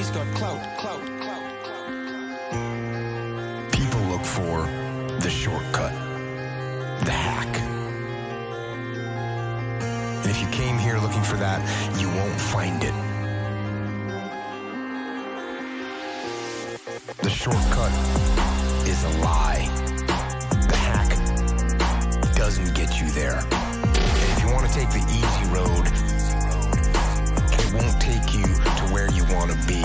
He's got clout. People look for the shortcut, the hack. And if you came here looking for that, you won't find it. The shortcut is a lie. The hack doesn't get you there. And if you want to take the easy road, it won't take you to where you want to be.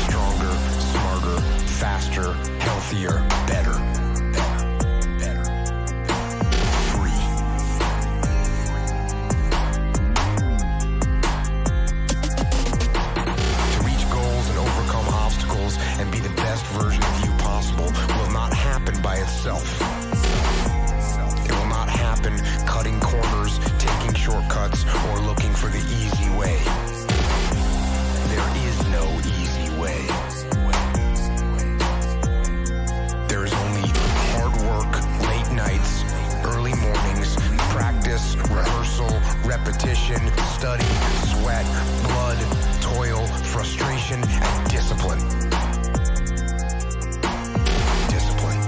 Stronger, smarter, faster, healthier, better. Free. To reach goals and overcome obstacles and be the best version of you possible will not happen by itself. It will not happen cutting corners, taking shortcuts, or looking for the easy way. There is no easy way. There is only hard work, late nights, early mornings, practice, rehearsal, repetition, study, sweat, blood, toil, frustration, and discipline. Discipline.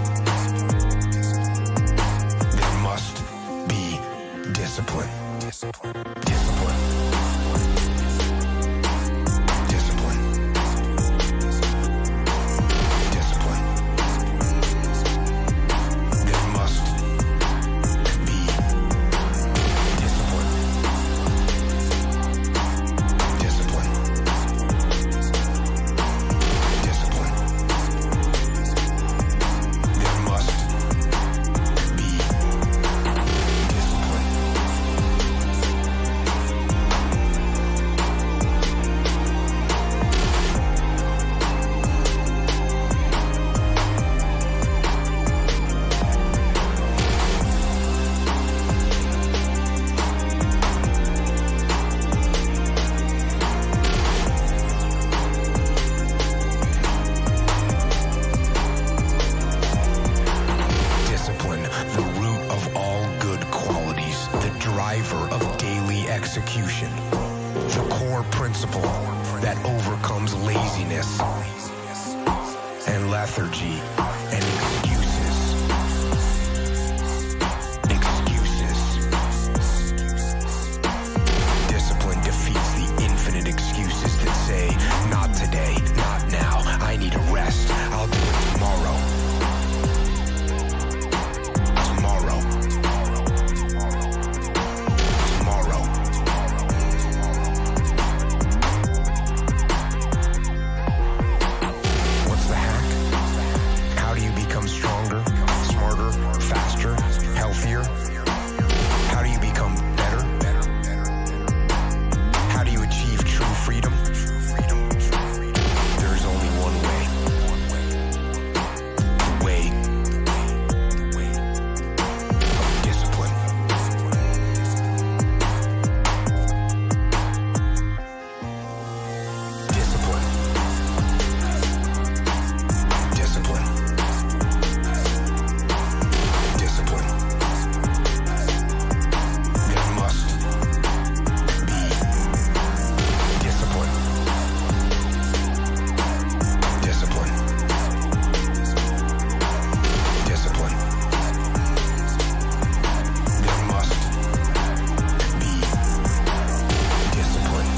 There must be discipline. Discipline. Discipline. Discipline. Discipline. There must be discipline. Discipline. Discipline. There must be discipline. Discipline, the root of all good qualities, the driver of daily execution, the core principle that overcomes laziness and lethargy and excuses. Excuses. Discipline defeats the infinite excuses that say, not today, not now, I need a rest, I'll do it tomorrow. Tomorrow. Tomorrow. What's the hack? How do you become stronger, smarter, faster, healthier? How do you become better? How do you achieve true freedom? There is only one way. The way of discipline. Discipline. Discipline. Discipline. There must be discipline. Discipline. Discipline. There must be discipline.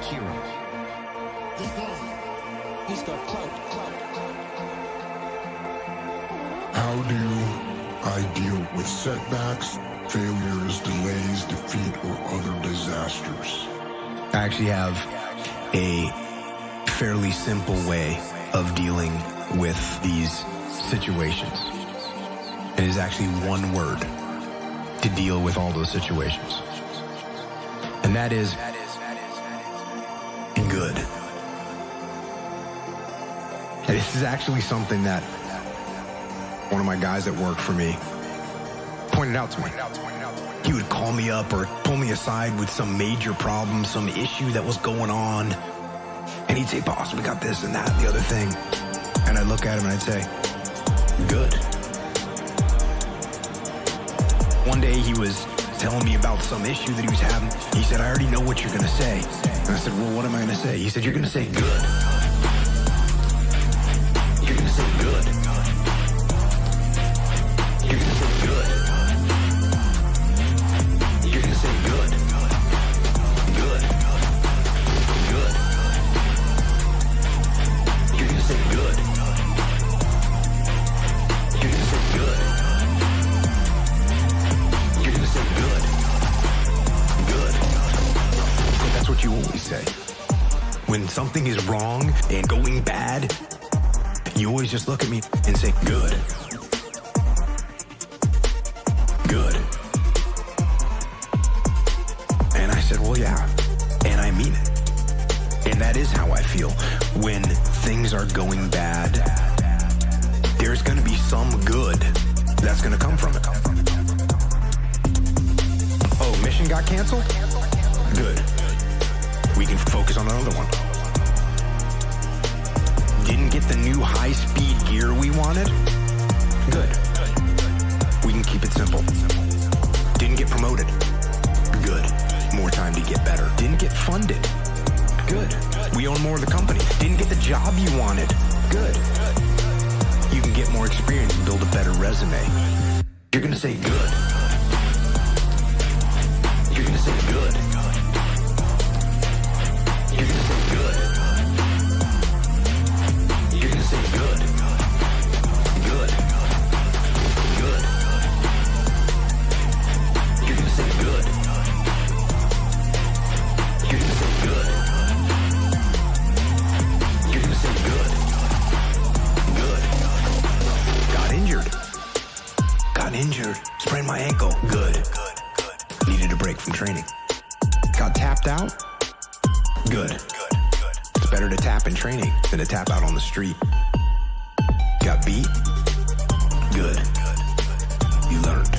Hero. He's got clout. How do I I deal with setbacks, failures, delays, defeat, or other disasters. I actually have a fairly simple way of dealing with these situations. It is actually one word to deal with all those situations. And that is good. And this is actually something that one of my guys that worked for me pointed out to me. He would call me up or pull me aside with some major problem, some issue that was going on. And he'd say, boss, we got this and that and the other thing. And I'd look at him and I'd say, good. One day he was telling me about some issue that he was having. He said, I already know what you're going to say. And I said, well, what am I going to say? He said, you're going to say good. You're going to say good. You're going to say good. You're going to say good. Good. Good. You're going to say good. You're going to say good. You're going to say good. Good. So that's what you always say. When something is wrong and going bad, you always just look at me and say, good. Good. And I said, well, yeah. And I mean it. And that is how I feel. When things are going bad, there's going to be some good that's going to come from it. Oh, mission got canceled? Good. We can focus on another one. Didn't get the new high-speed gear we wanted? Good. We can keep it simple. Didn't get promoted? Good. More time to get better. Didn't get funded? Good. We own more of the company. Didn't get the job you wanted? Good. You can get more experience and build a better resume. You're gonna say good. You're gonna say good. You're gonna say good. You're gonna say good. Good. Good. You're gonna say good. You're gonna say good. You're gonna say good. Good. Got injured. Got injured. Sprained my ankle. Good. Needed a break from training. Got tapped out. Good. It's better to tap in training than to tap out on the street. Got beat? Good. You learned.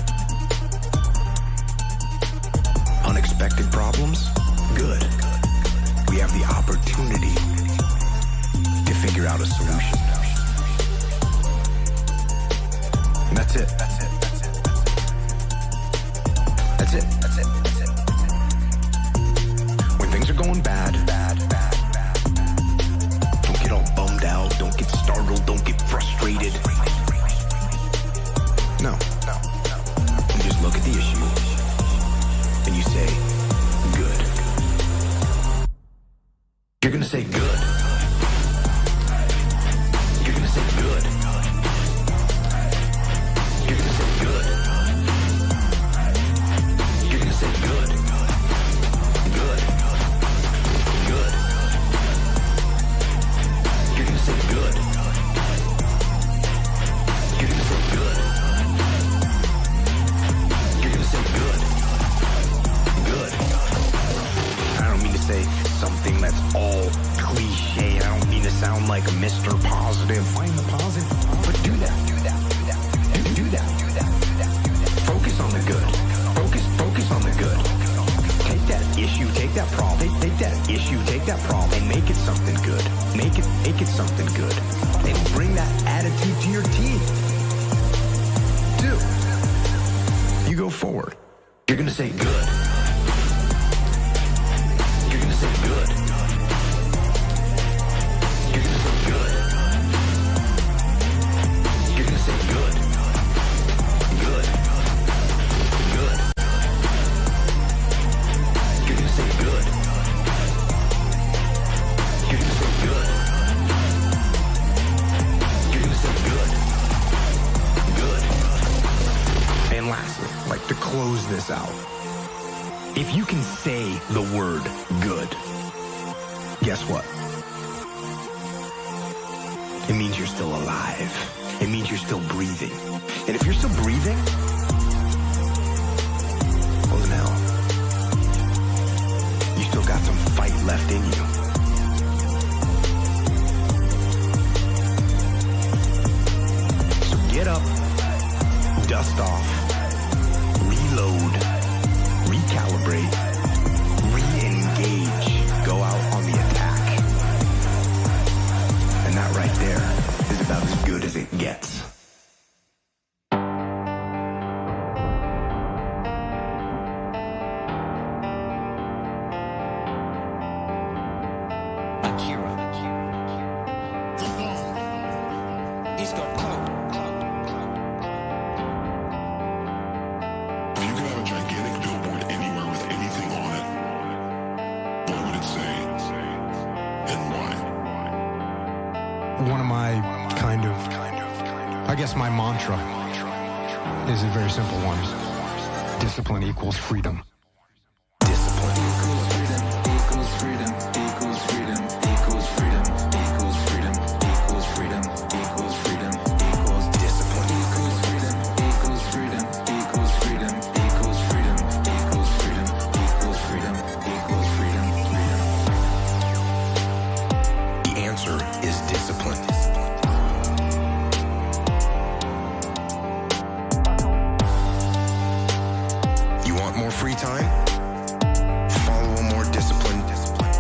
Unexpected problems? Good. We have the opportunity to figure out a solution. And that's it. That's it. That's it. That's it. That's it. When things are going bad, don't get all bummed out, don't get startled, don't get frustrated. No. You just look at the issue and you say, good. You're gonna say good. You're gonna say good. You're gonna say good. You're gonna say good. Good. Good. You're gonna say good. You're gonna say good. You're gonna say good. Good. I don't mean to say something that's all cliche. I don't mean to sound like Mr. Positive. Find the positive. But do that. Focus on the good. Focus on the good. Take that issue, take that problem, take that issue, take that problem, and make it something good. Make it something good. And bring that attitude to your team. Do. You go forward. You're gonna say good. You're gonna say good. You're gonna say good. You're gonna say good. Good. Good. You're gonna say good. You're gonna say good. You're gonna say good. Good. this out. If you can say the word good, guess what? It means you're still alive. It means you're still breathing. And if you're still breathing, well now, you still got some fight left in you. So get up, dust off, reload, recalibrate, re-engage, go out on the attack. And that right there is about as good as it gets. One of my I guess my mantra is a very simple one. Discipline equals freedom. Discipline equals freedom, equals freedom, equals freedom, equals freedom, equals freedom, equals freedom, equals freedom, equals discipline equals freedom, equals freedom, equals freedom, equals freedom, equals freedom, equals freedom, equals freedom, freedom. The answer is discipline. More free time? Follow a more disciplined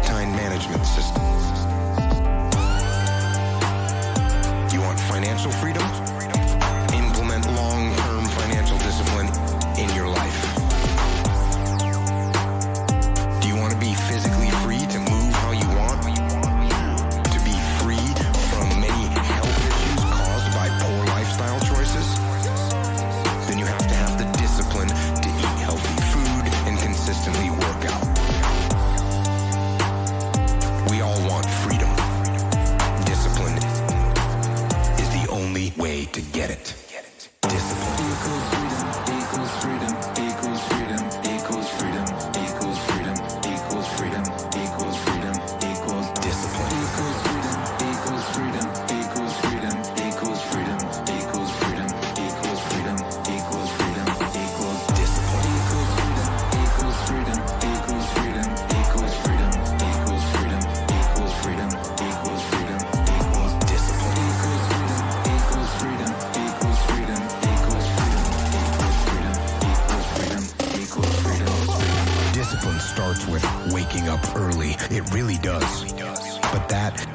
time management system. You want financial freedom? Implement long-term financial discipline in your life. Do you want to be physically free to move how you want? To be freed from many health issues caused by poor lifestyle choices? Then you have to have the discipline to eat healthy food and consistently work out. We all want freedom. Discipline is the only way to get it. Discipline equals freedom, equals freedom, equals freedom, equals freedom, equals freedom, equals freedom, equals discipline equals freedom, equals freedom, equals freedom, equals freedom, equals freedom, equals freedom, equals freedom, equals discipline equals freedom, equals freedom, equals freedom, equals freedom, equals freedom, equals freedom, equals discipline equals freedom, equals freedom, equals freedom, equals freedom, equals freedom, equals freedom. Discipline starts with waking up early. It really does. But that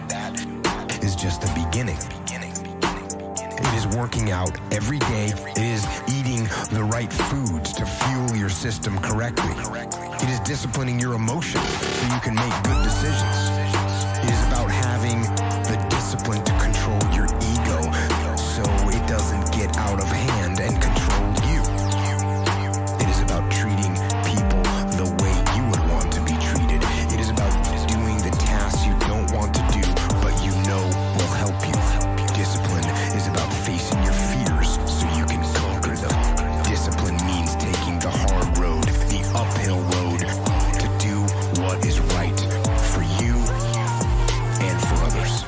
is just the beginning. It is working out every day. It is eating the right foods to fuel your system correctly. It is disciplining your emotions so you can make good decisions. It is about having the discipline to control your ego so it doesn't get out of hand and control you. It is about treating people the way you would want to be treated. It is about doing the tasks you don't want to do, but you know will help you. Discipline is about facing your fears so you can conquer them. Discipline means taking the hard road, the uphill road, to do what is right for you and for others.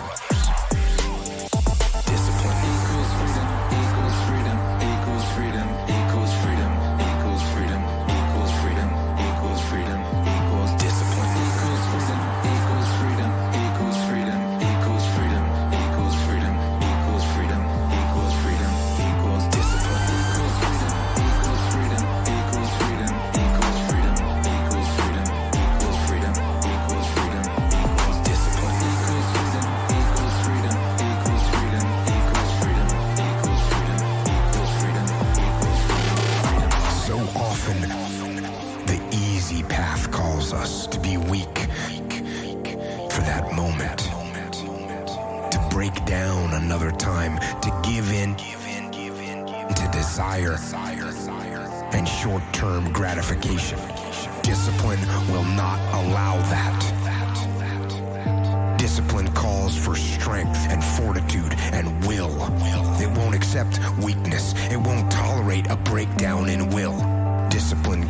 Discipline equals freedom, equals freedom, equals freedom, equals freedom, equals freedom, equals freedom, equals discipline equals freedom, equals freedom, equals freedom, equals freedom, equals freedom, equals freedom, equals freedom, equals discipline equals freedom, equals freedom, equals freedom, equals freedom, equals freedom, equals freedom, equals discipline equals freedom, equals freedom, equals freedom, equals freedom, equals freedom, equals freedom, equals freedom. So often, the easy path calls us to be weak for that moment, to break down another time, to give in to desire and short-term gratification. Discipline will not allow that. Discipline calls for strength and fortitude and will. It won't accept weakness. It won't tolerate a breakdown in will. Discipline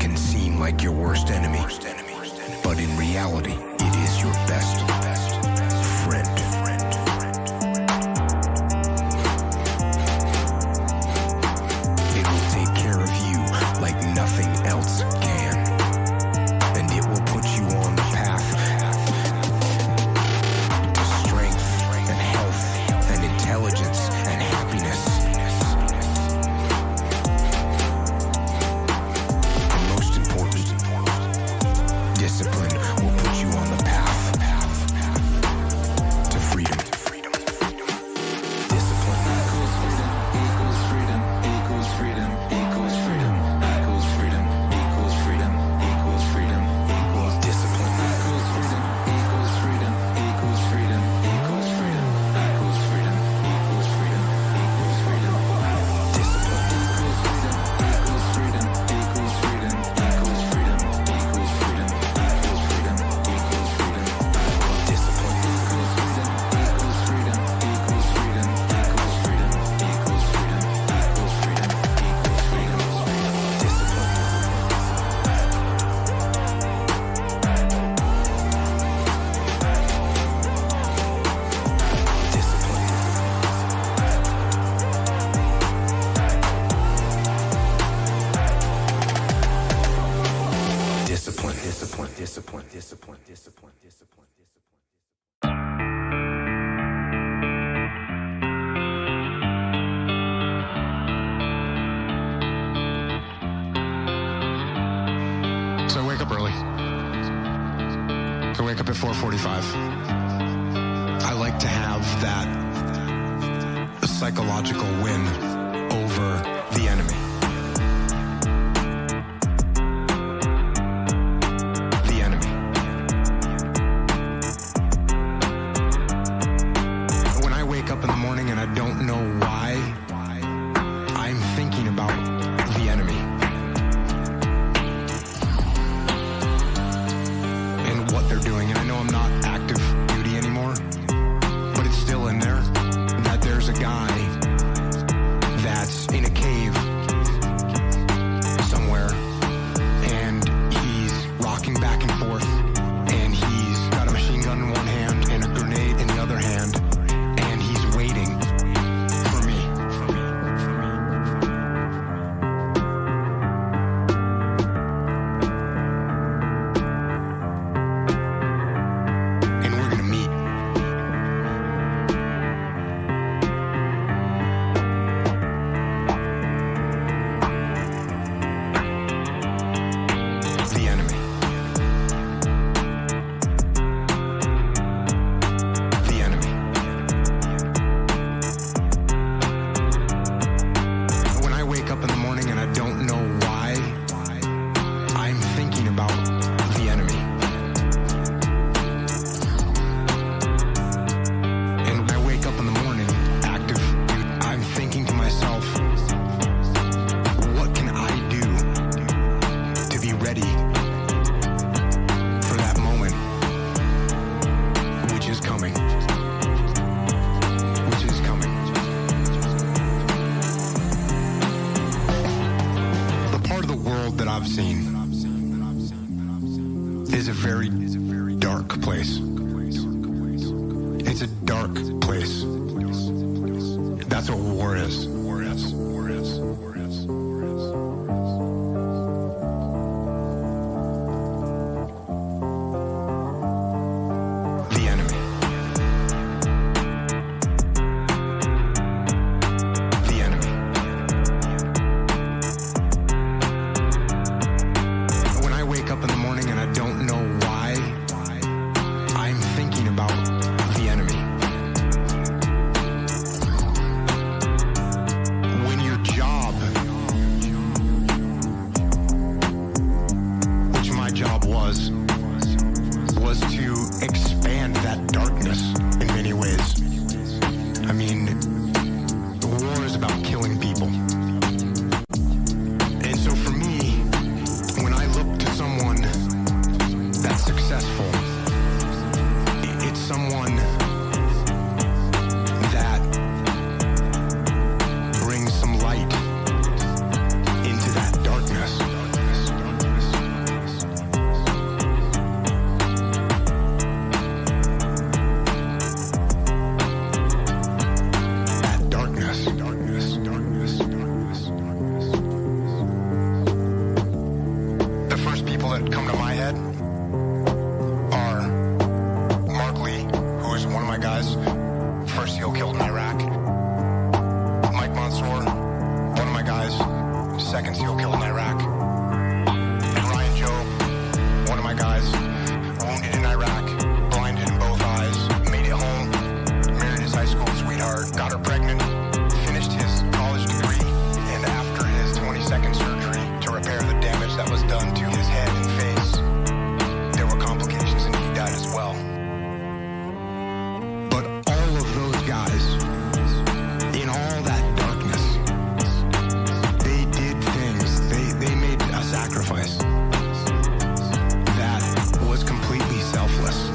your worst enemy. But in reality, it is your best friend. It will take care of you like nothing else can. And it will put you on the path to strength and health and intelligence and happiness. And most important, discipline will put you on the path to freedom. Discipline. Equals freedom, equals freedom, equals freedom, equals freedom, equals freedom, equals freedom, equals Discipline. equals freedom, equals freedom, equals freedom, equals freedom, equals freedom, equals freedom, equals freedom. Discipline. Equals freedom, equals freedom, equals freedom, equals freedom, equals freedom, equals freedom, equals freedom. Discipline. Equals freedom, equals freedom, equals freedom, equals freedom, equals freedom, equals freedom, equals freedom. Discipline. Discipline. Discipline. Discipline. Discipline. Discipline. Discipline. Discipline. Discipline. So I wake up early. I wake up at 4:45. I like to have that psychological win over the enemy. The enemy. When I wake up in the morning and I don't know why, I'm thinking about the enemy. And what they're doing. And I know I'm not active duty anymore, but it's still in there that there's a guy that's in a cave somewhere, and he's rocking back and forth, and he's got a machine gun in one hand and a grenade in the other hand, and he's waiting for me. And we're gonna meet. The enemy. The enemy. When I wake up in the morning and I don't know why, I'm thinking about the enemy. And when I wake up in the morning, active, I'm thinking to myself, what can I do to be ready for that moment, which is coming. Which is coming. The part of the world that I've seen is a very dark place. It's a dark place. That's what war is. War is. War is. War is. The enemy. The enemy. When I wake up in the morning and I don't know why, I'm thinking about the enemy. When your job SEAL killed in Iraq. Mike Mansour, one of my guys, second SEAL killed in Iraq. And Ryan Jobe, one of my guys, wounded in Iraq, blinded in both eyes, made it home, married his high school sweetheart, got her pregnant, finished his college degree, and after his 22nd surgery to repair the damage that was done to his head and face, there were complications and he died as well. But all of those guys, in all that darkness, they did things, they made a sacrifice that was completely selfless.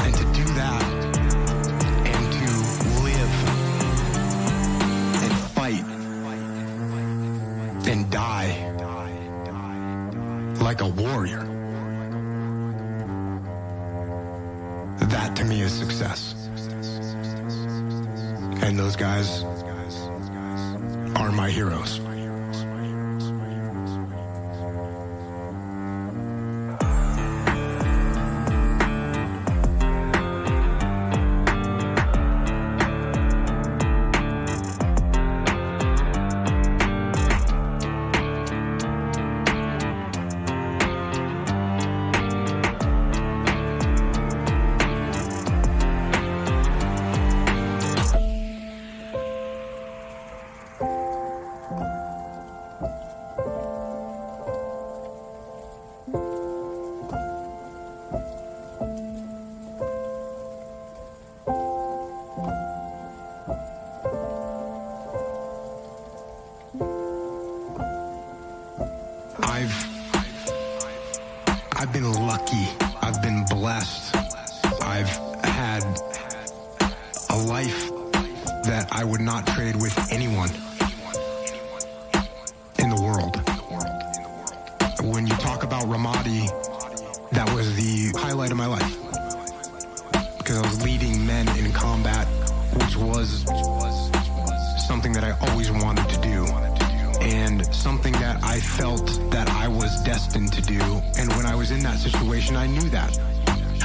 And to do that, and to live, and fight, and die like a warrior, that to me is success. And those guys are my heroes. I've been lucky. I've been blessed. I've had a life that I would not trade with anyone in the world. When you talk about Ramadi, that was the highlight of my life, because I was leading men in combat, which was something that I always wanted to do, and something that I felt that I was destined to do. And when I was in that situation, I knew that.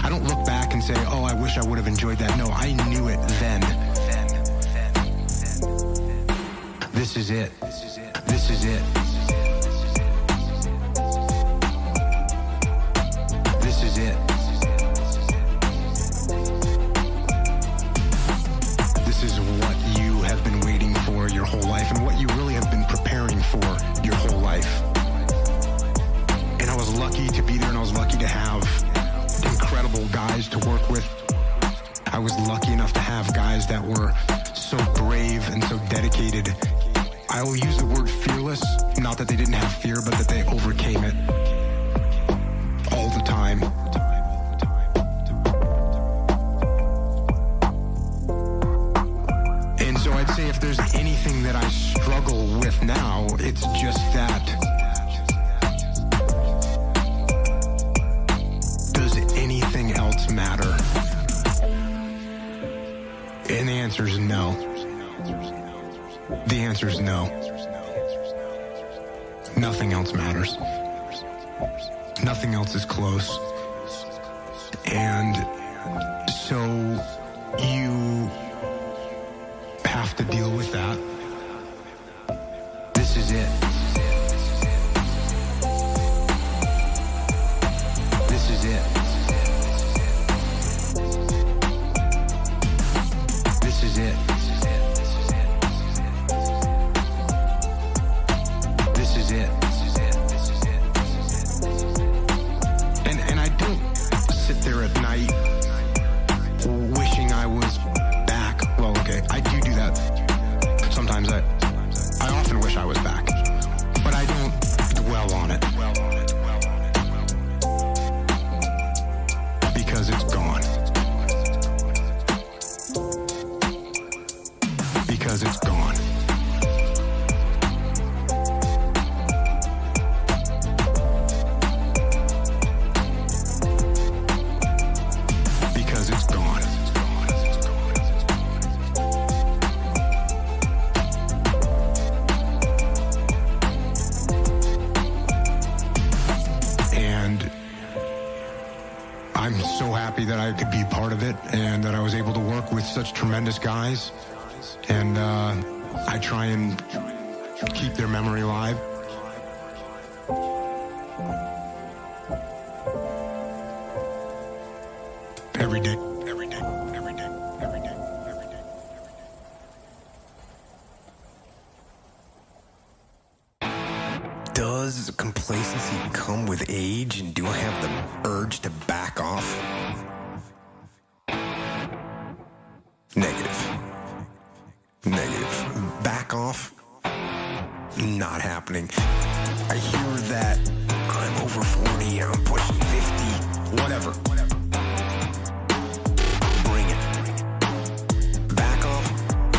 I don't look back and say, oh, I wish I would have enjoyed that. No, I knew it then. This is it. This is it. This is it. This is what you have been waiting for your whole life, and what you really have been preparing for your whole life. And I was lucky to be there, and I was lucky to have incredible guys to work with. I was lucky enough to have guys that were so brave and so dedicated. I will use the word fearless, not that they didn't have fear, but that they overcame it all the time. And so I'd say if there's anything that I struggle with now, it's just that. Does anything else matter? And the answer is no. The answer is no. Nothing else matters. Nothing else is close. And so you have to deal with that. This is it. This is it. This is it. This is it. And I don't sit there at night it, and that I was able to work with such tremendous guys. And I try and keep their memory alive. Every day, every day, every day, every day, every day. Does complacency come with age, and do I have the urge to back off? Negative. Negative. Back off? Not happening. I hear that I'm over 40, I'm pushing 50, whatever. Bring it. Back off?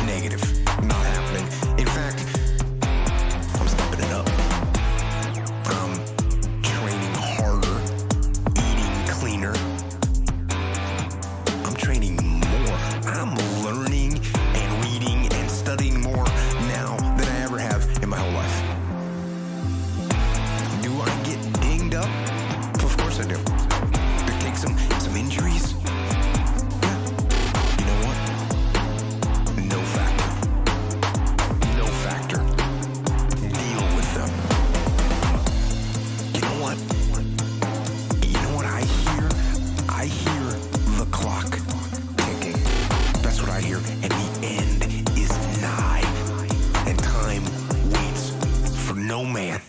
Negative. Not happening. In fact, I'm stepping it up. I'm training harder, eating cleaner. I'm training more. I'm learning and reading and studying more now than I ever have in my whole life. Do I get dinged up? Of course I do. It takes some injuries. Yeah. You know what? No factor. No factor. Deal with them. You know what? You know what I hear? I hear the clock ticking. That's what I hear. And the end is nigh. And time waits for no man.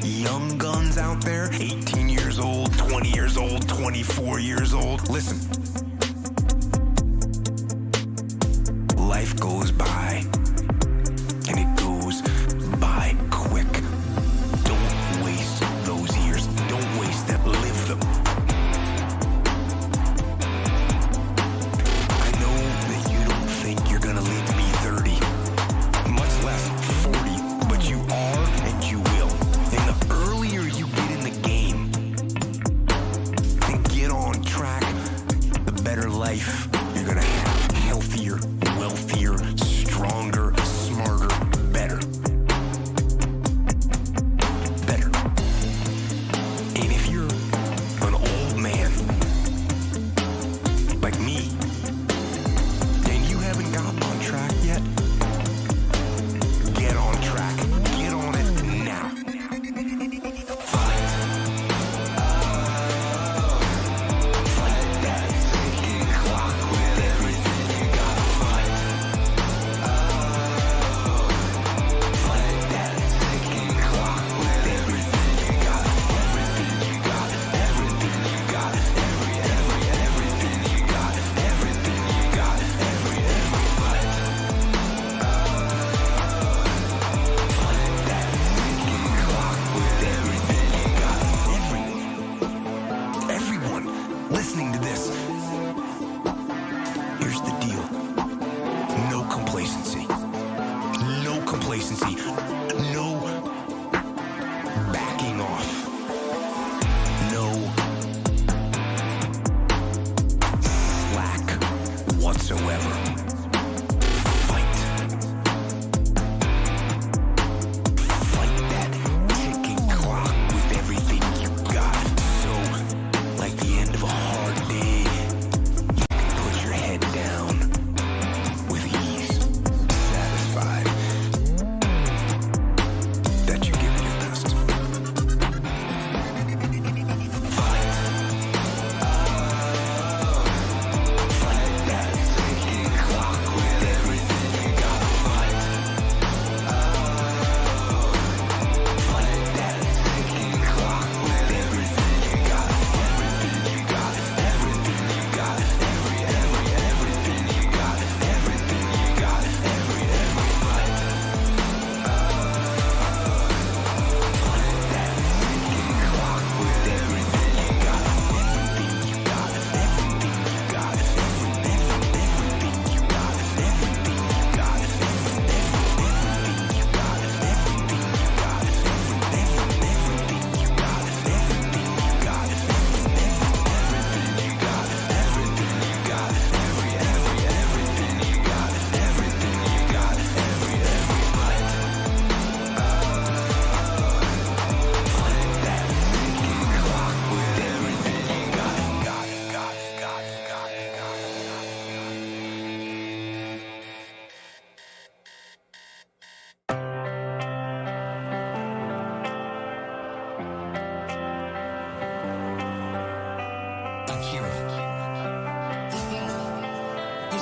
Young guns out there, 18 years old, 20 years old, 24 years old. Listen. Life goes by, and it goes by quick. Don't waste those years. Don't waste them. Live them. I know that you don't think you're gonna live to be 30, much less 40, but you are and you will. And the earlier you get in the game and get on track, the better life you're gonna have. Healthier, wealthier, stronger, smarter, better. Better. And if you're an old man like me, and you haven't gotten on track yet, get on track. Get on it now. Everyone listening to this, here's the deal. No complacency. No complacency. No backing off. No slack whatsoever. Fight. Fight that ticking clock with everything you got. So, like the end of a hard day,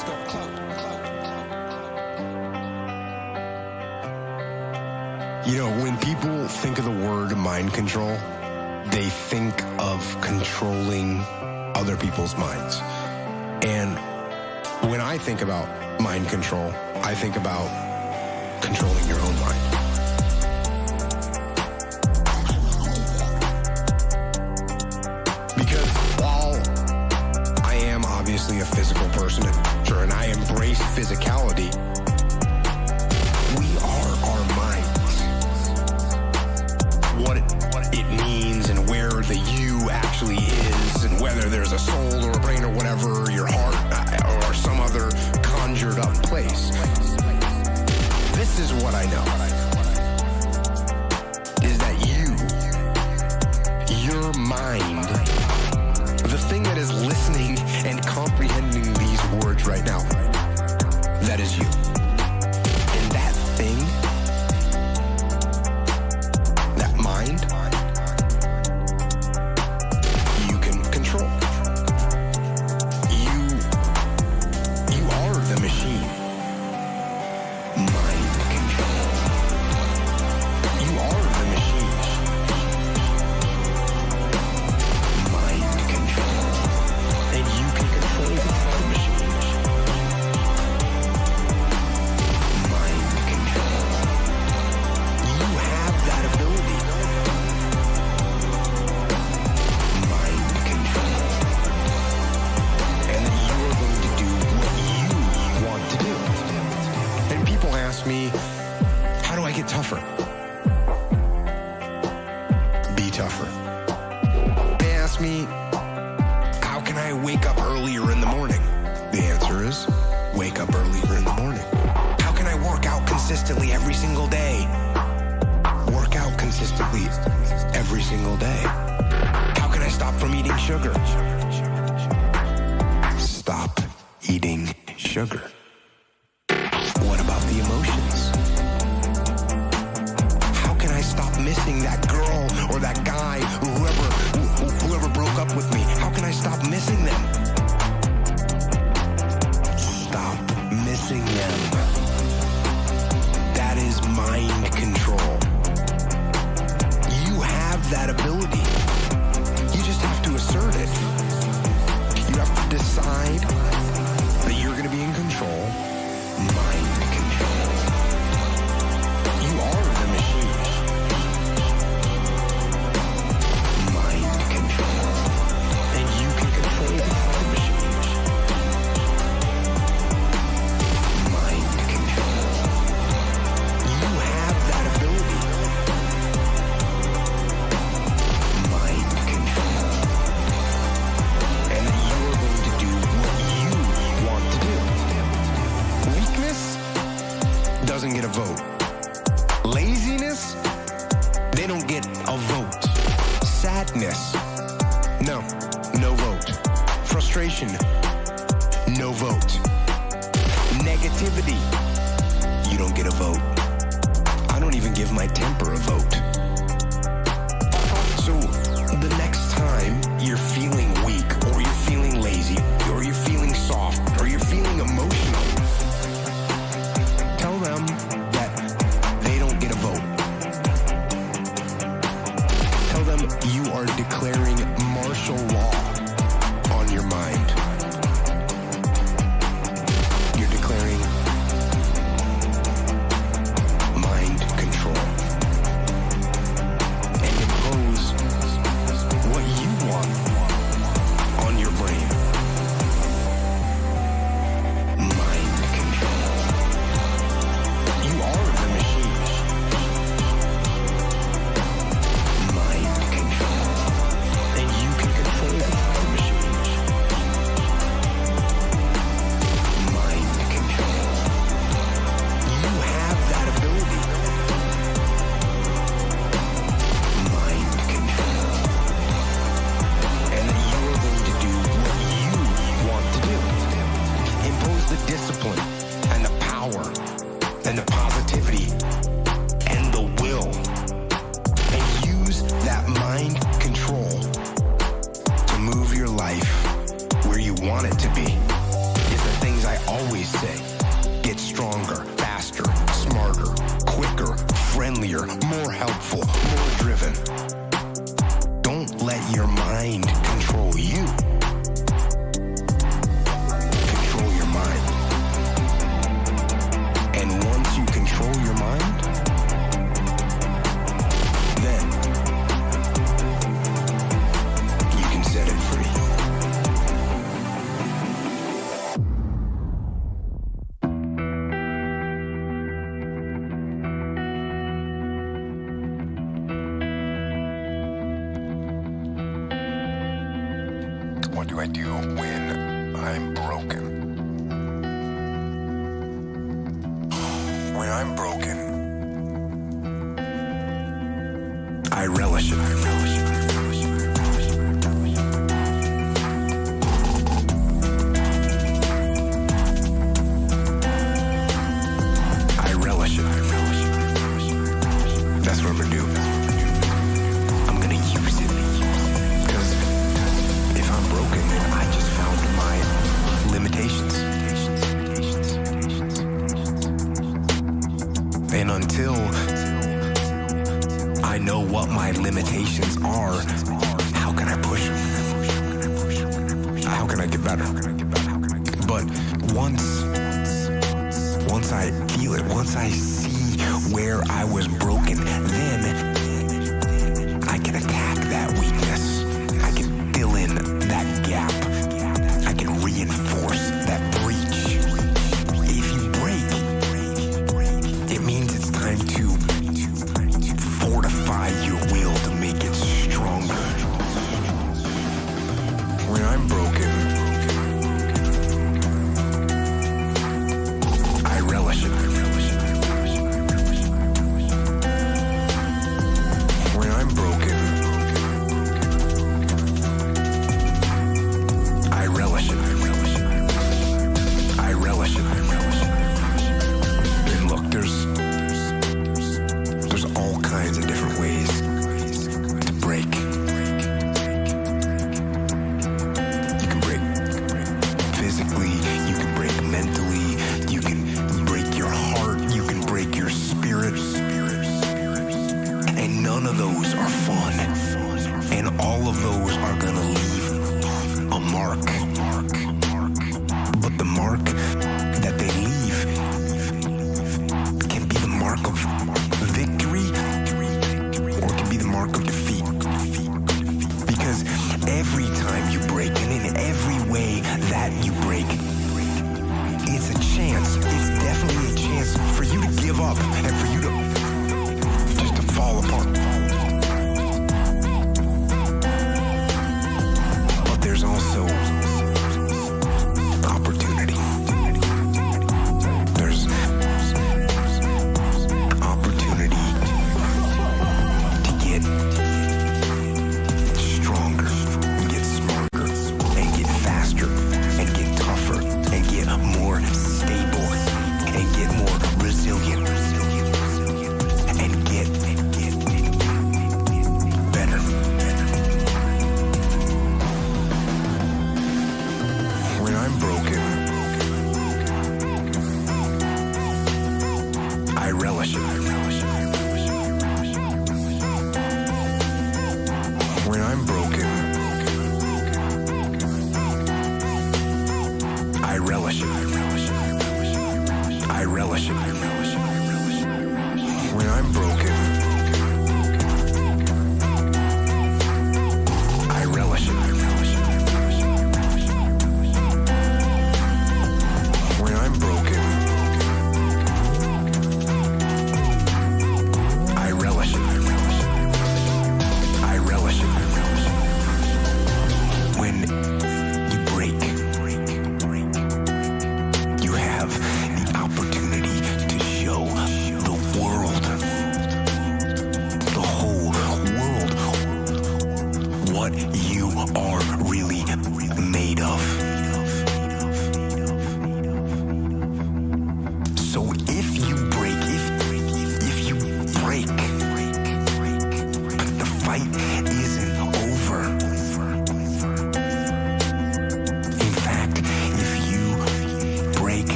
Let's go. Clout. You know, when people think of the word mind control, they think of controlling other people's minds. And when I think about mind control, I think about controlling your own mind. Because while I am obviously a physical person, and I embrace physicality, we are our minds. What it means and where the you actually is, and whether there's a soul or a brain or whatever, your heart or some other conjured up place. This is what I know, is that your mind, the thing that is listening and comprehending these words right now, that is you. And that thing, that mind, you can control. You are the machine. Mind control. You are the machine. Mind control. And you can control the machine. Mind control. You have that ability. Mind control. And then you are going to do what you want to do. And people ask me, how do I get tougher? Be tougher. They ask me, how can I wake up earlier in the morning? The answer is, wake up earlier in the morning. How can I work out consistently every single day? Work out consistently every single day. How can I stop from eating sugar? Stop eating sugar. What about the emotions? How can I stop missing that girl or that guy, whoever broke up with me? How can I stop missing them? Stop missing them. That is mind control. You have that ability. You just have to assert it. You have to decide that you're going to be in control. Mind control. You are the machine. Mind control. And you can control the machine. Mind control. You have that ability. Mind control. And then you are going to do what you want to do. Weakness doesn't get a vote. Laziness, they don't get a vote. Sadness, no vote. Frustration, no vote. Negativity, you don't get a vote. I don't even give my temper a vote. So the next time you're feeling weak, or you're feeling lazy, or you're feeling soft, or you're feeling emotional, tell them that they don't get a vote. Tell them you are declaring martial law on your mind. You're declaring mind control. And impose what you want on your brain. Mind control. You are the machine. Mind control. And you can control the machine. Mind control. You have that ability. Mind control. And then you are going to do what you want to do. Impose the discipline and the power and the positivity and the will, and use that mind control to move your life where you want it to be. Is the things I say? Get stronger, faster, smarter, quicker, friendlier, more helpful, more driven. Don't let your mind control you. Control your mind. And once you control your mind, then you can set it free. What do I do when I'm broken? When I'm broken, I relish it. I relish it. I relish it. That's what I'm gonna do. I'm gonna use it. Because if I'm broken, then I just found my limitations. And until I know what my limitations are, how can I push them? How can I get better? But once I feel it, once I see where I was broken, then I can attack that weakness. I can fill in that gap. I can reinforce that breach. If you break, it means it's time to fortify your will to make it stronger. When I'm broken, I relish it. When I'm broken, I relish it. I relish it. And look, there's all kinds of different ways to break. You can break physically, you can break mentally, you can break your heart, you can break your spirit. And none of those are fun. And all of those are gonna leave a mark. But the mark that they leave can be the mark of victory, or it can be the mark of defeat. Because every time you break, and in every way that you break, it's a chance, it's definitely a chance for you to give up and for you to just to fall apart. But there's also opportunity. There's opportunity to get stronger, and get smarter, and get faster, and get tougher, and get more stable, and get more resilient, and get better. When I'm broken, I relish it. When I'm broken, I relish it. I relish it. When I'm broken, I relish it. When I'm broken, I relish it. I relish it. When you break, you have the opportunity to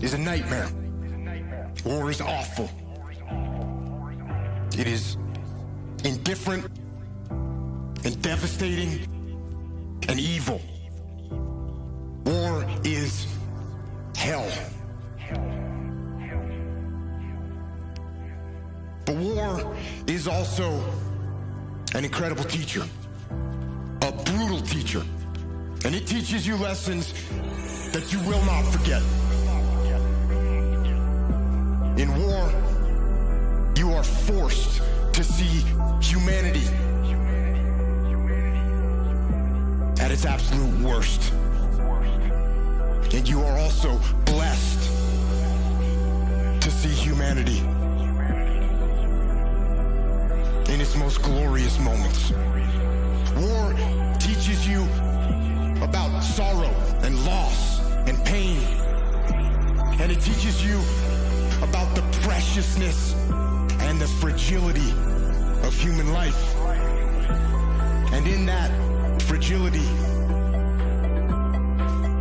is a nightmare. War is awful. It is indifferent and devastating and evil. War is hell. But war is also an incredible teacher, a brutal teacher, and it teaches you lessons that you will not forget. In war, you are forced to see humanity at its absolute worst. And you are also blessed to see humanity in its most glorious moments. War teaches you about sorrow and loss and pain. And it teaches you about the preciousness and the fragility of human life. And in that fragility,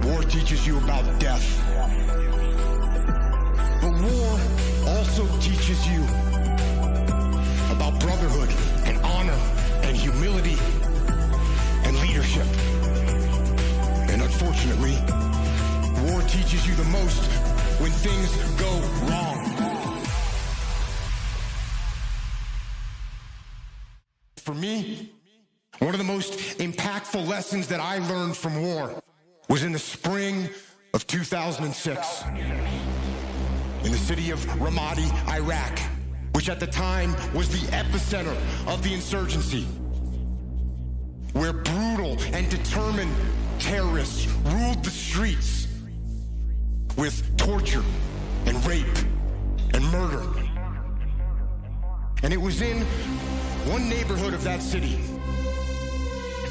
war teaches you about death. But war also teaches you about brotherhood and honor and humility and leadership. And unfortunately, war teaches you the most when things go wrong. For me, one of the most impactful lessons that I learned from war was in the spring of 2006 in the city of Ramadi, Iraq, which at the time was the epicenter of the insurgency, where brutal and determined terrorists ruled the streets with torture and rape and murder. And it was in one neighborhood of that city,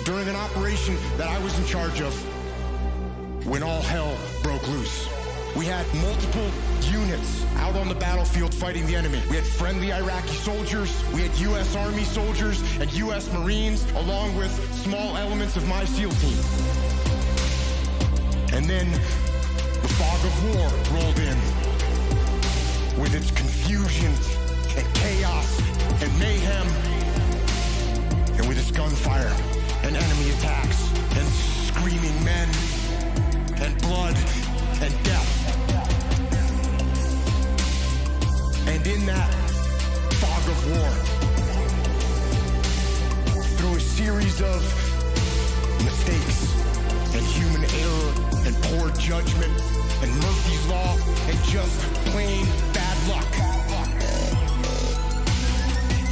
during an operation that I was in charge of, when all hell broke loose. We had multiple units out on the battlefield fighting the enemy. We had friendly Iraqi soldiers, we had U.S. Army soldiers and U.S. Marines, along with small elements of my SEAL team. And then the fog of war rolled in, with its confusion and chaos and mayhem, and with its gunfire and enemy attacks and screaming men and blood and death. And in that fog of war, through a series of mistakes and human error and poor judgment and Murphy's Law and just plain bad luck,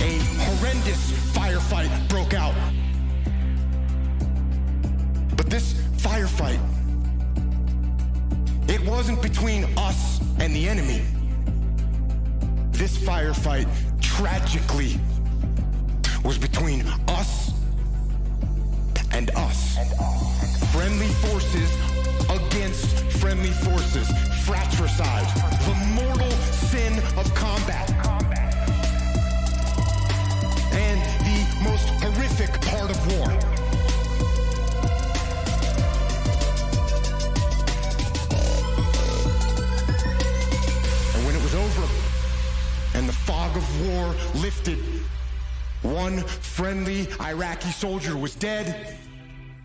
a horrendous firefight broke out. But this firefight, it wasn't between us and the enemy. This firefight, tragically, was between us and us. Friendly forces against friendly forces. Fratricide, the mortal sin of combat. And the most horrific part of war. And when it was over, and the fog of war lifted, one friendly Iraqi soldier was dead,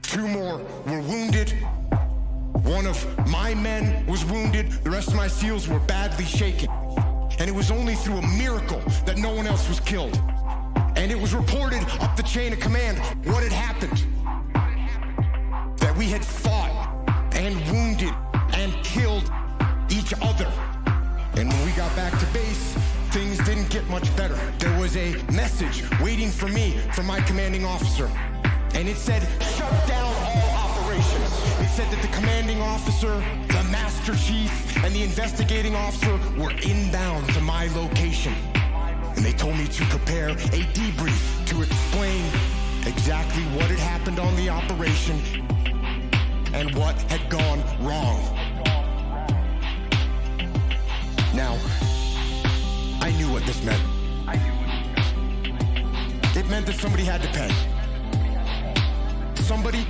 2 more were wounded, one of my men was wounded, the rest of my SEALs were badly shaken. And it was only through a miracle that no one else was killed. And it was reported up the chain of command what had happened. That we had fought and wounded and killed each other. And when we got back to base, things didn't get much better. There was a message waiting for me from my commanding officer. And it said, shut down all operations. It said that the commanding officer, the master chief, and the investigating officer were inbound to my location. And they told me to prepare a debrief to explain exactly what had happened on the operation and what had gone wrong. Now, I knew what this meant. It meant that somebody had to pay. Somebody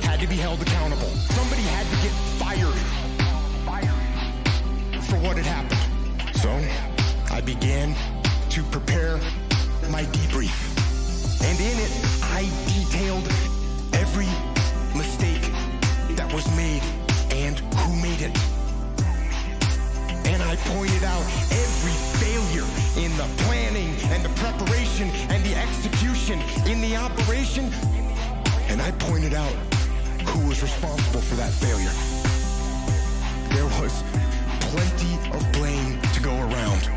had to be held accountable. Somebody had to get fired. for what had happened. So I began to prepare my debrief. And in it, I detailed every mistake that was made and who made it. And I pointed out every failure in the planning and the preparation and the execution in the operation. And I pointed out who was responsible for that failure. There was plenty of blame to go around.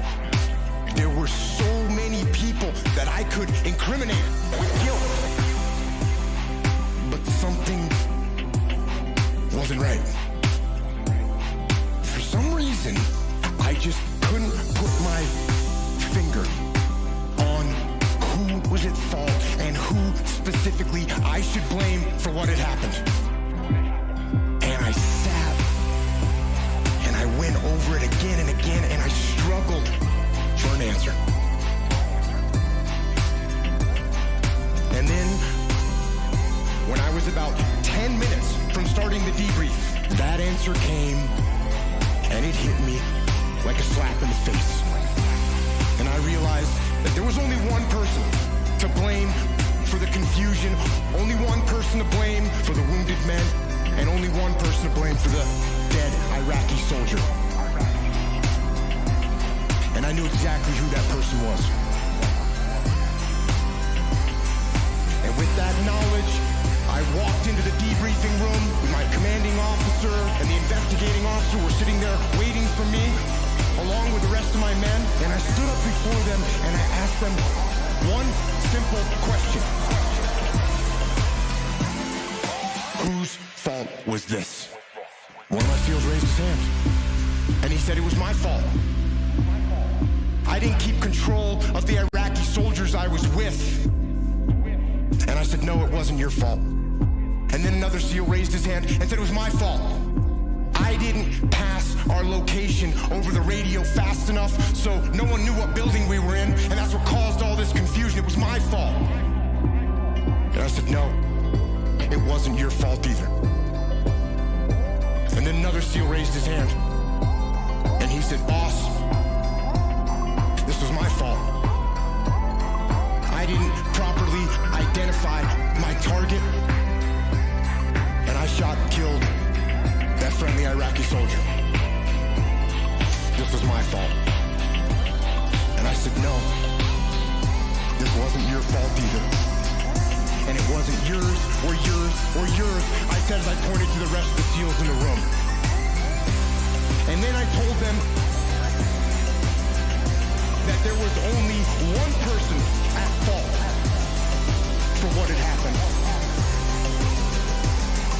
There were so many people that I could incriminate with guilt. But something wasn't right. For some reason, I just couldn't put my finger on who was at fault and who specifically I should blame for what had happened. And I sat and I went over it again and again, and I struggled for an answer. And then, when I was about 10 minutes from starting the debrief, that answer came, and it hit me like a slap in the face. And I realized that there was only one person to blame for the confusion, only one person to blame for the wounded men, and only one person to blame for the dead Iraqi soldier. And I knew exactly who that person was. And with that knowledge, I walked into the debriefing room with my commanding officer and the investigating officer were sitting there waiting for me, along with the rest of my men. And I stood up before them and I asked them one simple question. Whose fault was this? One of my SEALs raised his hand, and he said it was my fault. I didn't keep control of the Iraqi soldiers I was with. And I said, no, it wasn't your fault. And then another SEAL raised his hand and said it was my fault. I didn't pass our location over the radio fast enough, so no one knew what building we were in, and that's what caused all this confusion. It was my fault. And I said, no, it wasn't your fault either. And then another SEAL raised his hand, and he said, boss, this was my fault. I didn't properly identify my target, and I shot and killed that friendly Iraqi soldier. This was my fault. And I said, no, this wasn't your fault either. And it wasn't yours or yours or yours, I said as I pointed to the rest of the SEALs in the room. And then I told them that there was only one person at fault for what had happened.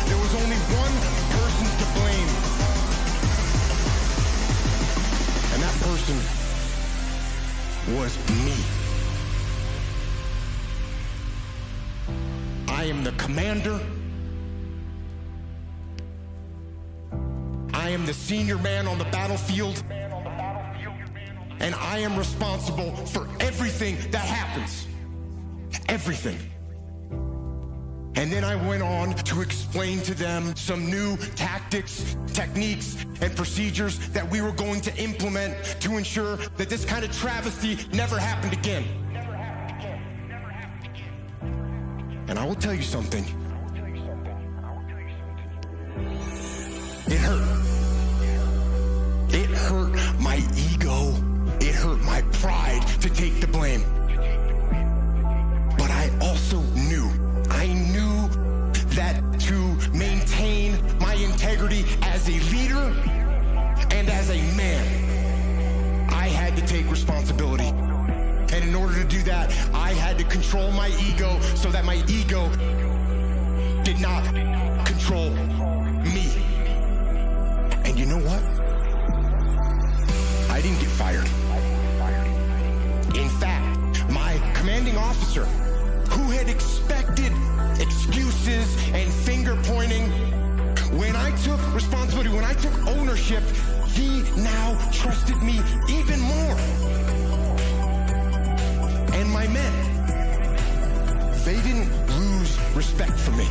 There was only one person to blame. And that person was me. I am the commander. I am the senior man on the battlefield. And I am responsible for everything that happens. Everything. And then I went on to explain to them some new tactics, techniques, and procedures that we were going to implement to ensure that this kind of travesty never happened again. And I will tell you something. It hurt. It hurt my ego. It hurt my pride to take the blame. But I also knew that to maintain my integrity as a leader and as a man, I had to take responsibility. And in order to do that, I had to control my ego so that my ego did not control me. And you know what? I didn't get fired. In fact, my commanding officer, who had expected excuses and finger pointing, when I took responsibility, when I took ownership, he now trusted me even more. And my men, they didn't lose respect for me.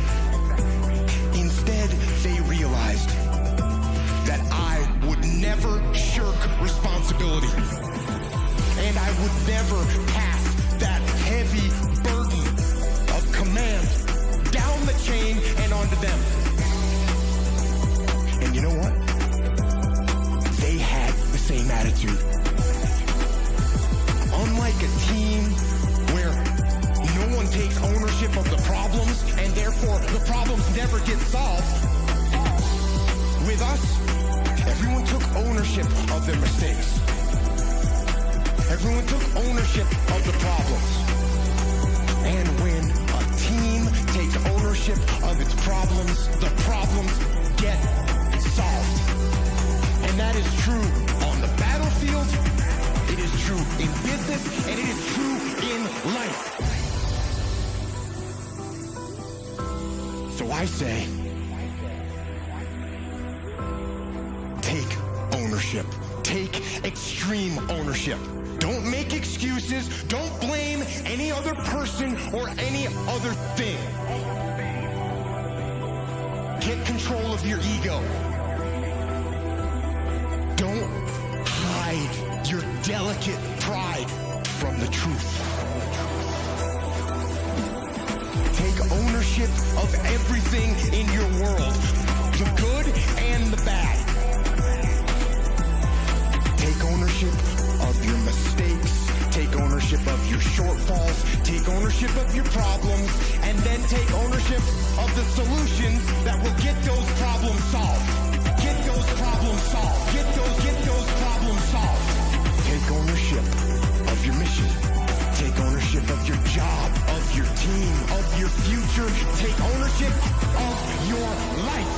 Instead, they realized that I would never shirk I would never pass that heavy burden of command down the chain and onto them. And you know what? They had the same attitude. Unlike a team where no one takes ownership of the problems and therefore the problems never get solved, with us, everyone took ownership of their mistakes. Everyone took ownership of the problems. And when a team takes ownership of its problems, the problems get solved. And that is true on the battlefield, it is true in business, and it is true in life. So I say, take ownership. Take extreme ownership. Don't make excuses. Don't blame any other person or any other thing. Get control of your ego. Don't hide your delicate pride from the truth. Take ownership of everything in your world, the good and the bad. Take ownership of your mistakes. Take ownership of your shortfalls. Take ownership of your problems. And then take ownership of the solutions that will get those problems solved. Get those problems solved. Get those problems solved. Take ownership of your mission. Take ownership of your job, of your team, of your future. Take ownership of your life.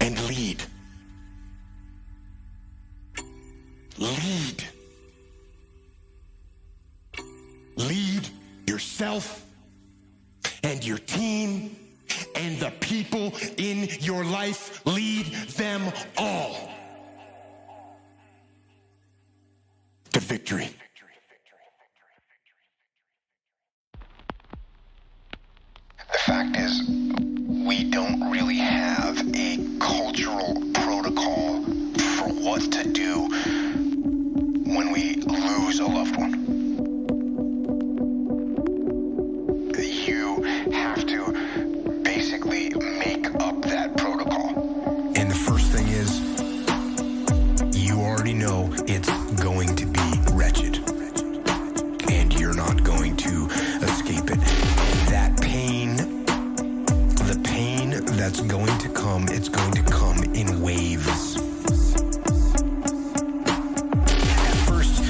And lead. Lead. Lead yourself and your team and the people in your life. Lead them all to victory. The fact is, we don't really have a cultural protocol for what to do when we lose a loved one. You have to basically make up that protocol. And the first thing is, you already know it's going to be wretched. And you're not going to escape it. That pain, the pain that's going to come, it's going to come in waves. At first,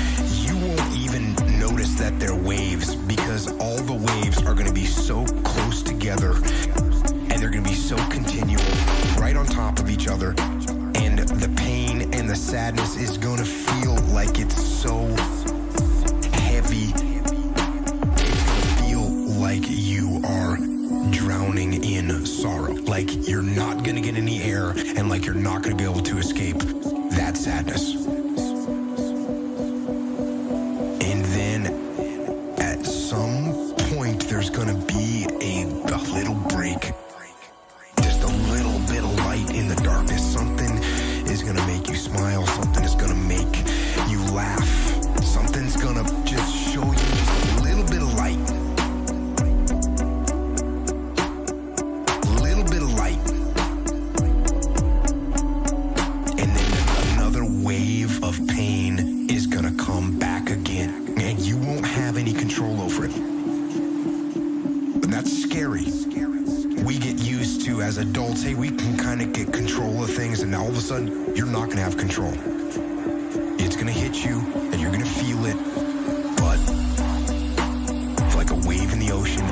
you won't even notice that they're waves because all the waves are going to be so close together and they're going to be so continual, right on top of each other. And the pain and the sadness is going to feel like it's so heavy. It's going to feel like you are drowning in sorrow, like you're not going to get any air and like you're not going to be able to escape that sadness. And then at some point there's going to be a little break, just a little bit of light in the darkness. Something is going to make you smile, something is going to make you laugh, something's going to just show you just a little bit of light. Wave of pain is gonna come back again, and you won't have any control over it. And that's scary. We get used to, as adults, hey, we can kind of get control of things, and all of a sudden, you're not gonna have control. It's gonna hit you, and you're gonna feel it, but it's like a wave in the ocean.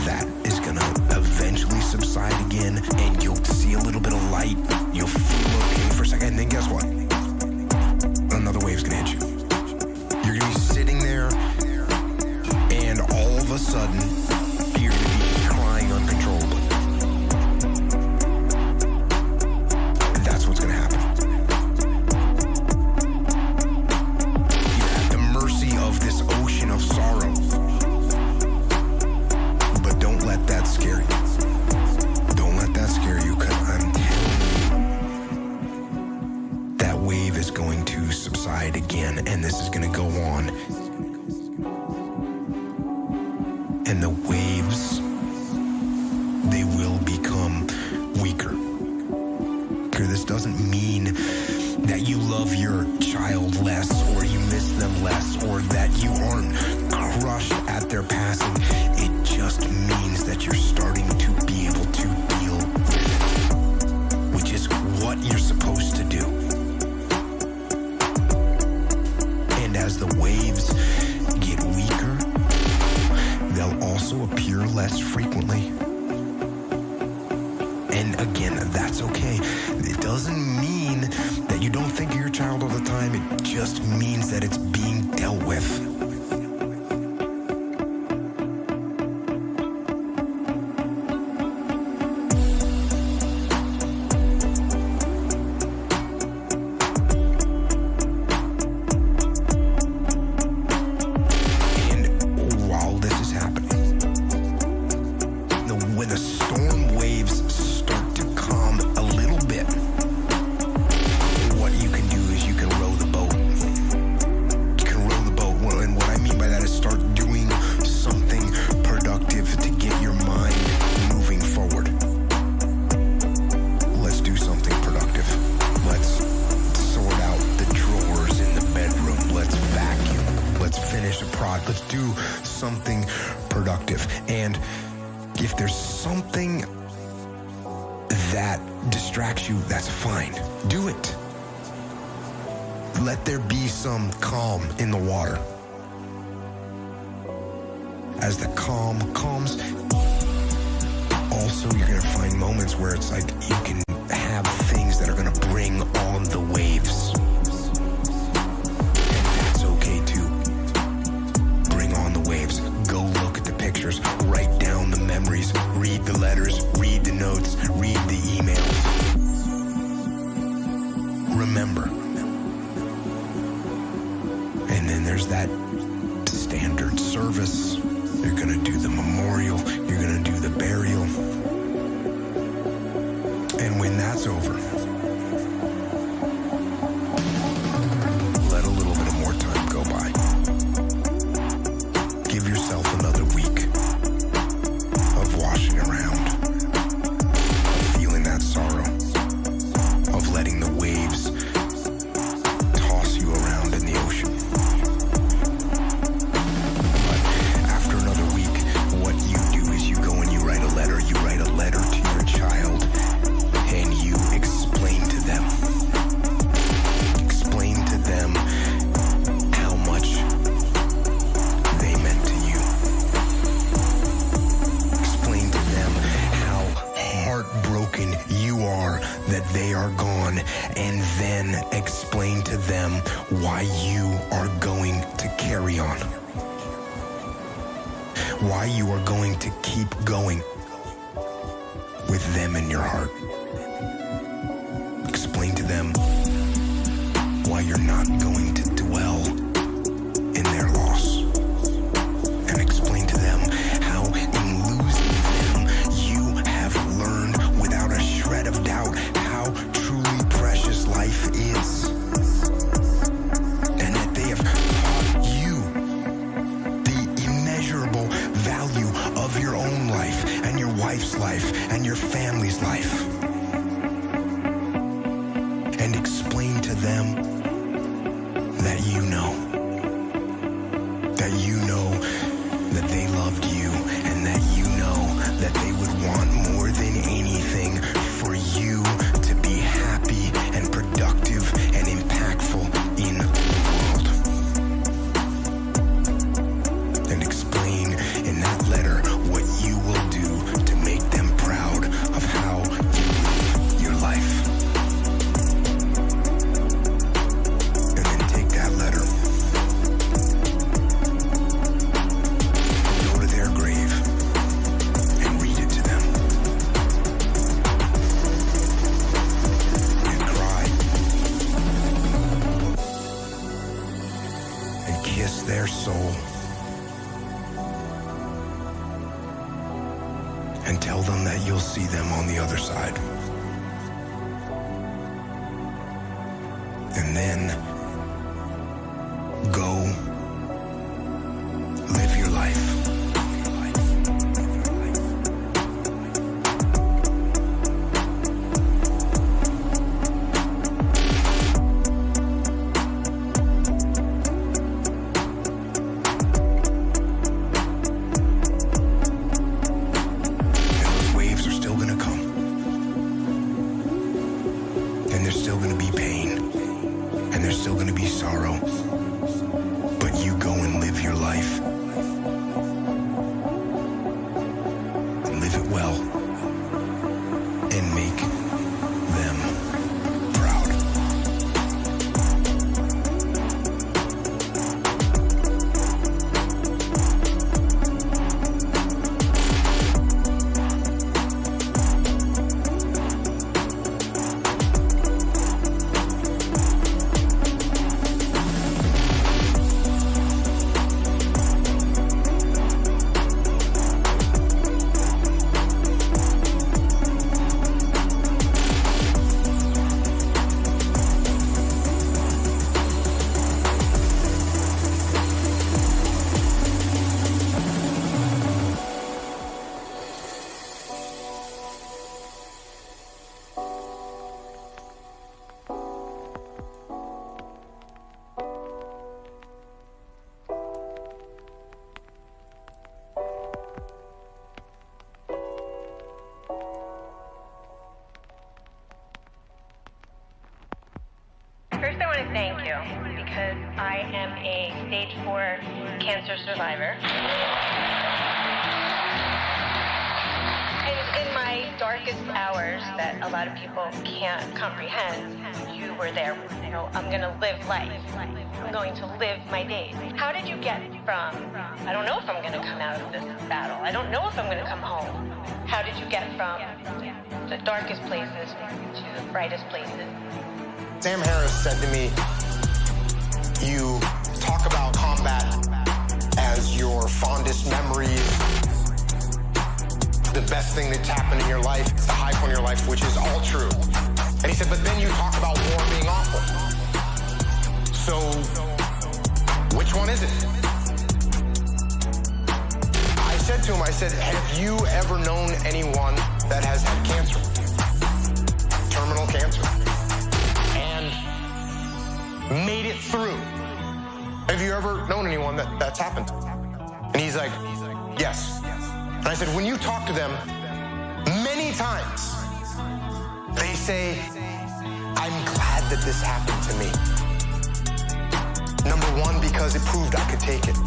That is gonna eventually subside again, and you'll see a little bit of light. You'll feel okay for a second, and then guess what? Another wave's gonna hit you. You're gonna be sitting there, and all of a sudden, you're gonna be crying uncontrollably. And that's what's gonna happen. You're at the mercy finish a project. Let's do something productive. And if there's something that distracts you, that's fine. Do it. Let there be some calm in the water. As the calm calms, also you're going to find moments where it's like you can have things that are going to bring on the waves. And that's okay too. Bring on the waves. Go look at the pictures. Write down the memories. Read the letters. Read the notes. Read the emails. Remember. And then there's that standard service. You're going to do the memorial. You're going to do the burial. And when that's over, let a little bit more time go by. Give yourself another week of washing around, of feeling that sorrow, of letting the waves toss you around in the ocean. But after another week, what you do is you go and you write a letter. You write a letter to your child. And you explain to them how much they meant to you. Explain to them how heartbroken you are that they are gone, and then explain to them why you are going to carry on. Why you are going to keep going with them in your heart. Explain to them why you're not going to dwell in their loss. And explain to them how in losing them, you have learned without a shred of doubt how truly precious life is. And that they have taught you the immeasurable value of your own life and your wife's life and your family's life. And explain to them that you know that they loved you, and that you know that they would want more than anything for you to be happy and productive and impactful in the world. And explain in that letter what you will do to make them proud of how you live your life. And then take that letter, go to their grave, and read it to them. And cry. And kiss their soul. And tell them that you'll see them on the other side. And then go live your life. And there's still going to be pain, and there's still going to be sorrow, but cancer survivor. And in my darkest hours that a lot of people can't comprehend, you were there. You know, I'm going to live life. I'm going to live my days. How did you get from, I don't know if I'm going to come out of this battle. I don't know if I'm going to come home. How did you get from the darkest places to the brightest places? Sam Harris said to me, you talk about combat as your fondest memories, the best thing that's happened in your life, the high point in your life, which is all true. And he said, but then you talk about war being awful. So, which one is it? I said to him, have you ever known anyone that has had cancer? Terminal cancer. And made it through. Have you ever known anyone that's happened to? And he's like, yes. And I said, when you talk to them, many times, they say, I'm glad that this happened to me. Number one, because it proved I could take it.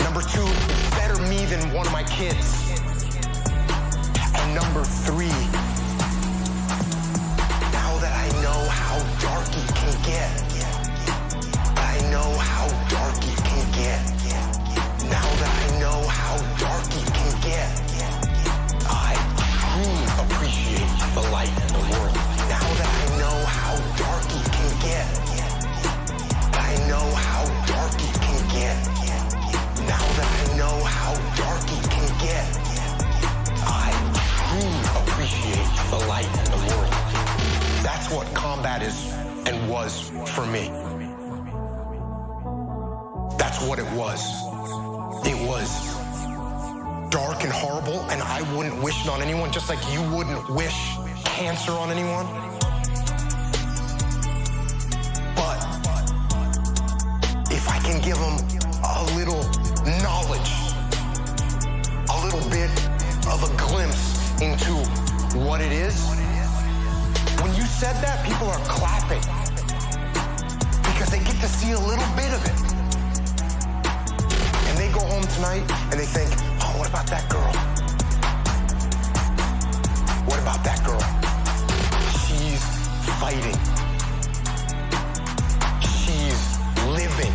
Number two, it's better me than one of my kids. And number three, now that I know how dark it can get, I know how dark it can get. Now that I know how dark it can get, I truly appreciate the light in the world. Now that I know how dark it can get, I know how dark it can get. Now that I know how dark it can get, I truly appreciate the light in the world. That's what combat is and was for me. That's what it was. It was dark and horrible, and I wouldn't wish it on anyone, just like you wouldn't wish cancer on anyone. But if I can give them a little knowledge, a little bit of a glimpse into what it is, when you said that, people are clapping because they get to see a little bit of it. And they go home tonight and they think, oh, what about that girl? What about that girl? She's fighting. She's living.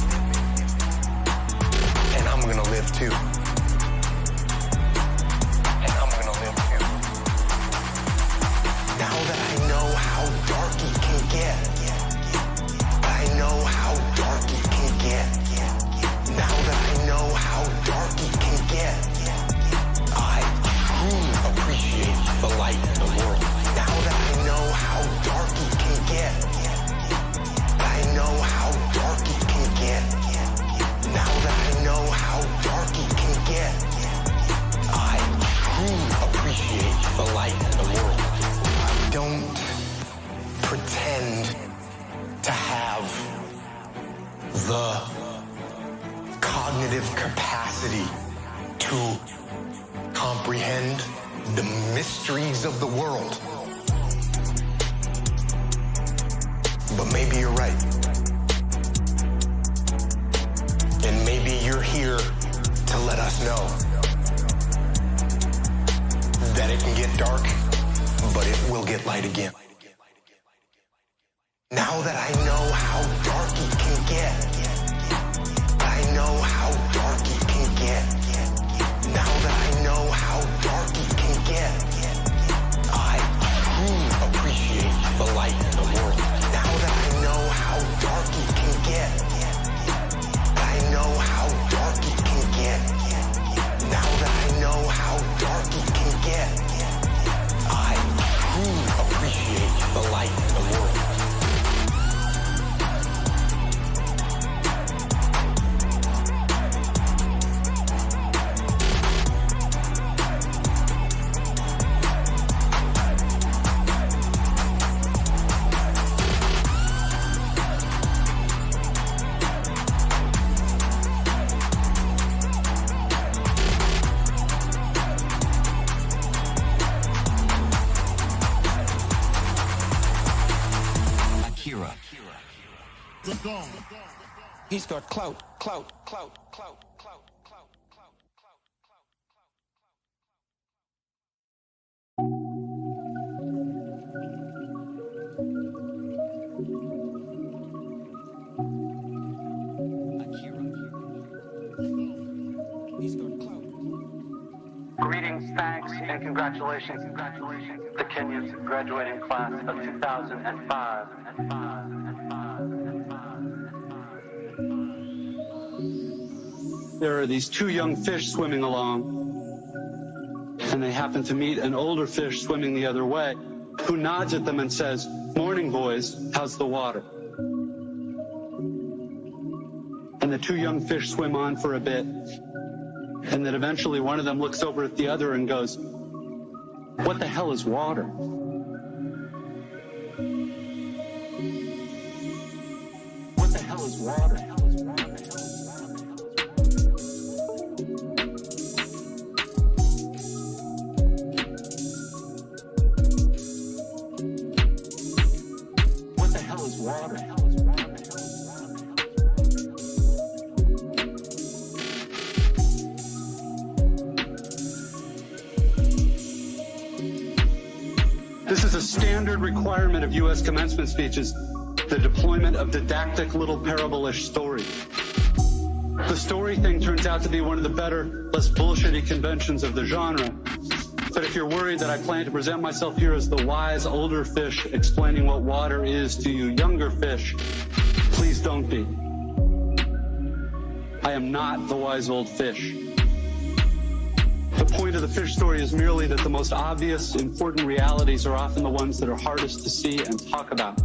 And I'm gonna live too. And I'm gonna live too. Now that I know how dark it can get, I know how dark it can get. Now that I know how dark it can get, I truly appreciate the light in the world. Now that I know how dark it can get, I know how dark it can get. Now that I know how dark it can get, I truly appreciate the light in the world. I don't pretend to have the cognitive capacity to comprehend the mysteries of the world. But maybe you're right. And maybe you're here to let us know that it can get dark, but it will get light again. Now that I know how dark it can get, I know how dark it can get. Now that I know how dark it can get, I truly appreciate the light in the world. Now that I know how dark it can get, I know how dark it can get. Now that I know how dark it can get, I truly appreciate the light in the world. He's got clout, clout, clout, clout, clout, clout, clout, clout, clout. He's got clout. Greetings, thanks, and congratulations. The Kenya's graduating class of 2005. There are these two young fish swimming along, and they happen to meet an older fish swimming the other way, who nods at them and says, "Morning, boys, how's the water?" And the two young fish swim on for a bit, and then eventually one of them looks over at the other and goes, "What the hell is water?" What the hell is water? What the hell is water? This is a standard requirement of U.S. commencement speeches, the deployment of didactic little parable-ish stories. The story thing turns out to be one of the better, less bullshitty conventions of the genre. But if you're worried that I plan to present myself here as the wise older fish explaining what water is to you younger fish, please don't be. I am not the wise old fish. The point of the fish story is merely that the most obvious, important realities are often the ones that are hardest to see and talk about.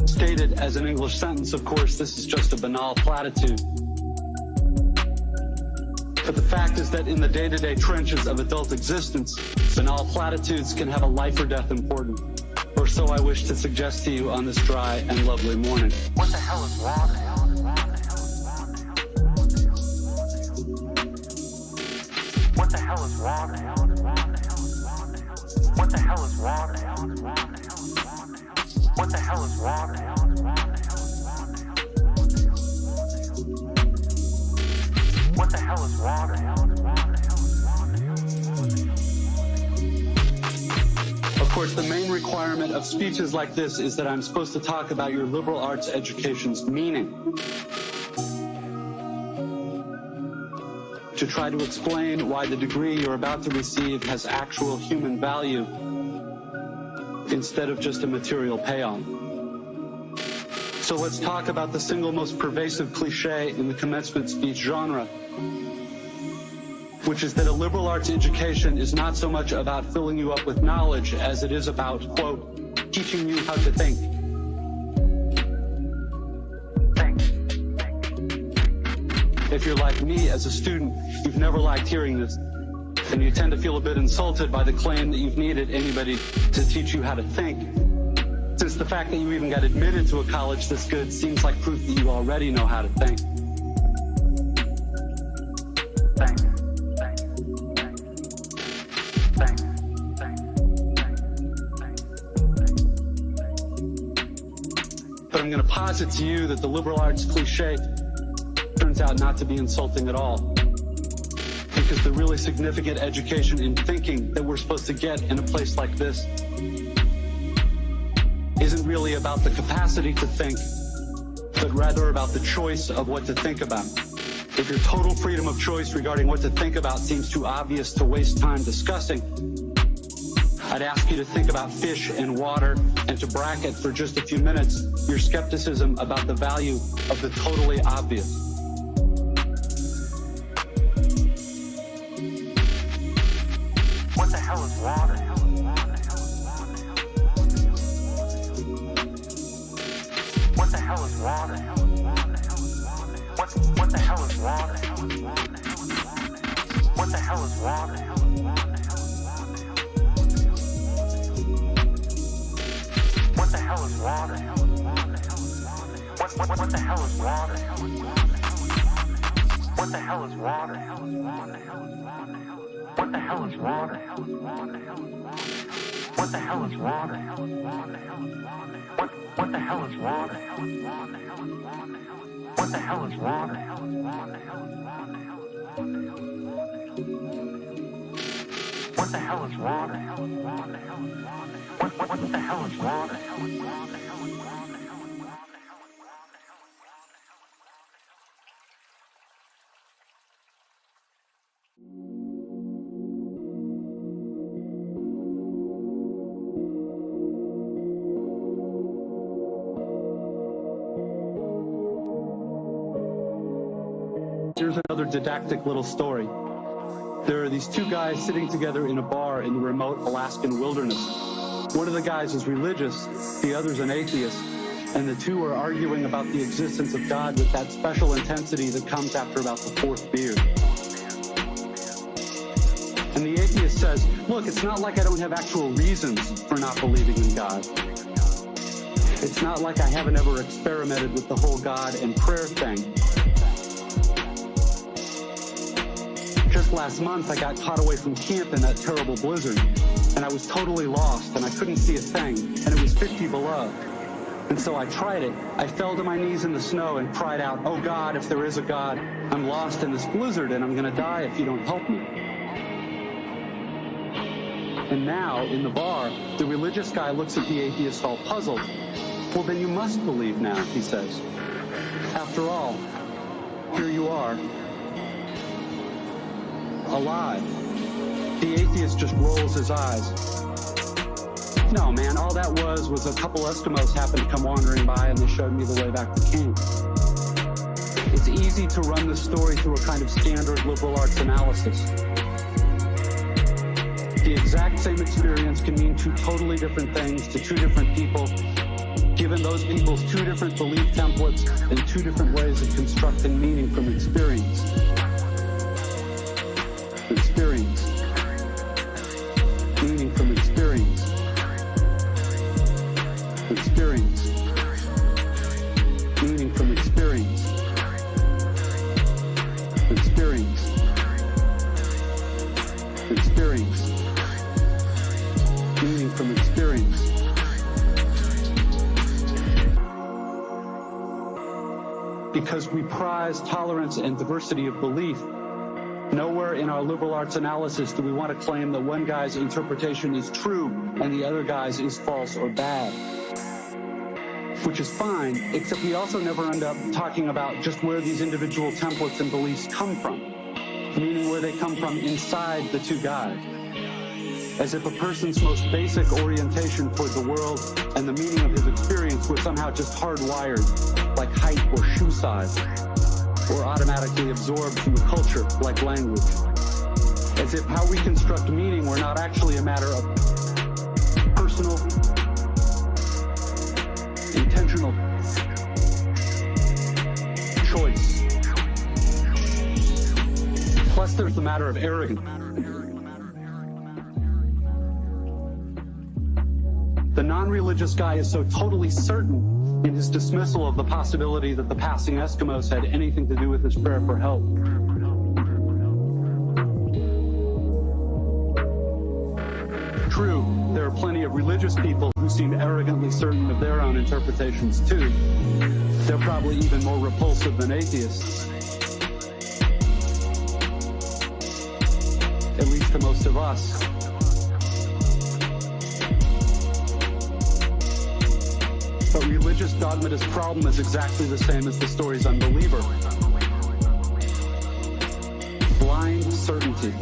Stated as an English sentence, of course, this is just a banal platitude. But the fact is that in the day-to-day trenches of adult existence, banal platitudes can have a life or death importance. Or so I wish to suggest to you on this dry and lovely morning. What the hell is water? What the hell is water? What the hell is water? What the hell is water? What the hell is water? Of course, the main requirement of speeches like this is that I'm supposed to talk about your liberal arts education's meaning. To try to explain why the degree you're about to receive has actual human value instead of just a material payoff. So let's talk about the single most pervasive cliche in the commencement speech genre, which is that a liberal arts education is not so much about filling you up with knowledge as it is about, quote, teaching you how to think. If you're like me as a student, you've never liked hearing this, and you tend to feel a bit insulted by the claim that you've needed anybody to teach you how to think, since the fact that you even got admitted to a college this good seems like proof that you already know how to think. But I'm going to posit to you that the liberal arts cliche turns out not to be insulting at all. Because the really significant education in thinking that we're supposed to get in a place like this isn't really about the capacity to think, but rather about the choice of what to think about. If your total freedom of choice regarding what to think about seems too obvious to waste time discussing, I'd ask you to think about fish and water and to bracket for just a few minutes your skepticism about the value of the totally obvious. What the hell is water? What the hell is water? What the hell is water? What the hell is water? What the hell is water? What the hell is water? What the hell is water? What the hell is water? What the hell is water? What the hell is water? What the hell is water? What the hell is water? What the hell is water? Here's another didactic little story. There are these two guys sitting together in a bar in the remote Alaskan wilderness. One of the guys is religious, the other's an atheist, and the two are arguing about the existence of God with that special intensity that comes after about the fourth beer. And the atheist says, look, it's not like I don't have actual reasons for not believing in God. It's not like I haven't ever experimented with the whole God and prayer thing. Just last month, I got caught away from camp in that terrible blizzard, and I was totally lost, and I couldn't see a thing, and it was 50 below. And so I tried it. I fell to my knees in the snow and cried out, oh God, if there is a God, I'm lost in this blizzard, and I'm going to die if you don't help me. And now, in the bar, the religious guy looks at the atheist all puzzled. Well, then you must believe now, he says. After all, here you are, alive. The atheist just rolls his eyes. No, man, all that was a couple Eskimos happened to come wandering by and they showed me the way back to camp. It's easy to run this story through a kind of standard liberal arts analysis. The exact same experience can mean two totally different things to two different people, given those people's two different belief templates and two different ways of constructing meaning from experience. Experience. Meaning from experience. Experience. Meaning from experience. Experience. Experience. Meaning from experience. Because we prize tolerance and diversity of belief, nowhere in our liberal arts analysis do we want to claim that one guy's interpretation is true and the other guy's is false or bad. Which is fine, except we also never end up talking about just where these individual templates and beliefs come from, meaning where they come from inside the two guys. As if a person's most basic orientation toward the world and the meaning of his experience were somehow just hardwired, like height or shoe size, or automatically absorbed from the culture, like language. As if how we construct meaning were not actually a matter of personal, intentional choice. Plus, there's the matter of arrogance. The non-religious guy is so totally certain in his dismissal of the possibility that the passing Eskimos had anything to do with his prayer for help. True, there are plenty of religious people who seem arrogantly certain of their own interpretations too. They're probably even more repulsive than atheists. At least to most of us. But religious dogmatist problem is exactly the same as the story's unbeliever. Blind certainty.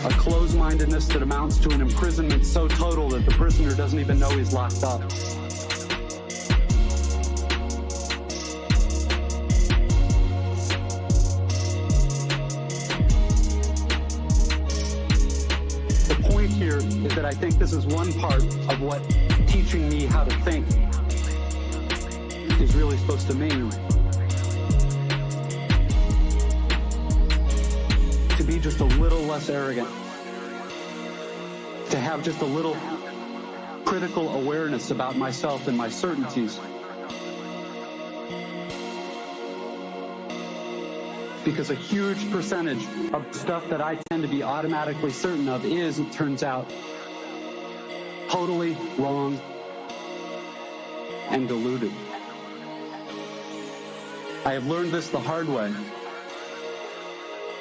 A closed-mindedness that amounts to an imprisonment so total that the prisoner doesn't even know he's locked up. The point here is that I think this is one part of what teaching me how to think is really supposed to mean. To be just a little less arrogant. To have just a little critical awareness about myself and my certainties. Because a huge percentage of stuff that I tend to be automatically certain of is, it turns out, totally wrong and deluded. I have learned this the hard way,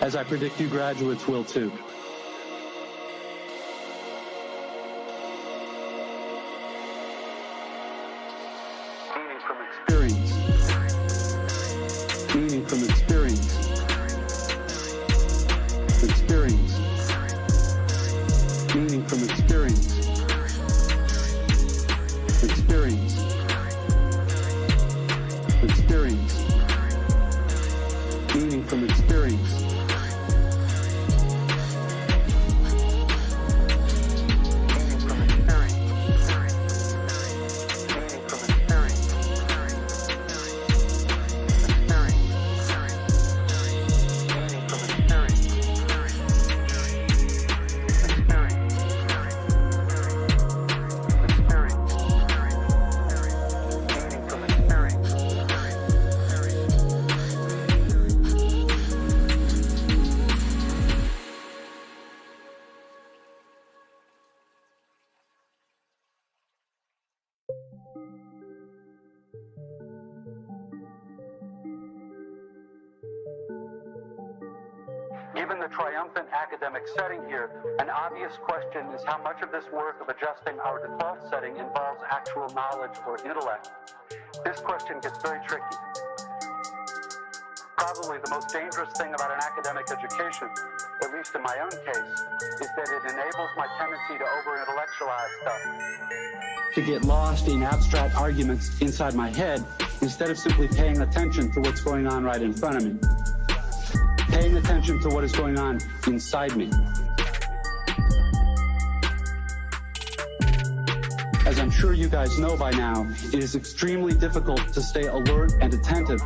as I predict you graduates will too. Meaning from experience. Meaning from experience. Experience. Meaning from experience. Experience. Experience. Meaning from experience. Given the triumphant academic setting here, an obvious question is how much of this work of adjusting our default setting involves actual knowledge or intellect. This question gets very tricky. Probably the most dangerous thing about an academic education, at least in my own case, is that it enables my tendency to over-intellectualize stuff. To get lost in abstract arguments inside my head instead of simply paying attention to what's going on right in front of me. Paying attention to what is going on inside me. As I'm sure you guys know by now, it is extremely difficult to stay alert and attentive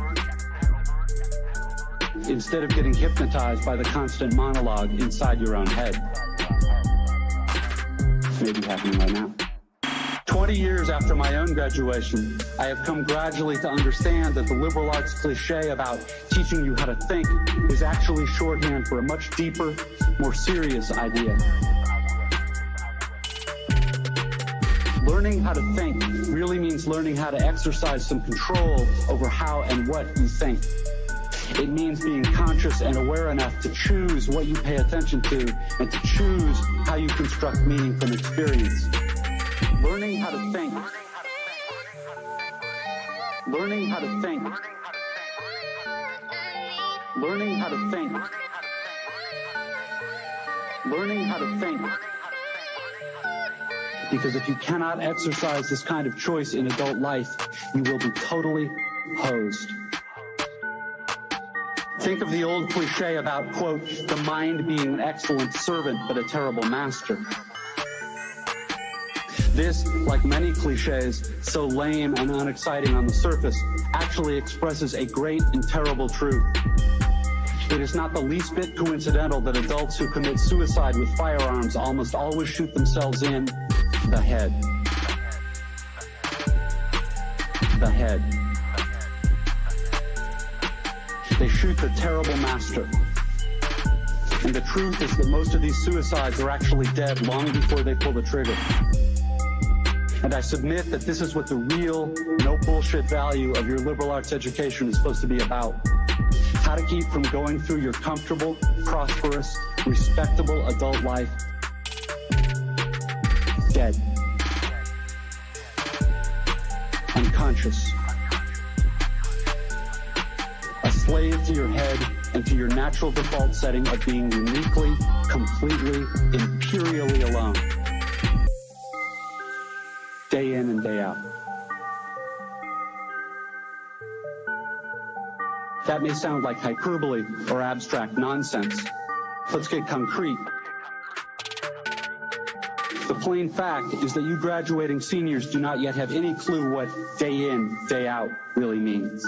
instead of getting hypnotized by the constant monologue inside your own head. Maybe happening right now. 20 years after my own graduation, I have come gradually to understand that the liberal arts cliche about teaching you how to think is actually shorthand for a much deeper, more serious idea. Learning how to think really means learning how to exercise some control over how and what you think. It means being conscious and aware enough to choose what you pay attention to and to choose how you construct meaning from experience. Learning how to think. Learning how to think. Learning how to think. Learning how to think. Because if you cannot exercise this kind of choice in adult life, you will be totally hosed. Think of the old cliche about, quote, the mind being an excellent servant but a terrible master. This, like many cliches, so lame and unexciting on the surface, actually expresses a great and terrible truth. It is not the least bit coincidental that adults who commit suicide with firearms almost always shoot themselves in the head. The head. They shoot the terrible master. And the truth is that most of these suicides are actually dead long before they pull the trigger. And I submit that this is what the real, no bullshit value of your liberal arts education is supposed to be about. How to keep from going through your comfortable, prosperous, respectable adult life dead. Unconscious. A slave to your head and to your natural default setting of being uniquely, completely, imperially alone. Day in and day out. That may sound like hyperbole or abstract nonsense. Let's get concrete. The plain fact is that you graduating seniors do not yet have any clue what day in, day out really means.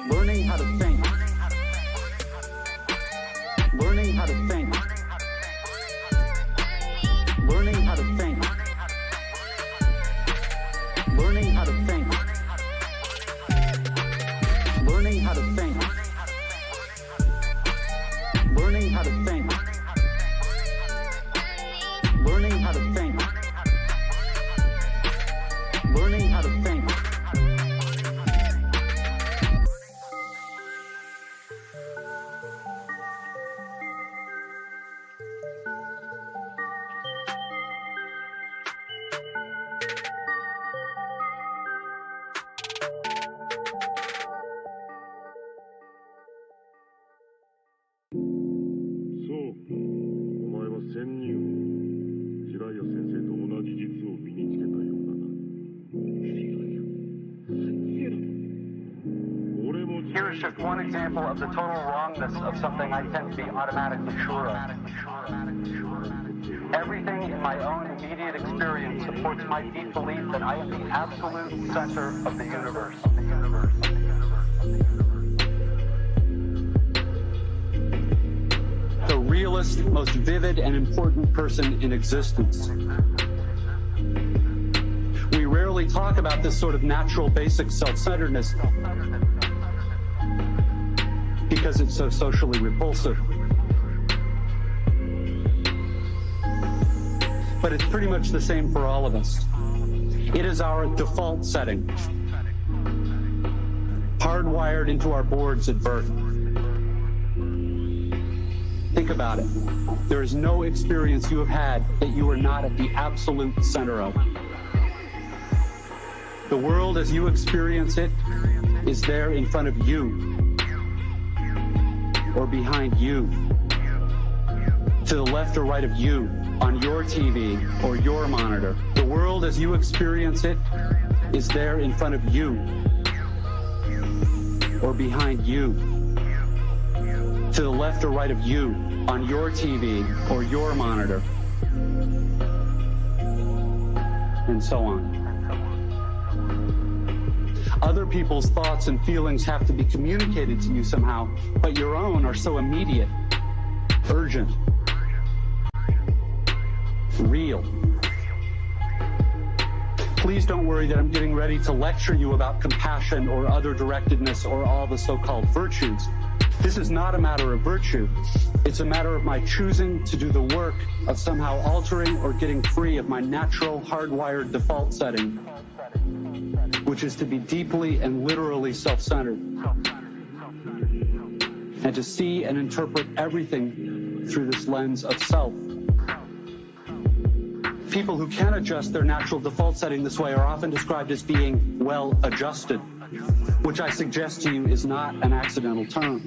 Learning how to think. Learning how to think. Learning how to think. Learning how to think. Learning how to think. here's just one example of the total wrongness of something I tend to be automatically sure of. Everything in my own immediate experience supports my deep belief that I am the absolute center of the universe. The realest, most vivid, and important person in existence. We rarely talk about this sort of natural, basic self-centeredness because it's so socially repulsive. But it's pretty much the same for all of us. It is our default setting, hardwired into our boards at birth. Think about it. There is no experience you have had that you are not at the absolute center of. The world as you experience it is there in front of you or behind you, to the left or right of you, on your TV or your monitor. The world as you experience it is there in front of you or behind you, to the left or right of you, on your TV or your monitor, and so on. Other people's thoughts and feelings have to be communicated to you somehow, but your own are so immediate, urgent, real. Please don't worry that I'm getting ready to lecture you about compassion or other directedness or all the so-called virtues. This is not a matter of virtue. It's a matter of my choosing to do the work of somehow altering or getting free of my natural, hardwired default setting, which is to be deeply and literally self-centered, and to see and interpret everything through this lens of self. People who can adjust their natural default setting this way are often described as being well adjusted, which I suggest to you is not an accidental term.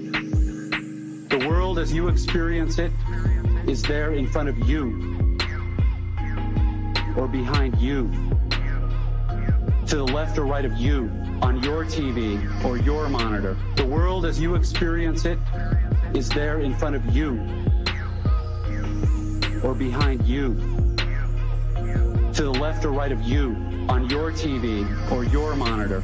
The world as you experience it is there in front of you or behind you, to the left or right of you, on your TV or your monitor. The world as you experience it is there in front of you or behind you, to the left or right of you, on your TV or your monitor.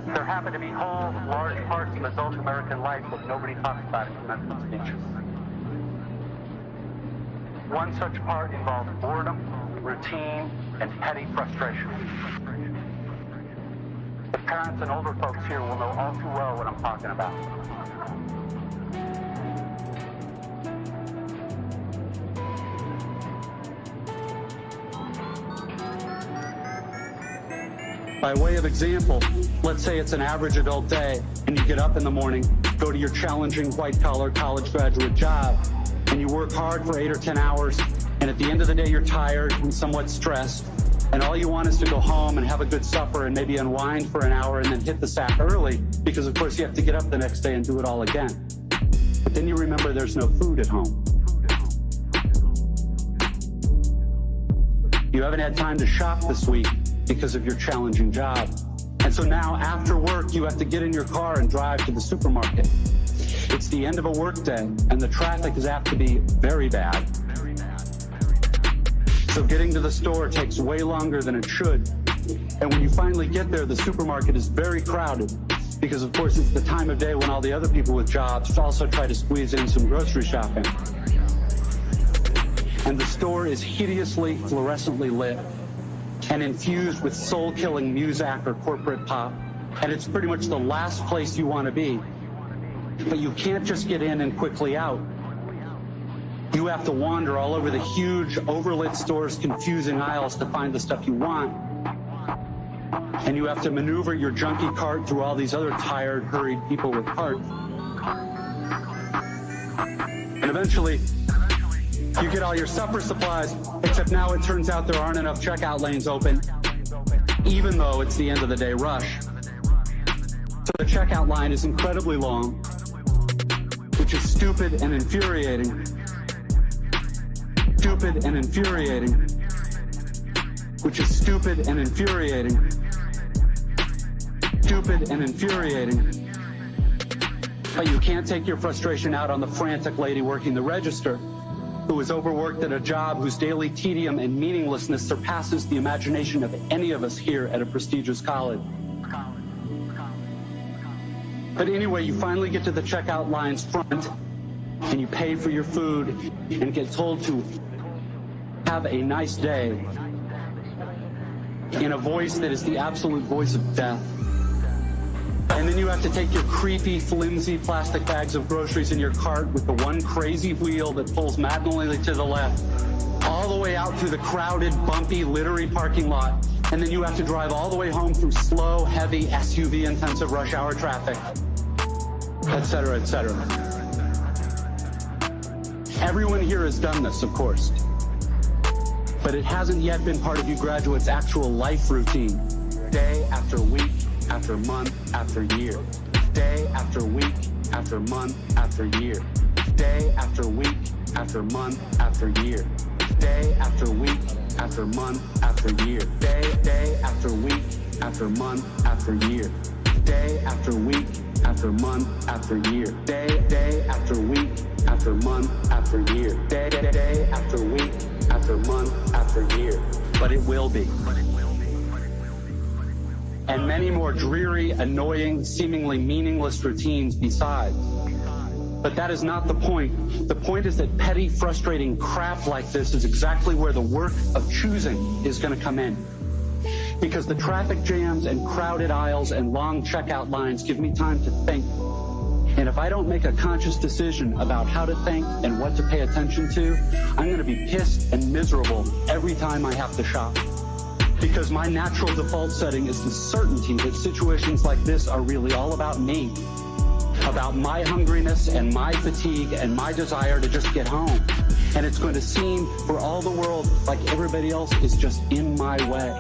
There happen to be whole, large parts of adult American life that nobody talks about in commencement speeches. One such part involves boredom, routine, and petty frustration. The parents and older folks here will know all too well what I'm talking about. By way of example, let's say it's an average adult day and you get up in the morning, go to your challenging white-collar college graduate job, and you work hard for 8 or 10 hours, and at the end of the day you're tired and somewhat stressed, and all you want is to go home and have a good supper and maybe unwind for an hour and then hit the sack early, because of course you have to get up the next day and do it all again. But then you remember there's no food at home. You haven't had time to shop this week because of your challenging job. And so now after work, you have to get in your car and drive to the supermarket. It's the end of a work day and the traffic is apt to be very bad. So getting to the store takes way longer than it should. And when you finally get there, the supermarket is very crowded because of course it's the time of day when all the other people with jobs also try to squeeze in some grocery shopping. and the store is hideously fluorescently lit and infused with soul-killing muzak or corporate pop, and it's pretty much the last place you want to be. But you can't just get in and quickly out. You have to wander all over the huge, overlit store's confusing aisles to find the stuff you want. And you have to maneuver your junky cart through all these other tired, hurried people with carts. And eventually, you get all your supper supplies, except now it turns out there aren't enough checkout lanes open, even though it's the end of the day rush. So the checkout line is incredibly long, which is stupid and infuriating. Stupid and infuriating. Which is stupid and infuriating. Stupid and infuriating. But you can't take your frustration out on the frantic lady working the register, who is overworked at a job whose daily tedium and meaninglessness surpasses the imagination of any of us here at a prestigious college. But anyway, you finally get to the checkout line's front, and you pay for your food and get told to have a nice day in a voice that is the absolute voice of death. And then you have to take your creepy, flimsy plastic bags of groceries in your cart with the one crazy wheel that pulls maddeningly to the left, all the way out through the crowded, bumpy, littery parking lot. And then you have to drive all the way home through slow, heavy, SUV-intensive rush hour traffic, et cetera, et cetera. Everyone here has done this, of course, but it hasn't yet been part of you graduates' actual life routine, day after week, after month, after year, day after week, after month, after year, day after week, after month, after year, day after week, after month, after year, day after week, after month, after year, day after week, after month, after year, day after week, after month, after year, day after week, after month, after year. But it will be. And many more dreary, annoying, seemingly meaningless routines besides. But that is not the point. The point is that petty, frustrating crap like this is exactly where the work of choosing is going to come in. Because the traffic jams and crowded aisles and long checkout lines give me time to think. And if I don't make a conscious decision about how to think and what to pay attention to, I'm going to be pissed and miserable every time I have to shop. Because my natural default setting is the certainty that situations like this are really all about me. About my hungriness and my fatigue and my desire to just get home. And it's going to seem for all the world like everybody else is just in my way.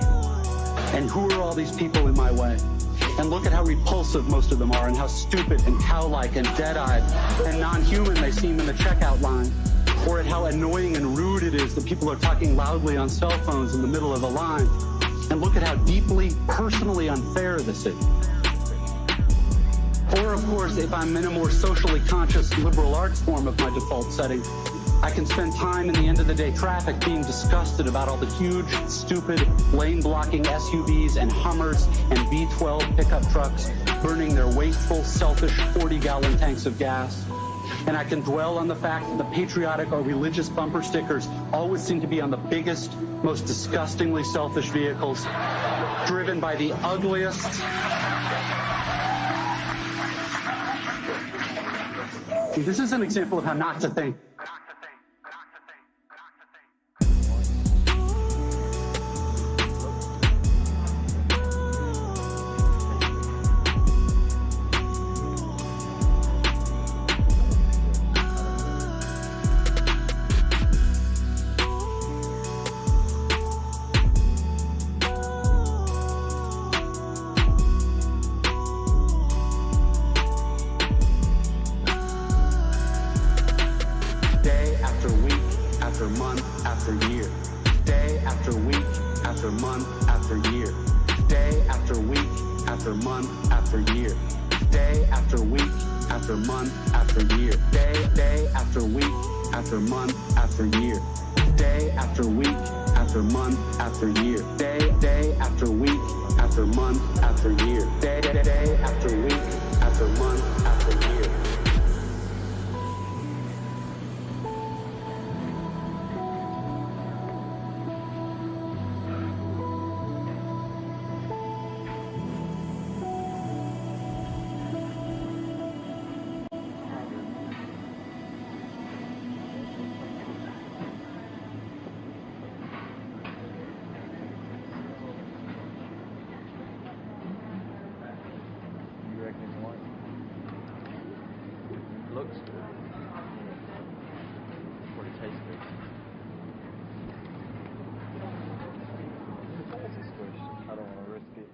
And who are all these people in my way? And look at how repulsive most of them are, and how stupid and cow-like and dead-eyed and non-human they seem in the checkout line. Or at how annoying and rude it is that people are talking loudly on cell phones in the middle of the line. And look at how deeply, personally unfair this is. Or, of course, if I'm in a more socially conscious liberal arts form of my default setting, I can spend time in the end-of-the-day traffic being disgusted about all the huge, stupid, lane-blocking SUVs and Hummers and V12 pickup trucks burning their wasteful, selfish 40-gallon tanks of gas. And I can dwell on the fact that the patriotic or religious bumper stickers always seem to be on the biggest, most disgustingly selfish vehicles, driven by the ugliest. This is an example of how not to think. close to it. What it tastes like. It's a squish. I don't want to risk it.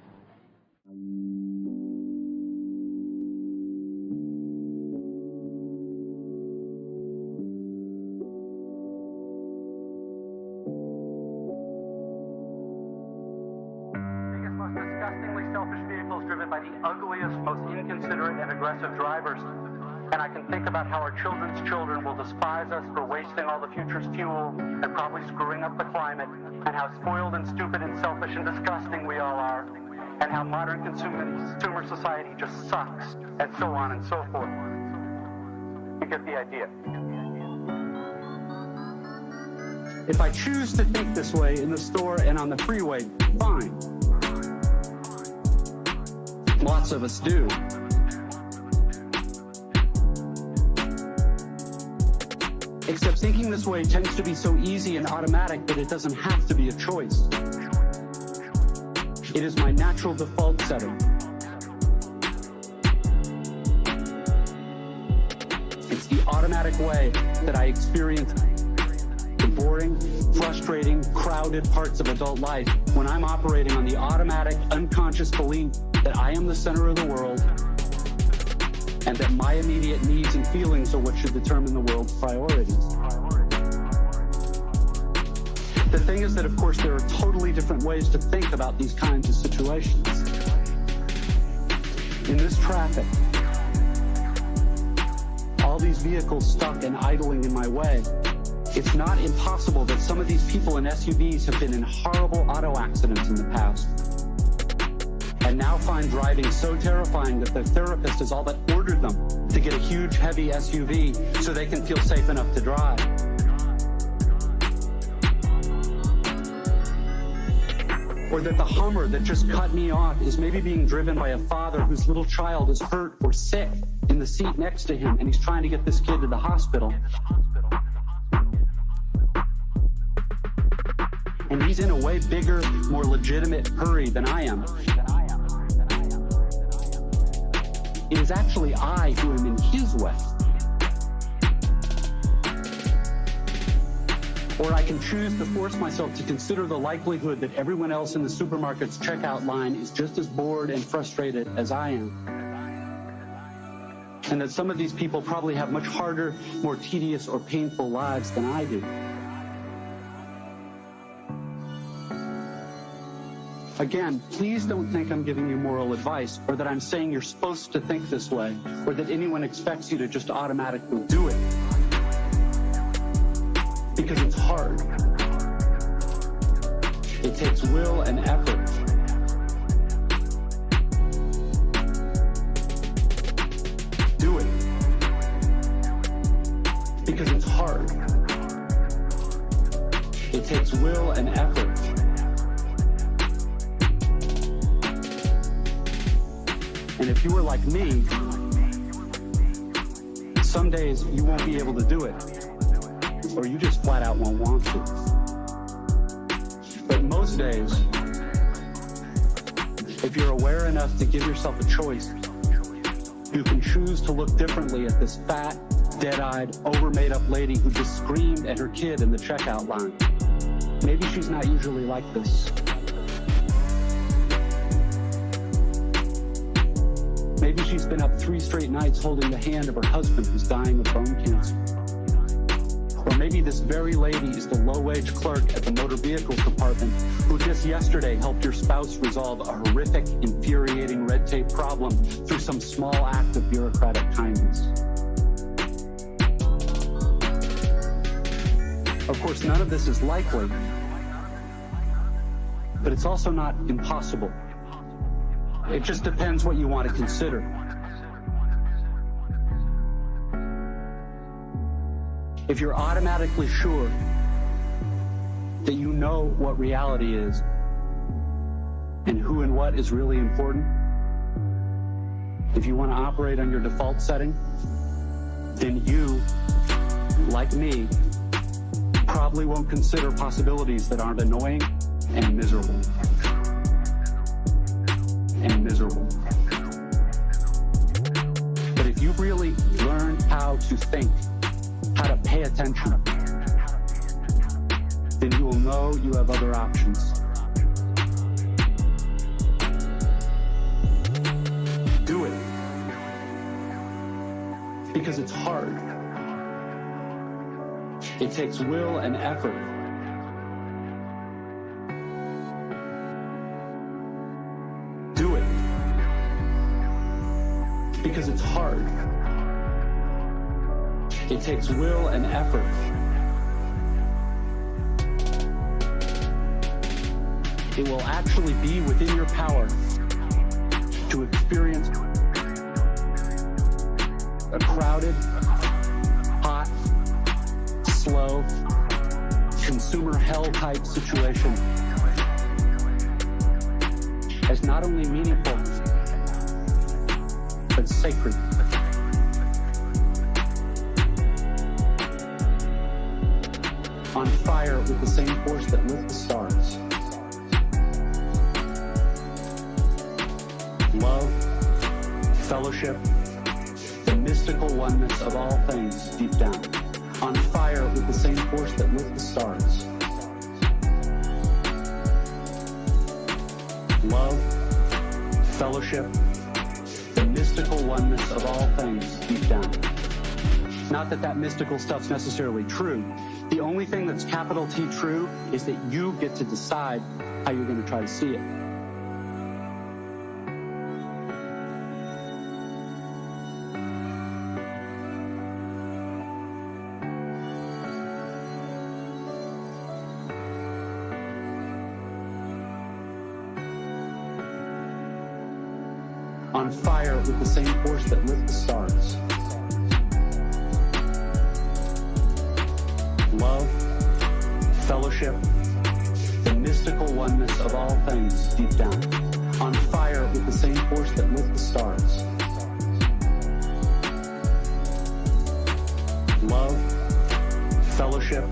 Most disgustingly selfish vehicles driven by the ugliest, most inconsiderate and aggressive drivers. And I can think about how our children's children will despise us for wasting all the future's fuel and probably screwing up the climate, and how spoiled and stupid and selfish and disgusting we all are, and how modern consumer society just sucks, and so on and so forth. You get the idea. If I choose to think this way in the store and on the freeway, fine. Lots of us do. Except thinking this way tends to be so easy and automatic that it doesn't have to be a choice. It is my natural default setting. It's the automatic way that I experience the boring, frustrating, crowded parts of adult life when I'm operating on the automatic, unconscious belief that I am the center of the world and that my immediate needs and feelings are what should determine the world's priorities. The thing is that, of course, there are totally different ways to think about these kinds of situations. In this traffic, all these vehicles stuck and idling in my way, it's not impossible that some of these people in SUVs have been in horrible auto accidents in the past and now find driving so terrifying that their therapist has all but ordered them to get a huge, heavy SUV so they can feel safe enough to drive. Or that the Hummer that just cut me off is maybe being driven by a father whose little child is hurt or sick in the seat next to him, and he's trying to get this kid to the hospital. And he's in a way bigger, more legitimate hurry than I am. It is actually I who am in his way. Or I can choose to force myself to consider the likelihood that everyone else in the supermarket's checkout line is just as bored and frustrated as I am. And that some of these people probably have much harder, more tedious or painful lives than I do. Again, please don't think I'm giving you moral advice or that I'm saying you're supposed to think this way or that anyone expects you to just automatically do it. Because it's hard. It takes will and effort. Do it. Because it's hard. It takes will and effort. And if you were like me, some days you won't be able to do it, or you just flat out won't want to. But most days, if you're aware enough to give yourself a choice, you can choose to look differently at this fat, dead-eyed, over-made-up lady who just screamed at her kid in the checkout line. Maybe she's not usually like this. Maybe she's been up 3 straight nights holding the hand of her husband who's dying of bone cancer. Or maybe this very lady is the low-wage clerk at the motor vehicles department who just yesterday helped your spouse resolve a horrific, infuriating red tape problem through some small act of bureaucratic kindness. Of course, none of this is likely, but it's also not impossible. It just depends what you want to consider. If you're automatically sure that you know what reality is and who and what is really important, if you want to operate on your default setting, then you, like me, probably won't consider possibilities that aren't annoying and miserable. And miserable. But if you really learn how to think, how to pay attention, then you will know you have other options. Do it. Because it's hard. It takes will and effort. Do it. Because it's hard. It takes will and effort. It will actually be within your power to experience a crowded, hot, slow, consumer hell type situation as not only meaningful, but sacred. On fire with the same force that lit the stars. Love, fellowship, the mystical oneness of all things deep down. On fire with the same force that lit the stars. Love, fellowship, the mystical oneness of all things deep down. Not that that mystical stuff's necessarily true. The only thing that's capital T true is that you get to decide how you're going to try to see it. On fire with the same force that lit the stars. Love, fellowship, the mystical oneness of all things deep down. On fire with the same force that lit the stars. Love, fellowship,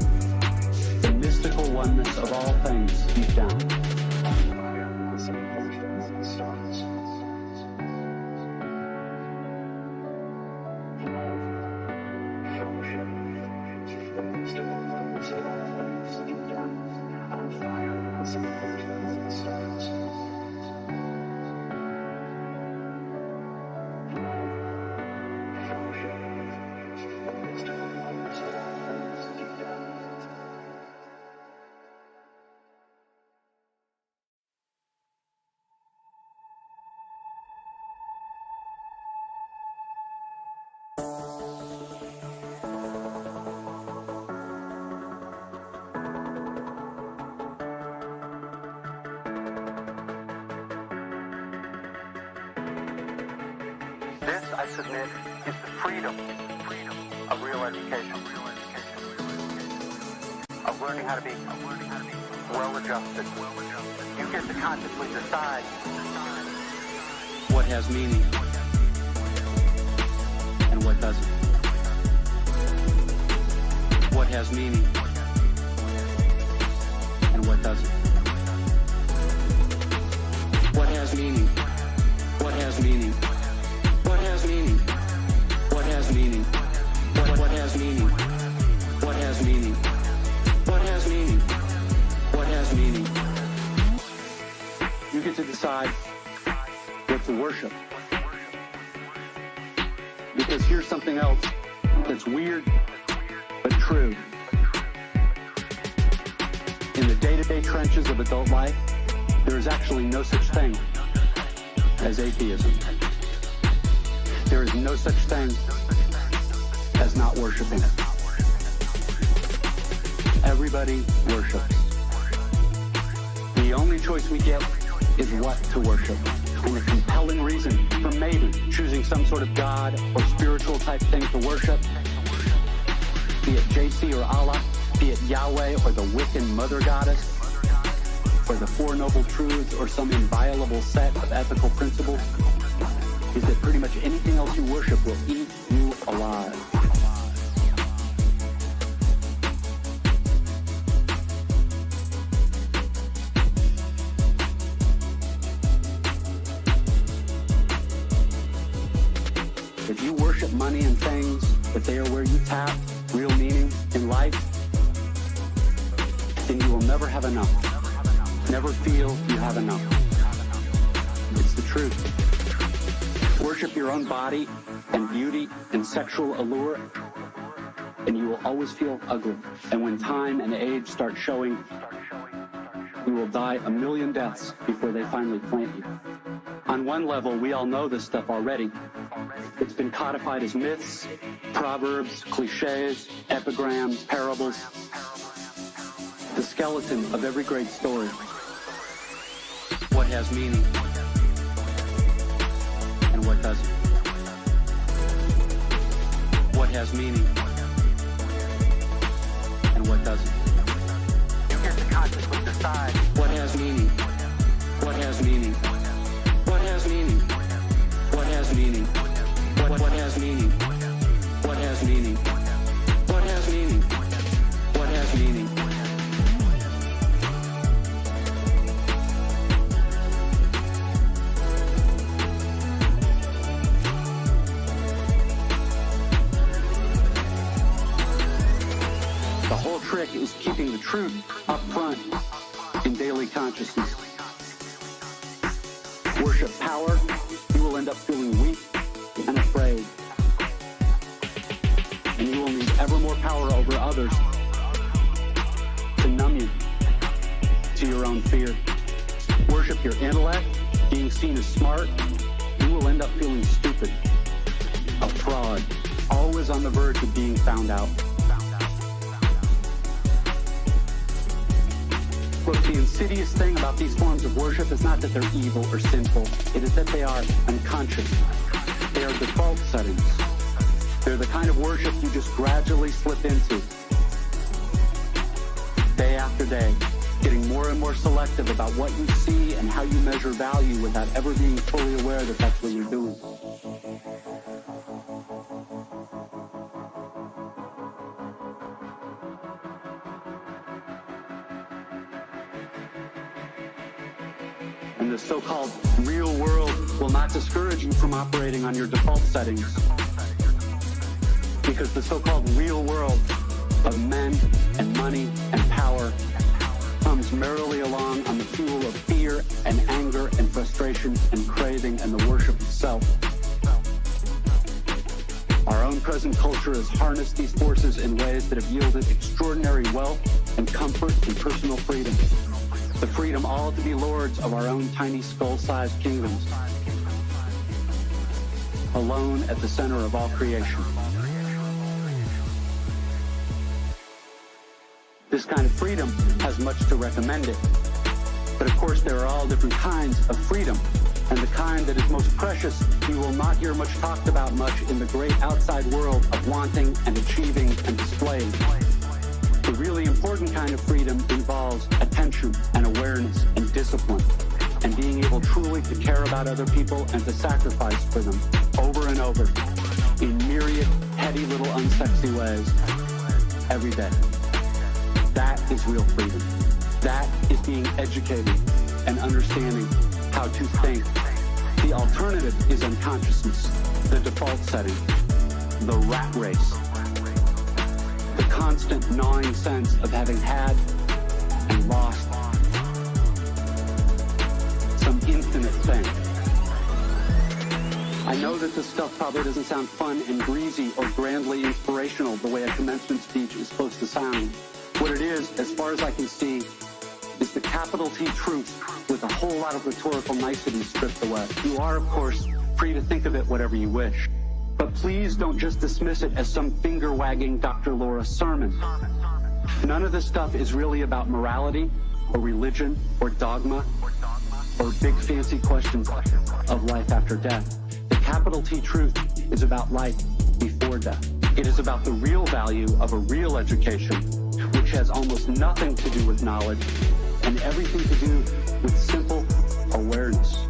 the mystical oneness of all things deep down. This, I submit, is the freedom of real education. Of learning how to be well-adjusted. You get to consciously decide what has meaning and what doesn't. What has meaning and what doesn't. What has meaning? What has meaning? What has meaning? What has meaning? What has meaning? What has meaning? What has meaning? What has meaning? You get to decide what to worship. Because here's something else that's weird but true. In the day-to-day trenches of adult life, there is actually no such thing as atheism. There is no such thing as not worshiping. Everybody worships. The only choice we get is what to worship. And a compelling reason for maybe choosing some sort of God or spiritual type thing to worship, be it JC or Allah, be it Yahweh or the Wiccan mother goddess, or the Four Noble Truths or some inviolable set of ethical principles, is that pretty much anything else you worship will eat you alive. if you worship money and things, if they are where you tap real meaning in life, then you will never have enough. Never feel you have enough. It's the truth. Worship your own body and beauty and sexual allure, and you will always feel ugly. And when time and age start showing, you will die a million deaths before they finally plant you. On one level, we all know this stuff already. It's been codified as myths, proverbs, cliches, epigrams, parables. The skeleton of every great story. What has meaning and what doesn't. What has meaning and what doesn't. You get to consciously decide what has meaning, what has meaning, what has meaning, what has meaning, what has meaning, what has meaning, what has meaning, what has meaning. The whole trick is keeping the truth up front in daily consciousness. Worship power, you will end up feeling weak and afraid. And you will need ever more power over others to numb you to your own fear. Worship your intellect, being seen as smart, you will end up feeling stupid, a fraud, always on the verge of being found out. Look, the insidious thing about these forms of worship is not that they're evil or sinful. It is that they are unconscious. They are default settings. They're the kind of worship you just gradually slip into. Day after day, getting more and more selective about what you see and how you measure value without ever being fully aware that that's what you're doing. And the so-called real world will not discourage you from operating on your default settings. Because the so-called real world of men and money and power comes merrily along on the fuel of fear and anger and frustration and craving and the worship of self. Our own present culture has harnessed these forces in ways that have yielded extraordinary wealth and comfort and personal freedom. The freedom all to be lords of our own tiny skull-sized kingdoms, alone at the center of all creation. This kind of freedom has much to recommend it. But of course, there are all different kinds of freedom. And the kind that is most precious, you will not hear much talked about much in the great outside world of wanting and achieving and displaying. The really important kind of freedom involves attention and awareness and discipline and being able truly to care about other people and to sacrifice for them over and over in myriad petty little unsexy ways every day. That is real freedom. That is being educated and understanding how to think. The alternative is unconsciousness, the default setting, the rat race, the constant gnawing sense of having had and lost some infinite thing. I know that this stuff probably doesn't sound fun and breezy or grandly inspirational the way a commencement speech is supposed to sound. What it is, as far as I can see, is the capital T truth with a whole lot of rhetorical niceties stripped away. You are, of course, free to think of it whatever you wish. But please don't just dismiss it as some finger-wagging Dr. Laura sermon. None of this stuff is really about morality or religion or dogma or big fancy questions of life after death. The capital T truth is about life before death. It is about the real value of a real education, which has almost nothing to do with knowledge and everything to do with simple awareness.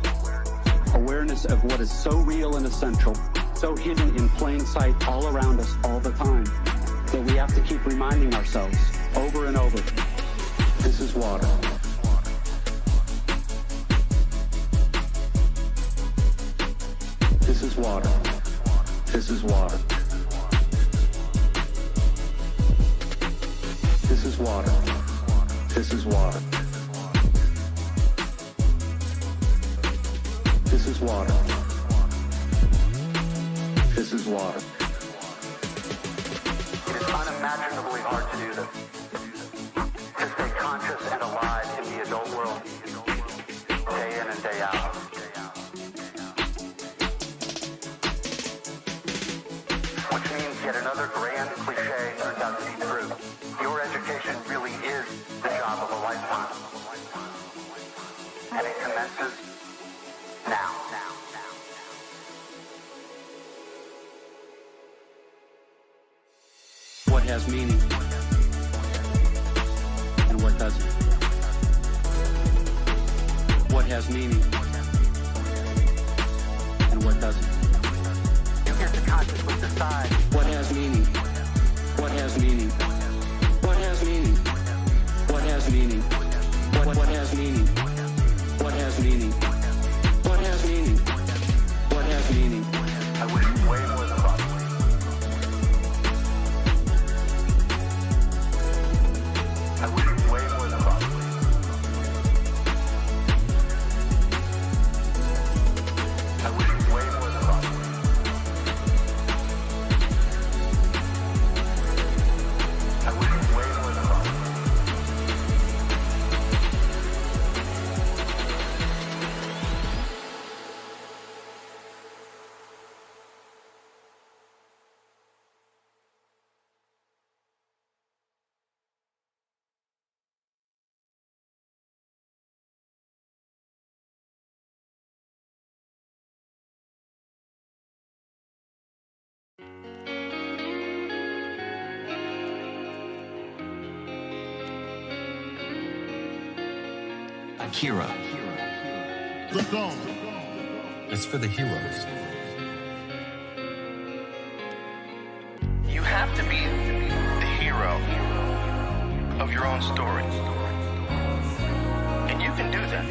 Awareness of what is so real and essential, so hidden in plain sight all around us all the time, that we have to keep reminding ourselves over and over, this is water. This is water. This is water. This is water. This is water. This is water. This is water. It is unimaginably hard to do this. To stay conscious and alive in the adult world, day in and day out. Which means yet another grand cliche turns out to be true. Your education really is the job of a lifetime. And it commences now. What has meaning and what doesn't? What has meaning and what doesn't? You get to consciously decide What has meaning? What has meaning? What has meaning? What has meaning? What has meaning? What has meaning? What has meaning? What has meaning? I wish way more than fun. I wish way more than fun. I wish way more than fun. I wish way more than fun. Akira. Look on. It's for the heroes. You have to be the hero of your own story. And you can do that.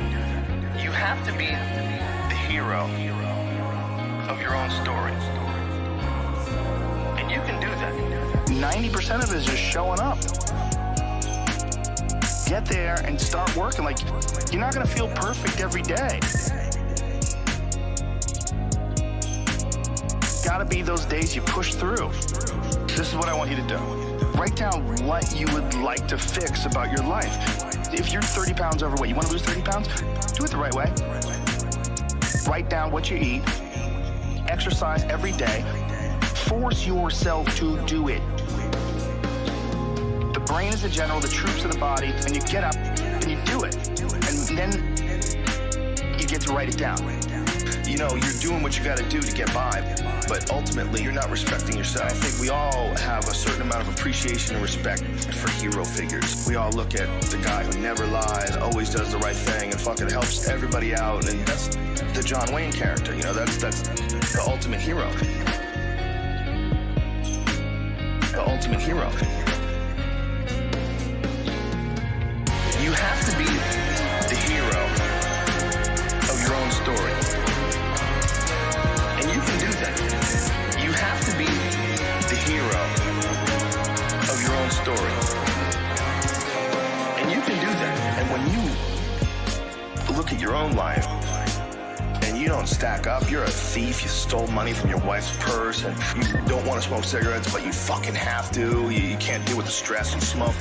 You have to be the hero of your own story. And you can do that. 90% of it is just showing up. Get there and start working. Like, you're not gonna feel perfect every day. Gotta be those days you push through. This is what I want you to do. Write down what you would like to fix about your life. If you're 30 pounds overweight, you want to lose 30 pounds? Do it the right way. Write down what you eat. Exercise every day. Force yourself to do it. The brain is the general, the troops are the body, and you get up and you do it. And then you get to write it down. You know, you're doing what you got to do to get by, but ultimately you're not respecting yourself. I think we all have a certain amount of appreciation and respect for hero figures. We all look at the guy who never lies, always does the right thing, and fucking helps everybody out, and that's the John Wayne character. You know, that's the ultimate hero. The ultimate hero. You have to be the hero of your own story. And you can do that. You have to be the hero of your own story. And you can do that. And when you look at your own life and you don't stack up, you're a thief, you stole money from your wife's purse, and you don't want to smoke cigarettes, but you fucking have to, you can't deal with the stress and smoke.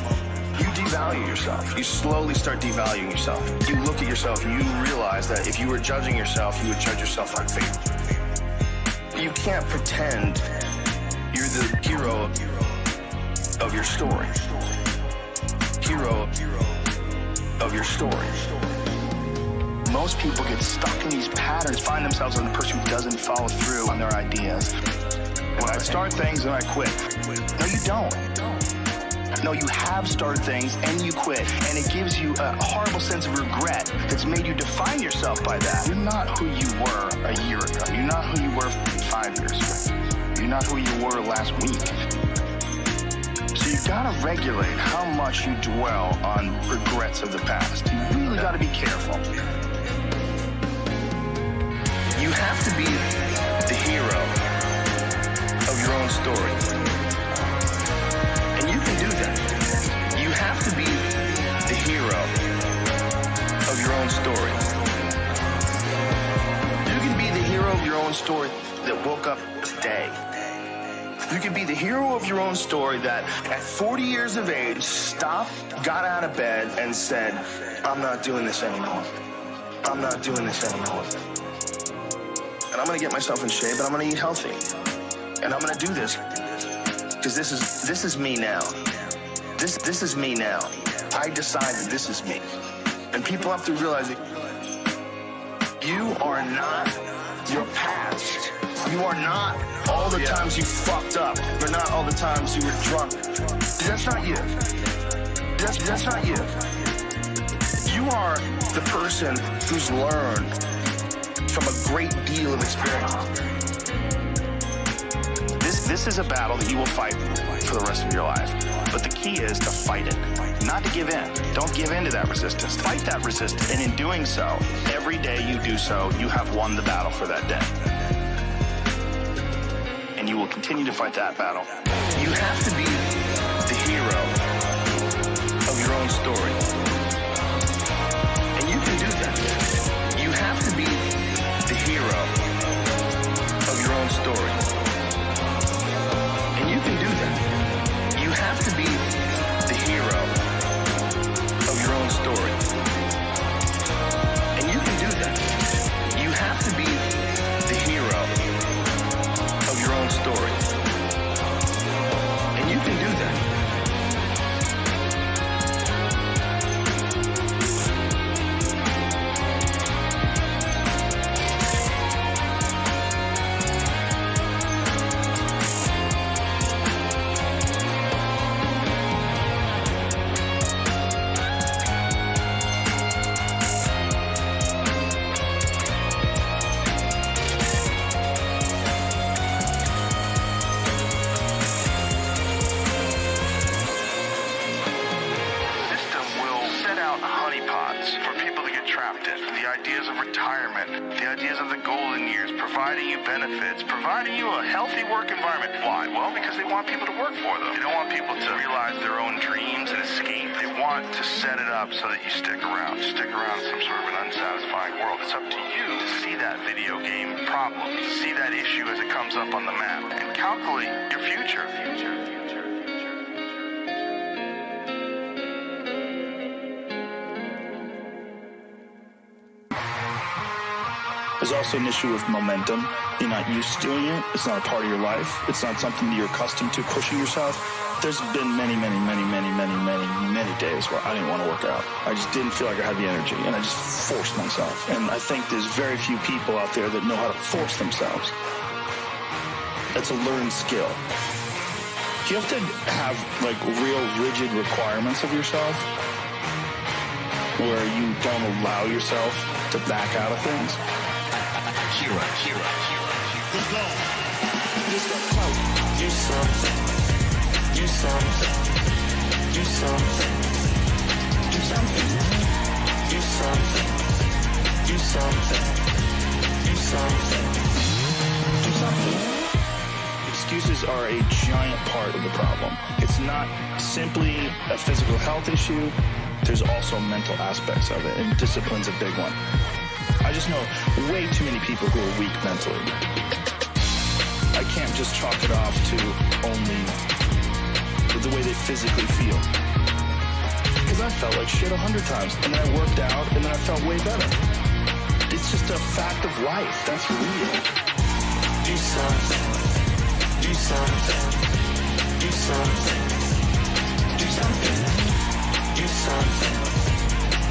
You devalue yourself. You slowly start devaluing yourself. You look at yourself and you realize that if you were judging yourself, you would judge yourself unfavorably. You can't pretend you're the hero of your story. Hero of your story. Most people get stuck in these patterns, find themselves in the person who doesn't follow through on their ideas. When I start things and I quit. No, you don't. No, you have started things and you quit. And it gives you a horrible sense of regret that's made you define yourself by that. You're not who you were a year ago. You're not who you were 5 years ago. You're not who you were last week. So you gotta regulate how much you dwell on regrets of the past. You really gotta be careful. You have to be the hero that woke up this day. You can be the hero of your own story that at 40 years of age stopped, got out of bed, and said, I'm not doing this anymore. I'm not doing this anymore. And I'm going to get myself in shape, and I'm going to eat healthy. And I'm going to do this because this is me now. This is me now. I decided this is me. And people have to realize that you are not your past. You are not all the times you fucked up. You're not all the times you were drunk. That's not you. That's not you. You are the person who's learned from a great deal of experience. This is a battle that you will fight for the rest of your life. But the key is to fight it, not to give in. Don't give in to that resistance. Fight that resistance. And in doing so, every day you do so, you have won the battle for that day. And you will continue to fight that battle. You have to be the hero of your own story. And you can do that. You have to be the hero of your own story. And you can do that. You have to be the hero of your own story. And you can do that. You have to be the hero of your own story. And you can do that. Benefits, providing you a healthy work environment. Why? Well, because they want people to work for them. They don't want people to realize their own dreams and escape. They want to set it up so that you stick around. Stick around in some sort of an unsatisfying world. It's up to you to see that video game problem, to see that issue as it comes up on the map, and calculate your future. There's also an issue with momentum. You're not used to doing it. It's not a part of your life. It's not something that you're accustomed to, pushing yourself. There's been many days where I didn't want to work out. I just didn't feel like I had the energy, and I just forced myself. And I think there's very few people out there that know how to force themselves. That's a learned skill. You have to have, like, real rigid requirements of yourself where you don't allow yourself to back out of things. Hero. Let's go. Do something. Do something. Do something. Do something. Do something. Do something. Do something. Do something. Excuses are a giant part of the problem. It's not simply a physical health issue. There's also mental aspects of it, and discipline's a big one. I just know way too many people who are weak mentally. I can't just chalk it off to only the way they physically feel. Because I felt like shit 100 times, and then I worked out, and then I felt way better. It's just a fact of life. That's real. Do something. Do something. Do something. Do something. Do something.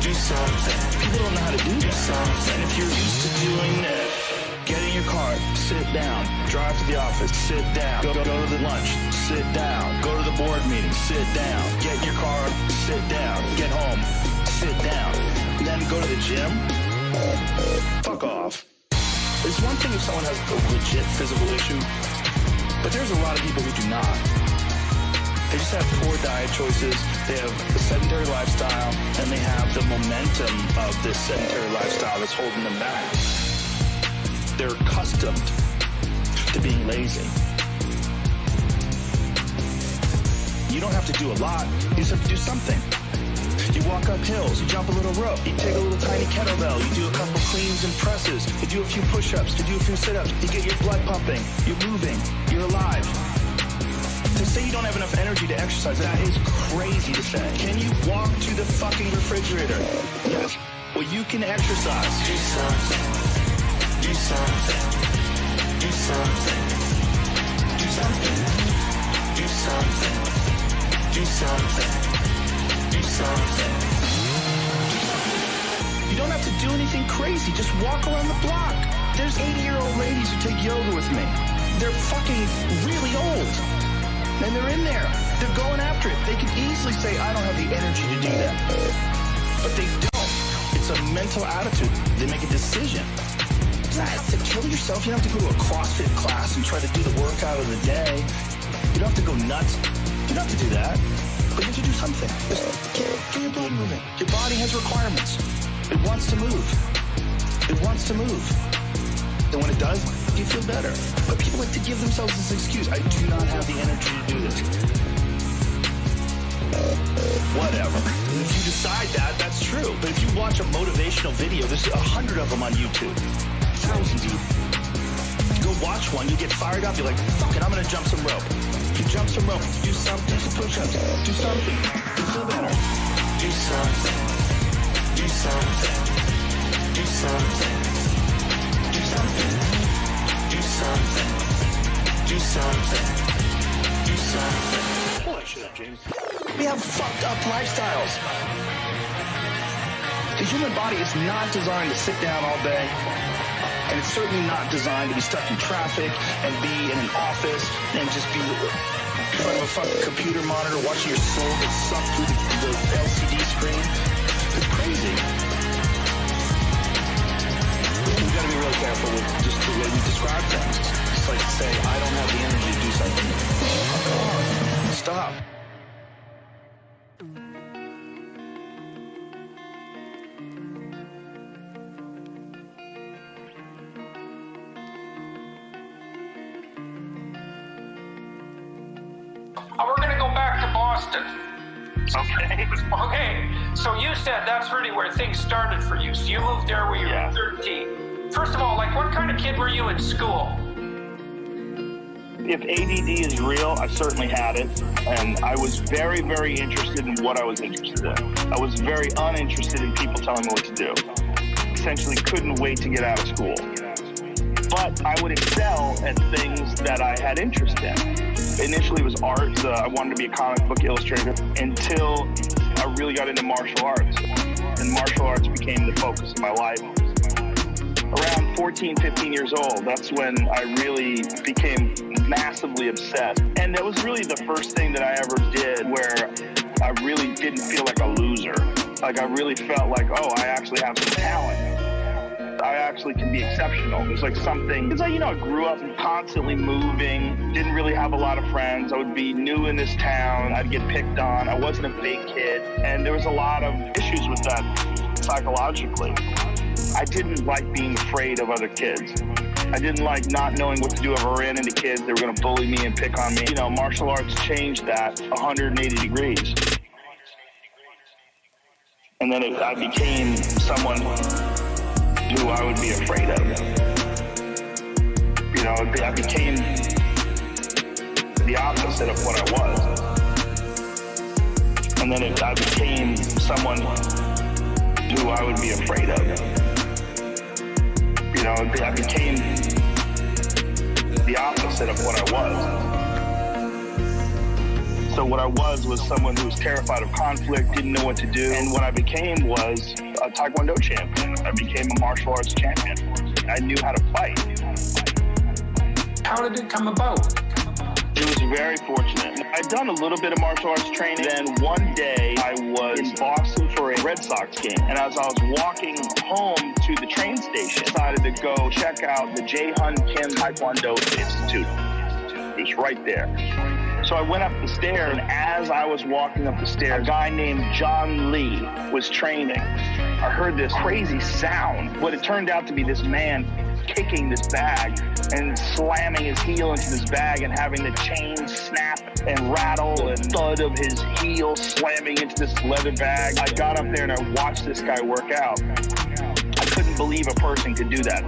Do something. People don't know how to do that. And if you're used to doing that, get in your car, sit down, drive to the office, sit down, go to the lunch, sit down, go to the board meeting, sit down, get in your car, sit down, get home, sit down, then go to the gym, fuck off. It's one thing if someone has a legit physical issue, but there's a lot of people who do not. They just have poor diet choices, they have a sedentary lifestyle, and they have the momentum of this sedentary lifestyle that's holding them back. They're accustomed to being lazy. You don't have to do a lot, you just have to do something. You walk up hills, you jump a little rope, you take a little tiny kettlebell, you do a couple cleans and presses, you do a few push-ups, you do a few sit-ups, you get your blood pumping, you're moving, you're alive. To say you don't have enough energy to exercise, that is crazy to say. Can you walk to the fucking refrigerator? Yes. Well, you can exercise. Do something. Do something. Do something. Do something. Do something. Do something. Do something. You don't have to do anything crazy. Just walk around the block. There's 80-year-old ladies who take yoga with me. They're fucking really old. And they're in there. They're going after it. They could easily say, I don't have the energy to do that. But they don't. It's a mental attitude. They make a decision. To kill yourself, you don't have to go to a CrossFit class and try to do the workout of the day. You don't have to go nuts. You don't have to do that. But you have to do something. Just get your blood moving. Your body has requirements. It wants to move. It wants to move. And when it does, you feel better. But people like to give themselves this excuse. I do not have the energy to do this. Whatever. If you decide that, that's true. But if you watch a motivational video, there's 100 of them on YouTube. Thousands of them. Go watch one, you get fired up, you're like, fuck it, I'm gonna jump some rope. You jump some rope, do something, do some push-ups, do something. You feel better. Do something. Do something. Do something. Do something. Do something. Do something. Do something. Pull that shit up, James. We have fucked up lifestyles. The human body is not designed to sit down all day. And it's certainly not designed to be stuck in traffic and be in an office and just be in front of a fucking computer monitor watching your soul get sucked through the LCD screen. It's crazy. We've got to be really careful with just the way we describe things. It's like to say, I don't have the energy to do something. Stop. We're going to go back to Boston. Okay. Okay, so you said that's really where things started for you. So you moved there when you were 13. First of all, like, what kind of kid were you in school? If ADD is real, I certainly had it. And I was very, very interested in what I was interested in. I was very uninterested in people telling me what to do. Essentially couldn't wait to get out of school. But I would excel at things that I had interest in. Initially it was art. I wanted to be a comic book illustrator until I really got into martial arts. And martial arts became the focus of my life. Around 14, 15 years old, that's when I really became massively obsessed. And that was really the first thing that I ever did where I really didn't feel like a loser. Like I really felt like, oh, I actually have some talent. I actually can be exceptional. There's like something, because I grew up constantly moving, didn't really have a lot of friends. I would be new in this town. I'd get picked on. I wasn't a big kid. And there was a lot of issues with that psychologically. I didn't like being afraid of other kids. I didn't like not knowing what to do if I ran into kids. They were going to bully me and pick on me. Martial arts changed that 180 degrees. And then I became someone who I would be afraid of. I became the opposite of what I was. And then I became someone who I would be afraid of. I became the opposite of what I was. So what I was someone who was terrified of conflict, didn't know what to do. And what I became was a Taekwondo champion. I became a martial arts champion. I knew how to fight. How did it come about? It was very fortunate. I'd done a little bit of martial arts training. Then one day I was in Boston for a Red Sox game. And as I was walking home to the train station, I decided to go check out the Jae-Hun Kim Taekwondo Institute. It was right there. So I went up the stairs, and as I was walking up the stairs, a guy named John Lee was training. I heard this crazy sound. What it turned out to be this man kicking this bag and slamming his heel into this bag and having the chain snap and rattle and thud of his heel slamming into this leather bag. I got up there and I watched this guy work out. I couldn't believe a person could do that.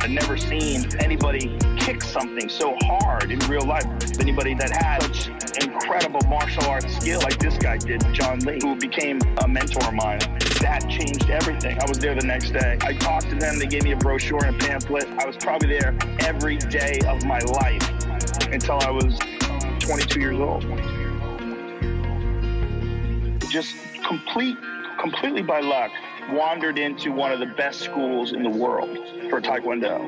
I'd never seen anybody kick something so hard in real life. Anybody that had such incredible martial arts skill like this guy did, John Lee, who became a mentor of mine. That changed everything. I was there the next day. I talked to them. They gave me a brochure and a pamphlet. I was probably there every day of my life until I was 22 years old. Just completely by luck, wandered into one of the best schools in the world for Taekwondo.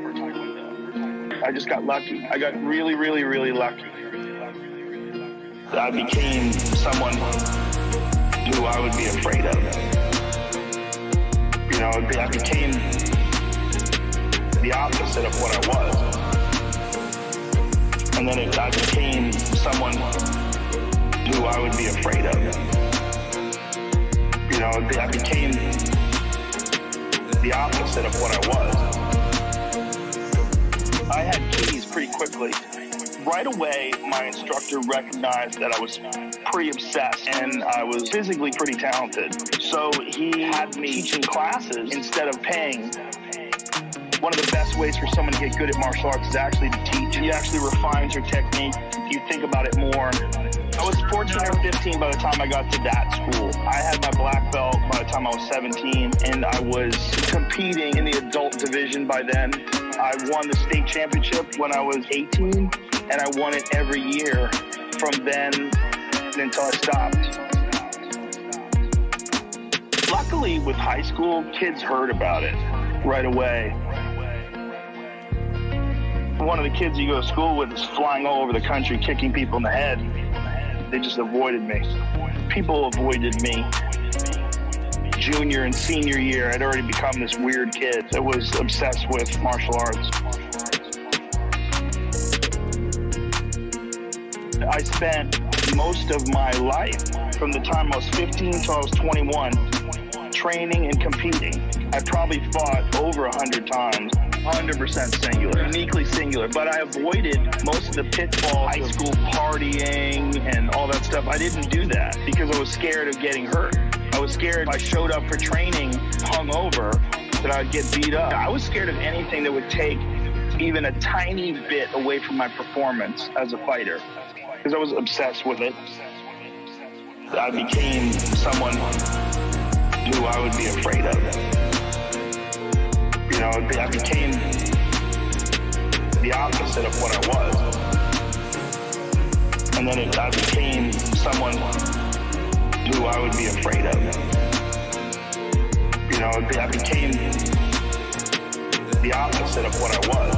I just got lucky. I got really, really, really lucky. I became someone who I would be afraid of. You know, I became the opposite of what I was. And then I became someone who I would be afraid of. You know, I became the opposite of what I was. I had keys pretty quickly. Right away, my instructor recognized that I was pretty obsessed and I was physically pretty talented. So he had me teaching classes instead of paying. One of the best ways for someone to get good at martial arts is actually to teach. You actually refine your technique. You think about it more. I was 14 or 15 by the time I got to that school. I had my black belt by the time I was 17, and I was competing in the adult division by then. I won the state championship when I was 18, and I won it every year from then until I stopped. Luckily, with high school, kids heard about it right away. One of the kids you go to school with is flying all over the country, kicking people in the head. They just avoided me. People avoided me. Junior and senior year, I'd already become this weird kid that was obsessed with martial arts. I spent most of my life, from the time I was 15 till I was 21, training and competing. I probably fought over 100 times. 100% singular, uniquely singular, but I avoided most of the pitfalls, high school partying and all that stuff. I didn't do that because I was scared of getting hurt. I was scared if I showed up for training hungover that I'd get beat up. I was scared of anything that would take even a tiny bit away from my performance as a fighter because I was obsessed with it. I became someone who I would be afraid of. You know, I became the opposite of what I was. And then I became someone who I would be afraid of. You know, I became the opposite of what I was.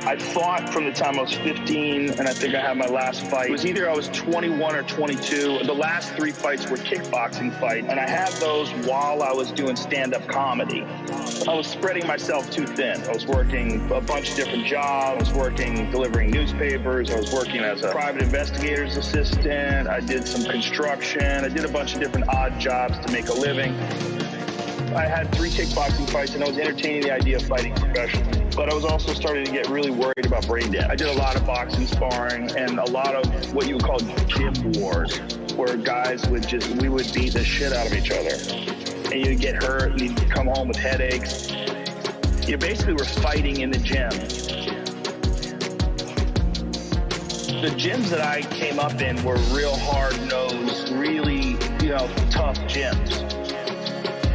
I fought from the time I was 15, and I think I had my last fight. It was either I was 21 or 22. The last 3 fights were kickboxing fights, and I had those while I was doing stand-up comedy. I was spreading myself too thin. I was working a bunch of different jobs. I was working delivering newspapers. I was working as a private investigator's assistant. I did some construction. I did a bunch of different odd jobs to make a living. I had 3 kickboxing fights, and I was entertaining the idea of fighting professionally. But I was also starting to get really worried about brain damage. I did a lot of boxing sparring and a lot of what you would call gym wars, where guys we would beat the shit out of each other. And you'd get hurt, and you'd come home with headaches. You basically were fighting in the gym. The gyms that I came up in were real hard-nosed, really, tough gyms.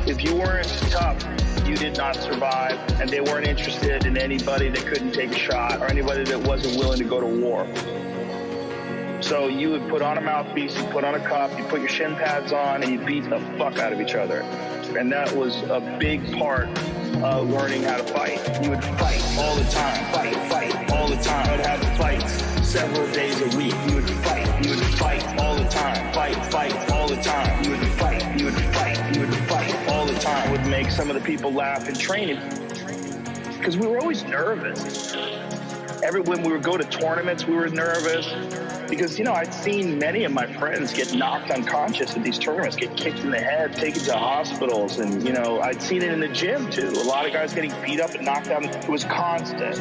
If you weren't tough, you did not survive, and they weren't interested in anybody that couldn't take a shot or anybody that wasn't willing to go to war. So you would put on a mouthpiece, you put on a cup, you put your shin pads on, and you beat the fuck out of each other. And that was a big part of learning how to fight. You would fight all the time, fight all the time. I'd have fights several days a week. You would fight all the time, fight all the time. You would fight all the time. It would make some of the people laugh in training because we were always nervous. When we would go to tournaments, we were nervous because, I'd seen many of my friends get knocked unconscious at these tournaments, get kicked in the head, taken to hospitals. And, I'd seen it in the gym, too. A lot of guys getting beat up and knocked out. It was constant.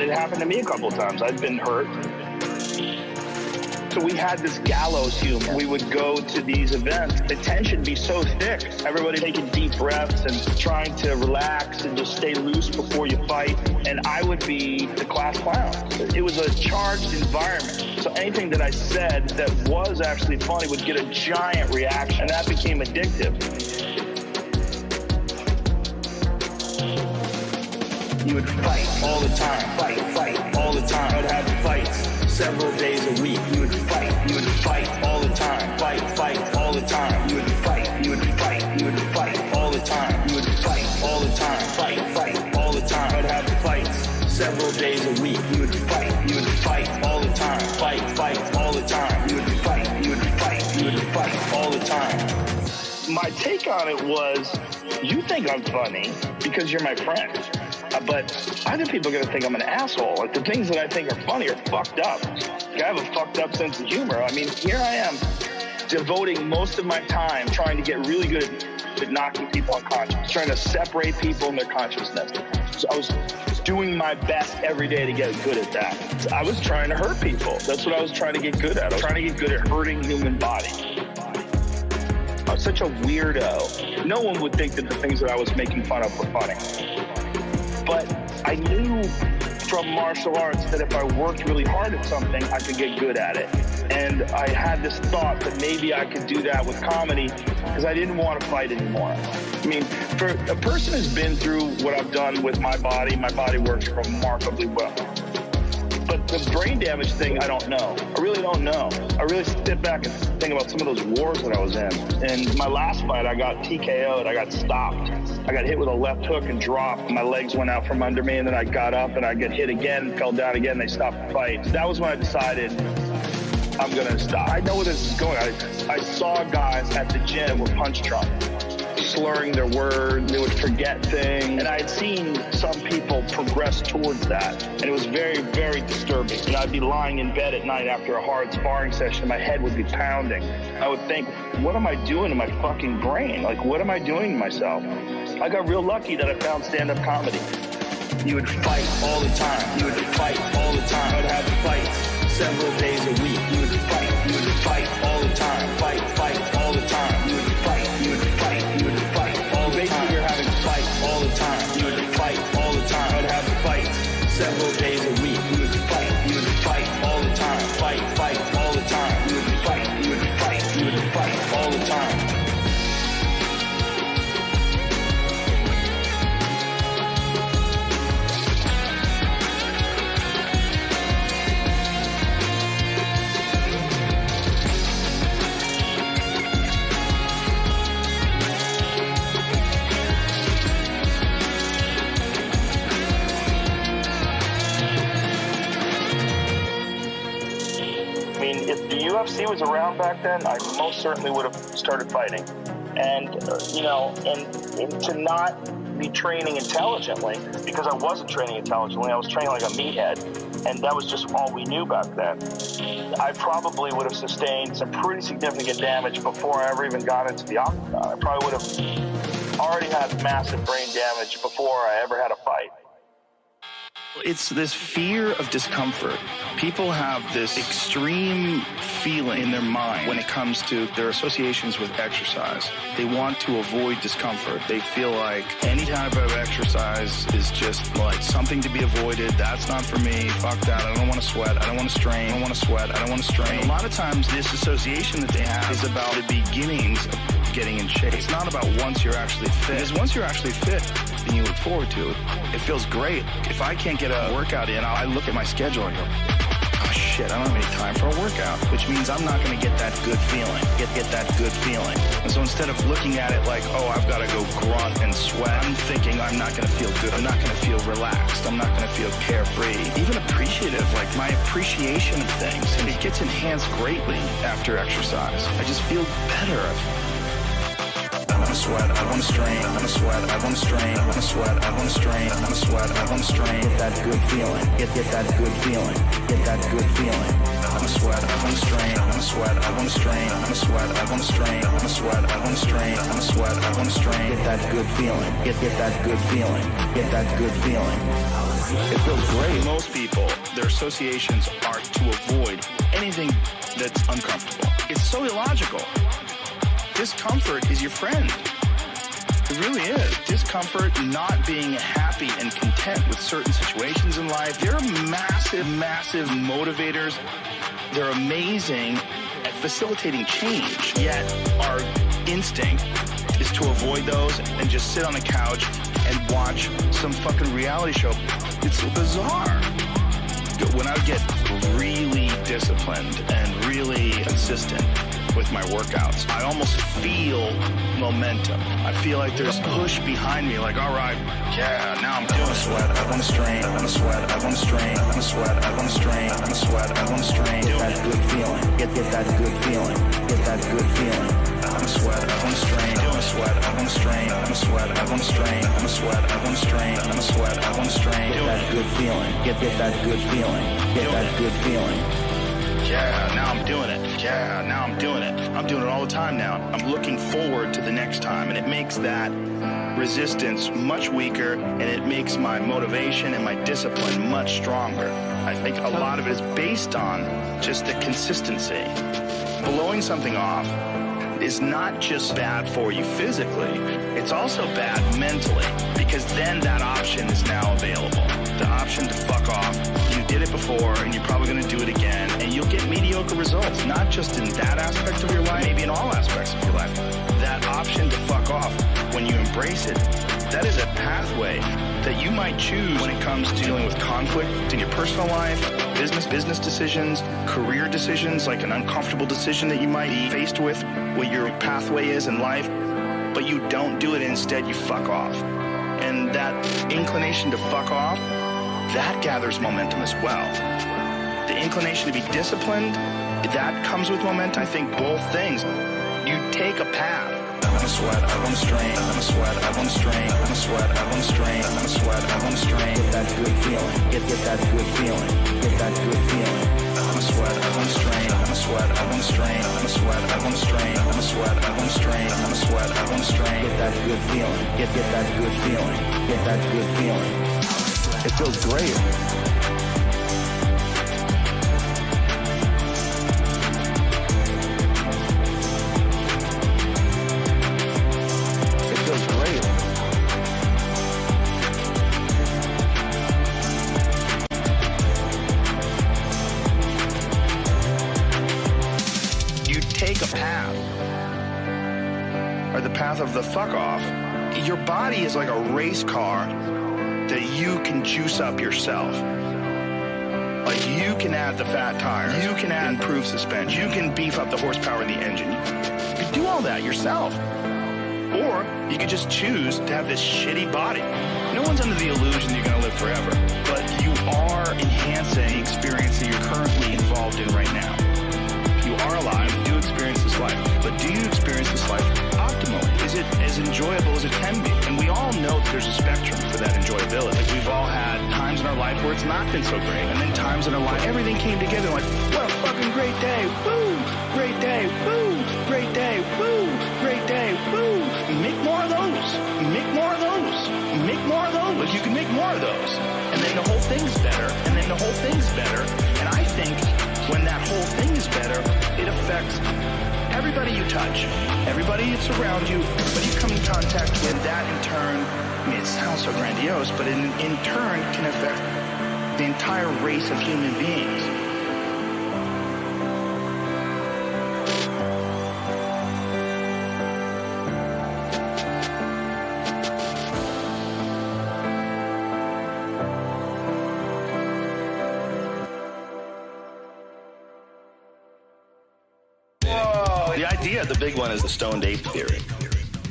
It happened to me a couple of times. I'd been hurt. So we had this gallows humor. We would go to these events. The tension would be so thick. Everybody taking deep breaths and trying to relax and just stay loose before you fight. And I would be the class clown. It was a charged environment. So anything that I said that was actually funny would get a giant reaction. And that became addictive. You would fight all the time, fight all the time. I'd have fights several days a week. You would fight all the time, fight all the time. You would fight all the time. You would fight all the time, fight all the time. I'd have fights several days a week. You would fight all the time, fight all the time. You would fight all the time. My take on it was, you think I'm funny because you're my friend. But other people are going to think I'm an asshole. Like, the things that I think are funny are fucked up. I have a fucked up sense of humor. I mean, here I am devoting most of my time trying to get really good at knocking people unconscious, trying to separate people in their consciousness. So I was doing my best every day to get good at that. So I was trying to hurt people. That's what I was trying to get good at. I was trying to get good at hurting human bodies. I was such a weirdo. No one would think that the things that I was making fun of were funny. But I knew from martial arts that if I worked really hard at something, I could get good at it. And I had this thought that maybe I could do that with comedy because I didn't want to fight anymore. I mean, for a person who's been through what I've done with my body works remarkably well. But the brain damage thing, I don't know. I really don't know. I really sit back and think about some of those wars that I was in. And my last fight, I got TKO'd. I got stopped. I got hit with a left hook and dropped. My legs went out from under me, and then I got up, and I got hit again, fell down again. They stopped the fight. That was when I decided I'm going to stop. I know where this is going. I saw guys at the gym with punch drunk, slurring their words. They would forget things. And I had seen some people progress towards that. And it was very, very disturbing. And I'd be lying in bed at night after a hard sparring session. My head would be pounding. I would think, what am I doing to my fucking brain? Like, what am I doing to myself? I got real lucky that I found stand-up comedy. You would fight all the time. You would fight all the time. I'd have fights several days a week. You would fight all the time. Fight all the time. You would fight all the time. Basically, you're having fights all the time. You would fight all the time. I'd have fights several days a week. You would fight all the time. Fight all the time. You would fight all the time. UFC was around back then, I most certainly would have started fighting. And, and to not be training intelligently, because I wasn't training intelligently, I was training like a meathead, and that was just all we knew back then. I probably would have sustained some pretty significant damage before I ever even got into the octagon. I probably would have already had massive brain damage before I ever had a fight. It's this fear of discomfort. People have this extreme feeling in their mind when it comes to their associations with exercise. They want to avoid discomfort. They feel like any type of exercise is just like something to be avoided. That's not for me. Fuck that. I don't want to sweat. I don't want to strain. I don't want to sweat. I don't want to strain. And a lot of times this association that they have is about the beginnings of getting in shape. It's not about once you're actually fit. Because once you're actually fit and you look forward to it, it feels great. If I can't get a workout in, I look at my schedule and go, oh shit, I don't have any time for a workout, which means I'm not going to get that good feeling, get that good feeling. And so instead of looking at it like, oh, I've got to go grunt and sweat, I'm thinking I'm not going to feel good. I'm not going to feel relaxed. I'm not going to feel carefree. Even appreciative, like my appreciation of things, and it gets enhanced greatly after exercise. I just feel better. I want to sweat, I want to strain, I want to sweat, I want to strain, I want to sweat, I want to strain, I want to sweat, I want to strain. Get that good feeling, get that good feeling, get that good feeling. I want to sweat, I want to strain, I want to sweat, I want to strain, I want to sweat, I want to strain, I want to sweat, I want to strain, I want to sweat, I want to strain. Get that good feeling, get that good feeling, get that good feeling. It feels great. Most people, their associations are to avoid anything that's uncomfortable. It's so illogical. Discomfort is your friend. It really is. Discomfort, not being happy and content with certain situations in life. They're massive, massive motivators. They're amazing at facilitating change. Yet our instinct is to avoid those and just sit on a couch and watch some fucking reality show. It's bizarre. When I get really disciplined and really consistent with my workouts, I almost feel momentum. I feel like there's a push behind me, like, all right, yeah, now I'm doing sweat. I want to strain. I want to sweat. I want to strain. I want to sweat. I want to strain. I want to sweat. I want to strain. Get that good feeling. Get that good feeling. Get that good feeling. I want to sweat. I want to strain. I want to sweat. I want to strain. I want to sweat. I want to strain. I want to sweat. I want to strain. I want to sweat. I want to strain. Get that good feeling. Get that good feeling. Get that good feeling. Yeah, now I'm doing it. Yeah, now I'm doing it. I'm doing it all the time now. I'm looking forward to the next time, and it makes that resistance much weaker, and it makes my motivation and my discipline much stronger. I think a lot of it is based on just the consistency. Blowing something off is not just bad for you physically, it's also bad mentally, because then that option is now available. The option to fuck off. You did it before, and you're probably going to do it again, and you'll get mediocre results, not just in that aspect of your life, maybe in all aspects of your life. That option to fuck off, when you embrace it, that is a pathway that you might choose when it comes to dealing with conflict in your personal life, business decisions, career decisions, like an uncomfortable decision that you might be faced with, what your pathway is in life, but you don't do it. Instead, you fuck off. And that inclination to fuck off, that gathers momentum as well. The inclination to be disciplined, that comes with momentum. I think both things. You take a path. I want to sweat, I want to strain, I want to sweat, I want to strain, I want to sweat, I want to strain, I want to sweat, I want to strain. Get that good feeling, get that good feeling, get that good feeling. I want to sweat, I want to strain, I want to sweat, I want to strain, I want to sweat, I want to strain, I want to sweat, I want to strain, I want to sweat, I want to strain. Get that good feeling, get that good feeling, get that good feeling. It feels great. Of the fuck off, your body is like a race car that you can juice up yourself. Like you can add the fat tires, you can add improved suspension, you can beef up the horsepower of the engine. You can do all that yourself. Or you could just choose to have this shitty body. No one's under the illusion you're going to live forever, but you are enhancing the experience that you're currently involved in right now. You are alive, you do experience this life, but do you experience this life optimally? Is it as enjoyable as it can be? And we all know that there's a spectrum for that enjoyability. Like we've all had times in our life where it's not been so great, and then times in our life everything came together like, what a fucking great day, woo! Great day, woo! Great day, woo! Great day, woo! Make more of those. you can make more of those. And then the whole thing's better, and then the whole thing's better. And I think when that whole thing is better, it affects everybody you touch, everybody that's around you, everybody you come in contact with. That in turn, I mean, it sounds so grandiose, but in turn can affect the entire race of human beings. The big one is the stoned ape theory.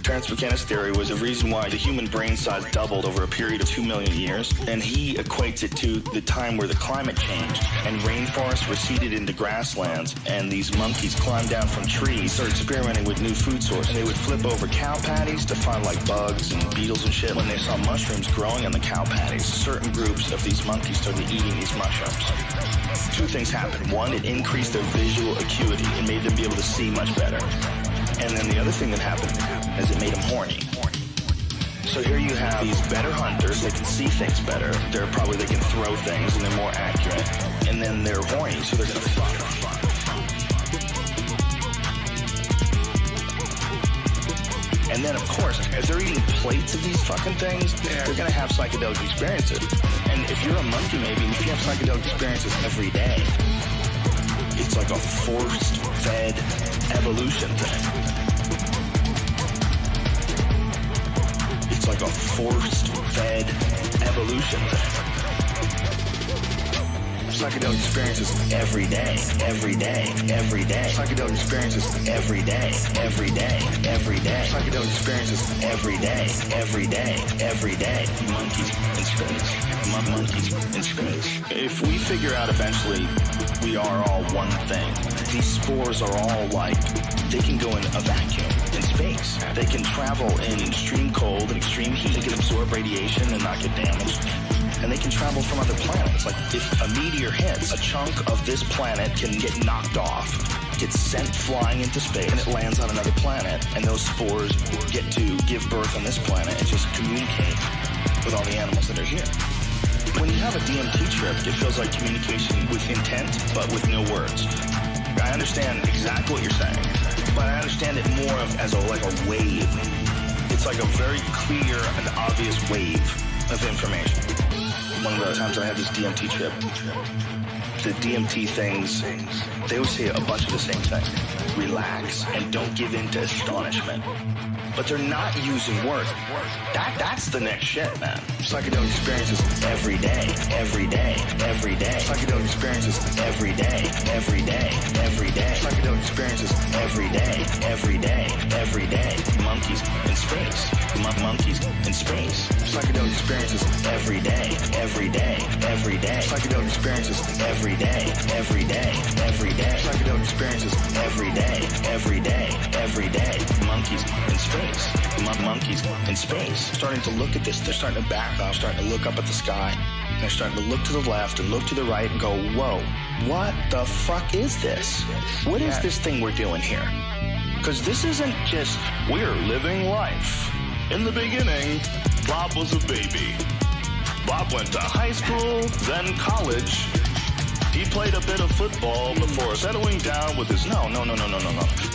Terence McKenna's theory was the reason why the human brain size doubled over a period of 2 million years, and he equates it to the time where the climate changed and rainforests receded into grasslands, and these monkeys climbed down from trees, started experimenting with new food sources. They would flip over cow patties to find like bugs and beetles and shit. When they saw mushrooms growing on the cow patties, certain groups of these monkeys started eating these mushrooms. Two things happened. One, it increased their visual acuity and made them be able to see much better. And then the other thing that happened is it made them horny. So here you have these better hunters. They can see things better. They can throw things and they're more accurate. And then they're horny, so they're gonna fuck. And then, of course, if they're eating plates of these fucking things, they're gonna have psychedelic experiences. And if you're a monkey, maybe, if you have psychedelic experiences every day, it's like a force-fed evolution thing. It's like a force-fed evolution thing. Psychedelic experiences every day, every day, every day. Psychedelic experiences every day, every day, every day. Psychedelic experiences every day, every day, every day. Monkeys in space. Monkeys in space. If we figure out eventually we are all one thing, these spores are all like, they can go in a vacuum in space. They can travel in extreme cold and extreme heat. They can absorb radiation and not get damaged. And they can travel from other planets. Like if a meteor hits, a chunk of this planet can get knocked off, gets sent flying into space, and it lands on another planet. And those spores get to give birth on this planet and just communicate with all the animals that are here. When you have a DMT trip, it feels like communication with intent, but with no words. I understand exactly what you're saying, but I understand it more as a wave. It's like a very clear and obvious wave of information. One of the times I had this DMT trip, the DMT things, they always say a bunch of the same thing. Relax and don't give in to astonishment. But they're not using words. That's the next shit, man. Psychedelic experiences every day, every day, every day. Psychedelic experiences every day, every day, every day. Psychedelic experiences every day, every day, every day. Monkeys in space. Monkeys in space. Psychedelic experiences every day, every day, every day. Psychedelic experiences every day, every day, every day. Psychedelic experiences every day, every day, every day. Monkeys in space. Monkeys in space. Starting to look at this, they're starting to back off, starting to look up at the sky. They're starting to look to the left and look to the right and go, whoa, what the fuck is this? What is this thing we're doing here? Because this isn't just, we're living life. In the beginning, Bob was a baby. Bob went to high school, then college. He played a bit of football before settling down with his... No.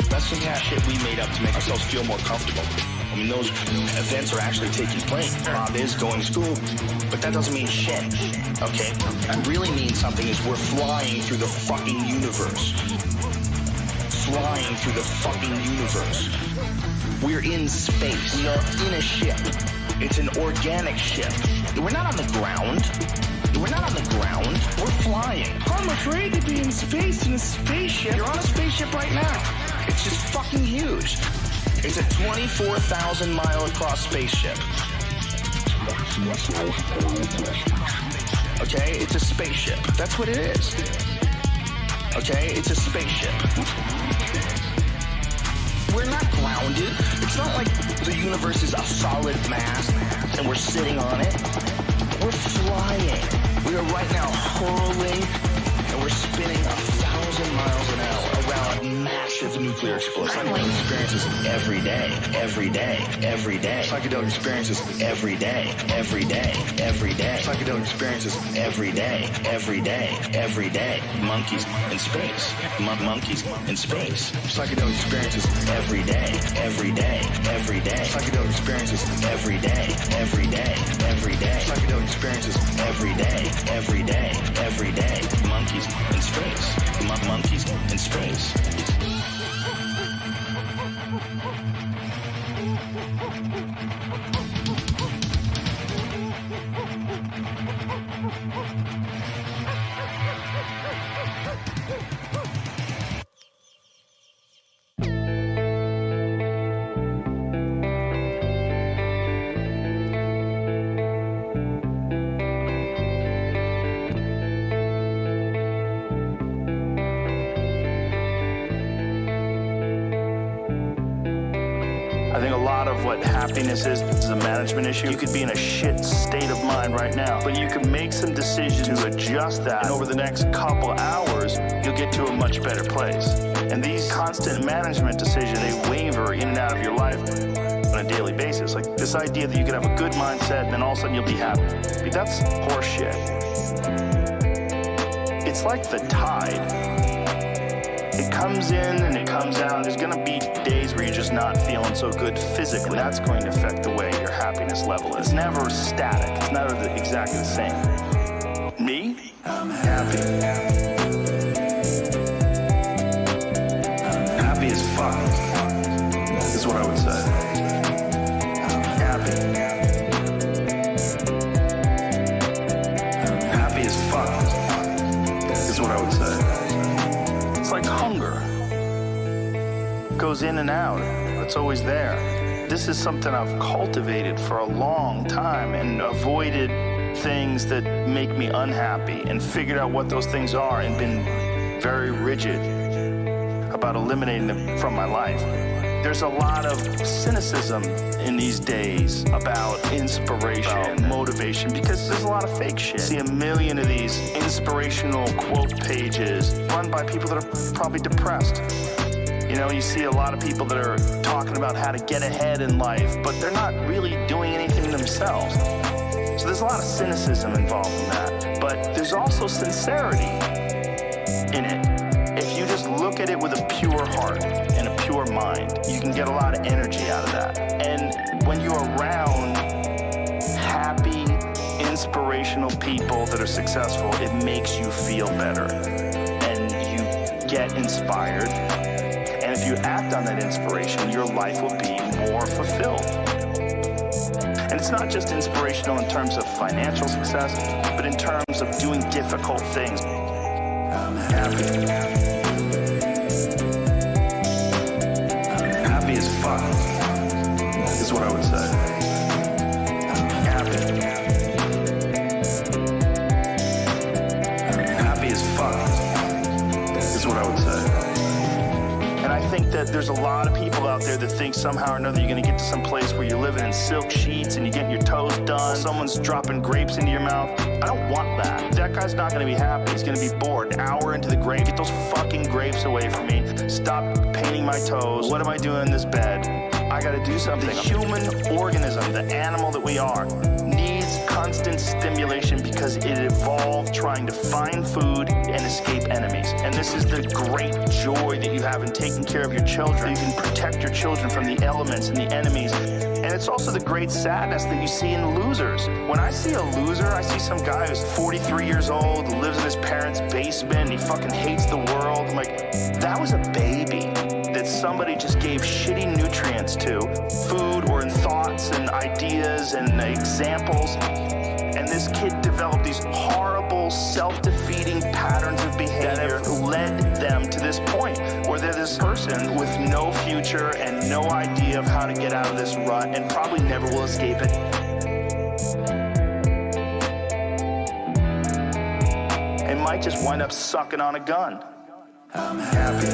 That's just shit we made up to make ourselves feel more comfortable. I mean, those events are actually taking place. Bob is going to school, but that doesn't mean shit, okay? What really means something is we're flying through the fucking universe. Flying through the fucking universe. We're in space. We are in a ship. It's an organic ship. We're not on the ground. We're not on the ground. We're flying. I'm afraid to be in space in a spaceship. You're on a spaceship right now. It's just fucking huge. It's a 24,000 mile across spaceship. Okay, it's a spaceship. That's what it is. Okay, it's a spaceship. We're not grounded. It's not like the universe is a solid mass and we're sitting on it. We're flying. We are right now hurling and we're spinning 1,000 1,000 miles an hour around a massive nuclear explosion. Psychedelic experiences every day. Psychedelic experiences every day. Psychedelic experiences every day. Monkeys in space. Monkeys in space. Psychedelic experiences every day. Psychedelic experiences every day. Psychedelic experiences every day. Monkeys in space. Monkeys in space. I think a lot of what happiness is a management issue. You could be in a shit state of mind right now, but you can make some decisions to adjust that. And over the next couple hours, you'll get to a much better place. And these constant management decisions, they waver in and out of your life on a daily basis. Like this idea that you could have a good mindset and then all of a sudden you'll be happy. But that's horseshit. It's like the tide. It comes in and it comes out. There's gonna be days where you're just not feeling so good physically. That's going to affect the way your happiness level is. It's never static. It's never exactly the same. Me? I'm happy. Happy as fuck is what I would say. Happy. Happy as fuck is what I would say. It's like hunger. Goes in and out. It's always there. This is something I've cultivated for a long time and avoided things that make me unhappy and figured out what those things are and been very rigid about eliminating them from my life. There's a lot of cynicism in these days about inspiration, about motivation, because there's a lot of fake shit. I see a million of these inspirational quote pages run by people that are probably depressed. You know, you see a lot of people that are talking about how to get ahead in life, but they're not really doing anything themselves. So there's a lot of cynicism involved in that. But there's also sincerity in it. If you just look at it with a pure heart and a pure mind, you can get a lot of energy out of that. And when you're around happy, inspirational people that are successful, it makes you feel better. And you get inspired. And if you act on that inspiration, your life will be more fulfilled. And it's not just inspirational in terms of financial success, but in terms of doing difficult things. I'm happy. Happy as fuck is what I would say. Happy. Happy as fuck is what I would say. And I think that there's a lot of people out there that think somehow or another you're going to get to some place where you're living in silk sheets and you're getting your toes done. Someone's dropping grapes into your mouth. I don't want that. That guy's not going to be happy. He's going to be bored. An hour into the grape. Get those fucking grapes away from me. Stop painting my toes. What am I doing in this bed? I got to do something. The human organism, the animal that we are, needs constant stimulation because it evolved trying to find food and escape enemies. And this is the great joy that you have in taking care of your children. You can protect your children from the elements and the enemies. And it's also the great sadness that you see in losers. When I see a loser, I see some guy who's 43 years old, who lives in his parents' basement, and he fucking hates the world. I'm like, that was a baby that somebody just gave shitty nutrients to, food or in thoughts and ideas and examples. And this kid developed these horrible, self-defeating patterns of behavior that have led them to this point where they're this person with no future and no idea of how to get out of this rut and probably never will escape it. And might just wind up sucking on a gun. I'm happy.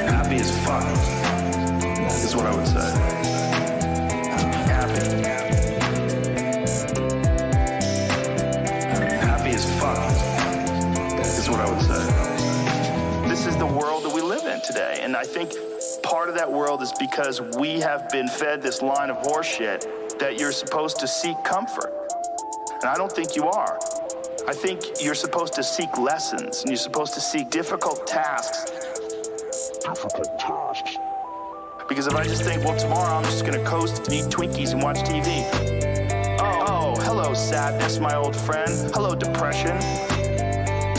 Happy as fuck is what I would say. Happy as fuck think part of that world is because we have been fed this line of horseshit that you're supposed to seek comfort. And I don't think you are. I think you're supposed to seek lessons, and you're supposed to seek difficult tasks. Because if I just think, well, tomorrow I'm just gonna coast and eat Twinkies and watch TV. Oh, hello, sadness, my old friend. Hello, depression.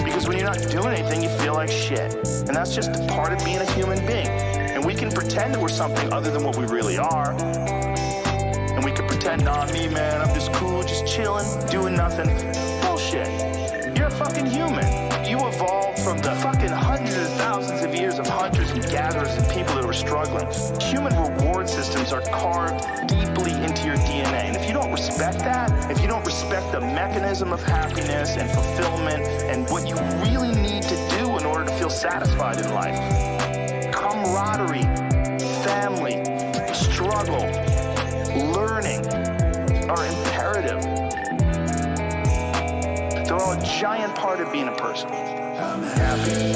Because when you're not doing anything, you feel like shit. And that's just part of being a human being. And we can pretend that we're something other than what we really are. And we can pretend, nah, me, man, I'm just cool, just chilling, doing nothing. Bullshit. You're a fucking human. You evolved from the fucking hundreds of thousands of years of hunters and gatherers and people that were struggling. Human reward systems are carved deeply into your DNA. And if you don't respect that, if you don't respect the mechanism of happiness and fulfillment and what you really need to do in order to feel satisfied in life, camaraderie, family, struggle, learning are imperative. They're all a giant part of being a person. I'm happy.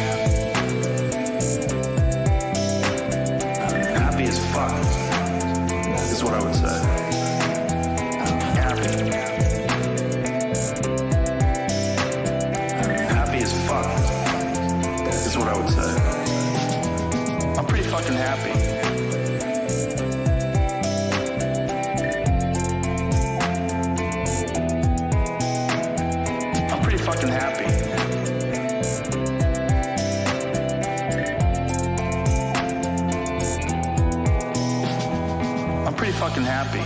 Happy as fuck is what I would say. Happy. Happy as fuck is what I would say. I'm pretty fucking happy. Fucking happy. I'm pretty fucking happy.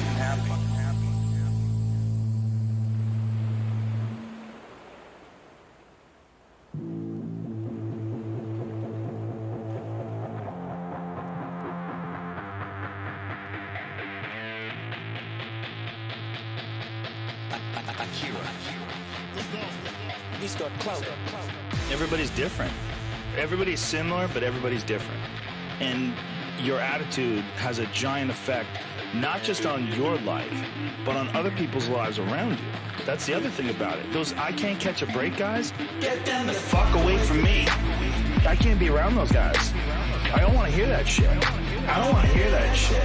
Everybody's different. Everybody's similar, but everybody's different. And your attitude has a giant effect, not just on your life, but on other people's lives around you. That's the other thing about it. Those I can't catch a break guys, get them the fuck away from me. I can't be around those guys. I don't want to hear that shit. I don't want to hear that shit.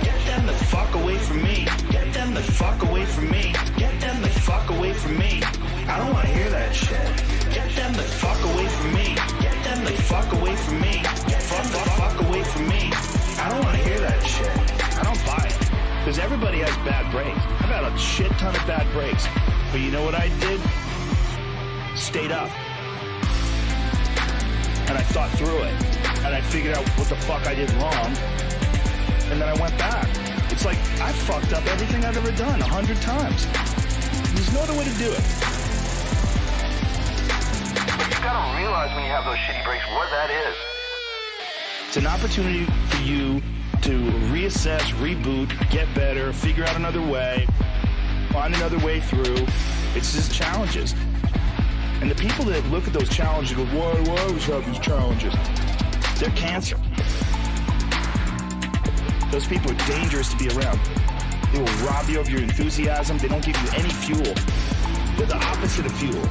Get them the fuck away from me. Get them the fuck away from me. Get them the fuck away from me. I don't want to hear that shit. Get them the fuck away from me. Get them the fuck away from me. Get the fuck away from me. I don't want to hear that shit. I don't buy it. Because everybody has bad breaks. I've had a shit ton of bad breaks. But you know what I did? Stayed up. And I thought through it. And I figured out what the fuck I did wrong. And then I went back. It's like, I fucked up everything I've ever done 100 times. There's no other way to do it. You gotta realize when you have those shitty breaks what that is. It's an opportunity for you to reassess, reboot, get better, figure out another way, find another way through. It's just challenges. And the people that look at those challenges and go, why do I always have these challenges? They're cancer. Those people are dangerous to be around. They will rob you of your enthusiasm. They don't give you any fuel. They're the opposite of fuel.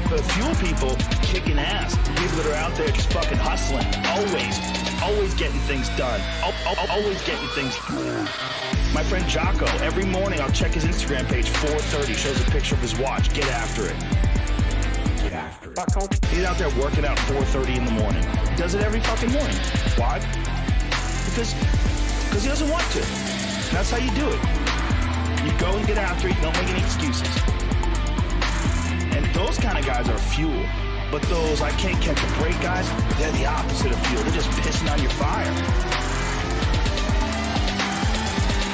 The fuel people kicking ass. People that are out there just fucking hustling. Always getting things done. Always getting things done. My friend Jocko, every morning I'll check his Instagram page, 4:30, shows a picture of his watch. Get after it. Get after it. He's out there working out 4:30 in the morning. He does it every fucking morning. Why? Because he doesn't want to. And that's how you do it. You go and get after it. You don't make any excuses. And those kind of guys are fuel. But those I can't catch a break guys, they're the opposite of fuel. They're just pissing on your fire.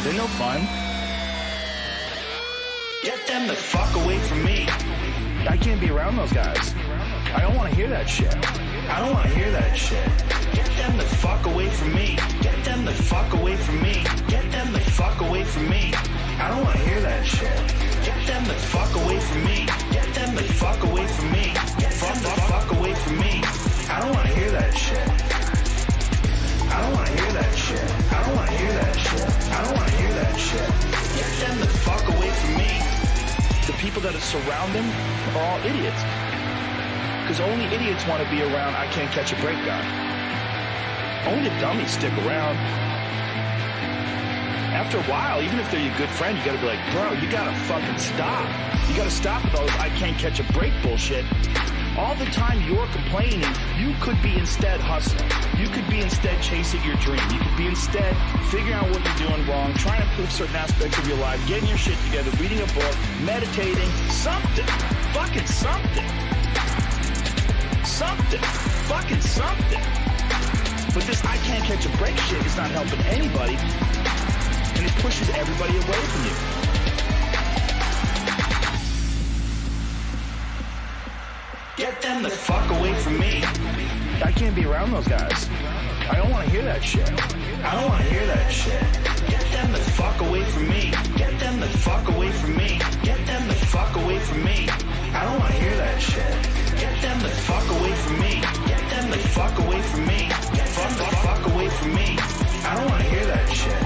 They're no fun. Get them the fuck away from me. I can't be around those guys. I don't want to hear that shit. I don't want to hear that shit. Get them the fuck away from me. Get them the fuck away from me. Get them the fuck away from me. I don't want to hear that shit. Get them the fuck away from me. Get them the fuck away from me. Get the fuck away from me. I don't want to hear that shit. I don't want to hear that shit. I don't want to hear that shit. I don't want to hear that shit. Get them the fuck away from me. The people that surround him are all idiots. Because only idiots want to be around I can't catch a break guy. Only the dummies stick around. After a while, even if they're your good friend, you gotta be like, bro, you gotta fucking stop. You gotta stop with all this I can't catch a break bullshit. All the time you're complaining, you could be instead hustling. You could be instead chasing your dream. You could be instead figuring out what you're doing wrong, trying to improve certain aspects of your life, getting your shit together, reading a book, meditating, something. Fucking something. Something. Fucking something. But this I can't catch a break shit is not helping anybody. And it pushes everybody away from you. Get them the fuck away from me. I can't be around those guys. I don't want to hear that shit. I don't want to hear that shit. Get them the fuck away from me. Get them the fuck away from me. Get them the fuck away from me. I don't want to hear that shit. Get them the fuck away from me. Get them the fuck away from me. Get them the fuck away from me. I don't want to hear that shit.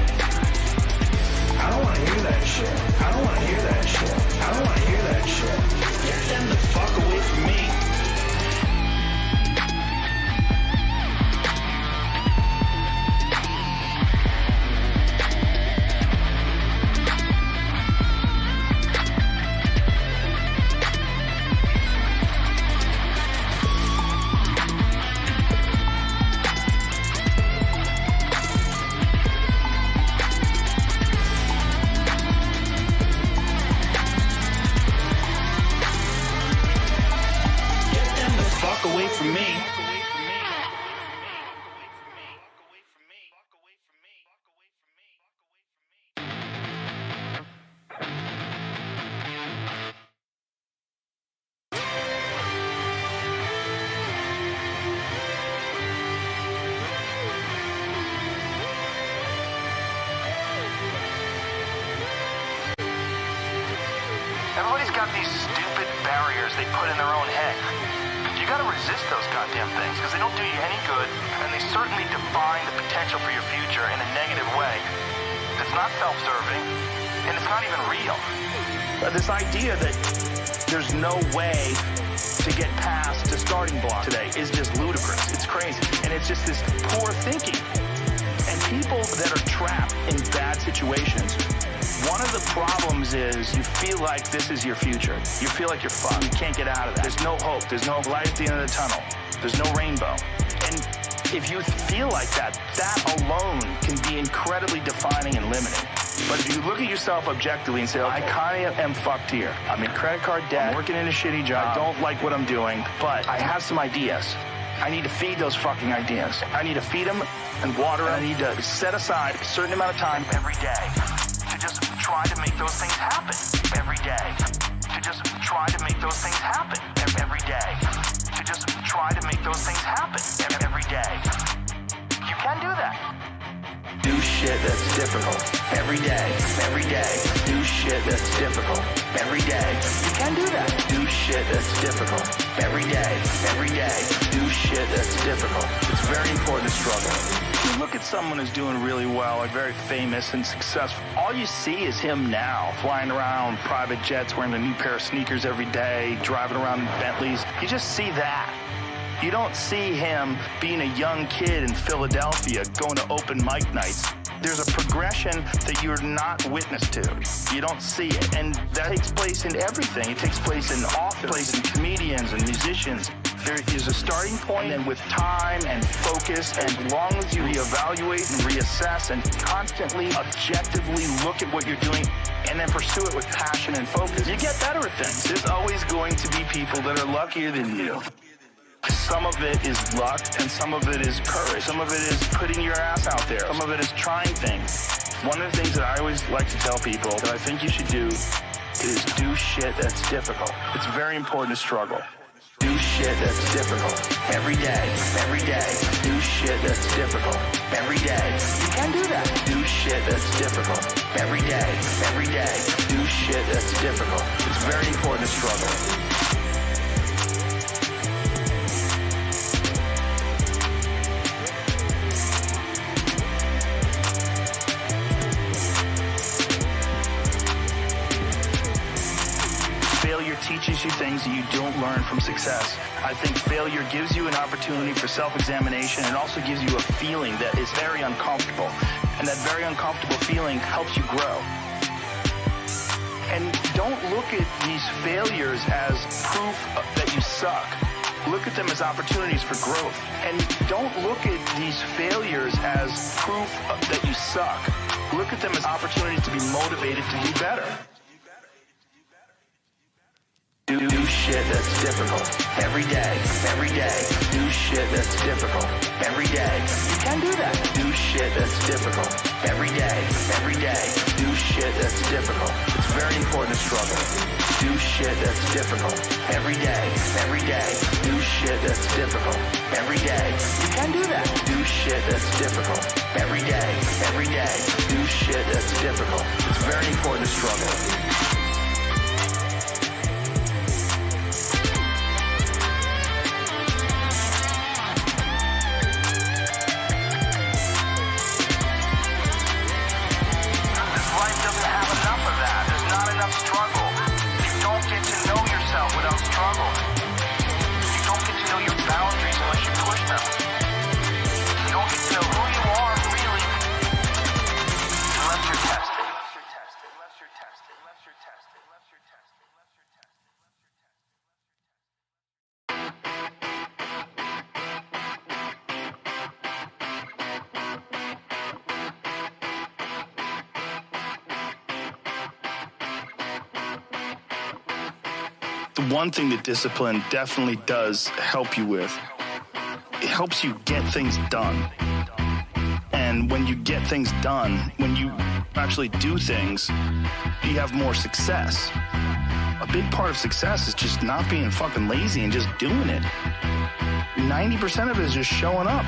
I don't want to hear that shit. I don't want to hear that shit. I don't want to hear that shit. Get them the fuck away from me. Away from me. Everybody's got these stupid barriers they put in their own head. You gotta resist those goddamn things because they don't do you any good, and they certainly define the potential for your future in a negative way. It's not self-serving, and it's not even real. This idea that there's no way to get past the starting block today is just ludicrous. It's crazy, and it's just this poor thinking. And people that are trapped in bad situations, one of the problems is you feel like this is your future. You feel like you're fucked. You can't get out of that. There's no hope. There's no light at the end of the tunnel. There's no rainbow. And if you feel like that, that alone can be incredibly defining and limiting. But if you look at yourself objectively and say, I kind of am fucked here. I'm in credit card debt. I'm working in a shitty job. I don't like what I'm doing, but I have some ideas. I need to feed those fucking ideas. I need to feed them and water them. I need to set aside a certain amount of time every day to just try to make those things happen every day. To just try to make those things happen every day. To just try to make those things happen every day. You can do that. Do shit that's difficult every day, every day. Do shit that's difficult every day. You can do that. Do shit that's difficult every day, every day. Do shit that's difficult. It's very important to struggle. You look at someone who's doing really well, like very famous and successful. All you see is him now, flying around private jets, wearing a new pair of sneakers every day, driving around in Bentleys. You just see that. You don't see him being a young kid in Philadelphia going to open mic nights. There's a progression that you're not witness to. You don't see it. And that takes place in everything. It takes place in authors and comedians and musicians. There is a starting point, and with time and focus, and as long as you reevaluate and reassess and constantly, objectively look at what you're doing and then pursue it with passion and focus, you get better at things. There's always going to be people that are luckier than you. Some of it is luck, and some of it is courage. Some of it is putting your ass out there. Some of it is trying things. One of the things that I always like to tell people that I think you should do is do shit that's difficult. It's very important to struggle. Do shit that's difficult every day, every day. Do shit that's difficult every day. You can do that. Do shit that's difficult every day, every day. Do shit that's difficult. It's very important to struggle. Failure teaches teaches you things that you don't learn from success. I think failure gives you an opportunity for self-examination and also gives you a feeling that is very uncomfortable. And that very uncomfortable feeling helps you grow. And don't look at these failures as proof that you suck. Look at them as opportunities for growth. And don't look at these failures as proof that you suck. Look at them as opportunities to be motivated to do better. Do shit that's difficult every day. Do shit that's difficult every day. You can do that. Do shit that's difficult every day. Do shit that's difficult. It's very important to struggle. Do shit that's difficult every day. Do shit that's difficult every day. You can do that. Do shit that's difficult every day. Do shit that's difficult. It's very important to struggle. Struggle. You don't get to know yourself without struggle. You don't get to know your boundaries unless you push them. You don't get to know who you are really unless you're tested. The one thing that discipline definitely does help you with, it helps you get things done. And when you get things done, when you actually do things, you have more success. A big part of success is just not being fucking lazy and just doing it. 90% of it is just showing up.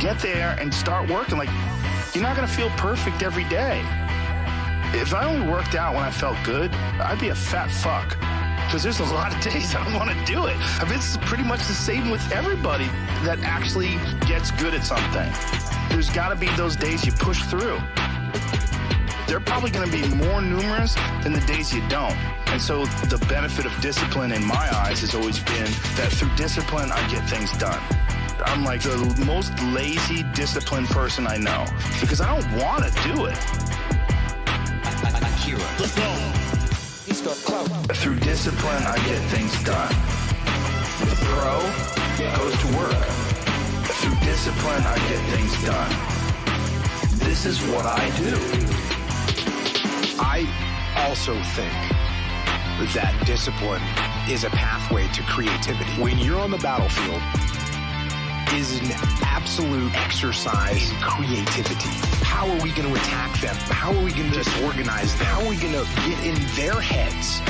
Get there and start working. Like, you're not gonna feel perfect every day. If I only worked out when I felt good, I'd be a fat fuck. Because there's a lot of days I don't want to do it. I mean, it's pretty much the same with everybody that actually gets good at something. There's got to be those days you push through. They're probably going to be more numerous than the days you don't. And so the benefit of discipline in my eyes has always been that through discipline, I get things done. I'm like the most lazy, disciplined person I know because I don't want to do it. Let's go. Through discipline, I get things done. The pro goes to work. Through discipline, I get things done. This is what I do. I also think that discipline is a pathway to creativity. When you're on the battlefield, is an absolute exercise in creativity. How are we going to attack them? How are we going to disorganize them? How are we going to get in their heads?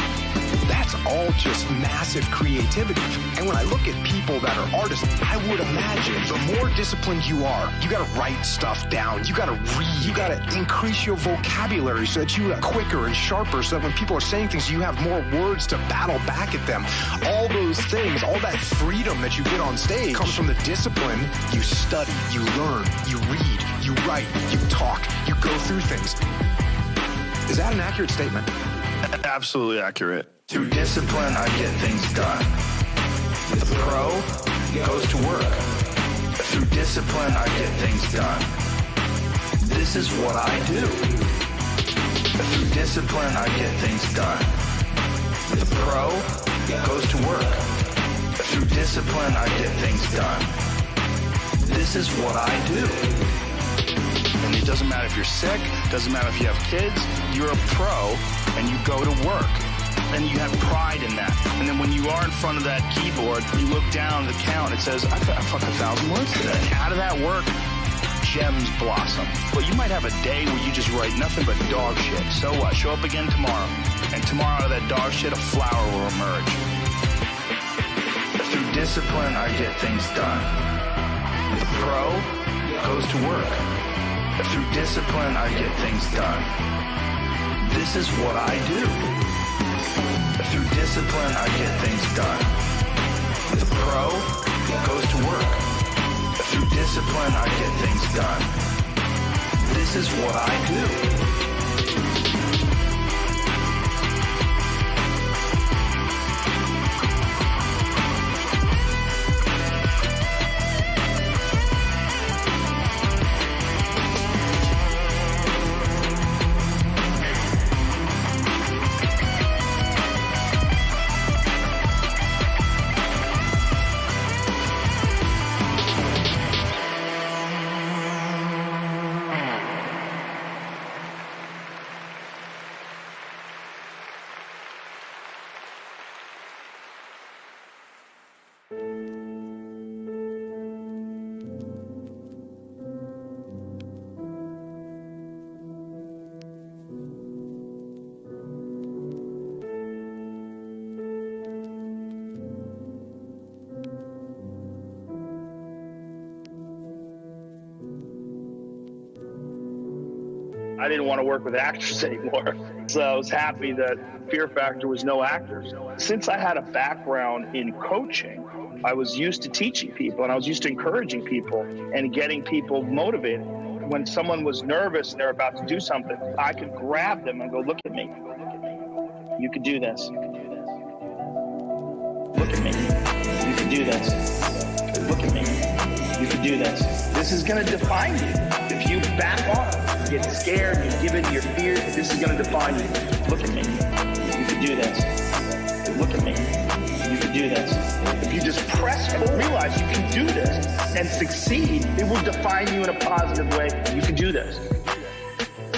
That's all just massive creativity. And when I look at people that are artists, I would imagine the more disciplined you are, you got to write stuff down. You got to read. You got to increase your vocabulary so that you are quicker and sharper so that when people are saying things, you have more words to battle back at them. All those things, all that freedom that you get on stage comes from the discipline. You study, you learn, you read, you write, you talk, you go through things. Is that an accurate statement? Absolutely accurate. Through discipline, I get things done. The pro goes to work. Through discipline, I get things done. This is what I do. Through discipline, I get things done. The pro goes to work. Through discipline, I get things done. This is what I do. And it doesn't matter if you're sick, doesn't matter if you have kids, you're a pro and you go to work. And you have pride in that. And then when you are in front of that keyboard, you look down the count, it says, I fucked 1,000 words today. Out of that work, gems blossom. But you might have a day where you just write nothing but dog shit. So what? Show up again tomorrow. And tomorrow out of that dog shit, a flower will emerge. Through discipline, I get things done. The pro goes to work. Through discipline, I get things done. This is what I do. Through discipline, I get things done. The pro goes to work. Through discipline, I get things done. This is what I do. I didn't want to work with actors anymore. So I was happy that Fear Factor was no actors. Since I had a background in coaching, I was used to teaching people and I was used to encouraging people and getting people motivated. When someone was nervous and they're about to do something, I could grab them and go, look at me. You could do this. Look at me. You could do this. Look at me. You could do this. This is going to define you. If you back off, get scared, and give in to your fears, this is going to define you. Look at me. You could do this. Look at me. You could do this. If you just press and realize you can do this and succeed, it will define you in a positive way. You can do this.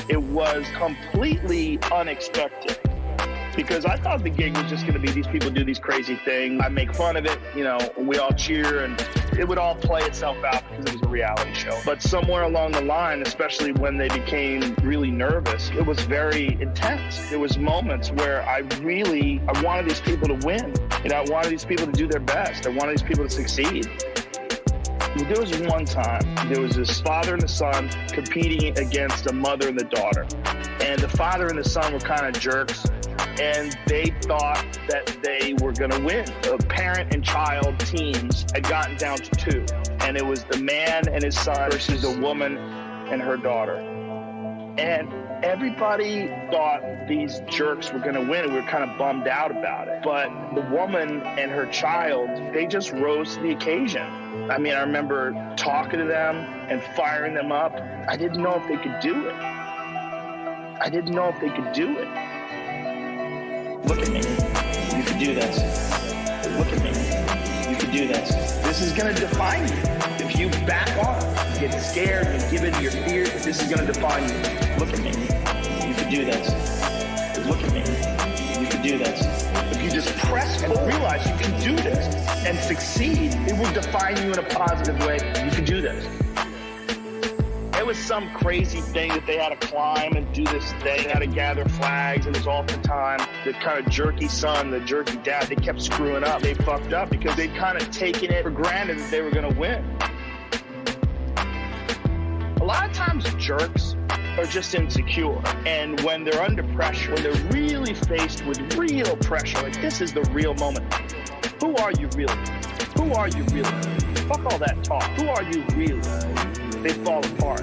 It was completely unexpected because I thought the gig was just going to be these people do these crazy things. I make fun of it, you know, we all cheer and it would all play itself out because it was a reality show. But somewhere along the line, especially when they became really nervous, it was very intense. There was moments where I wanted these people to win. You know, I wanted these people to do their best. I wanted these people to succeed. There was one time, there was this father and the son competing against a mother and the daughter. And the father and the son were kind of jerks. And they thought that they were going to win. The parent and child teams had gotten down to 2. And it was the man and his son versus the woman and her daughter. And everybody thought these jerks were going to win, and we were kind of bummed out about it. But the woman and her child, they just rose to the occasion. I mean, I remember talking to them and firing them up. I didn't know if they could do it. I didn't know if they could do it. Look at me. You could do this. Look at me. You could do this. This is going to define you. If you back off, get scared, and give in to your fears, this is going to define you. Look at me. You could do this. Look at me. You could do this. If you just press and realize you can do this and succeed, it will define you in a positive way. You can do this. It was some crazy thing that they had to climb and do this thing. They had to gather flags. It was all the time. The kind of jerky son, the jerky dad, they kept screwing up. They fucked up because they'd kind of taken it for granted that they were going to win. A lot of times jerks are just insecure. And when they're under pressure, when they're really faced with real pressure, like this is the real moment. Who are you really? Who are you really? Fuck all that talk. Who are you really? They fall apart.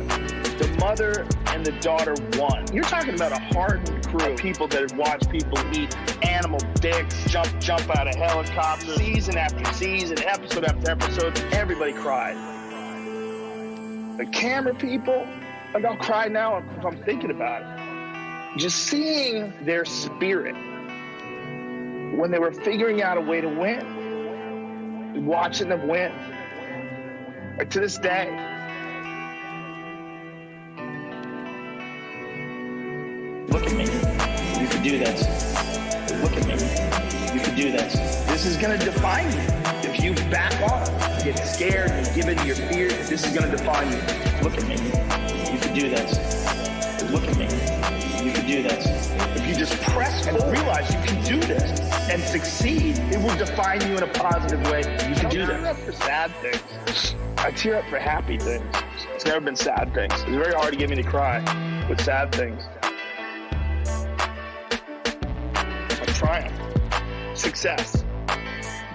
The mother and the daughter won. You're talking about a hardened crew of people that have watched people eat animal dicks, jump out of helicopters, season after season, episode after episode. Everybody cried. The camera people, like I'll cry now if I'm thinking about it. Just seeing their spirit when they were figuring out a way to win, watching them win. Like to this day. Look at me. You can do this. Look at me. You can do this. This is going to define you. If you back off, get scared, and give in to your fears, this is going to define you. Look at me. You can do this. Look at me. You can do this. If you just press and realize you can do this and succeed, it will define you in a positive way. You can do this. I tear up for sad things. I tear up for happy things. It's never been sad things. It's very hard to get me to cry with sad things. Triumph, success,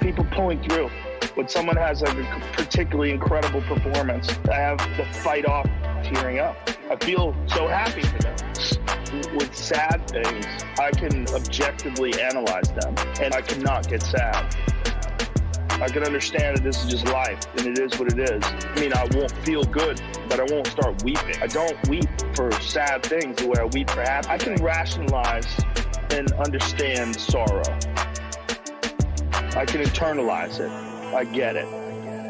people pulling through. When someone has a particularly incredible performance, I have to fight off tearing up. I feel so happy for them. With sad things, I can objectively analyze them, and I cannot get sad. I can understand that this is just life, and it is what it is. I mean, I won't feel good, but I won't start weeping. I don't weep for sad things the way I weep for happy. I can rationalize and understand sorrow. I can internalize it. I get it.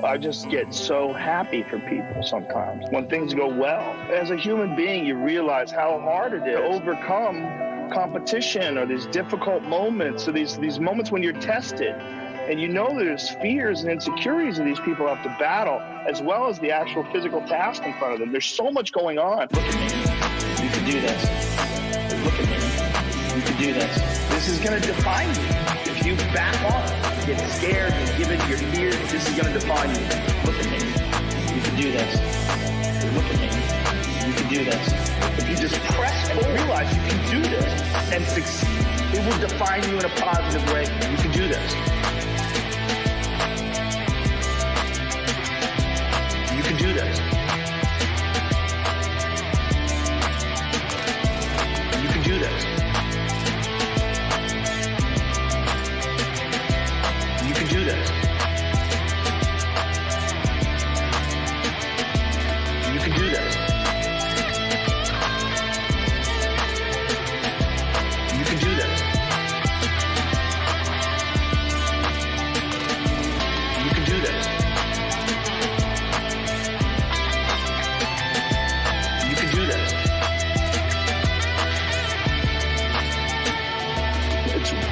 I just get so happy for people sometimes when things go well. As a human being, you realize how hard it is to overcome competition or these difficult moments or these moments when you're tested. And you know there's fears and insecurities that these people have to battle, as well as the actual physical task in front of them. There's so much going on. Look at me. You can do this. Look at me. You can do this. This is going to define you. If you back off, get scared, and give in to your fears, this is going to define you. Look at me. You can do this. Look at me. You can do this. If you just press and realize you can do this and succeed, it will define you in a positive way. You can do this. You can do this. You can do this. You can do this. You can do this. You can do this. You can do this. You can do this.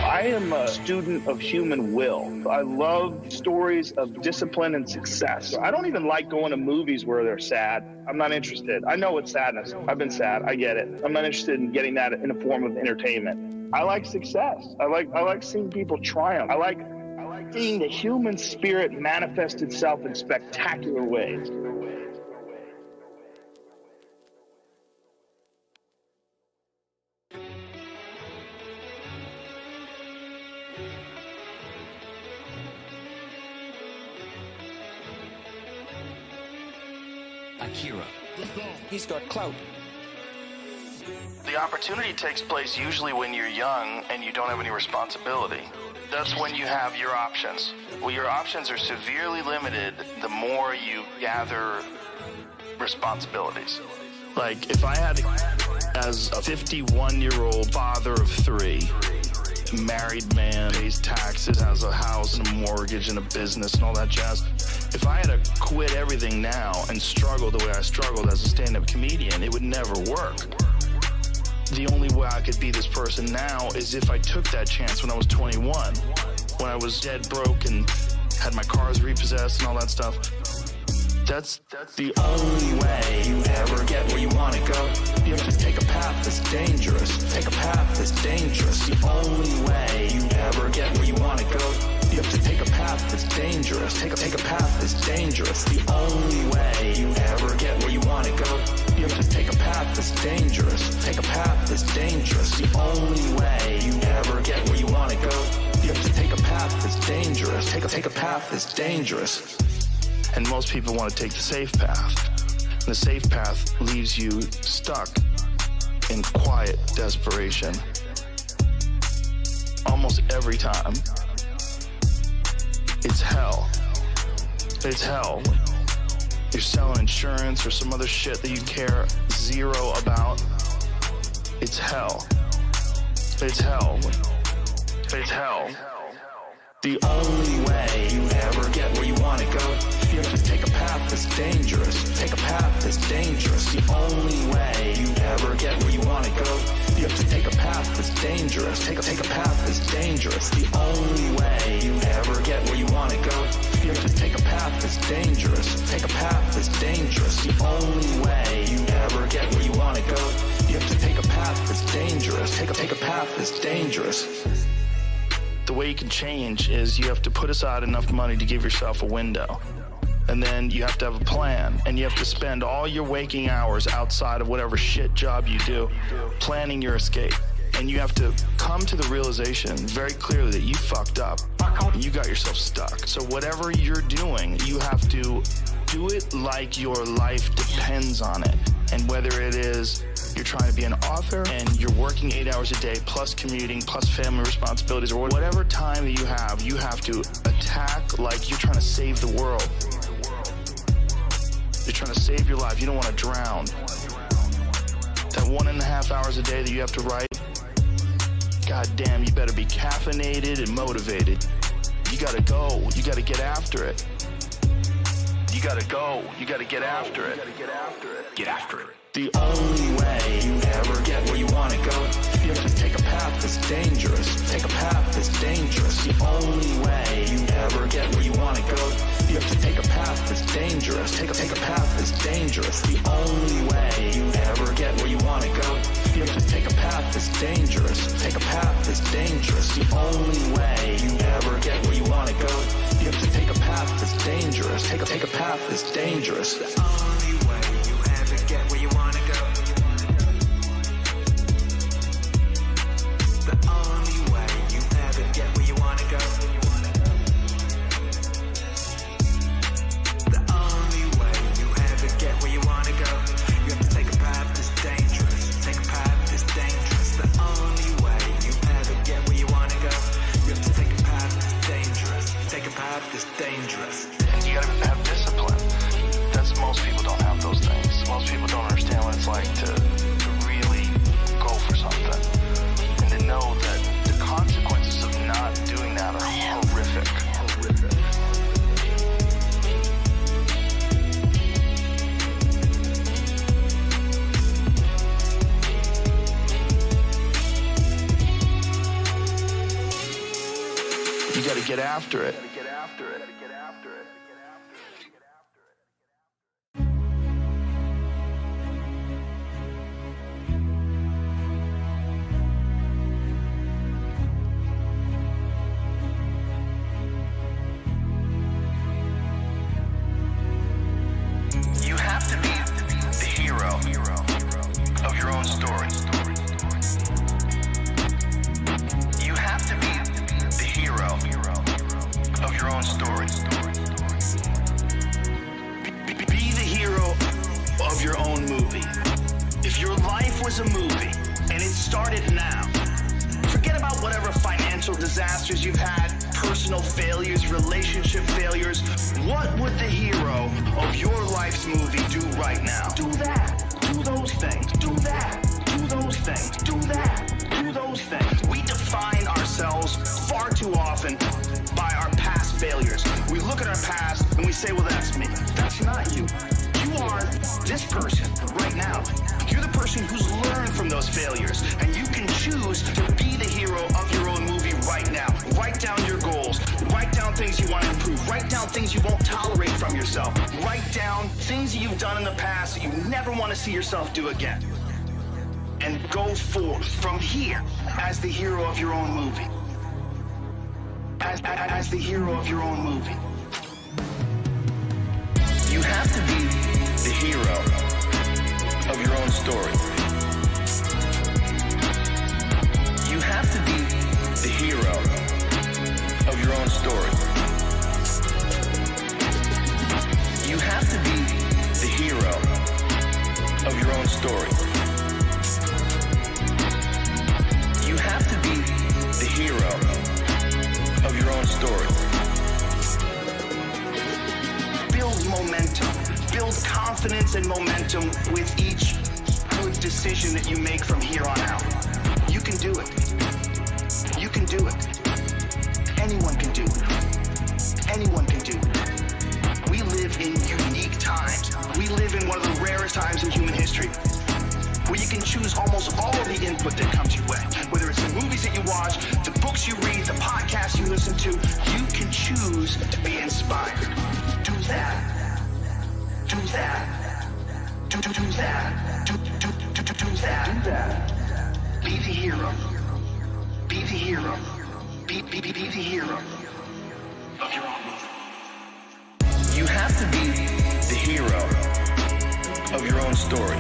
I am a student of human will. I love stories of discipline and success. I don't even like going to movies where they're sad. I'm not interested. I know it's sadness. I've been sad. I get it. I'm not interested in getting that in a form of entertainment. I like success. I like seeing people triumph. I like seeing the human spirit manifest itself in spectacular ways. Akira. He's got clout. The opportunity takes place usually when you're young and you don't have any responsibility. That's when you have your options. Well, your options are severely limited the more you gather responsibilities. Like, if I had, as a 51-year-old father of 3, married man, pays taxes, has a house and a mortgage and a business and all that jazz, if I had to quit everything now and struggle the way I struggled as a stand-up comedian, it would never work. The only way I could be this person now is if I took that chance when I was 21, when I was dead broke and had my cars repossessed and all that stuff. That's the only way you ever get where you want to go. You have to take a path that's dangerous. Take a path that's dangerous. The only way you ever get where you want to go. You have to take a path that's dangerous. Take a path that's dangerous. The only way you ever get where you want to go. You have to take a path that's dangerous. Take a path that's dangerous. The only way you ever get where you want to go. You have to take a path that's dangerous. Take a path that's dangerous. And most people want to take the safe path. And the safe path leaves you stuck in quiet desperation. Almost every time. It's hell. It's hell. You're selling insurance or some other shit that you care zero about. It's hell. It's hell. It's hell. The only way you ever get where you want to go, you have to take a path that's dangerous. Take a path that's dangerous. The only way you ever get where you want to go, you have to take a path that's dangerous. Take a path that's dangerous. The only way you ever get where you want to go, you have to take a path that's dangerous. Take a path that's dangerous. The only way you ever get where you want to go, you have to take a path that's dangerous. Take a path that's dangerous. The way you can change is you have to put aside enough money to give yourself a window. And then you have to have a plan. And you have to spend all your waking hours outside of whatever shit job you do planning your escape. And you have to come to the realization very clearly that you fucked up and you got yourself stuck. So whatever you're doing, you have to do it like your life depends on it. And whether it is you're trying to be an author and you're working 8 hours a day plus commuting plus family responsibilities or whatever time that you have to attack like you're trying to save the world. You're trying to save your life. You don't want to drown. That 1.5 hours a day that you have to write, God damn, you better be caffeinated and motivated. You gotta go. You gotta get after it. You gotta go. You gotta get after it. Get after it. The only way you ever get where you want to go, you have to take a path that's dangerous. Take a path that's dangerous. The only way you ever get where you want to go, you have to take a path that's dangerous. Take a path that's dangerous. The only way you ever get where you want to go, you have to take a path that's dangerous. Take a path that's dangerous. The only way you ever get where you want to go, you have to take a path that's dangerous. Take a path that's dangerous. The only way you ever get where you want to go. get after it. You have to be the hero of your own story. You have to be the hero of your own story. Be the hero of your own movie. If your life was a movie and it started now, forget about whatever financial disasters you've had, personal failures, relationship failures. What would the hero of your life's movie do right now? Do that. Do those things. Do that. Do those things. Do that. Do those things. We define ourselves far too often by our past failures. We look at our past and we say, well, that's me. That's not you. You are this person right now. You're the person who's learned from those failures, and you can choose to be the hero of your own movie right now. Write down your goals. Write down things you want to improve. Write down things you won't tolerate from yourself. Write down things that you've done in the past that you never want to see yourself do again. And go forth from here as the hero of your own movie. As the hero of your own movie. You have to be the hero of your own story. You have to be the hero of your own story. You have to be the hero of your own story. You have to be the hero of your own story. Build momentum. Build confidence and momentum with each good decision that you make from here on out. You can do it. You can do it. Anyone can do it. Anyone can do it. We live in unique times. We live in one of the rarest times in human history where you can choose almost all of the input that comes your way. Whether it's the movies that you watch, the books you read, the podcasts you listen to, you can choose to be inspired. Do that. Do that. Do that. Do that. Do that. Be the hero. Be the hero. Be the hero of your own movie. You have to be the hero of your own story.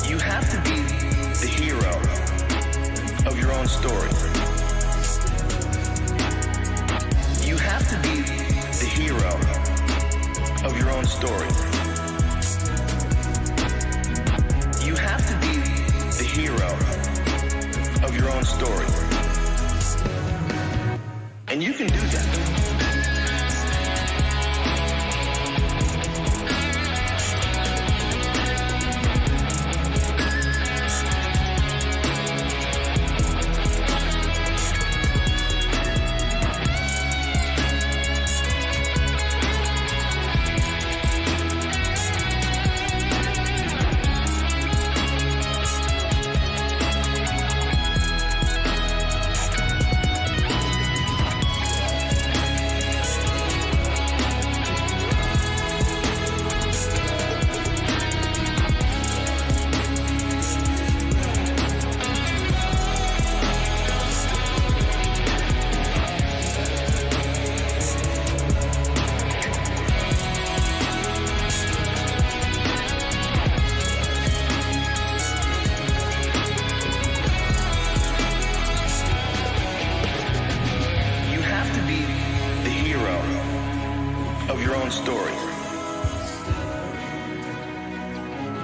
You have to be the hero of your own story. You have to be the hero of your own story. You have to be the hero of your own story. And you can do that. Story.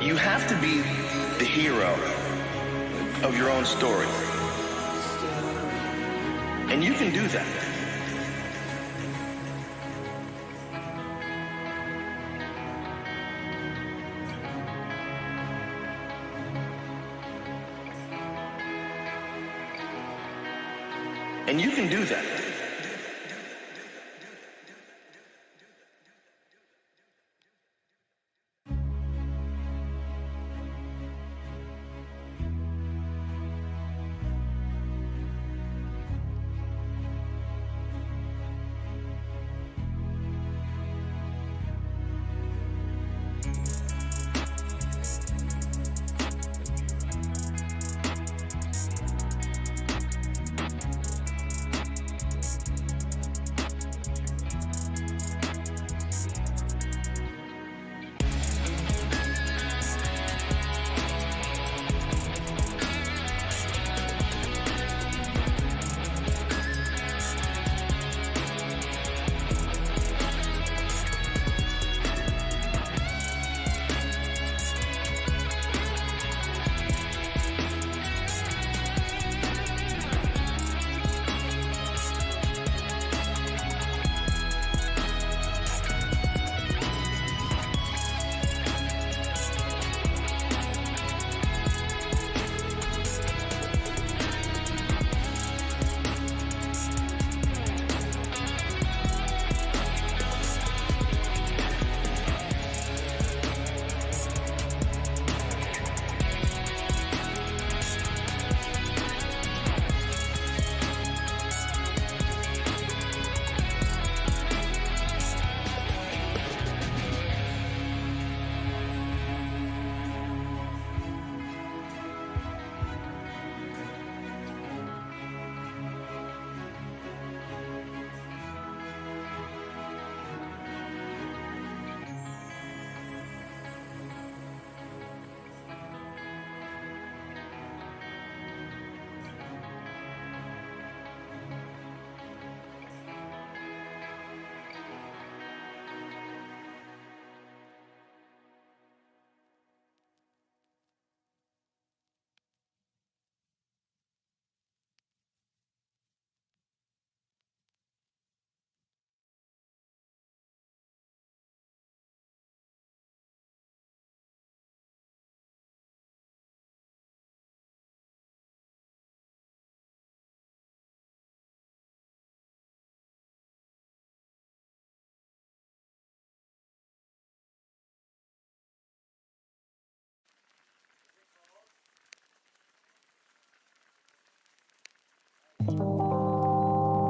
You have to be the hero of your own story. And you can do that. And you can do that.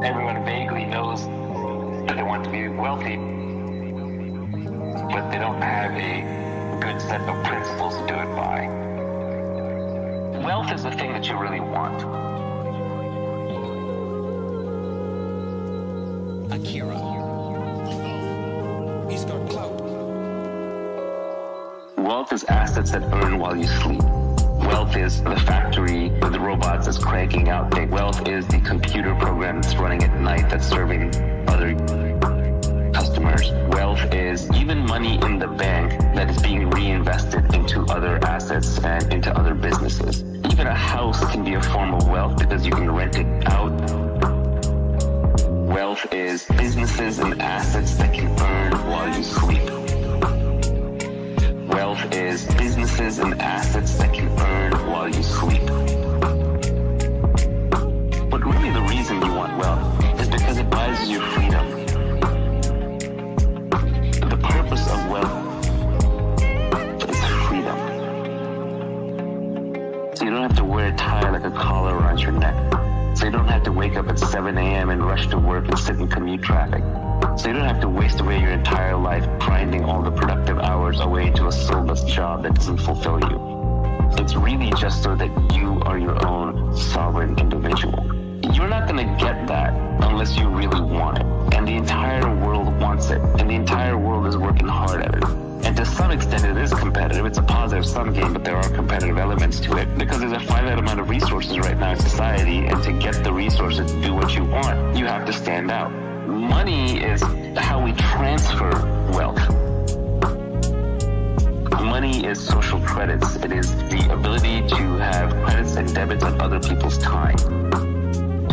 everyone vaguely knows that they want to be wealthy, but they don't have a good set of principles to do it by. Wealth is the thing that you really want. Akira. He's got clout. Wealth is assets that earn while you sleep. Wealth is the factory with the robots that's cranking out things. Wealth is the computer program that's running at night that's serving other customers. Wealth is even money in the bank that is being reinvested into other assets and into other businesses. Even a house can be a form of wealth because you can rent it out. Wealth is businesses and assets that can earn while you sleep. Wealth is businesses and assets that can earn while you sleep. But really the reason you want wealth is because it buys you freedom. The purpose of wealth is freedom. So you don't have to wear a tie like a collar around your neck. So you don't have to wake up at 7 a.m. and rush to work and sit in commute traffic. So you don't have to waste away your entire life grinding all the productive hours away to a soulless job that doesn't fulfill you. It's really just so that you are your own sovereign individual. You're not going to get that unless you really want it. And the entire world wants it. And the entire world is working hard at it. And to some extent it is competitive. It's a positive-sum game, but there are competitive elements to it because there's a finite amount of resources right now in society, and to get the resources to do what you want, you have to stand out. Money is how we transfer wealth. Money is social credits. It is the ability to have credits and debits on other people's time.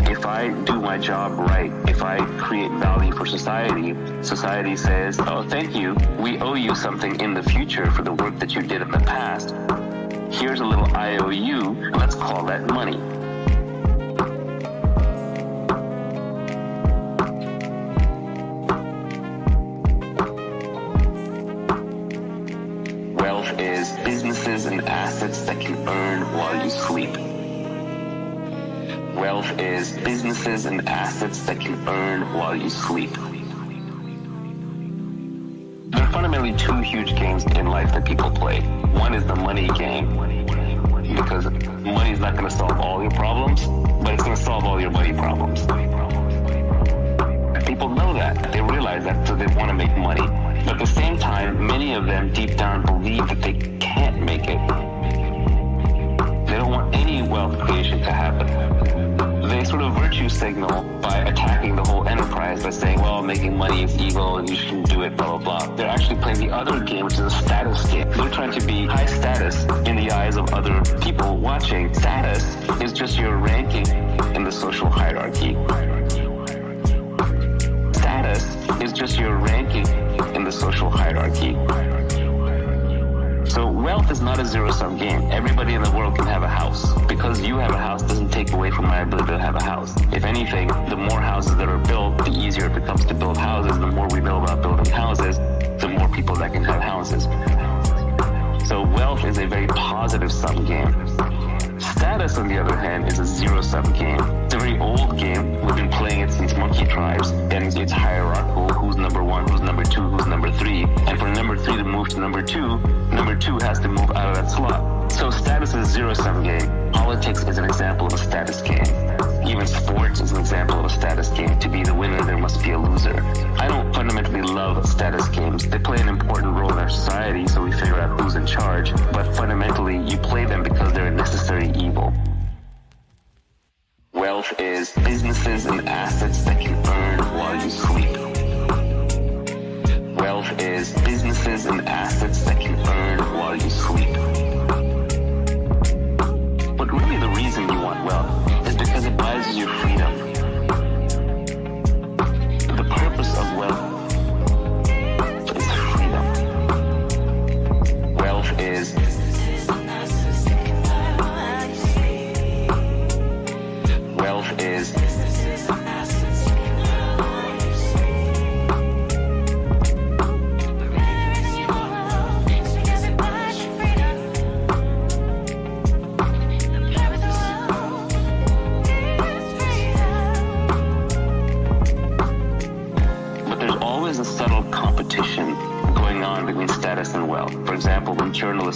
If I do my job right, if I create value for society, society says, oh, thank you. We owe you something in the future for the work that you did in the past. Here's a little IOU. Let's call that money. Wealth is businesses and assets that can earn while you sleep. Wealth is businesses and assets that can earn while you sleep. There are fundamentally two huge games in life that people play. One is the money game, because money is not going to solve all your problems, but it's going to solve all your money problems. People know that. They realize that, so they want to make money. But at the same time, many of them deep down believe that they can't make it. They don't want any wealth creation to happen. They sort of virtue signal by attacking the whole enterprise by saying, well, making money is evil and you shouldn't do it, blah, blah, blah. They're actually playing the other game, which is a status game. They're trying to be high status in the eyes of other people watching. Status is just your ranking in the social hierarchy. Status is just your ranking in the social hierarchy. So wealth is not a zero-sum game. Everybody in the world can have a house. Because you have a house doesn't take away from my ability to have a house. If anything, the more houses that are built, the easier it becomes to build houses. The more we know about building houses, the more people that can have houses. So wealth is a very positive-sum game. Status, on the other hand, is a zero-sum game. It's a very old game. We've been playing it since monkey tribes, and it's hierarchical. Who's number one, who's number two, who's number three. And for number three to move to number two has to move out of that slot. So status is a zero-sum game. Politics is an example of a status game. Even sports is an example of a status game. To be the winner, there must be a loser. I don't fundamentally love status games. They play an important role in our society, so we figure out who's in charge. But fundamentally, you play them because they're a necessary evil. Wealth is businesses and assets that can earn while you sleep. Wealth is businesses and assets that can earn while you sleep. But really the reason you want wealth is because it buys you freedom. The purpose of wealth is freedom. Wealth is wealth is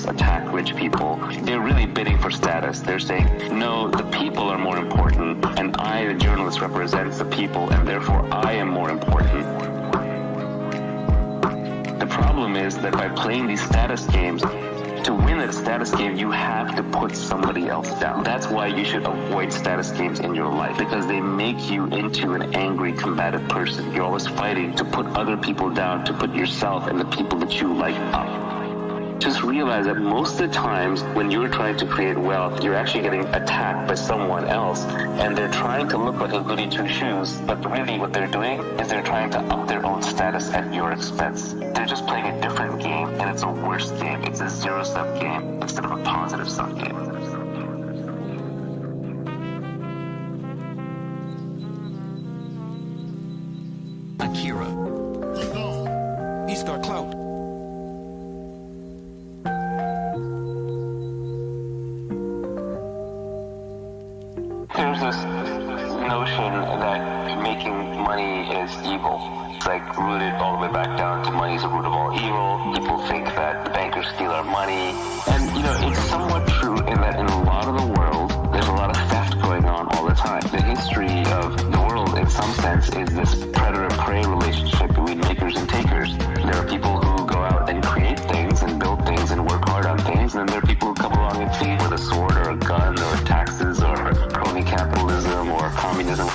attack rich people, they're really bidding for status. They're saying, no, the people are more important, and I, the journalist, represents the people, and therefore I am more important. The problem is that by playing these status games, to win that status game, you have to put somebody else down. That's why you should avoid status games in your life, because they make you into an angry, combative person. You're always fighting to put other people down, to put yourself and the people that you like up. Just realize that most of the times when you're trying to create wealth, you're actually getting attacked by someone else, and they're trying to look like a goody two-shoes, but really what they're doing is they're trying to up their own status at your expense. They're just playing a different game, and it's a worse game. It's a zero-sum game instead of a positive-sum game. Akira. He's got clout. There's this notion that making money is evil. It's like rooted all the way back down to money is the root of all evil. People think that the bankers steal our money. And, it's somewhat true in that in a lot of the world, there's a lot of theft going on all the time. The history of the world, in some sense, is this predator-prey relationship between makers and takers. There are people who go out and create things and build things and work hard on things, and then there are people who come along and feed with a sword or a gun or taxes or crony capitalism or communism.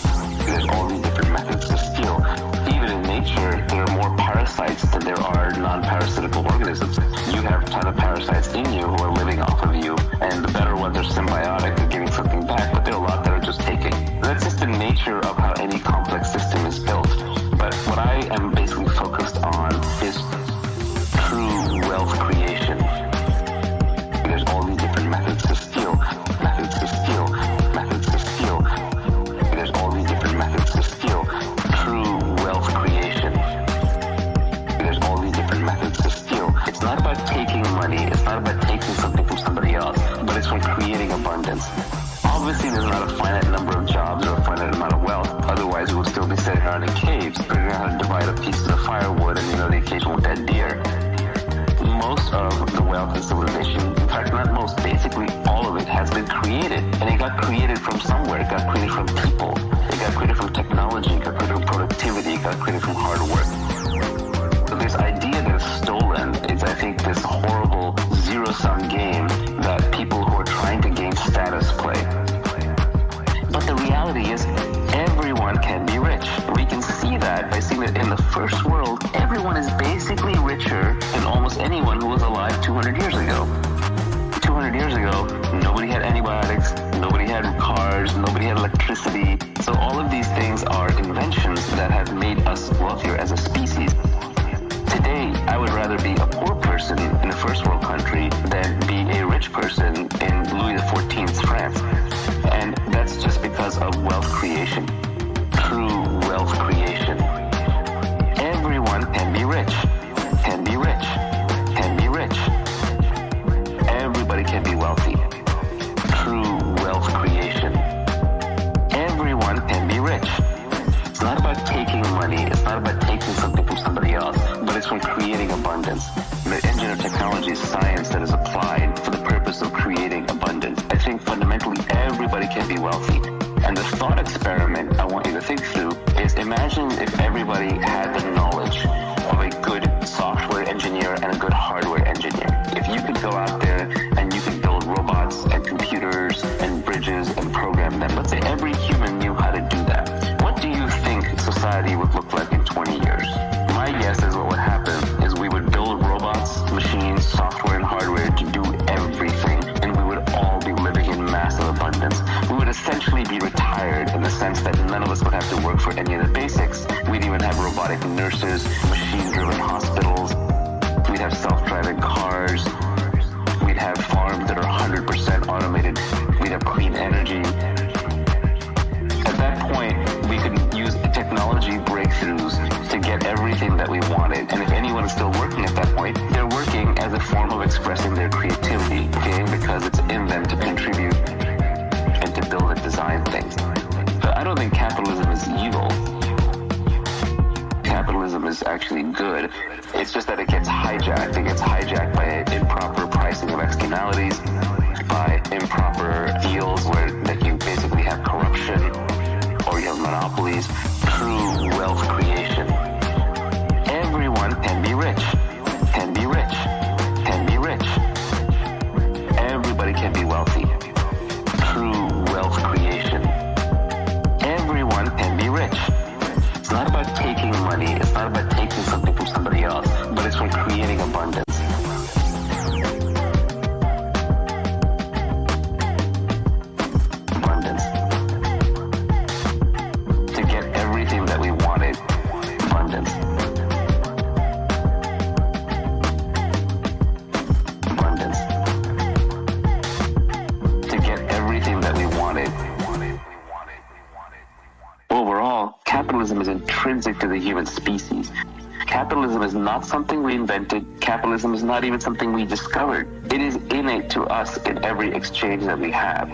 There's all these different methods to steal. Even in nature, there are more parasites than there are non-parasitical organisms. You have a ton of parasites in you who are living off of you, and the better ones are symbiotic, they're giving something back, but there are a lot that are just taking. That's just the nature of how any complex system is built. But what I am basically focused on is true wealth creation. There's all these different methods to steal, methods to steal, methods to steal. There's all these different methods to steal. True wealth creation. There's all these different methods to steal. It's not about taking money, it's not about taking something from somebody else, but it's from creating abundance. Obviously, there's not a finite number of jobs or a finite amount of wealth. Otherwise, we would still be sitting around in caves, figuring out how to divide up pieces of firewood and, the occasional dead deer. Most of the wealth in civilization, in fact, not most, basically all of it has been created. And it got created from somewhere. It got created from people. It got created from technology. It got created from productivity. It got created from hard work. So this idea that is stolen is, I think, this horrible zero-sum game that people who are trying to gain status play. But the reality is, everyone can be rich. We can see that by seeing that in the first world, everyone is basically richer than almost anyone who was alive 200 years ago. 200 years ago, nobody had antibiotics, nobody had cars, nobody had electricity. So all of these things are inventions that have made us wealthier as a species. Today, I would rather be a poor person in a first world country than be a rich person in Louis XIV's France. And that's just because of wealth creation. True wealth creation. Everyone can be rich. Can be rich. Can be rich. Everybody can be wealthy. True wealth creation. Everyone can be rich. It's not about taking money. It's not about taking something from somebody else, but it's from creating abundance. The engine of technology is science that is applied for the purpose of creating abundance. I think fundamentally everybody can be wealthy. And the thought experiment I want you to think through is imagine if everybody had the knowledge of a good software engineer and a good hardware engineer. If you could go out there and you could build robots and computers and bridges and program them, let's say every human knew how to do that. What do you think society would look like in 20 years? My guess is what would happen is we would build robots, machines, software, and hardware to do everything, and we would all be living in massive abundance. We would essentially be retired in the sense that none of us would have to work for any of the basics. We'd even have robotic nurses, machine-driven hospitals. We'd have self-driving cars. We'd have farms that are 100% automated. We'd have clean energy. At that point, we could use technology breakthroughs to get everything that we wanted. And if anyone is still working at that point, they're working as a form of expressing their creativity, okay? Because it's in them to contribute and to build and design things. But I don't think capitalism is evil. Capitalism is actually good. It's just that it gets hijacked. It gets hijacked by improper pricing of externalities, by improper deals where that you basically have corruption or you have monopolies. True wealth creation. Everyone can be rich. Can be rich. Can be rich. Everybody can be wealthy. True wealth creation. Everyone can be rich. It's not about taking money. It's not about taking something from somebody else, but it's from creating abundance. Abundance. To get everything that we wanted. Abundance. Abundance. To get everything that we wanted. Overall, capitalism is intrinsic to the human species. Capitalism is not something we invented. Capitalism is not even something we discovered. It is innate to us in every exchange that we have.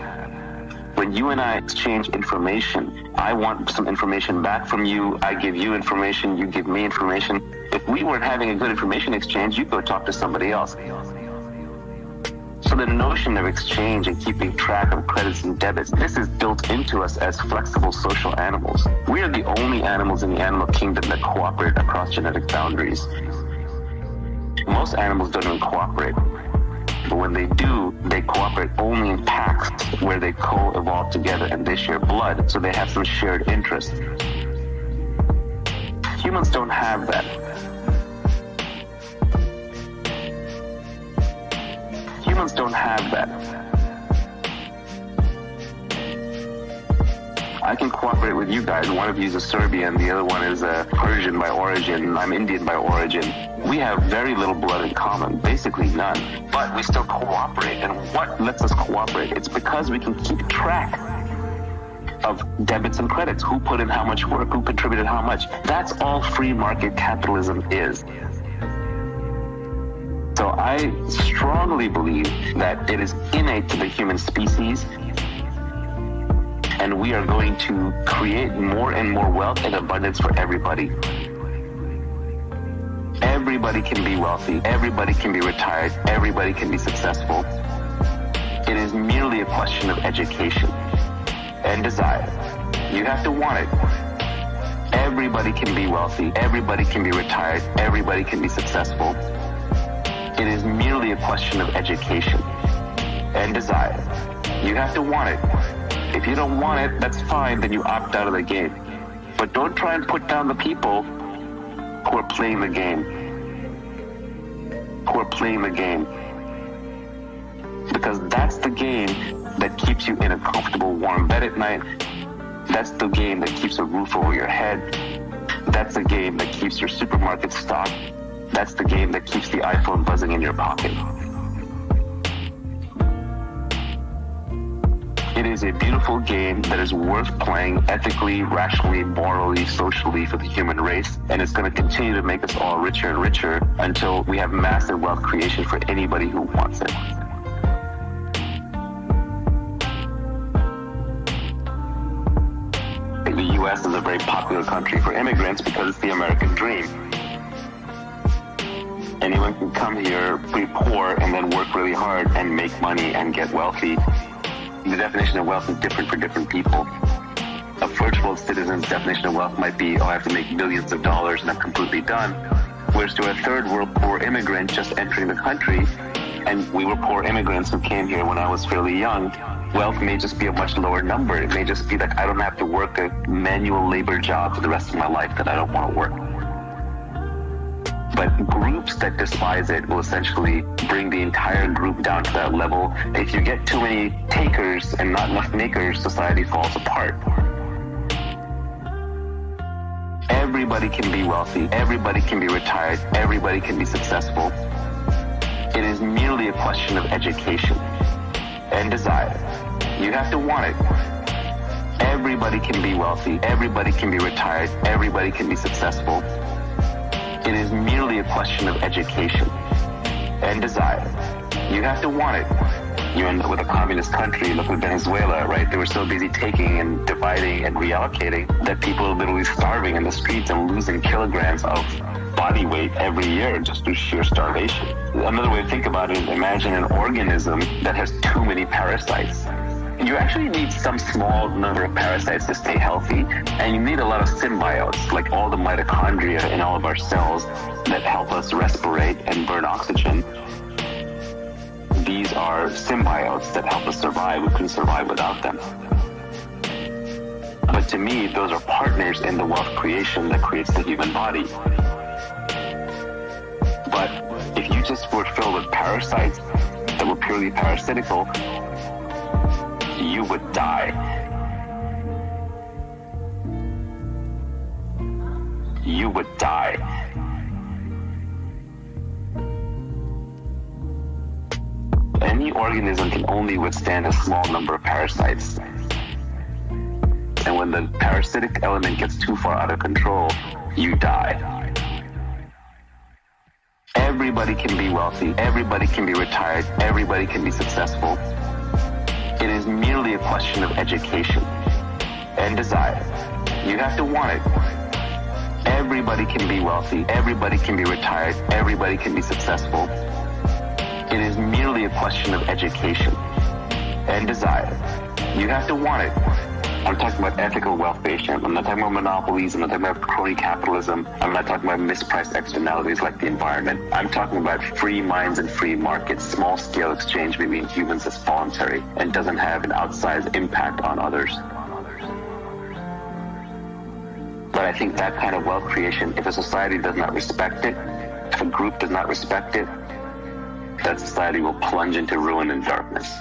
When you and I exchange information, I want some information back from you, I give you information, you give me information. If we weren't having a good information exchange, you'd go talk to somebody else. So the notion of exchange and keeping track of credits and debits, this is built into us as flexible social animals. We are the only animals in the animal kingdom that cooperate across genetic boundaries. Most animals don't even cooperate. But when they do, they cooperate only in packs where they co-evolve together and they share blood, so they have some shared interest. Humans don't have that. Humans don't have that. I can cooperate with you guys. One of you is a Serbian, the other one is a Persian by origin, I'm Indian by origin. We have very little blood in common, basically none. But we still cooperate. And what lets us cooperate? It's because we can keep track of debits and credits. Who put in how much work? Who contributed how much? That's all free market capitalism is. So I strongly believe that it is innate to the human species, and we are going to create more and more wealth and abundance for everybody. Everybody can be wealthy. Everybody can be retired. Everybody can be successful. It is merely a question of education and desire. You have to want it. Everybody can be wealthy. Everybody can be retired. Everybody can be successful. It is merely a question of education and desire. You have to want it. If you don't want it, that's fine, then you opt out of the game. But don't try and put down the people who are playing the game. Who are playing the game. Because that's the game that keeps you in a comfortable, warm bed at night. That's the game that keeps a roof over your head. That's the game that keeps your supermarket stocked. That's the game that keeps the iPhone buzzing in your pocket. It is a beautiful game that is worth playing ethically, rationally, morally, socially for the human race. And it's going to continue to make us all richer and richer until we have massive wealth creation for anybody who wants it. The U.S. is a very popular country for immigrants because it's the American dream. Anyone can come here pretty poor and then work really hard and make money and get wealthy. The definition of wealth is different for different people. A first world citizen's definition of wealth might be, oh, I have to make millions of dollars and I'm completely done. Whereas to a third world poor immigrant just entering the country, and we were poor immigrants who came here when I was fairly young, wealth may just be a much lower number. It may just be that I don't have to work a manual labor job for the rest of my life that I don't want to work. But groups that despise it will essentially bring the entire group down to that level. If you get too many takers and not enough makers, society falls apart. Everybody can be wealthy. Everybody can be retired. Everybody can be successful. It is merely a question of education and desire. You have to want it. Everybody can be wealthy. Everybody can be retired. Everybody can be successful. It is merely a question of education and desire. You have to want it. You end up with a communist country. Look at Venezuela, right? They were so busy taking and dividing and reallocating that people are literally starving in the streets and losing kilograms of body weight every year just through sheer starvation. Another way to think about it is imagine an organism that has too many parasites. You actually need some small number of parasites to stay healthy, and you need a lot of symbiotes, like all the mitochondria in all of our cells that help us respirate and burn oxygen. These are symbiotes that help us survive. We couldn't survive without them. But to me, those are partners in the wealth creation that creates the human body. But if you just were filled with parasites that were purely parasitical, you would die. You would die. Any organism can only withstand a small number of parasites. And when the parasitic element gets too far out of control, you die. Everybody can be wealthy. Everybody can be retired. Everybody can be successful. It is merely a question of education and desire. You have to want it. Everybody can be wealthy. Everybody can be retired. Everybody can be successful. It is merely a question of education and desire. You have to want it. I'm talking about ethical wealth creation. I'm not talking about monopolies. I'm not talking about crony capitalism. I'm not talking about mispriced externalities like the environment. I'm talking about free minds and free markets, small-scale exchange between humans that's voluntary and doesn't have an outsized impact on others. But I think that kind of wealth creation, if a society does not respect it, if a group does not respect it, that society will plunge into ruin and darkness.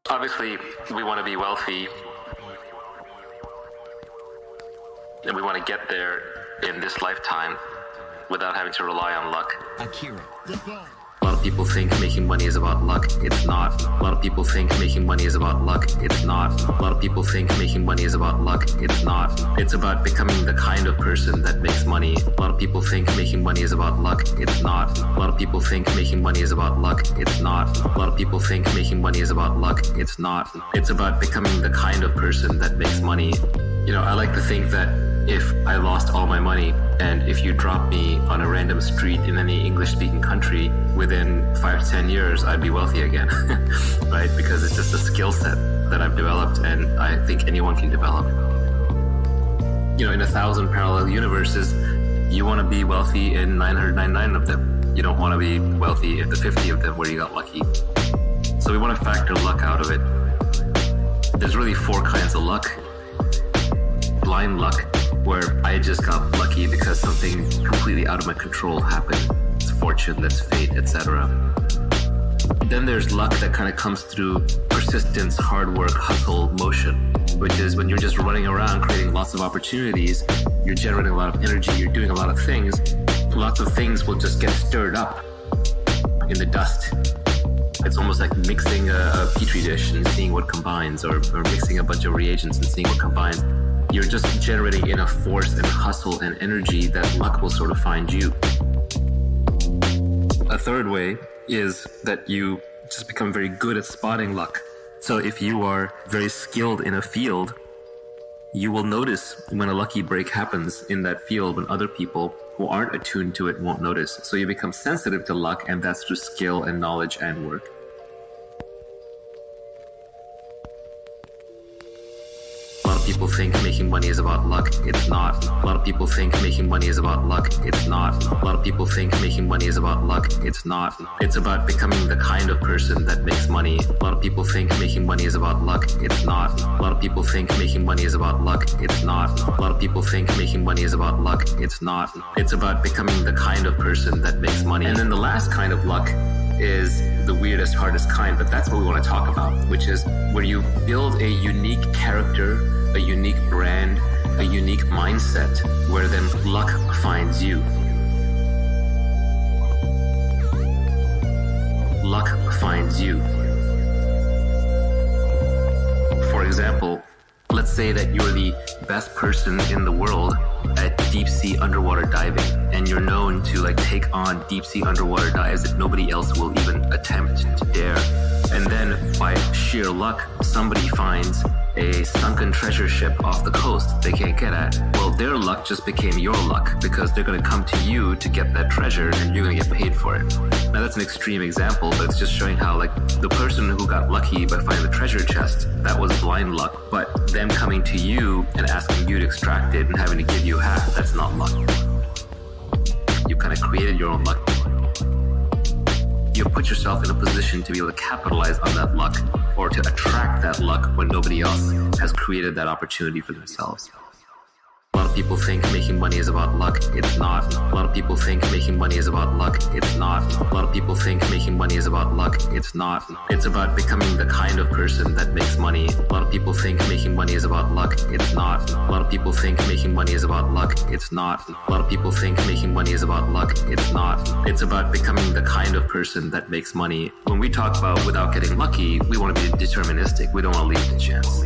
Obviously, we want to be wealthy, and we want to get there in this lifetime without having to rely on luck. Akira. A lot of people think making money is about luck. It's not. A lot of people think making money is about luck. It's not. A lot of people think making money is about luck. It's not. It's about becoming the kind of person that makes money. A lot of people think making money is about luck. It's not. A lot of people think making money is about luck. It's not. A lot of people think making money is about luck. It's not. It's about becoming the kind of person that makes money. You know, I like to think that if I lost all my money and if you drop me on a random street in any English-speaking country, within 5 to 10 years, I'd be wealthy again, right? Because it's just a skill set that I've developed and I think anyone can develop. You know, in 1,000 parallel universes, you want to be wealthy in 999 of them. You don't want to be wealthy in the 50 of them where you got lucky. So we want to factor luck out of it. There's really 4 kinds of luck. Blind luck, where I just got lucky because something completely out of my control happened. It's fortune, that's fate, etc. Then there's luck that kind of comes through persistence, hard work, hustle, motion, which is when you're just running around creating lots of opportunities, you're generating a lot of energy, you're doing a lot of things. Lots of things will just get stirred up in the dust. It's almost like mixing a petri dish and seeing what combines, or mixing a bunch of reagents and seeing what combines. You're just generating enough force and hustle and energy that luck will sort of find you. A third way is that you just become very good at spotting luck. So if you are very skilled in a field, you will notice when a lucky break happens in that field when other people who aren't attuned to it won't notice. So you become sensitive to luck, and that's through skill and knowledge and work. People think making money is about luck. It's not. A lot of people think making money is about luck. It's not. A lot of people think making money is about luck. It's not. It's about becoming the kind of person that makes money. A lot of people think making money is about luck. It's not. A lot of people think making money is about luck. It's not. A lot of people think making money is about luck. It's not. It's about becoming the kind of person that makes money. And then the last kind of luck is the weirdest, hardest kind, but that's what we want to talk about, which is where you build a unique character, a unique brand, a unique mindset, where then luck finds you. Luck finds you. example, let's say that you're the best person in the world at deep sea underwater diving, and you're known to like take on deep sea underwater dives that nobody else will even attempt to dare. And then by sheer luck, somebody finds a sunken treasure ship off the coast they can't get at. Well, their luck just became your luck because they're going to come to you to get that treasure and you're going to get paid for it. Now that's an extreme example, but it's just showing how like the person who got lucky by finding the treasure chest, that was blind luck. But them coming to you and asking you to extract it and having to give you half, that's not luck. You kind of created your own luck. You put yourself in a position to be able to capitalize on that luck or to attract that luck when nobody else has created that opportunity for themselves. A lot of people think making money is about luck. It's not. A lot of people think making money is about luck. It's not. A lot of people think making money is about luck. It's not. It's about becoming the kind of person that makes money. A lot of people think making money is about luck. It's not. A lot of people think making money is about luck. It's not. A lot of people think making money is about luck. It's not. It's about becoming the kind of person that makes money. When we talk about without getting lucky, we want to be deterministic. We don't want to leave it to chance.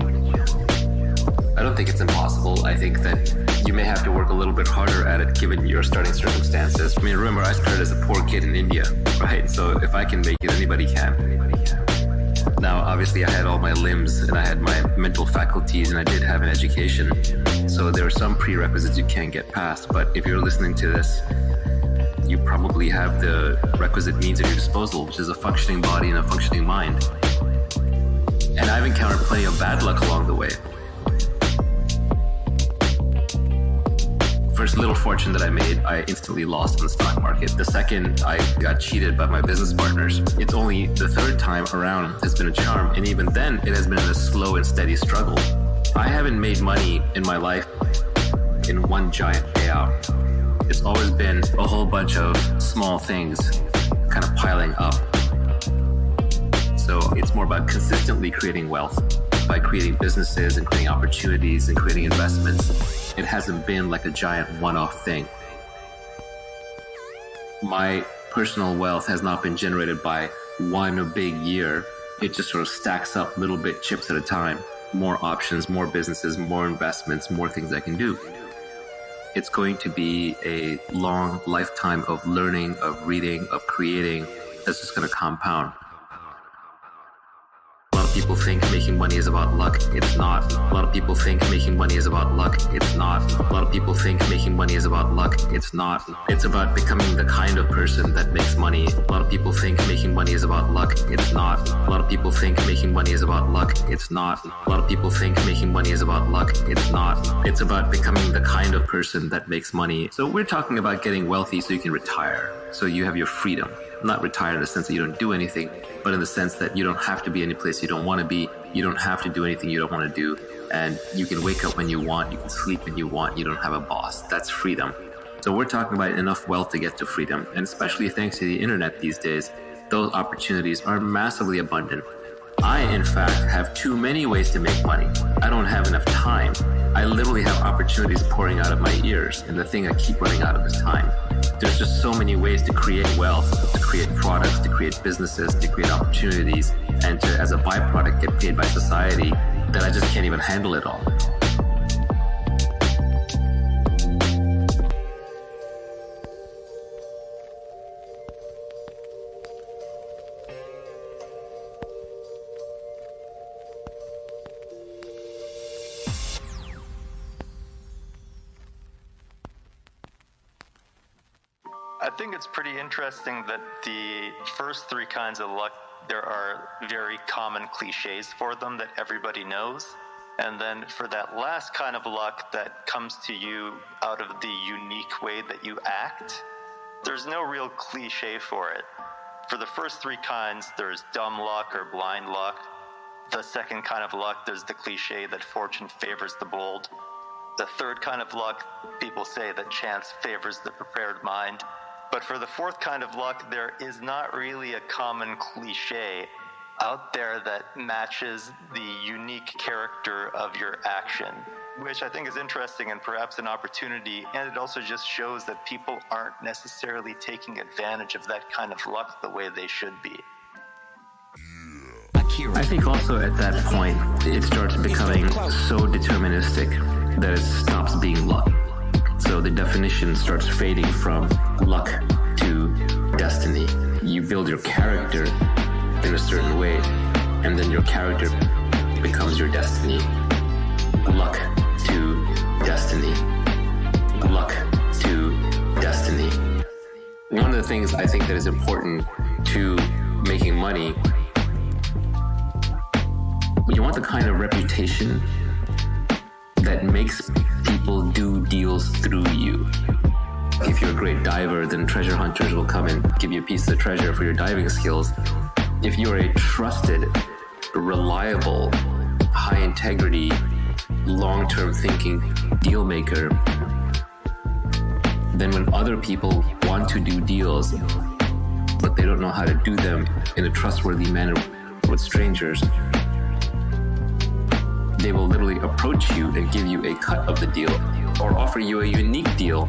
I don't think it's impossible. I think that you may have to work a little bit harder at it given your starting circumstances. I mean, remember, I started as a poor kid in India, right? So if I can make it, anybody can. Now, obviously, I had all my limbs and I had my mental faculties and I did have an education. So there are some prerequisites you can't get past. But if you're listening to this, you probably have the requisite means at your disposal, which is a functioning body and a functioning mind. And I've encountered plenty of bad luck along the way. First little fortune that I made, I instantly lost in the stock market. The second, I got cheated by my business partners. It's only the third time around has been a charm, and even then, it has been a slow and steady struggle. I haven't made money in my life in one giant payout. It's always been a whole bunch of small things kind of piling up. So it's more about consistently creating wealth by creating businesses and creating opportunities and creating investments. It hasn't been like a giant one-off thing. My personal wealth has not been generated by one big year. It just sort of stacks up little bit chips at a time. More options, more businesses, more investments, more things I can do. It's going to be a long lifetime of learning, of reading, of creating that's just going to compound. A lot of people think making money is about luck. It's not. A lot of people think making money is about luck. It's not. A lot of people think making money is about luck. It's not. It's about becoming the kind of person that makes money. A lot of people think making money is about luck. It's not. A lot of people think making money is about luck. It's not. A lot of people think making money is about luck. It's not. It's about becoming the kind of person that makes money. So we're talking about getting wealthy so you can retire. So you have your freedom. Not retire in the sense that you don't do anything, but in the sense that you don't have to be any place you don't want to be. You don't have to do anything you don't want to do. And you can wake up when you want. You can sleep when you want. You don't have a boss. That's freedom. So we're talking about enough wealth to get to freedom. And especially thanks to the internet these days, those opportunities are massively abundant. I, in fact, have too many ways to make money. I don't have enough time. I literally have opportunities pouring out of my ears, and the thing I keep running out of is time. There's just so many ways to create wealth, to create products, to create businesses, to create opportunities, and to, as a byproduct, get paid by society that I just can't even handle it all. I think it's pretty interesting that the first three kinds of luck, there are very common cliches for them that everybody knows. And then for that last kind of luck that comes to you out of the unique way that you act, there's no real cliche for it. For the first three kinds, there's dumb luck or blind luck. The second kind of luck, there's the cliche that fortune favors the bold. The third kind of luck, people say that chance favors the prepared mind. But for the fourth kind of luck, there is not really a common cliche out there that matches the unique character of your action, which I think is interesting and perhaps an opportunity. And it also just shows that people aren't necessarily taking advantage of that kind of luck the way they should be. I I think also at that point, it starts becoming so deterministic that it stops being luck. So the definition starts fading from luck to destiny. You build your character in a certain way, and then your character becomes your destiny. Luck to destiny. Luck to destiny. One of the things I think that is important to making money, you want the kind of reputation that makes people do deals through you. If you're a great diver, then treasure hunters will come and give you a piece of treasure for your diving skills. If you're a trusted, reliable, high integrity, long-term thinking deal maker, then when other people want to do deals, but they don't know how to do them in a trustworthy manner with strangers, they will literally approach you and give you a cut of the deal or offer you a unique deal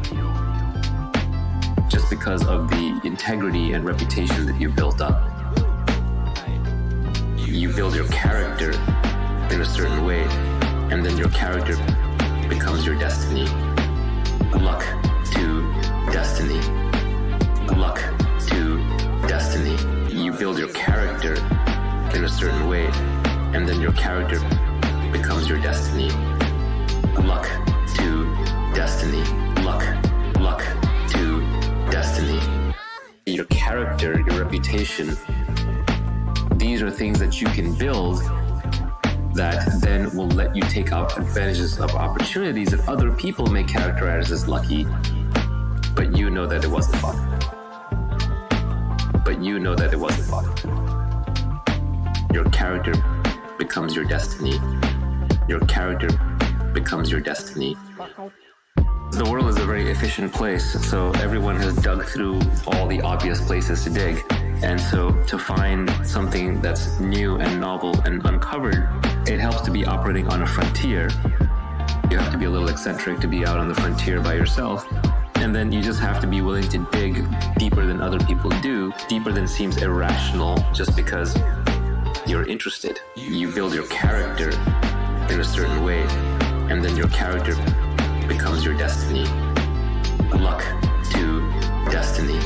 just because of the integrity and reputation that you built up. You build your character in a certain way, and then your character becomes your destiny. Luck to destiny. Luck to destiny. You build your character in a certain way, and then your character becomes your destiny. Luck to destiny. Luck to destiny. Your character, your reputation, these are things that you can build that then will let you take advantages of opportunities that other people may characterize as lucky, but you know that it wasn't luck. But you know that it wasn't luck. Your character becomes your destiny. Your character becomes your destiny. The world is a very efficient place, so everyone has dug through all the obvious places to dig. And so to find something that's new and novel and uncovered, it helps to be operating on a frontier. You have to be a little eccentric to be out on the frontier by yourself. And then you just have to be willing to dig deeper than other people do, deeper than seems irrational just because you're interested. You build your character in a certain way, and then your character becomes your destiny. Luck to destiny.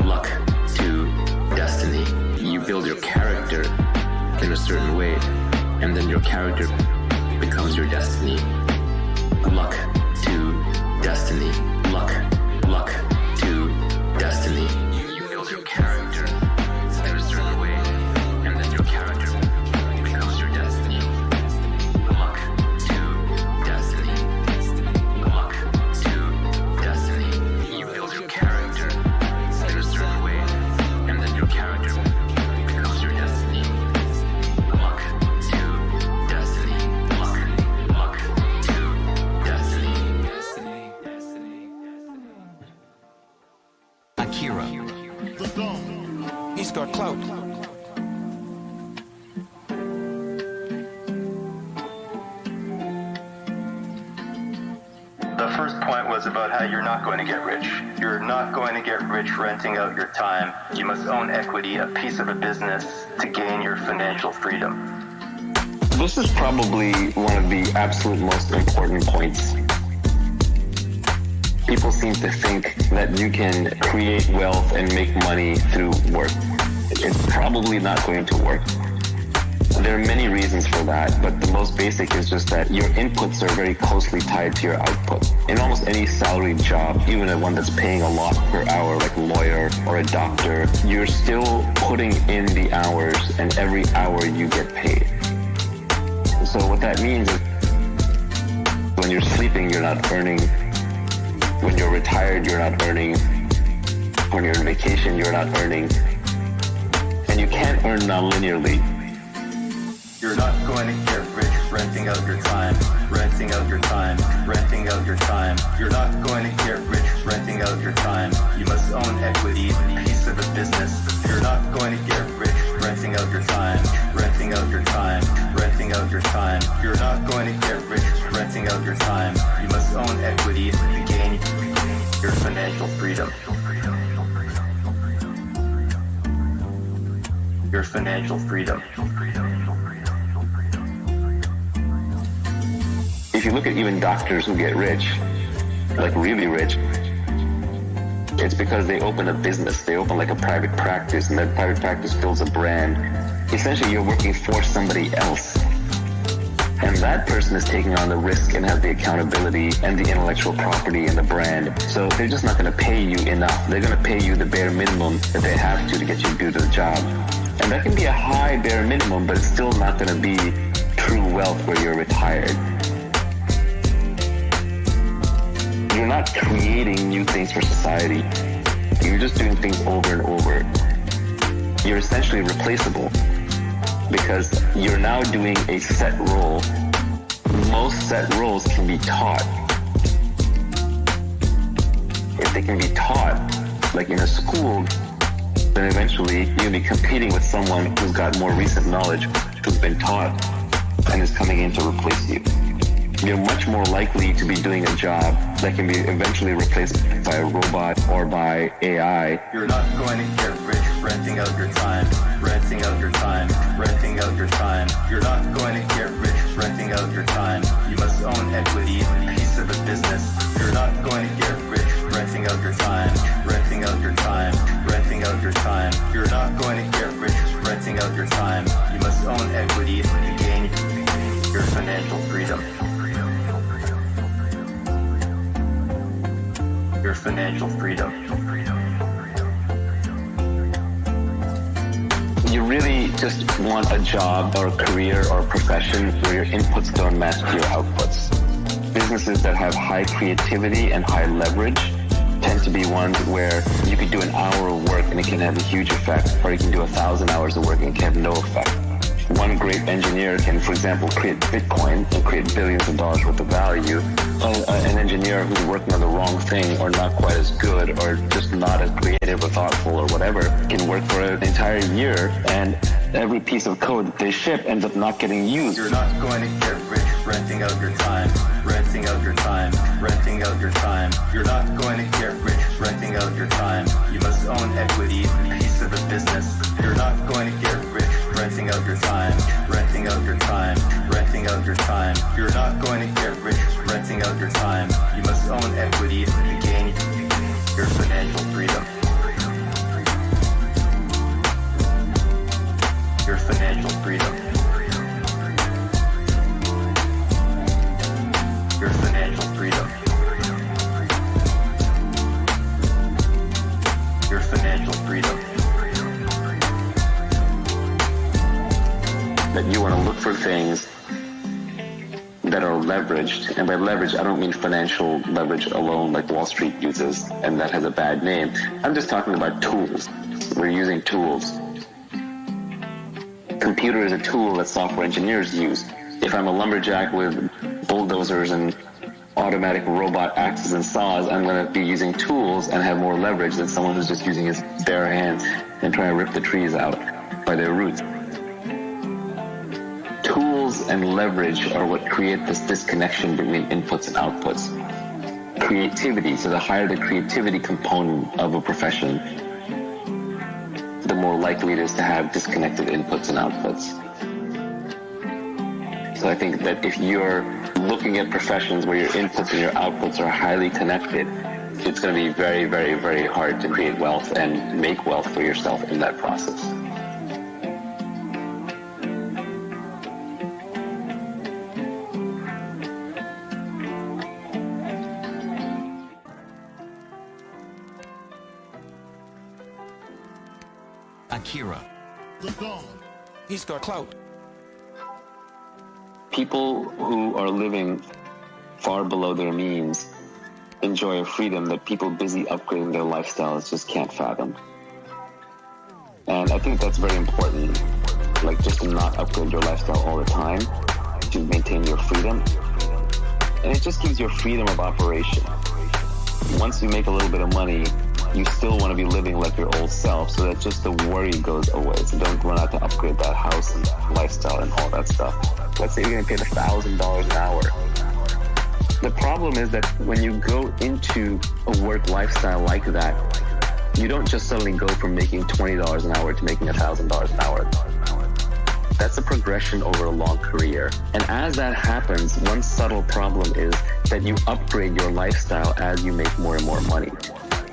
Luck to destiny. You build your character in a certain way, and then your character becomes your destiny. Luck to destiny. Luck to destiny. You build your character in a certain way, and then your character becomes your destiny. Luck to destiny. Luck to destiny. You build your character in a certain way, and then your character becomes your destiny. Luck to destiny. Luck to destiny. Akira. He's got clout. The first point was about how you're not going to get rich. You're not going to get rich renting out your time. You must own equity, a piece of a business, to gain your financial freedom. This is probably one of the absolute most important points. People seem to think that you can create wealth and make money through work. It's probably not going to work. There are many reasons for that, but the most basic is just that your inputs are very closely tied to your output. In almost any salaried job, even the one that's paying a lot per hour, like a lawyer or a doctor, you're still putting in the hours, and every hour you get paid. So what that means is when you're sleeping, you're not earning. When you're retired, you're not earning. When you're on vacation, you're not earning. And you can't earn non-linearly. You're not going to get rich renting out your time, renting out your time, renting out your time. You're not going to get rich renting out your time. You must own equity, a piece of a business. You're not going to get rich renting out your time, renting out your time, renting out your time. You're not going to get rich renting out your time. You must own equity to gain your financial freedom. Your your financial freedom. If you look at even doctors who get rich, like really rich, it's because they open a business. They open like a private practice, and that private practice builds a brand. Essentially, you're working for somebody else. And that person is taking on the risk and has the accountability and the intellectual property and the brand. So they're just not going to pay you enough. They're going to pay you the bare minimum that they have to get you to do the job. And that can be a high bare minimum, but it's still not going to be true wealth where you're retired. You're not creating new things for society. You're just doing things over and over. You're essentially replaceable because you're now doing a set role. Most set roles can be taught. If they can be taught, like in a school, then eventually you'll be competing with someone who's got more recent knowledge, who's been taught, and is coming in to replace you. You're much more likely to be doing a job that can be eventually replaced by a robot or by AI. You're not going to get rich renting out your time, renting out your time, renting out your time. You're not going to get rich renting out your time. You must own equity, a piece of a business. You're not going to get rich renting out your time, renting out your time, renting out your time. You're not going to get rich renting out your time. You must own equity to gain your financial freedom. Your financial freedom. You really just want a job or a career or a profession where your inputs don't match your outputs. Businesses that have high creativity and high leverage tend to be ones where you could do an hour of work and it can have a huge effect, or you can do 1,000 hours of work and it can have no effect. One great engineer can, for example, create Bitcoin and create billions of dollars worth of value. An engineer who's working on the wrong thing or not quite as good or just not as creative or thoughtful or whatever can work for an entire year, and every piece of code that they ship ends up not getting used. You're not going to get rich renting out your time, renting out your time, renting out your time. You're not going to get rich renting out your time. You must own equity, a piece of a business. You're not going to get rich renting out your time, renting out your time, renting out your time. You're not going to get rich renting out your time. You must own equity to gain your financial freedom. Your financial freedom. Your financial freedom. Your financial freedom. That you want to look for things that are leveraged, and by leverage I don't mean financial leverage alone like Wall Street uses, and that has a bad name. I'm just talking about tools. We're using tools. Computer is a tool that software engineers use. If I'm a lumberjack with bulldozers and automatic robot axes and saws, I'm going to be using tools and have more leverage than someone who's just using his bare hands and trying to rip the trees out by their roots. Tools and leverage are what create this disconnection between inputs and outputs. Creativity, so the higher the creativity component of a profession, the more likely it is to have disconnected inputs and outputs. So I think that if you're looking at professions where your inputs and your outputs are highly connected, it's going to be very, very, very hard to create wealth and make wealth for yourself in that process. Akira. He's got clout. People who are living far below their means enjoy a freedom that people busy upgrading their lifestyles just can't fathom. And I think that's very important, like just to not upgrade your lifestyle all the time, to maintain your freedom. And it just gives you freedom of operation. Once you make a little bit of money, you still want to be living like your old self, so that just the worry goes away. So don't run out to upgrade that house and lifestyle and all that stuff. Let's say you're going to pay $1,000 an hour. The problem is that when you go into a work lifestyle like that, You don't just suddenly go from making $20 an hour to making $1,000 an hour. That's a progression over a long career. And as that happens, one subtle problem is that you upgrade your lifestyle as you make more and more money.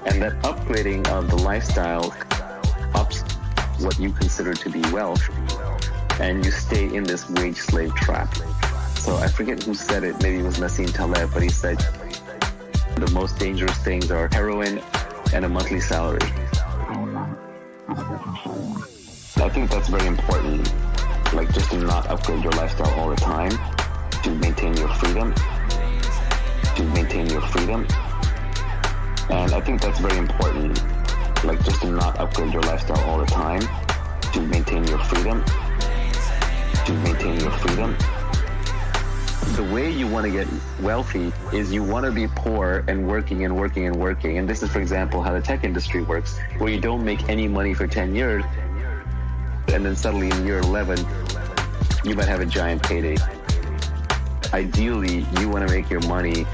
And that upgrading of the lifestyle ups what you consider to be wealth, and you stay in this wage slave trap. So I forget who said it, maybe it was Nassim Taleb, but he said the most dangerous things are heroin and a monthly salary. I think that's very important, like just to not upgrade your lifestyle all the time, to maintain your freedom, And I think that's very important, like just to not upgrade your lifestyle all the time, to maintain your freedom, The way you want to get wealthy is you want to be poor and working. And this is, for example, how the tech industry works, where you don't make any money for 10 years, and then suddenly in year 11, you might have a giant payday. Ideally, you want to make your money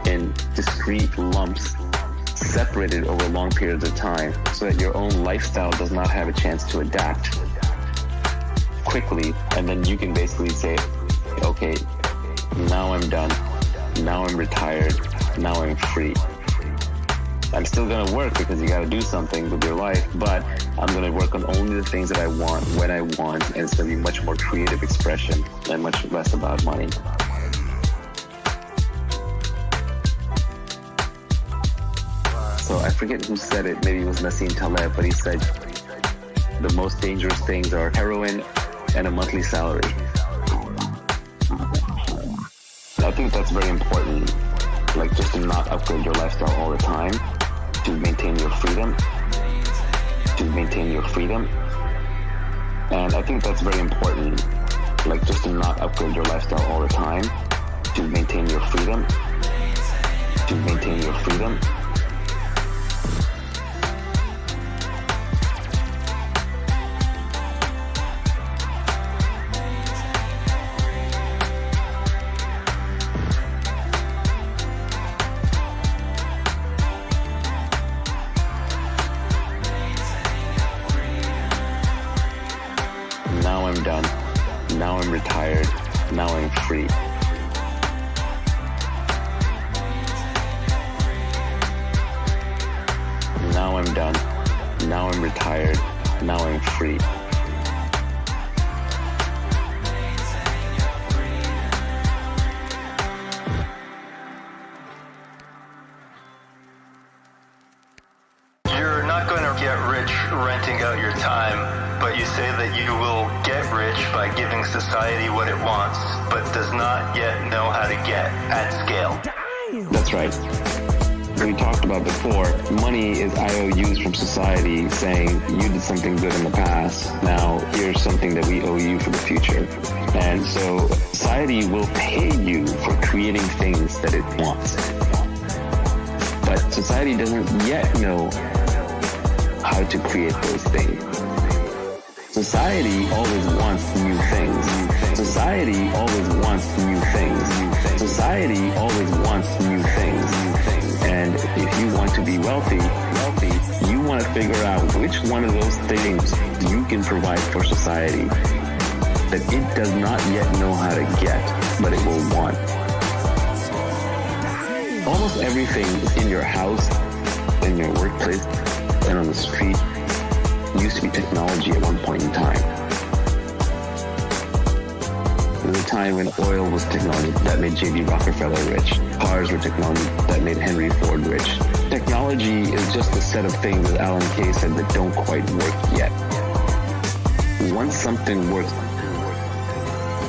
in discrete lumps, separated over long periods of time, so that your own lifestyle does not have a chance to adapt quickly. And then you can basically say, okay, now I'm done, now I'm retired, now I'm free. I'm still gonna work because you gotta do something with your life, but I'm gonna work on only the things that I want, when I want, and it's gonna be much more creative expression and much less about money. So I forget who said it, maybe it was Nassim Taleb, but he said the most dangerous things are heroin and a monthly salary. I think that's very important, like just to not upgrade your lifestyle all the time, to maintain your freedom, And I think that's very important, like just to not upgrade your lifestyle all the time, to maintain your freedom, Now I'm done, now I'm retired, now I'm free. Now I'm done, now I'm retired, now I'm free. You're not going to get rich renting out your time, but you say that you will get rich by giving society what it wants, but does not yet know how to get at scale. That's right. We talked about before, money is IOUs from society saying you did something good in the past, now here's something that we owe you for the future. And so society will pay you for creating things that it wants. But society doesn't yet know how to create those things. Society always wants new things. Society always wants new things. Society always wants new things. And if you want to be wealthy, you want to figure out which one of those things you can provide for society that it does not yet know how to get, but it will want. Almost everything in your house, in your workplace, and on the street used to be technology at one point in time. There was a time when oil was technology that made J.B. Rockefeller rich. Cars were technology that made Henry Ford rich. Technology is just a set of things, as Alan Kay said, that don't quite work yet. Once something works,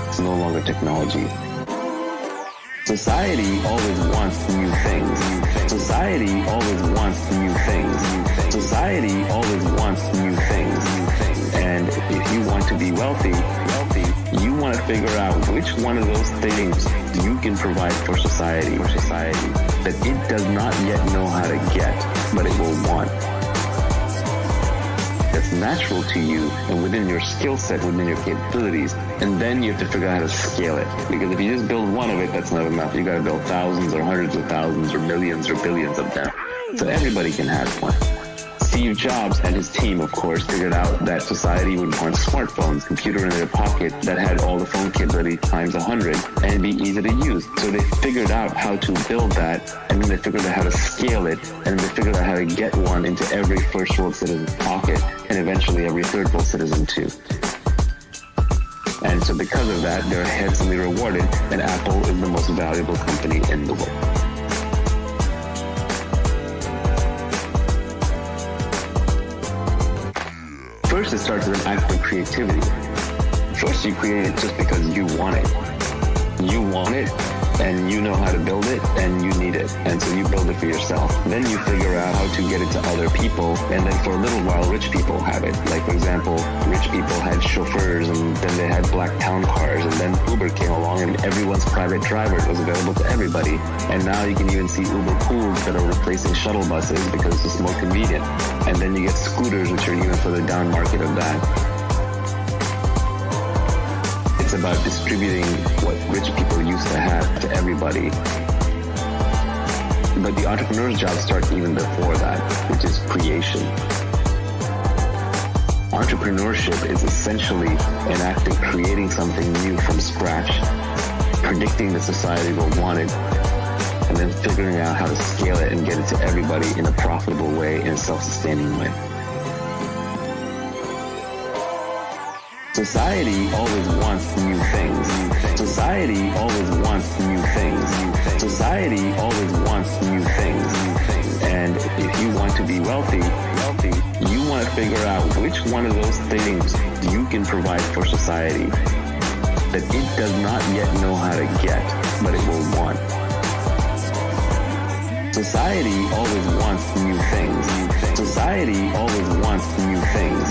it's no longer technology. Society always wants new things. Society always wants new things. Society always wants new things. And if you want to be wealthy, you want to figure out which one of those things you can provide for society that it does not yet know how to get, but it will want. That's natural to you and within your skill set, within your capabilities, and then you have to figure out how to scale it. Because if you just build one of it, that's not enough. You got to build thousands or hundreds of thousands or millions or billions of them, so everybody can have one. Steve Jobs and his team, of course, figured out that society would want smartphones, computer in their pocket that had all the phone capability times 100 and be easy to use. So they figured out how to build that, and then they figured out how to scale it, and they figured out how to get one into every first world citizen's pocket, and eventually every third world citizen too. And so because of that, they're handsomely rewarded, and Apple is the most valuable company in the world. First, it starts with an act of creativity. First, you create it just because you want it. You want it, and you know how to build it, and you need it. And so you build it for yourself. Then you figure out how to get it to other people, and then for a little while, rich people have it. Like, for example, rich people had chauffeurs, and then they had black town cars, and then Uber came along, and everyone's private driver was available to everybody. And now you can even see Uber pools that are replacing shuttle buses because it's just more convenient. And then you get scooters, which are even further down market of that. It's about distributing what rich people used to have to everybody. But the entrepreneur's job starts even before that, which is creation. Entrepreneurship is essentially an act of creating something new from scratch, predicting that society will want it, and then figuring out how to scale it and get it to everybody in a profitable way, in a self-sustaining way. Society always wants new things. Society always wants new things. Society always wants new things. And if you want to be wealthy, you want to figure out which one of those things you can provide for society that it does not yet know how to get, but it will want. Society always wants new things. Society always wants new things.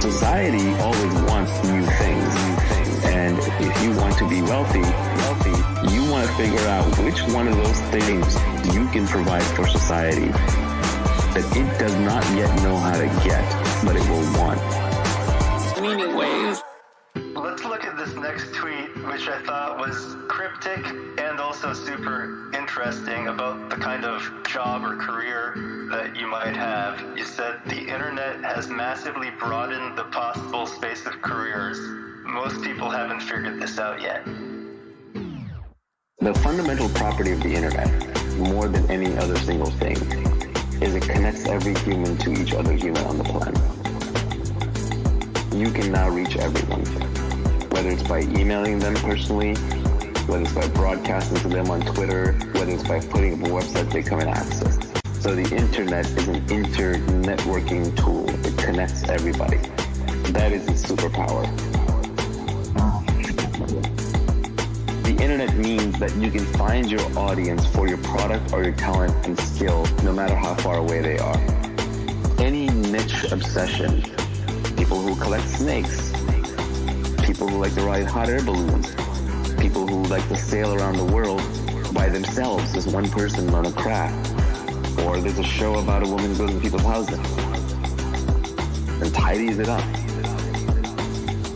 Society always wants new things. And if you want to be wealthy, you want to figure out which one of those things you can provide for society that it does not yet know how to get, but it will want. Meaning ways. Let's look at this next tweet, which I thought was cryptic and also super interesting about the kind of job or career that you might have. You said the internet has massively broadened the possible space of careers. Most people haven't figured this out yet. The fundamental property of the internet, more than any other single thing, is it connects every human to each other human on the planet. You can now reach everyone, whether it's by emailing them personally, whether it's by broadcasting to them on Twitter, whether it's by putting up a website they come and access. So the internet is an inter-networking tool. It connects everybody. That is its superpower. The internet means that you can find your audience for your product or your talent and skill, no matter how far away they are. Any niche obsession, people who collect snakes, people who like to ride hot air balloons, people who like to sail around the world by themselves as one person on a craft. Or there's a show about a woman goes to people's houses and tidies it up.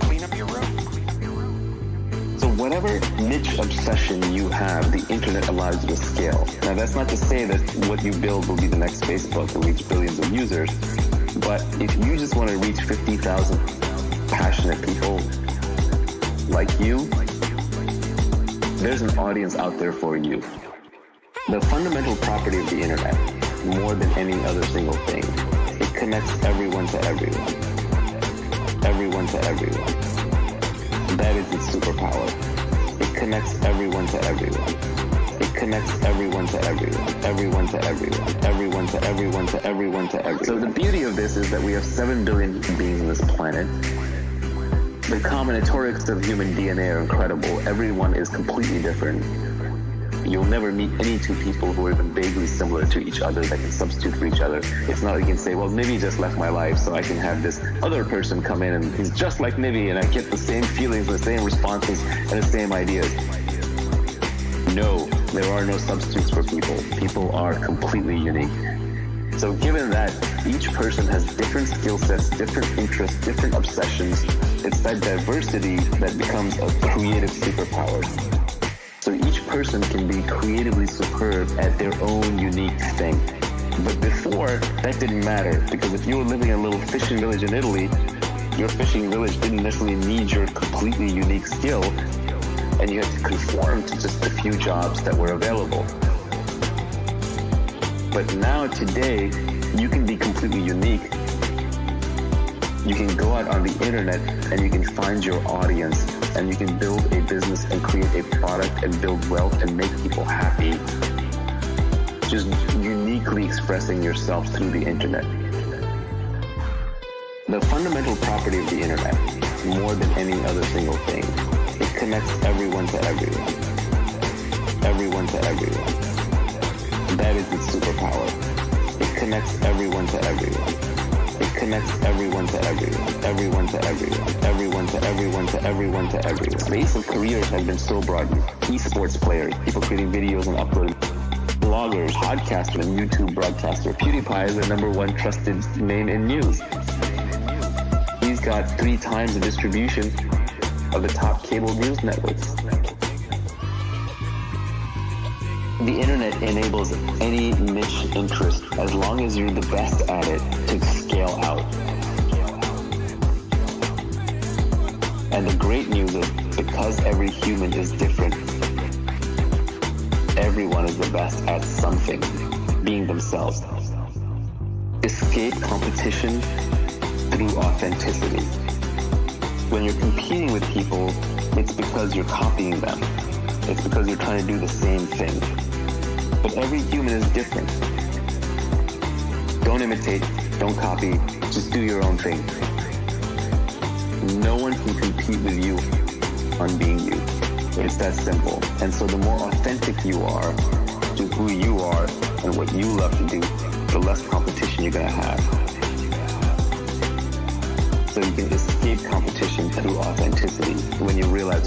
Clean up your room. So whatever niche obsession you have, the internet allows you to scale. Now that's not to say that what you build will be the next Facebook and reach billions of users, but if you just want to reach 50,000 passionate people like you, there's an audience out there for you. The fundamental property of the internet, more than any other single thing, it connects everyone to everyone. Everyone to everyone. That is its superpower. It connects everyone to everyone. It connects everyone to everyone. Everyone to everyone. Everyone to everyone to everyone to everyone. So the beauty of this is that we have 7 billion human beings on this planet. The combinatorics of human DNA are incredible. Everyone is completely different. You'll never meet any two people who are even vaguely similar to each other that can substitute for each other. It's not like you can say, well, Nivi just left my life, so I can have this other person come in and he's just like Nivi, and I get the same feelings, the same responses, and the same ideas. No, there are no substitutes for people. People are completely unique. So given that each person has different skill sets, different interests, different obsessions, it's that diversity that becomes a creative superpower. So each person can be creatively superb at their own unique thing. But before, that didn't matter, because if you were living in a little fishing village in Italy, your fishing village didn't necessarily need your completely unique skill, and you had to conform to just a few jobs that were available. But now, today, you can be completely unique. You can go out on the internet and you can find your audience, and you can build a business and create a product and build wealth and make people happy, just uniquely expressing yourself through the internet. The fundamental property of the internet, more than any other single thing, it connects everyone to everyone. Everyone to everyone. That is its superpower. It connects everyone to everyone. It connects everyone to everyone. Everyone to everyone. Everyone to everyone to everyone to everyone. The base of careers have been so broadened. Esports players, people creating videos and uploading, bloggers, podcasters, and YouTube broadcaster. PewDiePie is the #1 trusted name in news. He's got 3 times the distribution of the top cable news networks. The internet enables any niche interest, as long as you're the best at it, to scale out. And the great news is, because every human is different, everyone is the best at something, being themselves. Escape competition through authenticity. When you're competing with people, it's because you're copying them. It's because you're trying to do the same thing. But every human is different. Don't imitate, don't copy, just do your own thing. No one can compete with you on being you. It's that simple. And so the more authentic you are to who you are and what you love to do, the less competition you're going to have. So you can escape competition through authenticity when you realize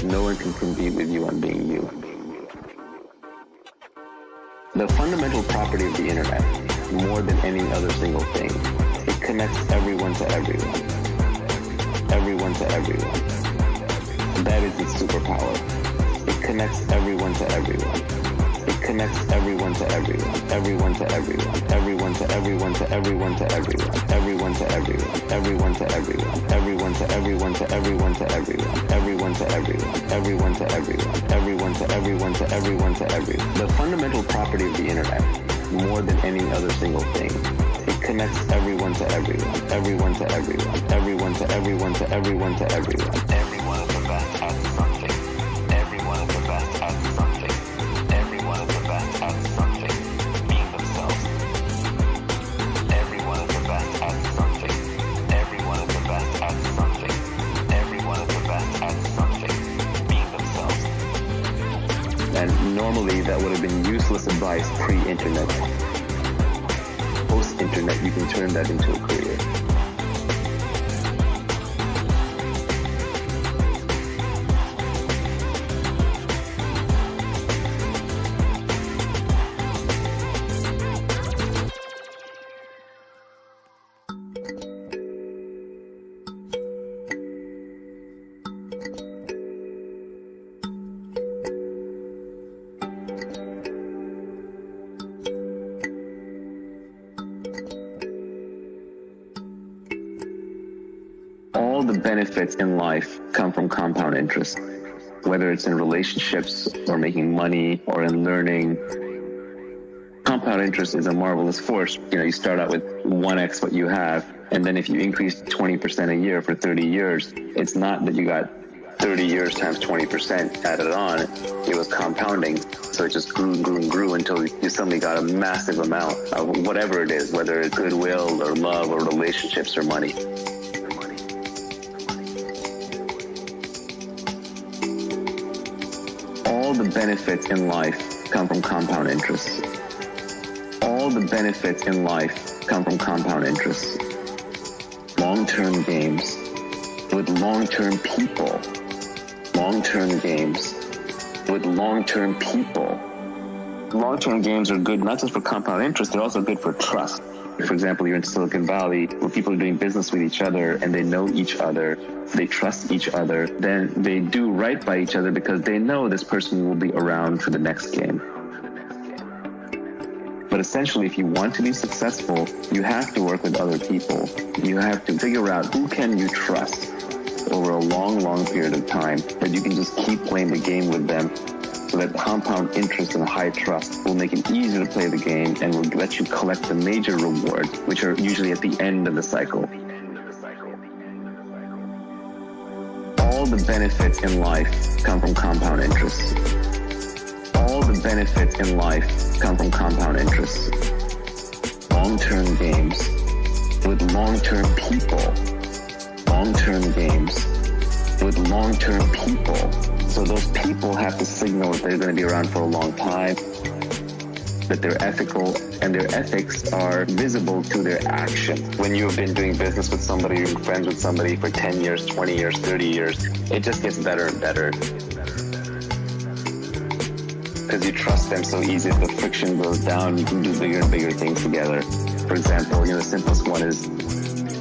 no one can compete with you on being you. The fundamental property of the internet, more than any other single thing, it connects everyone to everyone. Everyone to everyone. That is its superpower. It connects everyone to everyone. It connects everyone to everyone. Everyone to everyone. Everyone to everyone to everyone to everyone. Everyone to everyone. Everyone to everyone. Everyone to everyone to everyone to everyone. Everyone to everyone. Everyone to everyone. Everyone to everyone to everyone to everyone. The fundamental property of the internet, more than any other single thing, it connects everyone to everyone. Everyone to everyone. Everyone to everyone to everyone to everyone. Everyone is the best at something. Everyone is the best at something. Everyone is the best at something. Being themselves. Everyone is the best at something. Everyone is the best at something. Everyone is the best at something. Being themselves. And normally that would have been useless advice pre-internet. Post-internet, you can turn that into a career. All the benefits in life come from compound interest, whether it's in relationships or making money or in learning. Compound interest is a marvelous force. You start out with 1x what you have, and then if you increase 20% a year for 30 years, it's not that you got 30 years times 20% added on. It was compounding. So it just grew and grew and grew until you suddenly got a massive amount of whatever it is, whether it's goodwill or love or relationships or money. All the benefits in life come from compound interest. All the benefits in life come from compound interest. Long-term games with long-term people. Long-term games with long-term people. Long-term games are good not just for compound interest, they're also good for trust. For example, you're in Silicon Valley where people are doing business with each other and they know each other, they trust each other, then they do right by each other because they know this person will be around for the next game. essentially, if you want to be successful, you have to work with other people. You have to figure out who can you trust over a long, long period of time, that you can just keep playing the game with them, so that compound interest and high trust will make it easier to play the game and will let you collect the major rewards, which are usually at the end of the cycle. All the benefits in life come from compound interest. All the benefits in life come from compound interest. Long-term games with long-term people. Long-term games with long-term people. So those people have to signal that they're going to be around for a long time, that they're ethical, and their ethics are visible to their action. When you have been doing business with somebody, you're friends with somebody for 10 years, 20 years, 30 years, it just gets better and better. Because you trust them so easy, if the friction goes down, you can do bigger and bigger things together. For example, the simplest one is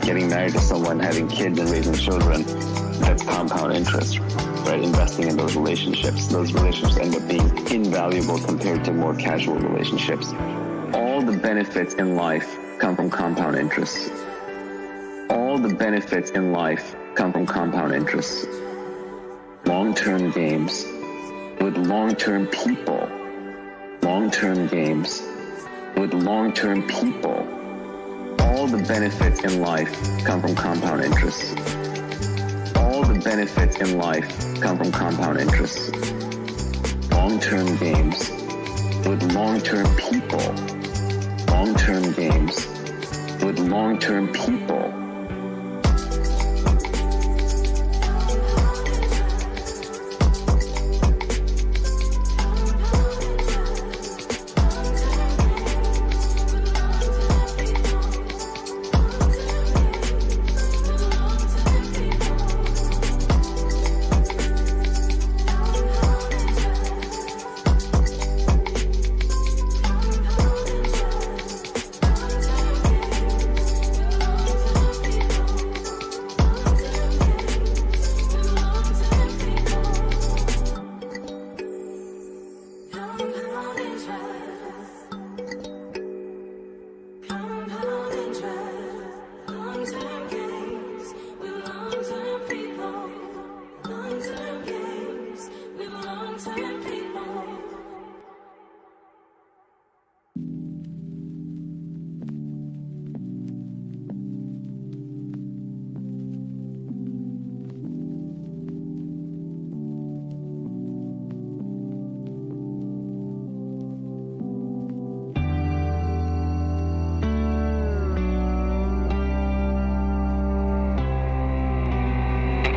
getting married to someone, having kids and raising children. That's compound interest, right? Investing in those relationships. Those relationships end up being invaluable compared to more casual relationships. All the benefits in life come from compound interest. All the benefits in life come from compound interest. Long-term games with long-term people. Long-term games with long-term people. All the benefits in life come from compound interest. All the benefits in life come from compound interest. Long-term games with long-term people. Long-term games with long-term people.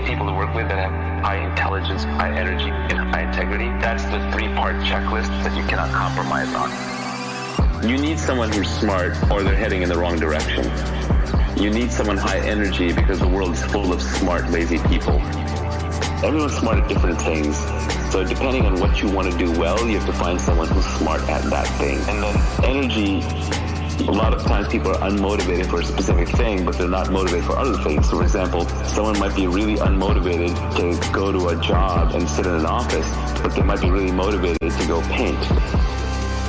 People to work with that have high intelligence, high energy, and high integrity. That's the three-part checklist that you cannot compromise on. You need someone who's smart, or they're heading in the wrong direction. You need someone high energy because the world is full of smart, lazy people. Everyone's smart at different things. So depending on what you want to do well, you have to find someone who's smart at that thing. And then energy, a lot of times people are unmotivated for a specific thing, but they're not motivated for other things. So for example, someone might be really unmotivated to go to a job and sit in an office, but they might be really motivated to go paint.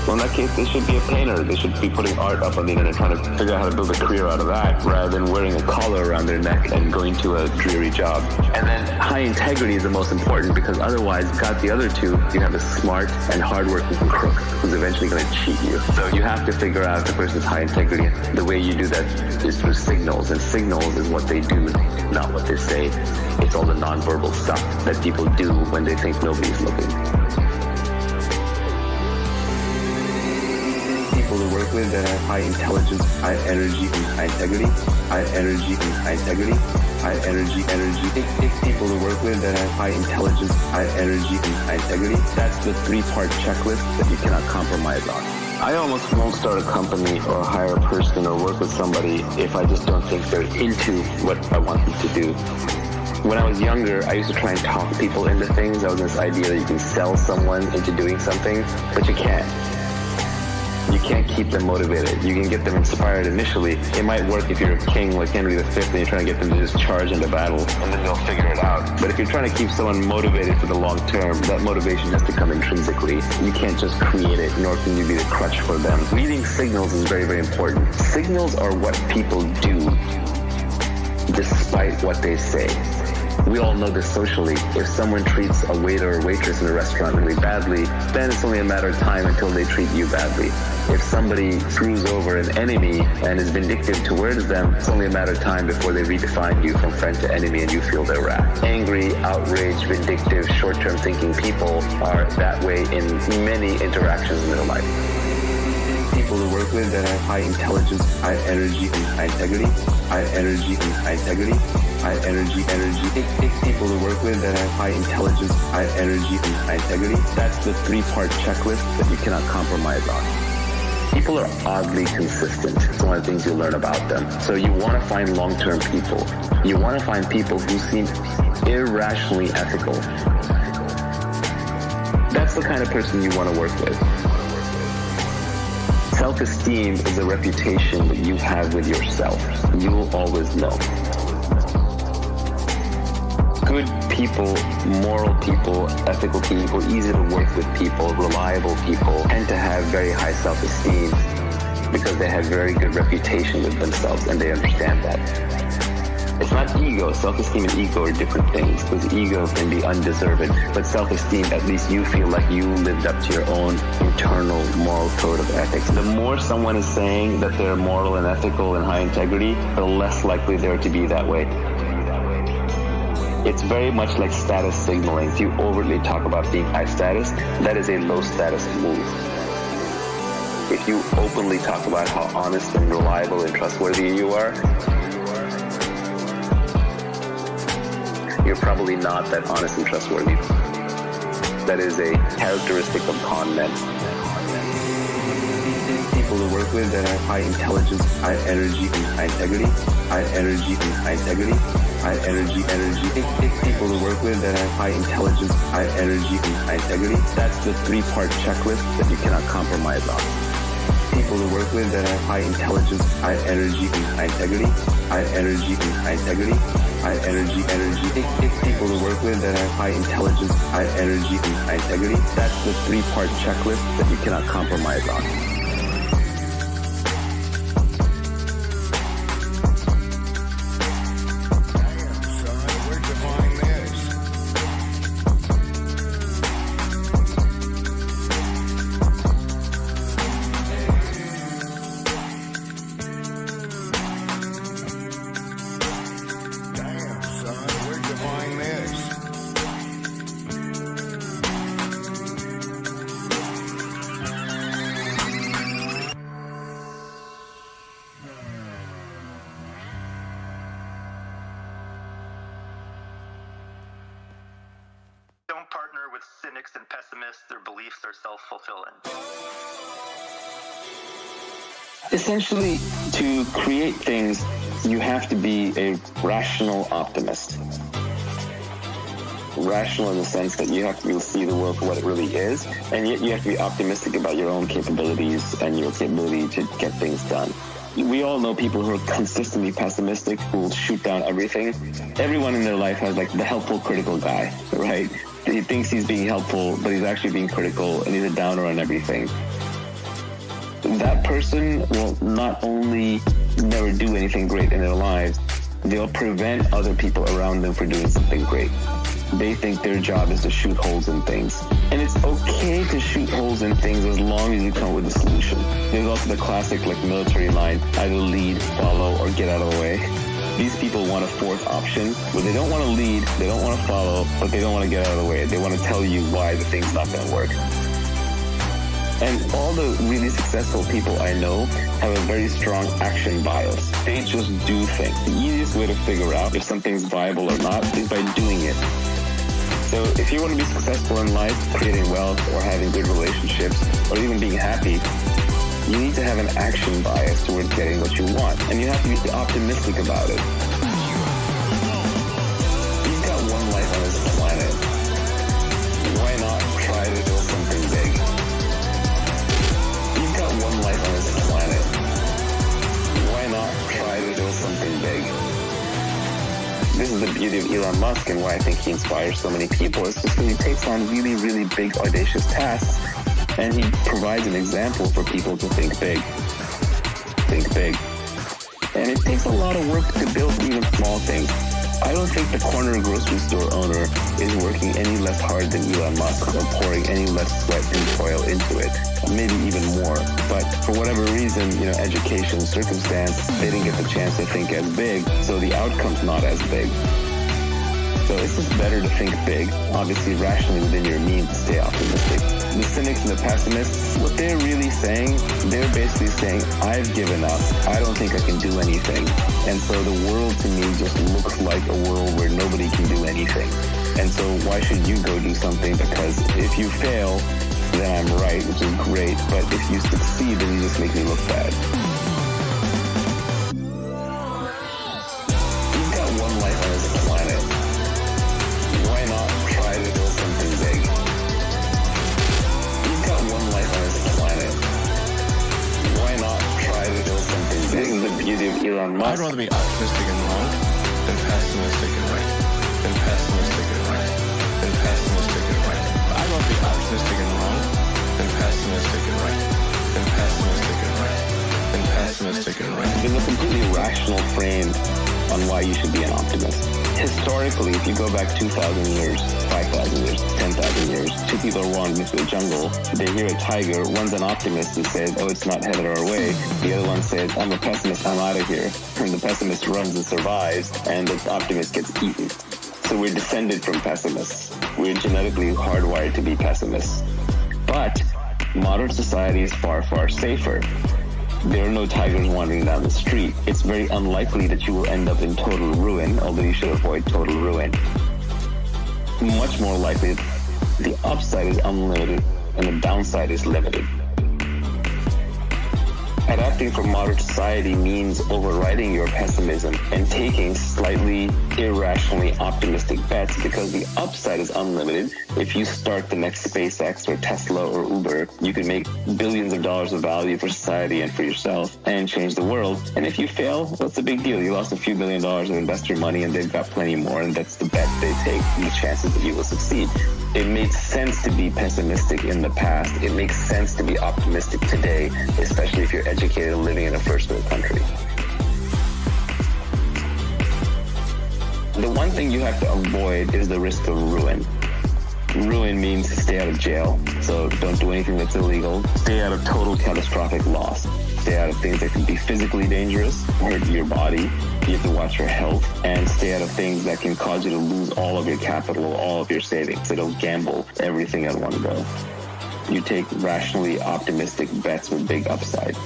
Well, in that case, they should be a painter. They should be putting art up on the internet, trying to figure out how to build a career out of that, rather than wearing a collar around their neck and going to a dreary job. And then high integrity is the most important, because otherwise, without the other two, you have a smart and hardworking crook who's eventually going to cheat you. So you have to figure out the person's high integrity. The way you do that is through signals, and signals is what they do, not what they say. It's all the nonverbal stuff that people do when they think nobody's looking. People to work with that have high intelligence, high energy, and high integrity. High energy and high integrity. High energy. Pick people to work with that have high intelligence, high energy, and high integrity. That's the three-part checklist that you cannot compromise on. I almost won't start a company or hire a person or work with somebody if I just don't think they're into what I want them to do. When I was younger, I used to try and talk people into things. I was this idea that you can sell someone into doing something, but you can't. You can't keep them motivated. You can get them inspired initially. It might work if you're a king like Henry V and you're trying to get them to just charge into battle, and then they'll figure it out. But if you're trying to keep someone motivated for the long term, that motivation has to come intrinsically. You can't just create it, nor can you be the crutch for them. Reading signals is very, very important. Signals are what people do despite what they say. We all know this socially. If someone treats a waiter or waitress in a restaurant really badly, then it's only a matter of time until they treat you badly. If somebody screws over an enemy and is vindictive towards them, it's only a matter of time before they redefine you from friend to enemy and you feel their wrath. Angry, outraged, vindictive, short-term thinking people are that way in many interactions in their life. People to work with that have high intelligence, high energy, and high integrity. High energy and high integrity. High energy. Pick people to work with that have high intelligence, high energy, and high integrity. That's the 3-part checklist that you cannot compromise on. People are oddly consistent. It's one of the things you learn about them. So you want to find long-term people. You want to find people who seem irrationally ethical. That's the kind of person you want to work with. Self-esteem is a reputation that you have with yourself. You'll always know. Good people, moral people, ethical people, easy to work with people, reliable people tend to have very high self-esteem because they have very good reputation with themselves and they understand that. It's not ego. Self-esteem and ego are different things because ego can be undeserved, but self-esteem, at least you feel like you lived up to your own internal moral code of ethics. The more someone is saying that they're moral and ethical and high integrity, the less likely they're to be that way. It's very much like status signaling. If you overtly talk about being high status, that is a low status move. If you openly talk about how honest and reliable and trustworthy you are, you're probably not that honest and trustworthy. That is a characteristic of con men. People to work with that have high intelligence, high energy, and high integrity. High energy and high integrity. High energy. Pick people to work with that have high intelligence, high energy, and high integrity. That's the 3-part checklist that you cannot compromise on. People to work with that have high intelligence, high energy, and high integrity. High energy and high integrity. High energy. Pick people to work with that have high intelligence, high energy, and high integrity. That's the 3-part checklist that you cannot compromise on. Don't partner with cynics and pessimists. Their beliefs are self-fulfilling. Essentially, to create things, you have to be a rational optimist. Rational in the sense that you have to see the world for what it really is, and yet you have to be optimistic about your own capabilities and your capability to get things done. We all know people who are consistently pessimistic, who will shoot down everything. Everyone in their life has like the helpful, critical guy, right? He thinks he's being helpful, but he's actually being critical, and he's a downer on everything. That person will not only never do anything great in their lives, they'll prevent other people around them from doing something great. They think their job is to shoot holes in things. And it's okay to shoot holes in things as long as you come up with a solution. There's also the classic military line, either lead, follow, or get out of the way. These people want a fourth option where they don't want to lead, they don't want to follow, but they don't want to get out of the way. They want to tell you why the thing's not going to work. And all the really successful people I know have a very strong action bias. They just do things. The easiest way to figure out if something's viable or not is by doing it. So if you want to be successful in life, creating wealth or having good relationships or even being happy, you need to have an action bias towards getting what you want. And you have to be optimistic about it. You've got one life on this planet. Why not try to build something big? You've got one life Elon Musk and why I think he inspires so many people is just because he takes on really, really big, audacious tasks, and he provides an example for people to think big. Think big. And it takes a lot of work to build even small things. I don't think the corner grocery store owner is working any less hard than Elon Musk or pouring any less sweat and toil into it. Maybe even more. But for whatever reason, education, circumstance, they didn't get the chance to think as big, so the outcome's not as big. So it's just better to think big, obviously rationally within your means to stay optimistic. The cynics and the pessimists, what they're really saying, they're basically saying, I've given up, I don't think I can do anything. And so the world to me just looks like a world where nobody can do anything. And so why should you go do something? Because if you fail, then I'm right, which is great. But if you succeed, then you just make me look bad. You've got one life on this planet. Why not try to build something big? You've got one life on this planet. Why not try to build something big? This is the beauty of Elon Musk. I'd rather be optimistic and wrong than pessimistic and right. Than pessimistic and right. Than pessimistic and right. I'd rather be optimistic and wrong than pessimistic and right. Than pessimistic and right. Than pessimistic and right. There's a completely rational frame on why you should be an optimist. Historically, if you go back 2,000 years, 5,000 years, 10,000 years, two people are wandering into the jungle, they hear a tiger, one's an optimist who says, oh, it's not headed our way. The other one says, I'm a pessimist, I'm out of here. And the pessimist runs and survives, and the optimist gets eaten. So we're descended from pessimists. We're genetically hardwired to be pessimists. But modern society is far, far safer. There are no tigers wandering down the street. It's very unlikely that you will end up in total ruin, although you should avoid total ruin. Much more likely, the upside is unlimited and the downside is limited. Adapting for modern society means overriding your pessimism and taking slightly irrationally optimistic bets because the upside is unlimited. If you start the next SpaceX or Tesla or Uber, you can make billions of dollars of value for society and for yourself and change the world. And if you fail, what's the big deal? You lost a few $1 billion of investor money and they've got plenty more, and that's the bet they take, the chances that you will succeed. It makes sense to be pessimistic in the past. It makes sense to be optimistic today, especially if you're educated and living in a first world country. The one thing you have to avoid is the risk of ruin. Ruin means stay out of jail, so don't do anything that's illegal. Stay out of total catastrophic loss. Stay out of things that can be physically dangerous, hurt your body. You have to watch your health, and stay out of things that can cause you to lose all of your capital, all of your savings. So don't gamble everything at one go. You take rationally optimistic bets with big upside.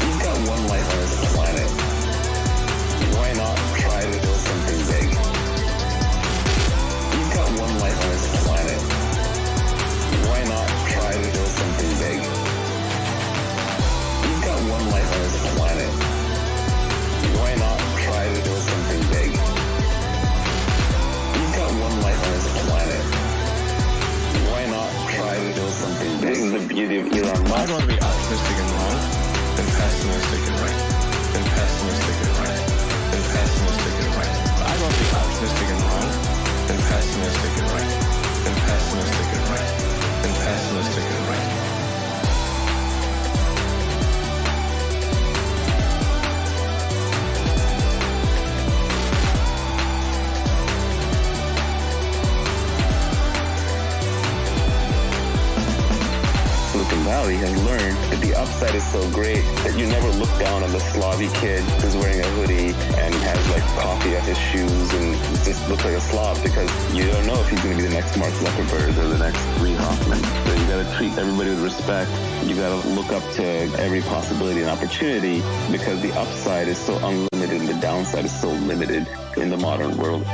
You've got one life on this planet. Why not try to build something big? You've got one life on this planet. Why not try to build something big? You've got one life on this planet. Why not try to build something big? You've got one life on this planet. Why not try to build something big? This is the beauty of Elon Musk. I'd rather be optimistic and wrong than pessimistic and right. Than pessimistic and right. Than pessimistic and right. I'd rather be optimistic and wrong than pessimistic and right. Than pessimistic and right. Than pessimistic and right. Silicon Valley has learned that the upside is so great that you never look down on the Slavi kid who's wearing a hoodie and has like coffee at his shoes and just looks like a Slav, because you don't know if he's going to be the next Mark Zuckerberg or the next Reid Hoffman. So you got to treat everybody with respect. You got to look up to every possibility and opportunity, because the upside is so unlimited and the downside is so limited in the modern world.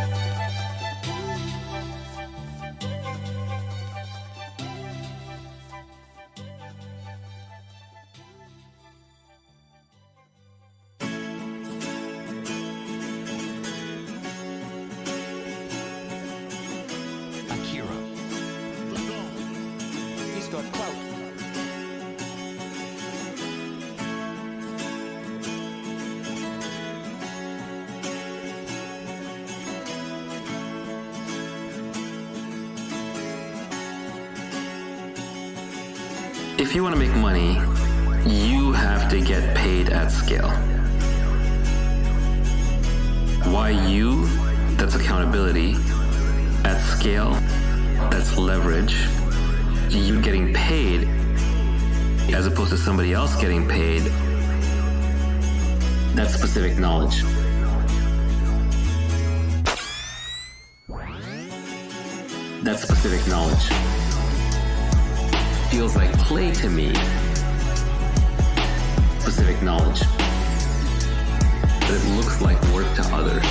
If you want to make money, you have to get paid at scale. Why you? That's accountability. At scale, that's leverage. You getting paid as opposed to somebody else getting paid, that's specific knowledge. That's specific knowledge. Feels like play to me. Specific knowledge. But it looks like work to others.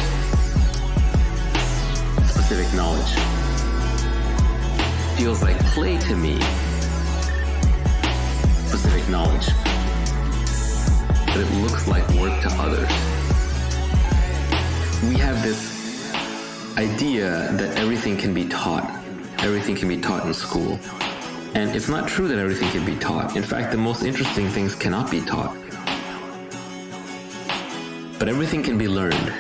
Specific knowledge. Feels like play to me. Specific knowledge. But it looks like work to others. We have this idea that everything can be taught. Everything can be taught in school. And it's not true that everything can be taught. In fact, the most interesting things cannot be taught. But everything can be learned.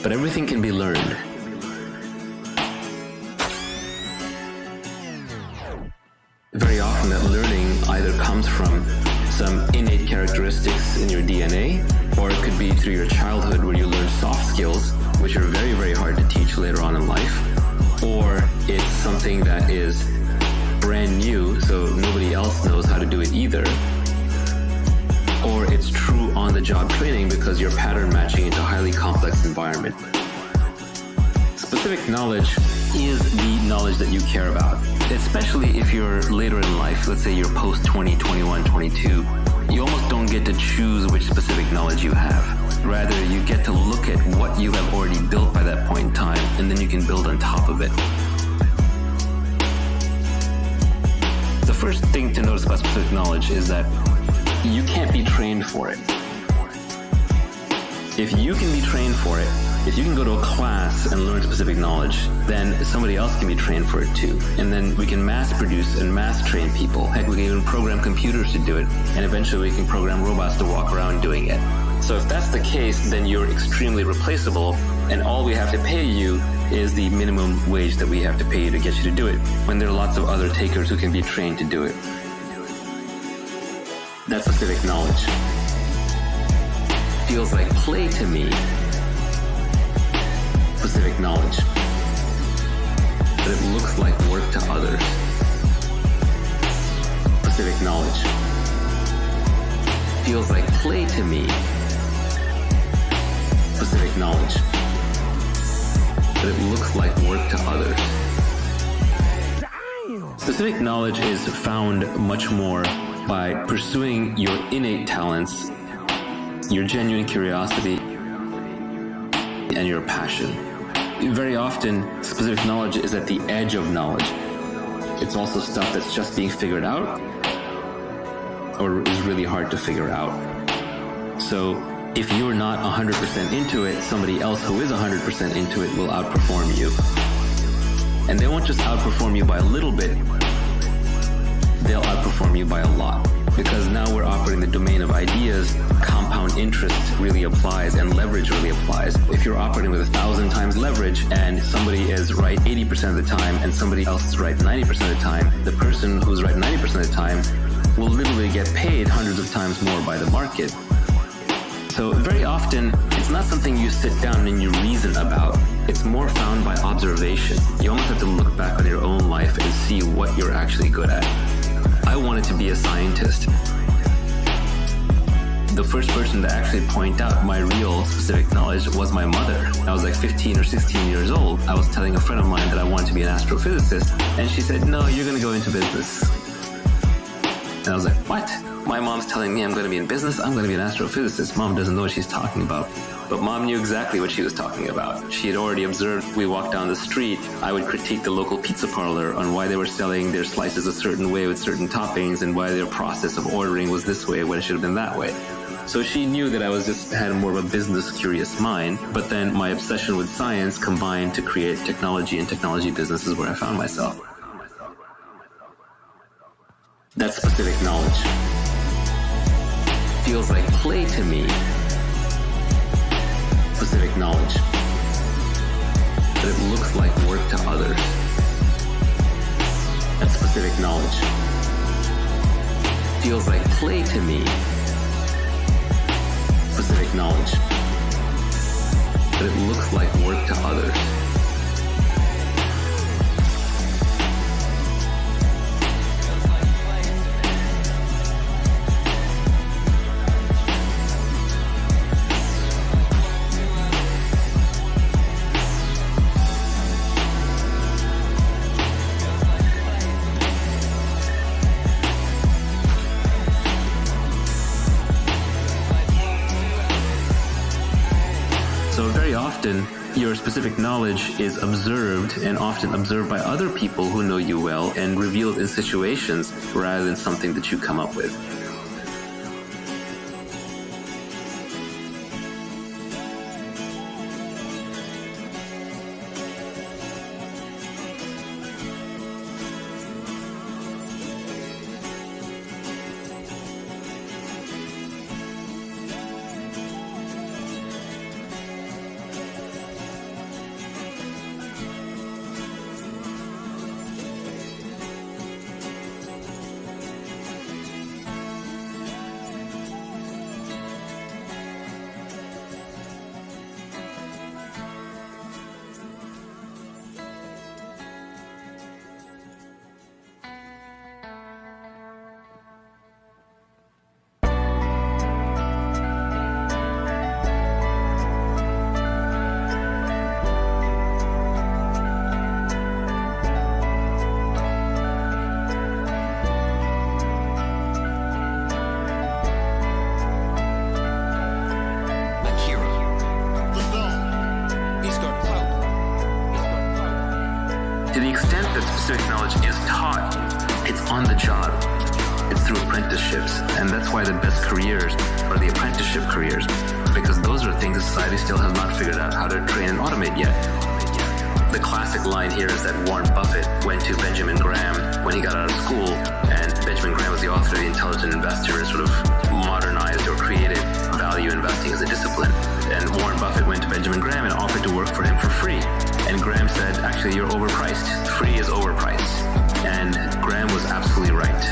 But everything can be learned. Very often that learning either comes from some innate characteristics in your DNA, or it could be through your childhood where you learn soft skills, which are very, very hard to teach later on in life, or it's something that is brand new, so nobody else knows how to do it either, or it's true on-the-job training because you're pattern matching into a highly complex environment. Specific knowledge is the knowledge that you care about, especially if you're later in life. Let's say you're post 20, 21, 22. You almost don't get to choose which specific knowledge you have. Rather, you get to look at what you have already built by that point in time, and then you can build on top of it. The first thing to notice about specific knowledge is that you can't be trained for it. If you can be trained for it, if you can go to a class and learn specific knowledge, then somebody else can be trained for it too. And then we can mass produce and mass train people. Heck, we can even program computers to do it. And eventually we can program robots to walk around doing it. So if that's the case, then you're extremely replaceable. And all we have to pay you is the minimum wage that we have to pay you to get you to do it, when there are lots of other takers who can be trained to do it. That's specific knowledge. Feels like play to me. Specific knowledge. But it looks like work to others. Specific knowledge. Feels like play to me. Specific knowledge. But it looks like work to others. Specific knowledge is found much more by pursuing your innate talents, your genuine curiosity, and your passion. Very often, specific knowledge is at the edge of knowledge. It's also stuff that's just being figured out, or is really hard to figure out. So, if you're not 100% into it, somebody else who is 100% into it will outperform you. And they won't just outperform you by a little bit, they'll outperform you by a lot. Because now we're operating the domain of ideas, compound interest really applies and leverage really applies. If you're operating with 1,000 times leverage and somebody is right 80% of the time and somebody else is right 90% of the time, the person who's right 90% of the time will literally get paid hundreds of times more by the market. So very often, it's not something you sit down and you reason about. It's more found by observation. You almost have to look back on your own life and see what you're actually good at. I wanted to be a scientist. The first person to actually point out my real specific knowledge was my mother. I was like 15 or 16 years old. I was telling a friend of mine that I wanted to be an astrophysicist, and she said, "No, you're going to go into business." And I was like, "What? My mom's telling me I'm going to be in business? I'm going to be an astrophysicist." Mom doesn't know what she's talking about. But Mom knew exactly what she was talking about. She had already observed. We walked down the street. I would critique the local pizza parlor on why they were selling their slices a certain way with certain toppings and why their process of ordering was this way when it should have been that way. So she knew that I had more of a business curious mind, but then my obsession with science combined to create technology and technology businesses where I found myself. That's specific knowledge. Feels like play to me. Specific knowledge. but it looks like work to others. That's specific knowledge. Feels like play to me. Specific knowledge. But it looks like work to others. So very often, your specific knowledge is observed and often observed by other people who know you well and revealed in situations rather than something that you come up with. To the extent that specific knowledge is taught, it's on the job. It's through apprenticeships, and that's why the best careers are the apprenticeship careers, because those are things that society still has not figured out how to train and automate yet. The classic line here is that Warren Buffett went to Benjamin Graham when he got out of school, and Benjamin Graham was the author of The Intelligent Investor and sort of modernized or created value investing as a discipline. And Warren Buffett went to Benjamin Graham and offered to work for him for free. And Graham said, actually, you're overpriced. Free is overpriced. And Graham was absolutely right.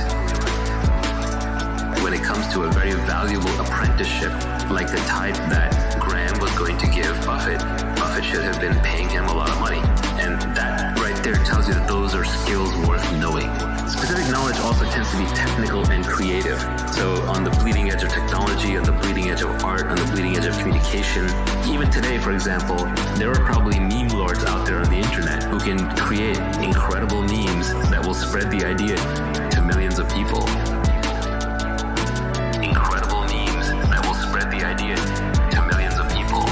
When it comes to a very valuable apprenticeship, like the type that Graham was going to give Buffett, Buffett should have been paying him a lot of money. And that right there tells you that those are skills worth knowing. Specific knowledge also tends to be technical and creative. So on the bleeding edge of technology, on the bleeding edge of art, on the bleeding edge of communication, even today, for example, there are probably meme lords out there on the internet who can create incredible memes that will spread the idea to millions of people. Incredible memes that will spread the idea to millions of people.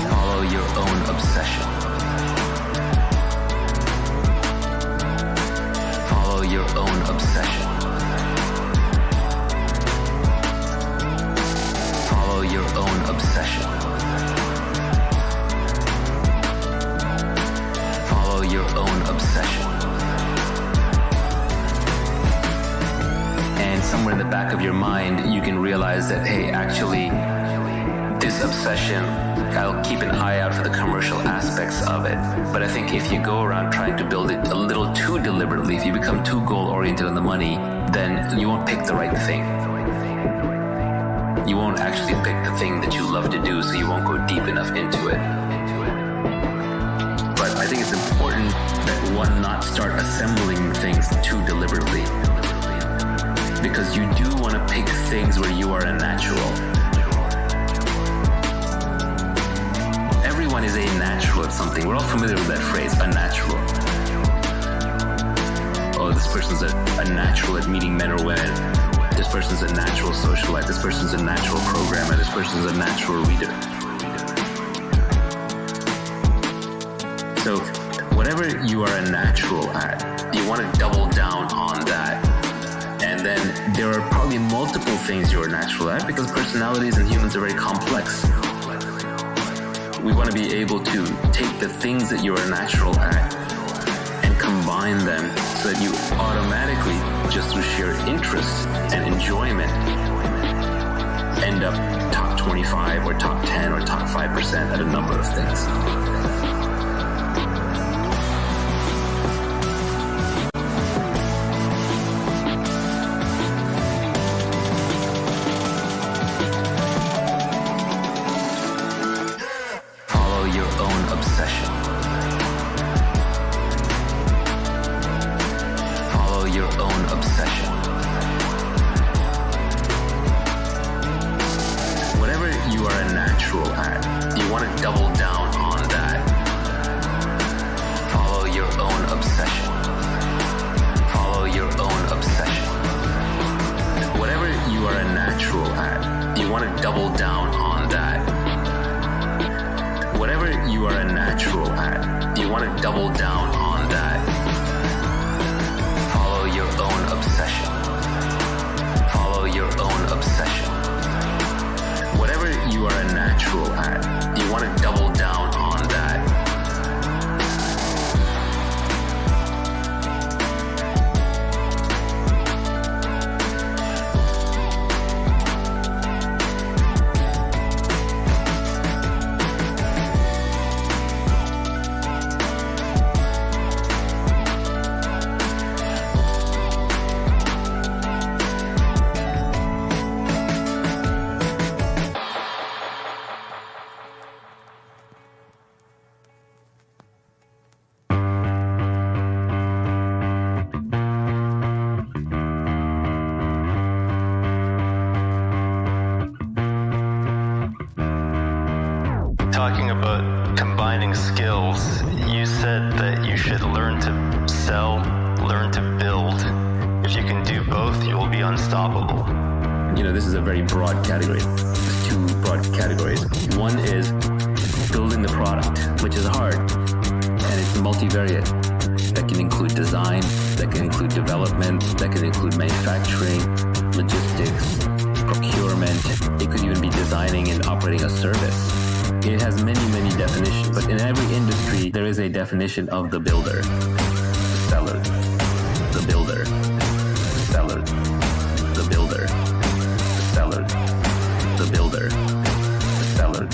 Follow your own obsession. Follow your own obsession. Follow your own obsession. Follow your own obsession. And somewhere in the back of your mind, you can realize that, hey, actually, this obsession, I'll keep an eye out for the commercial aspects of it. But I think if you go around trying to build it a little too deliberately, if you become too goal-oriented on the money, then you won't pick the right thing. You won't actually pick the thing that you love to do, so you won't go deep enough into it. But I think it's important that one not start assembling things too deliberately, because you do want to pick things where you are a natural. Everyone is a natural at something. We're all familiar with that phrase, a natural. Oh, this person's a natural at meeting men or women. This person's a natural socialite. This person's a natural programmer. This person's a natural reader. So whatever you are a natural at, you want to double down on that. And then there are probably multiple things you're natural at, because personalities and humans are very complex. We want to be able to take the things that you're natural at and combine them so that you automatically, just through sheer interest and enjoyment, end up top 25 or top 10 or top 5% at a number of things. Follow your own obsession. Follow your own obsession. Whatever you are a natural at, you want to double down on that. Follow your own obsession. Follow your own obsession. Whatever you are a natural at, you want to double down on that. Whatever you are a natural at, you want to double down on that. Follow your own obsession. Follow your own obsession. Whatever you are a natural at, you want to double down on that. Talking about combining skills, you said that you should learn to sell, learn to build. If you can do both, you will be unstoppable. You know, this is a very broad category. There's two broad categories. One is building the product, which is hard, and it's multivariate. That can include design, that can include development, that can include manufacturing, logistics, procurement. It could even be designing and operating a service. It has many, many definitions, but in every industry, there is a definition of the builder, the seller, the builder, the seller, the builder, the seller, the builder, the seller,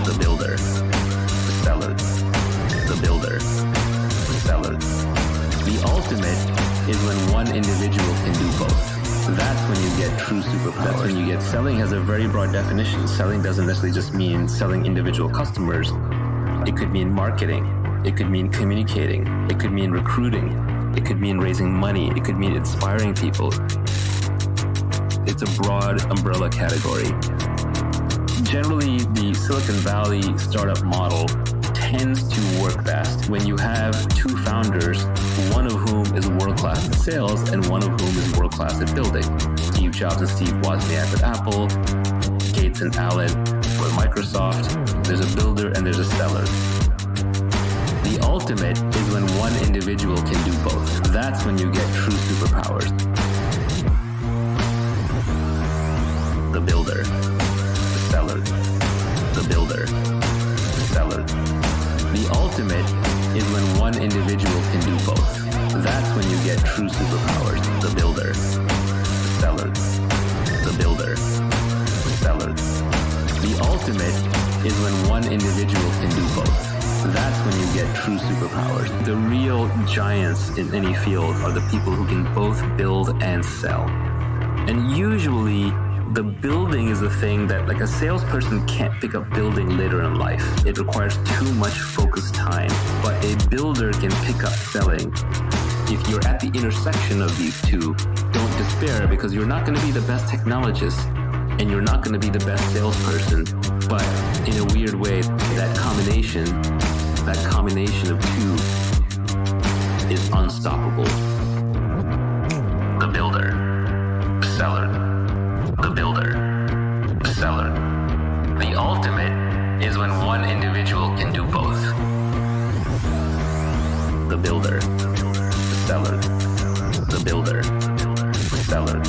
the builder, the seller, the builder, the seller. The ultimate is when one individual can do both. That's when you get true superpowers. That's when you get selling has a very broad definition. Selling doesn't necessarily just mean selling individual customers. It could mean marketing. It could mean communicating. It could mean recruiting. It could mean raising money. It could mean inspiring people. It's a broad umbrella category. Generally, the Silicon Valley startup model tends to work best when you have two founders, one of whom is world-class at sales and one of whom is world-class at building. Steve Jobs and Steve Wozniak at Apple, Gates and Allen with Microsoft. There's a builder and there's a seller. The ultimate is when one individual can do both. That's when you get true superpowers. The builder, the seller, the builder, the seller. The ultimate is when one individual can do both. That's when you get true superpowers. The builder, the seller, the builder, the seller. The ultimate is when one individual can do both. That's when you get true superpowers. The real giants in any field are the people who can both build and sell. And usually, the building is a thing that, like, a salesperson can't pick up building later in life. It requires too much focused time. But a builder can pick up selling. If you're at the intersection of these two, don't despair, because you're not going to be the best technologist and you're not going to be the best salesperson. But in a weird way, that combination of two is unstoppable. The builder, the seller, the builder, the seller. The ultimate is when one individual can do both. The builder, the seller, the builder, the seller.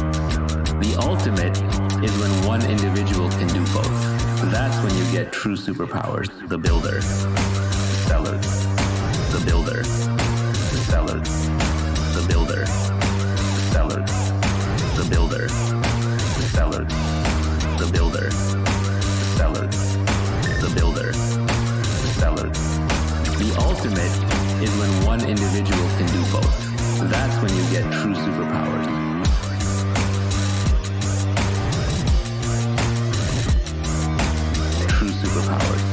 The ultimate is when one individual can do both. That's when you get true superpowers. The builder, the seller, the builder, the seller, the builder, the seller, the builder, the seller, the builder, ultimate is when one individual can do both. That's when you get true superpowers. True superpowers.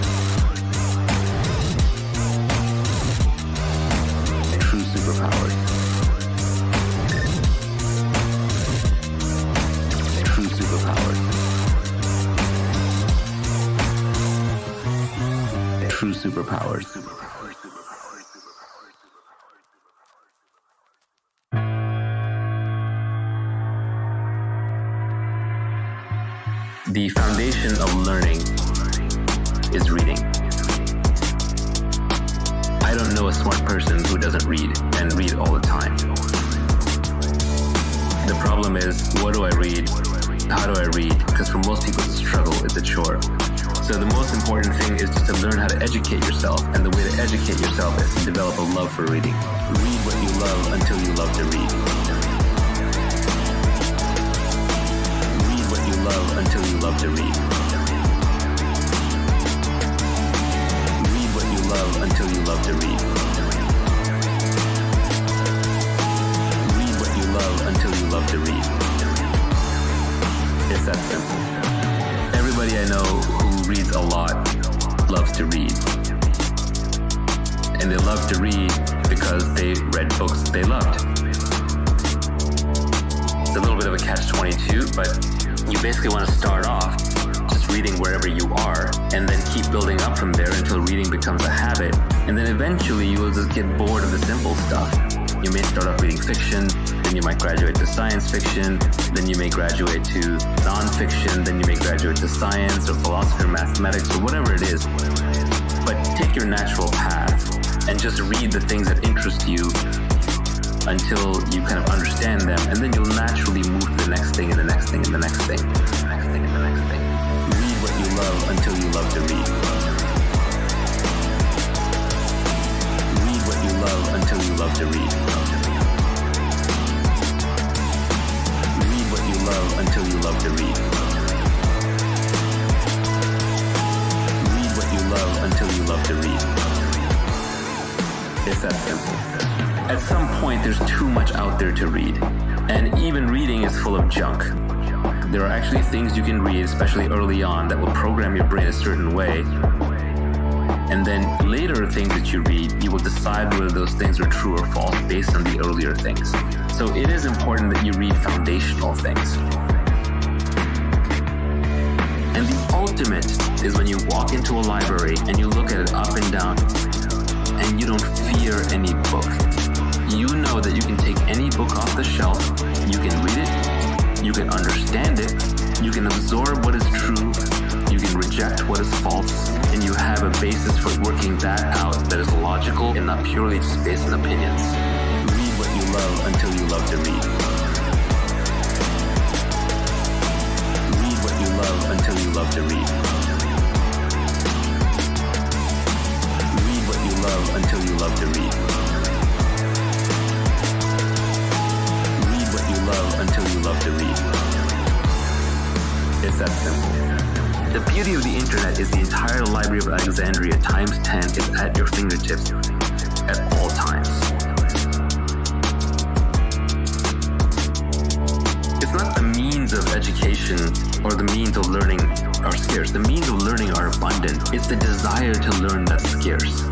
True superpowers. True superpowers. True superpowers. The foundation of learning is reading. I don't know a smart person who doesn't read and read all the time. The problem is, what do I read? How do I read? Because for most people it's a struggle, it's a chore. So the most important thing is just to learn how to educate yourself, and the way to educate yourself is to develop a love for reading. Read what you love until you love to read. Read what you love until you love to read. Read what you love until you love to read. Read what you love until you love to read. It's that simple. Everybody I know who reads a lot loves to read. And they love to read because they read books they loved. It's a little bit of a catch-22, but you basically want to start off just reading wherever you are and then keep building up from there until reading becomes a habit. And then eventually you will just get bored of the simple stuff. You may start off reading fiction, then you might graduate to science fiction, then you may graduate to non-fiction, then you may graduate to science or philosophy or mathematics or whatever it is. But take your natural path and just read the things that interest you until you kind of understand them, and then you'll naturally move to the next thing and the next thing and the next thing. Read what you love until you love to read. Read what you love until you love to read. Read what you love until you love to read. Read what you love until you love to read. It's that simple. At some point, there's too much out there to read. And even reading is full of junk. There are actually things you can read, especially early on, that will program your brain a certain way. And then later things that you read, you will decide whether those things are true or false based on the earlier things. So it is important that you read foundational things. And the ultimate is when you walk into a library and you look at it up and down and you don't fear any book. You know that you can take any book off the shelf, you can read it, you can understand it, you can absorb what is true, you can reject what is false, and you have a basis for working that out that is logical and not purely just based on opinions. Read what you love until you love to read. Read what you love until you love to read. Read what you love until you love to read. Read what you love until you love to read. It's that simple. The beauty of the internet is the entire Library of Alexandria times 10 is at your fingertips at all times. It's not the means of education or the means of learning are scarce. The means of learning are abundant. It's the desire to learn that's scarce.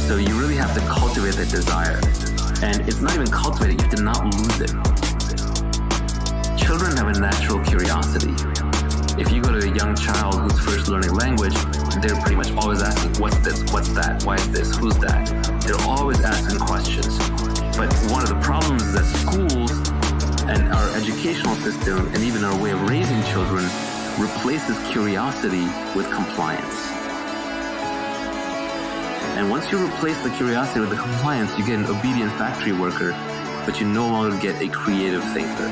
So you really have to cultivate that desire. And it's not even cultivated, you have to not lose it. Children have a natural curiosity. If you go to a young child who's first learning language, they're pretty much always asking, what's this, what's that, why is this, who's that? They're always asking questions. But one of the problems is that schools and our educational system and even our way of raising children replaces curiosity with compliance. And once you replace the curiosity with the compliance, you get an obedient factory worker, but you no longer get a creative thinker.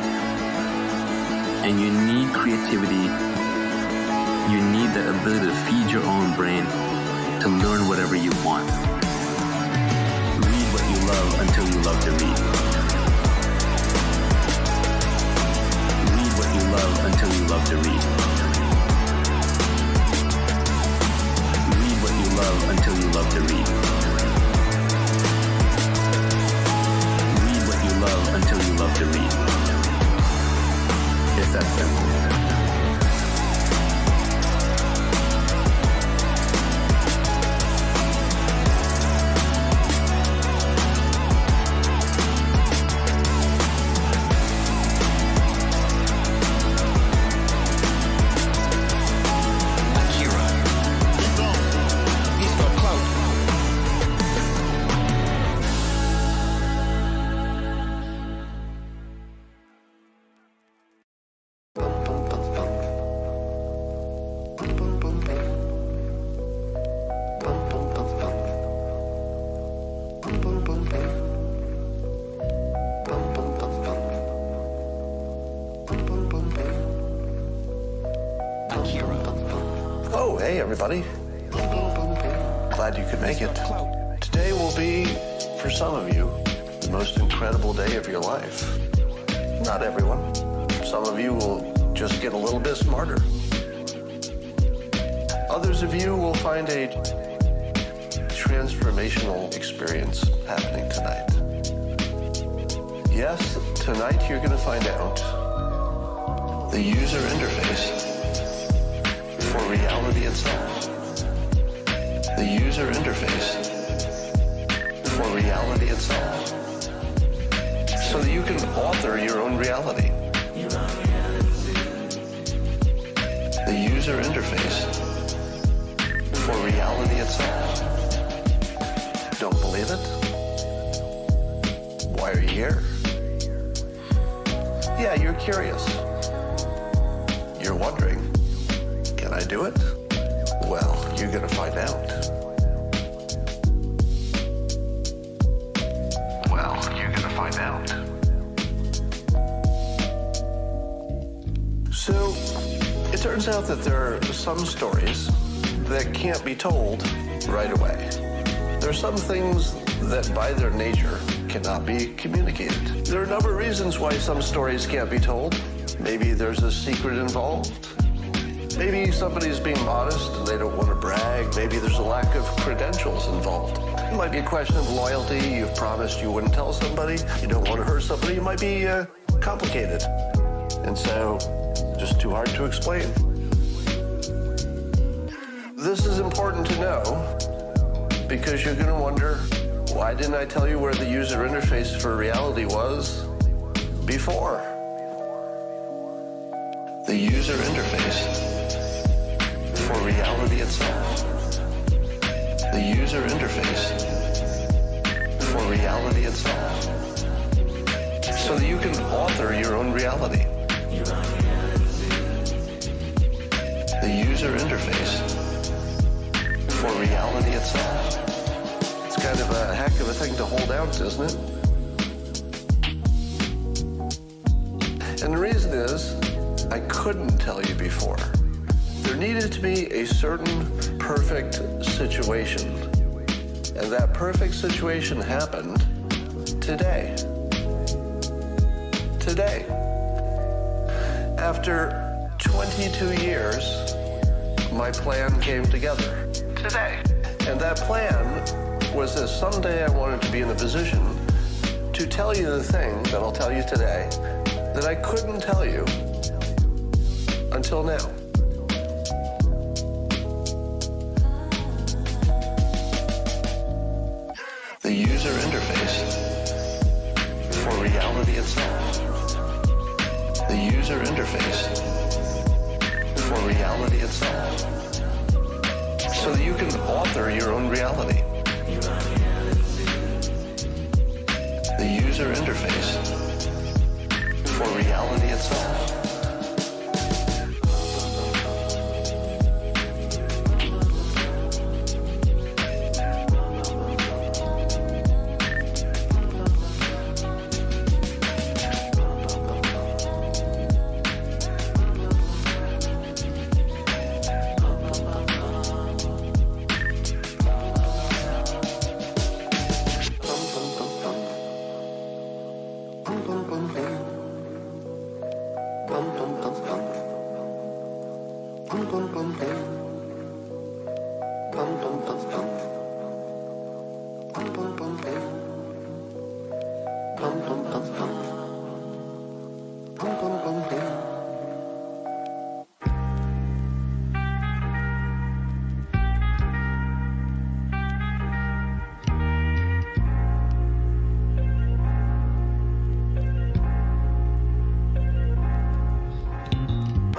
And you need creativity. You need the ability to feed your own brain to learn whatever you want. Read what you love until you love to read. Read what you love until you love to read. Read what you love set them. Oh, hey everybody. Glad you could make it. Today will be, for some of you, the most incredible day of your life. Not everyone. Some of you will just get a little bit smarter. Others of you will find a transformational experience happening tonight. Yes, tonight you're going to find out the user interface for reality itself. The user interface for reality itself. So that you can author your own reality. The user interface for reality itself. Don't believe it? Why are you here? Yeah, you're curious. You're wondering, can I do it? Well, you're gonna find out. Well, you're gonna find out. So, it turns out that there are some stories that can't be told right away. There are some things that by their nature cannot be communicated. There are a number of reasons why some stories can't be told. Maybe there's a secret involved. Maybe somebody's being modest and they don't want to brag. Maybe there's a lack of credentials involved. It might be a question of loyalty. You've promised you wouldn't tell somebody. You don't want to hurt somebody. It might be complicated. And so, just too hard to explain. This is important to know because you're going to wonder, why didn't I tell you where the user interface for reality was before? The user interface for reality itself. The user interface for reality itself. So that you can author your own reality. The user interface for reality itself. It's kind of a heck of a thing to hold out, isn't it? And the reason is, I couldn't tell you before. There needed to be a certain perfect situation. And that perfect situation happened today. Today. After 22 years, my plan came together. Today. And that plan was that someday I wanted to be in a position to tell you the thing that I'll tell you today that I couldn't tell you until now. The user interface for reality itself. The user interface for reality itself. So that you can author your own reality. The user interface for reality itself.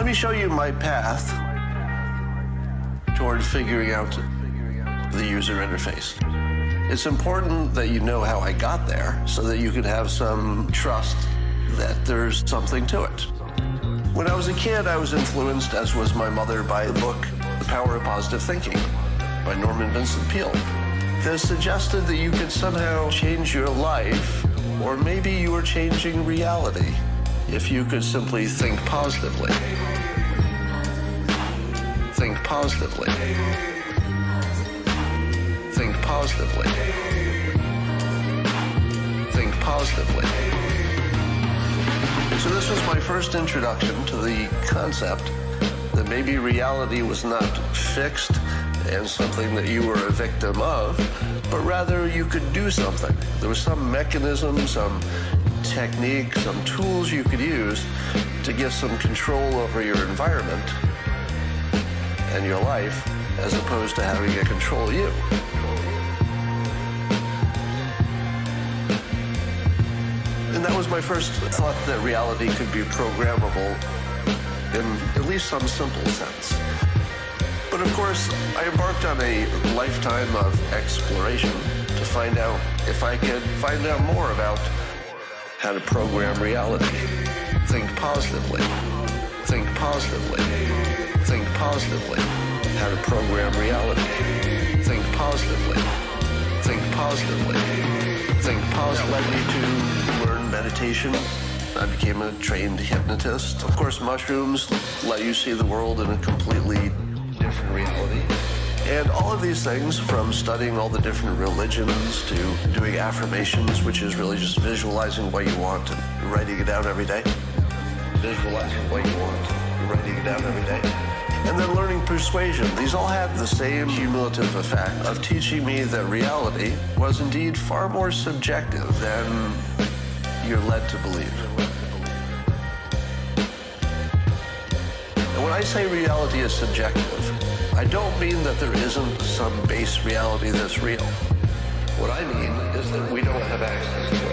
Let me show you my path toward figuring out the user interface. It's important that you know how I got there so that you can have some trust that there's something to it. When I was a kid, I was influenced, as was my mother, by the book The Power of Positive Thinking by Norman Vincent Peale. That suggested that you could somehow change your life, or maybe you were changing reality, if you could simply think positively. Think positively. Think positively. Think positively. So this was my first introduction to the concept that maybe reality was not fixed and something that you were a victim of, but rather you could do something. There was some mechanism, some technique, some tools you could use to get some control over your environment and your life, as opposed to having it control you. And that was my first thought, that reality could be programmable in at least some simple sense. But of course, I embarked on a lifetime of exploration to find out if I could find out more about how to program reality. Think positively. Think positively. Think positively. How to program reality. Think positively. Think positively. Think positively. That led me to learn meditation. I became a trained hypnotist. Of course, mushrooms let you see the world in a completely different reality. And all of these things, from studying all the different religions to doing affirmations, which is really just visualizing what you want and writing it out every day. Visualizing what you want and writing it out every day. And then learning persuasion. These all had the same cumulative effect of teaching me that reality was indeed far more subjective than you're led to believe. And when I say reality is subjective, I don't mean that there isn't some base reality that's real. What I mean is that we don't have access to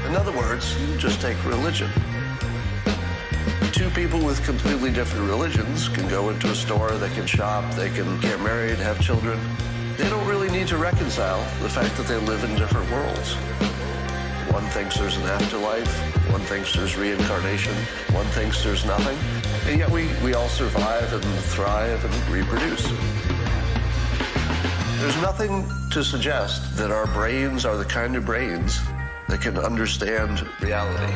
it. In other words, just take religion. Two people with completely different religions can go into a store, they can shop, they can get married, have children. They don't really need to reconcile the fact that they live in different worlds. One thinks there's an afterlife, one thinks there's reincarnation, one thinks there's nothing, and yet we all survive and thrive and reproduce. There's nothing to suggest that our brains are the kind of brains that can understand reality.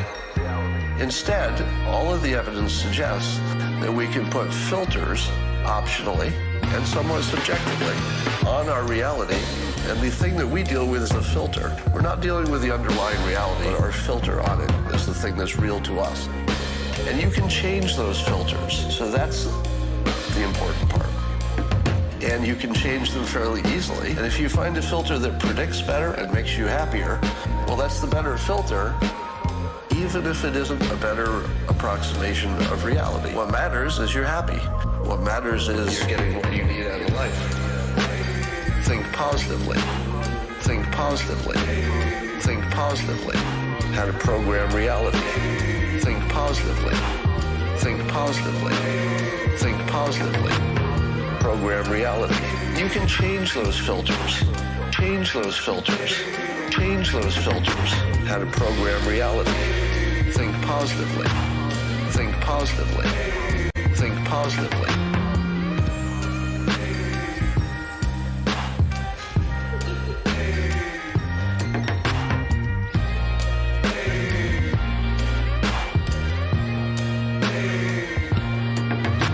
Instead, all of the evidence suggests that we can put filters, optionally and somewhat subjectively, on our reality. And the thing that we deal with is a filter. We're not dealing with the underlying reality, but our filter on it is the thing that's real to us. And you can change those filters. So that's the important part. And you can change them fairly easily. And if you find a filter that predicts better and makes you happier, well, that's the better filter, even if it isn't a better approximation of reality. What matters is you're happy. What matters is you're getting what you need out of life. Think positively. Think positively. Think positively. How to program reality. Think positively. Think positively. Think positively. Program reality. You can change those filters. Change those filters. Change those filters. How to program reality. Think positively. Think positively. Think positively.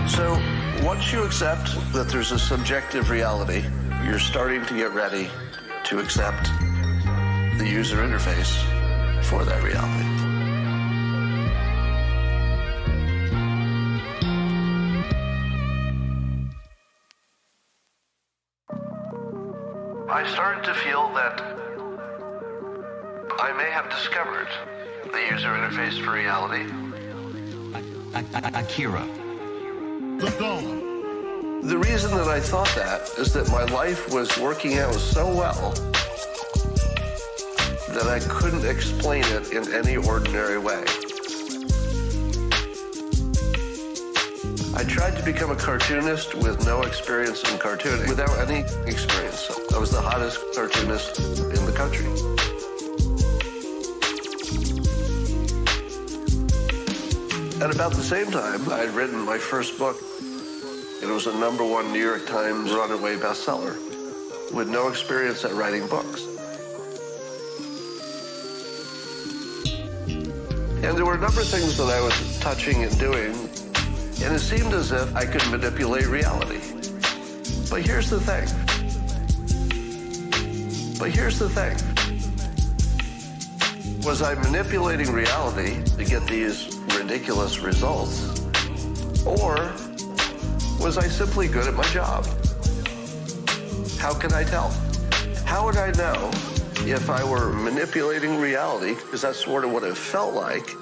So, once you accept that there's a subjective reality, you're starting to get ready to accept the user interface for that reality. I started to feel that I may have discovered the user interface for reality. Akira. The reason that I thought that is that my life was working out so well that I couldn't explain it in any ordinary way. I tried to become a cartoonist with no experience in cartooning, without any experience. I was the hottest cartoonist in the country. At about the same time, I had written my first book. It was a #1 New York Times runaway bestseller, with no experience at writing books. And there were a number of things that I was touching and doing, and it seemed as if I could manipulate reality. But here's the thing. Was I manipulating reality to get these ridiculous results? Or was I simply good at my job? How can I tell? How would I know if I were manipulating reality? Because that's sort of what it felt like,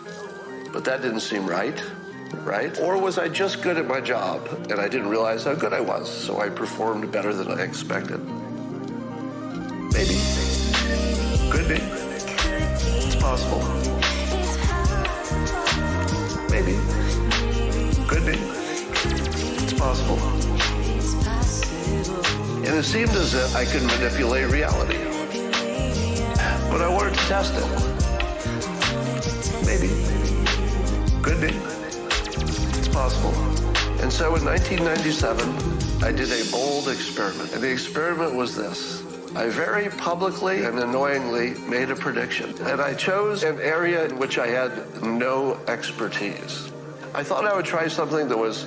but that didn't seem right? Or was I just good at my job and I didn't realize how good I was, so I performed better than I expected? Maybe. Could be. It's possible. Maybe. Could be. It's possible. And it seemed as if I could manipulate reality. But I wanted to test it. Maybe. Could be. It's possible. And so in 1997, I did a bold experiment. And the experiment was this. I very publicly and annoyingly made a prediction. And I chose an area in which I had no expertise. I thought I would try something that was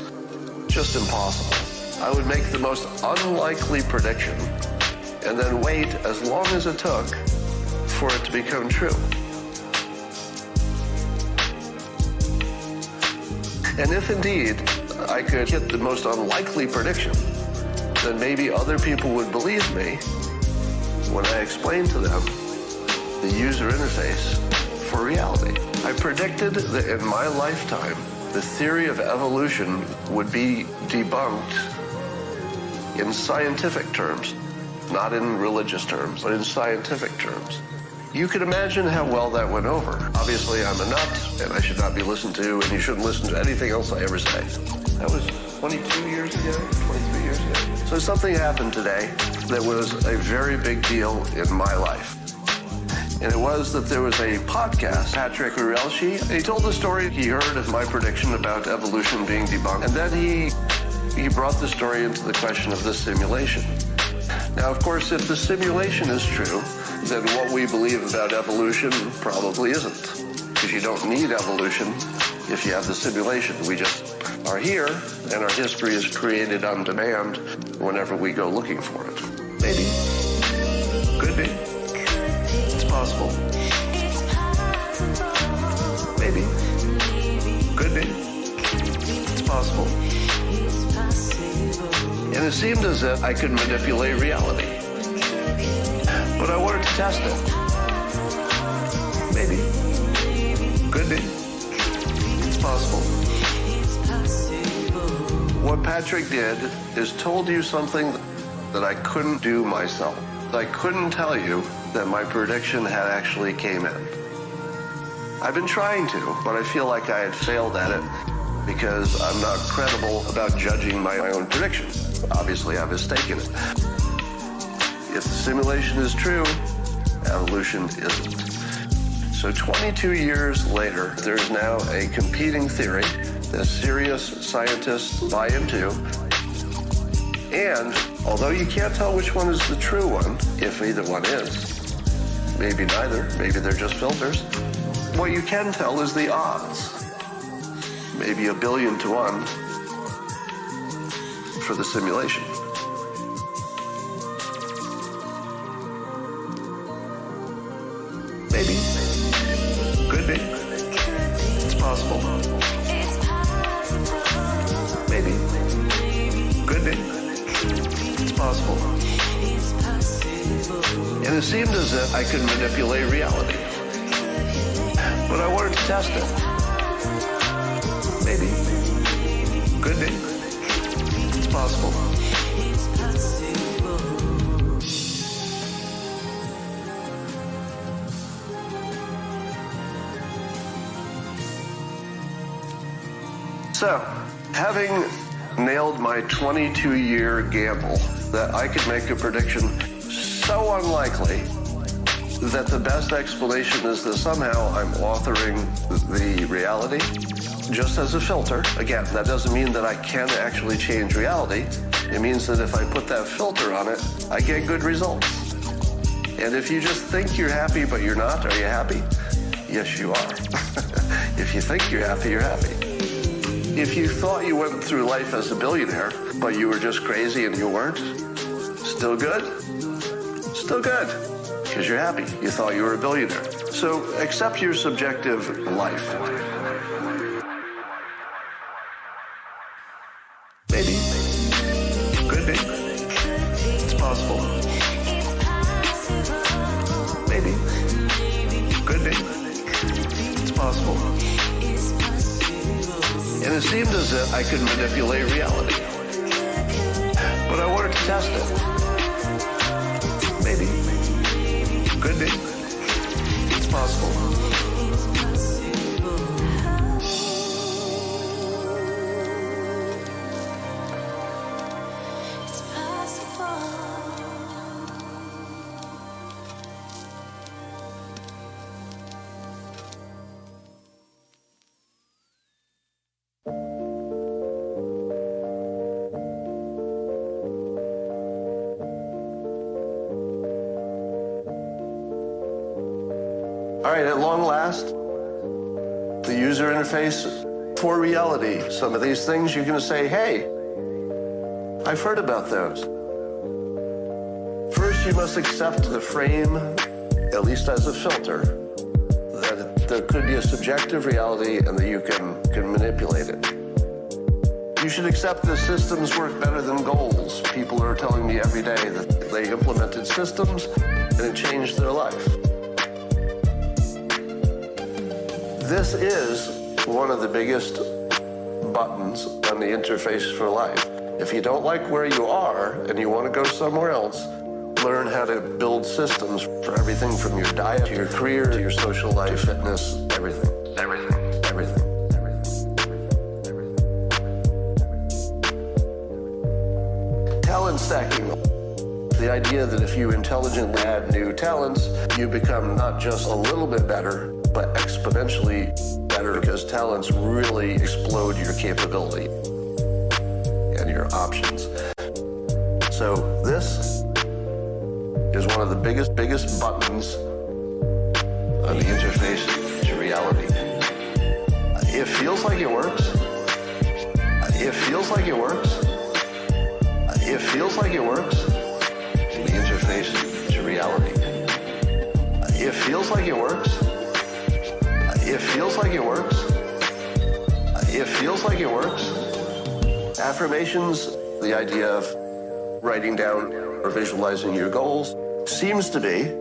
just impossible. I would make the most unlikely prediction and then wait as long as it took for it to become true. And if indeed I could hit the most unlikely prediction, then maybe other people would believe me when I explained to them the user interface for reality. I predicted that in my lifetime, the theory of evolution would be debunked in scientific terms, not in religious terms, but in scientific terms. You can imagine how well that went over. Obviously, I'm a nut, and I should not be listened to, and you shouldn't listen to anything else I ever say. That was 22 years ago, 23 years ago. So something happened today that was a very big deal in my life. And it was that there was a podcast, Patrick Urelshi, and he told the story he heard of my prediction about evolution being debunked. And then he brought the story into the question of the simulation. Now, of course, if the simulation is true, then what we believe about evolution probably isn't. Because you don't need evolution if you have the simulation. We just are here, and our history is created on demand whenever we go looking for it. Maybe. Could be. It's possible. Maybe. Could be. It's possible. And it seemed as if I could manipulate reality. But I wanted to test it. Maybe. Could be. It's possible. What Patrick did is told you something that I couldn't do myself. I couldn't tell you that my prediction had actually came in. I've been trying to, but I feel like I had failed at it because I'm not credible about judging my own prediction. Obviously, I have a stake in it. If the simulation is true, evolution isn't. So 22 years later, there's now a competing theory that serious scientists buy into. And although you can't tell which one is the true one, if either one is, maybe neither, maybe they're just filters, what you can tell is the odds. Maybe 1 billion to 1 for the simulation. Maybe. Could be. It's possible. Maybe. Could be. It's possible. And it seemed as if I could manipulate reality. But I wanted to test it. Maybe. Could be. It's possible. So, having nailed my 22-year gamble that I could make a prediction so unlikely that the best explanation is that somehow I'm authoring the reality just as a filter. Again, that doesn't mean that I can actually change reality. It means that if I put that filter on it, I get good results. And if you just think you're happy but you're not, are you happy? Yes, you are. If you think you're happy, you're happy. If you thought you went through life as a billionaire, but you were just crazy and you weren't, still good? Still good, because you're happy. You thought you were a billionaire. So accept your subjective life. Maybe. Could be. It's possible. Maybe. Could be. It's possible. And it seemed as if I could manipulate reality. But I wanted to test it. Maybe. Could be. It's possible. All right, at long last, the user interface for reality. Some of these things you're going to say, hey, I've heard about those. First, you must accept the frame, at least as a filter, that there could be a subjective reality and that you can manipulate it. You should accept that systems work better than goals. People are telling me every day that they implemented systems and it changed their life. This is one of the biggest buttons on the interface for life. If you don't like where you are and you want to go somewhere else, learn how to build systems for everything from your diet to your career to your social life, fitness, everything. Talent stacking. The idea that if you intelligently add new talents, you become not just a little bit better, but exponentially better, because talents really explode your capability and your options. So this is one of the biggest buttons on the interface to reality. It feels like it works. It feels like it works. It feels like it works. The interface to reality. It feels like it works. It feels like it works. It feels like it works. Affirmations, the idea of writing down or visualizing your goals, seems to be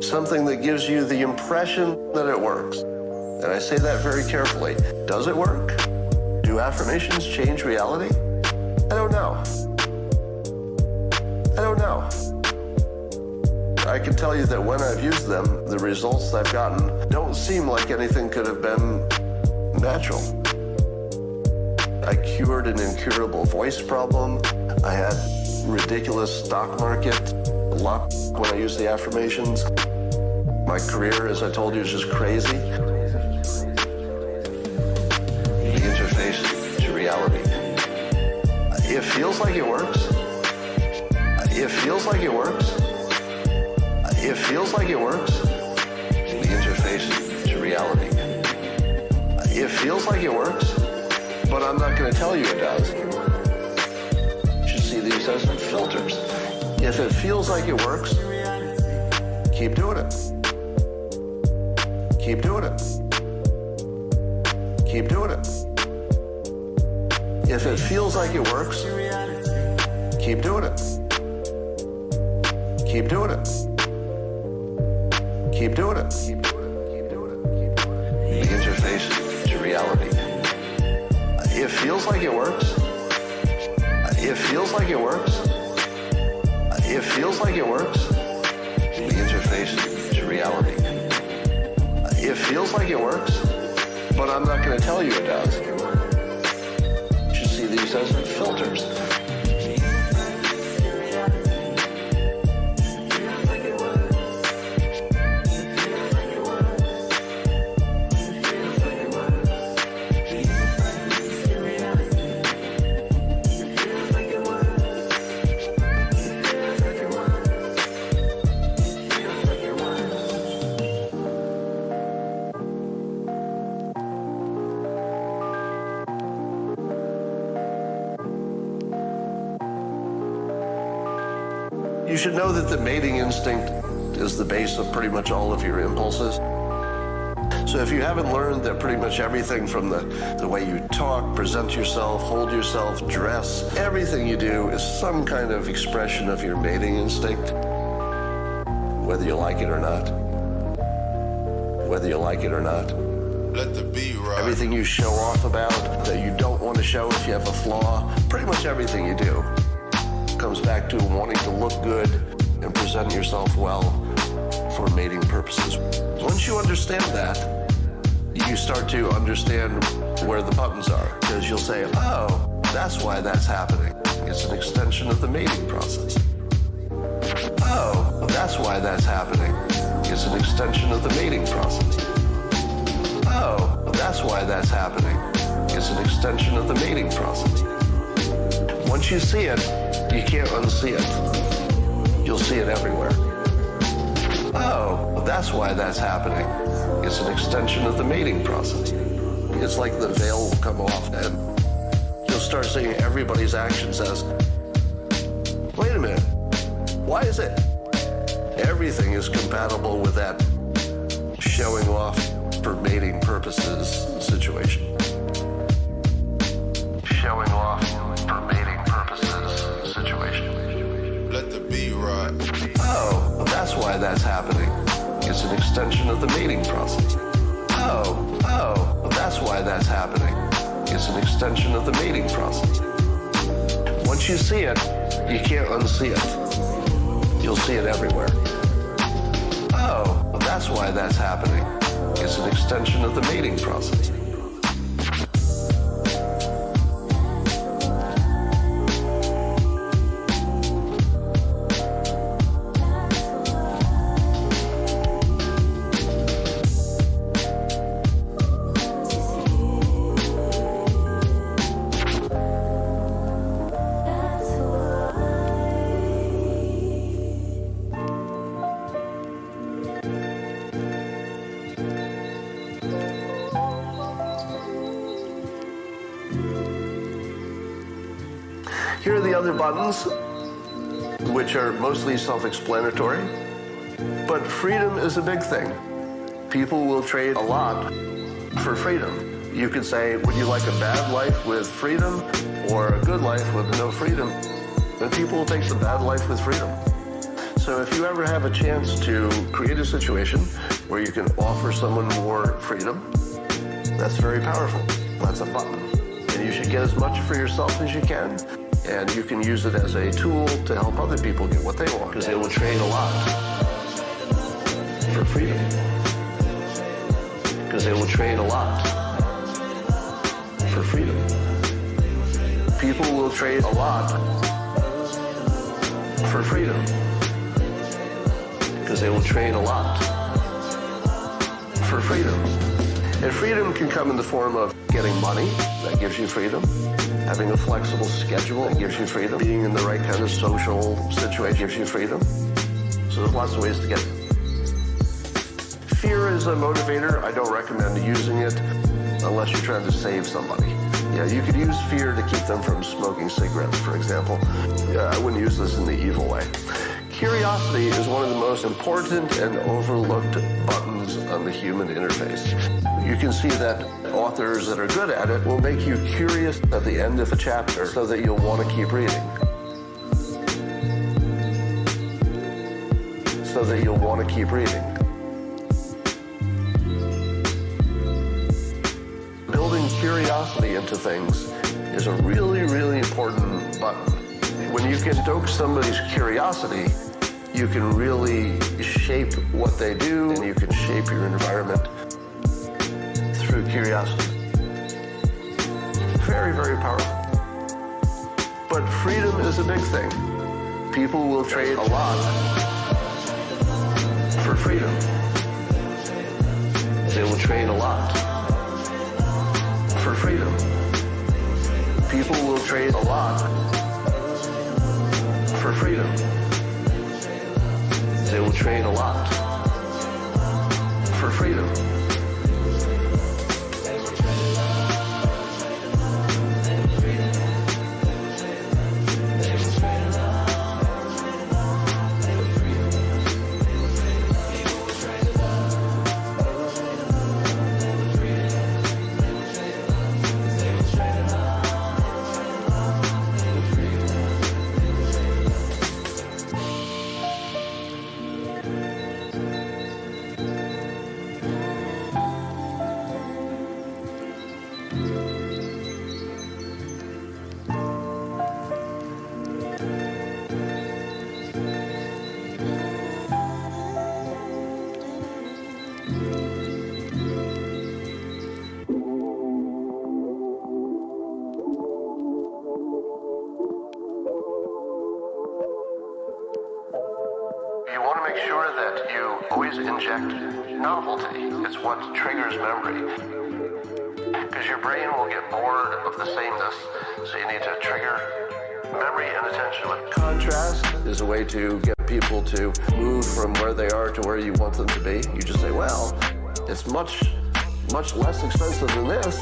something that gives you the impression that it works. And I say that very carefully. Does it work? Do affirmations change reality? I don't know. I don't know. I can tell you that when I've used them, the results I've gotten don't seem like anything could have been natural. I cured an incurable voice problem. I had ridiculous stock market luck when I used the affirmations. My career, as I told you, is just crazy. The interface to reality. It feels like it works. It feels like it works. It feels like it works. The interface to reality. It feels like it works, but I'm not going to tell you it does. You should see these as filters. If it feels like it works, keep doing it. Keep doing it. Keep doing it. If it feels like it works, keep doing it. Keep doing it. Keep doing it. The interface to reality. It feels like it works. It feels like it works. It feels like it works. The interface to reality. It feels like it works, but I'm not going to tell you it does. You should see these as filters. You should know that the mating instinct is the base of pretty much all of your impulses. So if you haven't learned that pretty much everything from the way you talk, present yourself, hold yourself, dress, everything you do is some kind of expression of your mating instinct, whether you like it or not. Whether you like it or not. Let the beat ride. Everything you show off about that you don't want to show if you have a flaw, pretty much everything you do comes back to wanting to look good and present yourself well for mating purposes. Once you understand that, you start to understand where the buttons are, because you'll say, oh, that's why that's happening. It's an extension of the mating process. Oh, that's why that's happening. It's an extension of the mating process. Oh, that's why that's happening. It's an extension of the mating process. Once you see it, you can't unsee it. You'll see it everywhere. Oh, that's why that's happening. It's an extension of the mating process. It's like the veil will come off and you'll start seeing everybody's actions as, wait a minute, why is it? Everything is compatible with that showing off for mating purposes situation. Showing off for mating purposes situation. Let the beat ride. Oh, that's why that's happening. It's an extension of the mating process. Oh, that's why that's happening. It's an extension of the mating process. Once you see it, you can't unsee it. You'll see it everywhere. Oh, that's why that's happening. It's an extension of the mating process. Here are the other buttons, which are mostly self-explanatory, but freedom is a big thing. People will trade a lot for freedom. You could say, would you like a bad life with freedom or a good life with no freedom? And people will take the bad life with freedom. So if you ever have a chance to create a situation where you can offer someone more freedom, that's very powerful. That's a button. And you should get as much for yourself as you can. And you can use it as a tool to help other people get what they want, because they will trade a lot for freedom. Because they will trade a lot for freedom. People will trade a lot for freedom. Because they will trade a lot for freedom. And freedom can come in the form of getting money, that gives you freedom. Having a flexible schedule, that gives you freedom. Being in the right kind of social situation gives you freedom. So there's lots of ways to get it. Fear is a motivator. I don't recommend using it unless you're trying to save somebody. Yeah, you could use fear to keep them from smoking cigarettes, for example. I wouldn't use this in the evil way. Curiosity is one of the most important and overlooked buttons on the human interface. You can see that authors that are good at it will make you curious at the end of a chapter so that you'll want to keep reading. So that you'll want to keep reading. Building curiosity into things is a really, really important button. When you can stoke somebody's curiosity, you can really shape what they do, and you can shape your environment through curiosity. Very, very powerful. But freedom is a big thing. People will trade a lot for freedom. They will trade a lot for freedom. People will trade a lot for freedom. They will trade a lot for freedom. always inject novelty. It's what triggers memory. Because your brain will get bored of the sameness, so you need to trigger memory and attention with contrast is a way to get people to move from where they are to where you want them to be. You just say, well, it's much less expensive than this.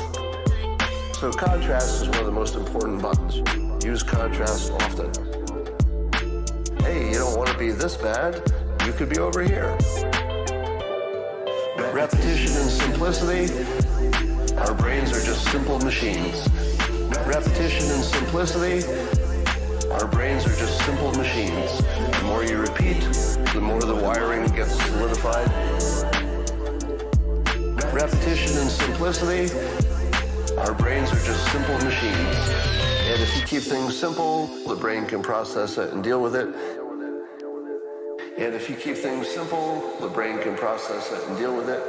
So contrast is one of the most important buttons. Use contrast often. Hey, you don't want to be this bad. You could be over here. Repetition and simplicity. Our brains are just simple machines. Repetition and simplicity. Our brains are just simple machines. The more you repeat, the more the wiring gets solidified. Repetition and simplicity. Our brains are just simple machines. And if you keep things simple, the brain can process it and deal with it. And if you keep things simple, the brain can process it and deal with it.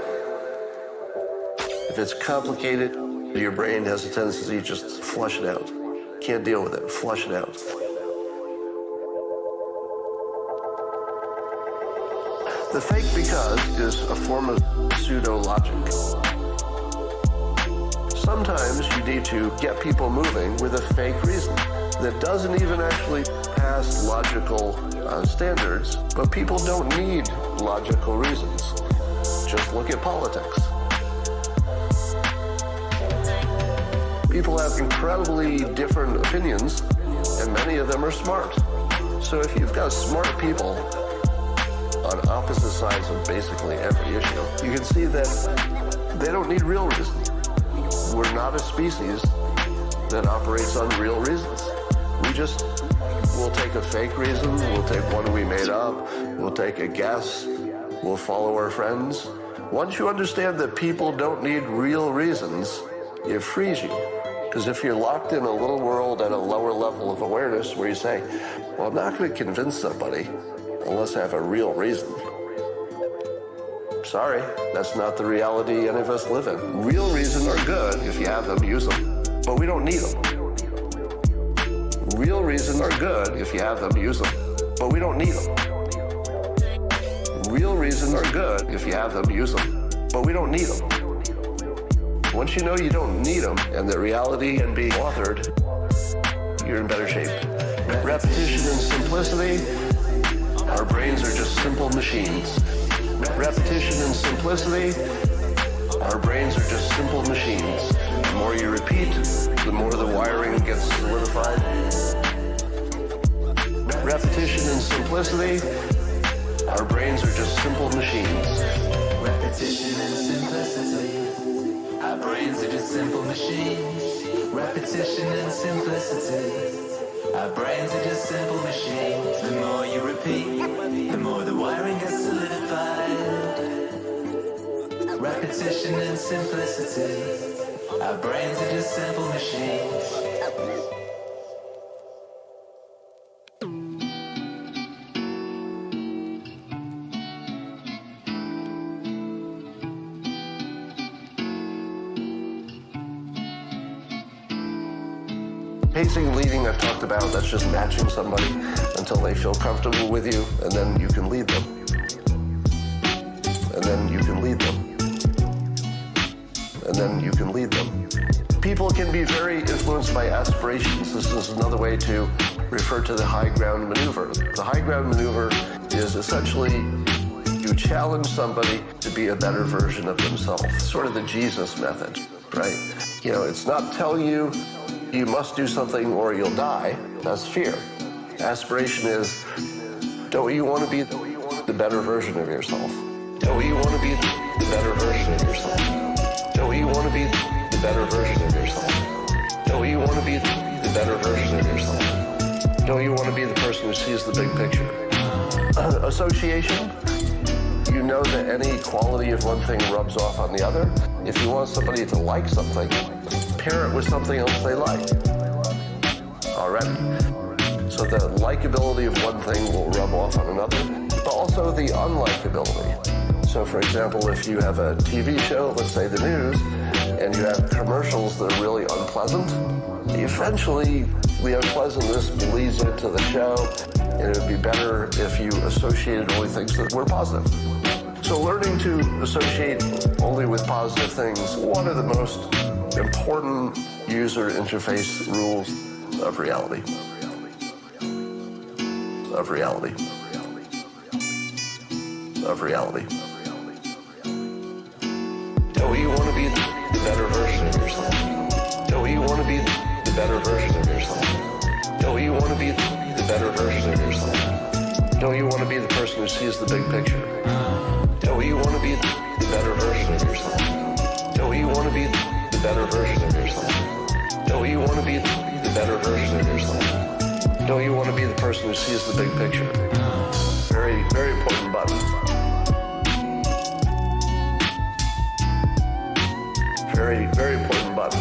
If it's complicated, your brain has a tendency to just flush it out. Can't deal with it, flush it out. The fake because is a form of pseudo-logic. Sometimes you need to get people moving with a fake reason that doesn't even actually pass logical standards, but people don't need logical reasons. Just look at politics. People have incredibly different opinions, and many of them are smart. So if you've got smart people on opposite sides of basically every issue, you can see that they don't need real reasons. We're not a species that operates on real reasons. We'll take a fake reason, we'll take one we made up, we'll take a guess, we'll follow our friends. Once you understand that people don't need real reasons, it frees you. Because if you're locked in a little world at a lower level of awareness where you say, well, I'm not going to convince somebody unless I have a real reason. Sorry, that's not the reality any of us live in. Real reasons are good. If you have them, use them. But we don't need them. Real reasons are good. If you have them, use them. But we don't need them. Real reasons are good. If you have them, use them. But we don't need them. Once you know you don't need them and that reality can be authored, you're in better shape. Repetition and simplicity. Our brains are just simple machines. Repetition and simplicity. Our brains are just simple machines. The more you repeat, the more the wiring gets solidified. Repetition and simplicity. Our brains are just simple machines. Repetition and simplicity. Our brains are just simple machines. Repetition and simplicity. Our brains are just simple machines. The more you repeat, the more the wiring gets solidified. Repetition and simplicity. Our brains are just simple machines. Pacing and leading I've talked about, that's just matching somebody until they feel comfortable with you, and then you can lead them. And then you can lead them. And then you can lead them. People can be very influenced by aspirations. This is another way to refer to the high ground maneuver. The high ground maneuver is essentially you challenge somebody to be a better version of themselves. Sort of the Jesus method, right? You know, it's not telling you you must do something or you'll die. That's fear. Aspiration is, don't you want to be the better version of yourself? Don't you want to be the better version of yourself? Don't you want to be the better version of yourself? Don't you want to be the better version of yourself? Don't you want to be the person who sees the big picture? Association. You know that any quality of one thing rubs off on the other. If you want somebody to like something, pair it with something else they like already. So the likability of one thing will rub off on another, but also the unlikability. So for example, if you have a TV show, let's say the news, and you have commercials that are really unpleasant, eventually the unpleasantness bleeds into the show, and it would be better if you associated only things that were positive. So learning to associate only with positive things, one of the most important user interface rules of reality. Of reality. Of reality. No, you want to be the better version of yourself. No, you want to be the better version of yourself. No, you want to be the better version of yourself. No, you want to be the person who sees the big picture. No, you want to be the better version of yourself. No, you want to be the better version of yourself. No, you want to be the better version of yourself. No, you want to be the person who sees the big picture. Very, very important button. Very, very important button.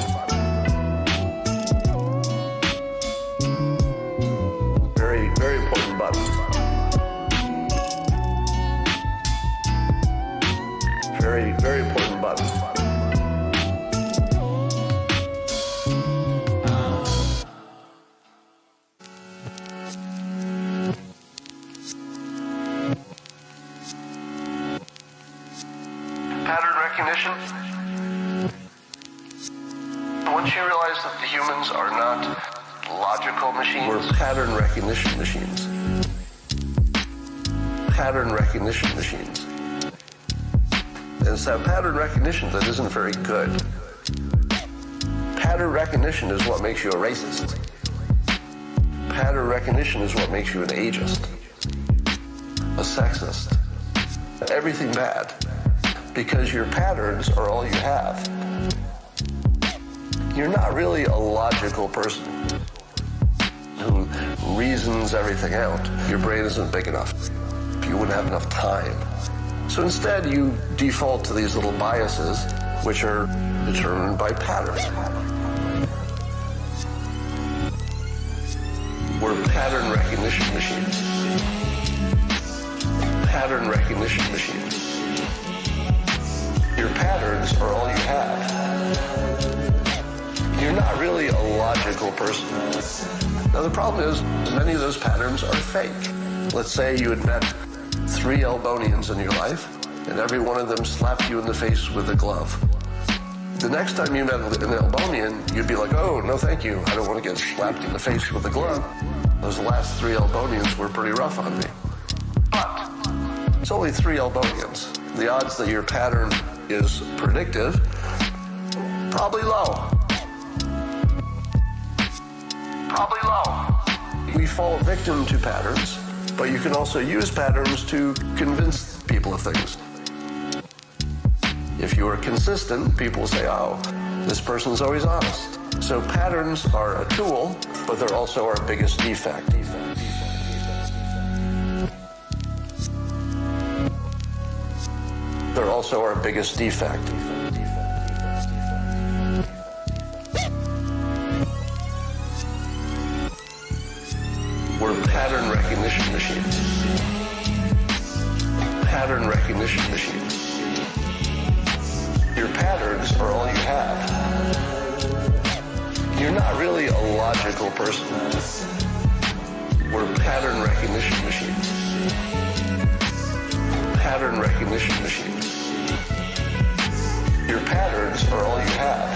Very, very important button. Very, very important button. Pattern recognition. Once you realize that the humans are not logical machines, we're pattern recognition machines. Pattern recognition machines. And it's that pattern recognition that isn't very good. Pattern recognition is what makes you a racist. Pattern recognition is what makes you an ageist, a sexist, everything bad. Because your patterns are all you have. You're not really a logical person who reasons everything out. Your brain isn't big enough. You wouldn't have enough time. So instead, you default to these little biases, which are determined by patterns. We're pattern recognition machines. Pattern recognition machines. Your patterns are all you have. You're not really a logical person. Now the problem is, many of those patterns are fake. Let's say you had met 3 Elbonians in your life, and every one of them slapped you in the face with a glove. The next time you met an Elbonian, you'd be like, oh, no thank you, I don't want to get slapped in the face with a glove. Those last 3 Elbonians were pretty rough on me. But it's only 3 Elbonians. The odds that your pattern is predictive, probably low. Probably low. We fall victim to patterns, but you can also use patterns to convince people of things. If you are consistent, people say, oh, this person's always honest. So patterns are a tool, but they're also our biggest defect. They're also our biggest defect. We're pattern recognition machines. Pattern recognition machines. Your patterns are all you have. You're not really a logical person. We're pattern recognition machines. Pattern recognition machines. Your patterns are all you have.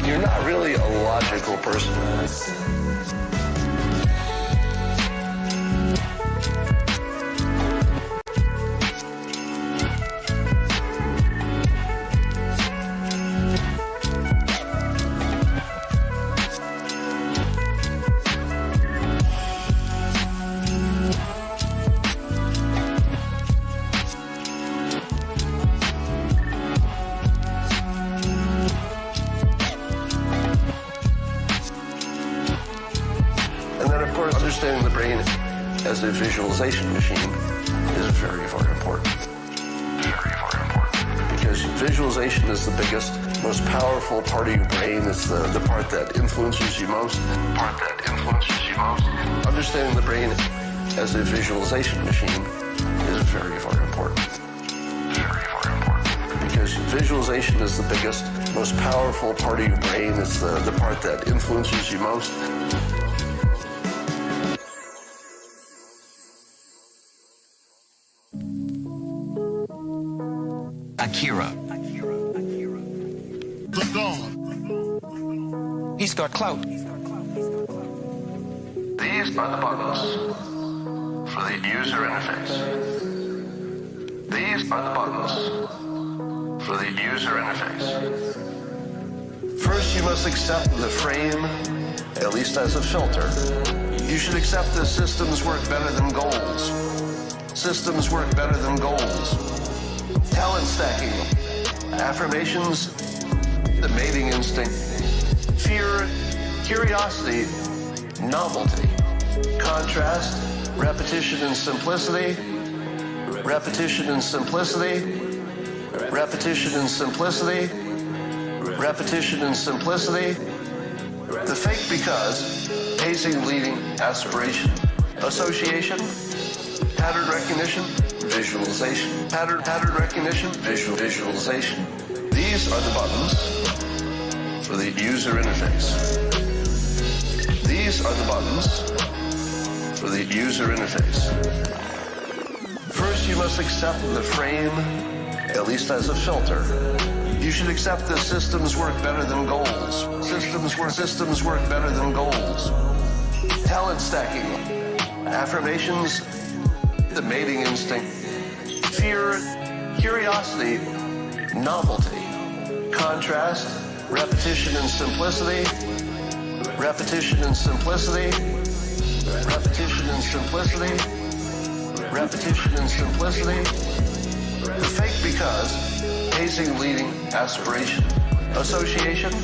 You're not really a logical person. Understanding the brain as a visualization machine is very, very important. Very, very important. Because visualization is the biggest, most powerful part of your brain. It's the part that influences you most. Understanding the brain as a visualization machine is very, very important. Very, very important. Because visualization is the biggest, most powerful part of your brain. It's the part that influences you most. Akira. The Dawn. He's got clout. These are the buttons for the user interface. These are the buttons for the user interface. First, you must accept the frame, at least as a filter. You should accept that systems work better than goals. Systems work better than goals. Talent stacking, affirmations, the mating instinct, fear, curiosity, novelty, contrast, repetition and simplicity, repetition and simplicity, repetition and simplicity, repetition and simplicity, the fake because, pacing leading, aspiration, association, pattern recognition, visualization, pattern recognition, visualization. These are the buttons for the user interface. These are the buttons for the user interface. First, you must accept the frame, at least as a filter. You should accept that systems work better than goals. Systems work better than goals. Talent stacking, affirmations, the mating instinct, fear, curiosity, novelty, contrast, repetition and simplicity, repetition and simplicity, repetition and simplicity, repetition and simplicity, the fake because, pacing leading, aspiration, association,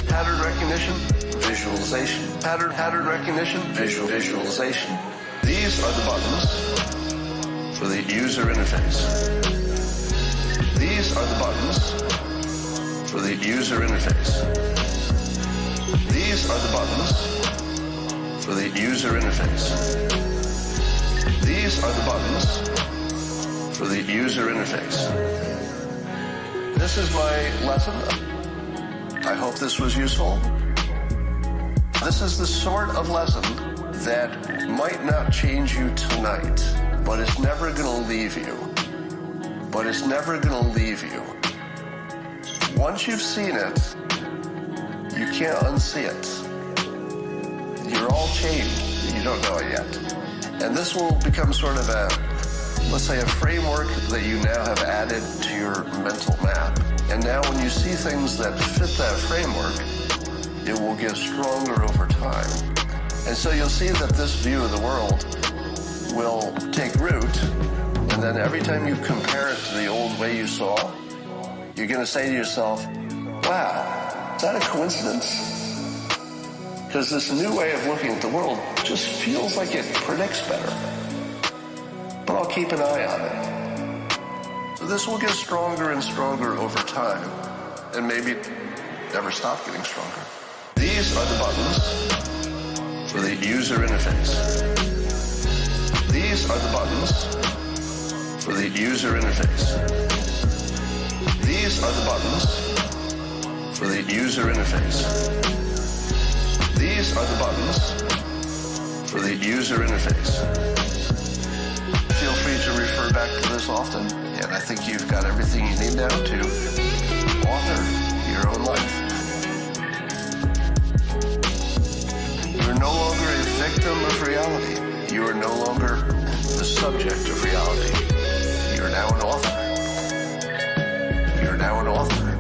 pattern recognition, visualization, pattern recognition, visualization. These are the buttons for the user interface. These are the buttons for the user interface. These are the buttons for the user interface. These are the buttons for the user interface. This is my lesson. I hope this was useful. This is the sort of lesson that might not change you tonight, but it's never going to leave you. But it's never going to leave you. Once you've seen it, you can't unsee it. You're all changed. You don't know it yet. And this will become sort of a, let's say, a framework that you now have added to your mental map. And now when you see things that fit that framework, it will get stronger over time. And so you'll see that this view of the world will take root, and then every time you compare it to the old way you saw, you're going to say to yourself, wow, is that a coincidence? Because this new way of looking at the world just feels like it predicts better. But I'll keep an eye on it. So this will get stronger and stronger over time, and maybe never stop getting stronger. These are the buttons for the user interface. These are the buttons for the user interface. These are the buttons for the user interface. These are the buttons for the user interface. Feel free to refer back to this often, and I think you've got everything you need now to author your own life. You're no longer a victim of reality. You are no longer the subject of reality. You're now an author. You're now an author.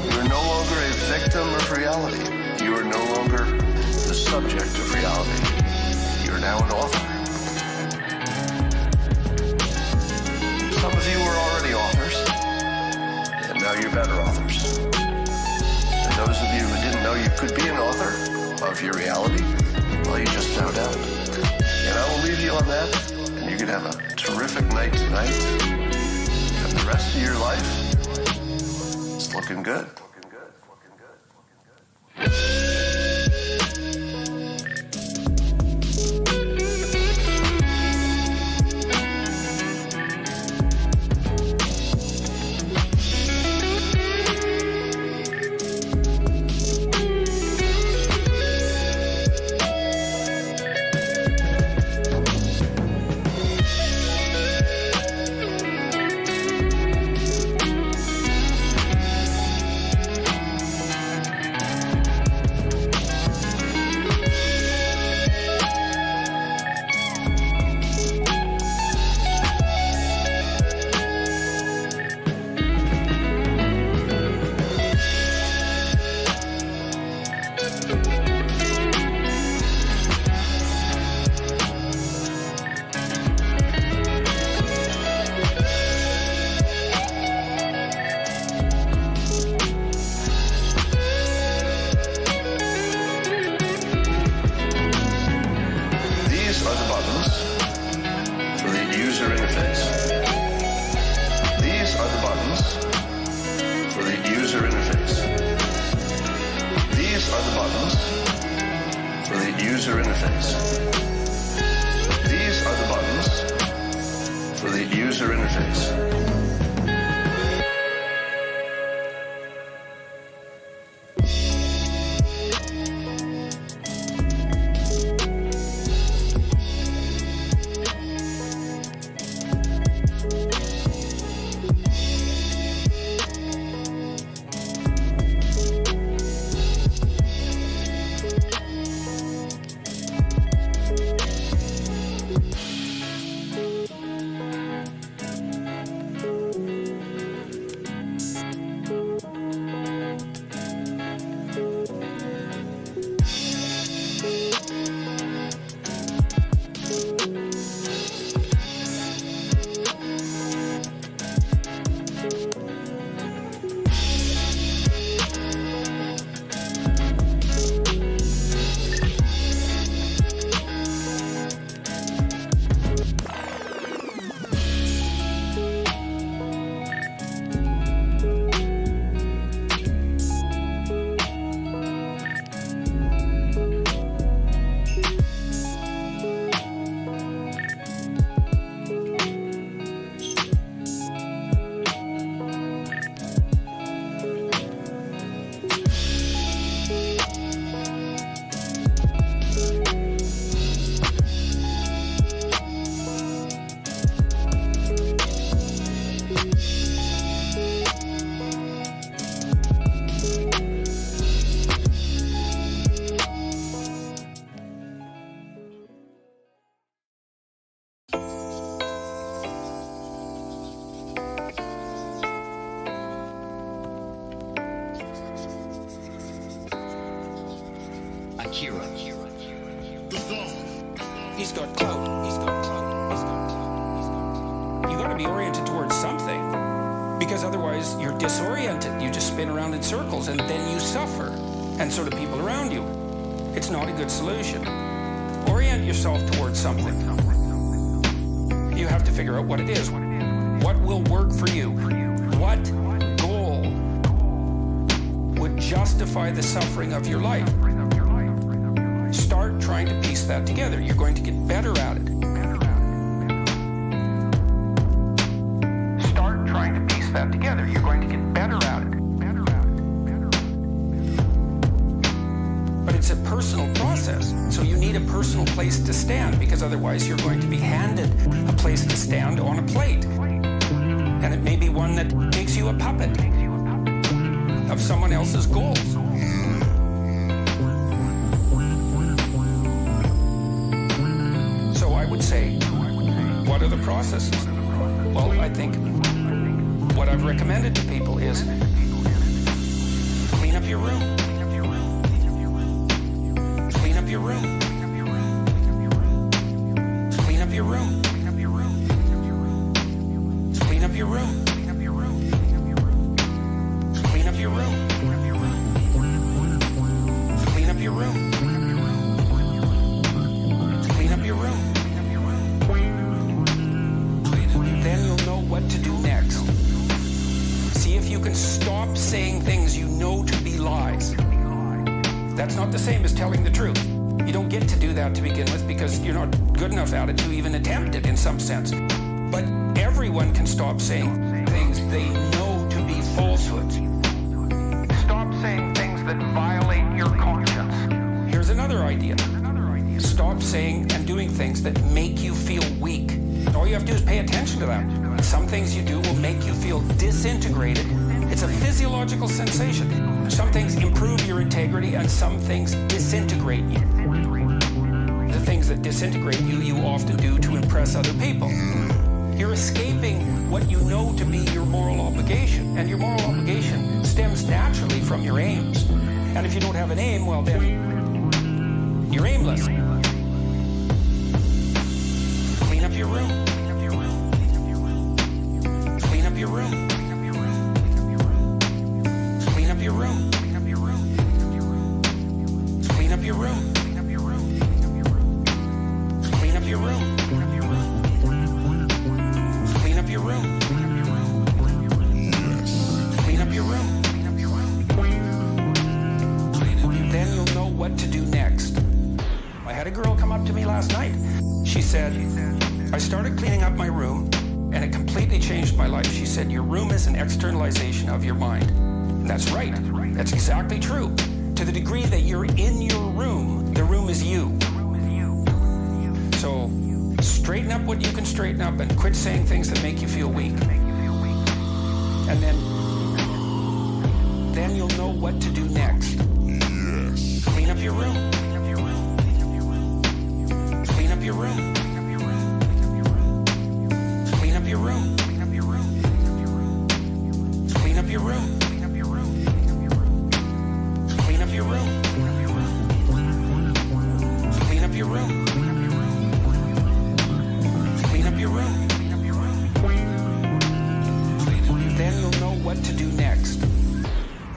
You're no longer a victim of reality. You are no longer the subject of reality. You're now an author. Some of you were already authors, and now you're better authors. And those of you who didn't know you could be an author of your reality, well, you just found out. And I will leave you on that, and you can have a terrific night tonight, and the rest of your life, it's looking good. user interface. These are the buttons for the user interface. Akira. He's got clout. He's got clout. He's got clout. You got to be oriented towards something, because otherwise you're disoriented. You just spin around in circles, and then you suffer, and so do people around you. It's not a good solution. Orient yourself towards something. You have to figure out what it is. What will work for you? What goal would justify the suffering of your life? Start trying to piece that together. You're going to get better at it. Start trying to piece that together. You're going to get better at it. But it's a personal process, so you need a personal place to stand, because otherwise you're going to be handed a place to stand on a plate. And it may be one that makes you a puppet of someone else's goals. So I would say, what are the processes? Well, I think what I've recommended to people is clean up your room. Clean up your room. Clean up your room. Clean up your room. Clean up your room. Clean up your room. Clean up your room. Then you'll know what to do next. See if you can stop saying things you know to be lies. That's not the same as telling the truth. You don't get to do that to begin with, because you're not good enough at it to even attempt it in some sense. But everyone can stop saying things they know to be falsehoods. Stop saying things that violate your conscience. Here's another idea. Stop saying and doing things that make you feel weak. All you have to do is pay attention to that. Some things you do will make you feel disintegrated. It's a physiological sensation. Some things improve your integrity, and some things disintegrate you. The things that disintegrate you, you often do to impress other people. You're escaping what you know to be your moral obligation, and your moral obligation stems naturally from your aims. And if you don't have an aim, well then, you're aimless. Clean up your room. Clean up your room. Clean up your room. Clean up your room. Clean up your room. Clean up your room. Clean up your room. Then you'll know what to do next. I up to me last night. She said, I started cleaning up my room and it completely changed my life. She said, your room is an externalization of your mind. And that's right. That's exactly true. To the degree that you're in your room, the room is you. So straighten up what you can straighten up and quit saying things that make you feel weak. And then you'll know what to do next. Yes. Clean up your room. Clean up your room. Clean up your room. Clean up your room. Clean up your room. Clean up your room. Clean up your room. Then you'll know what to do next.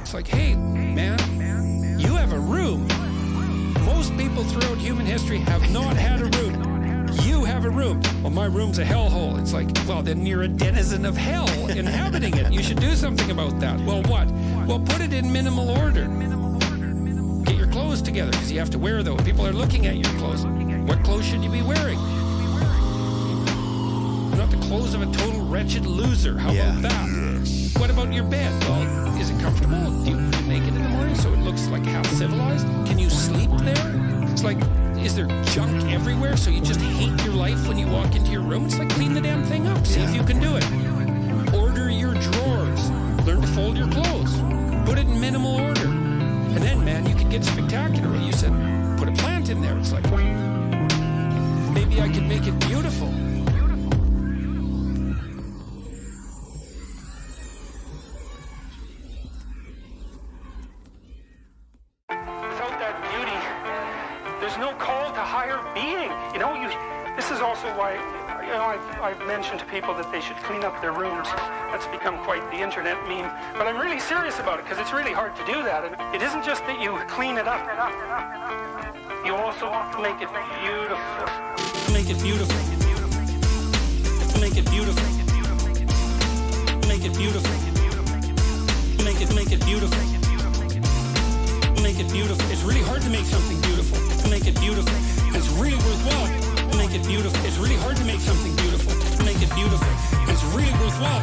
It's like, hey, man, you have a room. Most people throughout human history have not had a room. You have a room. Well, my room's a hellhole. It's like, well, then you're a denizen of hell inhabiting it. You should do something about that. Well, what? Well, put it in minimal order. Get your clothes together, because you have to wear those. People are looking at your clothes. What clothes should you be wearing? Not the clothes of a total wretched loser. How about that? Yes. What about your bed? Well, is it comfortable? Do you make it in the morning so it looks like half civilized? Can you sleep there? It's like, is there junk everywhere so you just hate your life when you walk into your room? It's like, clean the damn thing up. See if you can do it. Order your drawers. Learn to fold your clothes. Put it in minimal order. And then, man, you can get spectacular. You said, put a plant in there. It's like, maybe I could make it beautiful. Without that beauty, there's no call to higher being. You know, this is also why, you know, I've mentioned to people that they should clean up their rooms. That's become quite the internet meme. But I'm really serious about it, because it's really hard to do that. And it isn't just that you clean it up. You also make it beautiful. Make it beautiful. Make it beautiful. Make it beautiful. Make it beautiful. Make it beautiful. It's really hard to make something beautiful. Make it beautiful. It's really worthwhile. Make it beautiful. It's really hard to make something beautiful. Make it beautiful. It's really worthwhile.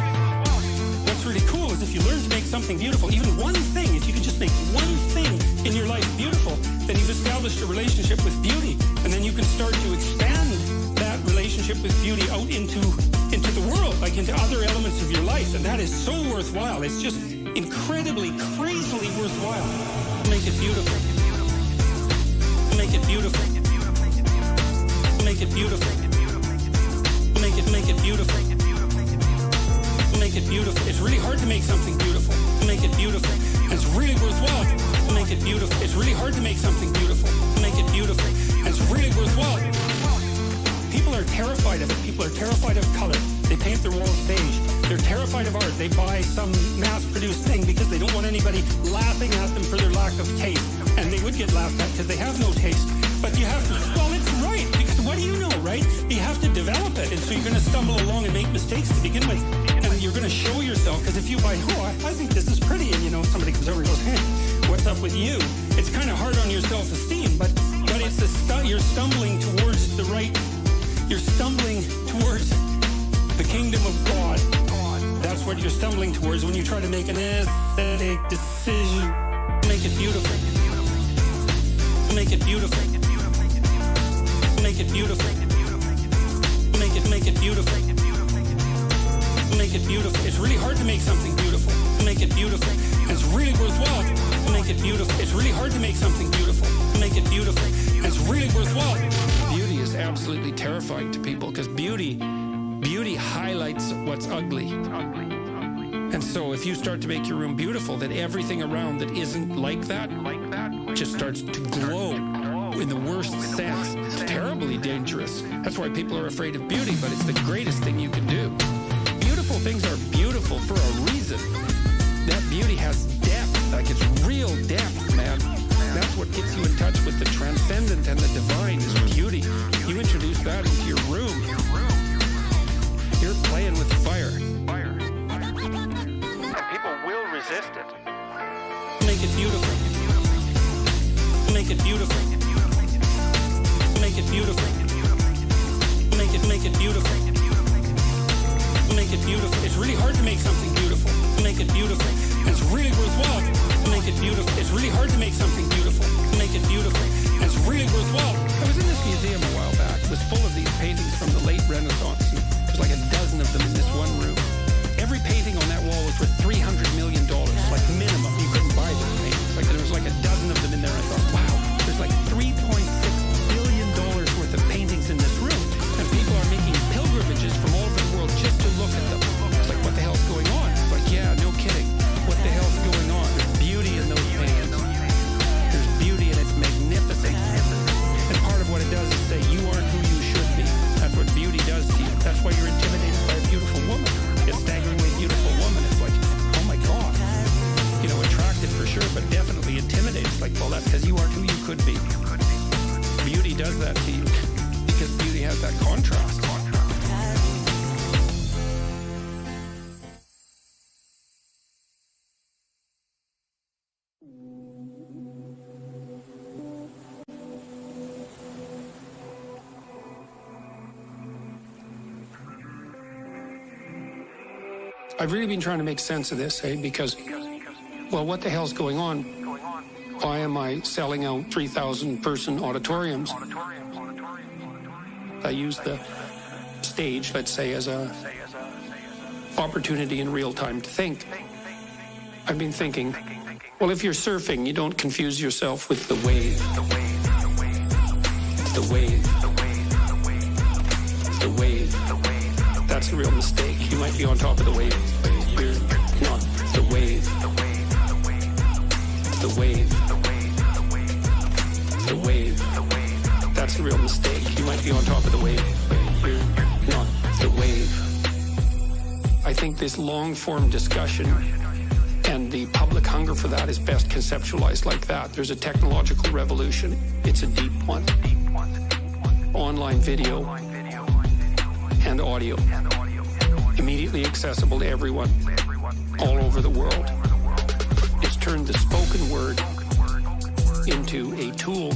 What's really cool is if you learn to make something beautiful, even one thing, if you can just make one thing in your life beautiful, then you've established a relationship with beauty. And then you can start to expand that relationship with beauty out into the world, like into other elements of your life. And that is so worthwhile. It's just incredibly, crazily worthwhile. Make it beautiful. Make it beautiful. Make it beautiful. Make it beautiful. Make it beautiful. It's really hard to make something beautiful. Make it beautiful. It's really worthwhile. Make it beautiful. It's really hard to make something beautiful. Make it beautiful. It's really worthwhile. People are terrified of it. People are terrified of color. They paint their walls beige. They're terrified of art. They buy some mass-produced thing because they don't want anybody laughing at them for their lack of taste. And they would get laughed at because they have no taste. But you have to, well, it's right, because what do you know, right? You have to develop it. And so you're going to stumble along and make mistakes to begin with. And you're going to show yourself, because if you buy, I think this is pretty, and, you know, somebody comes over and goes, hey, what's up with you? It's kind of hard on your self-esteem, but it's you're stumbling towards the right, you're stumbling towards the kingdom of God. That's what you're stumbling towards when you try to make an aesthetic decision. Make it beautiful. Make it beautiful. Make it beautiful. Make it beautiful. Make it beautiful. It's really hard to make something beautiful. Make it beautiful. It's really worthwhile. Make it beautiful. It's really hard to make something beautiful. Make it beautiful. It's really worthwhile. Beauty is absolutely terrifying to people, because beauty highlights what's ugly. And so if you start to make your room beautiful, then everything around that isn't like that just starts to glow in the worst sense. It's terribly dangerous. That's why people are afraid of beauty, but it's the greatest thing you can do. Beautiful things are beautiful for a reason. That beauty has depth, like it's real depth, man. That's what gets you in touch with the transcendent and the divine is beauty. You introduce that into your room, you're playing with fire. And people will resist it. Make it beautiful. Make it beautiful. Make make it beautiful. Make it beautiful. Make it beautiful. It's really hard to make something beautiful. Make it beautiful. It's really worthwhile. Make it beautiful. It's really hard to make something beautiful. Make it beautiful. It's really worthwhile. I was in this museum a while back. It was full of these paintings from the late Renaissance. There's like a dozen of them in this one room. Every painting on that wall was worth $300 million, like minimum. You couldn't buy those paintings. Like there was like a dozen of them in there. I thought, wow, there's like $3.6 billion worth of paintings in this room, and people are making pilgrimages from all over the world just to look at them. It's like, what the hell's going on? It's like, yeah, no kidding. What the hell's going on? There's beauty in those paintings. There's beauty and it's magnificent. And part of what it does is say, you aren't who you should be. That's what beauty does to you. That's why you're intimidated by a beautiful woman. A staggeringly beautiful woman. It's like, oh my God. You know, attracted for sure, but definitely intimidated. It's like, well, that's because you aren't who you could be. Beauty does that to you because beauty has that contrast. I've really been trying to make sense of this, because, well, what the hell's going on? Why am I selling out 3,000-person auditoriums? I use the stage, let's say, as a opportunity in real time to think. I've been thinking, well, if you're surfing, you don't confuse yourself with the wave. The wave. The wave. That's a real mistake. You might be on top of the wave. You're not the wave. The wave. The wave. That's a real mistake. You might be on top of the wave. You're not the wave. I think this long-form discussion and the public hunger for that is best conceptualized like that. There's a technological revolution. It's a deep one. Online video and audio. Immediately accessible to everyone, all over the world. It's turned the spoken word into a tool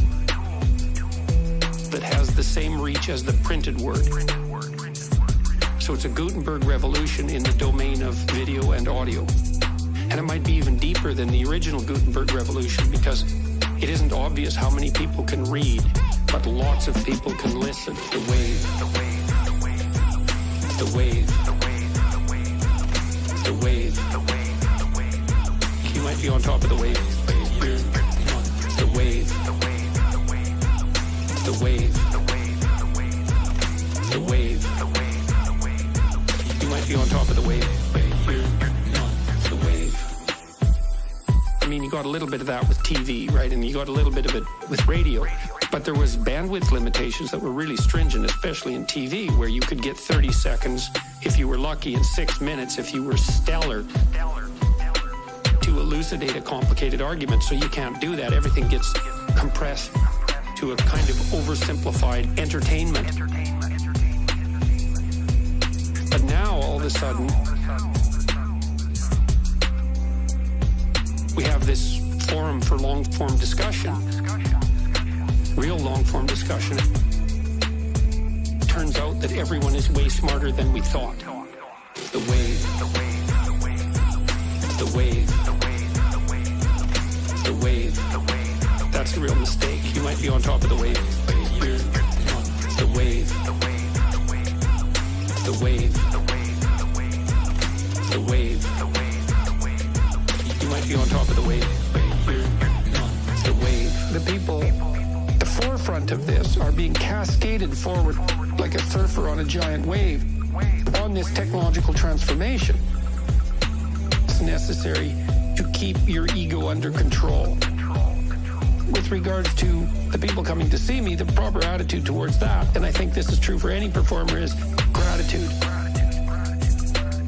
that has the same reach as the printed word. So it's a Gutenberg revolution in the domain of video and audio. And it might be even deeper than the original Gutenberg revolution, because it isn't obvious how many people can read, but lots of people can listen. The wave. The wave. The wave. You might be on top of the wave. You're the wave. The wave. The wave. You might be on top of the wave. You're the wave. I mean, you got a little bit of that with TV, right? And you got a little bit of it with radio. But there was bandwidth limitations that were really stringent, especially in TV, where you could get 30 seconds if you were lucky, and 6 minutes if you were stellar, to elucidate a complicated argument. So you can't do that. Everything gets compressed to a kind of oversimplified entertainment. But now, all of a sudden, we have this forum for long-form discussion. Real long-form discussion. Turns out that everyone is way smarter than we thought. The wave. The wave. The wave. That's a real mistake. You might be on top of the wave. You're the wave. The wave. The wave. You might be on top of the wave. You're the wave. The people at the forefront of this are being cascaded forward like a surfer on a giant wave on this technological transformation. It's necessary to keep your ego under control. With regards to the people coming to see me, the proper attitude towards that, and I think this is true for any performer, is gratitude.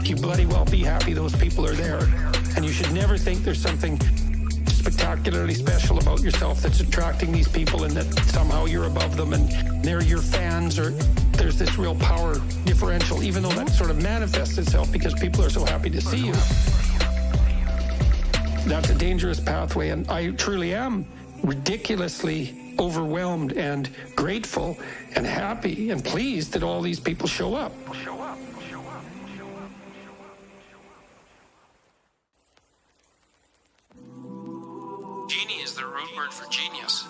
You bloody well be happy those people are there. And you should never think there's something spectacularly special about yourself that's attracting these people, and that somehow you're above them and they're your fans, or there's this real power differential, even though that sort of manifests itself because people are so happy to see you. That's a dangerous pathway, and I truly am ridiculously overwhelmed and grateful and happy and pleased that all these people show up. Genie is the root word for genius.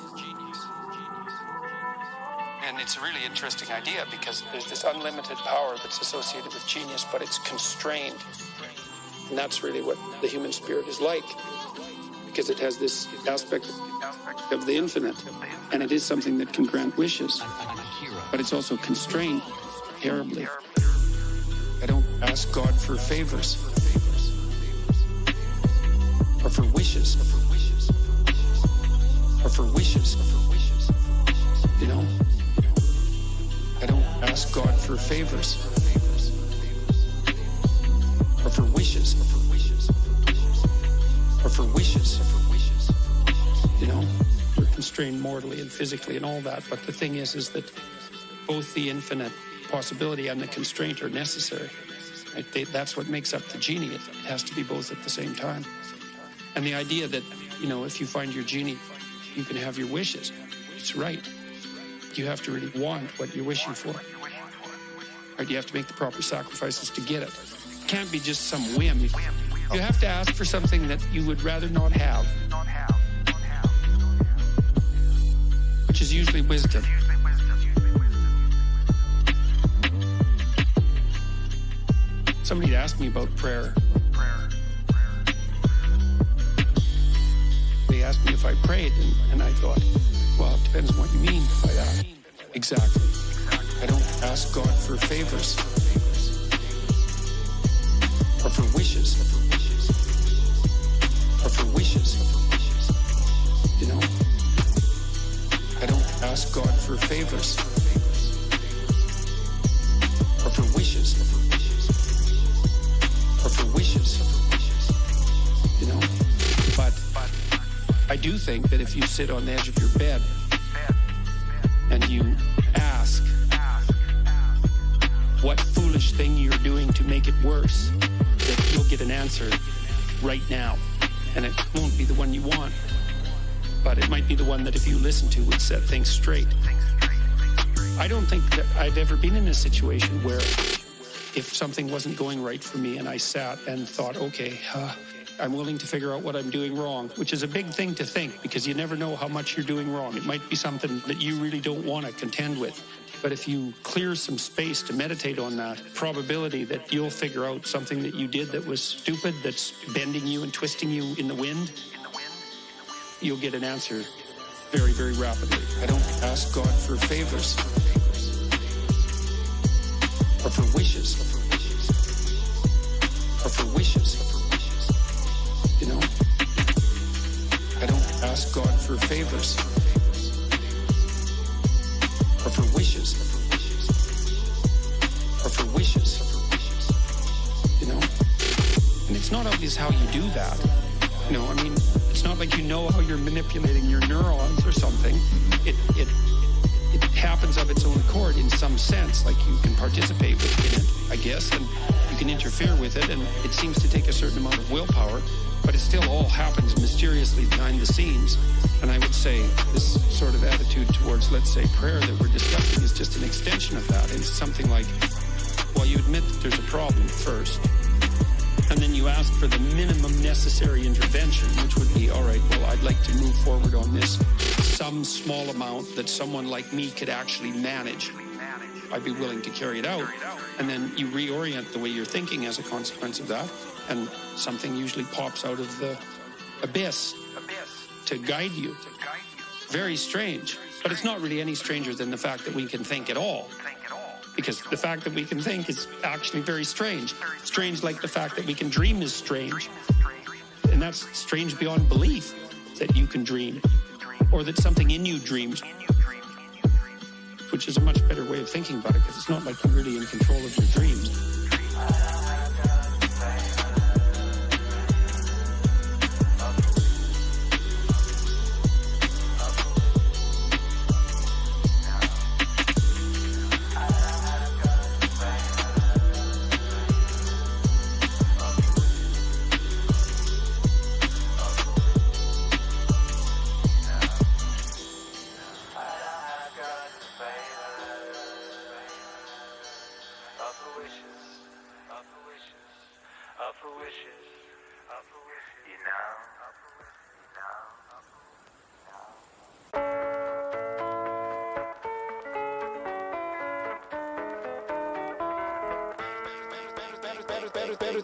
And it's a really interesting idea because there's this unlimited power that's associated with genius, but it's constrained. And that's really what the human spirit is like, because it has this aspect of the infinite, and it is something that can grant wishes, but it's also constrained terribly. I don't ask God for favors or for wishes or for wishes, you know? I don't ask God for favors or for wishes or for wishes, you know? We're constrained mortally and physically and all that, but the thing is that both the infinite possibility and the constraint are necessary. Right? That's what makes up the genie. It has to be both at the same time. And the idea that, you know, if you find your genie, you can have your wishes. It's right. You have to really want what you're wishing for. Right? You have to make the proper sacrifices to get it. It can't be just some whim. You have to ask for something that you would rather not have, which is usually wisdom. Somebody asked me about prayer. They asked me if I prayed, and I thought, well, it depends on what you mean by that. Exactly. I don't ask God for favors or for wishes or for wishes, you know? I don't ask God for favors or for wishes or for wishes, you know? But I do think that if you sit on the edge of your bed and you ask what foolish thing you're doing to make it worse, that you'll get an answer right now. And it won't be the one you want, but it might be the one that if you listen to would set things straight. I don't think that I've ever been in a situation where if something wasn't going right for me and I sat and thought, okay, I'm willing to figure out what I'm doing wrong, which is a big thing to think because you never know how much you're doing wrong. It might be something that you really don't want to contend with. But if you clear some space to meditate on that, probability that you'll figure out something that you did that was stupid, that's bending you and twisting you in the wind, you'll get an answer very, very rapidly. I don't ask God for favors or for wishes or for wishes, you know? I don't ask God for favors or for wishes or for wishes, you know? And it's not obvious how you do that. You know, I mean, it's not like you know how you're manipulating your neurons or something. It happens of its own accord in some sense, like you can participate in it, I guess, and you can interfere with it, and it seems to take a certain amount of willpower, but it still all happens mysteriously behind the scenes. And I would say this sort of attitude towards, let's say, prayer that we're discussing is just an extension of that. It's something like, well, you admit that there's a problem first, and then you ask for the minimum necessary intervention, which would be, all right, well, I'd like to move forward on this, some small amount that someone like me could actually manage. I'd be willing to carry it out. And then you reorient the way you're thinking as a consequence of that, and something usually pops out of the abyss to guide you. Very strange, but it's not really any stranger than the fact that we can think at all. Because the fact that we can think is actually very strange. Strange like the fact that we can dream is strange. And that's strange beyond belief that you can dream. Or that something in you dreams. Which is a much better way of thinking about it, because it's not like you're really in control of your dreams.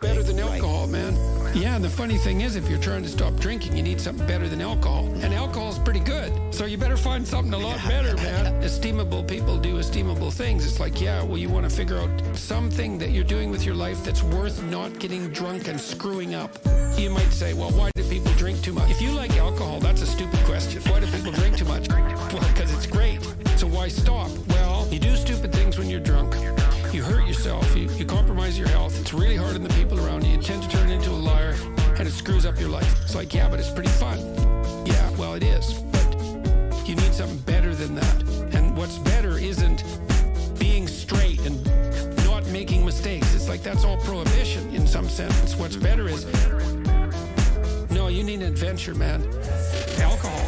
better than alcohol, man. Yeah, and the funny thing is, if you're trying to stop drinking, you need something better than alcohol. And alcohol's pretty good. So you better find something a lot better, man. Esteemable people do esteemable things. It's like, yeah, well, you want to figure out something that you're doing with your life that's worth not getting drunk and screwing up. You might say, well, why do people drink too much? If you like alcohol, that's a stupid question. Why do people drink too much? Well, because it's great. So why stop? Well, you do stupid things when you're drunk. You hurt yourself. You compromise your health. It's really hard on the people around you. You tend to turn into a liar, and it screws up your life. It's like, yeah, but it's pretty fun. Yeah, well, it is. But you need something better than that. And what's better isn't being straight and not making mistakes. It's like that's all prohibition in some sense. What's better is, no, you need an adventure, man. Alcohol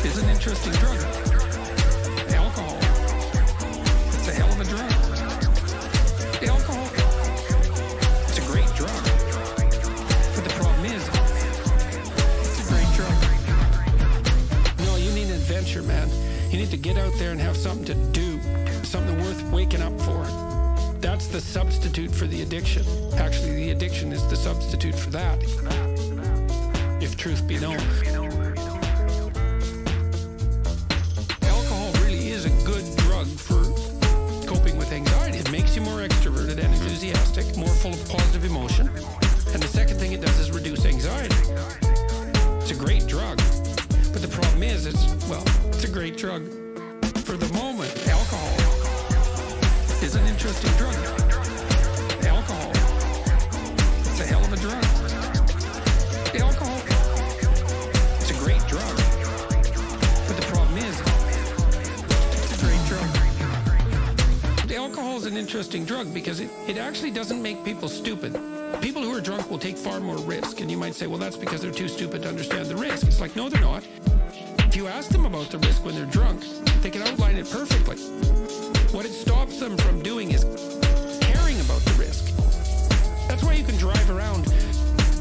is an interesting drug. Alcohol, it's a hell of a drug. Alcohol, it's a great drug. But the problem is, it's a great drug. No, you need an adventure, man. You need to get out there and have something to do, something worth waking up for. That's the substitute for the addiction. Actually, the addiction is the substitute for that, if truth be known. Alcohol really is a good drug for coping with anxiety. It makes you more extroverted and enthusiastic, more full of positive emotion. And the second thing it does is reduce anxiety. It's a great drug. But the problem is, it's a great drug for the moment. Alcohol is an interesting drug. Alcohol, it's a hell of a drug. Alcohol, it's a great drug. But the problem is, it's a great drug. Alcohol is an interesting drug because it actually doesn't make people stupid. People who are drunk will take far more risk. And you might say, well, that's because they're too stupid to understand the risk. It's like, no, they're not. If you ask them about the risk when they're drunk, they can outline it perfectly. What it stops them from doing is caring about the risk. That's why you can drive around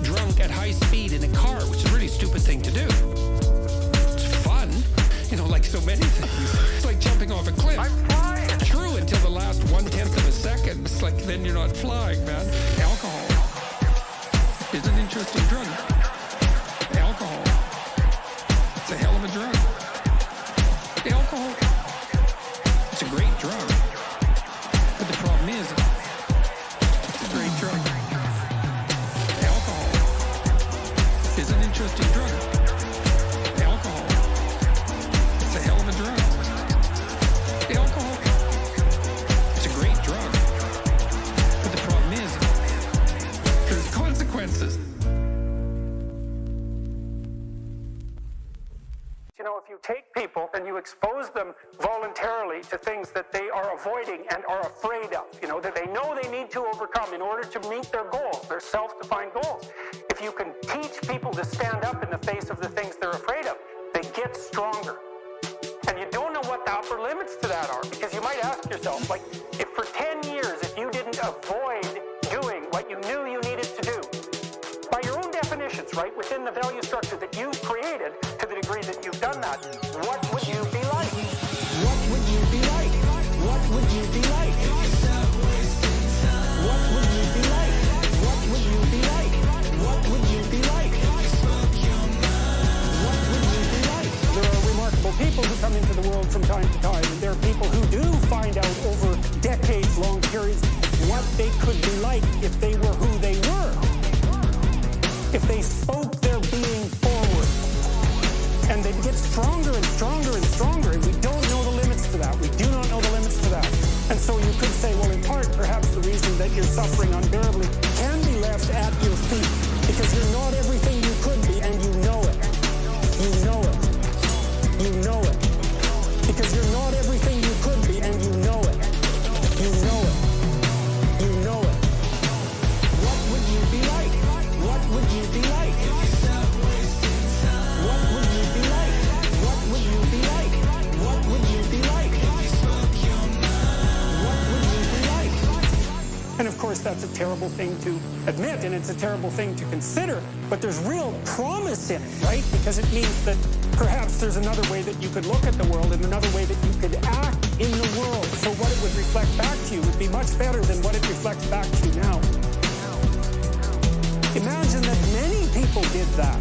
drunk at high speed in a car, which is a really stupid thing to do. It's fun, like so many things. It's like jumping off a cliff. I'm flying. True until the last 1/10 of a second. It's like then you're not flying, man. Alcohol is an interesting drug. Alcohol, it's a hell of a drug. Alcohol, it's a great drug. But the problem is, it's a great drug. Alcohol is an interesting drug. Alcohol, it's a hell of a drug. Alcohol, it's a great drug. But the problem is, there's consequences. If you take people and you expose them voluntarily to things that they are avoiding and are afraid of, that they know they need to overcome in order to meet their goals, their self-defined goals. If you can teach people to stand up in the face of the things they're afraid of, they get stronger. And you don't know what the upper limits to that are, because you might ask yourself, if for 10 years, if you didn't avoid doing what you knew you needed to do, by your own definitions, right, within the value structure that you've created, to the degree that you've done that, what would you be like? What would you be like? What would you be like? What would you be like? What would you be like? What would you be like? What would you be like? There are remarkable people who come into the world from time to time, and there are people who do find out over decades-long periods what they could be like if they were who they were. If they spoke their being forward. And they'd get stronger and stronger and stronger, and we don't know the limits to that. We do not know the limits to that. And so you could say, well, in part, perhaps the reason that you're suffering unbearably can be left at your feet, because you're not everything you could be, and you know it. You know it. You know it. Because you're not everything you could be, and you know it. You know it. You know it. What would you be like? What would you be like? What would you be like? What would you be like? What would you be like? What would you be like? And of course, that's a terrible thing to admit, and it's a terrible thing to consider, but there's real promise in it, right? Because it means that perhaps there's another way that you could look at the world and another way that you could act in the world. So what it would reflect back to you would be much better than what it reflects back to you now. Imagine that many people did that.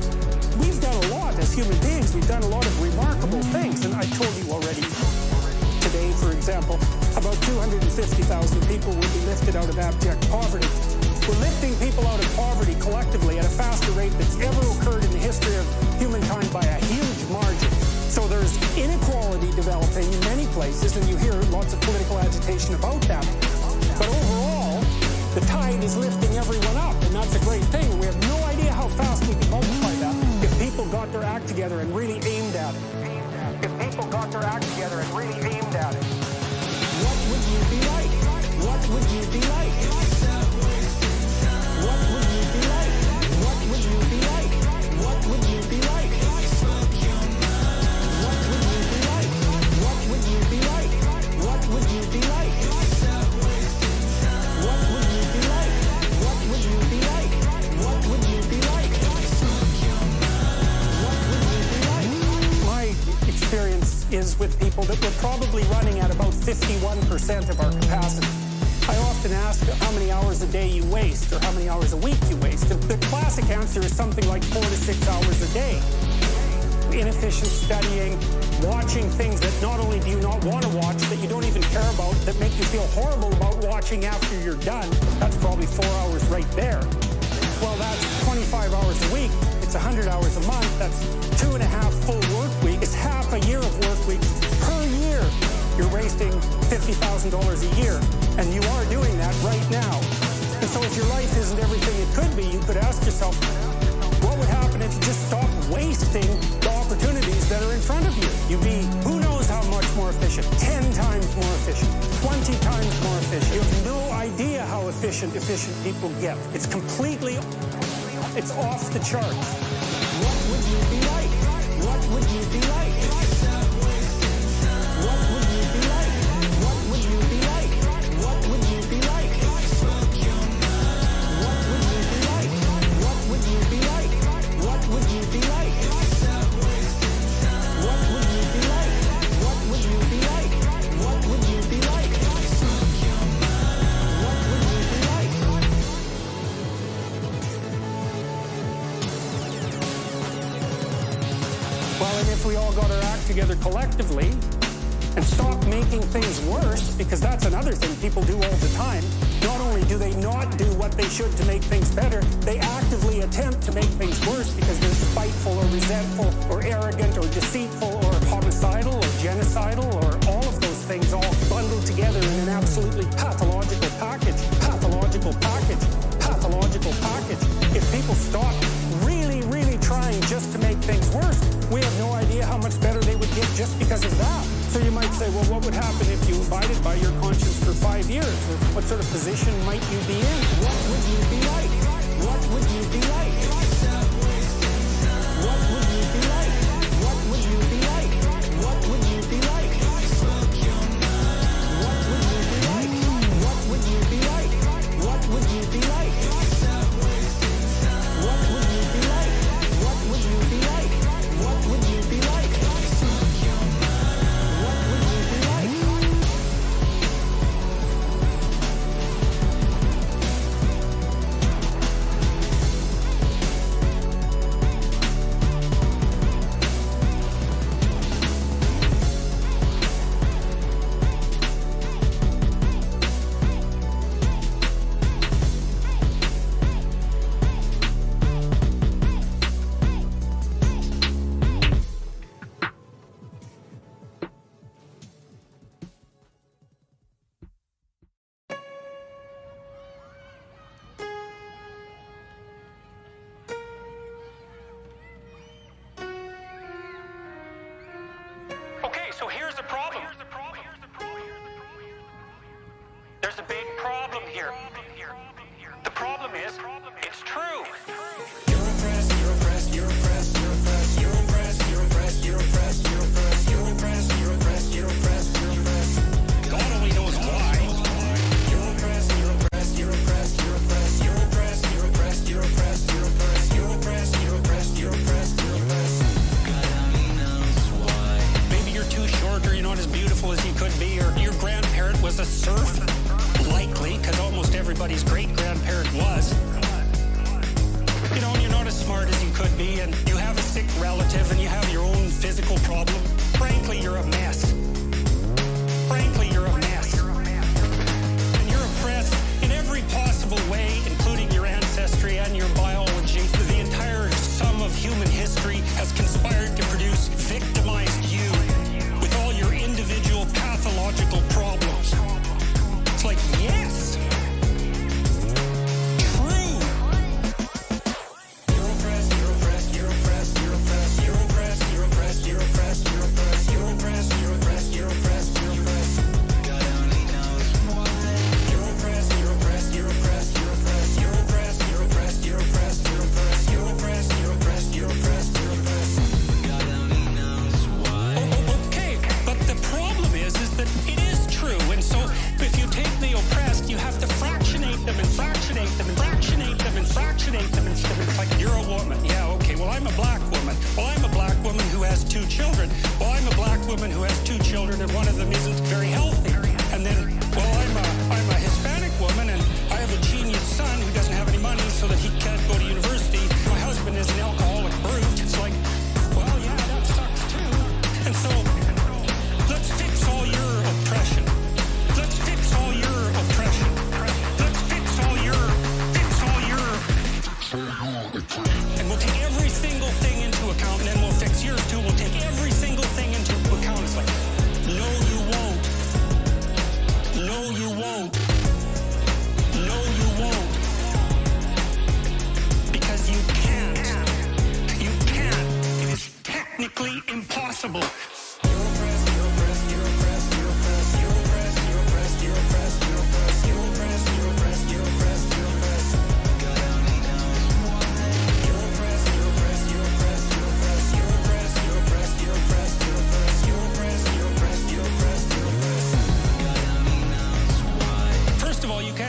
We've done a lot as human beings. We've done a lot of remarkable things. And I told you already today, for example, about 250,000 people will be lifted out of abject poverty. We're lifting people out of poverty collectively at a faster rate that's ever occurred in the history of humankind by a huge margin. So there's inequality developing in many places, and you hear lots of political agitation about that. But overall, the tide is lifting everyone up, and that's a great thing. We have no idea how fast we can multiply that if people got their act together and really aimed at it. If people got their act together and really aimed at it. What would you be like? What would you be like? What would you be like? What would you be like? What would you be like? What would you be like? What would you be like? What would you be like? What would you be like? What would you be like? What would you be like? What would you be like? My experience is with people that we're probably running at about 51% of our capacity. I often ask how many hours a day you waste or how many hours a week you waste. The classic answer is something like 4 to 6 hours a day. Inefficient studying, watching things that not only do you not want to watch, that you don't even care about, that make you feel horrible about watching after you're done. That's probably 4 hours right there. Well, that's 25 hours a week. It's 100 hours a month. That's 2.5 full work weeks. It's half a year of work weeks per year. You're wasting $50,000 a year, and you are doing that right now. And so if your life isn't everything it could be, you could ask yourself, what would happen if you just stopped wasting the opportunities that are in front of you? You'd be, who knows how much more efficient, 10 times more efficient, 20 times more efficient. You have no idea how efficient people get. It's completely, it's off the chart. What would you be like? What would you be like? What would you be like? What would you be like? What would you be like? What would you be like? What would you be like? What would you be like? What would you be like? What would you be like? What would you be like? What would you be like? Well, and if we all got our act together collectively and stop making things worse, because that's another thing people do all the time. Not only do they not do what they should to make things better, they actively attempt to make things worse because they're spiteful or resentful or arrogant or deceitful or homicidal or genocidal or all of those things all bundled together in an absolutely pathological package. Pathological package. Pathological package. If people stop really, really trying just to make things worse, we have no idea how much better they would get just because of that. So you might say, well, what would happen if you abided by your conscience for 5 years? What sort of position might you be in? What would you be like? What would you be like? What would you be like? What would you be like? What would you be like? What would you be like? What would you be like? What would you be like? What would you be like? What would you be like? What would you be like? Okay, so here's the problem. There's a big problem here. The problem is, it's true. You're oppressed, you're oppressed, you're oppressed, you're oppressed, you're oppressed, you're oppressed, you're oppressed, you're oppressed, you're oppressed, you're oppressed, you're oppressed, you're oppressed. God only knows why. You're oppressed, you're oppressed, you're oppressed, you're oppressed, you're oppressed, you're oppressed, you're oppressed, you're oppressed, you're oppressed, you're oppressed, you're oppressed, you're oppressed. God only knows why. Maybe you're too short, or you're not as beautiful as you could be, or your grandparent was a serf. Likely, because almost everybody's great-grandparent was. that one of them isn't very healthy. And then, well, I'm a Hispanic woman and I have a genius son who doesn't have any money so that he can't go to university. My husband is an alcoholic brute. It's like, well, yeah, that sucks too. And so, let's fix all your oppression. Let's fix all your oppression. Let's fix all your. And we'll take every single thing into account, and then we'll fix yours too. We'll take every single thing into account. It's like, no, you won't. No, you won't. No, you won't. Because you can't. You can't. It is technically impossible.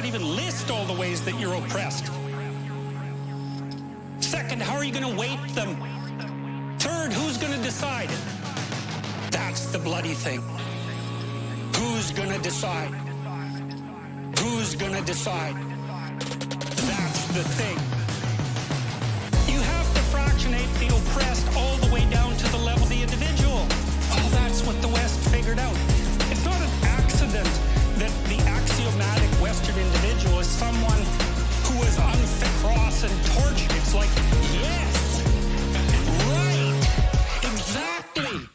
Even list all the ways that you're oppressed. Second, how are you going to weight them? Third, who's going to decide? That's the bloody thing. Who's going to decide? Who's going to decide? That's the thing. You have to fractionate the oppressed all the way down to the level of the individual. Oh, that's what the West figured out. It's not an accident that the axiomatic Western individual is someone who is unfit, cross, and tortured. It's like, yes, right, exactly.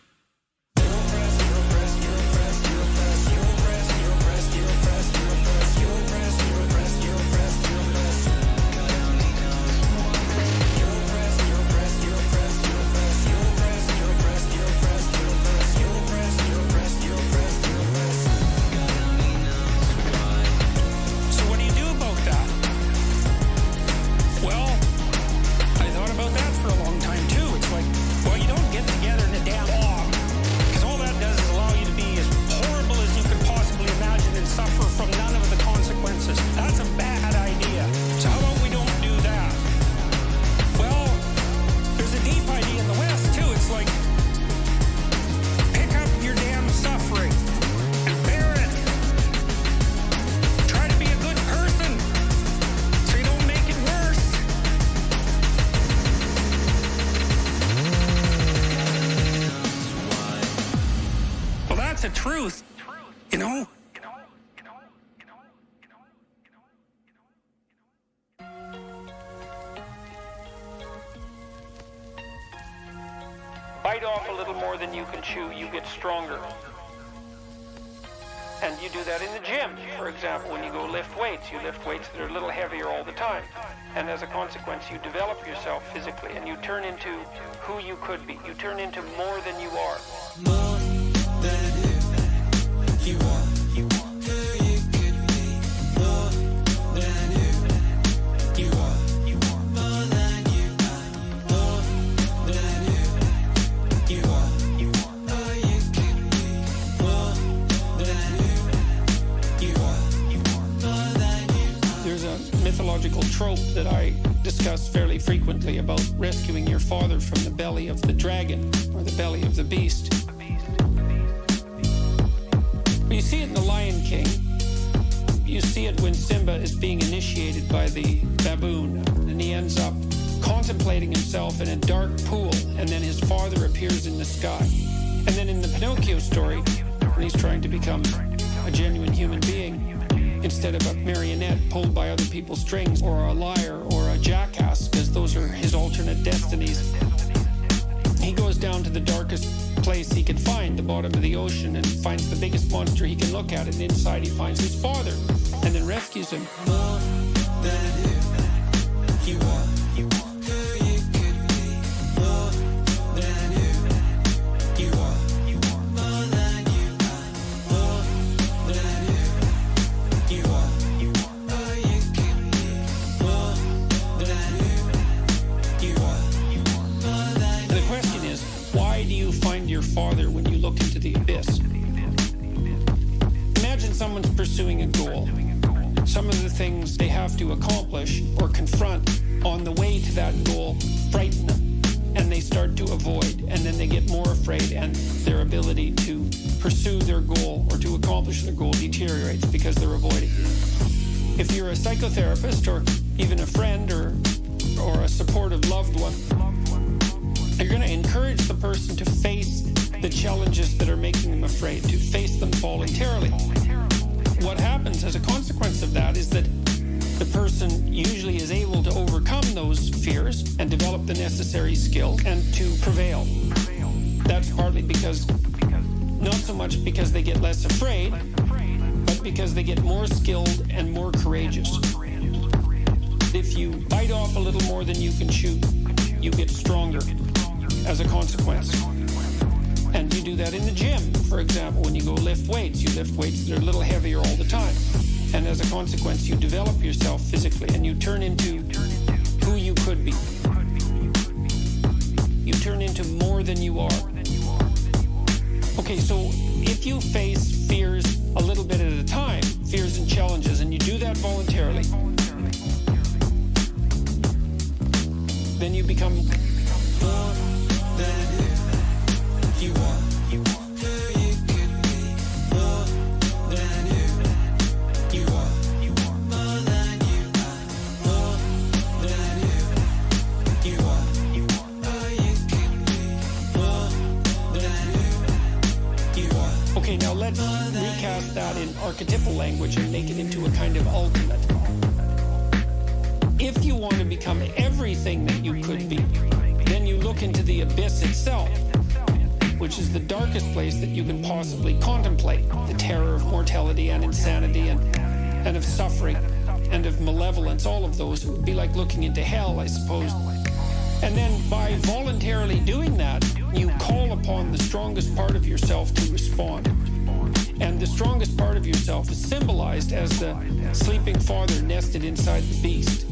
Truth, you know? Bite off a little more than you can chew, you get stronger. And you do that in the gym, for example. When you go lift weights that are a little heavier all the time. And as a consequence, you develop yourself physically and you turn into who you could be. You turn into more than you are. More than you are who you could be, more than who you are, more than you are, more than who you are, who you could be, more than who you are, more than you are. There's a mythological trope that I discuss fairly frequently about rescuing your father from the belly of the dragon or the belly of the beast. You see it in The Lion King. You see it when Simba is being initiated by the baboon, and he ends up contemplating himself in a dark pool, and then his father appears in the sky. And then in the Pinocchio story, when he's trying to become a genuine human being, instead of a marionette pulled by other people's strings, or a liar, or a jackass, because those are his alternate destinies, he goes down to the darkest place he can find, the bottom of the ocean, and finds the biggest monster he can look at, and inside he finds his father, and then rescues him. More than who you are, who you could be, more than who you are, more than you are, more than who you are, who you could be, more than who you are, more than. The question is, why do you find your father when you look into the abyss? Imagine someone's pursuing a goal. Some of the things they have to accomplish or confront on the way to that goal frighten them, and they start to avoid, and then they get more afraid, and their ability to pursue their accomplish their goal deteriorates because they're avoiding. If you're a psychotherapist or even a friend or a supportive loved one, you're going to encourage the person to face the challenges that are making them afraid, to face them voluntarily. What happens as a consequence of that is that the person usually is able to overcome those fears and develop the necessary skill and to prevail. That's partly because, not so much because they get less afraid, but because they get more skilled and more courageous. If you bite off a little more than you can chew, you get stronger as a consequence. And you do that in the gym, for example, when you go lift weights. You lift weights that are a little heavier all the time. And as a consequence, you develop yourself physically and you turn into who you could be. You turn into more than you are. Okay, so if you face fears a little bit at a time, fears and challenges, and you do that voluntarily, then you become more than you are. Okay, now let's recast that in archetypal language and make it into a kind of ultimate. If you want to become everything that you could be, then you look into the abyss itself, which is the darkest place that you can possibly contemplate. The terror of mortality and insanity and of suffering and of malevolence, all of those. It would be like looking into hell, I suppose. And then by voluntarily doing that, you call upon the strongest part of yourself to respond. And the strongest part of yourself is symbolized as the sleeping father nested inside the beast.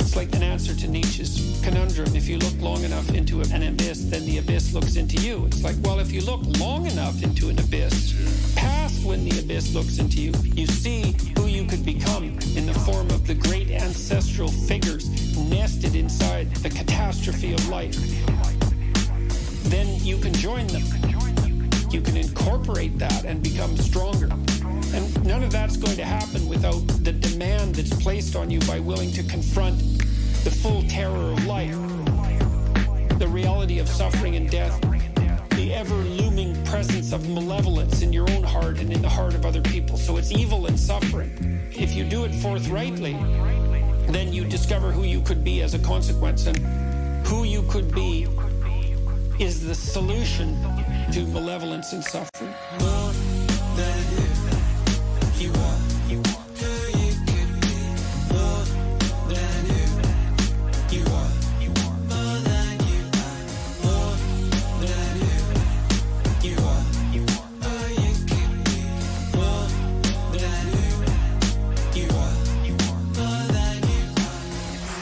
It's like an answer to Nietzsche's conundrum. If you look long enough into an abyss, then the abyss looks into you. It's like, well, if you look long enough into an abyss, past when the abyss looks into you, you see who you could become in the form of the great ancestral figures nested inside the catastrophe of life. Then you can join them. You can incorporate that and become stronger. And none of that's going to happen without the demand that's placed on you by willing to confront the full terror of life, the reality of suffering and death, the ever-looming presence of malevolence in your own heart and in the heart of other people. So it's evil and suffering. If you do it forthrightly, then you discover who you could be as a consequence. And who you could be is the solution to malevolence and suffering. More than you are. Who you could be. More than you are. More than you are. More than you are. Who you could be. More than you are. More than you are.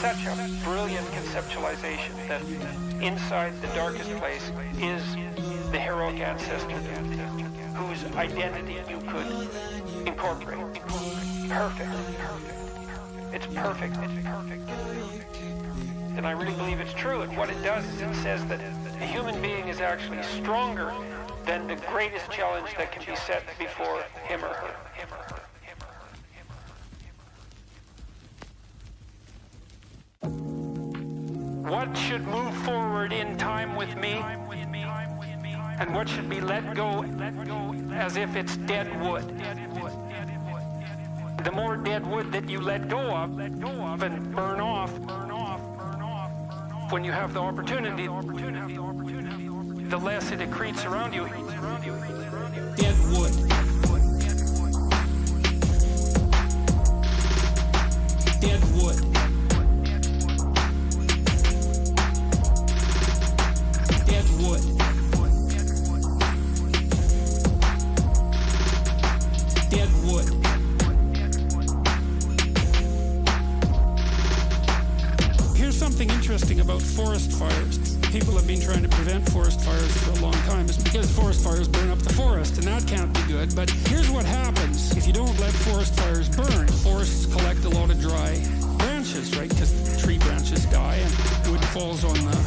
Such a brilliant conceptualization that inside the darkest place is the heroic ancestor whose identity you could incorporate. Perfect. It's perfect. And I really believe it's true. And what it does is it says that the human being is actually stronger than the greatest challenge that can be set before him or her. What should move forward in time with me? And what should be let go as if it's dead wood? The more dead wood that you let go of and burn off when you have the opportunity, the less it accretes around you. Dead wood. Dead wood. Dead wood. Dead wood. Here's something interesting about forest fires. People have been trying to prevent forest fires for a long time. It's because forest fires burn up the forest, and that can't be good. But here's what happens if you don't let forest fires burn. Forests collect a lot of dry branches, right? Because tree branches die and wood falls on the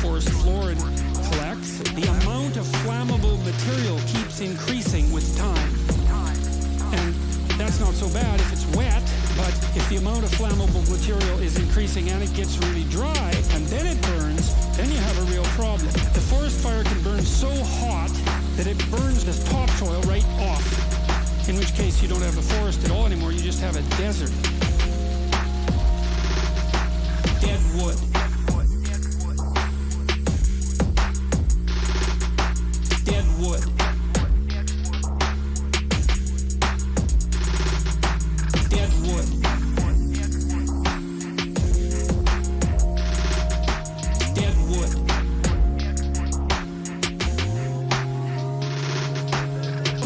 forest floor and collects. The amount of flammable material keeps increasing with time. bad if it's wet, but if the amount of flammable material is increasing and it gets really dry, and then it burns, then you have a real problem. The forest fire can burn so hot that it burns the topsoil right off, in which case you don't have a forest at all anymore, you just have a desert. Dead wood. Dead wood. Dead wood. Dead wood.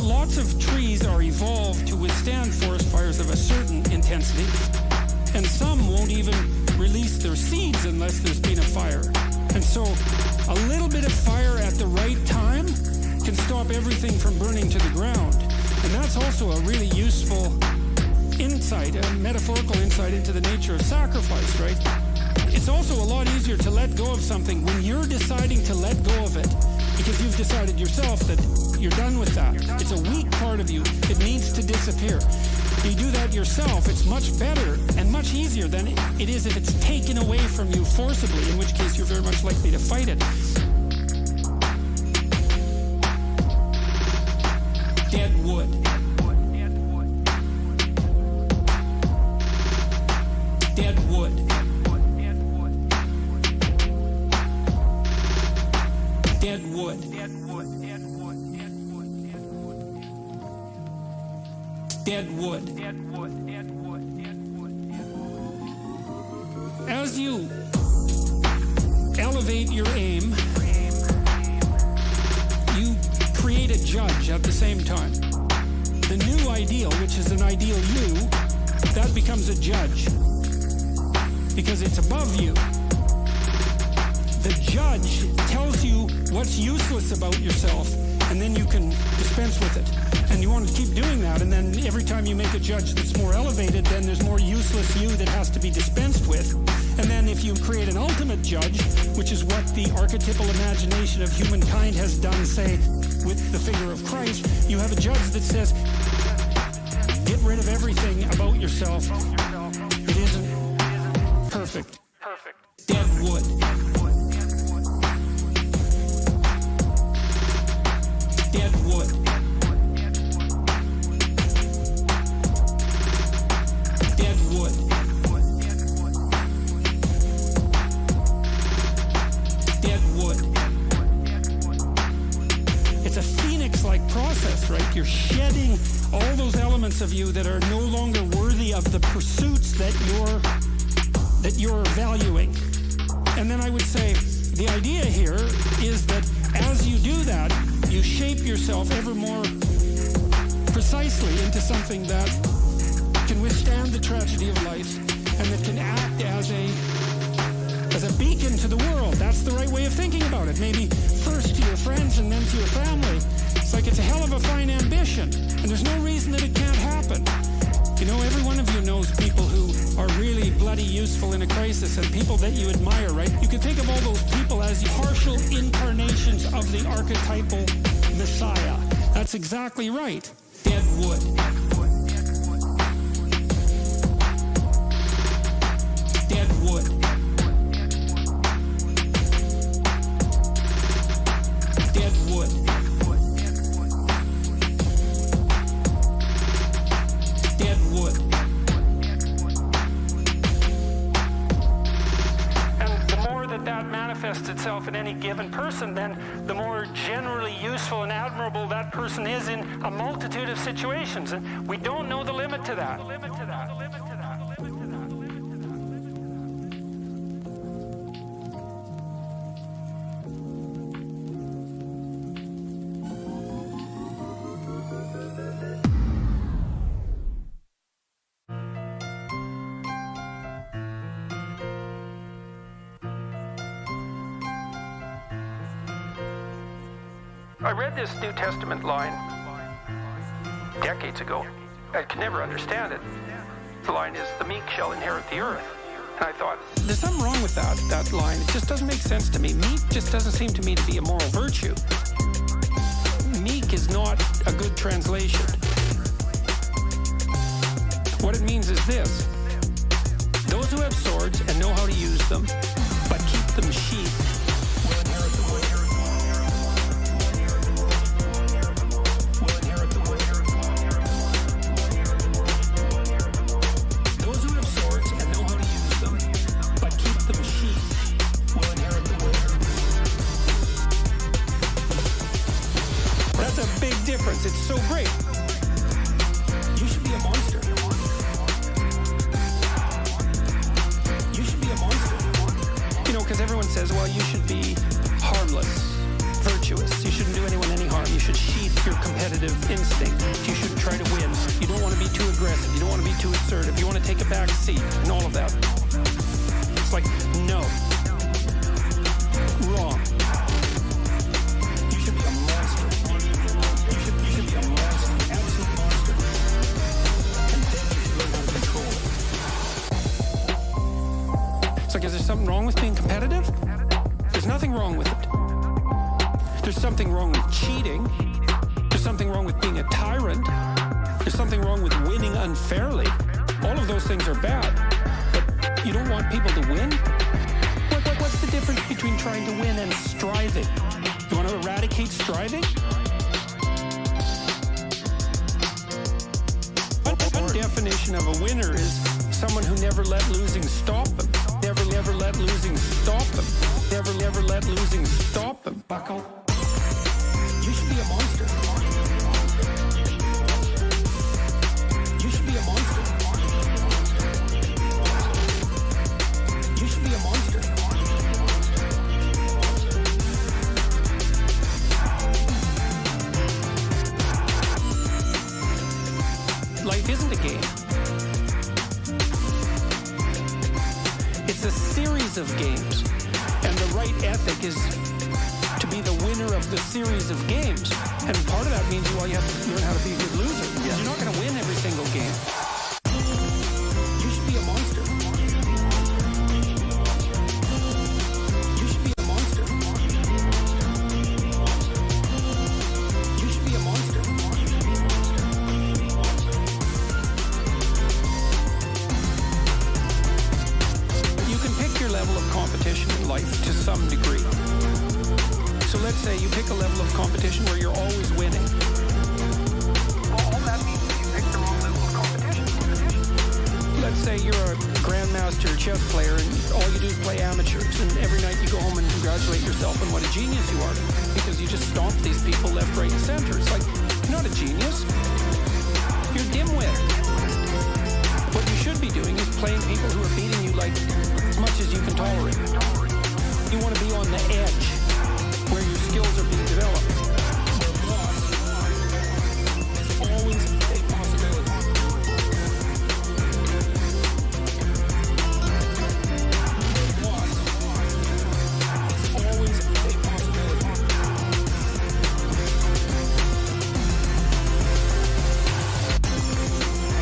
Lots of trees are evolved to withstand forest fires of a certain intensity, and some won't even release their seeds unless there's been a fire. And so a little bit of fire at the right time can stop everything from burning to the ground. And that's also a really useful insight, a metaphorical insight into the nature of sacrifice, right? It's also a lot easier to let go of something when you're deciding to let go of it, because you've decided yourself that you're done with that. It's a weak part of you. It needs to disappear. You do that yourself, it's much better and much easier than it is if it's taken away from you forcibly, in which case you're very much likely to fight it. Dead wood. Dead wood. Dead wood. Dead wood. As you elevate your aim, you create a judge at the same time. The new ideal, which is an ideal you, that becomes a judge because it's above you. The judge tells you what's useless about yourself, and then you can dispense with it. And you want to keep doing that, and then every time you make a judge that's more elevated, then there's more useless you that has to be dispensed with. And then if you create an ultimate judge, which is what the archetypal imagination of humankind has done, say, with the figure of Christ, you have a judge that says, get rid of everything about yourself. It isn't perfect. Dead wood. Dead wood. Dead wood. Dead wood. It's a phoenix-like process, right? You're shedding all those elements of you that are no longer worthy of the pursuits that you're valuing. And then I would say the idea here is that as you do that, you shape yourself ever more precisely into something that can withstand the tragedy of life and that can act as a beacon to the world. That's the right way of thinking about it. Maybe first to your friends and then to your family. It's like it's a hell of a fine ambition, and there's no reason that it can't happen. You know, every one of you knows people who are really bloody useful in a crisis, and people that you admire, right? You can think of all those people as partial incarnations of the archetypal Messiah. That's exactly right. Dead wood. Dead wood. Dead wood. Dead wood. And the more that manifests itself in any given person, then the more generally useful and admirable that person is in a multitude of situations. And we don't know the limit to that. I read this New Testament line decades ago. I could never understand it. The line is, the meek shall inherit the earth. And I thought, there's something wrong with that line. It just doesn't make sense to me. Meek just doesn't seem to me to be a moral virtue. Meek is not a good translation. What it means is this. Those who have swords and know how to use them, but keep them sheathed, will inherit the wood. Those who have swords and know how to use them, but keep them sheathed, will inherit the wood. That's a big difference. It's so great. You should be a monster. You should be a monster. You know, because everyone says, well, you should be harmless, virtuous. You shouldn't do anyone any harm. You should sheath your competitive instinct. You shouldn't try to win. You don't want to be too aggressive. You don't want to be too assertive. You want to take a back seat and all of that. It's like, no. Wrong. You should be a monster. You should be a monster. Absolute monster. And then you should learn how to control it. It's like, is there something wrong with being competitive? There's nothing wrong with it. There's something wrong with cheating. There's something wrong with being a tyrant. There's something wrong with winning unfairly. All of those things are bad. But you don't want people to win? What's the difference between trying to win and striving? You want to eradicate striving? One definition of a winner is someone who never let losing stop them. Never let losing stop them. Never let losing stop them. Buckle. You should be a monster. You should be a monster. You should be a monster. Life isn't a game. It's a series of games. And the right ethic is to be the winner of the series of games. And part of that means, well, you have to learn how to be a good loser. Because you're not going to win every single game. You should be a monster. You should be a monster. You should be a monster. You can pick your level of competition in life to some degree. So let's say you pick a level of competition where you're always winning. Well, all that means is you pick the wrong level of competition. Let's say you're a grandmaster chess player and all you do is play amateurs, and every night you go home and congratulate yourself on what a genius you are because you just stomp these people left, right, and center. It's like, you're not a genius. You're a dimwit. What you should be doing is playing people who are beating you like as much as you can tolerate. You want to be on the edge where your skills are being developed. It's always a possibility. It's always a possibility.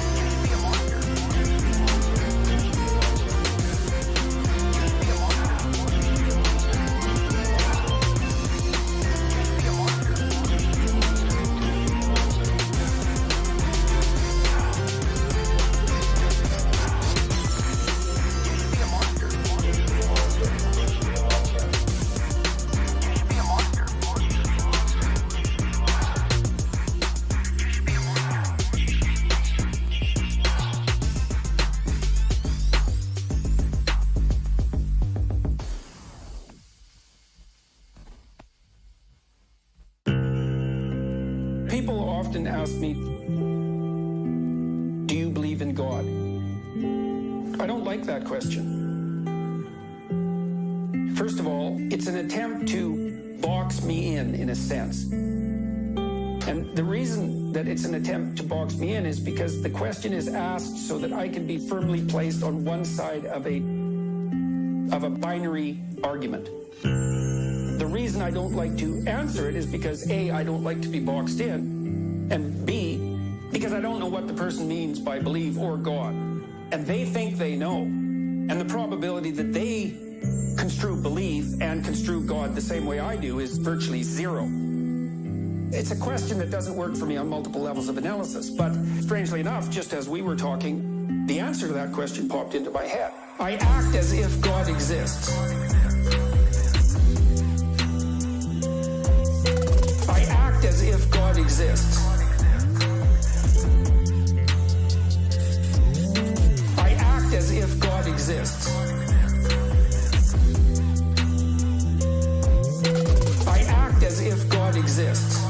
You should be a monster. People often ask me, do you believe in God? I don't like that question. First of all, it's an attempt to box me in a sense. And the reason that it's an attempt to box me in is because the question is asked so that I can be firmly placed on one side of a binary argument. The reason I don't like to answer it is because A, I don't like to be boxed in, and B, because I don't know what the person means by believe or God. And they think they know. And the probability that they construe believe and construe God the same way I do is virtually zero. It's a question that doesn't work for me on multiple levels of analysis. But strangely enough, just as we were talking, The answer to that question popped into my head. I act as if God exists. I act as if God exists. I act as if God exists. I act as if God exists.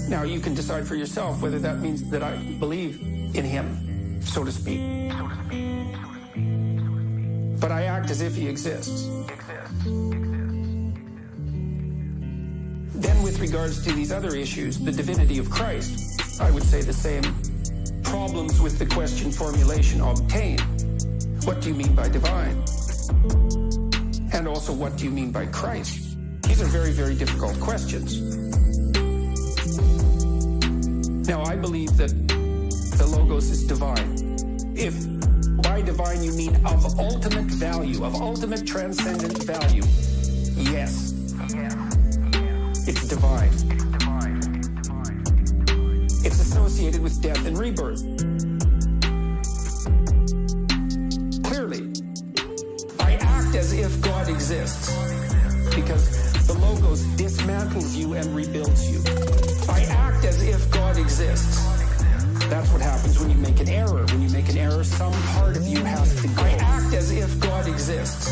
Now you can decide for yourself whether that means that I believe in him, so to speak. But I act as if he exists. Then with regards to these other issues, the divinity of Christ, I would say the same problems with the question formulation obtain. What do you mean by divine? And also, what do you mean by Christ? These are very, very difficult questions. Now, I believe that the Logos is divine. If by divine you mean of ultimate value, of ultimate transcendent value, yes, it's divine. It's associated with death and rebirth. Clearly, I act as if God exists because the Logos dismantles you and rebuilds you. I act as if God exists. That's what happens when you make an error. When you make an error, some part of you has to go. I act as if God exists.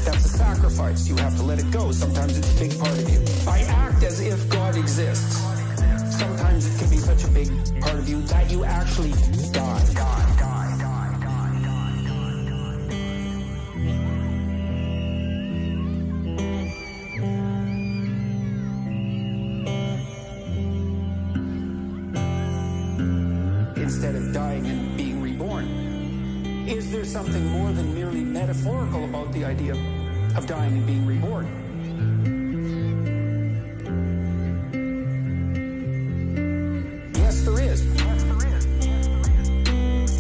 That's a sacrifice. You have to let it go. Sometimes it's a big part of you. I act as if God exists. Sometimes it can be such a big part of you that you actually die. Instead of dying and being reborn. Is there something more than merely metaphorical about the idea of dying and being reborn? Yes, there is.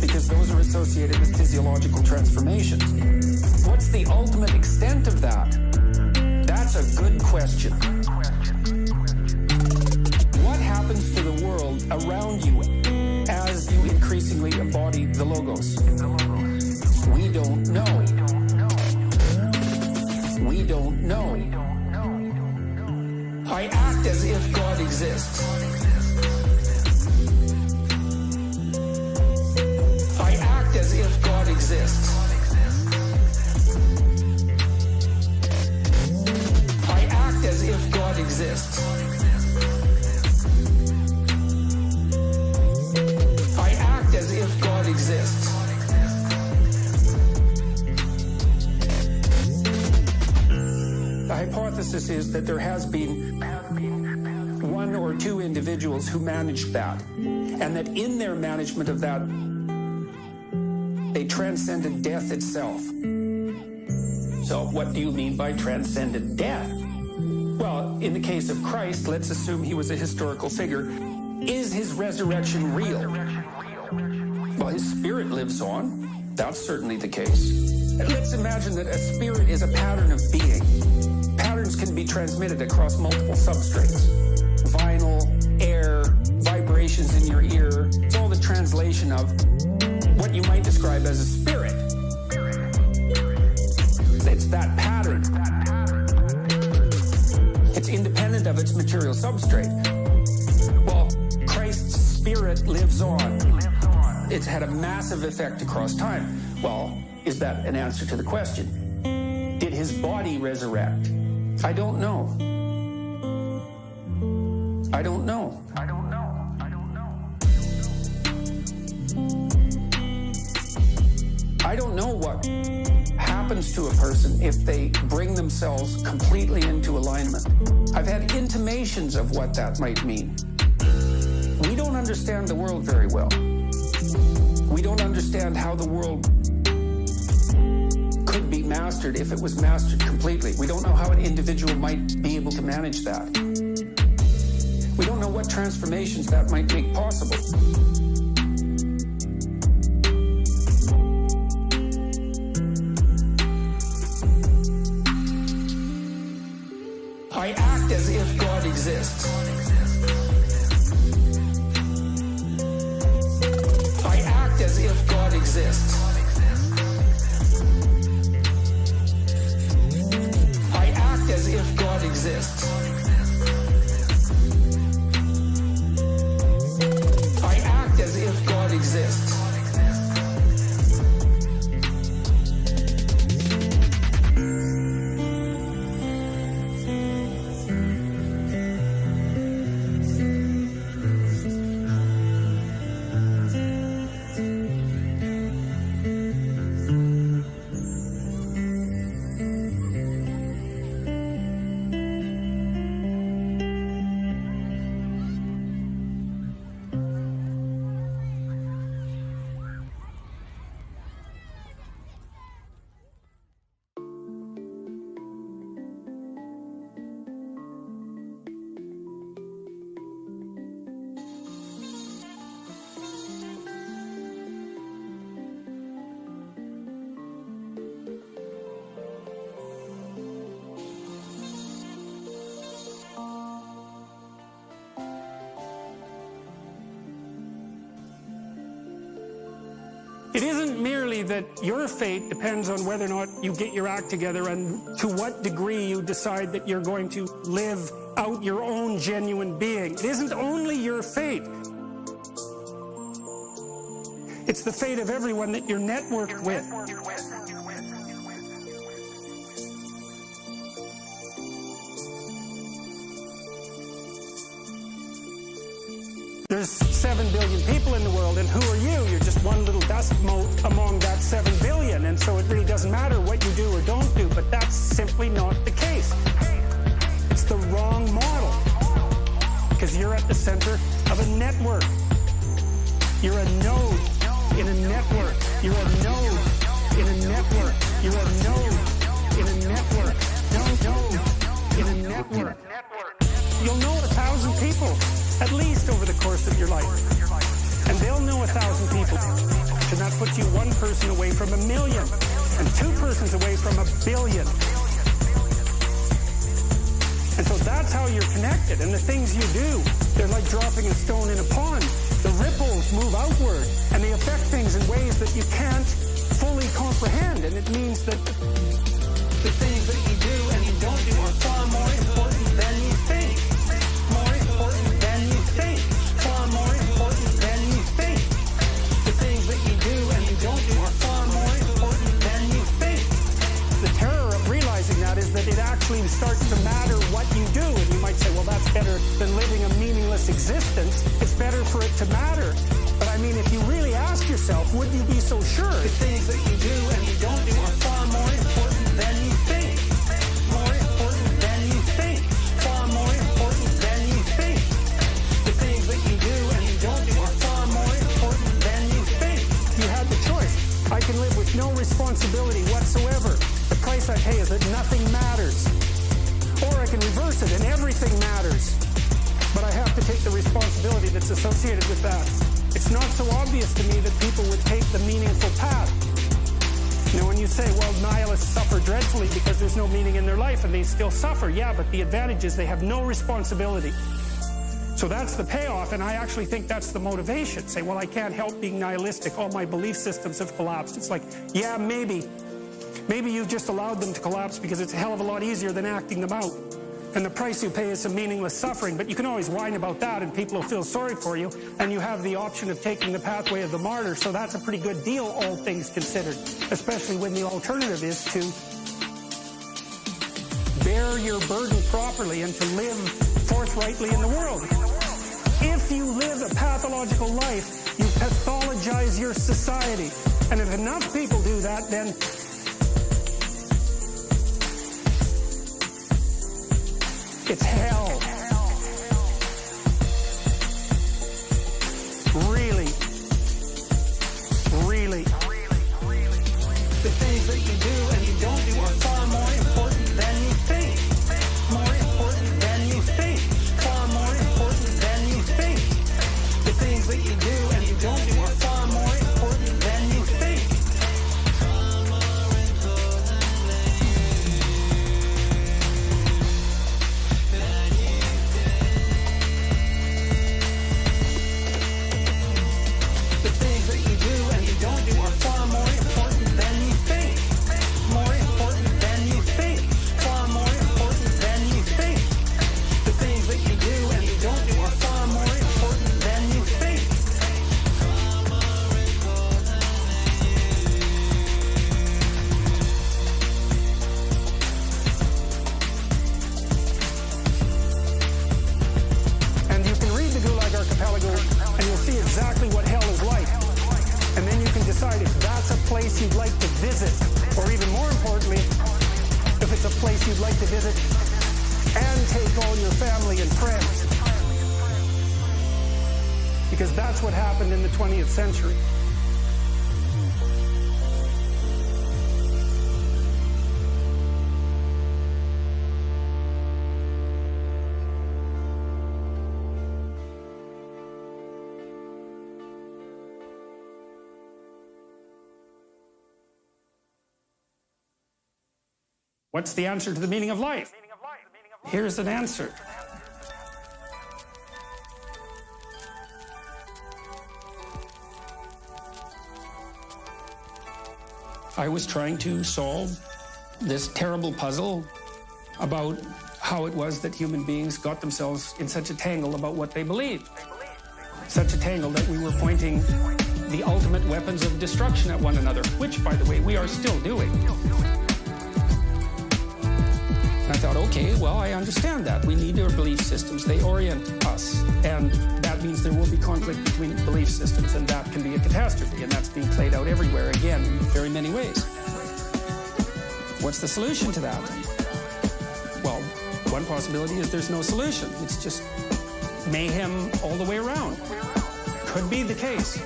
Because those are associated with physiological transformations. What's the ultimate extent of that? That's a good question. What happens to the world around you as you increasingly embody the Logos? We don't know. We don't know. I act as if God exists. I act as if God exists. I act as if God exists. As if God exists. The hypothesis is that there has been one or two individuals who managed that, and that in their management of that, they transcended death itself. So what do you mean by transcended death? Well, in the case of Christ, let's assume he was a historical figure. Is his resurrection real? Well, his spirit lives on. That's certainly the case. And let's imagine that a spirit is a pattern of being. Patterns can be transmitted across multiple substrates. Vinyl, air, vibrations in your ear. It's all the translation of what you might describe as a spirit. It's that pattern. It's independent of its material substrate. Well, Christ's spirit lives on. It's had a massive effect across time. Well, is that an answer to the question? Did his body resurrect? I don't know. I don't know. I don't know. I don't know. I don't know what happens to a person if they bring themselves completely into alignment. I've had intimations of what that might mean. We don't understand the world very well. We don't understand how the world could be mastered if it was mastered completely. We don't know how an individual might be able to manage that. We don't know what transformations that might make possible. I act as if God exists. It isn't merely that your fate depends on whether or not you get your act together and to what degree you decide that you're going to live out your own genuine being. It isn't only your fate. It's the fate of everyone that you're networked with. There's 7 billion people in the world, and who are you? You're just one little dust mote among that 7 billion, and so it really doesn't matter what you do or don't do, but that's simply not the case. It's the wrong model, because you're at the center of a network. You're a node in a network. You're a node in a network. You're a node in a network. Node in a network. You'll know 1,000 people, at least over the course of your life. And they'll know 1,000 people. And that puts you one person away from 1 million, and 2 persons away from 1 billion. And so that's how you're connected. And the things you do, they're like dropping a stone in a pond. The ripples move outward, and they affect things in ways that you can't fully comprehend. And it means that the things that you do and you don't do are far more important than you think. More important than you think. Far more important than you think. The things that you do and you don't do are far more important than you think. The terror of realizing that is that it actually starts to matter what you do. And you might say, well, that's better than living a meaningless existence. It's better for it to matter. But I mean, if you really ask yourself, would you be so sure? The things that you do and you don't do are far more important than you think. More important than you think. Far more important than you think. The things that you do and you don't do are far more important than you think. You had the choice. I can live with no responsibility whatsoever. The price I pay is that nothing matters. Or I can reverse it and everything matters. But I have to take the responsibility that's associated with that. It's not so obvious to me that people would take the meaningful path. You know, when you say, well, nihilists suffer dreadfully because there's no meaning in their life and they still suffer. Yeah, but the advantage is they have no responsibility. So that's the payoff, and I actually think that's the motivation. Say, well, I can't help being nihilistic. All my belief systems have collapsed. It's like, yeah, maybe. Maybe you've just allowed them to collapse because it's a hell of a lot easier than acting them out. And the price you pay is some meaningless suffering, but you can always whine about that and people will feel sorry for you, and you have the option of taking the pathway of the martyr, so that's a pretty good deal, all things considered, especially when the alternative is to bear your burden properly and to live forthrightly in the world. If you live a pathological life, you pathologize your society, and if enough people do that, then it's hell. Really. Really. The things that you do and you don't do are far more important than you think. More important than you think. Far more important than you think. The things that you do and you don't do are far more important than you think. Exactly what hell is like. And then you can decide if that's a place you'd like to visit, or even more importantly, if it's a place you'd like to visit and take all your family and friends. Because that's what happened in the 20th century. What's the answer to the meaning of life? Here's an answer. I was trying to solve this terrible puzzle about how it was that human beings got themselves in such a tangle about what they believed. Such a tangle that we were pointing the ultimate weapons of destruction at one another, which, by the way, we are still doing. I thought, okay, well, I understand that. We need our belief systems. They orient us. And that means there will be conflict between belief systems, and that can be a catastrophe. And that's being played out everywhere, again, in very many ways. What's the solution to that? Well, one possibility is there's no solution. It's just mayhem all the way around. Could be the case.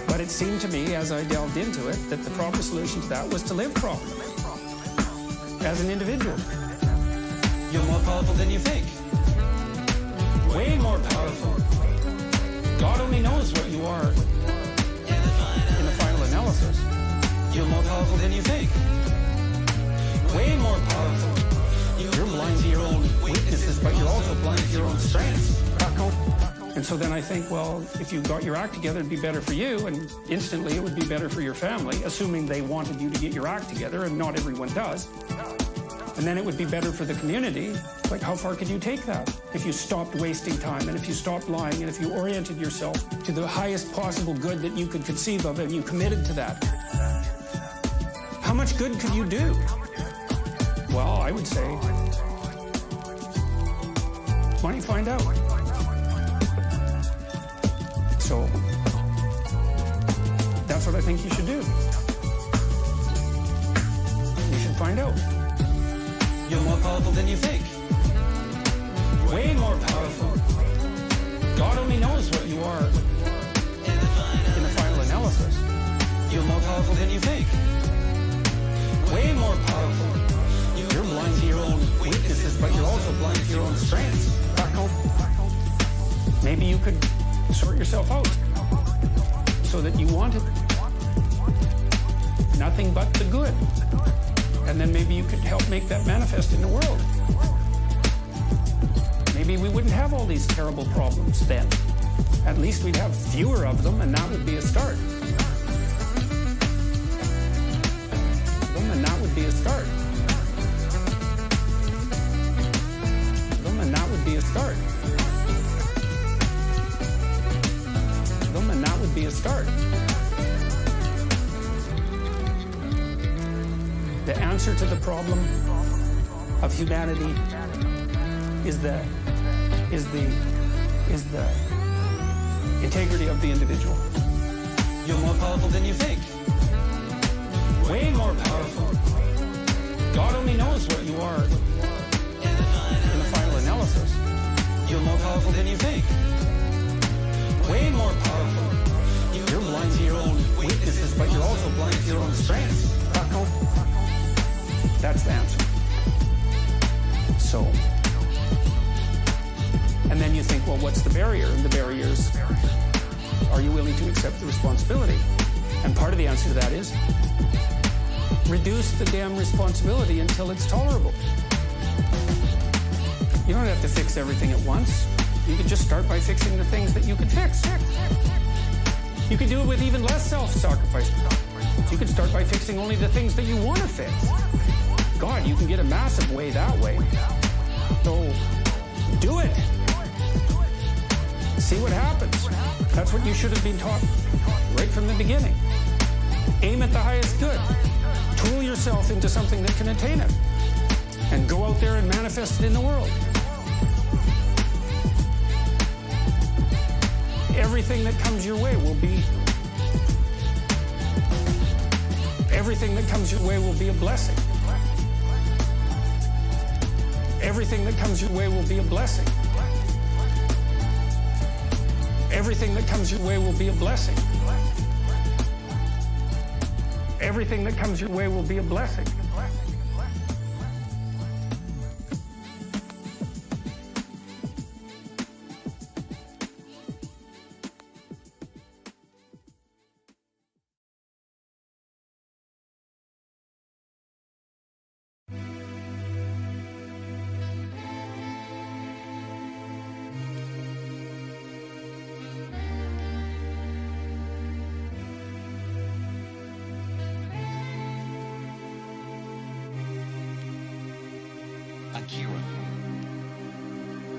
But it seemed to me, as I delved into it, that the proper solution to that was to live properly as an individual. You're more powerful than you think. Way more powerful. God only knows what you are in the final analysis. You're more powerful than you think. Way more powerful. You're blind to your own weaknesses, but you're also blind to your own strengths. And so then I think, well, if you got your act together, it'd be better for you, and instantly it would be better for your family, assuming they wanted you to get your act together, and not everyone does. And then it would be better for the community. Like, how far could you take that? If you stopped wasting time, and if you stopped lying, and if you oriented yourself to the highest possible good that you could conceive of, and you committed to that. How much good could you do? Well, I would say, why don't you find out? So, that's what I think you should do. You should find out. You're more powerful than you think. Way more powerful. God only knows what you are in the final analysis. You're more powerful than you think. Way more powerful. You're blind to your own weaknesses, but you're also blind to your own strengths. Maybe you could sort yourself out so that you wanted nothing but the good. And then maybe you could help make that manifest in the world. Maybe we wouldn't have all these terrible problems then. At least we'd have fewer of them, and that would be a start. And that would be a start. And that would be a start. And that would be a start. The answer to the problem of humanity is the integrity of the individual. You're more powerful than you think. Way more powerful. God only knows what you are in the final analysis. You're more powerful than you think. Way more powerful. You're blind to your own weaknesses, but you're also blind to your own strengths. That's the answer. So, and then you think, well, what's the barrier? And the barrier is, are you willing to accept the responsibility? And part of the answer to that is, reduce the damn responsibility until it's tolerable. You don't have to fix everything at once. You could just start by fixing the things that you could fix. You could do it with even less self-sacrifice. You could start by fixing only the things that you want to fix. God, you can get a massive way that way. So, do it. See what happens. That's what you should have been taught right from the beginning. Aim at the highest good. Tool yourself into something that can attain it. And go out there and manifest it in the world. Everything that comes your way will be... Everything that comes your way will be a blessing. Everything that comes your way will be a blessing. Everything that comes your way will be a blessing. Everything that comes your way will be a blessing.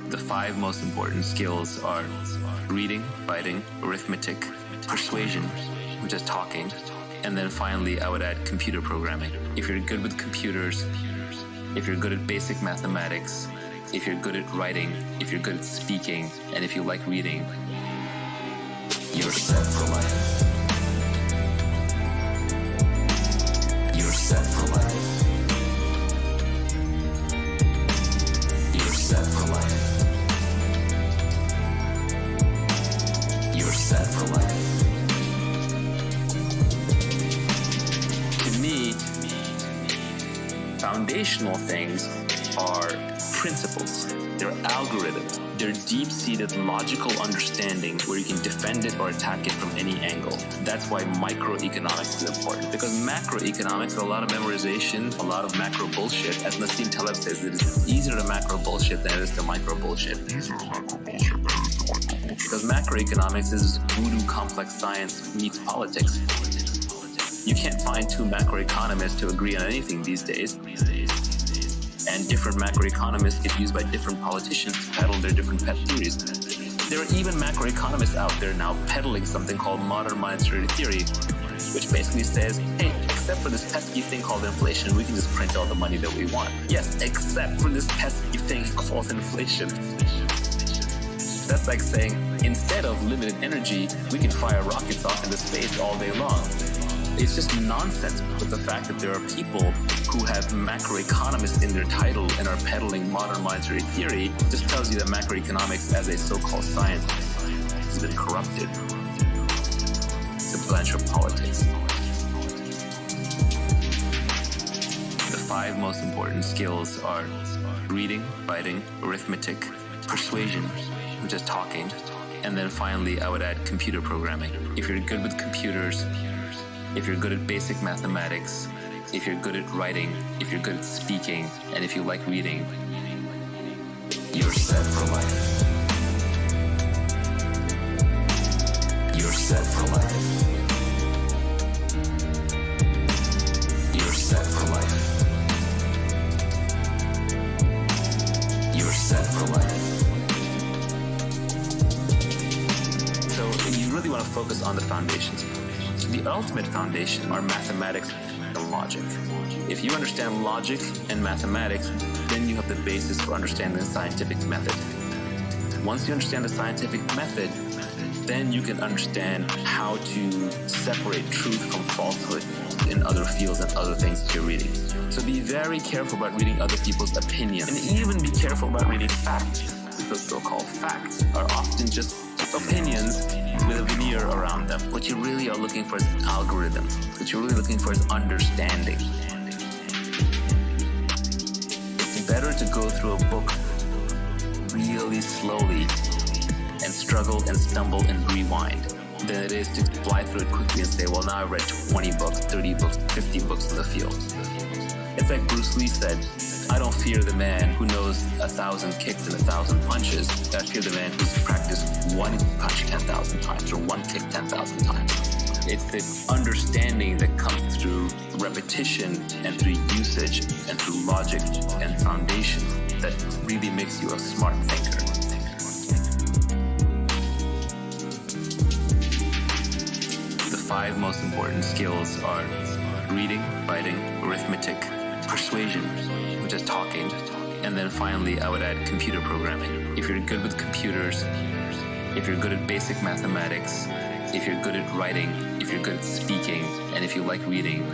The 5 most important skills are reading, writing, arithmetic, persuasion, which is talking, and then finally I would add computer programming. If you're good with computers, if you're good at basic mathematics, if you're good at writing, if you're good at speaking, and if you like reading, you're set for life. You're set for life. You're set for life. You're set for life. To me, foundational things are principles. They're algorithms. They're deep-seated logical understanding where you can defend it or attack it from any angle. That's why microeconomics is important. Because macroeconomics, a lot of memorization, a lot of macro bullshit. As Nassim Taleb says, it is easier to macro bullshit than it is to micro bullshit. Because macroeconomics is voodoo complex science meets politics. You can't find 2 macroeconomists to agree on anything these days. And different macroeconomists get used by different politicians to peddle their different pet theories. There are even macroeconomists out there now peddling something called modern monetary theory, which basically says, hey, except for this pesky thing called inflation, we can just print all the money that we want. Yes, except for this pesky thing called inflation. That's like saying, instead of limited energy, we can fire rockets off into space all day long. It's just nonsense with the fact that there are people who have macroeconomists in their title and are peddling modern monetary theory. Just tells you that macroeconomics as a so-called science has been corrupted. It's a branch of politics. The 5 most important skills are reading, writing, arithmetic, persuasion, which is talking, and then finally I would add computer programming. If you're good with computers, if you're good at basic mathematics, if you're good at writing, if you're good at speaking, and if you like reading, you're set for life. You're set for life. You're set for life. You're set for life. So you really want to focus on the foundations. The ultimate foundation are mathematics and logic. If you understand logic and mathematics, then you have the basis for understanding the scientific method. Once you understand the scientific method, then you can understand how to separate truth from falsehood in other fields and other things that you're reading. So be very careful about reading other people's opinions, and even be careful about reading facts, because so-called facts are often just opinions with a veneer around them. What you really are looking for is algorithms. What you're really looking for is understanding. It's better to go through a book really slowly and struggle and stumble and rewind than it is to fly through it quickly and say, well, now I've read 20 books, 30 books, 50 books in the field. It's like Bruce Lee said, I don't fear the man who knows 1,000 kicks and 1,000 punches. I fear the man who's practiced one punch 10,000 times or one kick 10,000 times. It's the understanding that comes through repetition and through usage and through logic and foundation that really makes you a smart thinker. The 5 most important skills are reading, writing, arithmetic, persuasion, which is talking, and then finally I would add computer programming. If you're good with computers, if you're good at basic mathematics, if you're good at writing, if you're good at speaking, and if you like reading,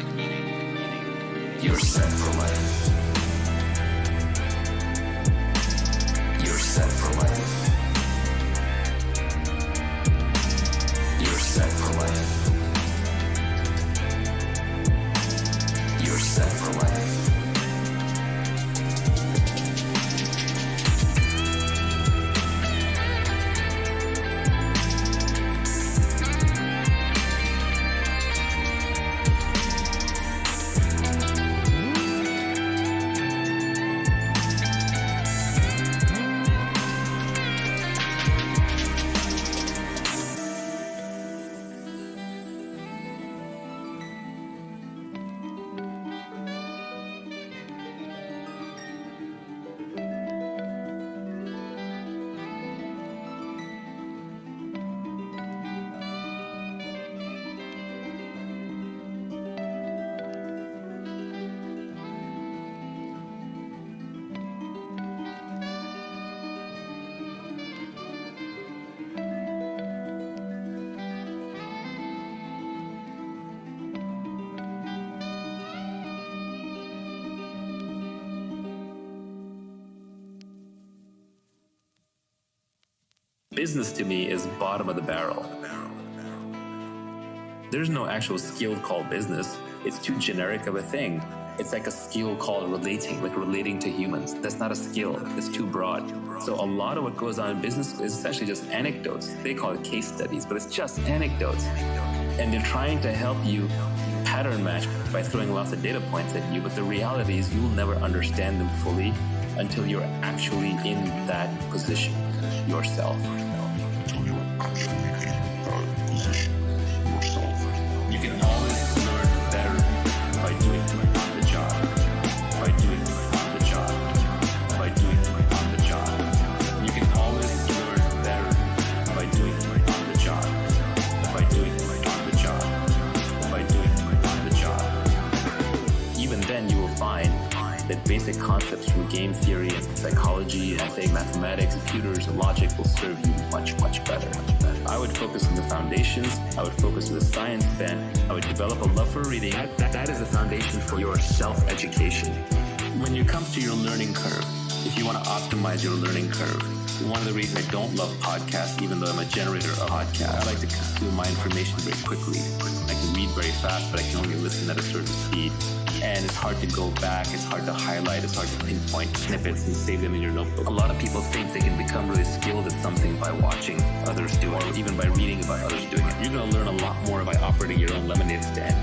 you're set for life. You're set for life. You're set for life. You're set for life. Business to me is bottom of the barrel. There's no actual skill called business. It's too generic of a thing. It's like a skill called relating, like relating to humans. That's not a skill. It's too broad. So a lot of what goes on in business is essentially just anecdotes. They call it case studies, but it's just anecdotes. And they're trying to help you pattern match by throwing lots of data points at you. But the reality is you'll never understand them fully until you're actually in that position yourself. Until you're actually in that position yourself. You can always learn better by doing on the job. By doing on the job. By doing on the job. You can always learn better by doing on the job. By doing on the job. By doing on the job. Even then, you will find that basic concepts from game theory and psychology and say mathematics, computers, and logic will serve you much, much better. I would focus on the foundations. I would focus on the science bent. I would develop a love for reading. That is the foundation for your self-education. When it comes to your learning curve, if you want to optimize your learning curve, one of the reasons I don't love podcasts, even though I'm a generator of podcasts, I like to consume my information very quickly. I can read very fast, but I can only listen at a certain speed. And it's hard to go back, it's hard to highlight, it's hard to pinpoint snippets and save them in your notebook. A lot of people think they can become really skilled at something by watching others do it, or even by reading about others doing it. You're going to learn a lot more by operating your own lemonade stand.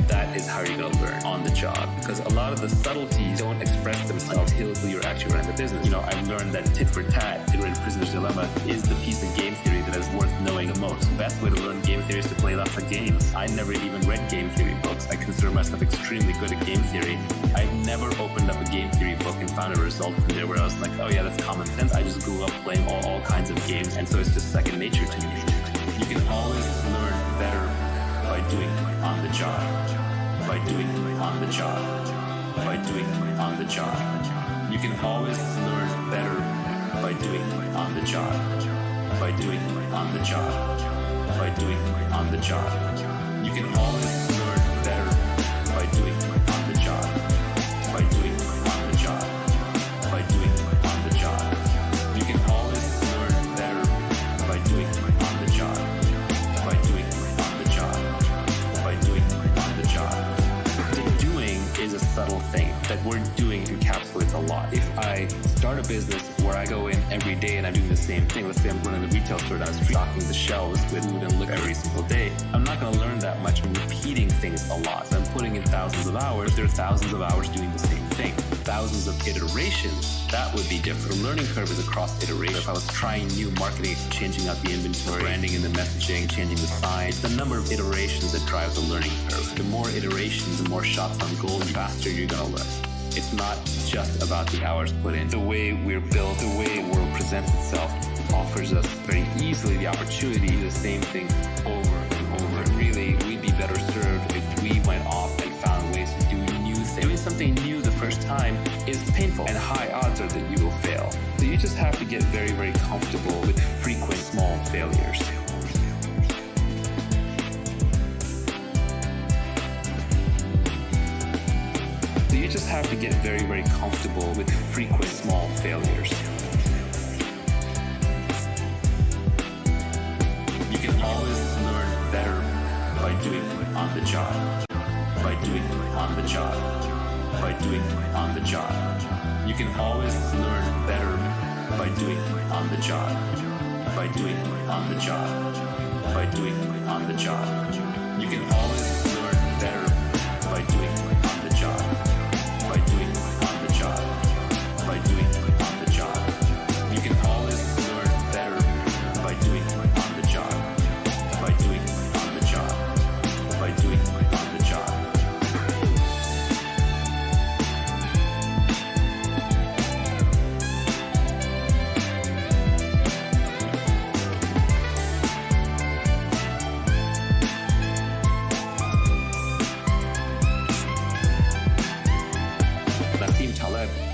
That is how you're going to learn on the job, because a lot of the subtleties don't express themselves until you're actually running the business. You know, I've learned that tit for tat, iterated prisoner's dilemma, is the piece of game theory that is worth knowing the most. The best way to learn game theory is to play lots of games. I never even read game theory books. I consider myself extremely good at game theory. I've never opened up a game theory book and found a result from there where I was like, oh yeah, that's common sense. I just grew up playing all kinds of games, and so it's just second nature to me. You can always learn better by doing on the job. By doing on the job. By doing on the job. You can always learn better by doing on the job. By doing on the job. By doing on the job. You can always learn better by doing on the job. By doing on the job. By doing on the job. You can always learn better by doing on the job. By doing on the job. By doing on the job. The doing is a subtle thing. That word doing encapsulates a lot. If I start a business where I go in every day and I'm doing the same thing, let's say I'm running the retail store down the street, stocking the shelves with food and liquor every single day, I'm not going to learn that much from repeating things a lot. So I'm putting in thousands of hours. There are thousands of hours doing the same thing. Thousands of iterations, that would be different. The learning curve is across iteration. If I was trying new marketing, changing out the inventory, branding in the messaging, changing the sign, the number of iterations that drives the learning curve. The more iterations, the more shots on goal, the faster you're going to learn. It's not just about the hours put in. The way we're built, the way the world presents itself offers us very easily the opportunity to do the same thing over and over. Really, we'd be better served if we went off and found ways to do new things. Doing something new the first time is painful, and high odds are that you will fail. So you just have to get very, very comfortable with frequent small failures. You just have to get very, very comfortable with frequent small failures. You can always learn better by doing on the job. By doing on the job. By doing on the job. You can always learn better by doing on the job. By doing on the job. By doing on the job. You can always learn better by doing on the job. By doing on the job. By doing on the job. You can always learn better by doing on the job. By doing on the job. By doing on the job.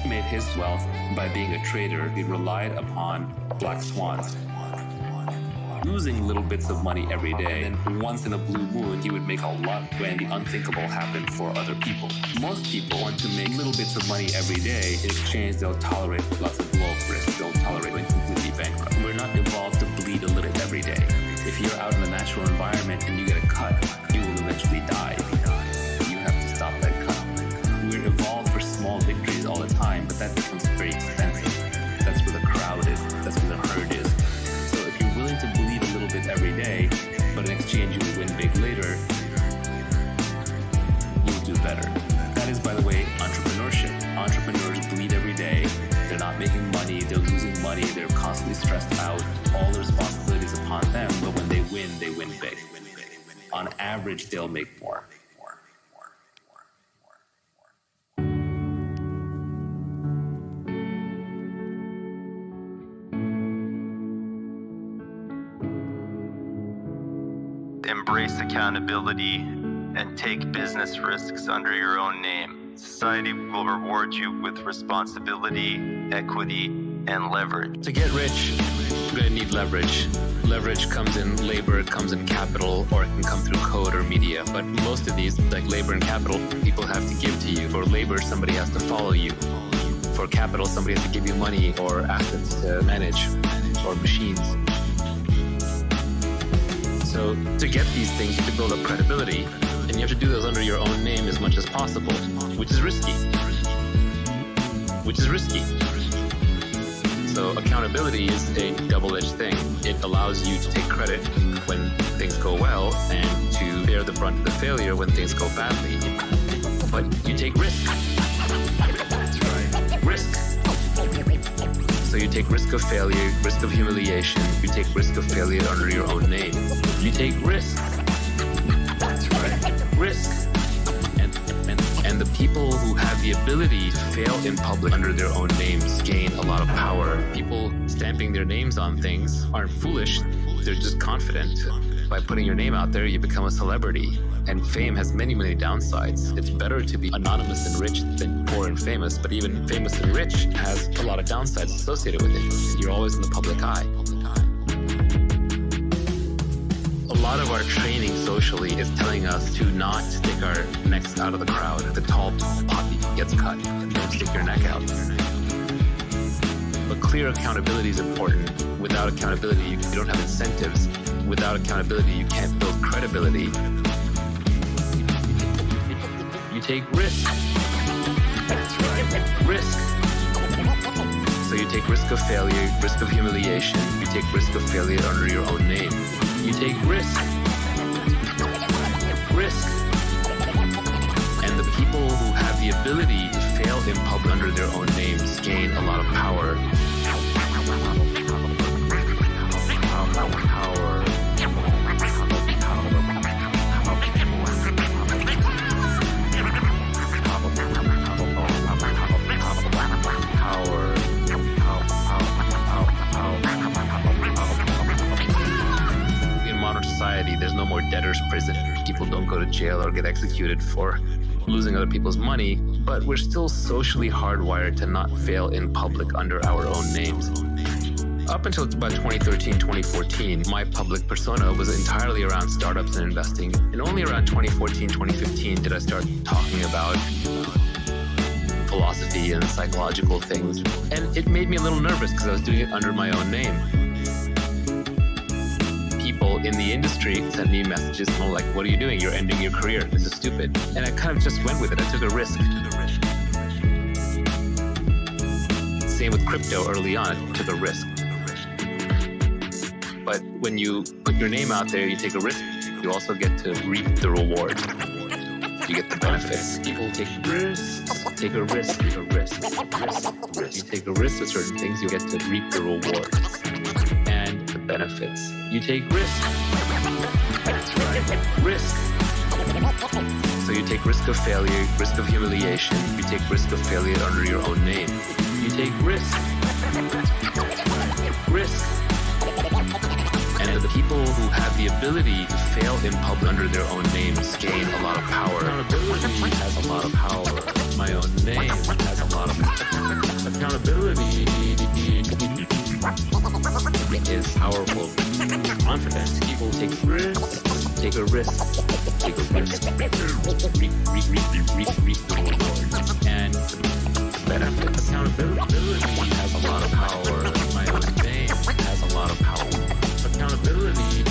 Made his wealth by being a trader. He relied upon black swans, losing little bits of money every day. And once in a blue moon, he would make a lot when the unthinkable happened for other people. Most people want to make little bits of money every day. In exchange, they'll tolerate lots of low risk. They'll tolerate going completely bankrupt. We're not evolved to if you're out in the natural environment and you get a cut, you will eventually die. You have to stop that cut. We're evolved for small victories all the time, but that becomes very expensive. That's where the crowd is. That's where the herd is. So if you're willing to bleed a little bit every day, but in exchange you will win big later, you'll do better. That is, by the way, entrepreneurship. Entrepreneurs bleed every day. They're not making money. They're losing money. They're constantly stressed out. All the responsibility is upon them, but when they win big. On average, they'll make more. Embrace accountability and take business risks under your own name. Society will reward you with responsibility, equity, and leverage. To get rich, you're going to need leverage. Leverage comes in labor, it comes in capital, or it can come through code or media. But most of these, like labor and capital, people have to give to you. For labor, somebody has to follow you. For capital, somebody has to give you money or assets to manage, or machines. So to get these things, you have to build up credibility, and you have to do those under your own name as much as possible, which is risky. So accountability is a double-edged thing. It allows you to take credit when things go well and to bear the brunt of the failure when things go badly. But you take risk. That's right. Risk. So you take risk of failure, risk of humiliation. You take risk of failure under your own name. You take risk. That's right. Risk. And the people who have the ability to fail in public under their own names gain a lot of power. People stamping their names on things aren't foolish. They're just confident. By putting your name out there, you become a celebrity. And fame has many, many downsides. It's better to be anonymous and rich than poor and famous, but even famous and rich has a lot of downsides associated with it. You're always in the public eye. A lot of our training socially is telling us to not stick our necks out of the crowd. The tall poppy gets cut. Don't stick your neck out. But clear accountability is important. Without accountability, you don't have incentives. Without accountability, you can't build credibility. You take risk. That's right. Risk. So you take risk of failure, risk of humiliation. You take risk of failure under your own name. You take risk. Risk. And the people who have the ability to fail in public under their own names gain a lot of power. There's no more debtor's prison. People don't go to jail or get executed for losing other people's money, but we're still socially hardwired to not fail in public under our own names. Up until about 2013, 2014, my public persona was entirely around startups and investing, and only around 2014, 2015 did I start talking about philosophy and psychological things, and it made me a little nervous because I was doing it under my own name. People in the industry sent me messages like, what are you doing? You're ending your career. This is stupid. And I kind of just went with it. I took a risk. Same with crypto early on. I took a risk. But when you put your name out there, you take a risk. You also get to reap the reward. You get the benefits. People take risks. Take a risk. Take a risk. Risk. You take a risk with certain things, you get to reap the rewards and the benefits. You take risk. That's right. Risk. So you take risk of failure, risk of humiliation. You take risk of failure under your own name. You take risk. Risk. And the people who have the ability to fail in public under their own names gain a lot of power. Accountability has a lot of power. My own name has a lot of power. Accountability is powerful. Confidence. People take risks. Take a risk. Take a risk. Reap the reward. And benefits. Accountability has a lot of power. My own name has a lot of power. Accountability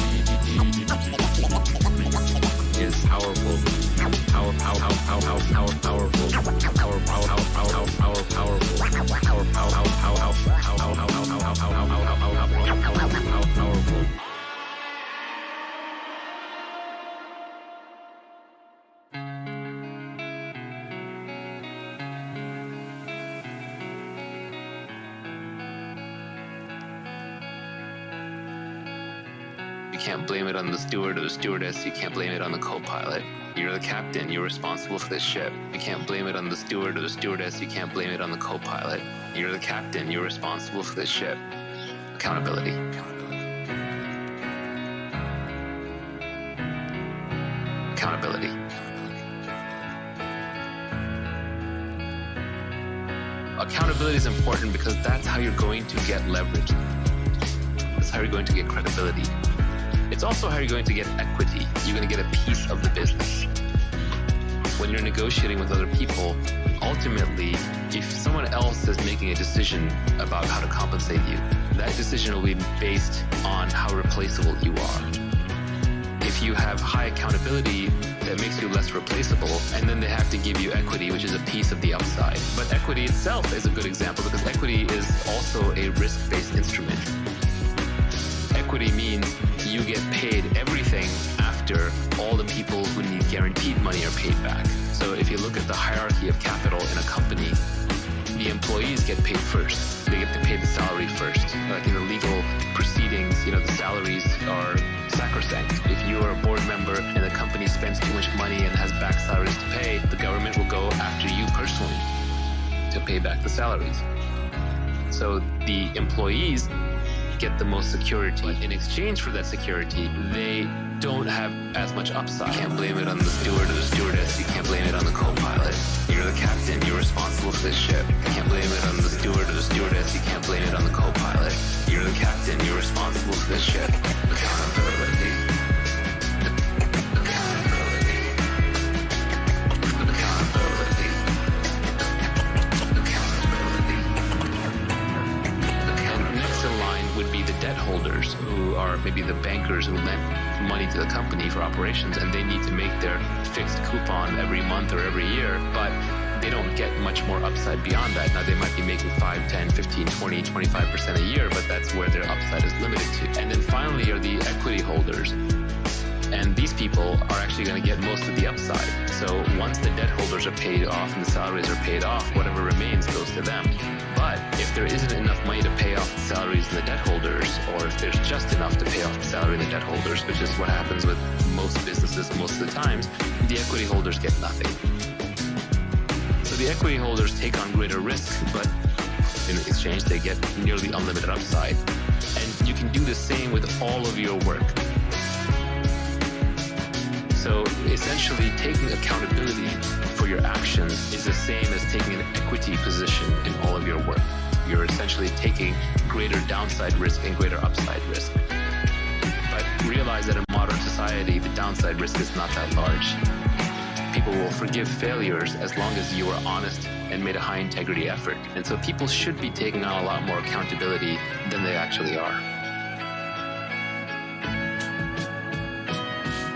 You can't blame it on the steward or the stewardess. You can't blame it on the co-pilot. You're the captain. You're responsible for this ship. You can't blame it on the steward or the stewardess. You can't blame it on the co-pilot. You're the captain. You're responsible for this ship. Accountability. Accountability. Accountability is important because that's how you're going to get leverage. That's how you're going to get credibility. It's also how you're going to get equity. You're going to get a piece of the business. When you're negotiating with other people, ultimately, if someone else is making a decision about how to compensate you, that decision will be based on how replaceable you are. If you have high accountability, that makes you less replaceable, and then they have to give you equity, which is a piece of the upside. But equity itself is a good example because equity is also a risk-based instrument. Equity means you get paid everything after all the people who need guaranteed money are paid back. So if you look at the hierarchy of capital in a company, the employees get paid first. They get to pay the salary first. Like in the legal proceedings, the salaries are sacrosanct. If you are a board member and the company spends too much money and has back salaries to pay, the government will go after you personally to pay back the salaries. So the employees get the most security. In exchange for that security, they don't have as much upside. You can't blame it on the steward or the stewardess. You can't blame it on the co-pilot. You're the captain. You're responsible for this ship. You can't blame it on the steward or the stewardess. You can't blame it on the co-pilot. You're the captain. You're responsible for this ship. Accountability. Accountability. Accountability. Accountability. Next in line would be the debt holders, who are maybe the bankers who lent money to the company for operations, and they need to make their fixed coupon every month or every year, but they don't get much more upside beyond that. Now, they might be making 5, 10, 15, 20, 25% a year, but that's where their upside is limited to. And then finally are the equity holders. And these people are actually going to get most of the upside. So once the debt holders are paid off and the salaries are paid off, whatever remains goes to them. But if there isn't enough money to pay off the salaries of the debt holders, or if there's just enough to pay off the salary of the debt holders, which is what happens with most businesses most of the times, the equity holders get nothing. So the equity holders take on greater risk, but in exchange they get nearly unlimited upside. And you can do the same with all of your work. So essentially, taking accountability for your actions is the same as taking an equity position in all of your work. You're essentially taking greater downside risk and greater upside risk. But realize that in modern society, the downside risk is not that large. People will forgive failures as long as you are honest and made a high integrity effort. And so people should be taking on a lot more accountability than they actually are.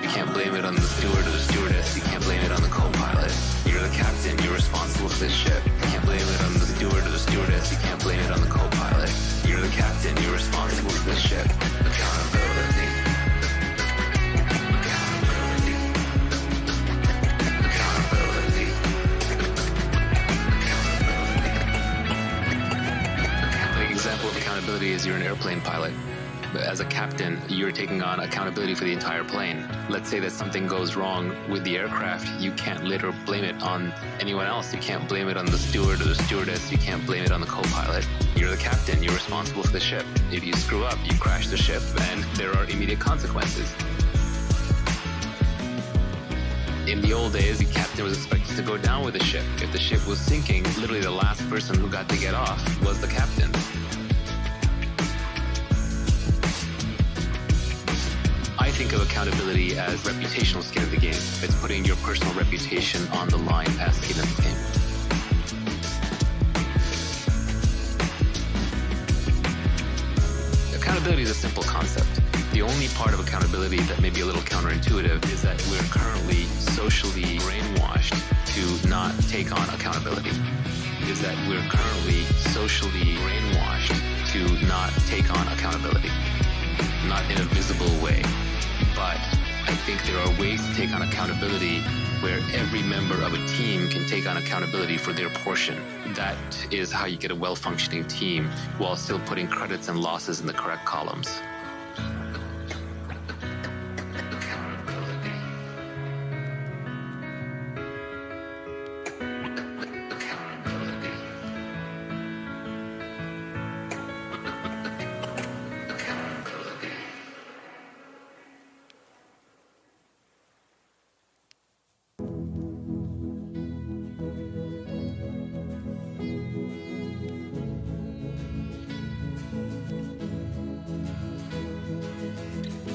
You can't blame it on the steward or the stewardess. You can't blame it on the co-pilot. You're the captain. You're responsible for this ship. You can't blame it on the steward or the stewardess. You can't blame it on the co-pilot. You're the captain. You're responsible for this ship. Accountability. Accountability. Accountability. Accountability. An example of accountability is you're an airplane pilot. As a captain, you're taking on accountability for the entire plane. Let's say that something goes wrong with the aircraft, you can't later blame it on anyone else. You can't blame it on the steward or the stewardess. You can't blame it on the co-pilot. You're the captain. You're responsible for the ship. If you screw up, you crash the ship, and there are immediate consequences. In the old days, the captain was expected to go down with the ship. If the ship was sinking, literally the last person who got to get off was the captain. I think of accountability as reputational skin in the game. It's putting your personal reputation on the line as skin in the game. Accountability is a simple concept. The The only part of accountability that may be a little counterintuitive is that we're currently socially brainwashed to not take on accountability. Is that we're currently socially brainwashed to not take on accountability. Not in a visible way, but I think there are ways to take on accountability where every member of a team can take on accountability for their portion. That is how you get a well-functioning team while still putting credits and losses in the correct columns.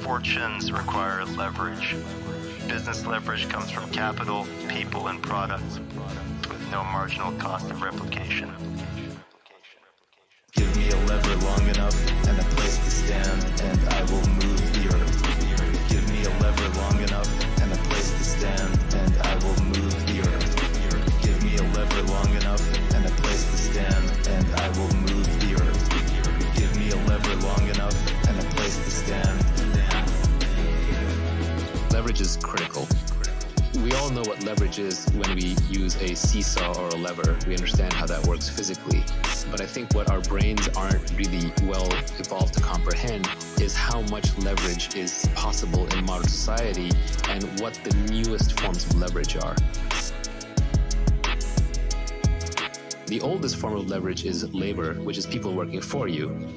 Fortunes require leverage. Business leverage comes from capital, people, and products with no marginal cost of replication. Give me a lever long enough and a place to stand, and I will move the earth. Give me a lever long enough and a place to stand, and I will move the earth. Give me a lever long enough and a place to stand, and I will move the earth. Give me a lever long enough and a place to stand. Leverage is critical. We all know what leverage is when we use a seesaw or a lever. We understand how that works physically. But I think what our brains aren't really well evolved to comprehend is how much leverage is possible in modern society and what the newest forms of leverage are. The oldest form of leverage is labor, which is people working for you.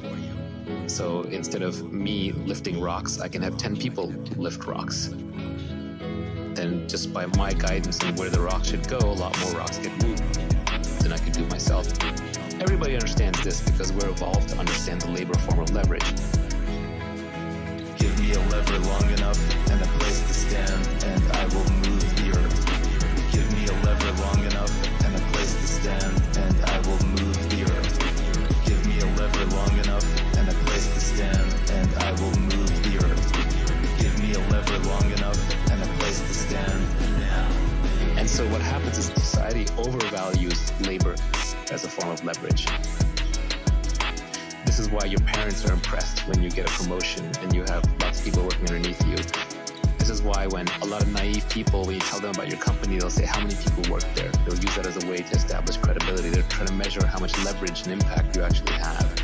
So instead of me lifting rocks, I can have 10 people lift rocks. Then just by my guidance on where the rocks should go, a lot more rocks get moved than I could do myself. Everybody understands this because we're evolved to understand the labor form of leverage. Give me a lever long enough and a place to stand, and I will move the earth. Give me a lever long enough and a place to stand, and I will move the earth. Give me a lever long enough and a place to stand, and I will move the earth. Give me a lever long enough and a place to stand. And so what happens is society overvalues labor as a form of leverage. This is why your parents are impressed when you get a promotion and you have lots of people working underneath you. This is why when a lot of naive people, when you tell them about your company, they'll say how many people work there. They'll use that as a way to establish credibility. They're trying to measure how much leverage and impact you actually have.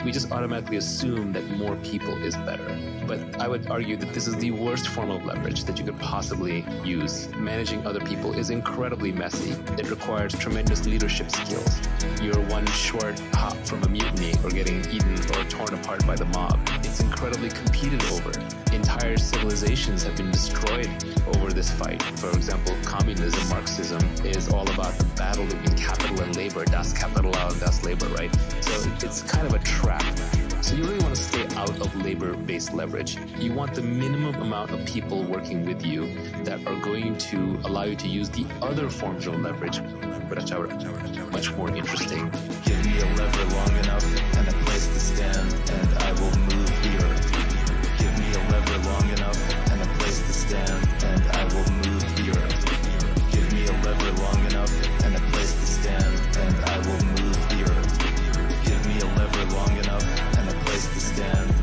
We just automatically assume that more people is better. But I would argue that this is the worst form of leverage that you could possibly use. Managing other people is incredibly messy. It requires tremendous leadership skills. You're one short hop from a mutiny or getting eaten or torn apart by the mob. It's incredibly competed over. Entire civilizations have been destroyed over this fight. For example, communism, Marxism is all about the battle between capital and labor. Das Kapital und das Labor, right? So it's kind of a trap. So you really want to stay out of labor-based leverage. You want the minimum amount of people working with you that are going to allow you to use the other forms of leverage, which are much more interesting. Give me a lever long enough and a place to stand, and I will move the earth. Give me a lever long enough and a place to stand, and I will move the earth. Give me a lever long enough and a place to stand, and I will move the earth. Give me a lever long enough and a place to stand.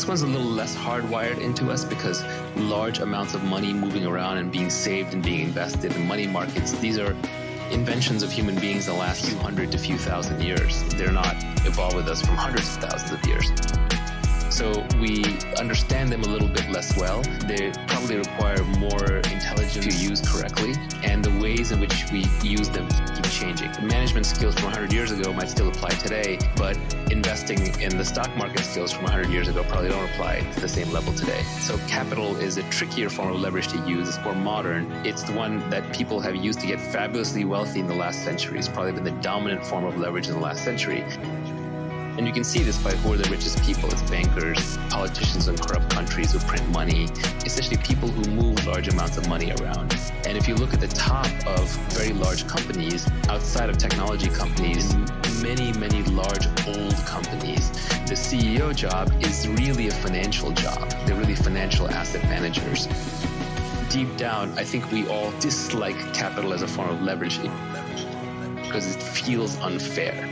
This one's a little less hardwired into us because large amounts of money moving around and being saved and being invested in money markets, these are inventions of human beings in the last few hundred to few thousand years. They're not evolved with us from hundreds of thousands of years. So we understand them a little bit less well. They probably require more intelligence to use correctly, and the ways in which we use them keep changing. Management skills from 100 years ago might still apply today, but investing in the stock market skills from 100 years ago probably don't apply to the same level today. So capital is a trickier form of leverage to use. It's more modern. It's the one that people have used to get fabulously wealthy in the last century. It's probably been the dominant form of leverage in the last century. And you can see this by who are the richest people. It's bankers, politicians in corrupt countries who print money, essentially people who move large amounts of money around. And if you look at the top of very large companies, outside of technology companies, many large old companies, the CEO job is really a financial job. They're really financial asset managers. Deep down, I think we all dislike capital as a form of leverage because it feels unfair.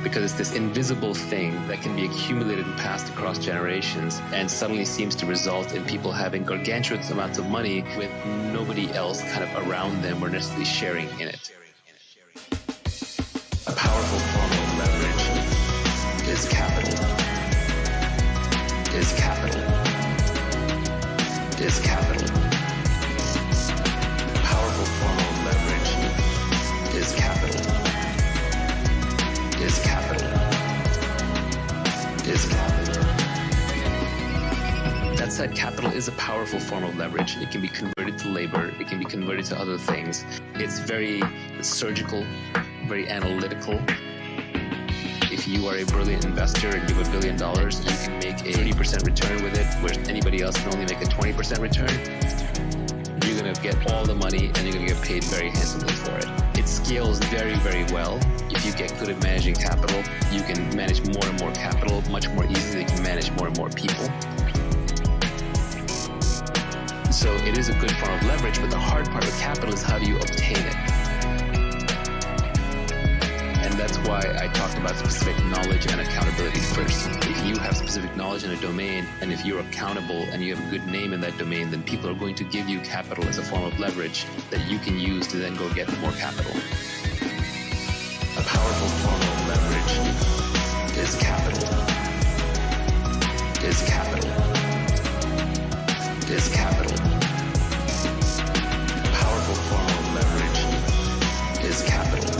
Because it's this invisible thing that can be accumulated and passed across generations and suddenly seems to result in people having gargantuan amounts of money with nobody else kind of around them or necessarily sharing in it. A powerful form of leverage is capital. Is capital. Is capital. A powerful form of leverage is capital. Is capital. Is capital. That said, capital is a powerful form of leverage. It can be converted to labor. It can be converted to other things. It's very surgical, very analytical. If you are a brilliant investor and you have $1 billion, you can make a 30% return with it, whereas anybody else can only make a 20% return. You're going to get all the money and you're going to get paid very handsomely for it. It scales very well. If you get good at managing capital, you can manage more and more capital much more easily. You can manage more and more people. So it is a good form of leverage, but the hard part with capital is how do you obtain it? And that's why I talked about specific knowledge and accountability first. If you have specific knowledge in a domain, and if you're accountable and you have a good name in that domain, then people are going to give you capital as a form of leverage that you can use to then go get more capital. A powerful form of leverage is capital. Is capital. Is capital. A powerful form of leverage is capital.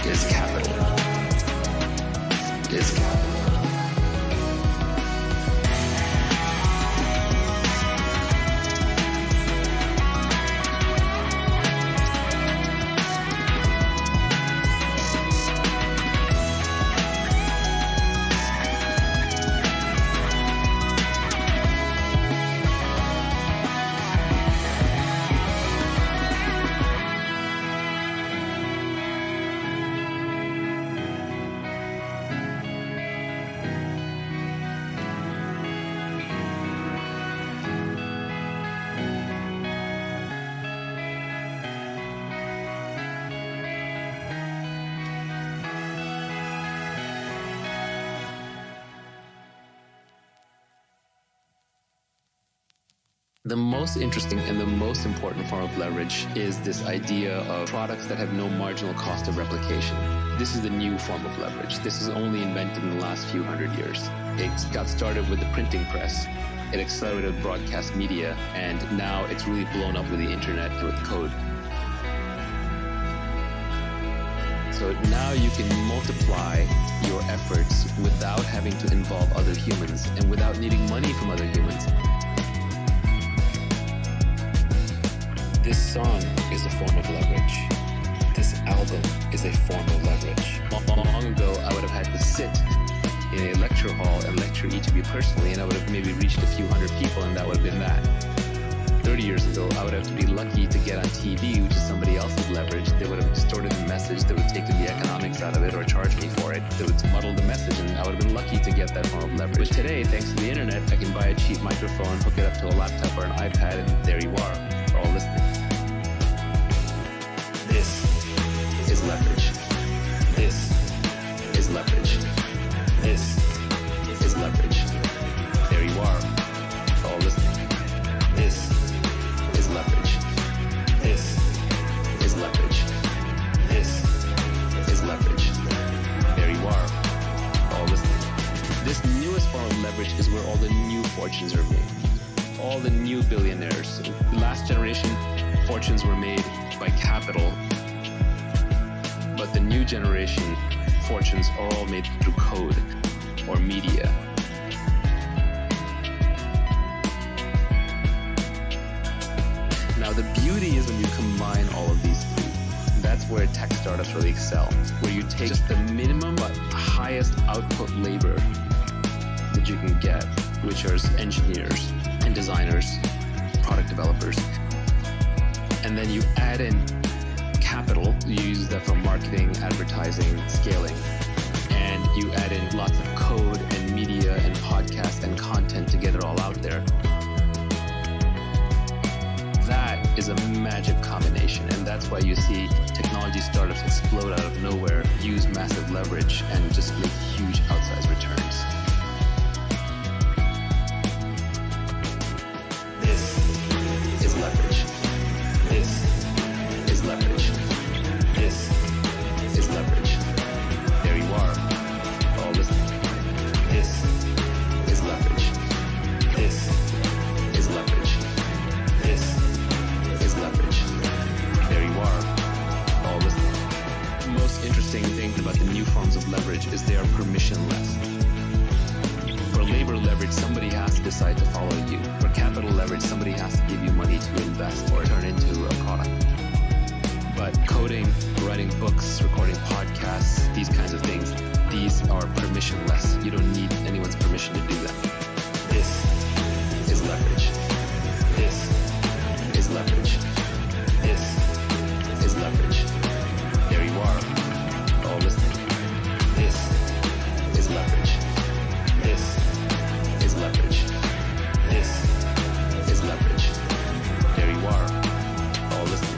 Is capital. Is capital. The most interesting and the most important form of leverage is this idea of products that have no marginal cost of replication. This is the new form of leverage. This is only invented in the last few hundred years. It got started with the printing press. It accelerated broadcast media, and now it's really blown up with the internet and with code. So now you can multiply your efforts without having to involve other humans and without needing money from other humans. This song is a form of leverage. This album is a form of leverage. Long ago, I would have had to sit in a lecture hall and lecture each of you personally, and I would have maybe reached a few hundred people, and that would have been that. 30 years ago, I would have to be lucky to get on TV, which is somebody else's leverage. They would have distorted the message, they would have taken the economics out of it or charged me for it. They would muddle the message, and I would have been lucky to get that form of leverage. But today, thanks to the internet, I can buy a cheap microphone, hook it up to a laptop or an iPad, and there you are, all listening. This is leverage. This is fortunes are made. All the new billionaires, the last generation, fortunes were made by capital, but the new generation, fortunes are all made through code or media. Now the beauty is when you combine all of these three. That's where tech startups really excel, where you take just the minimum but highest output labor that you can get, which are engineers and designers, product developers, and then you add in capital. You use that for marketing, advertising, scaling, and you add in lots of code and media and podcast and content to get it all out there. That is a magic combination, and that's why you see technology startups explode out of nowhere, use massive leverage, and just make huge outsized returns. This is leverage. This is leverage. This is leverage. There you are. Oh, listen. This is leverage. This is leverage. This is leverage. There you are. Oh, listen. The most interesting thing about the new forms of leverage is they are permissionless. For labor leverage, somebody has to decide to follow you. For capital leverage, somebody has to give you money to invest or turn into a product. But coding, writing books, recording podcasts, these kinds of things, these are permissionless. You don't need anyone's permission to do them. This is leverage. This is leverage. This is leverage. There you are. Oh, listen. This is leverage. This is leverage. This is leverage. There you are. Oh, listen.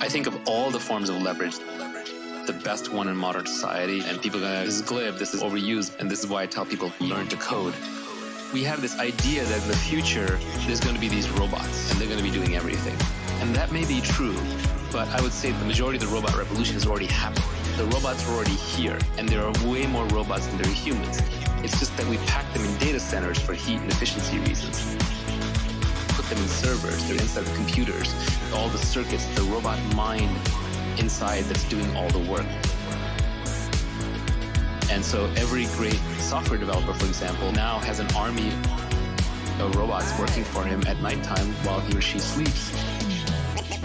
I think of all the forms of leverage, the best one in modern society, and people go, this is glib, this is overused, and this is why I tell people, learn to code. We have this idea that in the future, there's going to be these robots, and they're going to be doing everything. And that may be true, but I would say the majority of the robot revolution has already happened. The robots are already here, and there are way more robots than there are humans. It's just that we pack them in data centers for heat and efficiency reasons. Put them in servers, they're inside the computers, all the circuits, the robot mind inside that's doing all the work. And so every great software developer, for example, now has an army of robots working for him at nighttime while he or she sleeps.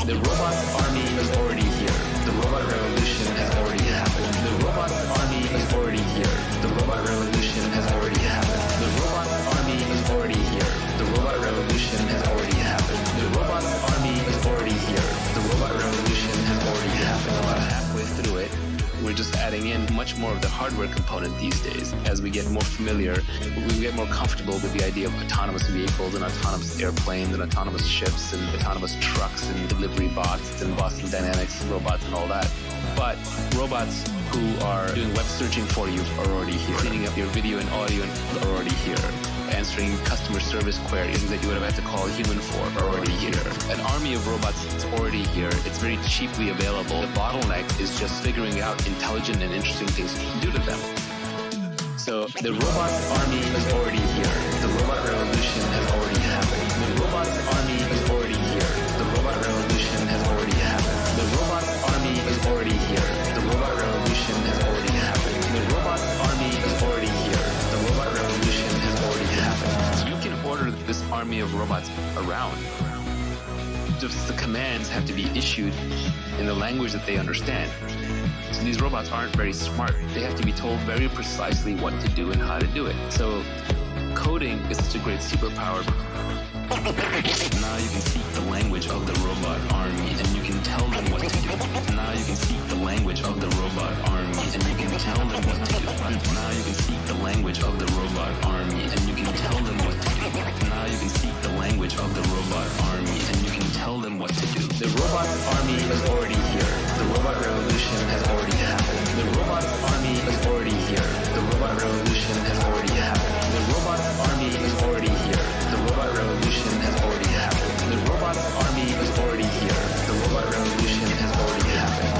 The robot army is already here. The robot revolution has already happened. The robot army is already here. The robot revolution has already happened. The robot army is already here. The robot revolution has already happened. The robot army is already here. The robot revolution has already happened. About halfway through it, we're just adding in much more of the hardware component these days. As we get more familiar, we get more comfortable with the idea of autonomous vehicles and autonomous airplanes and autonomous ships and autonomous trucks and delivery bots and Boston Dynamics robots and all that. But robots who are doing web searching for you are already here. Cleaning up your video and audio are already here. Answering customer service queries that you would have had to call a human for are already here. An army of robots is already here. It's very cheaply available. The bottleneck is just figuring out intelligent and interesting things to do to them. So the robot army is already here. The robot revolution has already happened. The robot army is already here. The robot revolution has already happened. The robot army is already here. The robot revolution has already happened. The robot army is already here. The robot revolution has already happened. You can order this army of robots around. Just the commands have to be issued in the language that they understand. So these robots aren't very smart. They have to be told very precisely what to do and how to do it. So coding is such a great superpower. Now you can speak the language of the robot army and you can tell them what to do. Now you can speak the language of the robot army and you can tell them what to do. Now you can speak the language of the robot army and you can tell them what to do. Now you can speak the language of the robot army and you can tell them what to do. The robot army is already here. The robot revolution has already happened. The robot army is already here. The robot revolution has already happened. The robot army is already here. The robot revolution has already happened. The robot army is already here. The robot revolution has already happened.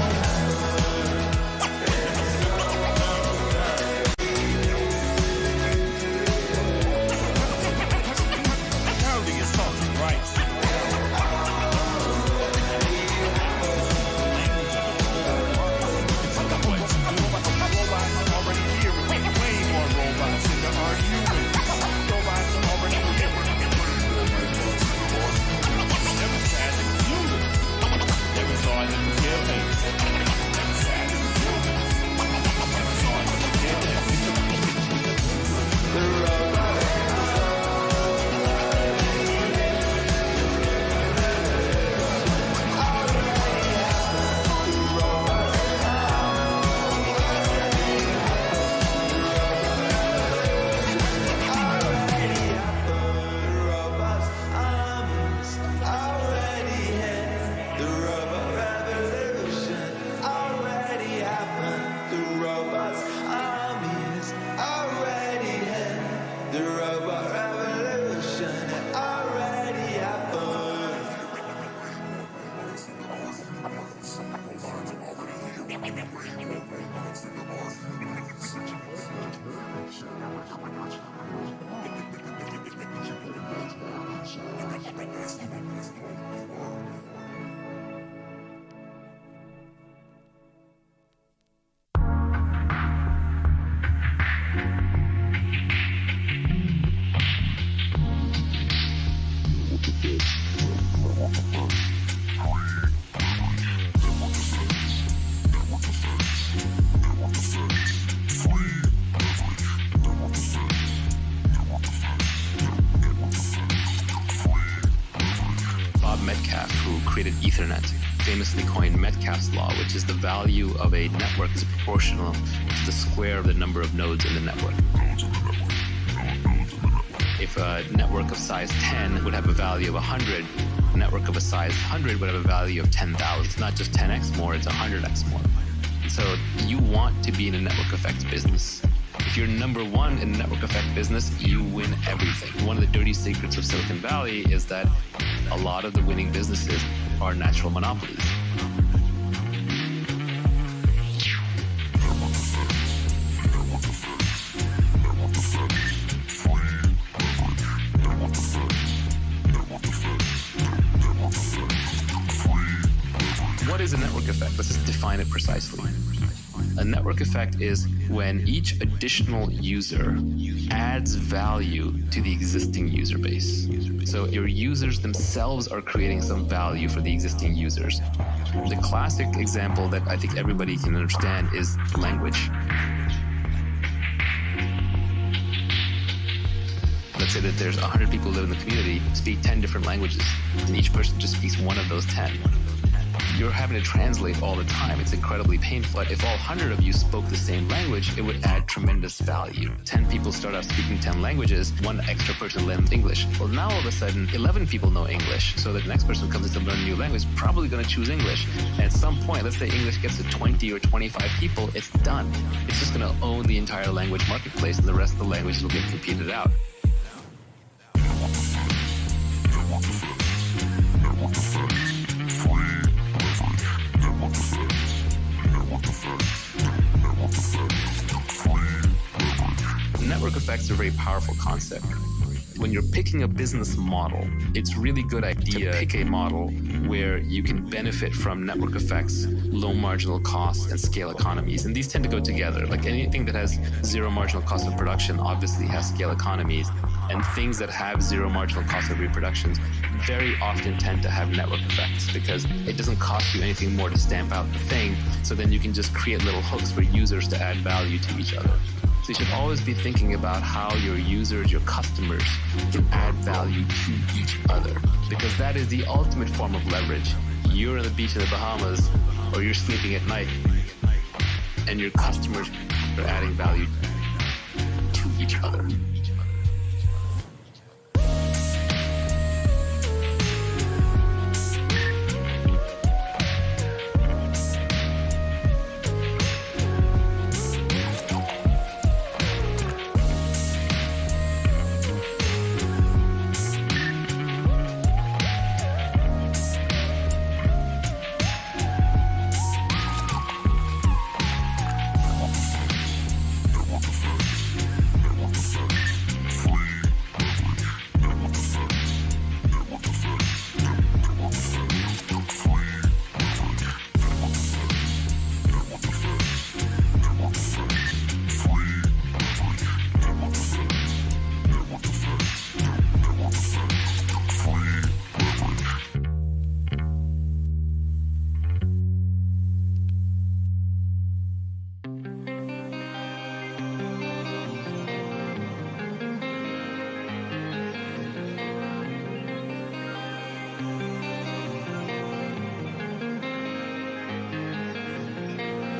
Famously coined Metcalfe's law, which is the value of a network is proportional to the square of the number of nodes in the network. If a network of size 10 would have a value of 100, a network of a size 100 would have a value of 10,000. It's not just 10x more, it's 100x more. So you want to be in a network effects business. If you're number one in the network effect business, you win everything. One of the dirty secrets of Silicon Valley is that a lot of the winning businesses are natural monopolies. What is a network effect? Let's just define it precisely. A network effect is when each additional user adds value to the existing user base. So your users themselves are creating some value for the existing users. The classic example that I think everybody can understand is language. Let's say that there's 100 people who live in the community, speak 10 different languages, and each person just speaks one of those 10. You're having to translate all the time. It's incredibly painful. If all 100 of you spoke the same language, it would add tremendous value. 10 people start out speaking 10 languages, one extra person learns English. Well, now all of a sudden, 11 people know English. So the next person who comes in to learn a new language is probably going to choose English. And at some point, let's say English gets to 20 or 25 people, it's done. It's just going to own the entire language marketplace, and the rest of the languages will get competed out. Network effects are a very powerful concept. When you're picking a business model, it's really good idea to pick a model where you can benefit from network effects, low marginal costs, and scale economies. And these tend to go together. Like anything that has zero marginal cost of production obviously has scale economies. And things that have zero marginal cost of reproductions very often tend to have network effects because it doesn't cost you anything more to stamp out the thing. So then you can just create little hooks for users to add value to each other. So you should always be thinking about how your users, your customers, can add value to each other, because that is the ultimate form of leverage. You're on the beach in the Bahamas, or you're sleeping at night, and your customers are adding value to each other.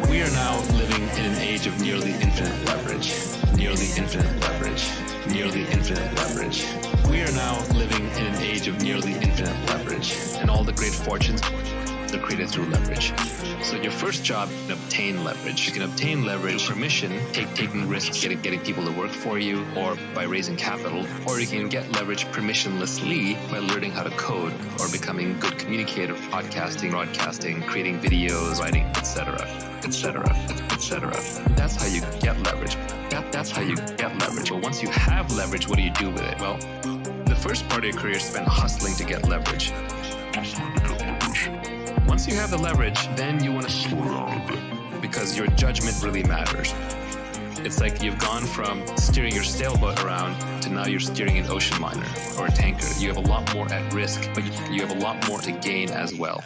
We are now living in an age of nearly infinite leverage. Nearly infinite leverage. Nearly infinite leverage. We are now living in an age of nearly infinite leverage. And all the great fortunes are created through leverage. So your first job is to obtain leverage. You can obtain leverage through permission, taking risks, getting people to work for you, or by raising capital. Or you can get leverage permissionlessly by learning how to code, or becoming a good communicator, podcasting, broadcasting, creating videos, writing, etc., etc., etc. That's how you get leverage. That's how you get leverage. But once you have leverage, what do you do with it? Well, the first part of your career is spent hustling to get leverage. Once you have the leverage, then you want to slow down a bit, because your judgment really matters. It's like you've gone from steering your sailboat around to now you're steering an ocean liner or a tanker. You have a lot more at risk, but you have a lot more to gain as well.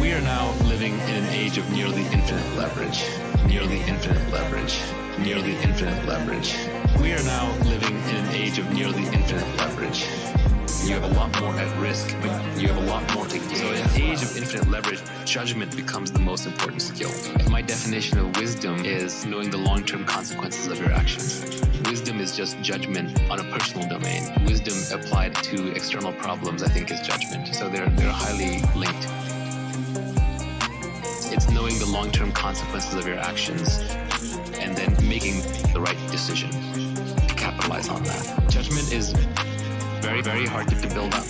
We are now living in an age of nearly infinite leverage. Nearly infinite leverage. Nearly infinite leverage. We are now living in an age of nearly infinite leverage. You have a lot more at risk, but you have a lot more to gain. So in an age of infinite leverage, judgment becomes the most important skill. My definition of wisdom is knowing the long-term consequences of your actions. Wisdom is just judgment on a personal domain. Wisdom applied to external problems, I think, is judgment. So they're highly linked. It's knowing the long-term consequences of your actions and then making the right decision to capitalize on that. Judgment is very, very hard to build up.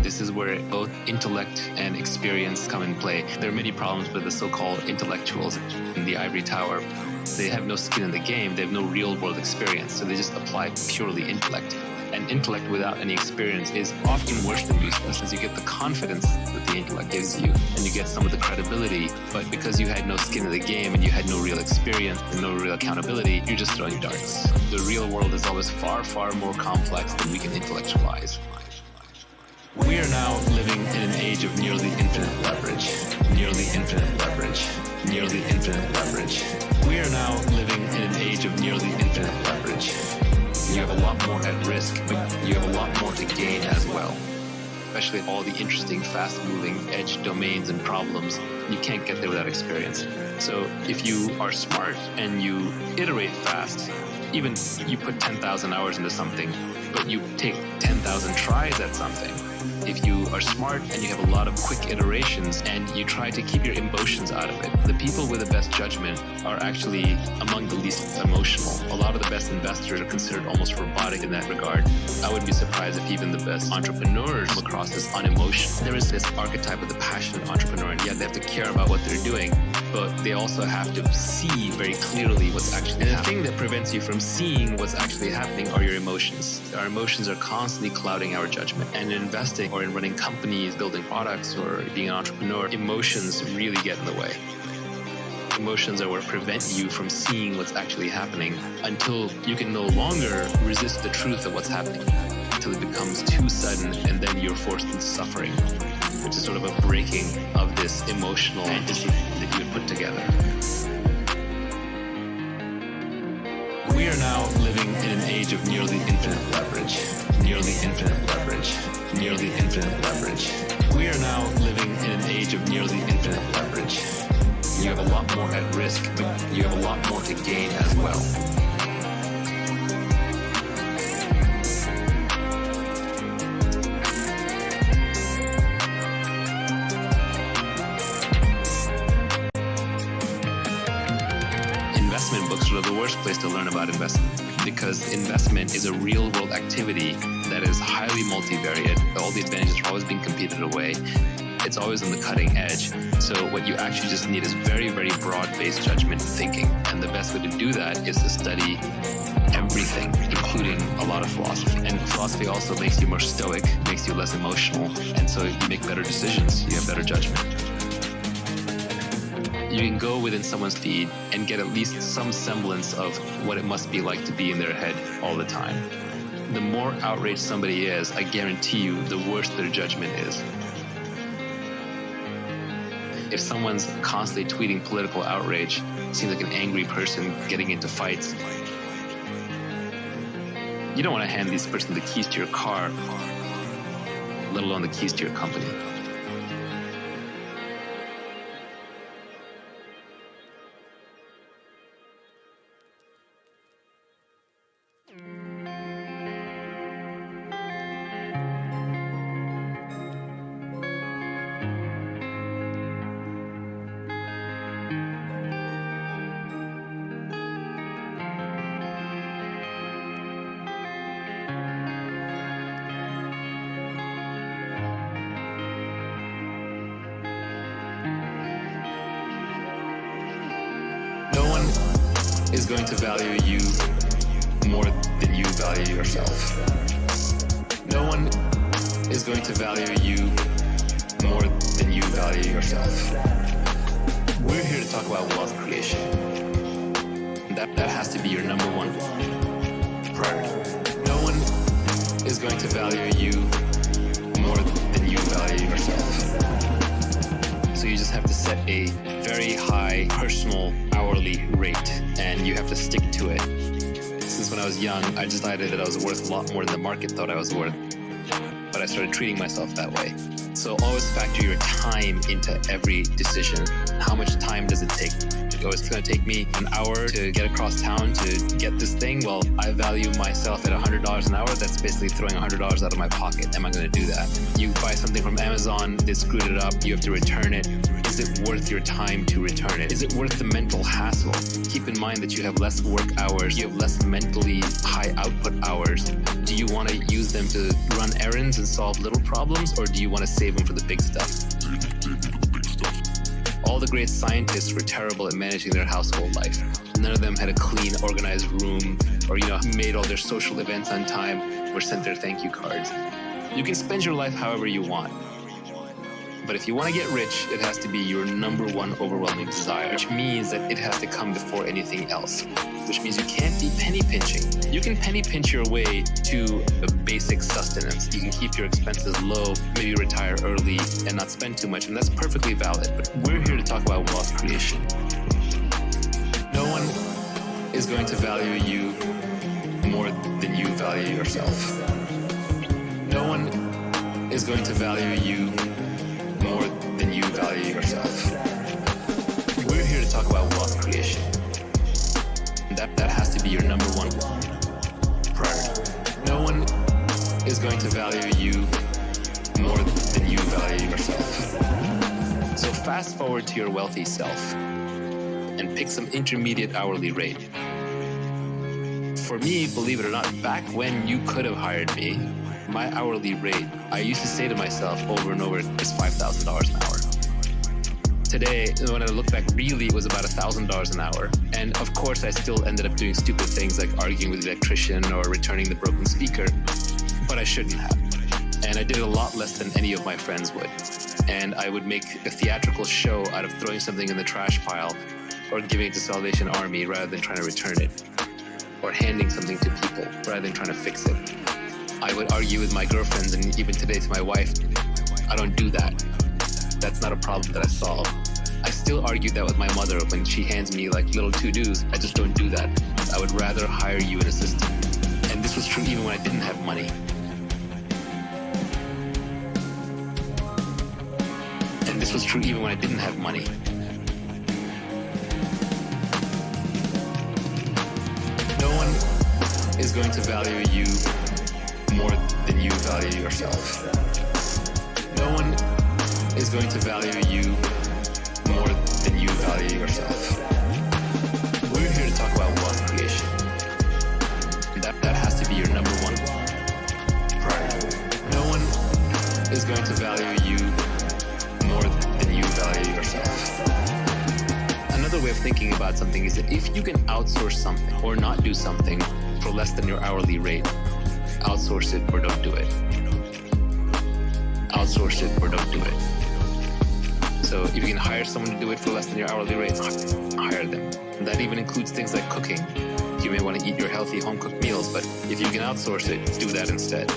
This is where both intellect and experience come in play. There are many problems with the so-called intellectuals in the ivory tower. They have no skin in the game. They have no real-world experience, so they just apply purely intellect. And intellect without any experience is often worse than useless, as you get the confidence that the intellect gives you, and you get some of the credibility, but because you had no skin in the game and you had no real experience and no real accountability, you're just throwing darts. The real world is always far, far more complex than we can intellectualize. We are now living in an age of nearly infinite leverage. Nearly infinite leverage. Nearly infinite leverage. We are now living in an age of nearly infinite leverage. You have a lot more at risk, but you have a lot more to gain as well. Especially all the interesting, fast-moving edge domains and problems, you can't get there without experience. So if you are smart and you iterate fast, even you put 10,000 hours into something, but you take 10,000 tries at something. If you are smart and you have a lot of quick iterations and you try to keep your emotions out of it, the people with the best judgment are actually among the least emotional. A lot of the best investors are considered almost robotic in that regard. I wouldn't be surprised if even the best entrepreneurs come across as unemotional. There is this archetype of the passionate entrepreneur, and yet they have to care about what they're doing, but they also have to see very clearly what's actually happening. And the thing that prevents you from seeing what's actually happening are your emotions. Our emotions are constantly clouding our judgment. And in investing or in running companies, building products, or being an entrepreneur, emotions really get in the way. Emotions are what prevent you from seeing what's actually happening until you can no longer resist the truth of what's happening, until it becomes too sudden, and then you're forced into suffering, which is sort of a breaking of this emotional fantasy that you had put together. We are now living in an age of nearly infinite leverage. Nearly infinite leverage. Nearly infinite leverage. We are now living in an age of nearly infinite leverage. You have a lot more at risk, but you have a lot more to gain as well. Investment books are the worst place to learn about investment, because investment is a real-world activity that is highly multivariate. All the advantages are always being competed away. It's always on the cutting edge. So what you actually just need is very, very broad-based judgment thinking. And the best way to do that is to study everything, including a lot of philosophy. And philosophy also makes you more stoic, makes you less emotional. And so you make better decisions, you have better judgment. You can go within someone's feed and get at least some semblance of what it must be like to be in their head all the time. The more outraged somebody is, I guarantee you, the worse their judgment is. If someone's constantly tweeting political outrage, it seems like an angry person getting into fights. You don't want to hand this person the keys to your car, let alone the keys to your company. Is going to value you more than you value yourself. No one is going to value you more than you value yourself. We're here to talk about wealth creation. That has to be your number one priority. No one is going to value you more than you value yourself. So you just have to set a very high personal hourly rate, and you have to stick to it. Since when I was young, I decided that I was worth a lot more than the market thought I was worth, but I started treating myself that way. So always factor your time into every decision. How much time does it take? Oh, it's going to take me an hour to get across town to get this thing. Well, I value myself at $100 an hour. That's basically throwing $100 out of my pocket. Am I going to do that? You buy something from Amazon, they screwed it up, you have to return it. Is it worth your time to return it? Is it worth the mental hassle? Keep in mind that you have less work hours, you have less mentally high output hours. Do you want to use them to run errands and solve little problems, or do you want to save them for the big stuff? All the great scientists were terrible at managing their household life. None of them had a clean, organized room, or made all their social events on time, or sent their thank you cards. You can spend your life however you want. But if you want to get rich, it has to be your number one overwhelming desire, which means that it has to come before anything else, which means you can't be penny pinching. You can penny pinch your way to a basic sustenance. You can keep your expenses low, maybe retire early and not spend too much, and that's perfectly valid. But we're here to talk about wealth creation. No one is going to value you more than you value yourself. No one is going to value you more than you value yourself. We're here to talk about wealth creation. That has to be your number one priority. No one is going to value you more than you value yourself. So fast forward to your wealthy self and pick some intermediate hourly rate. For me, believe it or not, back when you could have hired me, my hourly rate, I used to say to myself over and over, it's $5,000 an hour. Today, when I look back, really it was about $1,000 an hour. And of course, I still ended up doing stupid things like arguing with the electrician or returning the broken speaker, but I shouldn't have. And I did it a lot less than any of my friends would. And I would make a theatrical show out of throwing something in the trash pile or giving it to Salvation Army rather than trying to return it, or handing something to people rather than trying to fix it. I would argue with my girlfriends, and even today to my wife, I don't do that. That's not a problem that I solve. I still argue that with my mother when she hands me like little to-dos. I just don't do that. I would rather hire you an assistant. And this was true even when I didn't have money. And this was true even when I didn't have money. No one is going to value you more than you value yourself. No one is going to value you more than you value yourself. We're here to talk about wealth creation. That has to be your number one priority. No one is going to value you more than you value yourself. Another way of thinking about something is that if you can outsource something or not do something for less than your hourly rate, outsource it or don't do it. Outsource it or don't do it. So if you can hire someone to do it for less than your hourly rate, hire them. And that even includes things like cooking. You may want to eat your healthy home-cooked meals, but if you can outsource it, do that instead.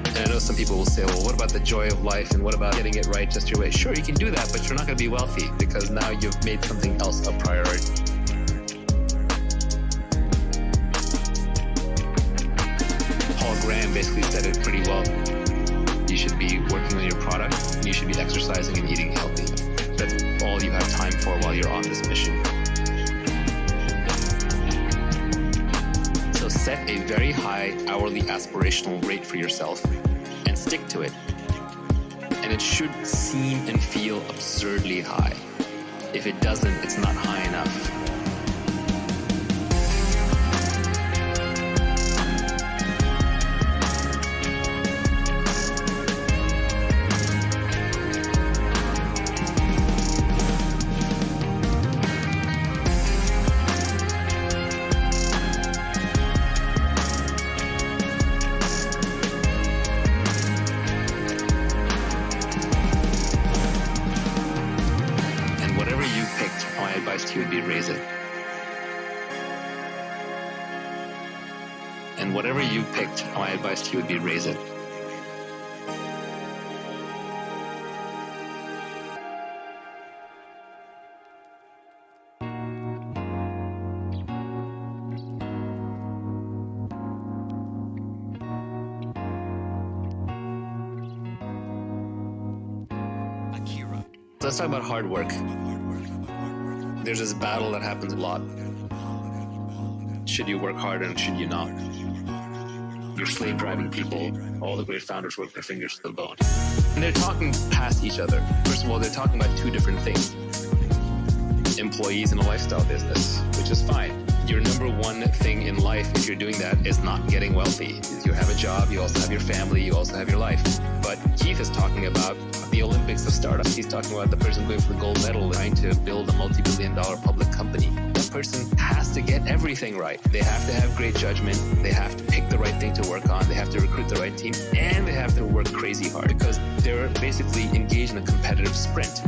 And I know some people will say, well, what about the joy of life and what about getting it right just your way? Sure, you can do that, but you're not going to be wealthy because now you've made something else a priority. Graham basically said it pretty well. You should be working on your product, and you should be exercising and eating healthy. That's all you have time for while you're on this mission. So set a very high hourly aspirational rate for yourself and stick to it. And it should seem and feel absurdly high. If it doesn't, it's not high enough. And whatever you picked, my advice to you would be raise it. Let's talk about hard work. There's this battle that happens a lot. Should you work hard and should you not? You're slave driving people. All the great founders work their fingers to the bone. And they're talking past each other. First of all, they're talking about two different things. Employees in a lifestyle business, which is fine. Your number one thing in life, if you're doing that, is not getting wealthy. You have a job, you also have your family, you also have your life. But Keith is talking about the Olympics of startups. He's talking about the person going for the gold medal, trying to build a multi-billion-dollar public company. That person has to get everything right. They have to have great judgment. They have to pick the right thing to work on. They have to recruit the right team. And they have to work crazy hard because they're basically engaged in a competitive sprint.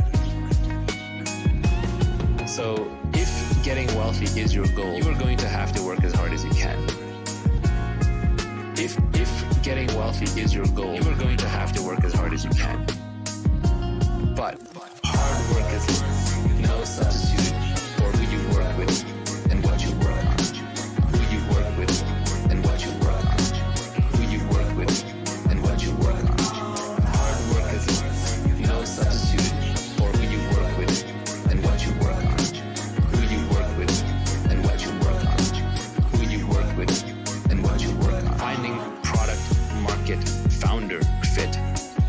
So if getting wealthy is your goal, you are going to have to work as hard as you can. If getting wealthy is your goal, you are going to have to work as hard as you can. But hard work is no substitute for who you work with and what you work on. Who you work with and what you work on. Who you work with and what you work on. Hard work is no substitute for who you work with and what you work on. Who you work with and what you work on. Who you work with and what you work on. Finding product, market, founder, fit,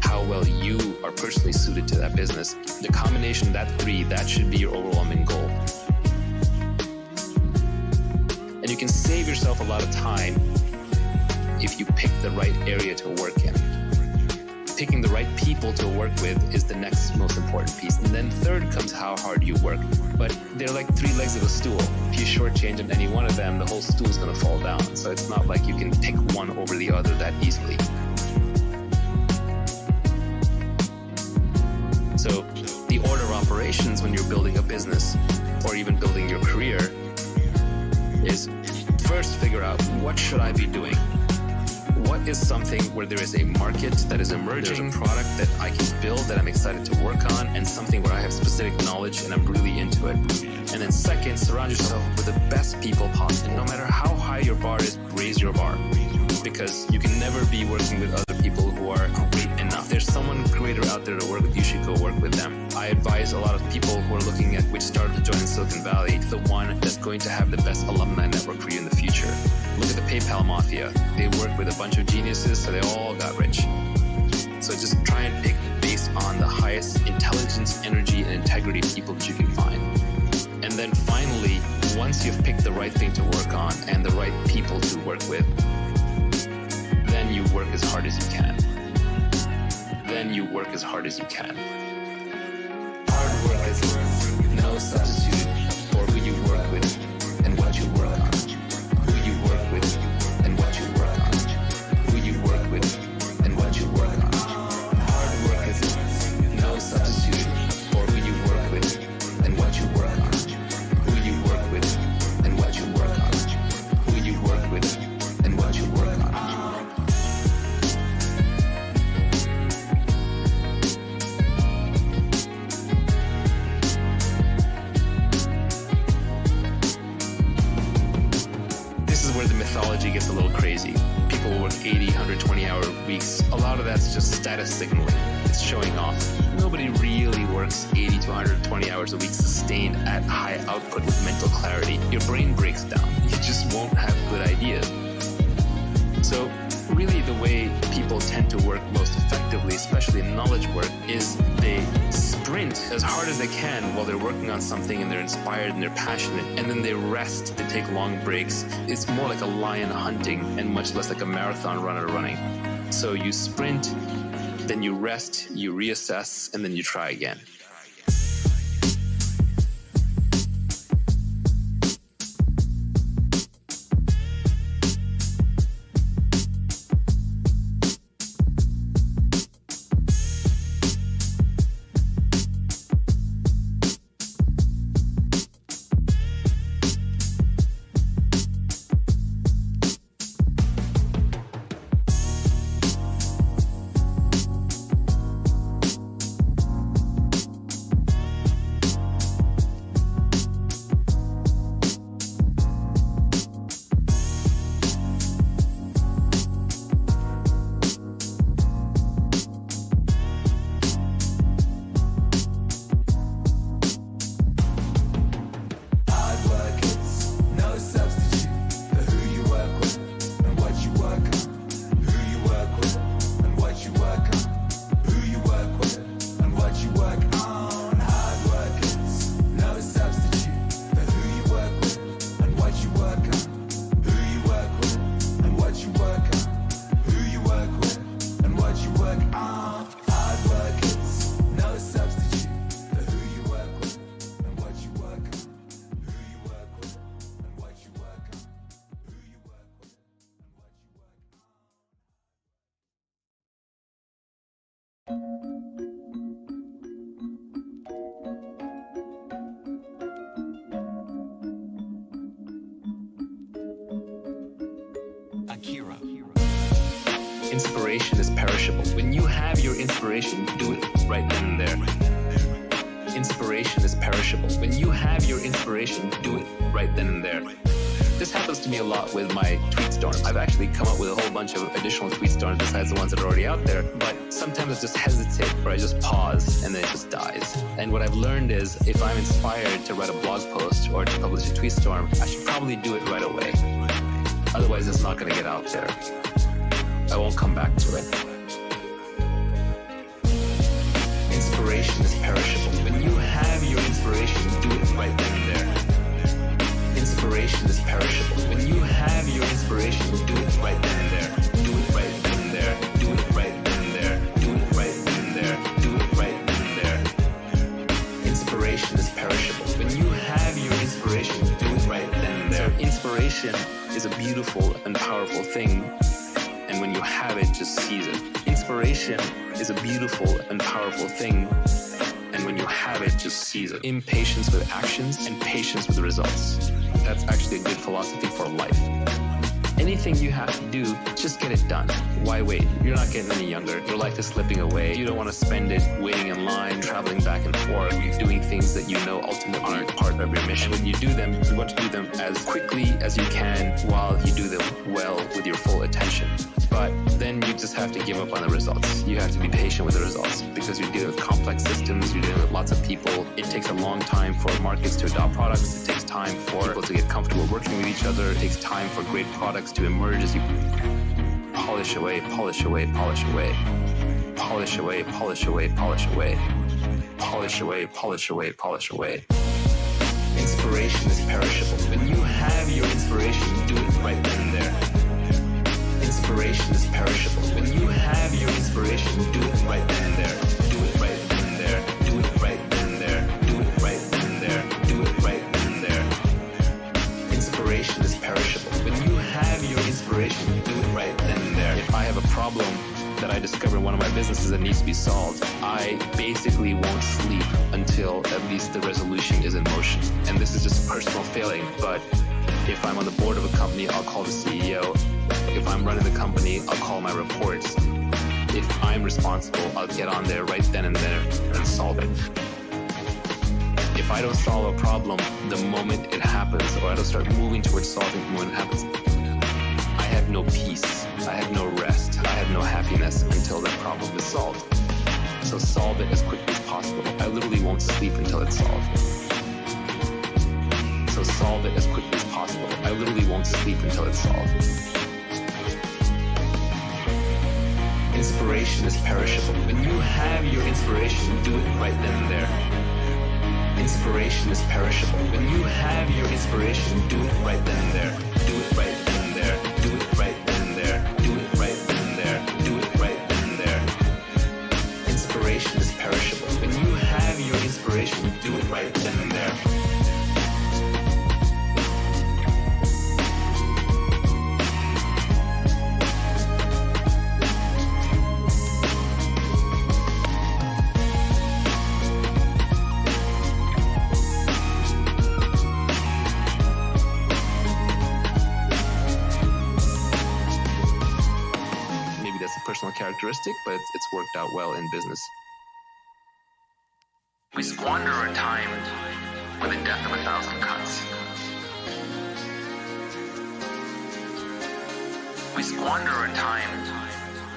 how well you are personally suited to that business. The combination of that three, that should be your overwhelming goal. yourself a lot of time if you pick the right area to work in. Picking the right people to work with is the next most important piece. And then third comes how hard you work. But they're like three legs of a stool. If you shortchange on any one of them, the whole stool is going to fall down. So it's not like you can pick one over the other that easily. So the order of operations when you're building a business or even building your career is first figure out, what should I be doing? What is something where there is a market that is emerging, there's a product that I can build that I'm excited to work on, and something where I have specific knowledge and I'm really into it. And then second, surround yourself with the best people possible. No matter how high your bar is, raise your bar. Because you can never be working with other people who are great enough. There's someone greater out there to work with, you should go work with them. I advise a lot of people who are looking at which startup to join in Silicon Valley, the one that's going to have the best alumni network for you in the future. Look at the PayPal mafia. They worked with a bunch of geniuses, so they all got rich. So just try and pick based on the highest intelligence, energy, and integrity people that you can find. And then finally, once you've picked the right thing to work on and the right people to work with, then you work as hard as you can. Then you work as hard as you can. Hard work is no substitute for who you work with and what you work on. Who you work with and what you work on. Who you work with and what you work on. Hard work is no substitute for who you work with and what you work on. Who you work with and what you work on. Who you work with and what you work on. Mythology gets a little crazy. People work 80, 120-hour weeks. A lot of that's just status signaling. It's showing off. Nobody really works 80 to 120 hours a week sustained at high output with mental clarity. Your brain breaks down. You just won't have good ideas. So really the way people tend to work most effectively, especially in knowledge work, is they sprint as hard as they can while they're working on something and they're inspired and they're passionate, and then they rest, they take long breaks. It's more like a lion hunting and much less like a marathon runner running. So you sprint, then you rest, you reassess, and then you try again. Inspiration is perishable. When you have your inspiration, do it right then and there. Inspiration is perishable. When you have your inspiration, do it right then and there. This happens to me a lot with my tweet storm. I've actually come up with a whole bunch of additional tweet storms besides the ones that are already out there, but sometimes I just hesitate or I just pause and then it just dies. And what I've learned is if I'm inspired to write a blog post or to publish a tweet storm, I should probably do it right away. Otherwise, it's not going to get out there. I won't come back to it. Inspiration is perishable. When you have your inspiration, do it right then and there. Inspiration is perishable. When you have Inspiration is a beautiful and powerful thing, and when you have it, just seize it. Inspiration is a beautiful and powerful thing, and when you have it, just seize it. Impatience with actions and patience with results. That's actually a good philosophy for life. Anything you have to do, just get it done. Why wait? You're not getting any younger. Your life is slipping away. You don't want to spend it waiting in line, traveling back and forth, doing things that you know ultimately aren't part of your mission. When you do them, you want to do them as quickly as you can while you do them well with your full attention. But then you just have to give up on the results. You have to be patient with the results because you're dealing with complex systems, you're dealing with lots of people. It takes a long time for markets to adopt products. It takes time for people to get comfortable working with each other. It takes time for great products to emerge as you polish away, polish away, polish away, polish away, polish away, polish away, polish away, polish away, polish away. Inspiration is perishable. When you have your inspiration, do it right then and there. Inspiration is perishable. When you have your inspiration, do it right then and there. Do it right then and there. Do it right then and there. Do it right then and there. Do it right then and there. Inspiration is perishable. When you have your inspiration, do it right then and there. If I have a problem that I discover in one of my businesses that needs to be solved, I basically won't sleep until at least the resolution is in motion. And this is just a personal failing, but if I'm on the board of a company, I'll call the CEO. If I'm running the company, I'll call my reports. If I'm responsible, I'll get on there right then and there and solve it. If I don't solve a problem the moment it happens, or I don't start moving towards solving it when it happens, I have no peace, I have no rest, I have no happiness until that problem is solved. So solve it as quickly as possible. I literally won't sleep until it's solved. So solve it as quickly as possible. I literally won't sleep until it's solved. Inspiration is perishable. When you have your inspiration, do it right then and there. Inspiration is perishable. When you have your inspiration, do it right then and there. Do it right then and there. Do it right then and there. Do it right then and there. Do it right then and there. Inspiration is perishable. When you have your inspiration, do it right then and there. Characteristic, but it's worked out well in business. We squander our time with the death of 1,000 cuts. We squander our time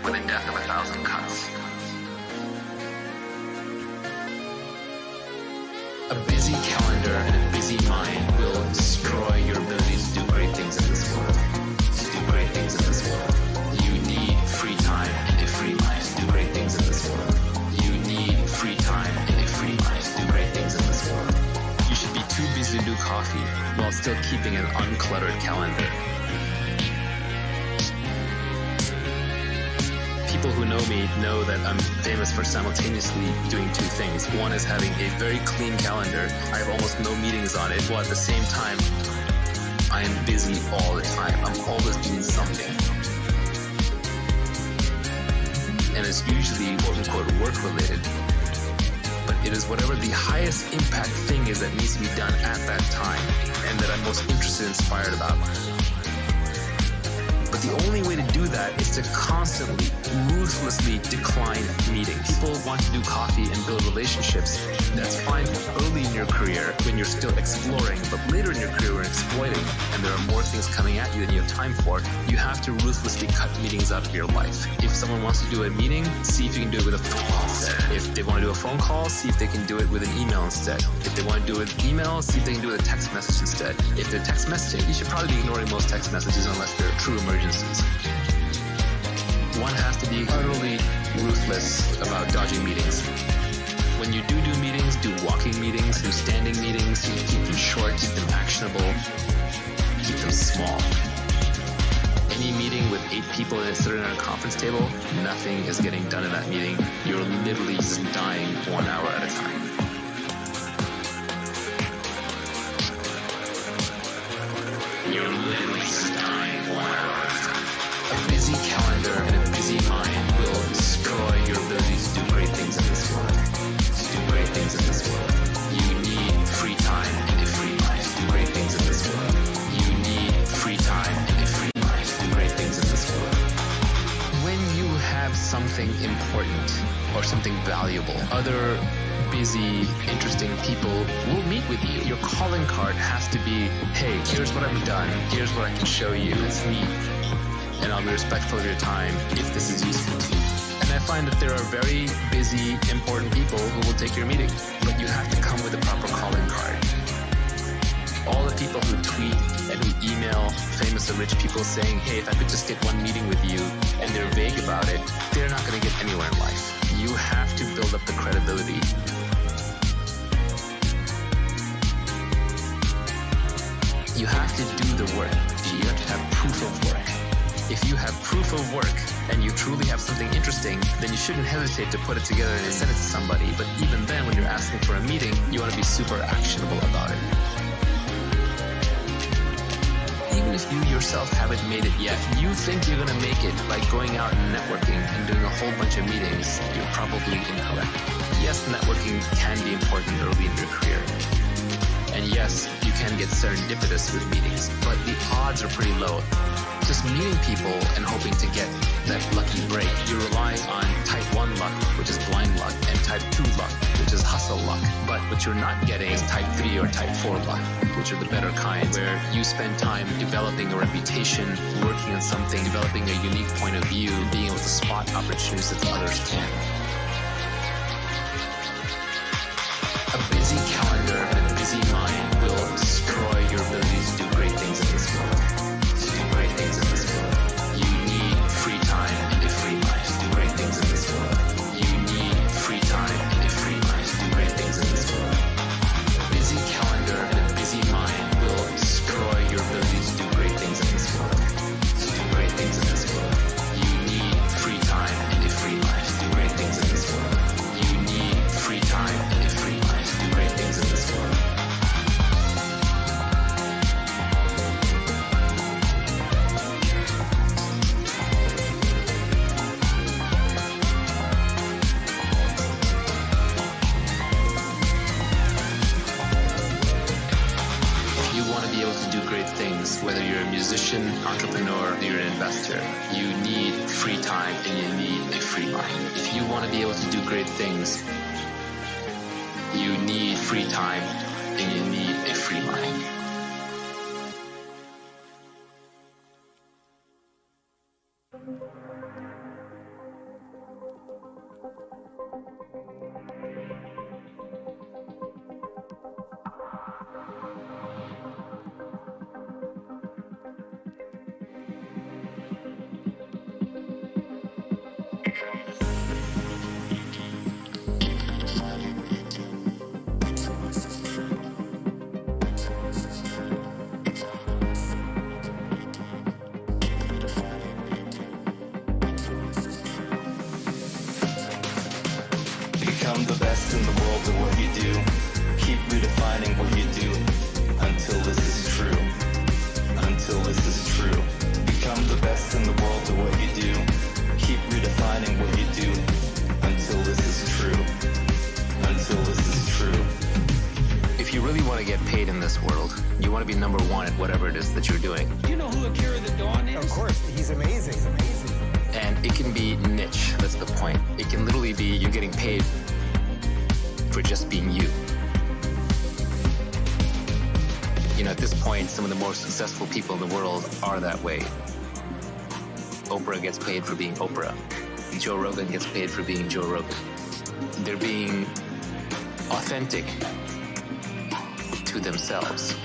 with the death of 1,000 cuts. A busy calendar and a busy mind will destroy your ability to do great things in this world. To do great things in this world. You need free time and a free mind to do great things in this world. You need free time and a free mind to do great things in this world. You should be too busy to do coffee while still keeping an uncluttered calendar. People who know me know that I'm famous for simultaneously doing two things. One is having a very clean calendar. I have almost no meetings on it, while at the same time, I am busy all the time. I'm always doing something. And it's usually quote-unquote work-related. But it is whatever the highest impact thing is that needs to be done at that time and that I'm most interested and inspired about. But the only way to do that is to constantly, ruthlessly decline meetings. People want to do coffee and build relationships. That's fine early in your career when you're still exploring, but later in your career when exploiting and there are more things coming at you than you have time for, you have to ruthlessly cut meetings out of your life. If someone wants to do a meeting, see if you can do it with a phone call instead. If they want to do a phone call, see if they can do it with an email instead. If they want to do it with email, see if they can do it with a text message instead. If they're text messaging, you should probably be ignoring most text messages unless they're true emergencies. One has to be utterly ruthless about dodging meetings. When you do meetings, do walking meetings, do standing meetings, keep them short, keep them actionable, keep them small. Any meeting with 8 people that sit around a conference table, nothing is getting done in that meeting. You're literally just dying 1 hour at a time. You're literally dying on Earth. A busy calendar and a busy mind will destroy your ability to do great things in this world. To do great things in this world. You need free time and a free mind to do great things in this world. You need free time and a free mind to do great things in this world. When you have something important or something valuable, other busy, interesting people will meet with you. Your calling card has to be, hey, here's what I've done, here's what I can show you, let's meet, and I'll be respectful of your time if this is useful to you. And I find that there are very busy, important people who will take your meeting, but you have to come with a proper calling card. All the people who tweet and who email famous or rich people saying, hey, if I could just get one meeting with you, and they're vague about it, they're not going to get anywhere in life. You have to build up the credibility. You have to do the work. You have to have proof of work. If you have proof of work and you truly have something interesting, then you shouldn't hesitate to put it together and send it to somebody. But even then, when you're asking for a meeting, you want to be super actionable about it. Even if you yourself haven't made it yet, you think you're going to make it by going out and networking and doing a whole bunch of meetings, you're probably incorrect. Yes, networking can be important early in your career. And yes, you can get serendipitous with meetings, but the odds are pretty low. Just meeting people and hoping to get that lucky break, you're relying on type 1 luck, which is blind luck, and type 2 luck, which is hustle luck. But what you're not getting is type 3 or type 4 luck, which are the better kinds, where you spend time developing a reputation, working on something, developing a unique point of view, being able to spot opportunities that others can't. A busy calendar and a busy mind will destroy your ability to do great things in this world. To do great things in this world. You need free time and a free mind to do great things in this world. You need free time and a free mind to do great things in this world. A busy calendar and a busy mind will destroy your ability to do great things in this world. To do great things in this world. You need free time and a free mind to do great things in this world. You need free time and a free mind to do great things in this world. If you want to be able to do great things, whether you're a musician, entrepreneur, or you're an investor, you need free time and you need a free mind. If you want to be able to do great things, you need free time and you need a free mind. Become the best in the world at what you do. Keep redefining what you do until this is true. Until this is true. Become the best in the world at what you do. Keep redefining what you do until this is true. Until this is true. If you really want to get paid in this world, you want to be number one at whatever it is that you're doing. Do you know who Akira the Dawn is? Of course, he's amazing. He's amazing. And it can be niche, that's the point. It can literally be you're getting paid for just being you. You know, at this point, some of the most successful people in the world are that way. Oprah gets paid for being Oprah. Joe Rogan gets paid for being Joe Rogan. They're being authentic to themselves.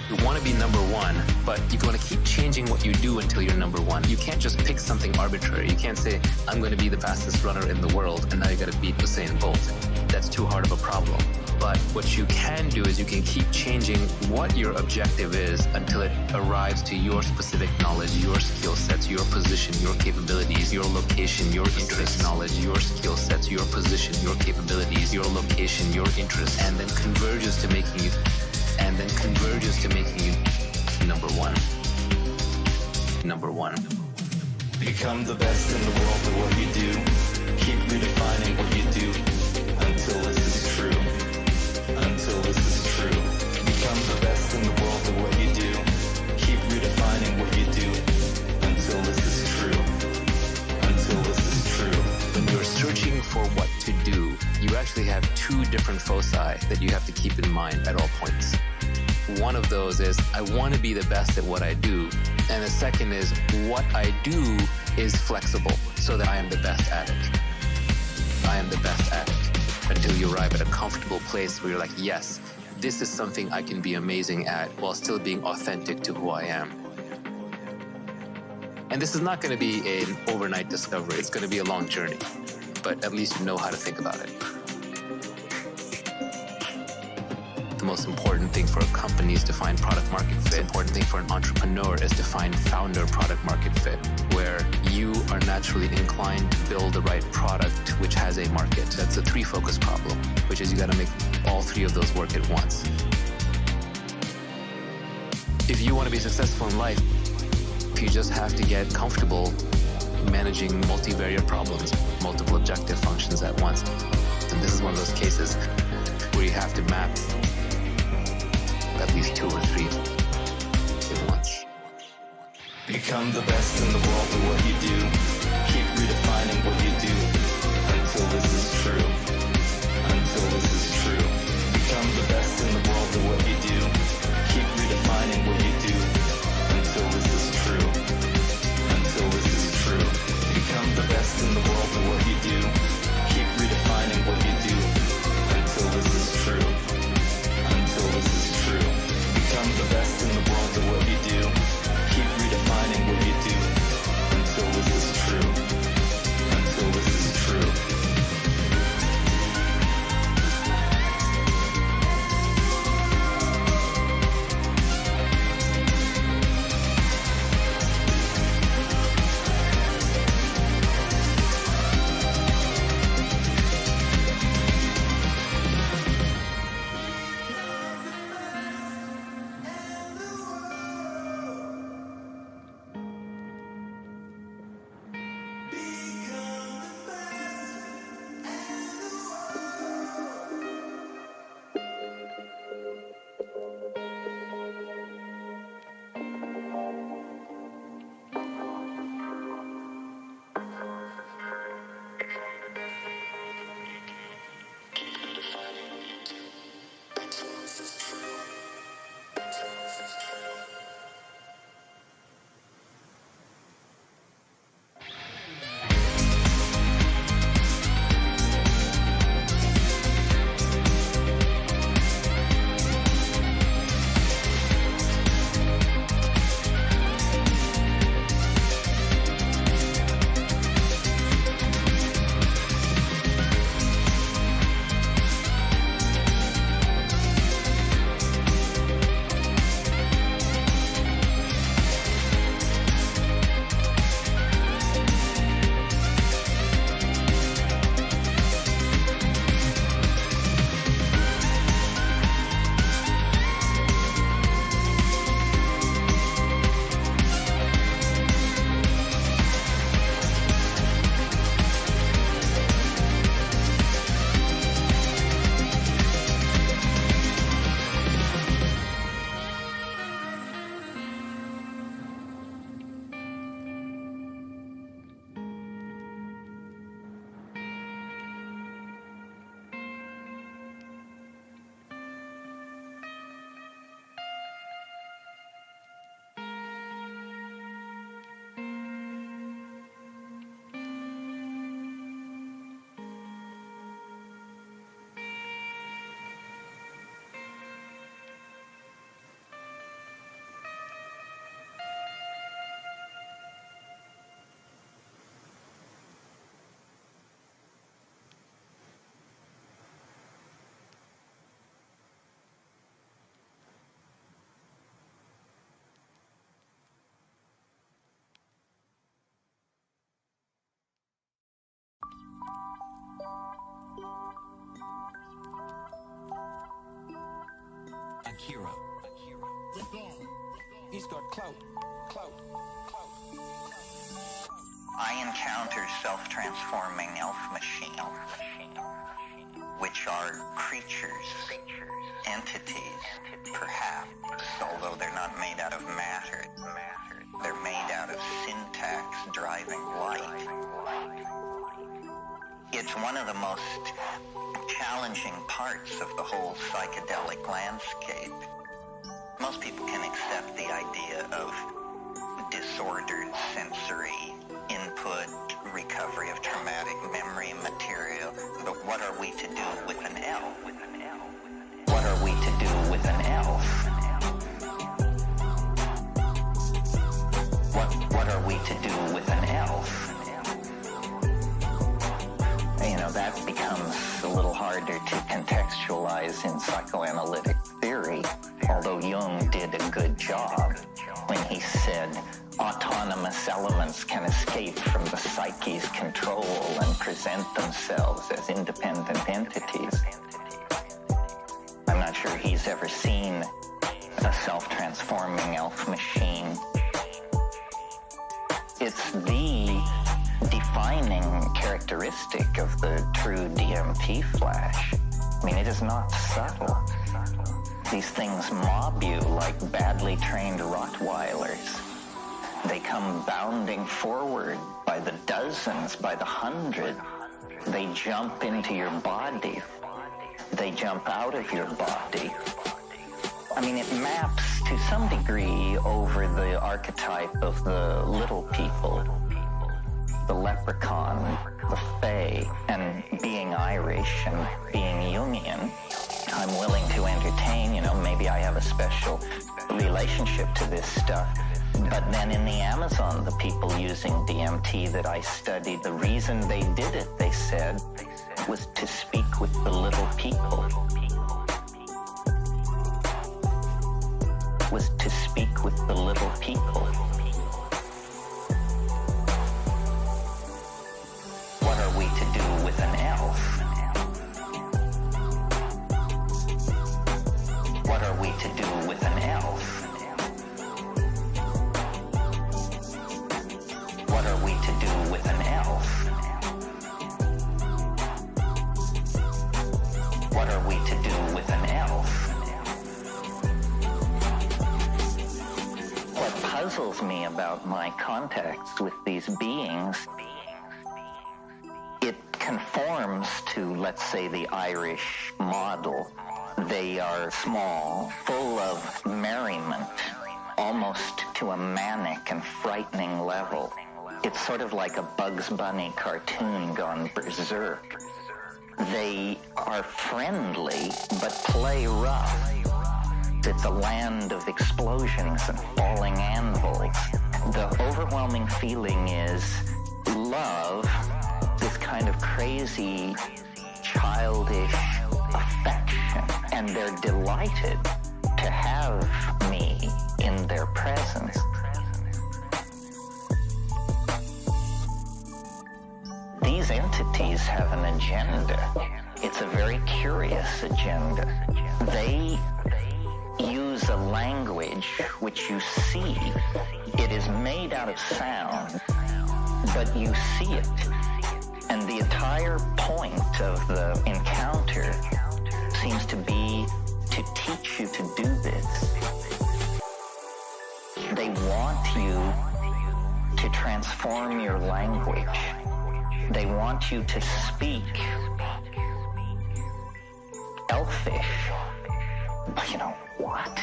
You want to be number one, but you want to keep changing what you do until you're number one. You can't just pick something arbitrary. You can't say, I'm going to be the fastest runner in the world, and now you got to beat Usain Bolt. That's too hard of a problem. But what you can do is you can keep changing what your objective is until it arrives to your specific knowledge, your skill sets, your position, your capabilities, your location, your interest, knowledge, your skill sets, your position, your capabilities, your location, your interest, and then converges to making you and then converges to making you number one. Number one. Become the best in the world at what you do. Keep redefining what you do until this is true. Until this is true. Become the best in the world at what you do. Keep redefining what you do until this is true. Until this is true. When you're searching for what to do, you actually have two different foci that you have to keep in mind at all points. One of those is, I want to be the best at what I do. And the second is, what I do is flexible so that I am the best at it. I am the best at it. Until you arrive at a comfortable place where you're like, yes, this is something I can be amazing at while still being authentic to who I am. And this is not going to be an overnight discovery. It's going to be a long journey. But at least you know how to think about it. The most important thing for a company is to find product market fit. The important thing for an entrepreneur is to find founder product market fit, where you are naturally inclined to build the right product which has a market. That's a three-focus problem, which is you got to make all three of those work at once. If you want to be successful in life, you just have to get comfortable managing multivariate problems, multiple objective functions at once. And this is one of those cases where you have to map at least two or three at once. Become the best in the world at what you do. Keep redefining what you do until this is true. Until this is true. Become the best in the world at what you do. Keep redefining what you do until this is true. Until this is true. Become the best in the world at what you do. Keep redefining what you do until this is true. Until this is true. Become the best in the world at what you do. Keep redefining what you do until this is true. Akira. He's got clout. I encounter self-transforming elf machines, which are creatures, entities, perhaps, although they're not made out of matter. They're made out of syntax driving light. It's one of the most challenging parts of the whole psychedelic landscape. Most people can accept the idea of disordered sensory input, recovery of traumatic memory material, but what are we to do with an elf? What are we to do with an elf? What are we to do with an elf? You know, that becomes a little harder to contextualize in psychoanalytic theory, although Jung did a good job when he said autonomous elements can escape from the psyche's control and present themselves as independent entities. I'm not sure he's ever seen a self-transforming elf machine. It's the defining characteristic of the true DMT flash. I mean, it is not subtle. These things mob you like badly trained Rottweilers. They come bounding forward by the dozens, by the hundred. They jump into your body. They jump out of your body. I mean, it maps to some degree over the archetype of the little people, the leprechaun, the fae, and being Irish and being Jungian. I'm willing to entertain, you know, maybe I have a special relationship to this stuff. But then in the Amazon, the people using DMT that I studied, the reason they did it, they said, was to speak with the little people. Was to speak with the little people. What are we to do with an elf? What are we to do with an elf? What are we to do with an elf? What are we to do with an elf? What puzzles me about my contacts with these beings, it conforms to, let's say, the Irish model. They are small, full of merriment, almost to a manic and frightening level. It's sort of like a Bugs Bunny cartoon gone berserk. They are friendly, but play rough. It's a land of explosions and falling anvils. The overwhelming feeling is love, this kind of crazy, childish affection, and they're delighted to have me in their presence. These entities have an agenda. It's a very curious agenda. They use a language which you see. It is made out of sound, but you see it. And the entire point of the encounter seems to be to teach you to do this. They want you to transform your language. They want you to speak elfish. You know, what?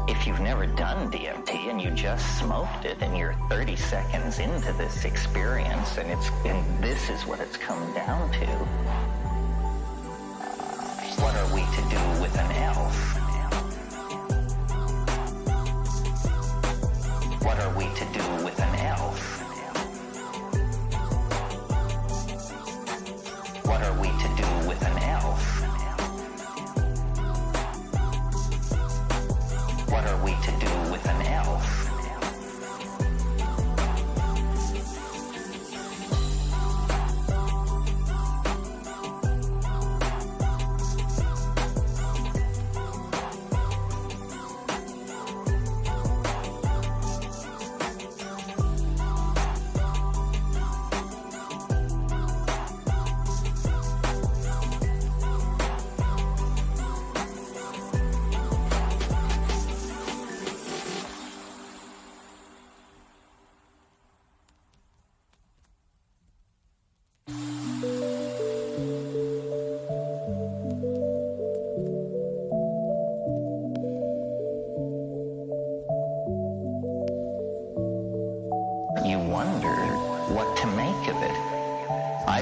If you've never done DMT and you just smoked it and you're 30 seconds into this experience and this is what it's come down to, what are we to do with an elf? What are we to do with an elf? What are we to do with an elf? What are we to do with an elf?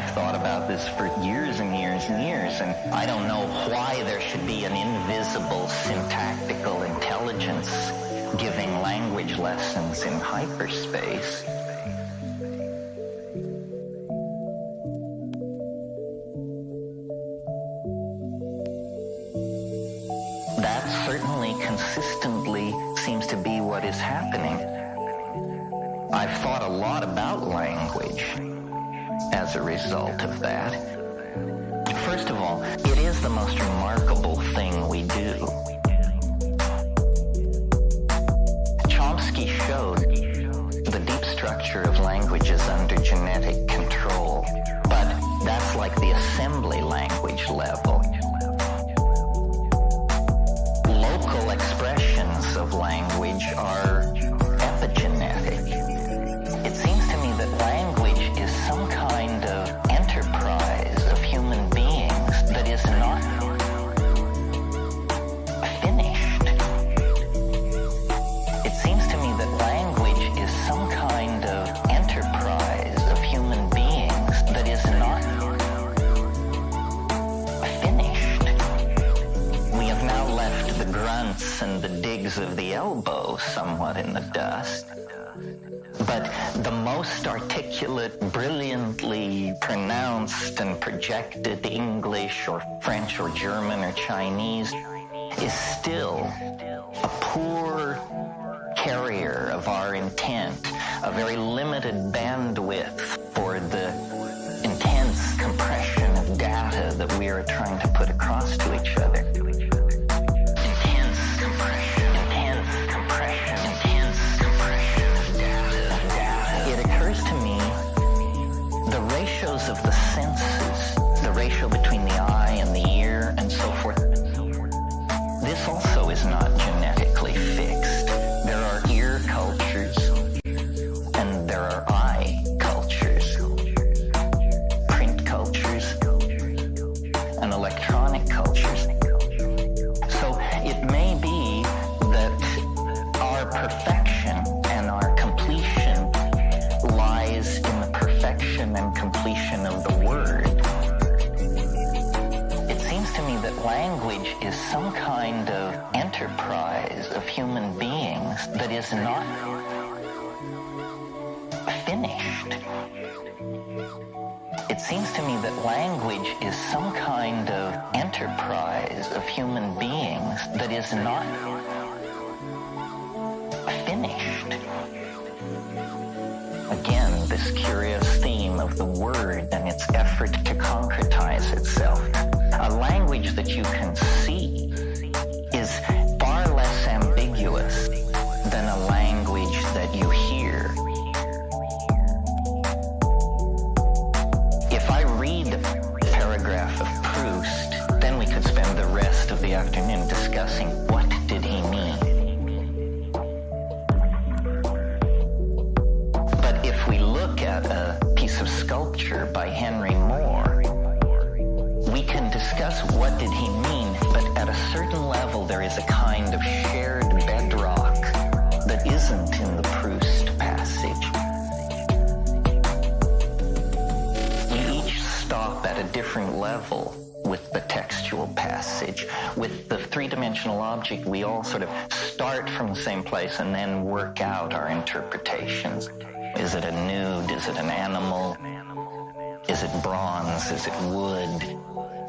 I've thought about this for years and years and years, and I don't know why there should be an invisible syntactical intelligence giving language lessons in hyperspace. That certainly consistently seems to be what is happening. I've thought a lot about language as a result of that. First of all, it is the most remarkable thing we do. Chomsky showed the deep structure of languages under genetic control, but that's like the assembly language level. Local expressions of language are epigenetic. It seems to me that language is some kind of enterprise of human beings that is not finished. It seems to me that language is some kind of enterprise of human beings that is not finished. We have now left the grunts and the digs of the elbow somewhat in the dust. But the most articulate, brilliantly pronounced and projected English or French or German or Chinese is still a poor carrier of our intent, a very limited bandwidth for the intense compression of data that we are trying to put across to each other. Of the senses, the ratio between the eye and the ear and so forth. This also is not genetically fixed. There are ear cultures and there are eye cultures, print cultures and electronic cultures. So it may be that our perfection and our completion lies in the perfection and completion of the word. It seems to me that language is some kind of enterprise of human beings that is not finished. It seems to me that language is some kind of enterprise of human beings that is not finished. Again, this curious theme of the word and its effort to concretize itself. A language that you can see is far less ambiguous than a language that you hear. If I read a paragraph of Proust, then we could spend the rest of the afternoon discussing what did he mean. If we look at a piece of sculpture by Henry Moore, we can discuss what did he mean, but at a certain level there is a kind of shared bedrock that isn't in the Proust passage. We each stop at a different level with the textual passage. With the three-dimensional object, we all sort of start from the same place and then work out our interpretations. Is it a nude? Is it an animal? Is it bronze? Is it wood?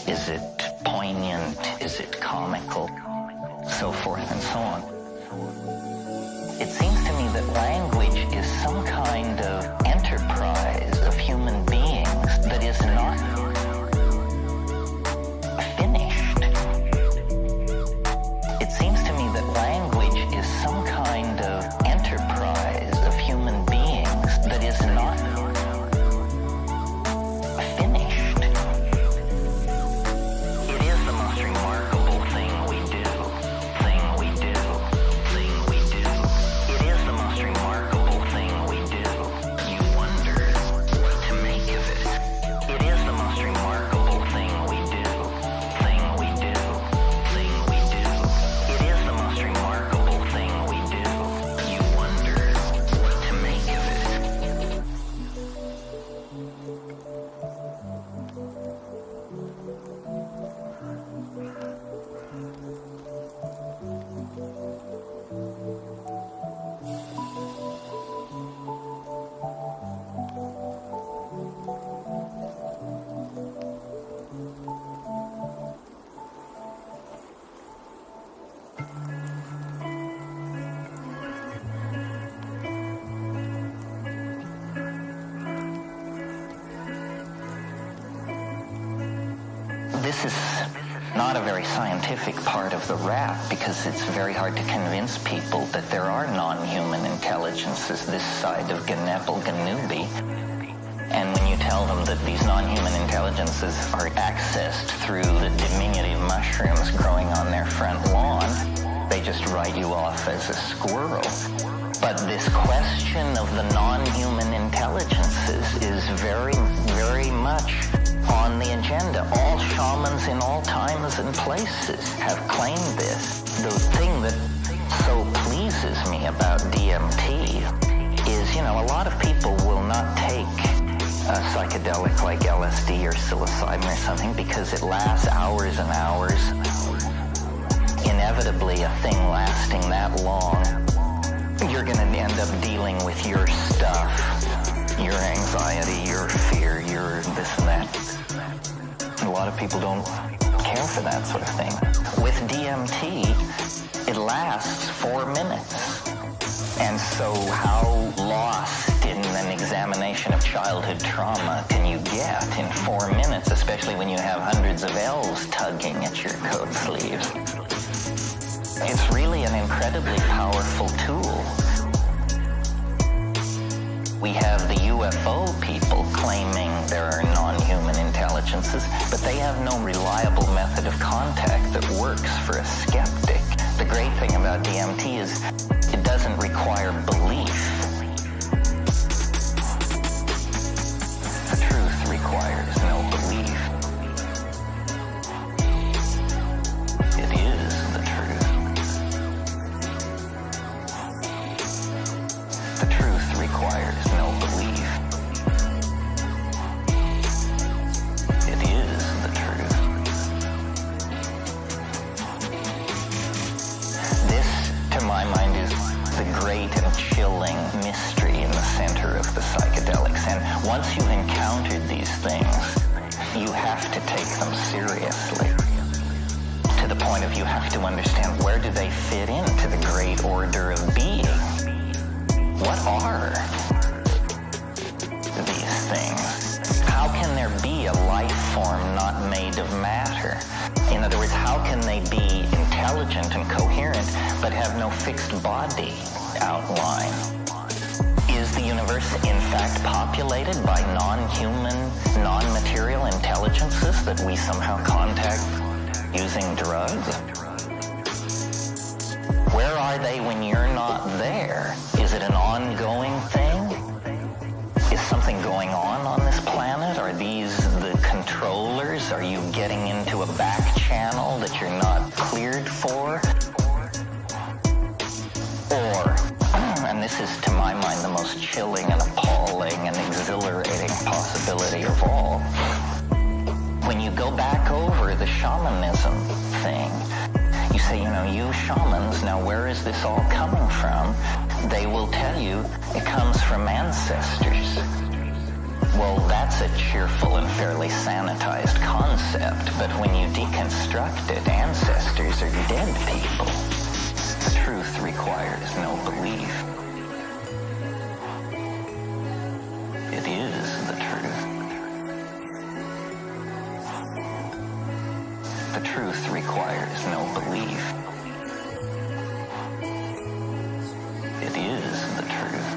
Is it poignant? Is it comical? So forth and so on. It seems to me that language is some kind of enterprise of human beings that is not finished. It seems to me that language is some kind of enterprise of human beings that is not finished. It is the most remarkable thing we do. It is the most remarkable thing we do. You wonder what to make of it. It is the most remarkable thing we do. It is the this is not a very scientific part of the rap because it's very hard to convince people that there are non-human intelligences this side of Genepel Ganubi. And when you tell them that these non-human intelligences are accessed through the diminutive mushrooms growing on their front lawn, they just write you off as a squirrel. But this question of the non-human intelligences is very, very much on the agenda. All shamans in all times and places have claimed this. The thing that so pleases me about DMT is, a lot of people will not take a psychedelic like LSD or psilocybin or something because it lasts hours and hours. Inevitably, a thing lasting that long, you're going to end up dealing with your stuff, your anxiety, your fear, your this and that. A lot of people don't care for that sort of thing. With DMT, it lasts 4 minutes. And so how lost in an examination of childhood trauma can you get in 4 minutes, especially when you have hundreds of elves tugging at your coat sleeves? It's really an incredibly powerful tool. We have the UFO people claiming there are non-human intelligences, but they have no reliable method of contact that works for a skeptic. The great thing about DMT is it doesn't require belief. The truth requires no belief. It is the truth. The truth requires no belief. It is the truth. This, to my mind, is the great and chilling mystery in the center of the psychedelics. And once you've encountered these things, you have to take them seriously. To the point of you have to understand, where do they fit into the great order of being? What are these things? How can there be a life form not made of matter? In other words, how can they be intelligent and coherent but have no fixed body outline? Is the universe in fact populated by non-human, non-material intelligences that we somehow contact using drugs? Where are they when you're not there? Is it an ongoing thing? Is something going on this planet? Are these the controllers? Are you getting into a back channel that you're not cleared for? Or, and this is to my mind the most chilling and appalling and exhilarating possibility of all, when you go back over the shamanism thing, you say, you shamans, now where is this all coming from? They will tell you it comes from ancestors. Well, that's a cheerful and fairly sanitized concept, but when you deconstruct it, ancestors are dead people. The truth requires no belief. It is the truth. The truth requires no belief. It is the truth.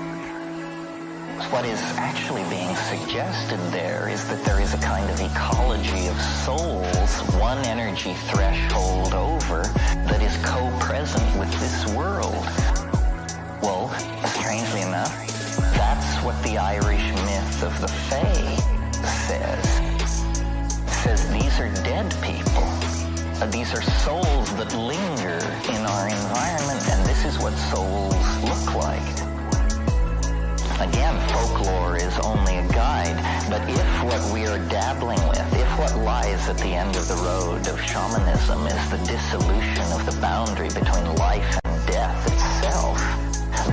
What is actually being suggested there is that there is a kind of ecology of souls, one energy threshold over, that is co-present with this world. Well, strangely enough, that's what the Irish myth of the Fae says. It says these are dead people. These are souls that linger in our environment, and this is what souls look like. Again, folklore is only a guide, but if what we are dabbling with, if what lies at the end of the road of shamanism is the dissolution of the boundary between life and death itself,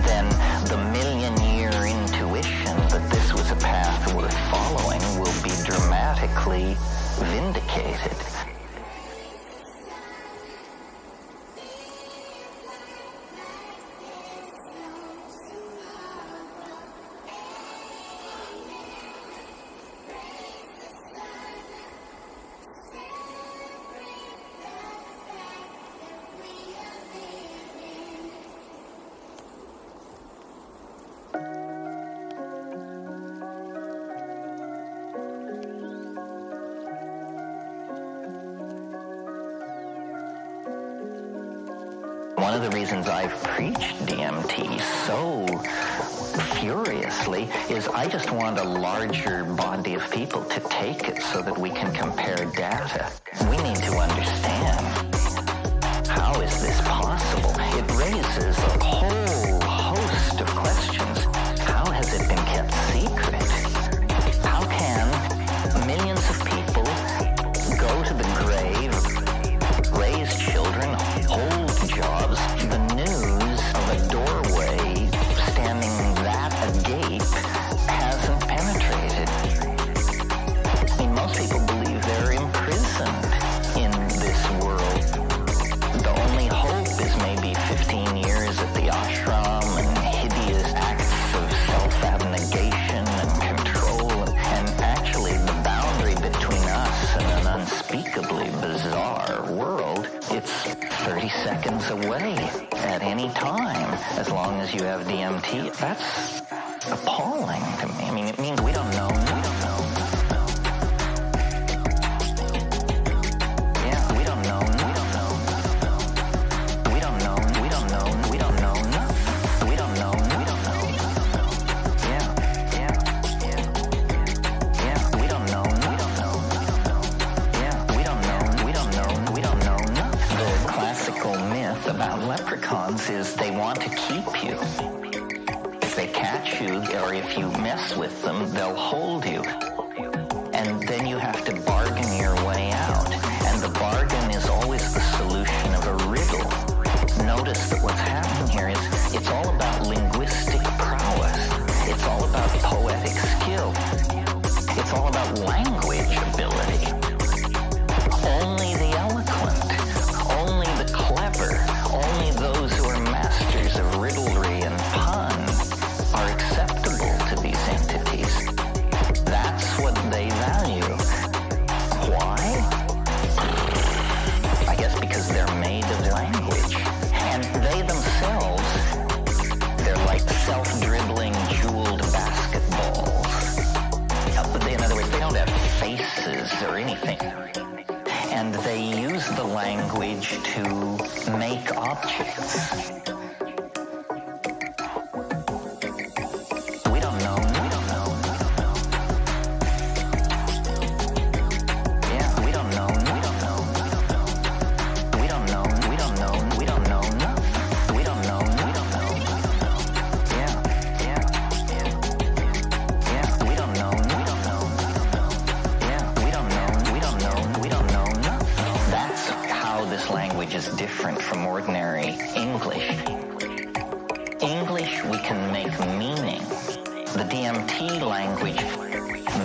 then the million-year intuition that this was a path worth following will be dramatically vindicated. One of the reasons I've preached DMT so furiously is I just want a larger body of people to take it so that we can compare data. We need to understand, how is this possible? It raises a whole host of questions. How has it been kept secret? How can millions of people go to the grave, raise children, hold jobs, the news of a doorway standing that agape hasn't penetrated? I mean, most people believe they're imprisoned in this world. The only hope is maybe 15 years at the ashram and hideous acts of self-abnegation and control. And actually, the boundary between us and an unspeakably bizarre world, it's 30 seconds away at any time, as long as you have DMT. That's appalling to me. I mean, it means we don't know. Yeah, we don't know. We don't know. We don't know. We don't know. We don't know. We don't know. Yeah. We don't know. We don't know. Yeah, we don't know. We don't know. We don't know. The classical myth about leprechauns is they want to keep you. If they catch you, or if you mess with them, they'll hold you. And then you have to bargain your way out. And the bargain is always the solution of a riddle. Notice that what's happening here is it's all about linguistic prowess. It's all about poetic skill. It's all about language ability. Only the eloquent, only the clever, only those who are masters of riddlery and pun are acceptable to these entities. That's what they value. Why? I guess because they're made of language. And they themselves, they're like self-dribbling jeweled basketballs. In other words, they don't have faces or anything. And they use the language to make objects. We don't know. We don't know. Yeah, we don't know. We don't know. We don't know. We don't know. We don't know. We don't know. We don't know. Yeah. We don't know. We don't know. Yeah, we don't know. We don't know. We don't know. That's how this language is different from ordinary English. English, we can make meaning. The DMT language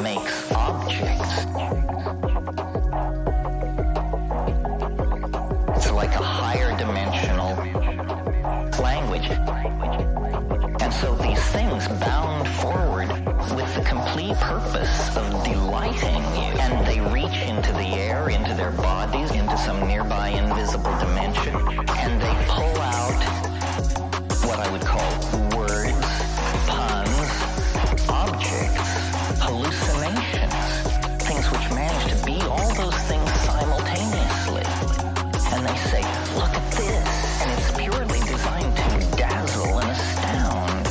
makes objects. It's like a higher dimensional language. And so these things bound forward with the complete purpose of delighting you. And they reach into the air, into their bodies, into some nearby invisible dimension. And they pull out what I would call words, puns, objects, hallucinations, things which manage to be all those things simultaneously. And they say, look at this. And it's purely designed to dazzle and astound.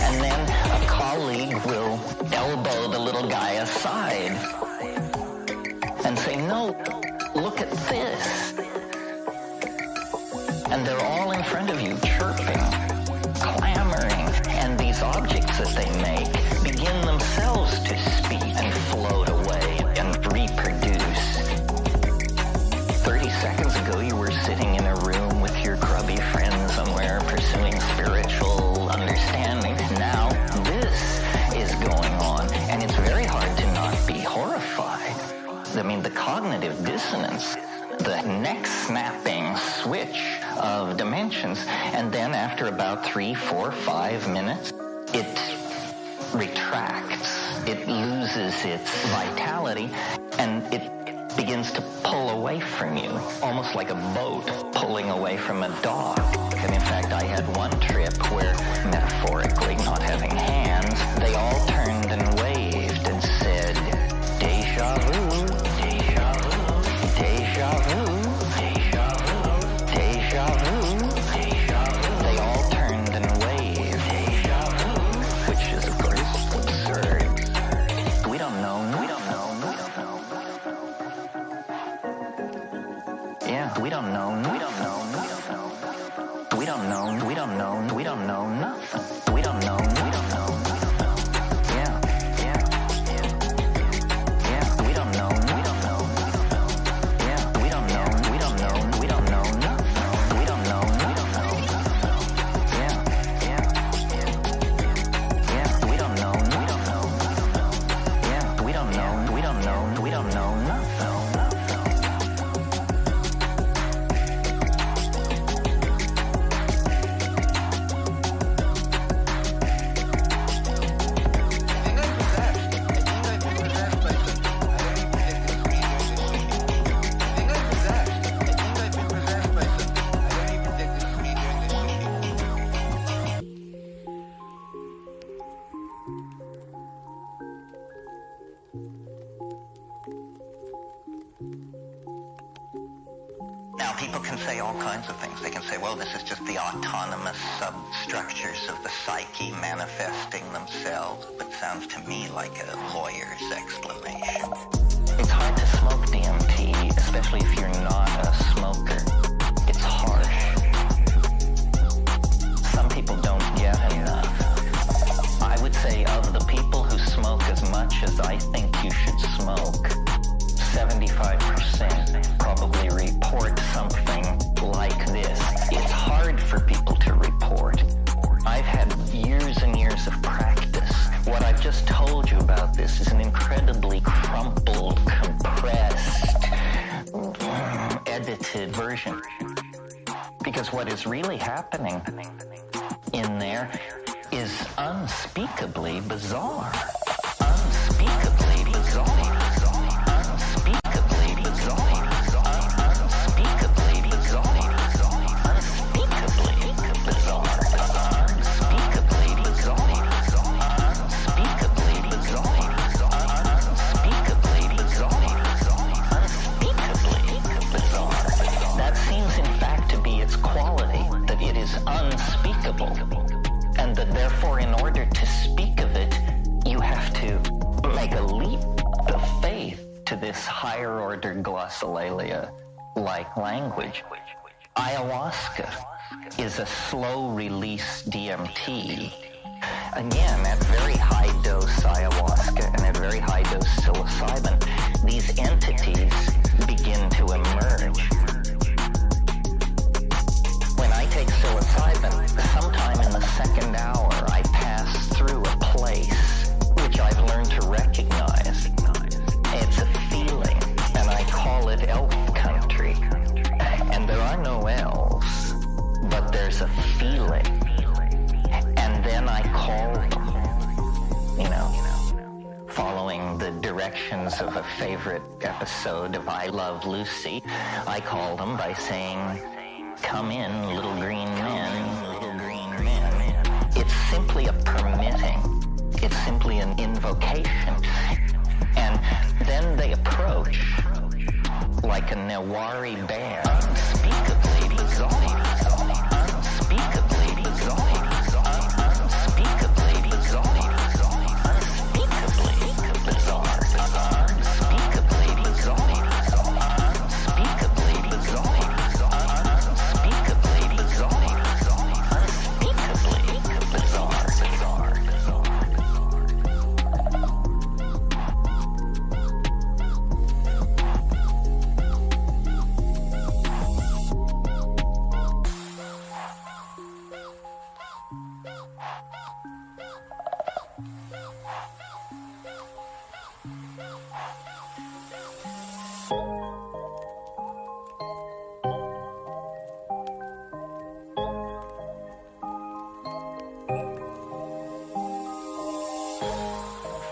And then a colleague will elbow the little guy aside and say, no, look at this. And they're all in front of you, chirping, clamoring, and these objects that they make begin themselves to speak and float away and reproduce. 30 seconds ago, you were sitting in a room with your grubby friend somewhere pursuing spiritual understanding. Now, this is going on, and it's very hard to not be horrified. I mean, the cognitive dissonance, the neck-snapping switch of dimensions, and then after about 3, 4, 5 minutes, it retracts. It loses its vitality, and it begins to pull away from you, almost like a boat pulling away from a dock. And in fact, I had one trip where, metaphorically, not having hands, they all turned and waved and said, "Deja vu, deja vu, deja vu, deja vu." Yeah, we don't know nothing. We don't know nothing. We don't know nothing. We don't know nothing. We don't know nothing. Yeah. Yeah, we don't know nothing. Yeah, we don't know. We don't know. We don't know nothing. We don't know nothing. Yeah. Yeah, we don't know. We don't know. Yeah, we don't know. We don't know. We don't know nothing. Now, people can say all kinds of things. They can say, well, this is just the autonomous substructures of the psyche manifesting themselves. But sounds to me like a lawyer's explanation. It's hard to smoke DMT, especially if you're not a smoker. It's harsh. Some people don't get enough. I would say of the people who smoke as much as I think you should smoke, 75% probably report something like this. It's hard for people to report. I've had years and years of practice. What I've just told you about this is an incredibly crumpled, compressed, edited version. Because what is really happening in there is unspeakably bizarre. Unspeakably bizarre. And that therefore, in order to speak of it, you have to make a leap of faith to this higher order glossolalia-like language. Ayahuasca is a slow release DMT. Again, at very high dose ayahuasca and at very high dose psilocybin, these entities begin to emerge. When I take psilocybin, sometime in the second hour, I pass through a place which I've learned to recognize. It's a feeling, and I call it elf country. And there are no elves, but there's a feeling. And then I call them, following the directions of a favorite episode of I Love Lucy, I call them by saying, "Come in, little green men, little green men." It's simply a permitting. It's simply an invocation. And then they approach like a Newari bear. Unspeakably bizarre. Unspeakably bizarre. Unspeakably bizarre. Unspeakably bizarre. Unspeakably bizarre. Unspeakably bizarre.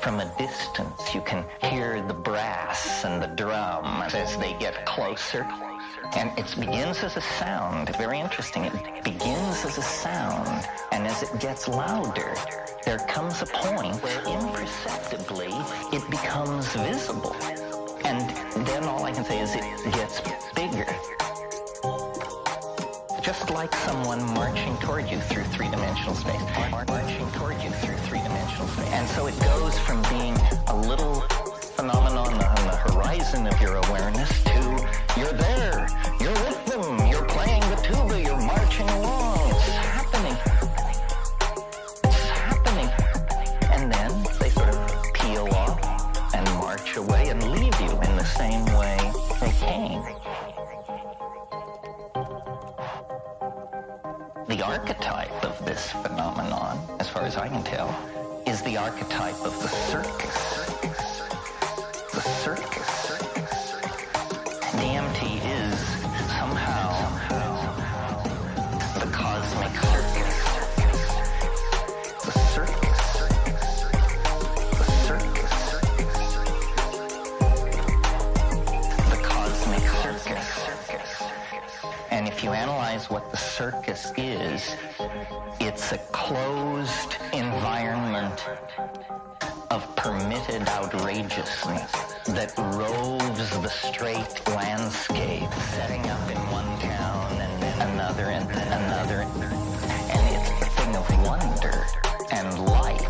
From a distance, you can hear the brass and the drum as they get closer. And it begins as a sound. Very interesting. It begins as a sound. And as it gets louder, there comes a point where imperceptibly it becomes visible. And then all I can say is it gets bigger. Just like someone marching toward you through three-dimensional space. Marching toward you through three-dimensional space. And so it goes from being a little phenomenon on the horizon of your awareness to you're there, you're The archetype of this phenomenon, as far as I can tell, is the archetype of the circus. The circus. DMT is somehow the cosmic circus. The circus. The circus. The cosmic circus. And if you analyze what the circus is, it's a closed environment of permitted outrageousness that roves the straight landscape, setting up in one town and then another and then another. And it's a thing of wonder and light.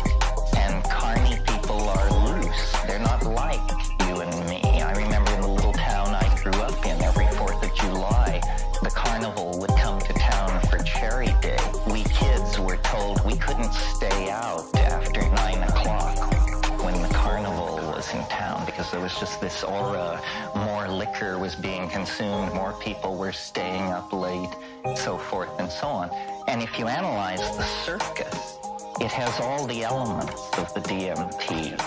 And carny people are loose. They're not like you and me. I remember in the little town I grew up in, every 4th of July, the carnival would come to town for Cherry Day. We kids were told we couldn't stay out after 9 o'clock when the carnival was in town because there was just this aura. More liquor was being consumed, more people were staying up late, so forth and so on. And if you analyze the circus, it has all the elements of the DMT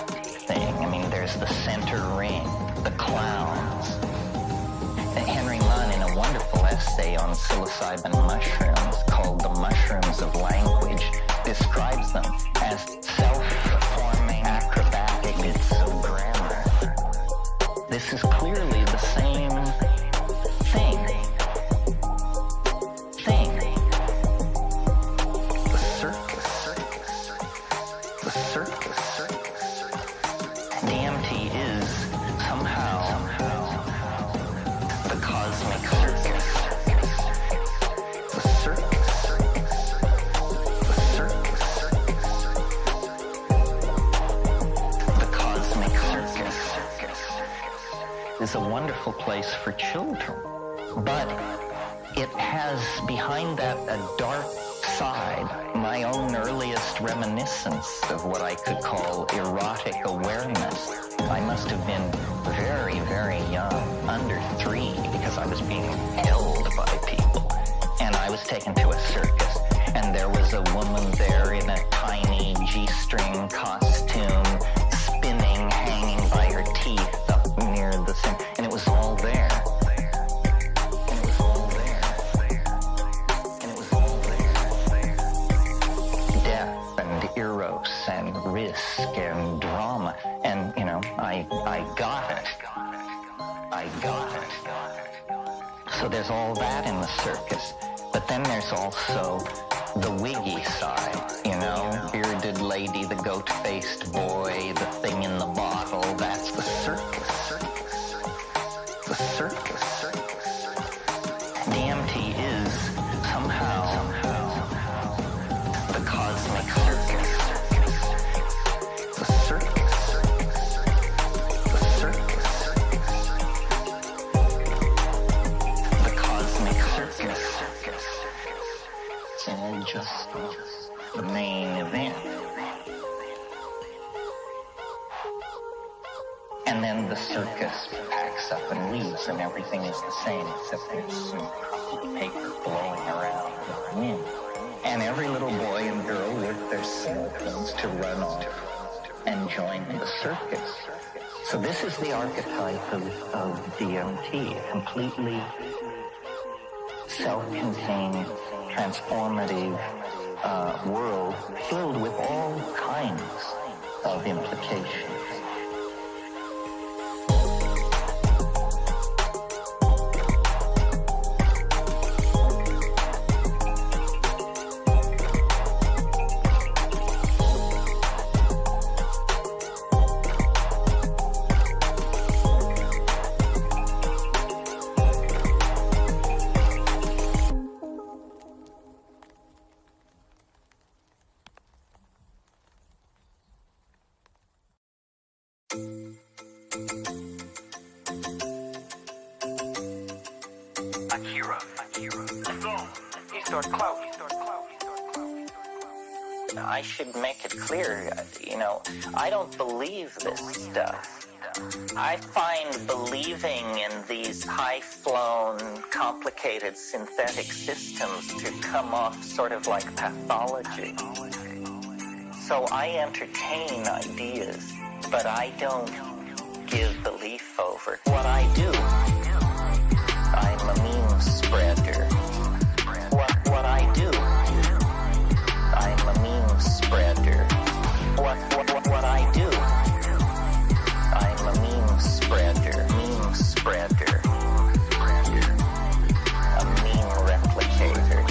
thing. I mean, there's the center ring, the clowns. Henry Munn, in a wonderful essay on psilocybin mushrooms called The Mushrooms of Language, describes them as self-forming acrobatic bits of grammar. This is clearly the same thing. The circus. The circus. DMT is somehow the cosmic circus. The circus. The circus. The cosmic circus is a wonderful place for children, but it has behind that a dark side, my own earliest reminiscence of what I could call erotic awareness. I must have been very, very young, under 3, because I was being held by people. And I was taken to a circus, and there was a woman there in a tiny G-string costume, spinning, hanging by her teeth up near the center, and it was all there. And it was all there. And it was all there. Death and eros and risk and drama. And, you know, I got it. I got it. So there's all that in the circus. But then there's also the wiggy side, you know, bearded lady, the goat-faced boy, the thing in the bottle. That's the circus. The circus. DMT is somehow the cosmic circus. The circus. The circus. The cosmic circus. It's all just the main event. And then the circus packs up and leaves, and everything is the same, except there's some crumpled paper blowing around with the wind. And every little boy and girl work their cell phones to run off and join the circus. So this is the archetype of DMT, a completely self-contained, transformative world filled with all kinds of implications. I should make it clear, you know, I don't believe this stuff. I find believing in these high-flown, complicated synthetic systems to come off sort of like pathology. So I entertain ideas, but I don't give belief over. What I do, I'm a meme spreader. What I do, I'm a meme spreader. What I do, I'm a meme spreader. A meme replicator.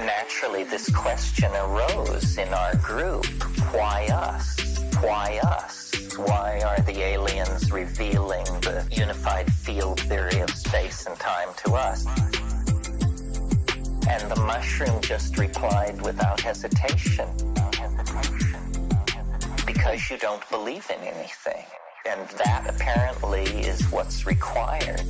Naturally, this question arose in our group. Why us? Why us? Why are the aliens revealing the unified field theory of space and time to us? And the mushroom just replied without hesitation. Because you don't believe in anything. And that apparently is what's required.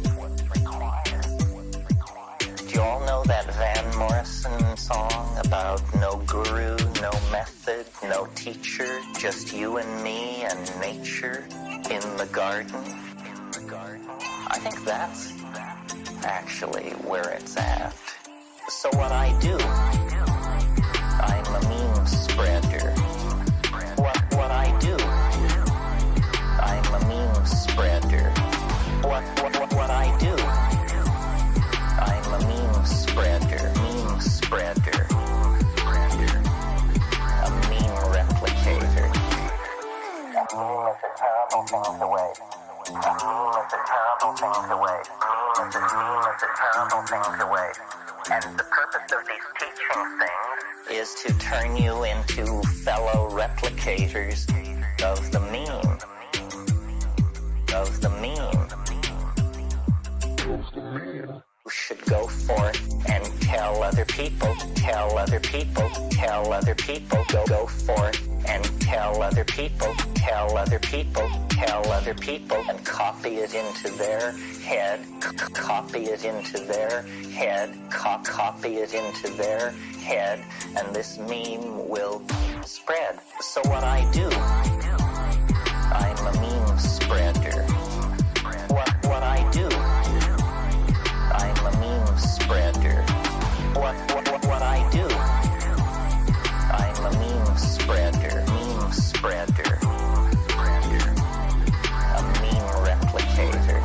Do you all know that Van Morrison song about no guru, no method, no teacher, just you and me and nature in the garden? I think that's actually where it's at. So what I do, I'm a meme spreader. What I do, I'm a meme spreader. What I do, I'm a meme spreader. A meme replicator. A meme is a terrible thing to waste. A meme is a terrible thing to waste. A meme is a terrible thing to waste. And the purpose of these teaching things is to turn you into fellow replicators of the meme. You should go forth and tell other people, go forth and tell other people, and copy it into their head, copy it into their head, and this meme will spread. So what I do, I'm a meme spreader. What I do, I'm a meme spreader. What I do, I'm a meme spreader. A meme replicator.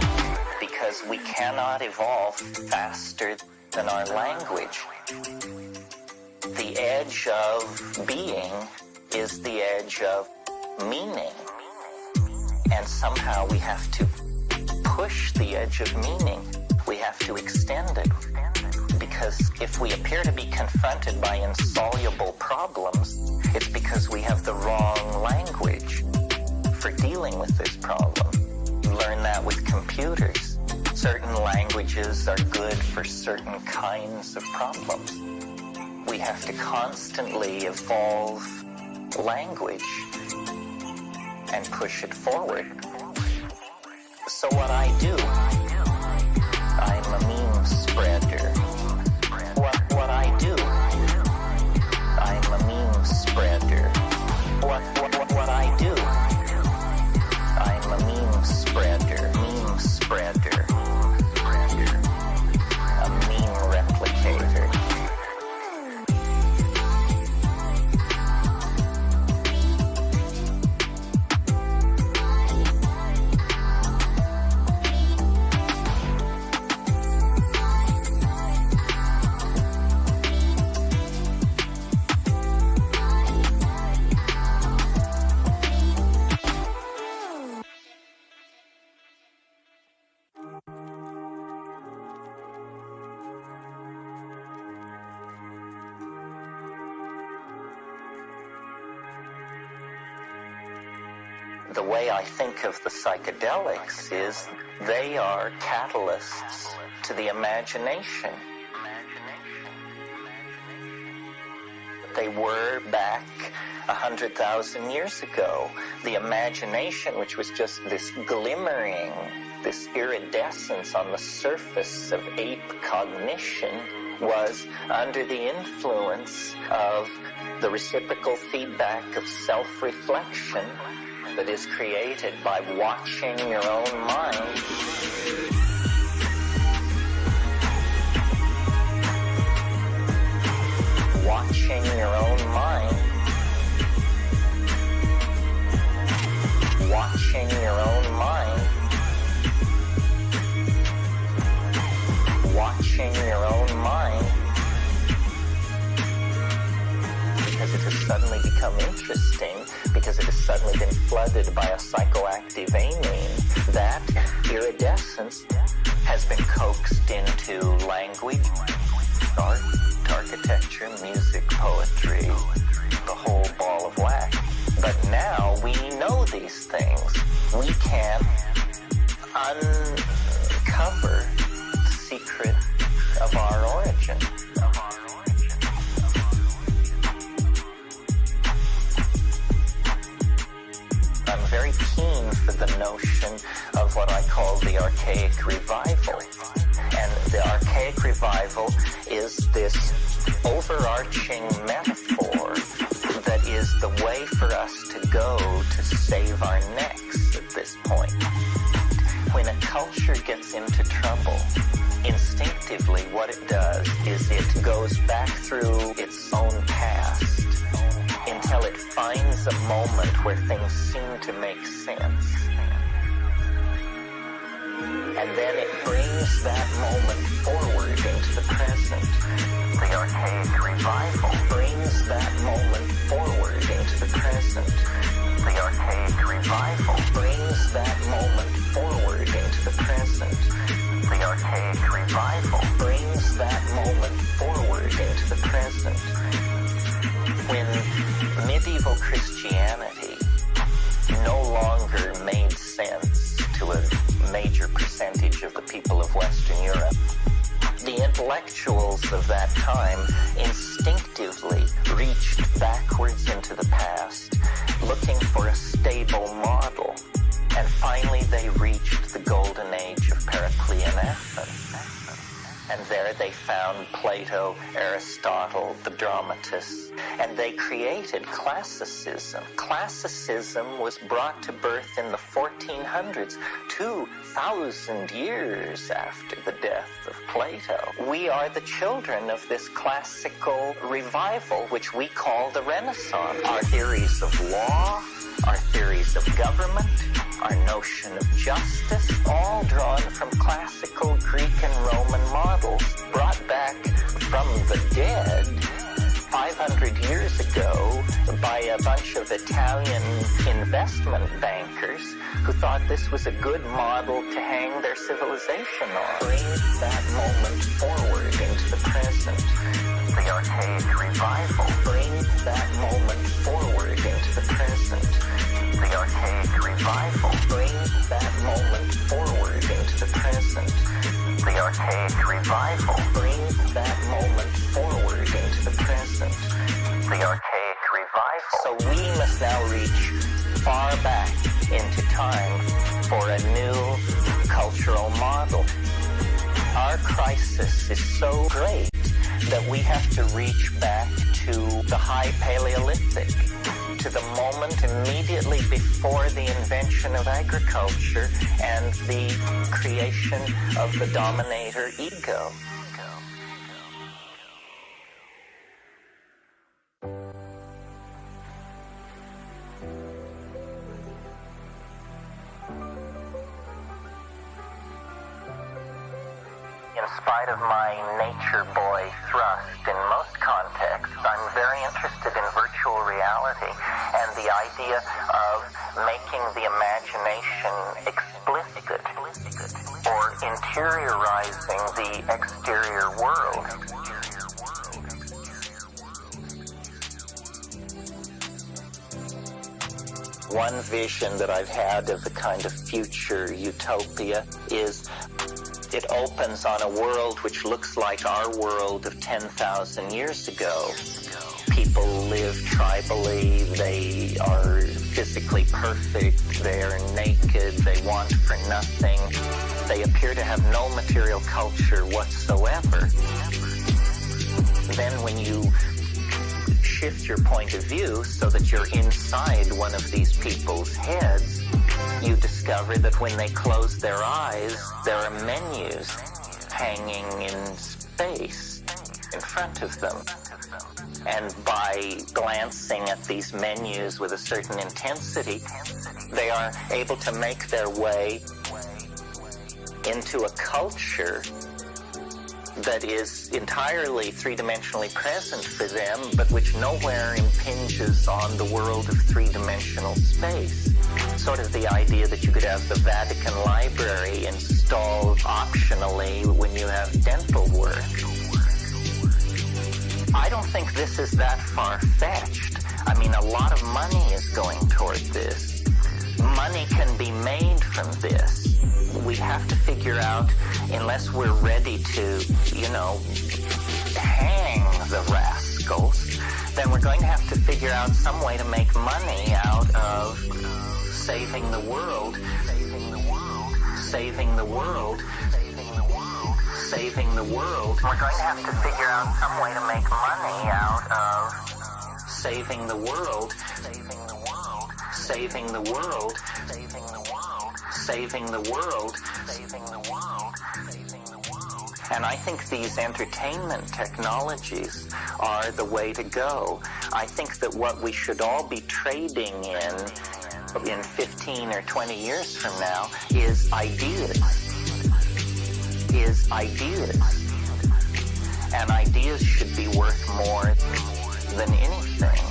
Because we cannot evolve faster than our language. The edge of being is the edge of meaning. And somehow we have to push the edge of meaning. We have to extend it. Because if we appear to be confronted by insoluble problems, it's because we have the wrong language for dealing with this problem. You learn that with computers. Certain languages are good for certain kinds of problems. We have to constantly evolve language and push it forward. So what I do, I'm a meme spreader. What I do, I'm a meme spreader. What I do, I'm a meme spreader. A meme replicator. The way I think of the psychedelics is they are catalysts to the imagination. They were back 100,000 years ago. The imagination, which was just this glimmering, this iridescence on the surface of ape cognition, was under the influence of the reciprocal feedback of self-reflection that is created by watching your own mind. Watching your own mind. Watching your own mind. Watching your own mind. Because it has suddenly become interesting, because it has suddenly been flooded by a psychoactive amine. That iridescence has been coaxed into language, art, architecture, music, poetry, the whole ball of wax. But now we know these things. We can uncover the secret of our origin. I'm very keen for the notion of what I call the archaic revival. And the archaic revival is this overarching metaphor that is the way for us to go to save our necks at this point. When a culture gets into trouble, instinctively what it does is it goes back through its own past until it finds a moment where things seem to make sense. And then it brings that moment forward into the present. The archaic revival brings that moment forward into the present. The archaic revival brings that moment forward into the present. The archaic revival brings that moment forward into the present. When medieval Christianity no longer made sense to a major percentage of the people of Western Europe, the intellectuals of that time instinctively reached backwards into the past, looking for a stable model. And finally they reached the golden age of Periclean Athens. And there they found Plato, Aristotle, the dramatists, and they created classicism. Classicism was brought to birth in the 1400s, 2,000 years after the death of Plato. We are the children of this classical revival, which we call the Renaissance. Our theories of law, our theories of government, our notion of justice, all drawn from classical Greek and Roman models, brought back from the dead 500 years ago by a bunch of Italian investment bankers who thought this was a good model to hang their civilization on. Bring that moment forward into the present. The archaic revival. Bring that moment forward into the present. The archaic revival. Bring that moment forward into the present. The archaic revival. Bring that moment forward into the present. The archaic revival. So we must now reach far back into time for a new cultural model. Our crisis is so great that we have to reach back to the high Paleolithic, to the moment immediately before the invention of agriculture and the creation of the dominator ego. In spite of my nature boy thrust in most contexts, I'm very interested in virtual reality and the idea of making the imagination explicit or interiorizing the exterior world. One vision that I've had of the kind of future utopia is it opens on a world which looks like our world of 10,000 years ago. People live tribally, they are physically perfect, they are naked, they want for nothing. They appear to have no material culture whatsoever. Then when you shift your point of view so that you're inside one of these people's heads, you discover that when they close their eyes, there are menus hanging in space in front of them. And by glancing at these menus with a certain intensity, they are able to make their way into a culture that is entirely three-dimensionally present for them, but which nowhere impinges on the world of three-dimensional space. Sort of the idea that you could have the Vatican Library installed optionally when you have dental work. I don't think this is that far-fetched. I mean, a lot of money is going toward this. Money can be made from this. We have to figure out, unless we're ready to, hang the rascals, then we're going to have to figure out some way to make money out of saving the world, saving the world, saving the world, saving the world, saving the world. We're going to have to figure out some way to make money out of saving the world, saving the world, saving the world, saving the world, saving the world, saving the world, saving the world. And I think these entertainment technologies are the way to go. I think that what we should all be trading in 15 or 20 years from now is ideas. And ideas should be worth more than anything.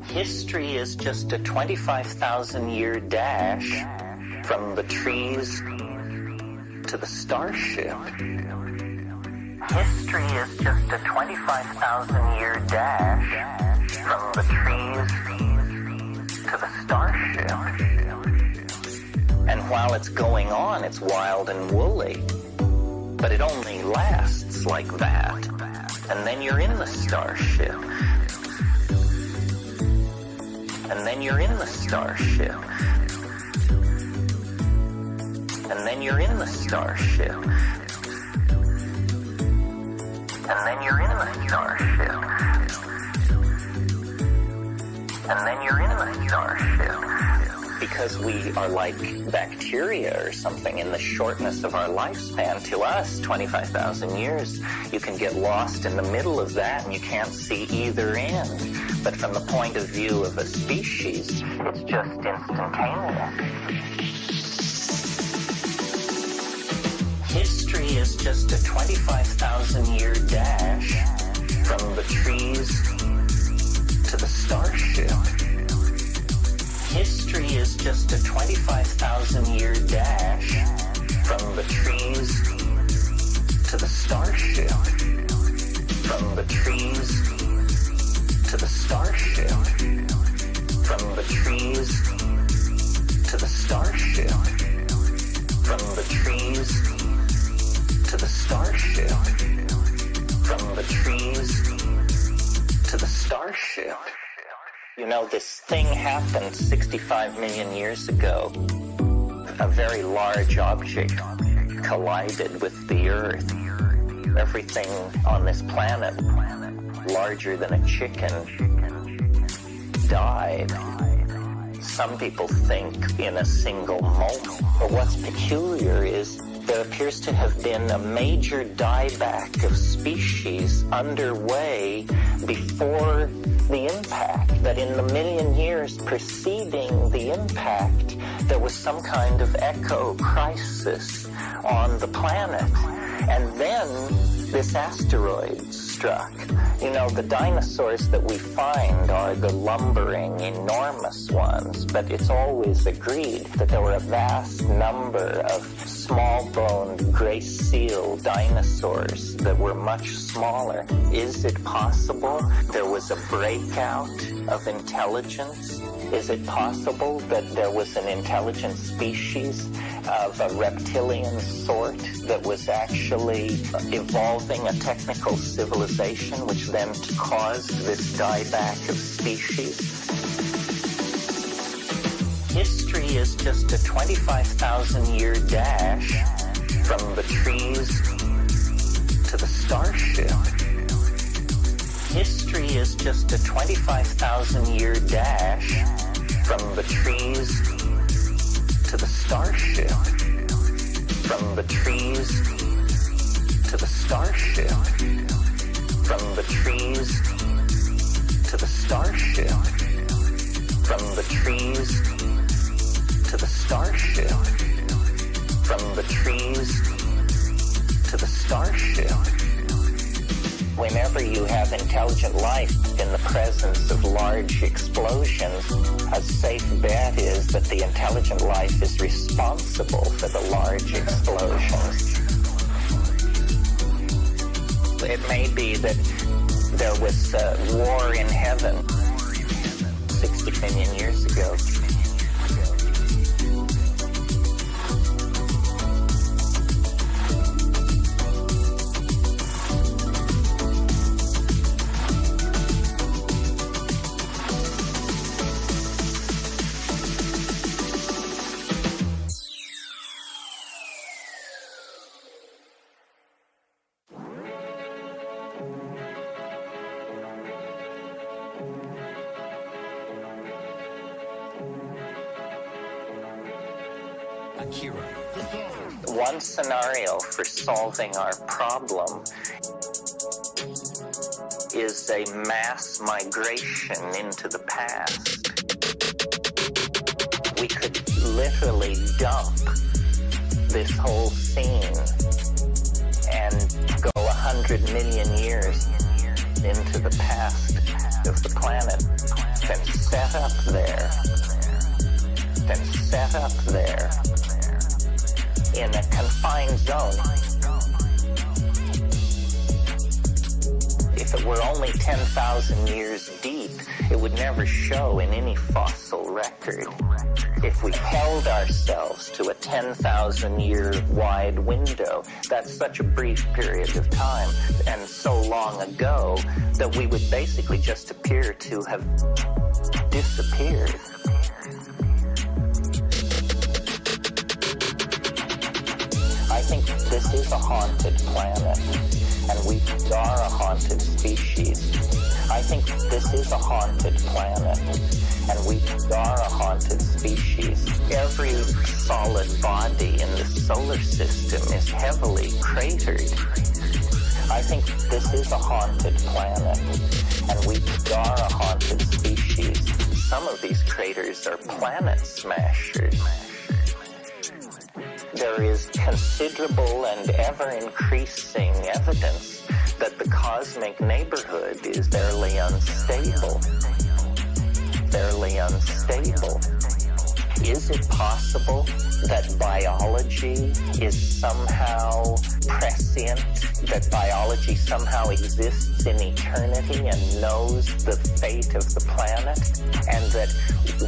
History is just a 25,000-year dash from the trees to the starship. History is just a 25,000-year dash from the trees to the starship. And while it's going on, it's wild and woolly. But it only lasts like that. And then you're in the starship. And then you're in the starship. And then you're in the starship. And then you're in the starship. And then you're in the starship. Because we are like bacteria or something in the shortness of our lifespan. To us, 25,000 years, you can get lost in the middle of that and you can't see either end. But from the point of view of a species, it's just instantaneous. History is just a 25,000-year dash from the trees to the starship. History is just a 25,000-year dash from the trees to the starship. From the trees to the starship. From the trees to the starship. From the trees to the starship. From the trees to the starship. You know, this thing happened 65 million years ago. A very large object collided with the Earth. Everything on this planet, larger than a chicken, died. Some people think in a single moment. But what's peculiar is there appears to have been a major dieback of species underway before the impact, that in the million years preceding the impact, there was some kind of echo crisis on the planet. And then this asteroid struck. You know, the dinosaurs that we find are the lumbering, enormous ones, but it's always agreed that there were a vast number of small-boned, gray-seal dinosaurs that were much smaller. Is it possible there was a breakout of intelligence? Is it possible that there was an intelligent species of a reptilian sort that was actually evolving a technical civilization, which then caused this dieback of species? History is just a 25,000-year dash from the trees to the starship. History is just a 25,000-year dash from the trees to the starship. From the trees to the starship. From the trees to the starship. From the trees to the starship. From the trees to the starship. Whenever you have intelligent life in the presence of large explosions, a safe bet is that the intelligent life is responsible for the large explosions. It may be that there was a war in heaven 60 million years ago. One scenario for solving our problem is a mass migration into the past. We could literally dump this whole scene and go 100 million years into the past of the planet, then set up there in a confined zone. If it were only 10,000 years deep, it would never show in any fossil record. If we held ourselves to a 10,000-year wide window, that's such a brief period of time and so long ago that we would basically just appear to have disappeared. I think this is a haunted planet, and we are a haunted species. I think this is a haunted planet, and we are a haunted species. Every solid body in the solar system is heavily cratered. I think this is a haunted planet, and we are a haunted species. Some of these craters are planet smashers. There is considerable and ever-increasing evidence that the cosmic neighborhood is fairly unstable. Is it possible that biology is somehow prescient, that biology somehow exists in eternity and knows the fate of the planet, and that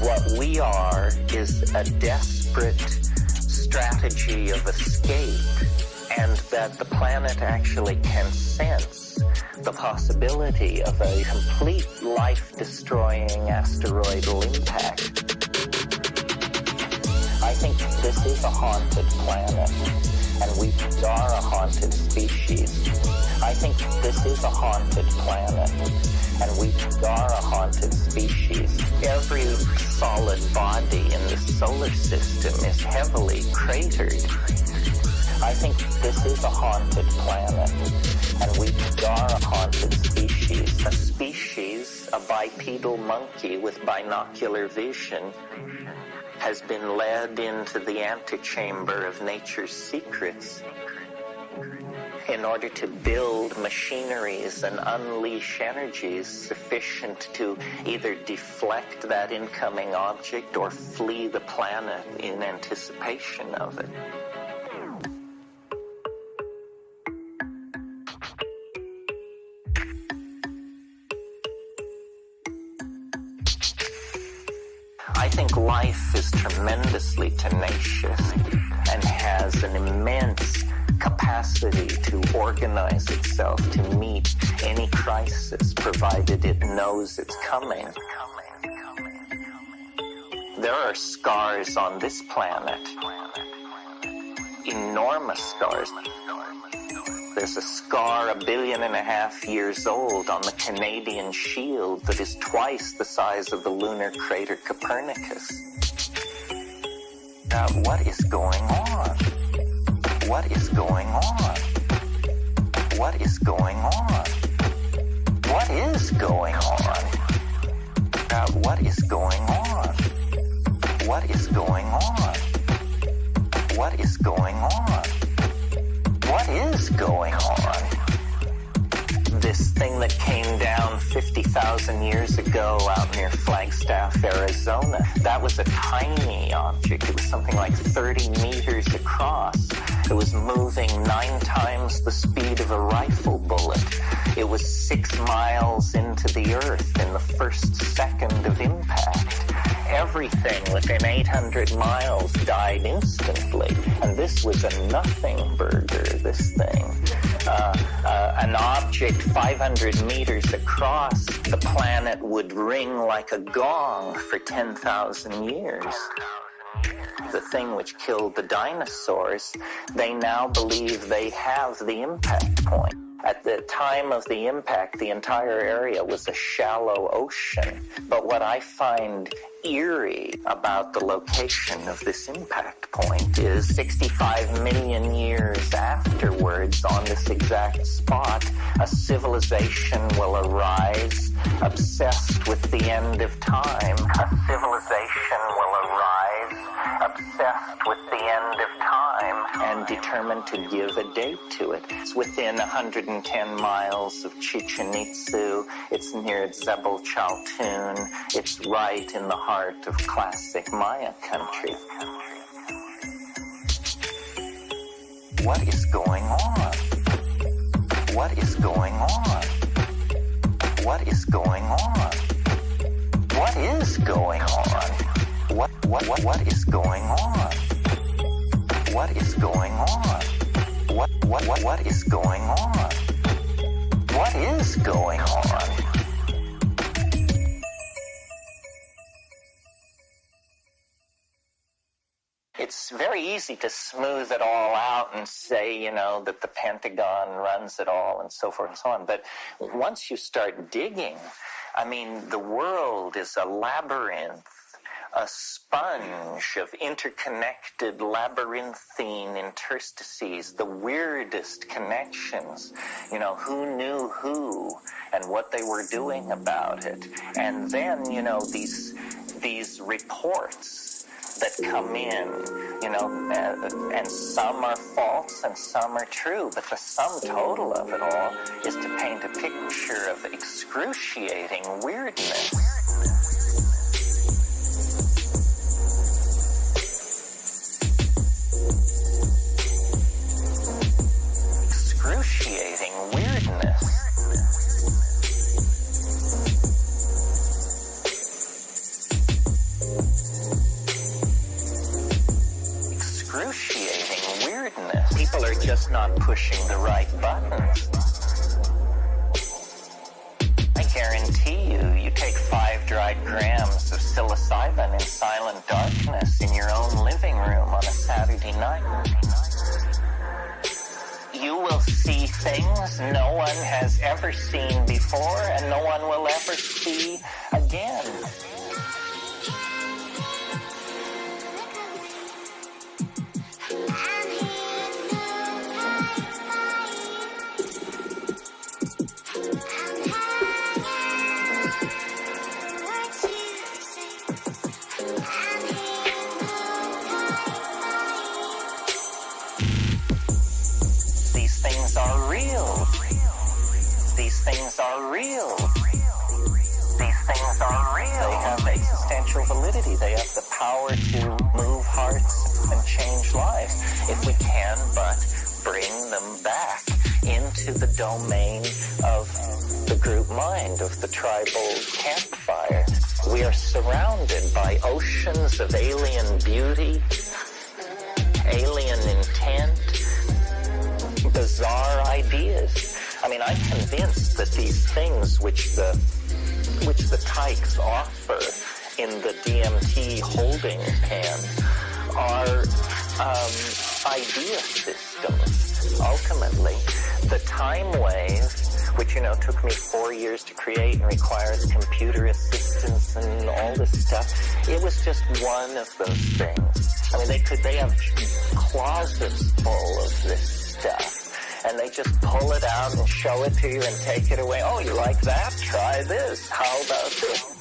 what we are is a desperate strategy of escape, and that the planet actually can sense the possibility of a complete life-destroying asteroidal impact? I think this is a haunted planet, and we are a haunted species. I think this is a haunted planet, and we are a haunted species. Every solid body in the solar system is heavily cratered. I think this is a haunted planet, and we are a haunted species. A species, a bipedal monkey with binocular vision, has been led into the antechamber of nature's secrets in order to build machineries and unleash energies sufficient to either deflect that incoming object or flee the planet in anticipation of it. I think life is tremendously tenacious and has an immense capacity to organize itself to meet any crisis, provided it knows it's coming. There are scars on this planet, enormous scars. There's a scar 1.5 billion years old on the Canadian shield that is twice the size of the lunar crater Copernicus. What is going on? What is going on? What is going on? What is going on? What is going on? What is going on? What is going on? What is going on? This thing that came down 50,000 years ago out near Flagstaff, Arizona, that was a tiny object. It was something like 30 meters across. It was moving 9 times the speed of a rifle bullet. It was 6 miles into the earth in the first second of impact. Everything within 800 miles died instantly. And this was a nothing burger, this thing. An object 500 meters across the planet would ring like a gong for 10,000 years. The thing which killed the dinosaurs, they now believe they have the impact point. At the time of the impact, the entire area was a shallow ocean. But what I find eerie about the location of this impact point is 65 million years afterwards, on this exact spot, a civilization will arise obsessed with the end of time. A civilization will arise obsessed with the end of time and determined to give a date to it. It's within 110 miles of Chichen Itza. It's near Zebel Chaltun. It's right in the heart of classic Maya country. What is going on? What is going on? What is going on? What is going on? What is going on? What is going on? What is going on? What is going on? It's very easy to smooth it all out and say, that the Pentagon runs it all and so forth and so on. But once you start digging, the world is a labyrinth, a sponge of interconnected labyrinthine interstices, the weirdest connections. Who knew who and what they were doing about it. And then, these reports that come in, and some are false and some are true, but the sum total of it all is to paint a picture of excruciating weirdness. Excruciating weirdness. Excruciating weirdness. People are just not pushing the right buttons. I guarantee you take 5 dried grams of psilocybin in silent darkness in your own living room on a Saturday night. You will see things no one has ever seen before and no one will ever see again. existential validity. They have the power to move hearts and change lives if we can but bring them back into the domain of the group mind, of the tribal campfire. We are surrounded by oceans of alien beauty, alien intent, bizarre ideas. I mean, I'm convinced that these things which the tykes offer in the DMT holding pen are idea systems. Ultimately, the time wave, which, took me 4 years to create and requires computer assistance and all this stuff, it was just one of those things. I mean, they have closets full of this stuff, and they just pull it out and show it to you and take it away. Oh, you like that? Try this. How about this?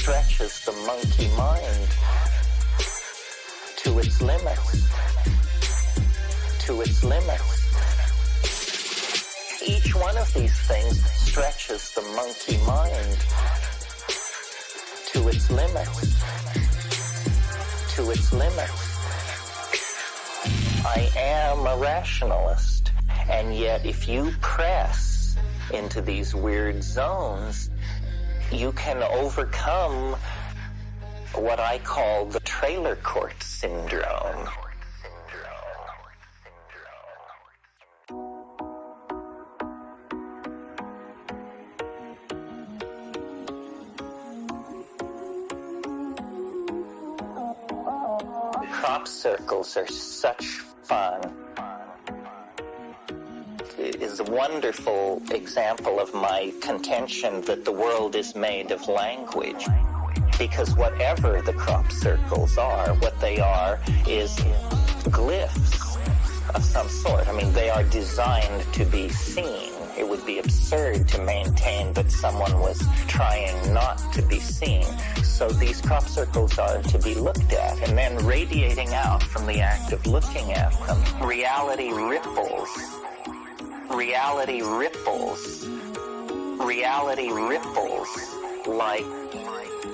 Stretches the monkey mind to its limits. To its limits. Each one of these things stretches the monkey mind to its limits. To its limits. I am a rationalist, and yet if you press into these weird zones, you can overcome what I call the trailer court syndrome. Crop circles are such fun. It is a wonderful example of my contention that the world is made of language. Because whatever the crop circles are, what they are is glyphs of some sort. I mean, they are designed to be seen. It would be absurd to maintain that someone was trying not to be seen. So these crop circles are to be looked at, and then radiating out from the act of looking at them, reality ripples. Reality ripples. Reality ripples like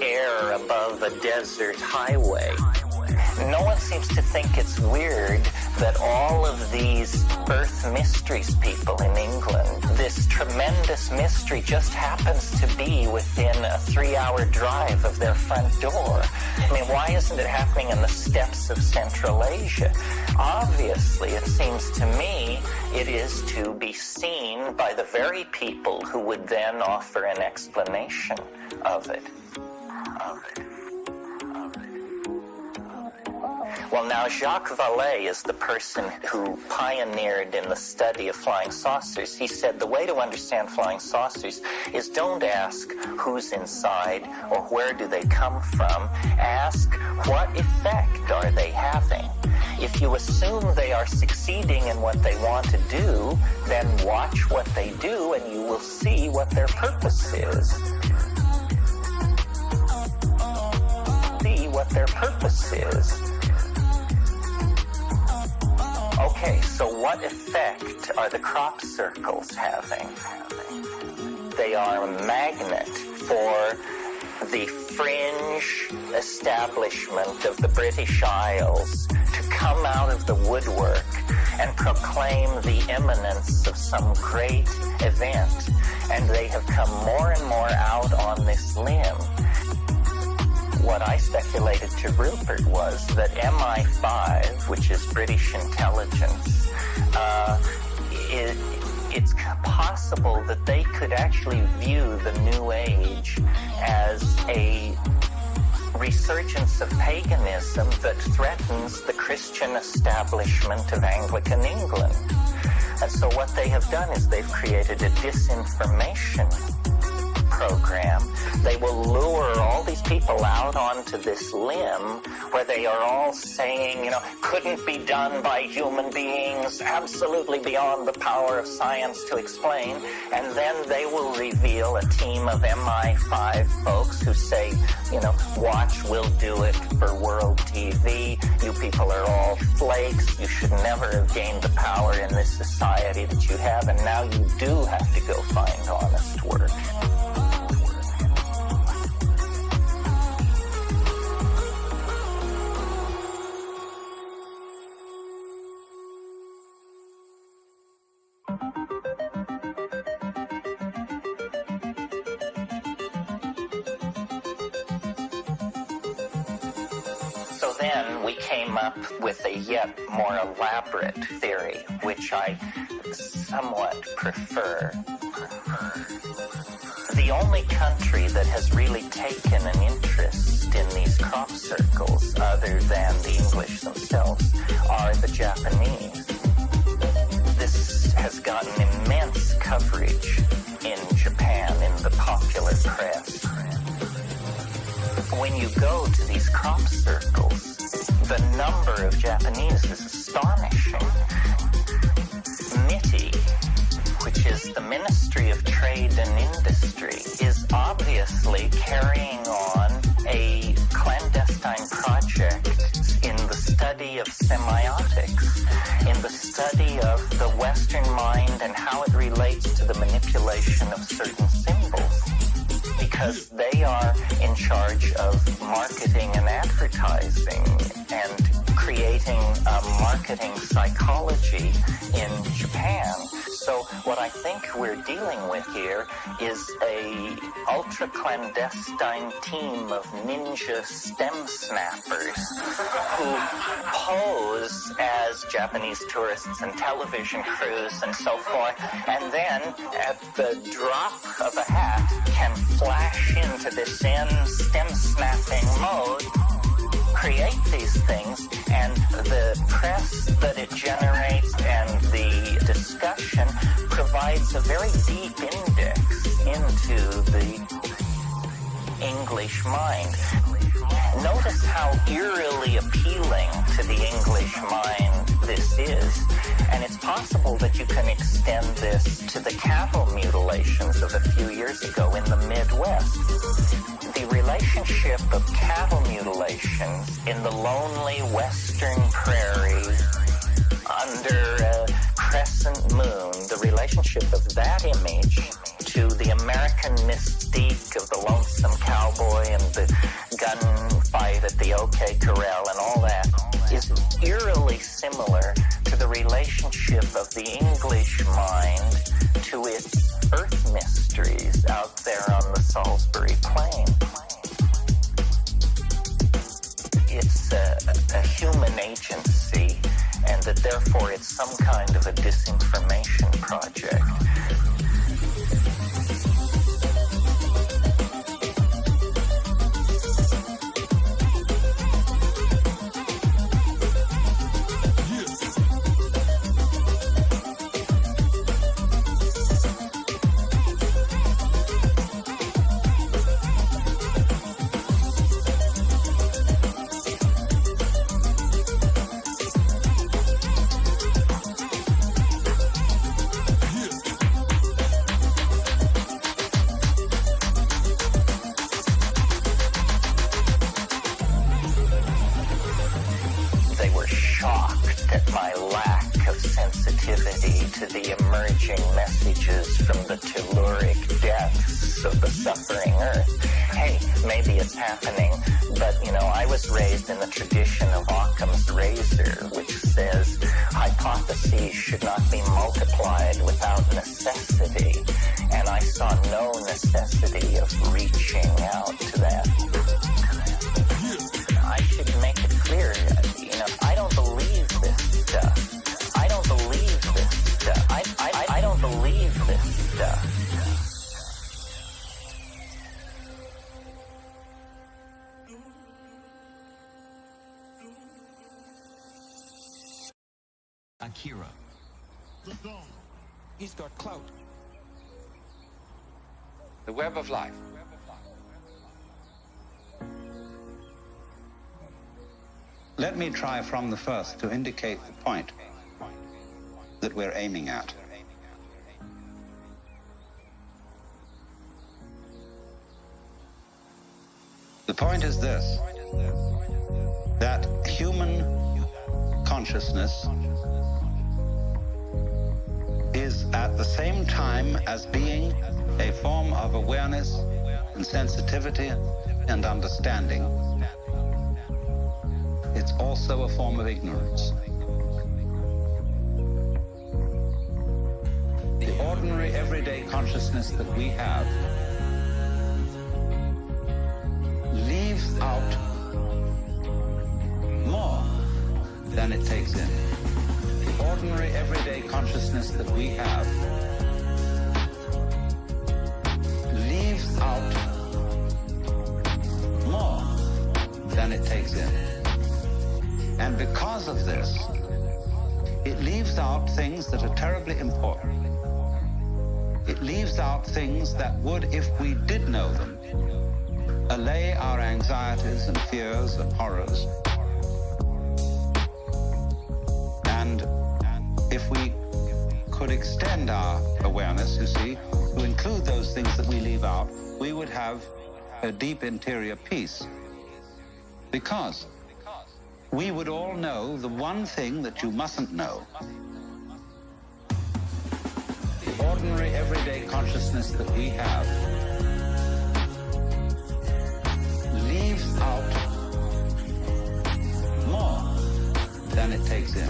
air above a desert highway. No one seems to think it's weird that all of these Earth Mysteries people in England, this tremendous mystery just happens to be within a 3-hour drive of their front door. I mean, why isn't it happening in the steppes of Central Asia? Obviously, it seems to me, it is to be seen by the very people who would then offer an explanation of it. Well, now, Jacques Vallée is the person who pioneered in the study of flying saucers. He said the way to understand flying saucers is don't ask who's inside or where do they come from. Ask what effect are they having. If you assume they are succeeding in what they want to do, then watch what they do and you will see what their purpose is. See what their purpose is. Okay, so what effect are the crop circles having? They are a magnet for the fringe establishment of the British Isles to come out of the woodwork and proclaim the imminence of some great event. And they have come more and more out on this limb. What I speculated to Rupert was that MI5, which is British intelligence, it's possible that they could actually view the New Age as a resurgence of paganism that threatens the Christian establishment of Anglican England. And so what they have done is they've created a disinformation program. They will lure all these people out onto this limb where they are all saying, you know, couldn't be done by human beings, absolutely beyond the power of science to explain. And then they will reveal a team of MI5 folks who say, you know, watch, we'll do it for world TV. You people are all flakes. You should never have gained the power in this society that you have. And now you do have to go find honest work. Then we came up with a yet more elaborate theory, which I somewhat prefer. The only country that has really taken an interest in these crop circles, other than the English themselves, are the Japanese. This has gotten immense coverage in Japan, in the popular press. When you go to these crop circles, the number of Japanese is astonishing. MITI, which is the Ministry of Trade and Industry, is obviously carrying on a clandestine project in the study of semiotics, in the study of the Western mind and how it relates to the manipulation of certain symbols. Because they are in charge of marketing and advertising and creating a marketing psychology in Japan. So what I think we're dealing with here is a ultra-clandestine team of ninja stem snappers who pose as Japanese tourists and television crews and so forth, and then at the drop of a hat can flash into this Zen stem snapping mode, create these things, and the press that it generates and the discussion provides a very deep index into the English mind. Notice how eerily appealing to the English mind this is, and it's possible that you can extend this to the cattle mutilations of a few years ago in the Midwest. The relationship of cattle mutilations in the lonely western prairies under a crescent moon, the relationship of that image to the American mystique of the lonesome cowboy and the gunfight at the OK Corral and all that is eerily similar to the relationship of the English mind to its earth mysteries out there on the Salisbury Plain. It's a human agency, and that therefore it's some kind of a disinformation project. To the emerging messages from the telluric depths of the suffering earth. Hey, maybe it's happening, but you know, I was raised in the tradition of Occam's razor, which says hypotheses should not be multiplied without necessity, and I saw no necessity of reaching out to that. I should make it clear, you know, I don't believe this stuff. I don't believe this stuff. I don't believe Akira. He's got clout. The web of life. Let me try from the first to indicate the point that we're aiming at. The point is this, that human consciousness is at the same time as being a form of awareness and sensitivity and understanding, it's also a form of ignorance. The ordinary everyday consciousness that we have leaves out more than it takes in. The ordinary everyday consciousness that we have leaves out more than it takes in. And because of this, it leaves out things that are terribly important. It leaves out things that would, if we did know them, allay our anxieties and fears and horrors. And if we could extend our awareness, you see, to include those things that we leave out, we would have a deep interior peace. Because we would all know the one thing that you mustn't know. The ordinary everyday consciousness that we have leaves out more than it takes in.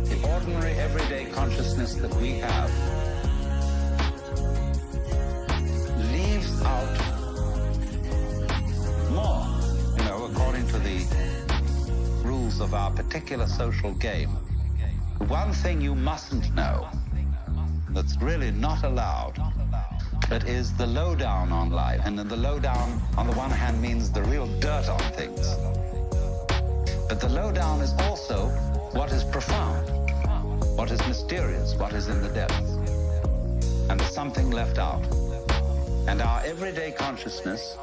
The ordinary everyday consciousness that we have leaves out more, according to the rules of our particular social game. The one thing you mustn't know, that's really not allowed, that is the lowdown on life. And the lowdown, on the one hand, means the real dirt on things. But the lowdown is also what is profound, what is mysterious, what is in the depths. And there's something left out. And our everyday consciousness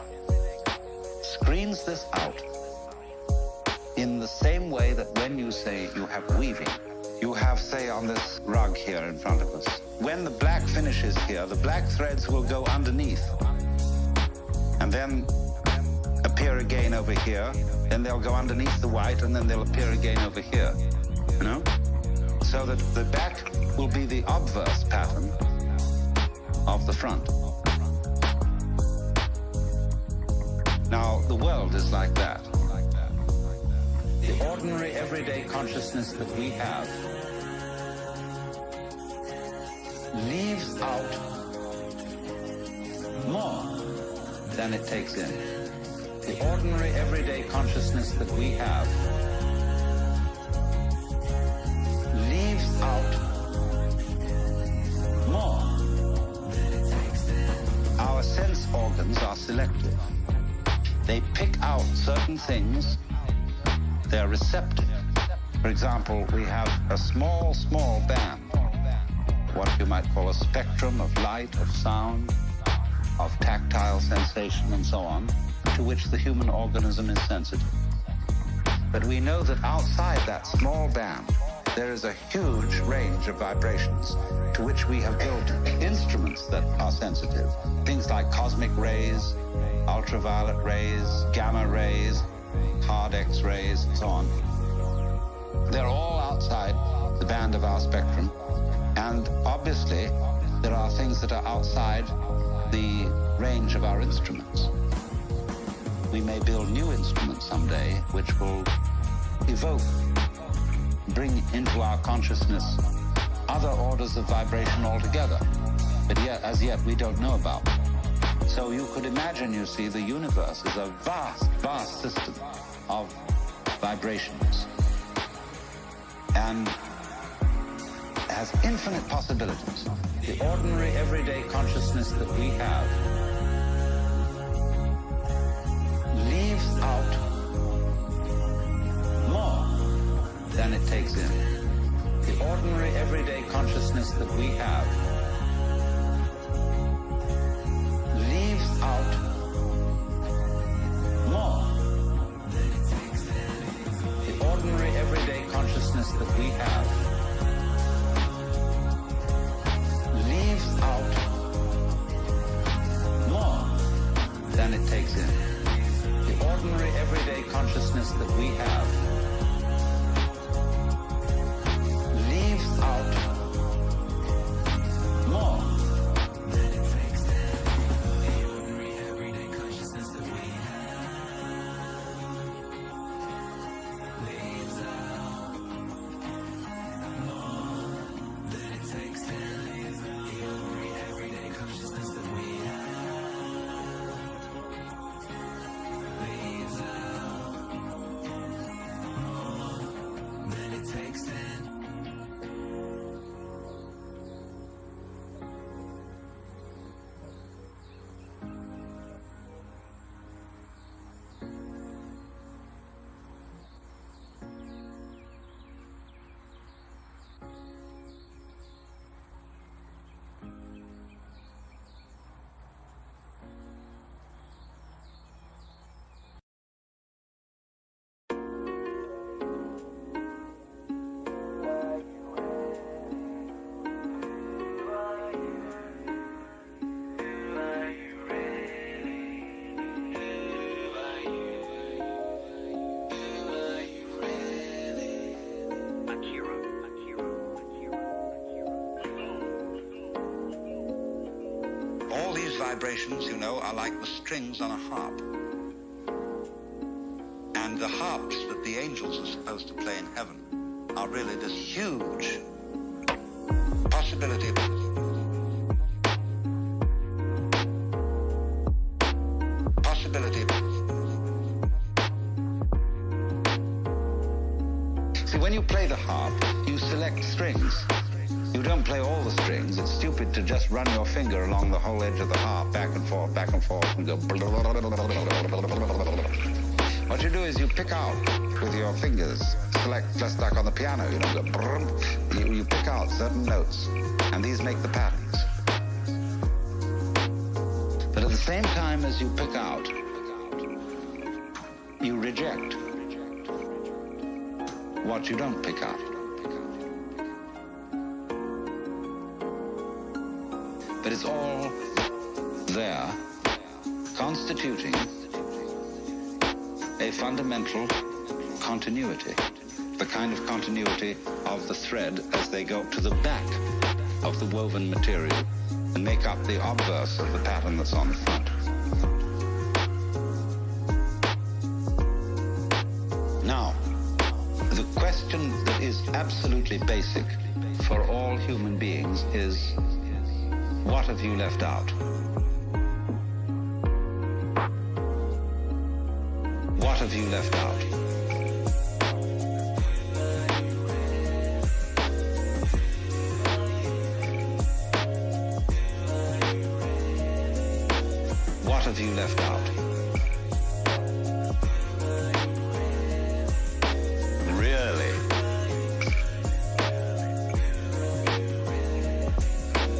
screens this out in the same way that when you say you have weaving, you have, say, on this rug here in front of us, when the black finishes here, the black threads will go underneath and then appear again over here, then they'll go underneath the white and then they'll appear again over here, so that the back will be the obverse pattern of the front. Now, the world is like that. The ordinary everyday consciousness that we have leaves out more than it takes in. The ordinary everyday consciousness that we have leaves out more. Our sense organs are selective. They pick out certain things. They're receptive. For example, we have a small band, what you might call a spectrum of light, of sound, of tactile sensation, and so on, to which the human organism is sensitive. But we know that outside that small band, there is a huge range of vibrations to which we have built instruments that are sensitive. Things like cosmic rays, ultraviolet rays, gamma rays, hard X-rays, and so on. They're all outside the band of our spectrum. And obviously, there are things that are outside the range of our instruments. We may build new instruments someday which will evoke, bring into our consciousness other orders of vibration altogether, but yet, as yet, we don't know about. So you could imagine, you see, the universe is a vast system of vibrations and has infinite possibilities. The ordinary everyday consciousness that we have leaves out more than it takes in. The ordinary, everyday consciousness that we have leaves out more. The ordinary, everyday consciousness that we have leaves out more than it takes in. The ordinary, everyday consciousness that we have leaves out more than it takes in. The ordinary, everyday consciousness that we have leaves out more than it takes in. The ordinary, everyday consciousness that we leaves out more than it takes in. All these vibrations, you know, are like the strings on a harp. And the harps that the angels are supposed to play in heaven are really this huge possibility. See, when you play the harp, you select strings. You don't play all the strings. It's stupid to just run your finger along the whole edge of the harp, back and forth, and go. What you do is you pick out with your fingers, select just like on the piano, you know, go. You pick out certain notes, and these make the patterns. But at the same time as you pick out, you reject what you don't pick out. But it's all there, constituting a fundamental continuity, the kind of continuity of the thread as they go to the back of the woven material and make up the obverse of the pattern that's on the front. Now, the question that is absolutely basic for all human beings is, what have you left out? What have you left out? What have you left out? Really?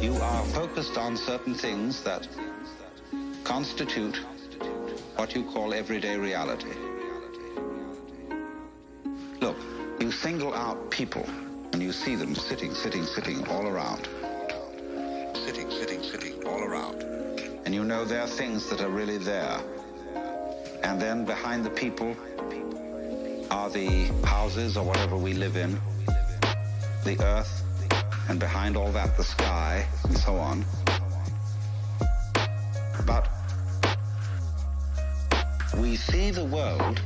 You are focused on certain things that constitute what you call everyday reality. Look, you single out people and you see them sitting all around. Sitting all around. And you know there are things that are really there. And then behind the people are the houses or whatever we live in, the earth, and behind all that the sky, and so on. But we see the world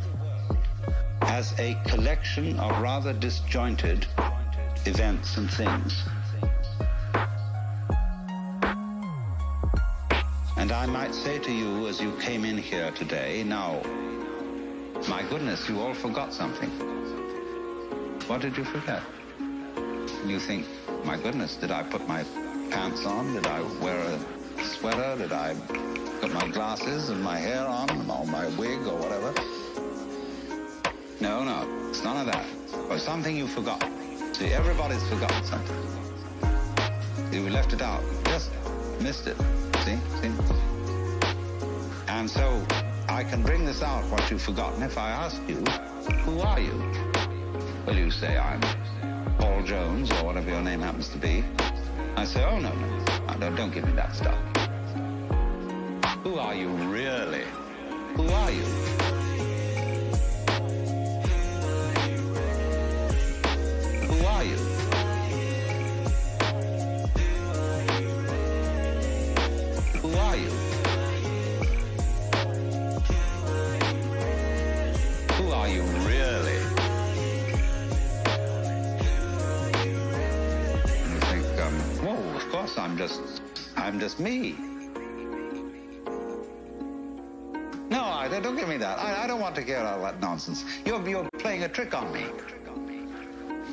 as a collection of rather disjointed events and things. And I might say to you as you came in here today, now, my goodness, you all forgot something. What did you forget? You think, my goodness, did I put my pants on? Did I wear a sweater? Did I put my glasses and my hair on, or my wig or whatever? No, it's none of that. Or something you forgot. See, everybody's forgotten something. See, we left it out. Just missed it. See? And so I can bring this out, what you've forgotten, if I ask you, who are you? Well, you say, I'm Paul Jones, or whatever your name happens to be. I say, oh, no, don't give me that stuff. Who are you, really? Who are you? Who are you? Who are you? Who are you, really? And you think, whoa, of course I'm just me. No, don't give me that. I don't want to hear all that nonsense. You're playing a trick on me.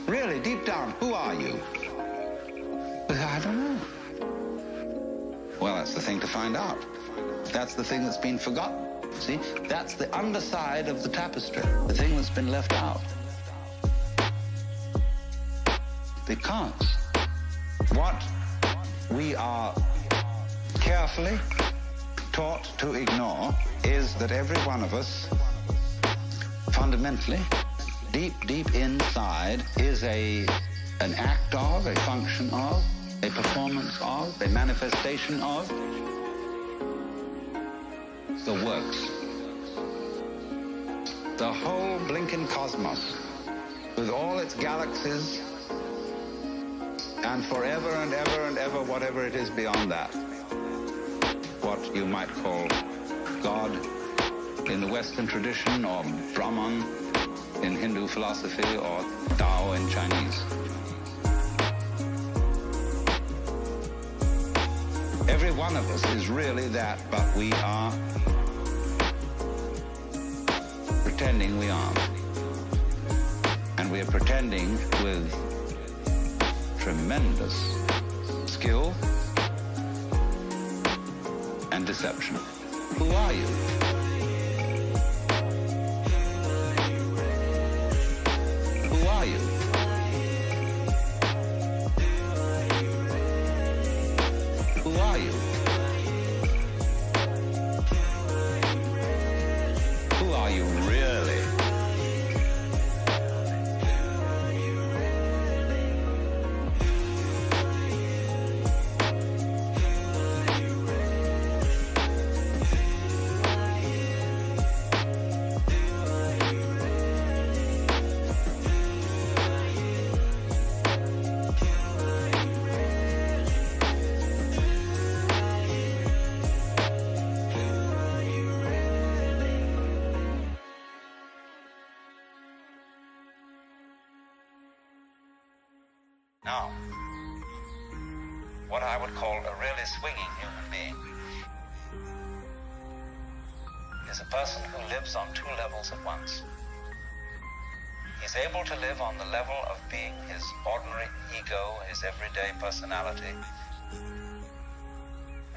Really, deep down, who are you? I don't know. Well, that's the thing to find out. That's the thing that's been forgotten. See, that's the underside of the tapestry, the thing that's been left out. Because what we are carefully taught to ignore is that every one of us, fundamentally, deep inside, is an act of, a function of, a performance of, a manifestation of the works. The whole blinking cosmos, with all its galaxies, and forever and ever and ever, whatever it is beyond that. What you might call God in the Western tradition, or Brahman in Hindu philosophy, or Tao in Chinese. Every one of us is really that, but we are pretending we aren't. And we are pretending with tremendous skill and deception. Who are you? Who are you? Who are you? Who are you really? Now, what I would call a really swinging human being is a person who lives on two levels at once. He's able to live on the level of being his ordinary ego, his everyday personality,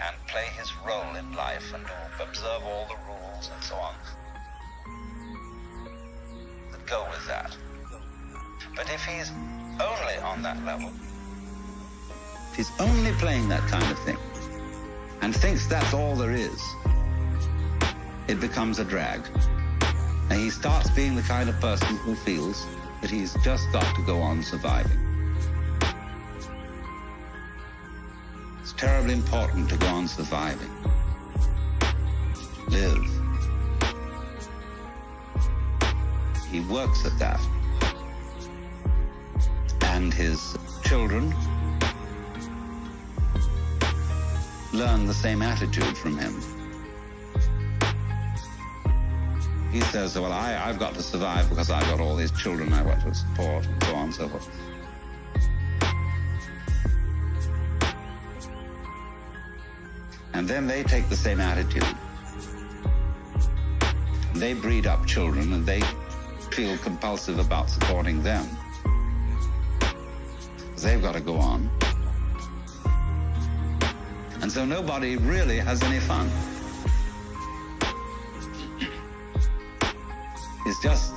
and play his role in life and observe all the rules and so on that go with that. But if he's only on that level, if he's only playing that kind of thing and thinks that's all there is, it becomes a drag. And he starts being the kind of person who feels that he's just got to go on surviving. It's terribly important to go on surviving. Live. He works at that. And his children learn the same attitude from him. He says, well, I've got to survive because I've got all these children I want to support, and so on and so forth. And then they take the same attitude. They breed up children, and they feel compulsive about supporting them. They've got to go on. And so nobody really has any fun. It's just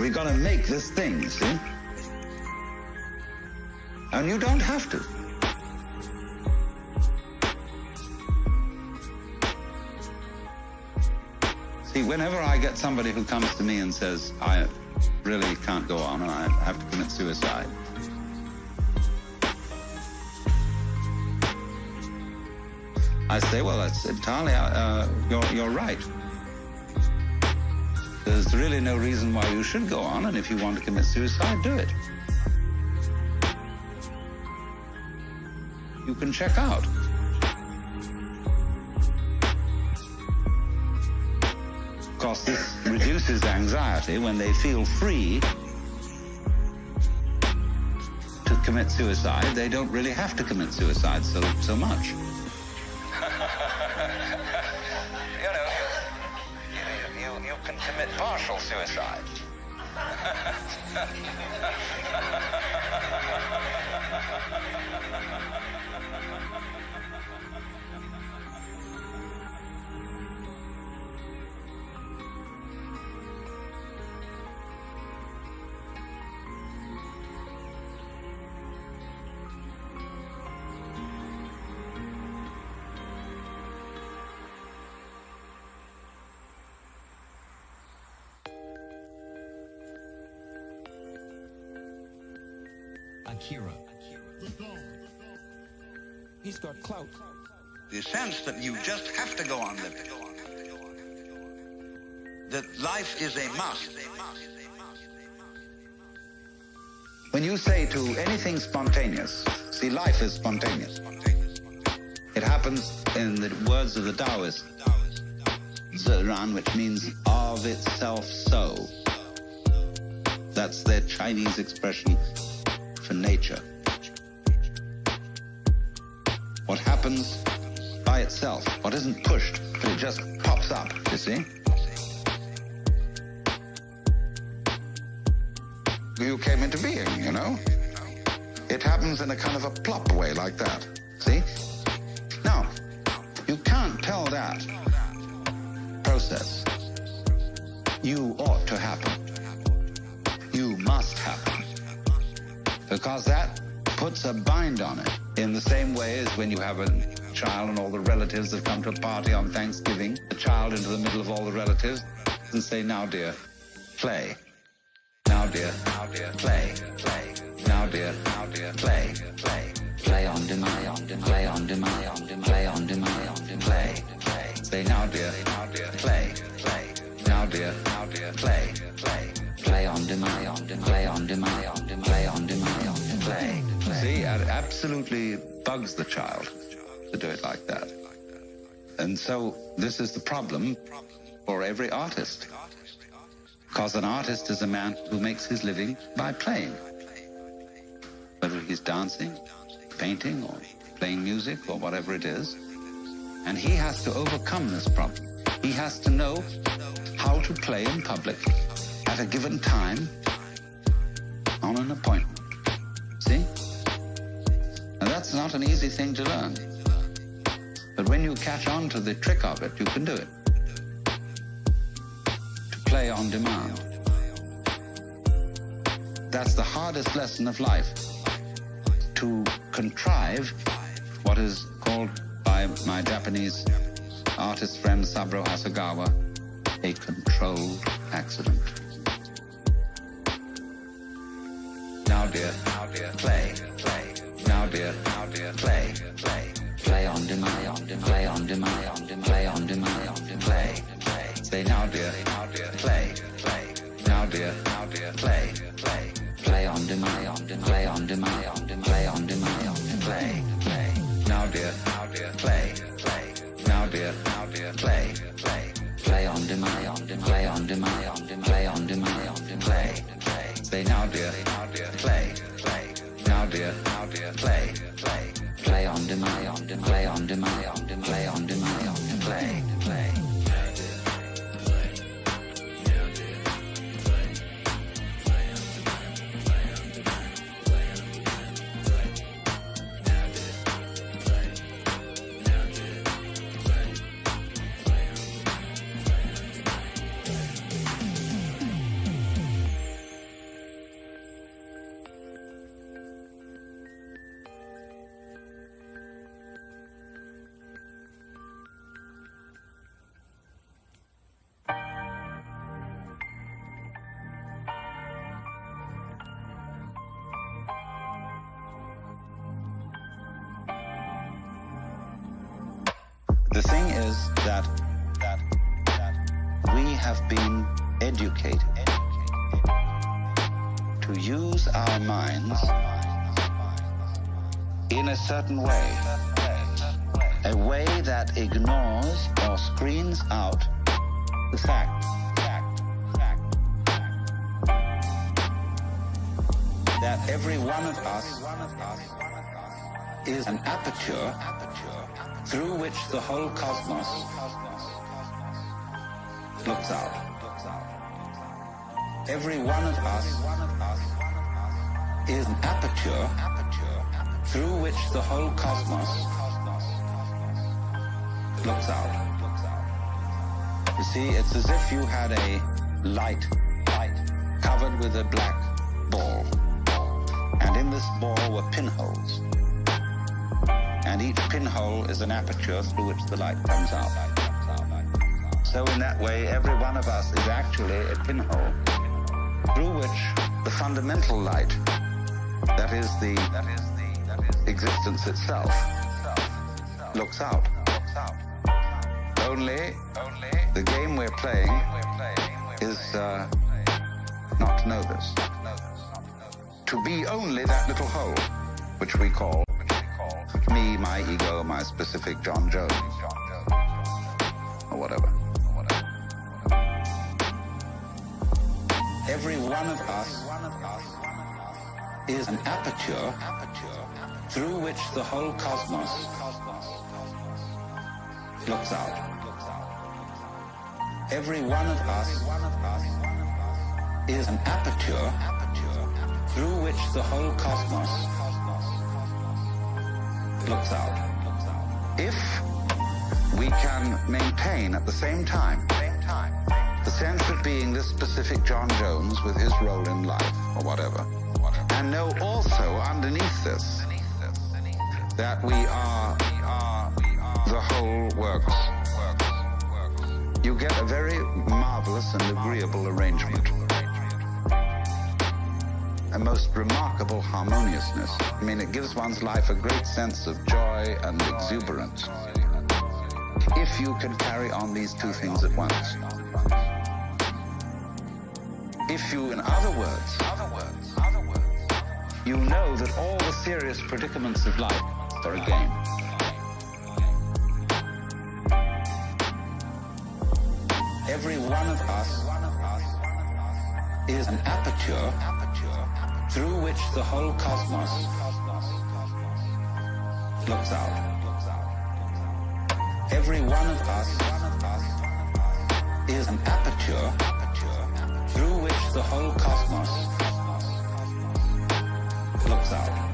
we've got to make this thing, you see? And you don't have to. See, whenever I get somebody who comes to me and says, I really can't go on and I have to commit suicide, I say, well, that's entirely, you're right. There's really no reason why you should go on, and if you want to commit suicide, do it. You can check out. Of course, this reduces anxiety when they feel free to commit suicide. They don't really have to commit suicide so much. You can commit partial suicide. Akira. He's got clout. The sense that you just have to go on living. That life is a must. When you say to anything spontaneous, see, life is spontaneous. It happens in the words of the Taoists, Ziran, which means of itself so. That's their Chinese expression for nature. What happens by itself, what isn't pushed, but it just pops up, you see? You came into being, you know? It happens in a kind of a plop way like that, see? Now, you can't tell that process. You ought to happen. You must happen. Because that puts a bind on it in the same way as when you have a child and all the relatives have come to a party on Thanksgiving, the child into the middle of all the relatives and say, now dear, play. Now dear, play, play. Now dear, play, play. Play on demand, play on demand, play on demand, play, play. Say now dear, play, play. Now dear, play, play. Play on demand, play on demand, play on demand, play. See, it absolutely bugs the child to do it like that. And so this is the problem for every artist. Because an artist is a man who makes his living by playing. Whether he's dancing, painting, or playing music, or whatever it is. And he has to overcome this problem. He has to know how to play in public at a given time on an appointment. See? Now that's not an easy thing to learn. But when you catch on to the trick of it, you can do it. To play on demand. That's the hardest lesson of life. To contrive what is called by my Japanese artist friend Saburo Hasegawa a controlled accident. Now dear, play, play. Now dear, play, play. Play on demand, play on demand, play on demand, play, play. Say now dear, play, play. Now dear, play, play. Play on demand, play on demand, play on demand, play, play. Now dear, play, play. Now dear, play, play. Play on demand, play on demand, play on demand, play, play. Say now dear, play, play. Now dear, play, play. Play on demand, play on demand, play on demand, play, play. says that we have been educated to use our minds in a certain way, a way that ignores or screens out the fact that every one of us is an aperture through which the whole cosmos looks out. Every one of us is an aperture through which the whole cosmos looks out. You see, it's as if you had a light covered with a black ball. And in this ball were pinholes. And each pinhole is an aperture through which the light comes out. So in that way, every one of us is actually a pinhole through which the fundamental light, that is the existence itself, looks out. Only the game we're playing is not to know this. To be only that little hole, which we call me, my ego, my specific John Jones, or whatever. Every one of us is an aperture through which the whole cosmos looks out. Every one of us is an aperture through which the whole cosmos looks out. If we can maintain at the same time the sense of being this specific John Jones with his role in life, or whatever, and know also underneath this that we are the whole works, you get a very marvelous and agreeable arrangement. A most remarkable harmoniousness. I mean, it gives one's life a great sense of joy and exuberance if you can carry on these two things at once. If you, in other words, you know that all the serious predicaments of life are a game. Every one of us is an aperture through which the whole cosmos looks out. Every one of us is an aperture through which the whole cosmos looks out.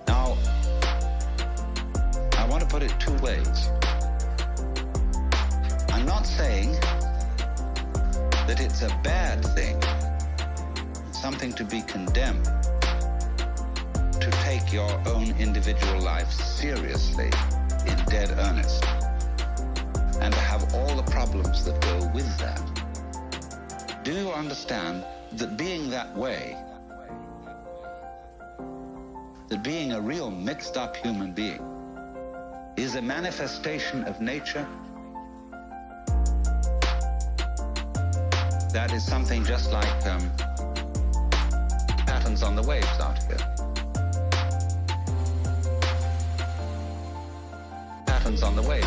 Now, I want to put it two ways. I'm not saying that it's a bad thing, something to be condemned, to take your own individual life seriously, in dead earnest, and to have all the problems that go with that. Do you understand that being that way, that being a real mixed up human being, is a manifestation of nature? That is something just like patterns on the waves out here. Patterns on the wave.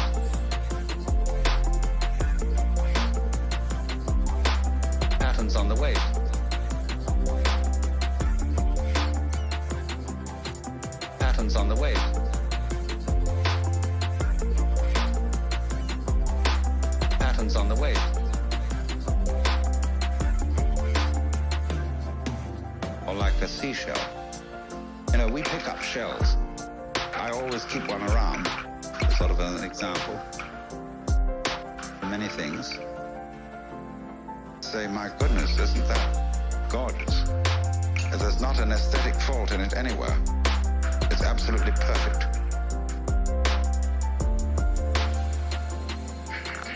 Patterns on the wave. Patterns on the wave. Patterns on the wave. Or like a seashell. You know, we pick up shells. I always keep one around, sort of an example. For many things. Say, my goodness, isn't that gorgeous? There's not an aesthetic fault in it anywhere. It's absolutely perfect.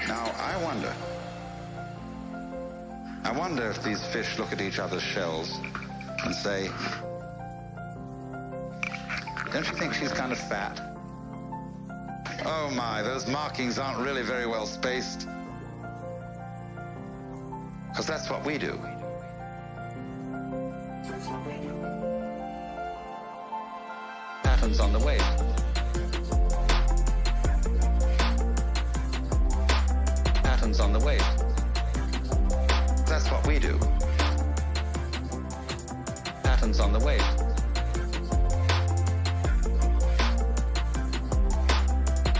Now, I wonder if these fish look at each other's shells and say, don't you think she's kind of fat? Oh my, those markings aren't really very well spaced. Because that's what we do. Patterns on the wave. Patterns on the wave. That's what we do. Patterns on the wave.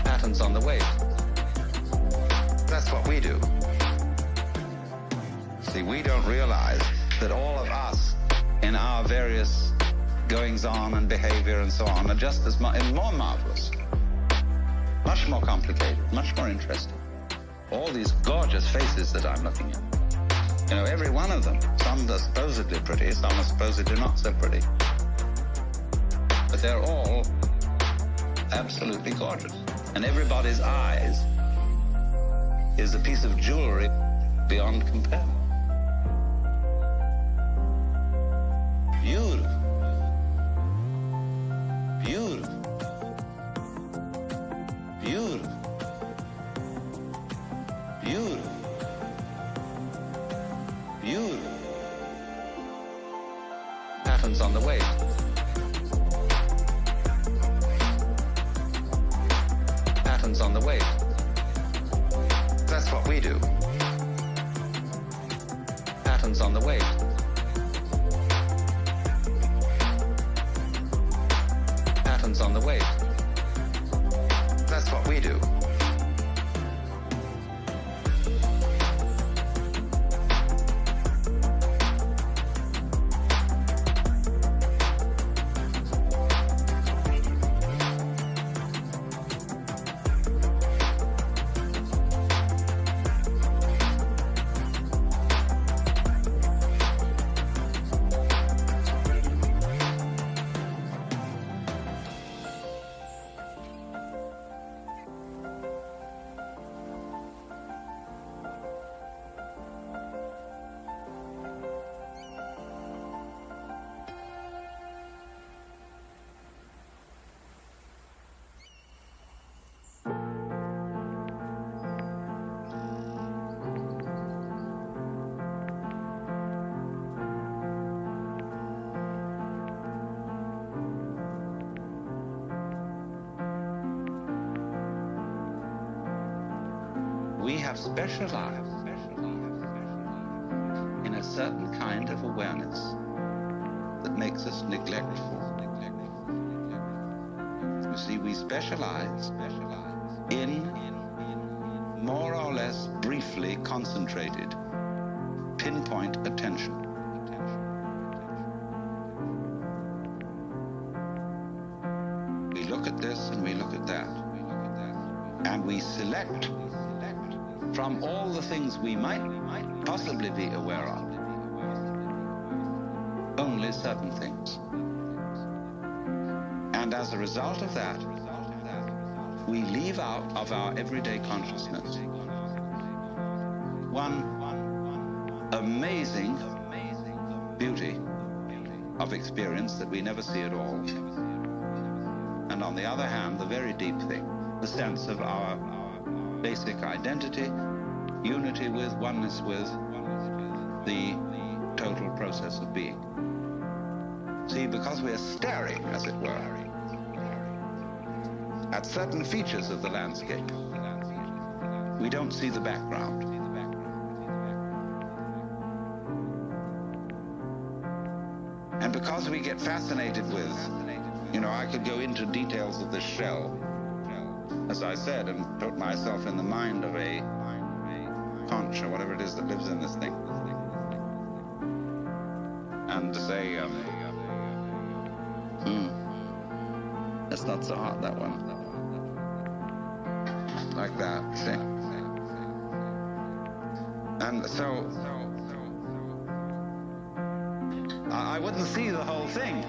Patterns on the wave. That's what we do. See, we don't realize that all of us in our various goings-on and behavior and so on are just as much and more marvelous, much more complicated, much more interesting. All these gorgeous faces that I'm looking at. You know, every one of them. Some are supposedly pretty, some are supposedly not so pretty. But they're all absolutely gorgeous. And everybody's eyes is a piece of jewelry beyond compare. Beautiful. Beautiful. Beautiful. Beautiful. Beautiful. Patterns on the wave. Patterns on the wave. That's what we do. Patterns on the wave. Patterns on the wave. That's what we do. We have specialized in a certain kind of awareness that makes us neglectful. You see, we specialize in more or less briefly concentrated, pinpoint attention. We look at this and we look at that. And we select from all the things we might possibly be aware of, only certain things. And as a result of that, we leave out of our everyday consciousness one amazing beauty of experience that we never see at all. And on the other hand, the very deep thing, the sense of our basic identity, unity with, oneness with the total process of being. See, because we're staring, as it were, at certain features of the landscape, we don't see the background. And because we get fascinated with, I could go into details of this shell, as I said, and put myself in the mind of a conch or whatever it is that lives in this thing. And to say, that's not so hot, that one. Like that, see? And so, I wouldn't see the whole thing.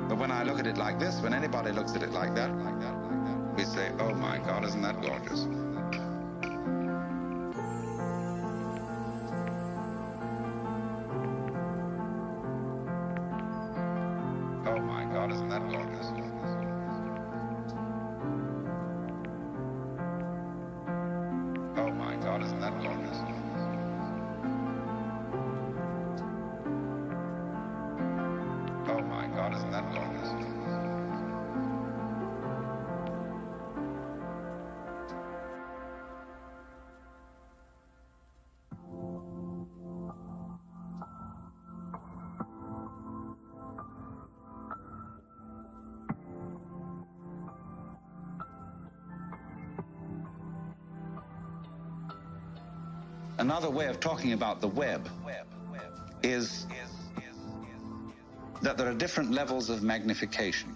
But when I look at it like this, when anybody looks at it like that, we say, oh my God, isn't that gorgeous? Oh my God, isn't that gorgeous? Oh my God, isn't that gorgeous? Oh my God, isn't that gorgeous? Another way of talking about the web is that there are different levels of magnification.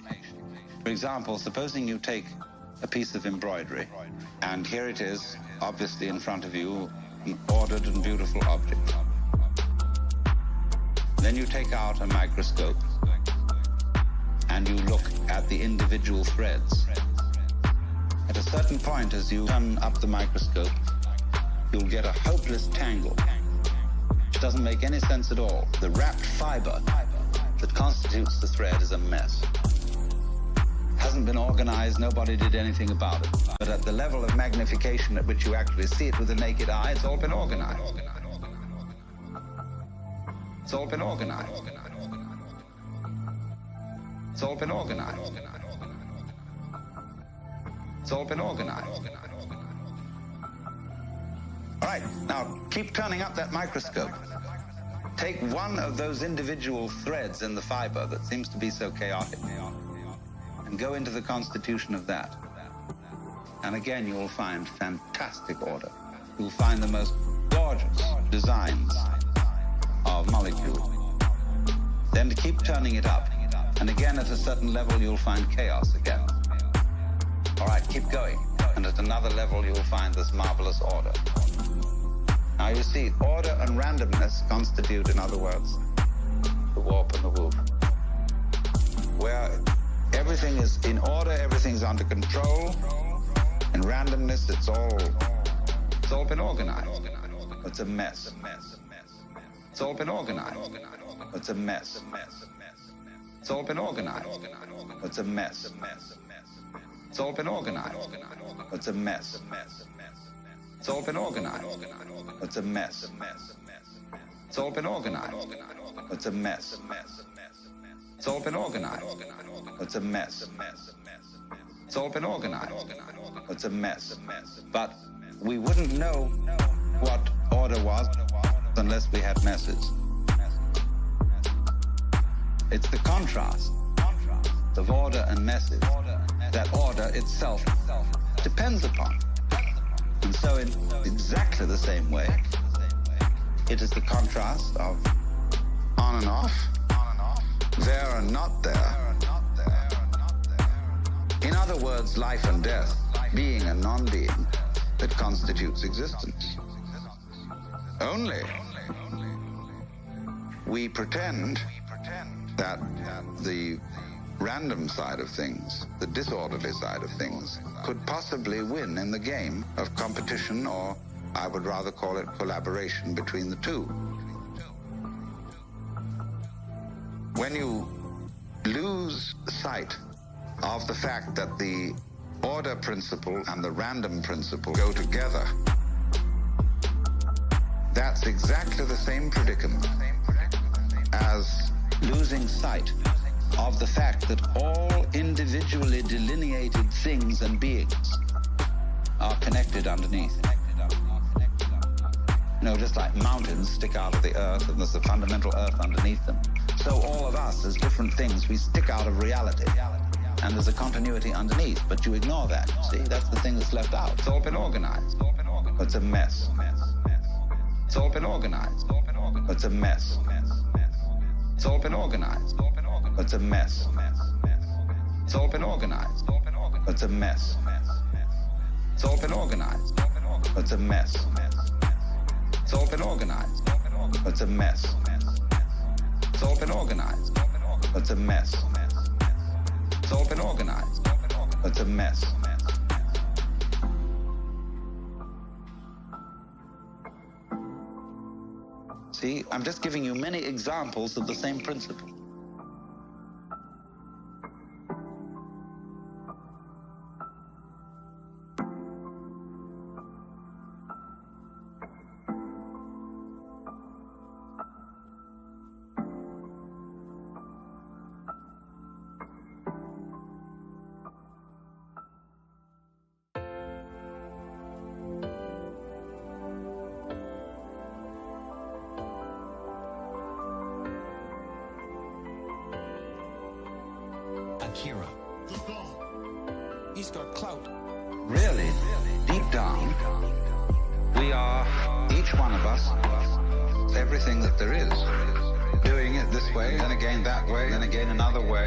For example, supposing you take a piece of embroidery, and here it is, obviously in front of you, an ordered and beautiful object. Then you take out a microscope, and you look at the individual threads. At a certain point, as you turn up the microscope, you'll get a hopeless tangle, which doesn't make any sense at all. The wrapped fiber that constitutes the thread is a mess. Hasn't been organized, nobody did anything about it. But at the level of magnification at which you actually see it with the naked eye, it's all been organized. It's all been organized. It's all been organized. It's all been organized. All right, now keep turning up that microscope. Take one of those individual threads in the fiber that seems to be so chaotic and go into the constitution of that. And again, you will find fantastic order. You'll find the most gorgeous designs of molecules. Then keep turning it up. And again, at a certain level, you'll find chaos again. All right, keep going. And at another level, you'll find this marvelous order. Now you see, order and randomness constitute, in other words, the warp and the woof. Where everything is in order, everything's under control. In randomness, it's all been organized. It's a mess. It's all been organized. It's a mess. It's all been organized. It's a mess. It's all been organized. It's a mess. It's all been organized. It's a mess. It's all been organized. It's a mess. It's all been organized. It's a mess. It's all been organized. It's a mess. But we wouldn't know what order was unless we had messes. It's the contrast of order and messes that order itself depends upon. And so in exactly the same way, it is the contrast of on and off, there and not there. In other words, life and death, being and non-being, that constitutes existence. Only we pretend that the random side of things, the disorderly side of things, could possibly win in the game of competition, or I would rather call it collaboration between the two. When you lose sight of the fact that the order principle and the random principle go together, that's exactly the same predicament as losing sight of the fact that all individually delineated things and beings are connected underneath. You know, just like mountains stick out of the earth and there's the fundamental earth underneath them. So all of us, as different things, we stick out of reality. And there's a continuity underneath, but you ignore that. See, that's the thing that's left out. It's all been organized. It's a mess. It's all been organized. It's a mess. It's all been organized. It's a mess. It's all been organized. It's a mess. It's all been organized. It's a mess. It's all been organized. It's a mess. It's all been organized. It's a mess. It's all been organized. It's a mess. See, I'm just giving you many examples of the same principle. Akira. He's got clout. Really, deep down, we are, each one of us, everything that there is. Doing it this way, then again that way, then again another way.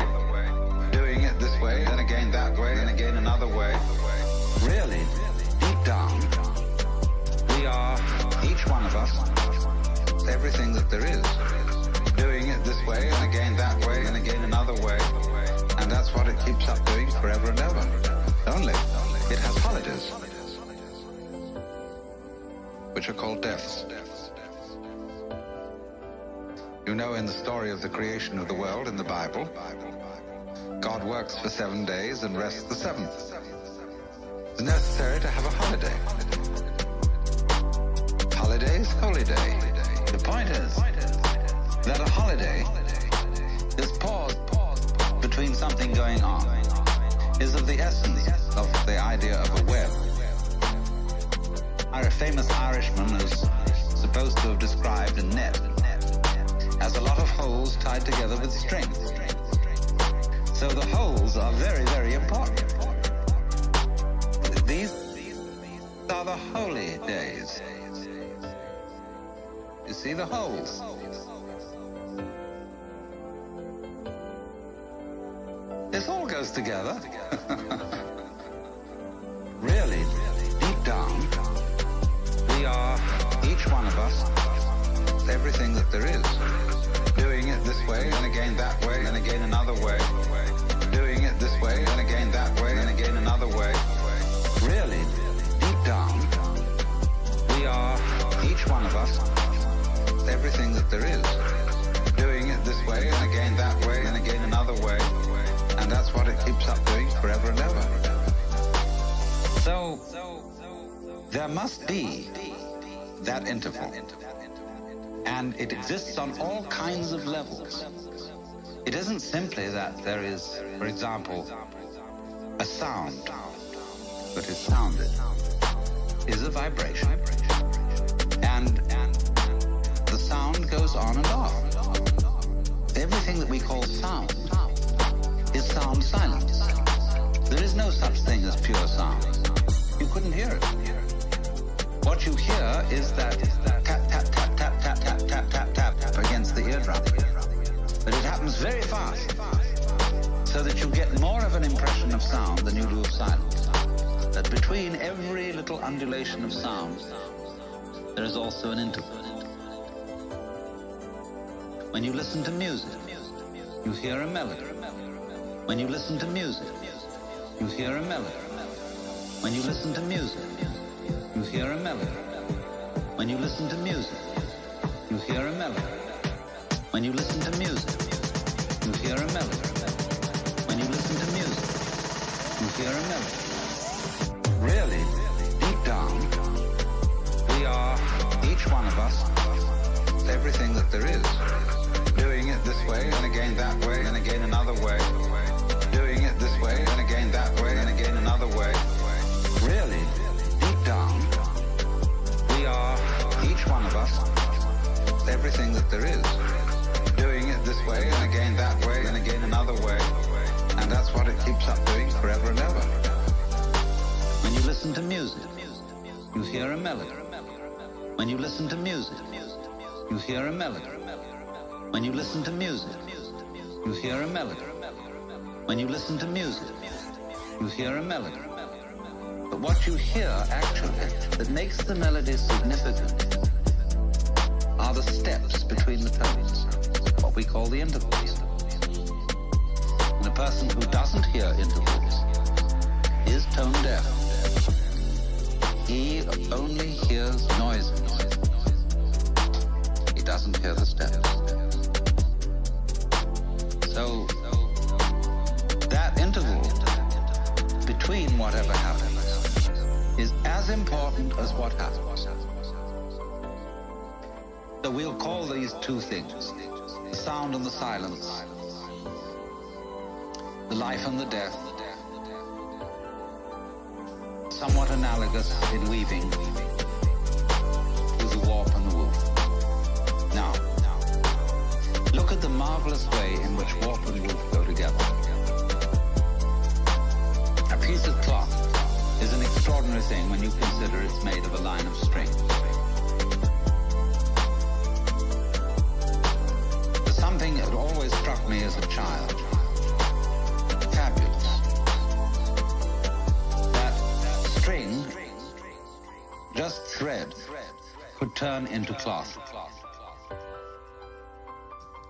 Doing it this way, then again that way, then again another way. Really, deep down, we are, each one of us, everything that there is. Doing it this way, and again that way, and again another way. And that's what it keeps up doing forever and ever. Only, it has holidays, which are called deaths. You know, in the story of the creation of the world in the Bible, God works for 7 days and rests the seventh. It's necessary to have a holiday. Holidays, holy day. The point is that a holiday is pause between something going on, is of the essence of the idea of a web. A famous Irishman is supposed to have described a net as a lot of holes tied together with string. So the holes are very, very important. These are the holy days. You see the holes. This all goes together. Really, deep down, we are, each one of us, everything that there is. Doing it this way, and again that way, and again another way. Doing it this way, and again that way, and again another way. Really, deep down, we are, each one of us, everything that there is. Doing it this way, and again that way, and again another way. And that's what it keeps up doing forever and ever. So, there must be that interval. And it exists on all kinds of levels. It isn't simply that there is, for example, a sound that is sounded, is a vibration. And the sound goes on and off. Everything that we call sound is sound silence. There is no such thing as pure sound. You couldn't hear it. What you hear is that tap, tap, tap, tap, tap, tap, tap, tap, tap against the eardrum. But it happens very fast, so that you get more of an impression of sound than you do of silence. That between every little undulation of sound, there is also an interval. When you listen to music, you hear a melody. When you listen to music, you hear a melody. When you listen to music, you hear a melody. When you listen to music, you hear a melody. When you listen to music, you hear a melody. When you listen to music, you hear a melody. Really, deep down, we are, each one of us, everything that there is. Doing it it this way and again that way and again another way. Doing it this way and again that way and again another way. Really, deep down, we are, each one of us, everything that there is. Doing it this way and again that way and again another way. And that's what it keeps up doing forever and ever. When you listen to music, you hear a melody. When you listen to music, you hear a melody. When you listen to music, you hear a melody. When you listen to music, you hear a melody. But what you hear, actually, that makes the melody significant are the steps between the tones, what we call the intervals. And a person who doesn't hear intervals is tone deaf. He only hears noises. He doesn't hear the steps. So that interval between whatever happens is as important as what happens. So we'll call these two things, the sound and the silence, the life and the death, somewhat analogous in weaving to the warp and the woof. Now, look at the marvelous way in which warp and woof go together. A piece of cloth is an extraordinary thing when you consider it's made of a line of string. There's something that always struck me as a child. Fabulous. That string, just thread, could turn into cloth.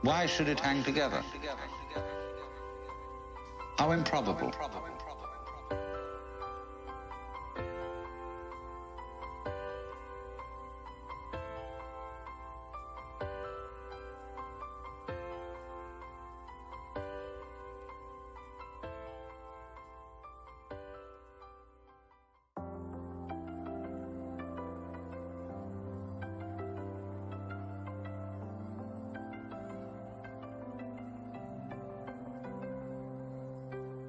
Why should it hang together? How improbable.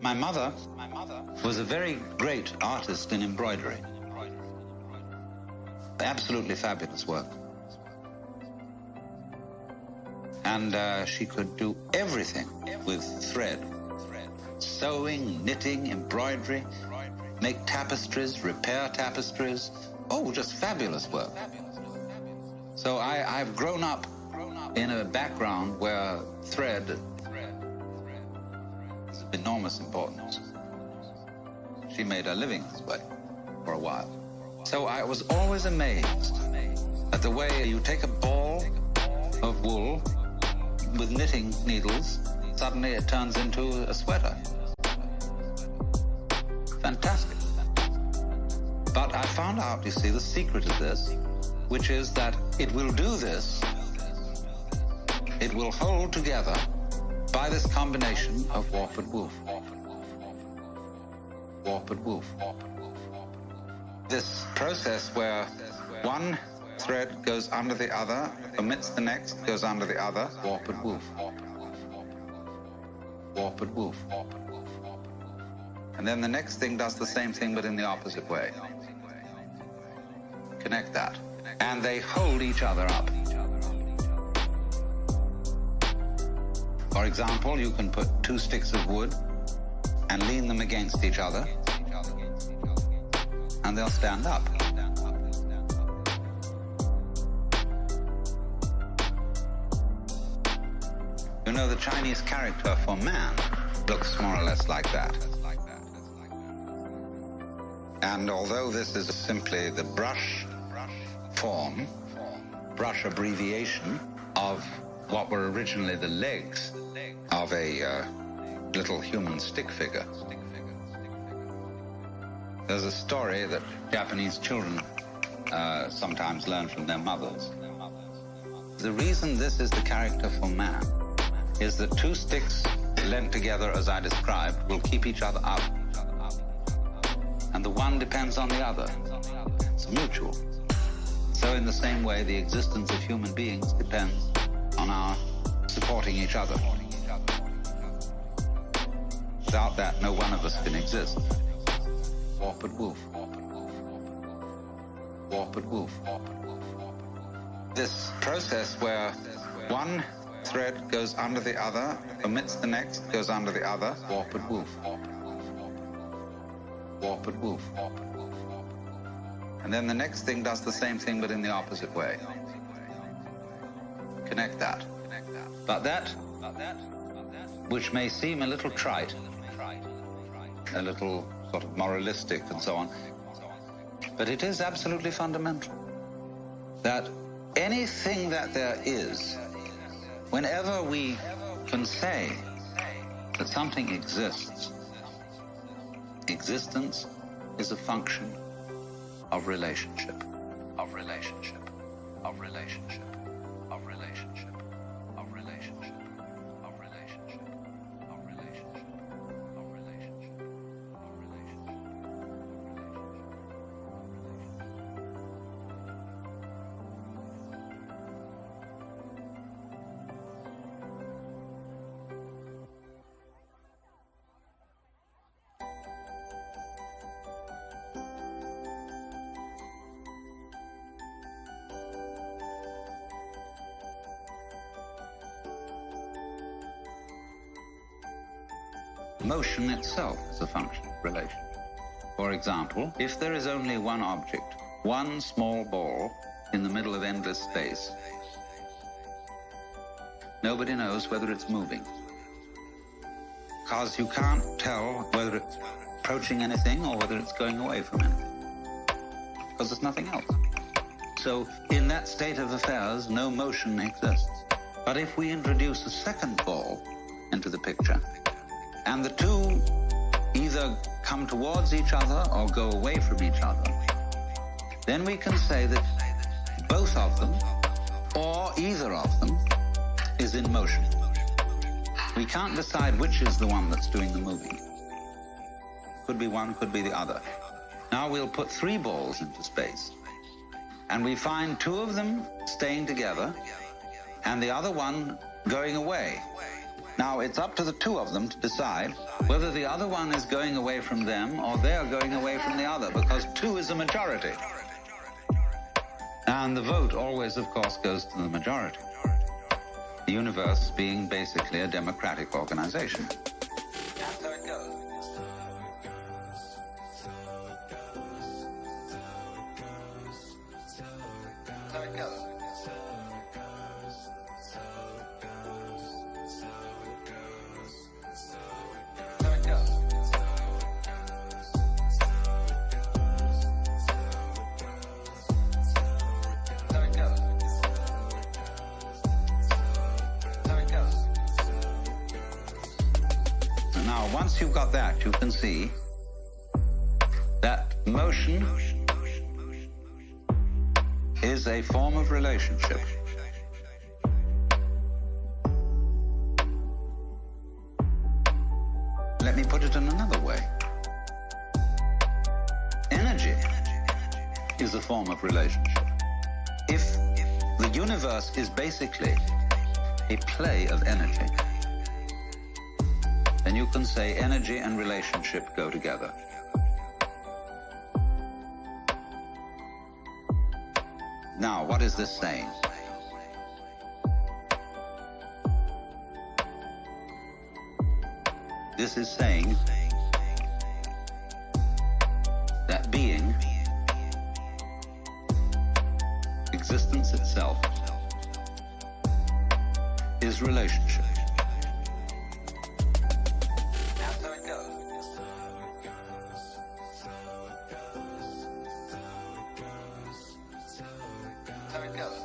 My mother was a very great artist in embroidery. Absolutely fabulous work. And she could do everything with thread. Sewing, knitting, embroidery, make tapestries, repair tapestries. Oh, just fabulous work. So I've grown up in a background where thread enormous importance. She made her living this way for a while. So I was always amazed at the way you take a ball of wool with knitting needles, suddenly it turns into a sweater. Fantastic. But I found out, you see, the secret of this, which is that it will do this, it will hold together by this combination of warp and woof. Warp and woof. This process where one thread goes under the other, omits the next, goes under the other, warp and woof. Warp and woof. And then the next thing does the same thing but in the opposite way. Connect that. And they hold each other up. For example, you can put two sticks of wood and lean them against each other, and they'll stand up. You know, the Chinese character for man looks more or less like that. And although this is simply the brush form, brush abbreviation of what were originally the legs of a little human stick figure. There's a story that Japanese children sometimes learn from their mothers. The reason this is the character for man is that two sticks lent together as I described will keep each other up. And the one depends on the other. It's mutual. So in the same way, the existence of human beings depends on our supporting each other. Without that, no one of us can exist. Warped Wolf. Warped Wolf. This process where one thread goes under the other, omits the next, goes under the other. Warped Wolf. Warped Wolf. And then the next thing does the same thing but in the opposite way. Connect that. But that, which may seem a little trite, a little sort of moralistic and so on, but it is absolutely fundamental that anything that there is, whenever we can say that something exists, existence is a function of relationship, of relationship, of relationship, of relationship, of relationship, of relationship, of relationship, of relationship, of relationship. Motion itself is a function of relation. For example, if there is only one object, one small ball in the middle of endless space, nobody knows whether it's moving. Because you can't tell whether it's approaching anything or whether it's going away from anything. Because there's nothing else. So in that state of affairs, no motion exists. But if we introduce a second ball into the picture, and the two either come towards each other or go away from each other, then we can say that both of them, or either of them, is in motion. We can't decide which is the one that's doing the moving. Could be one, could be the other. Now we'll put three balls into space, and we find two of them staying together, and the other one going away. Now, it's up to the two of them to decide whether the other one is going away from them or they're going away from the other, because two is a majority. And the vote always, of course, goes to the majority. The universe being basically a democratic organization. So it goes. So it goes. Now, once you've got that, you can see that motion is a form of relationship. Let me put it in another way. Energy is a form of relationship. If the universe is basically a play of energy, then you can say energy and relationship go together. Now, what is this saying? This is saying that being, existence itself, is relationship. So it goes.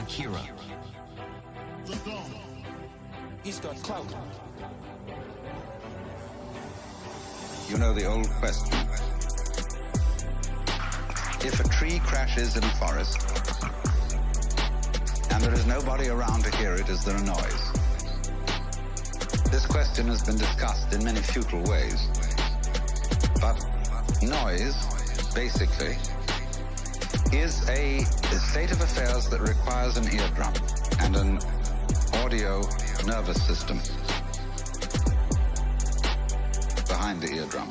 Akira. He's got clout. You know the old question. If a tree crashes in a forest and there is nobody around to hear it, is there a noise? This question has been discussed in many futile ways. But noise, basically, is a state of affairs that requires an eardrum and an audio nervous system behind the eardrum.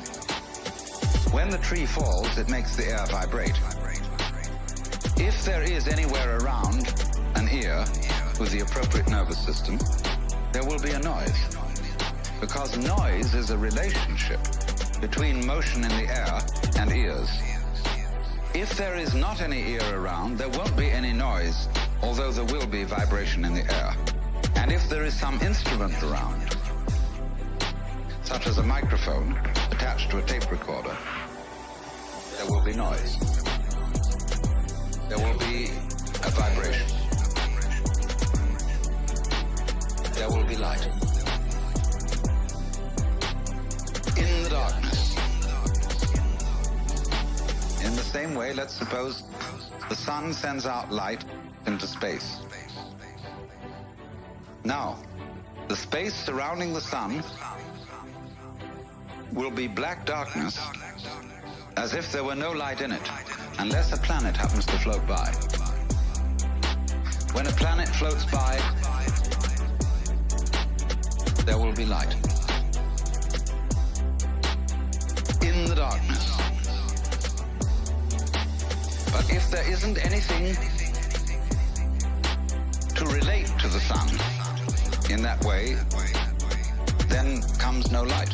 When the tree falls, it makes the air vibrate. If there is anywhere around an ear with the appropriate nervous system, there will be a noise. Because noise is a relationship between motion in the air and ears. If there is not any ear around, there won't be any noise, although there will be vibration in the air. And if there is some instrument around, such as a microphone attached to a tape recorder, there will be noise. There will be a vibration. There will be light. In the darkness. In the same way, let's suppose the sun sends out light into space. Now, the space surrounding the sun will be black darkness, as if there were no light in it, unless a planet happens to float by. When a planet floats by, there will be light. In the darkness. But if there isn't anything to relate to the sun in that way, then comes no light.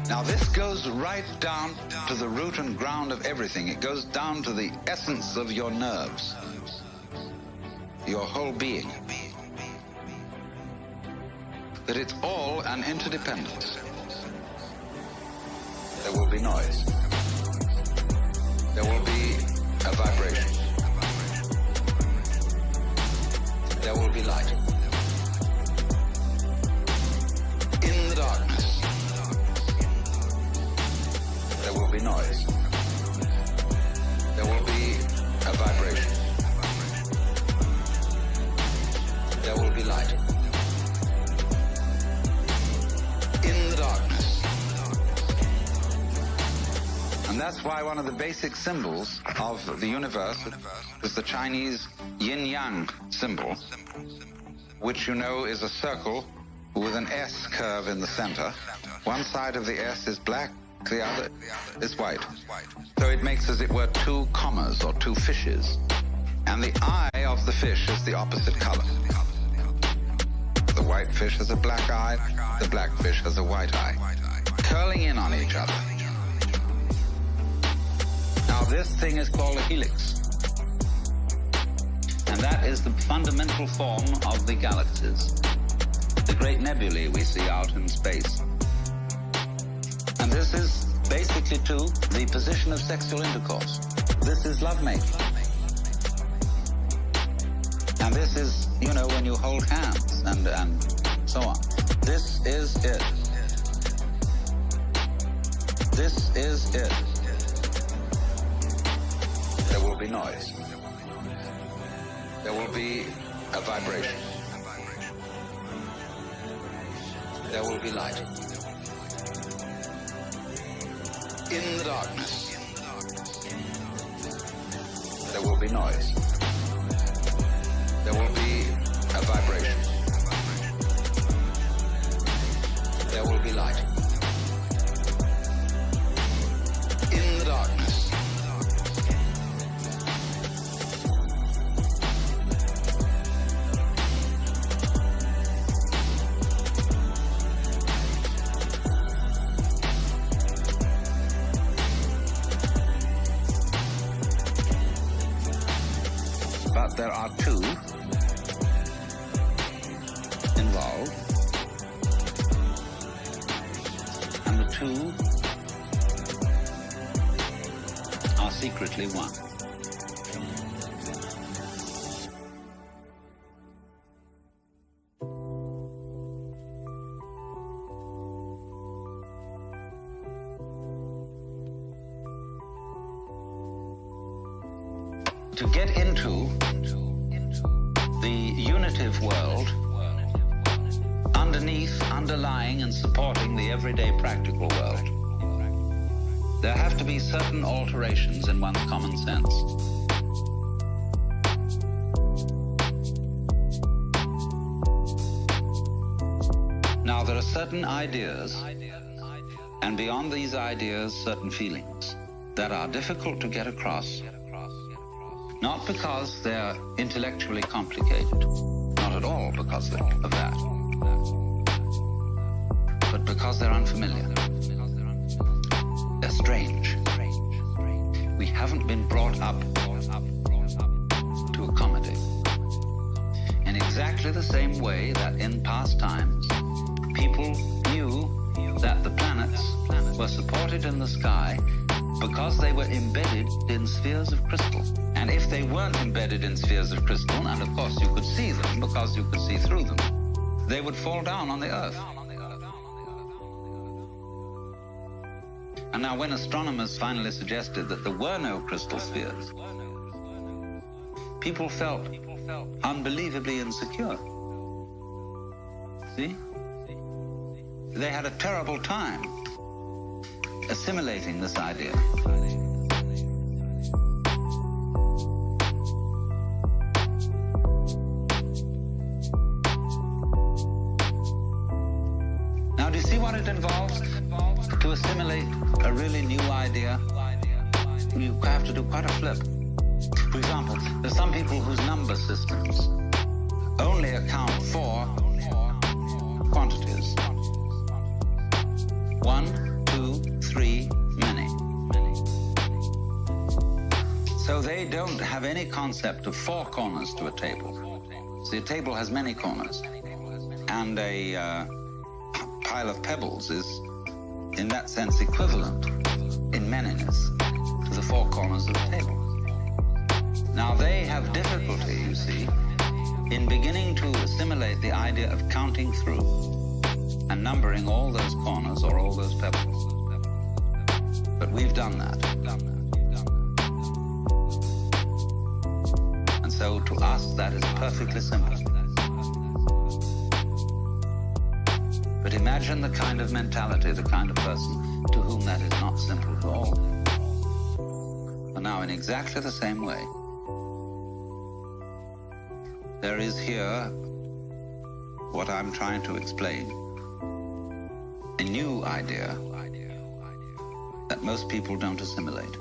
Now this goes right down to the root and ground of everything. It goes down to the essence of your nerves, your whole being. That it's all an interdependence. There will be noise. There will be a vibration. There will be light. In the darkness, there will be noise. There will be a vibration. There will be light. In the darkness. And that's why one of the basic symbols of the universe is the Chinese yin-yang symbol, which you know is a circle with an S curve in the center. One side of the S is black, the other is white. So it makes, as it were, two commas or two fishes. And the eye of the fish is the opposite color. The white fish has a black eye, the black fish has a white eye, curling in on each other. Now this thing is called a helix. And that is the fundamental form of the galaxies, the great nebulae we see out in space. And this is basically, too, the position of sexual intercourse. This is lovemaking. And this is, you know, when you hold hands and so on. This is it. This is it. There will be noise. There will be a vibration. There will be light. In the darkness, there will be noise. There will be a vibration. There will be light. In the darkness. But there are two involved, and the two secretly one. To get into the unitive world, underneath, underlying, and supporting the everyday practical world, there have to be certain alterations in one's common sense. Now, there are certain ideas, and beyond these ideas, certain feelings that are difficult to get across. Not because they're intellectually complicated, not at all because of that, but because they're unfamiliar. They're strange. We haven't been brought up to accommodate. In exactly the same way that in past times, people knew that the planets were supported in the sky because they were embedded in spheres of crystal. And if they weren't embedded in spheres of crystal, and of course you could see them because you could see through them, they would fall down on the Earth. And now when astronomers finally suggested that there were no crystal spheres, people felt unbelievably insecure. See? They had a terrible time assimilating this idea. Now, do you see what it involves to assimilate a really new idea? You have to do quite a flip. For example, there's some people whose number systems only account for quantities. 1, 2, 3, many. So they don't have any concept of 4 corners to a table. See, a table has many corners. And a pile of pebbles is, in that sense, equivalent in manyness to the 4 corners of the table. Now, they have difficulty, you see, in beginning to assimilate the idea of counting through and numbering all those corners or all those pebbles. But we've done that. And so to us, that is perfectly simple. But imagine the kind of mentality, the kind of person to whom that is not simple at all. But now, in exactly the same way, there is here what I'm trying to explain. A new idea that most people don't assimilate.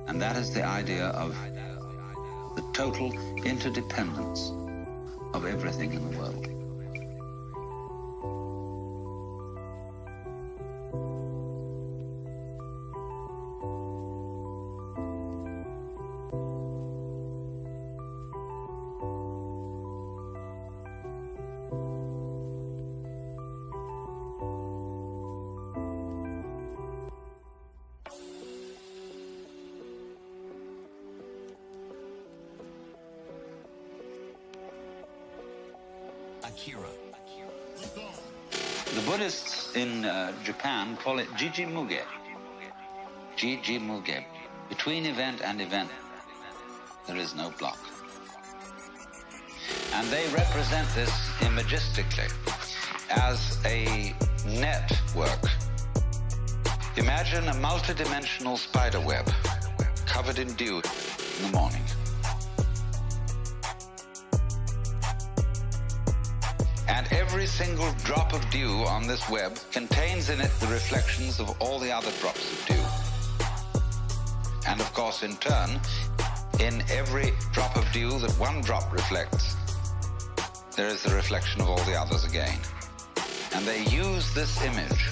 And that is the idea of the total interdependence of everything in the world. The Buddhists in Japan call it Jiji-muge. Jiji-muge. Between event and event, there is no block. And they represent this imagistically as a network. Imagine a multidimensional spider web covered in dew in the morning. And every single drop of dew on this web contains in it the reflections of all the other drops of dew. And of course, in turn, in every drop of dew that one drop reflects, there is the reflection of all the others again. And they use this image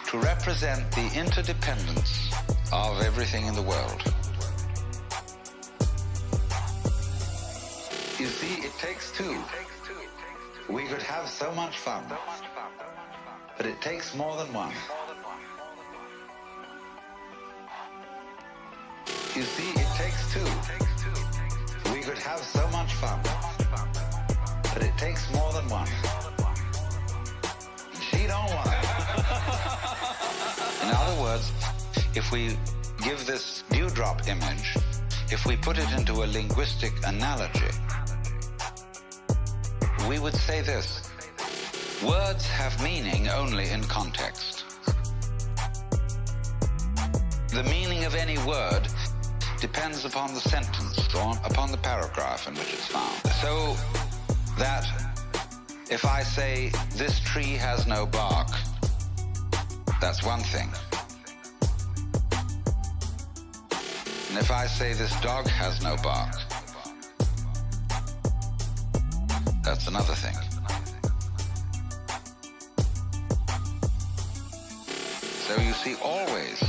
to represent the interdependence of everything in the world. You see, it takes two. We could have so much fun, but it takes more than one. You see, it takes two. We could have so much fun, but it takes more than one. She don't want it. In other words, if we give this dewdrop image, if we put it into a linguistic analogy, we would say this: words have meaning only in context. The meaning of any word depends upon the sentence or upon the paragraph in which it's found. So that if I say, this tree has no bark, that's one thing. And if I say, this dog has no bark, that's another thing. So you see, always,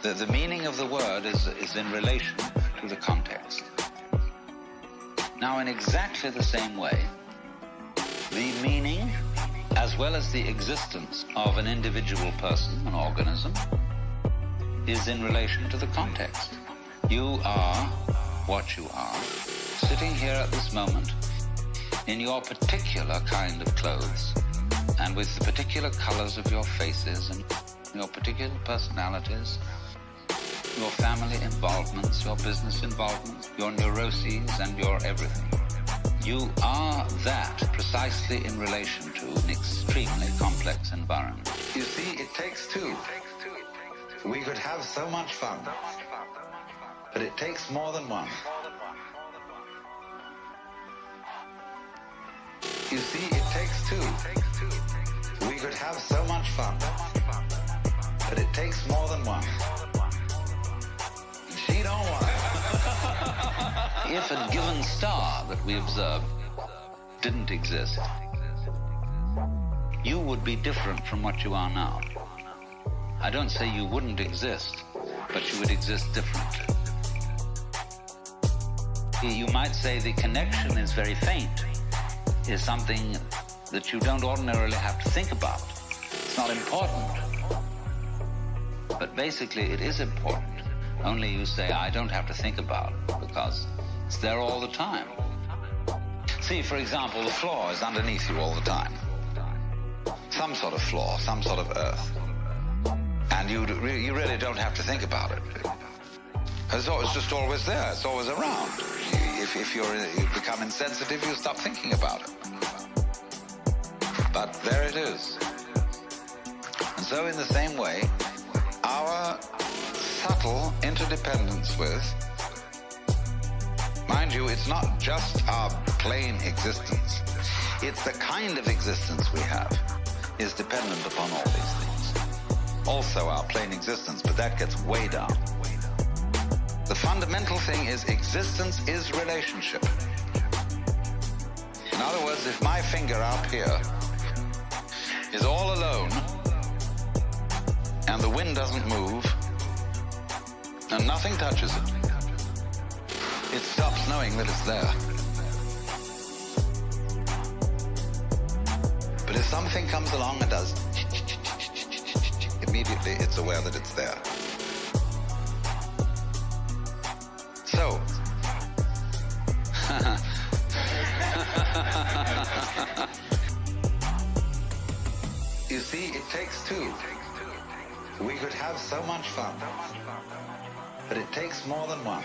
the meaning of the word is in relation to the context. Now, in exactly the same way, the meaning as well as the existence of an individual person, an organism, is in relation to the context. You are what you are, sitting here at this moment in your particular kind of clothes and with the particular colors of your faces and your particular personalities, your family involvements, your business involvements, your neuroses, and your everything. You are that precisely in relation to an extremely complex environment. You see, it takes two. We could have so much fun, but it takes more than one. You see, it takes two. We could have so much fun, but it takes more than one. She don't want it. If a given star that we observed didn't exist, you would be different from what you are now. I don't say you wouldn't exist, but you would exist differently. You might say the connection is very faint, is something that you don't ordinarily have to think about. It's not important. But basically it is important. Only you say, I don't have to think about it because it's there all the time. See, for example, the floor is underneath you all the time. Some sort of floor, some sort of earth. And you really don't have to think about it. It's just always there. It's always around. If you become insensitive, you stop thinking about it. But there it is. And so in the same way, our subtle interdependence with, mind you, it's not just our plain existence. It's the kind of existence we have is dependent upon all these things. Also our plain existence, but that gets way down. The fundamental thing is existence is relationship. In other words, if my finger up here is all alone and the wind doesn't move and nothing touches it, it stops knowing that it's there. But if something comes along and does, immediately it's aware that it's there. So, you see, it takes two. We could have so much fun, but it takes more than one.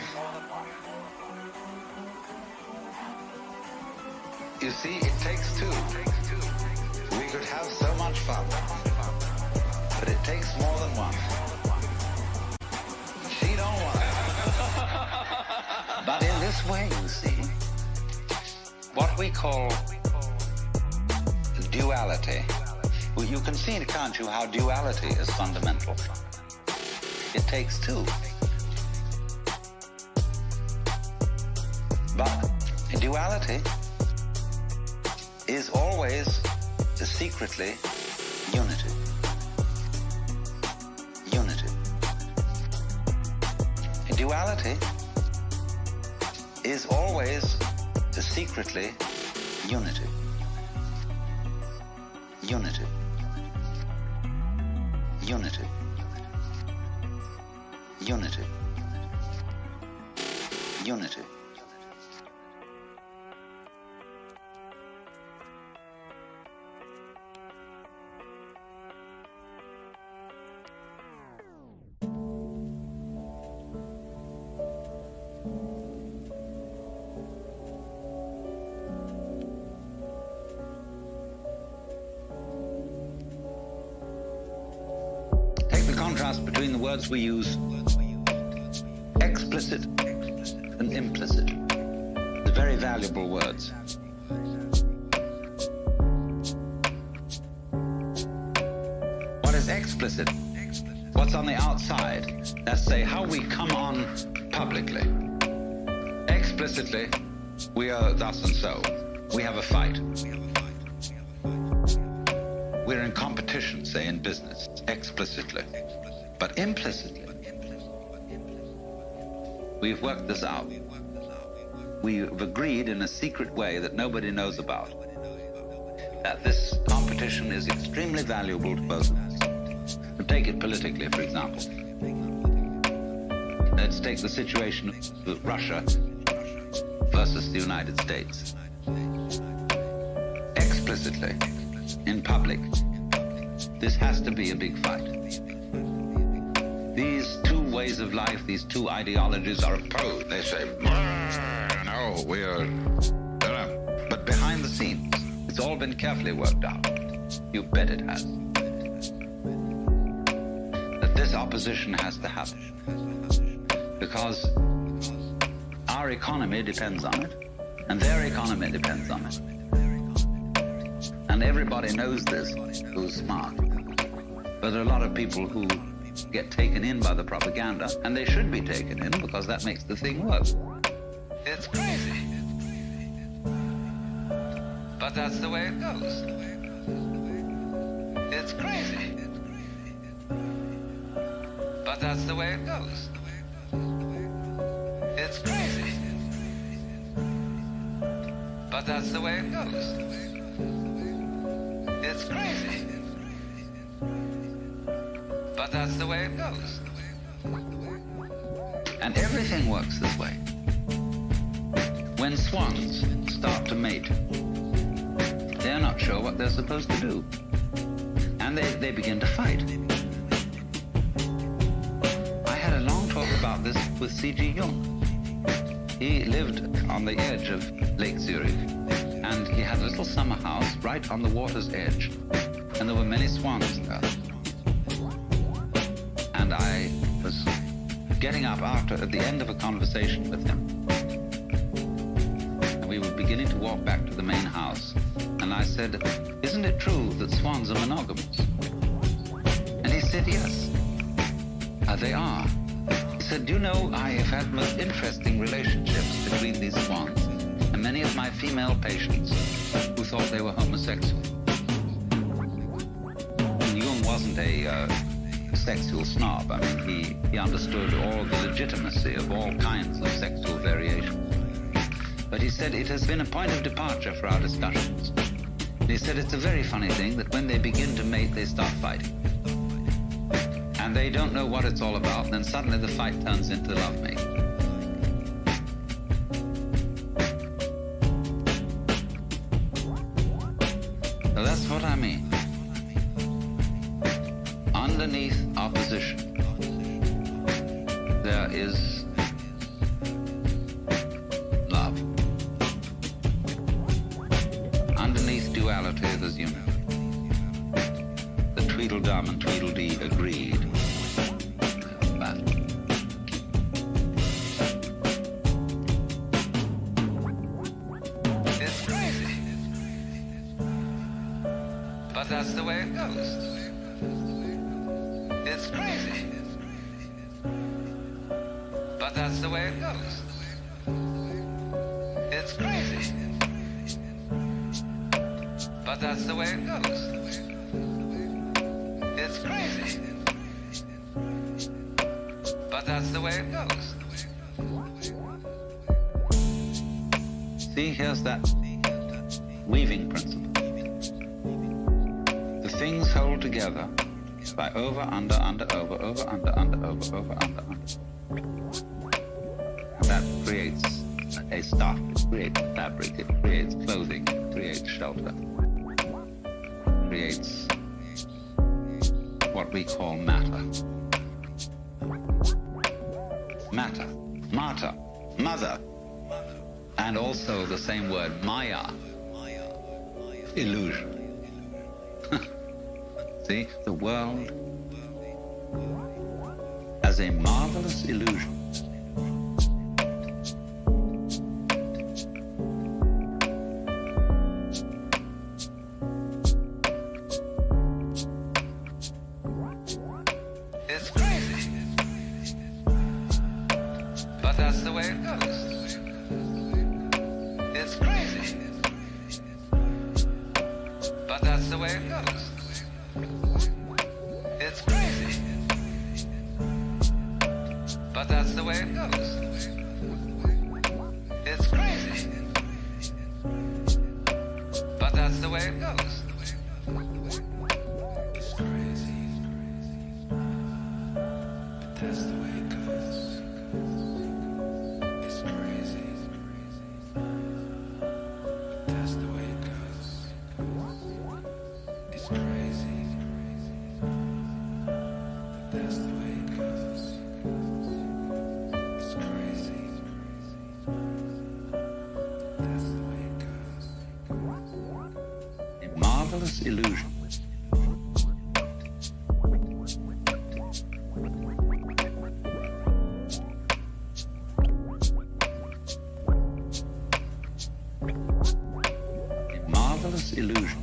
You see, it takes two. We could have so much fun, but it takes more than one. She don't want it. But in this way, you see, what we call duality, you can see, can't you, how duality is fundamental. It takes two. But duality is always secretly unity. Unity. Duality is always secretly unity. Unity. Unity. Unity. unity. Contrast between the words we use, explicit and implicit, the very valuable words. What is explicit? What's on the outside? Let's say how we come on publicly. Explicitly, we are thus and so. We have a fight. We're in competition, say in business, explicitly. But implicitly, we've worked this out. We've agreed in a secret way that nobody knows about that this competition is extremely valuable to both of us. Take it politically, for example. Let's take the situation of Russia versus the United States. Explicitly, in public, this has to be a big fight. These two ways of life, these two ideologies are opposed. They say, no, we are... But behind the scenes, it's all been carefully worked out. You bet it has. That this opposition has to happen. Because our economy depends on it, and their economy depends on it. And everybody knows this, who's smart. But there are a lot of people who get taken in by the propaganda, and they should be taken in because that makes the thing work. It's crazy. But that's the way it goes. It's crazy. But that's the way it goes. It's crazy. But that's the way it goes. It's crazy. But that's the way it goes. And everything works this way. When swans start to mate, they're not sure what they're supposed to do. And they begin to fight. I had a long talk about this with C.G. Jung. He lived on the edge of Lake Zurich, and he had a little summer house right on the water's edge, and there were many swans there. And I was getting up at the end of a conversation with him, and we were beginning to walk back to the main house, and I said, "Isn't it true that swans are monogamous?" And he said, "Yes, they are." He said, "Do you know, I have had most interesting relationships between these swans, and many of my female patients who thought they were homosexual." And Jung wasn't a sexual snob. I mean, he understood all the legitimacy of all kinds of sexual variation. But he said it has been a point of departure for our discussions. And he said it's a very funny thing that when they begin to mate, they start fighting. And they don't know what it's all about, and then suddenly the fight turns into lovemaking. So that's what I mean. Underneath opposition, there is love. Underneath duality, there's unity. The Tweedledum and Tweedledee agreed. But it's crazy. But that's the way it goes. It's crazy. But that's the way it goes. It's crazy. But that's the way it goes. It's crazy. But that's the way it goes. See, here's that weaving principle. The things hold together by over, under, over, over, under, over, under. That creates a stuff, it creates fabric, it creates clothing, it creates shelter, it creates what we call matter. Matter, mata, mother, and also the same word maya, illusion. See, the world as a marvelous illusion. It's crazy, but that's the way it goes. It's crazy, but that's the way it goes. It's crazy, but that's the way it goes. It's crazy, but that's the way it goes. It's crazy, but that's the way it goes. It's crazy, but that's the way it goes. It's crazy, but that's the way it goes. It's crazy, that's the way it goes. A marvelous illusion. A marvelous illusion.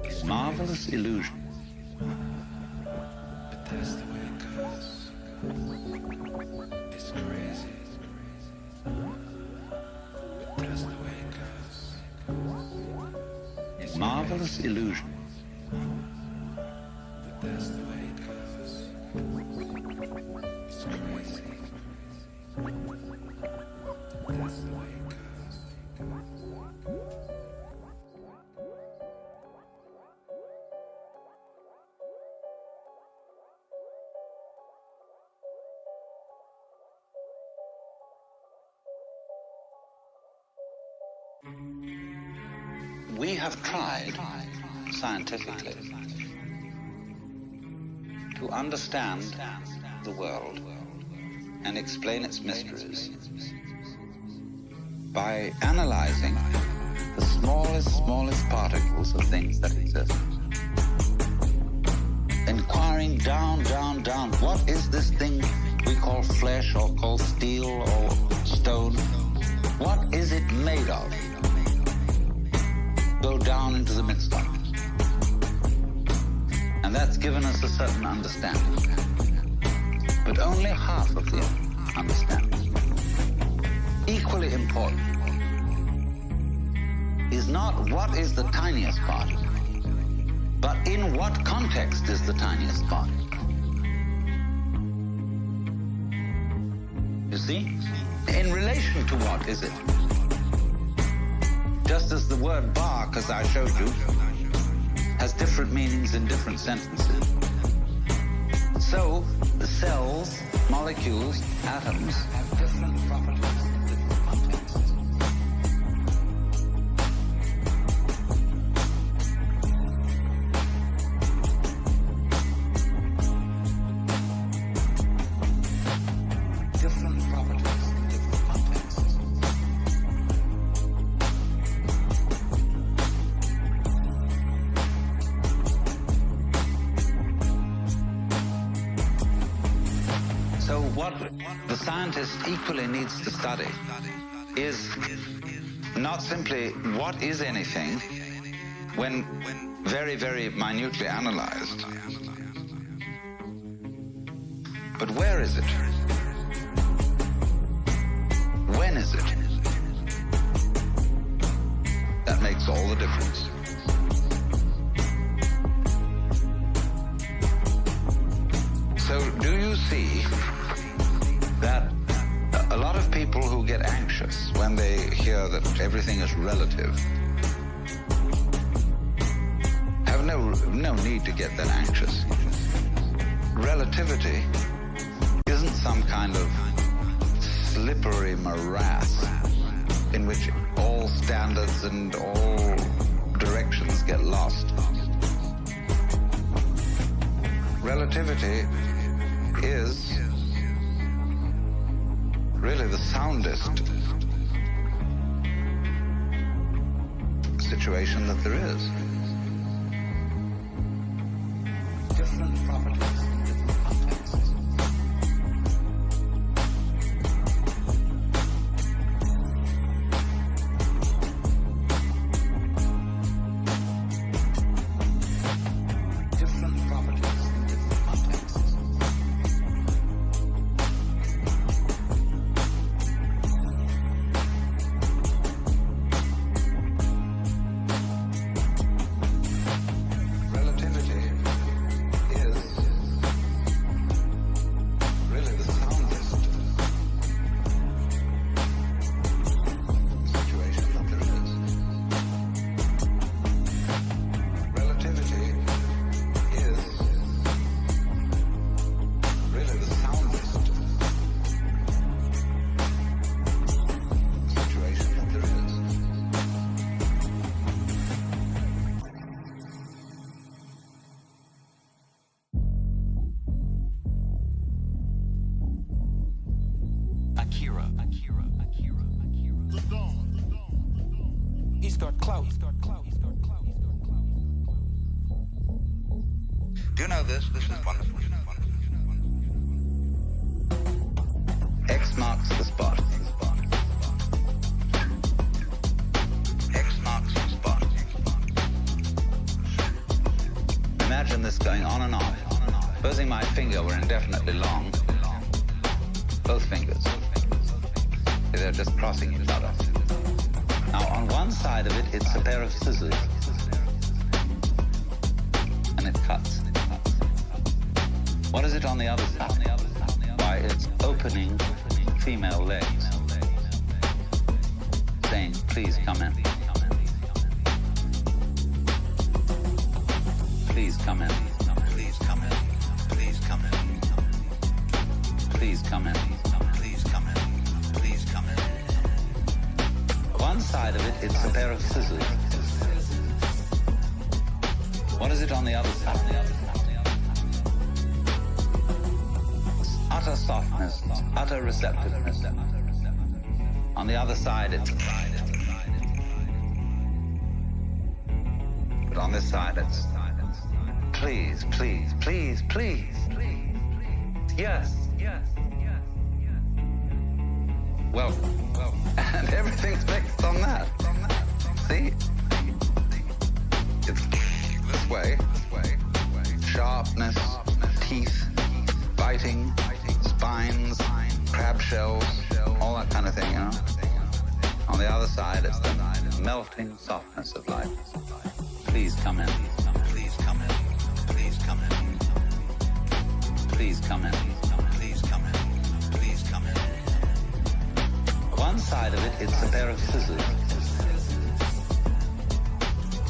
A marvelous illusion. But that's the way it goes. It's crazy. But that's the way it goes. A marvelous illusion. But that's the way it goes. It's crazy. That's the way it goes. We have tried scientifically to understand the world and explain its mysteries by analyzing the smallest particles of things that exist. Inquiring down, what is this thing we call flesh or call steel or stone? What is it made of? Go down into the midst of it. And that's given us a certain understanding. But only half of the understanding. Equally important is not what is the tiniest particle, but in what context is the tiniest particle. You see? In relation to what is it? Just as the word bark, as I showed you, has different meanings in different sentences. So, the cells, molecules, atoms have different properties in different contexts. Different properties in different contexts. So what the scientist equally needs to study is not simply what is anything when very, very minutely analyzed, but where is it? When is it? That makes all the difference. So do you see that a lot of people who get anxious when they hear idea that everything is relative. Have no need to get that anxious. Relativity isn't some kind of slippery morass in which all standards and all directions get lost. Relativity is really the soundest situation that there is. Different properties in different contexts. Different properties in different contexts. Relativity is really the soundest situation that there is. Relativity is really the soundest situation that there is. Akira. He's got clout. Do you know this? This is wonderful. X marks the spot. X marks the spot. Imagine this going on and on. Supposing my finger were indefinitely long. Both fingers. They're just crossing each other. Now, on one side of it, it's a pair of scissors. And it cuts. What is it on the other side? Why, it's opening female legs. Saying, please come in. Please come in. Please come in. Please come in. Please come in. Please come in. Please come in. One side of it, it's a pair of scissors. What is it on the other side? Utter softness, utter receptiveness. On the other side, it's... But on this side, it's... Please, please, please, please. Yes. Well, and everything's based on that. See? It's this way. Sharpness, teeth, biting, spines, crab shells, all that kind of thing, you know? On the other side, it's the melting softness of life. Please come in. Please come in. Please come in. Please come in. Please come in. Please come in. One side of it, it's a pair of scissors.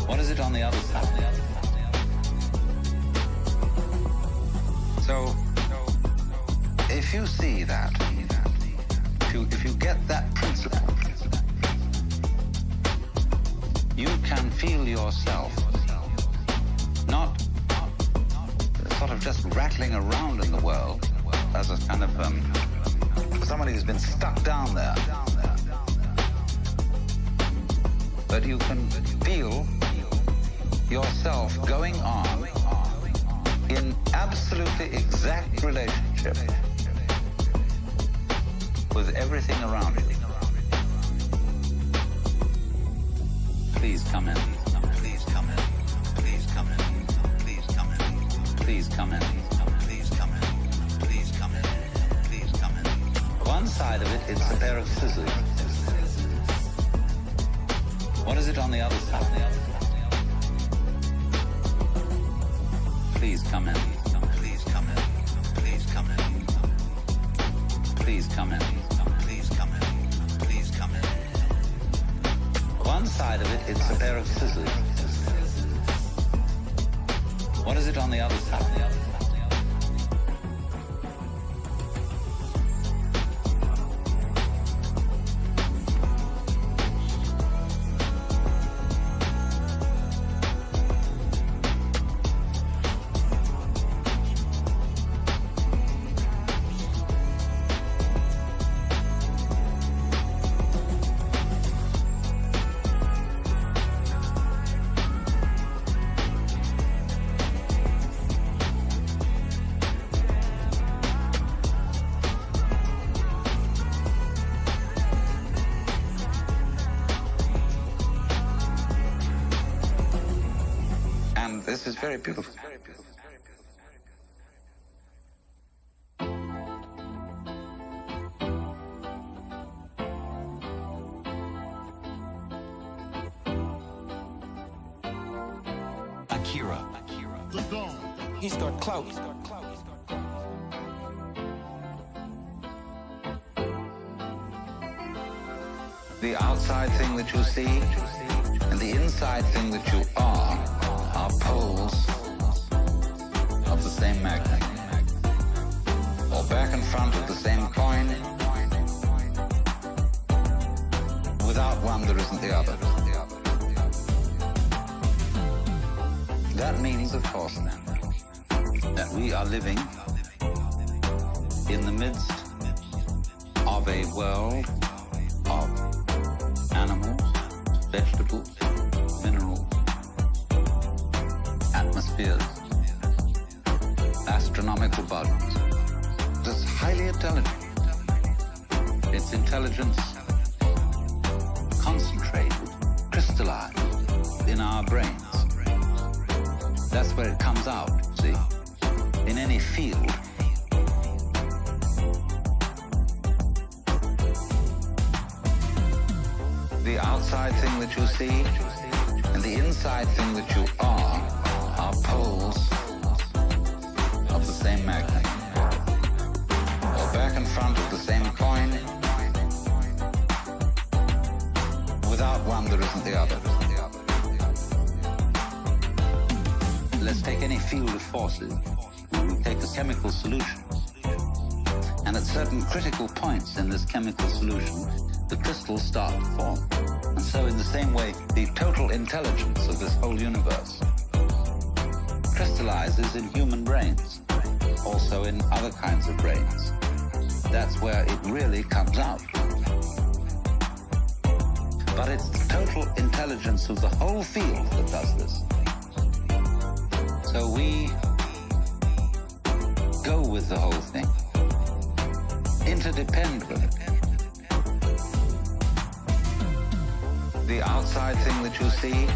What is it on the other side? So, if you see that, if you get that principle, you can feel yourself not sort of just rattling around in the world as a kind of somebody who's been stuck down there. But you can feel yourself going on in absolutely exact relationship with everything around you. Please come in. Please come in. Please come in. Please come in. Please come in. Please come in. Please come in. Please come in. One side of it, it's a pair of scissors. What is it on the other side? Please come in. Please come in. Please come in. Please come in. Please come in. Please come in. one side of it, it's a pair of scissors. What is it on the other side? This is very beautiful. Akira. He's got clout. The outside thing that you see and the inside thing that you are poles of the same magnet, or back and front of the same coin. Without one, there isn't the other. That means, of course, that we are living in the midst of a world of animals, vegetables, minerals, atmospheres, astronomical bodies. It's highly intelligent. Its intelligence concentrated, crystallized in our brains. That's where it comes out, see? In any field. The outside thing that you see and the inside thing that you are poles of the same magnet, or back and front of the same coin. Without one, there isn't the other. Let's take any field of forces. We take a chemical solution, and at certain critical points in this chemical solution, the crystals start to form. And so in the same way, the total intelligence of this whole universe crystallizes in human brains, also in other kinds of brains. That's where it really comes out. But it's the total intelligence of the whole field that does this. So we go with the whole thing, interdepend with it. The outside thing that you see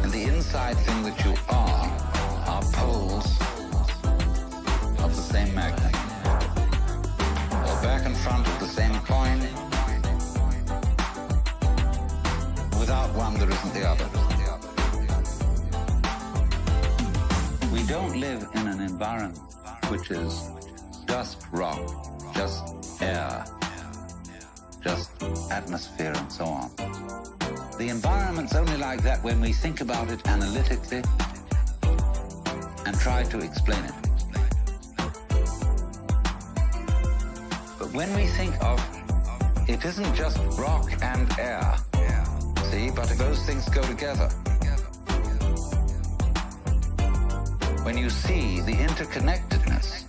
and the inside thing that you are poles of the same magnet, or back and front of the same coin. Without one, there isn't the other. We don't live in an environment which is just rock, just air, just atmosphere and so on. The environment's only like that when we think about it analytically and try to explain it. But when we think of it isn't just rock and air, see, but those things go together. When you see the interconnectedness,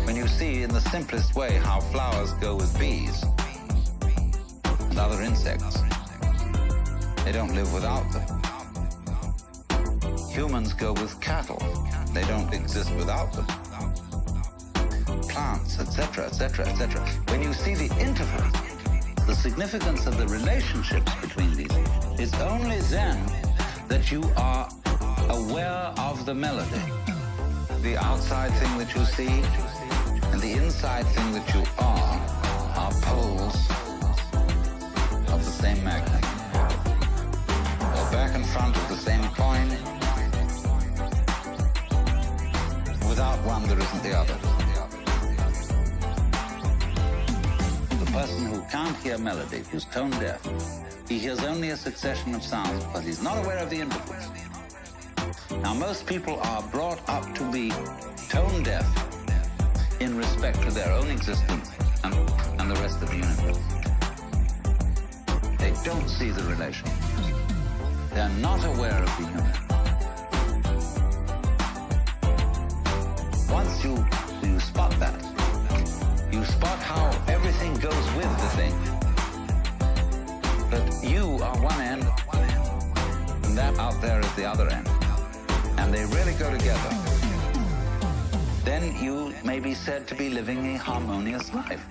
when you see in the simplest way how flowers go with bees and other insects, they don't live without them. Humans go with cattle. They don't exist without them. Plants, etc., etc., etc. When you see the interval, the significance of the relationships between these, it's only then that you are aware of the melody. The outside thing that you see and the inside thing that you are poles of the same magnet, or back and front of the same coin. Without one, there isn't the other. The person who can't hear melody, who's tone deaf, He hears only a succession of sounds, but he's not aware of the intervals. Now, most people are brought up to be tone deaf in respect to their own existence and the rest of the universe. They don't see the relation. They're not aware of the unit. Once you spot that, you spot how everything goes with the thing. But you are one end, and that out there is the other end. And they really go together. Then you may be said to be living a harmonious life.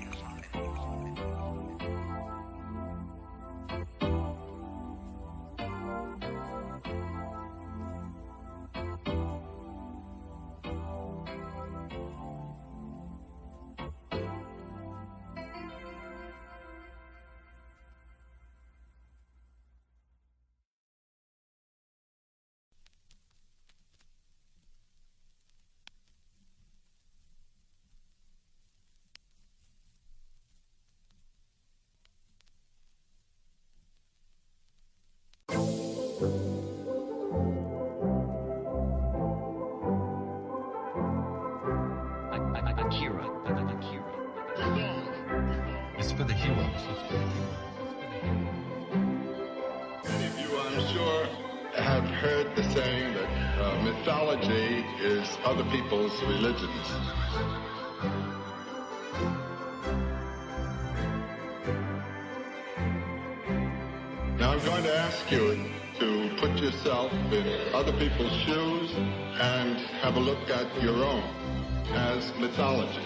It's for the heroes. Many of you, I'm sure, have heard the saying that mythology is other people's religions. Now I'm going to ask you to put yourself in other people's shoes and have a look at your own as mythologies.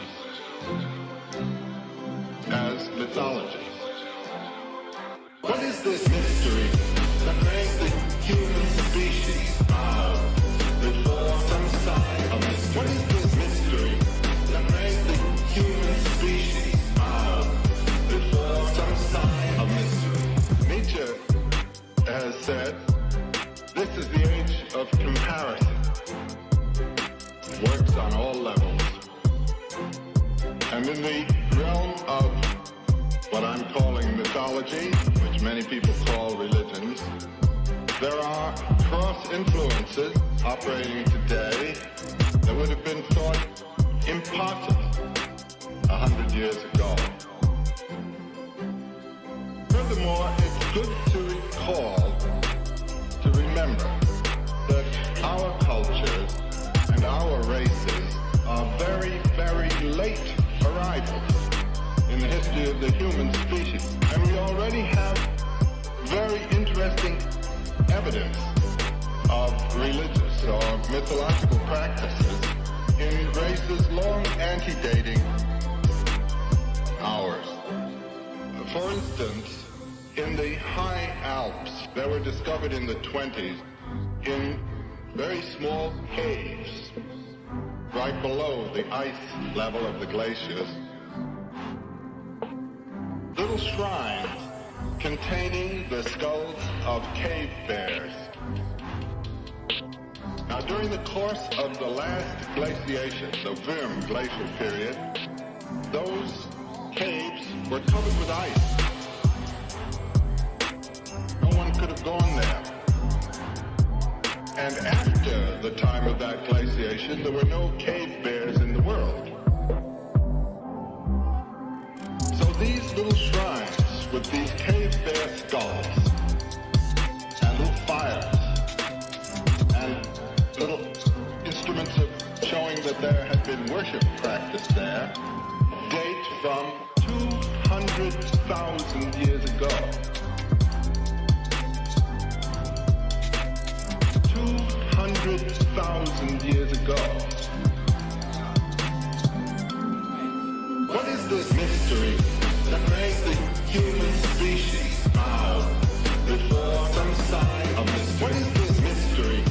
As mythologies. What is this mystery that makes the human species before some sign of mystery? What is this mystery that makes the human species before some sign of mystery? Nietzsche has said, this is the age of comparison. It works on all levels. And in the realm of what I'm calling mythology, which many people call religions, there are cross-influences operating today that would have been thought impossible 100 years ago. Furthermore, it's good to recall, to remember, that our cultures and our races are very, very late arrivals in the history of the human species. And we already have very interesting evidence of religious or mythological practices in races long antedating ours. For instance, in the high Alps that were discovered in the 20s in very small caves right below the ice level of the glaciers, little shrines containing the skulls of cave bears. Now, during the course of the last glaciation, the Würm glacial period, those caves were covered with ice. No one could have gone there. And after the time of that glaciation, there were no cave bears in the world. So these little shrines with these cave bear skulls and little fires and little instruments of showing that there had been worship practiced there date from 200,000 years ago. 200,000 years ago. What is this mystery that makes the human species bow before some sign of mystery? What is this mystery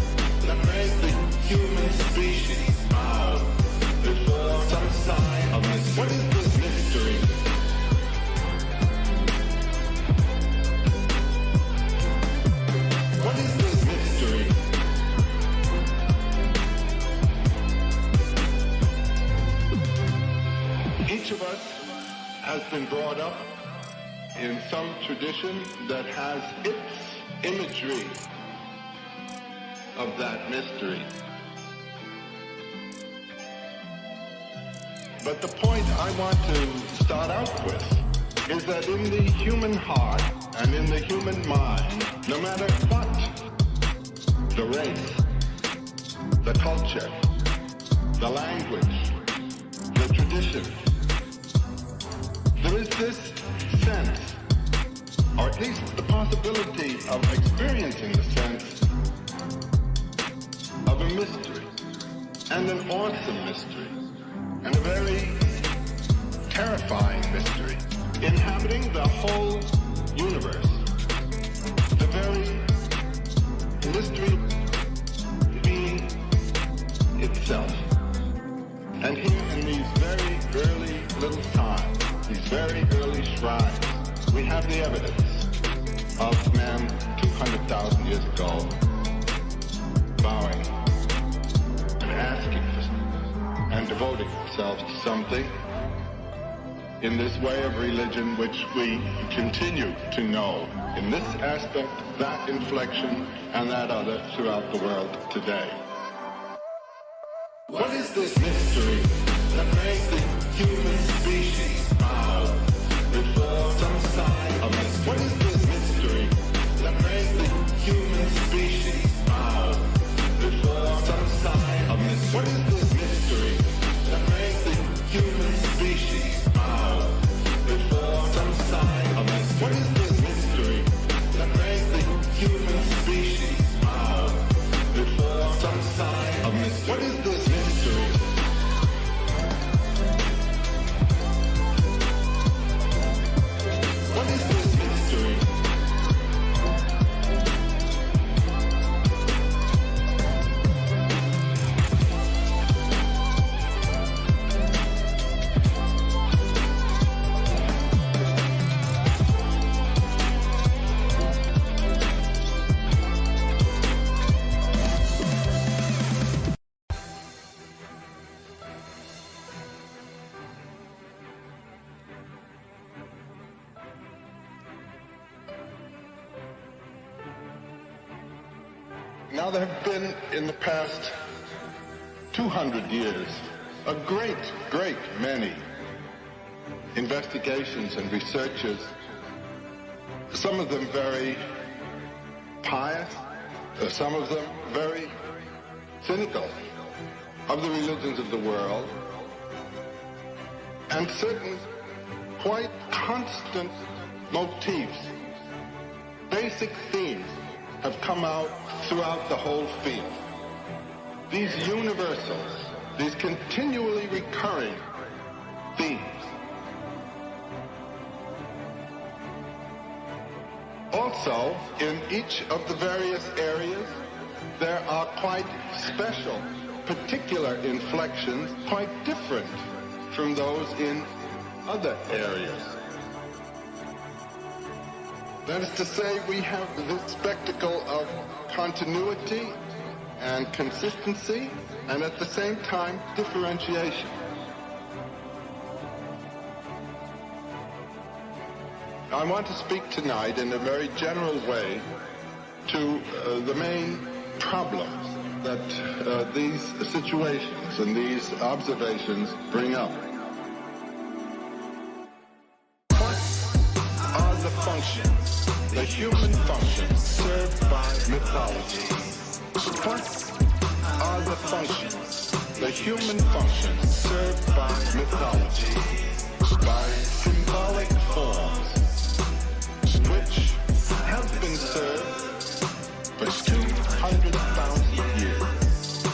that makes the human species bow before some sign of mystery? What is this mystery? What is this mystery? Each of us has been brought up in some tradition that has its imagery of that mystery. But the point I want to start out with is that in the human heart and in the human mind, no matter what the race, the culture, the language, the tradition, there is this sense, or at least the possibility of experiencing the sense of a mystery, and an awesome mystery, and a very terrifying mystery, inhabiting the whole universe. The very mystery being itself. And here in these very early little times, these very early shrines, we have the evidence of man 200,000 years ago bowing and asking for and devoting themselves to something in this way of religion which we continue to know in this aspect, that inflection, and that other throughout the world today. What is this mystery that makes the human species bow before some sign of mystery? What is this mystery that makes the human species bow before some sign of mystery? What is this mystery that makes the human species bow before some sign of mystery? What is this mystery that makes the human species bow before some sign of mystery? What is this mystery? What is this mystery? Now there have been, in the past 200 years, a great, great many investigations and researches, some of them very pious, some of them very cynical, of the religions of the world, and certain quite constant motifs, basic themes, have come out throughout the whole field. These universals, these continually recurring themes. Also, in each of the various areas, there are quite special, particular inflections, quite different from those in other areas. That is to say, we have the spectacle of continuity and consistency, and at the same time, differentiation. I want to speak tonight in a very general way to the main problems that these situations and these observations bring up. What are the functions, the human functions served by mythology? What are the functions, the human functions served by mythology, by symbolic forms, which have been served for 200,000 years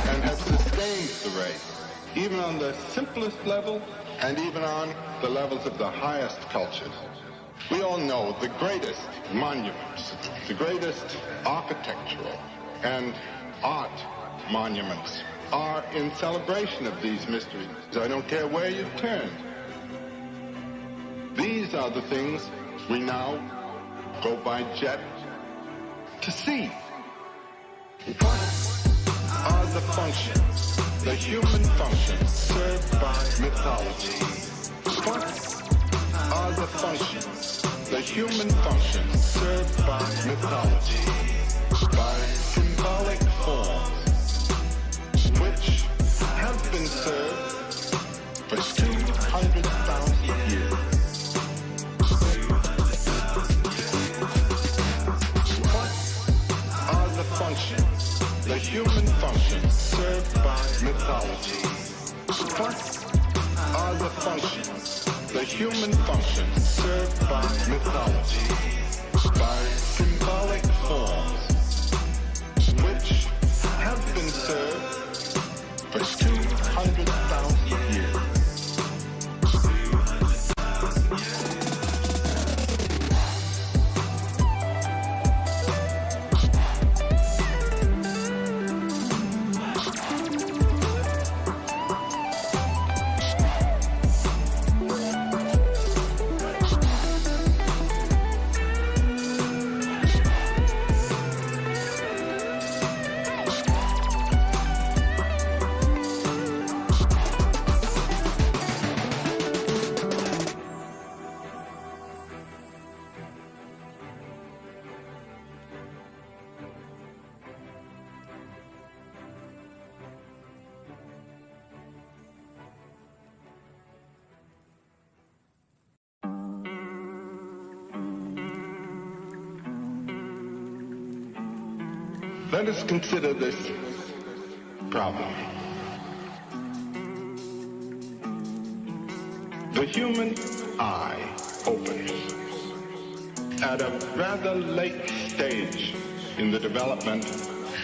and have sustained the race, even on the simplest level and even on the levels of the highest cultures. We all know the greatest monuments, the greatest architectural and art monuments are in celebration of these mysteries. I don't care where you turn. These are the things we now go by jet to see. What are the functions, the human functions served by mythology? What are the functions, the human functions served by mythology, by symbolic forms, which have been served for 200,000 years? What are the functions, the human functions served by mythology? What are the functions, the human functions served by mythology, by symbolic forms, which have been served for 200,000 years? Let us consider this problem. The human eye opens at a rather late stage in the development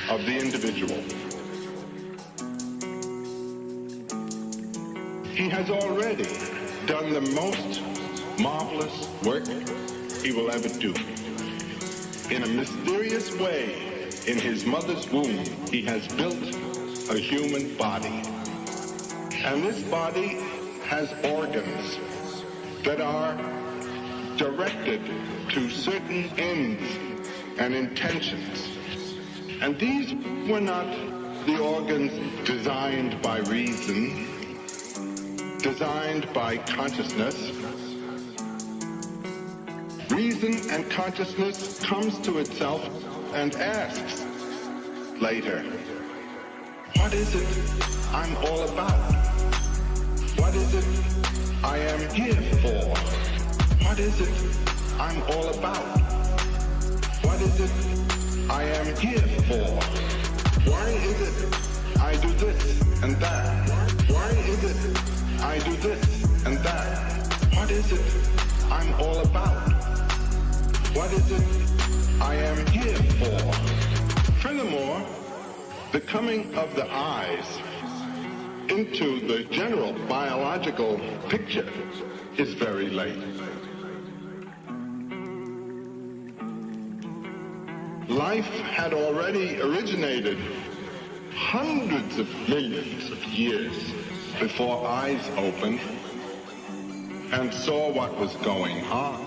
of the individual. He has already done the most marvelous work he will ever do. In a mysterious way, in his mother's womb, he has built a human body. And this body has organs that are directed to certain ends and intentions. And these were not the organs designed by reason, designed by consciousness. Reason and consciousness comes to itself and asks later, what is it I'm all about? What is it I am here for? What is it I'm all about? What is it I am here for? Why is it I do this and that? Why is it I do this and that? What is it I'm all about? What is it I am here for? Furthermore, the coming of the eyes into the general biological picture is very late. Life had already originated hundreds of millions of years before eyes opened and saw what was going on,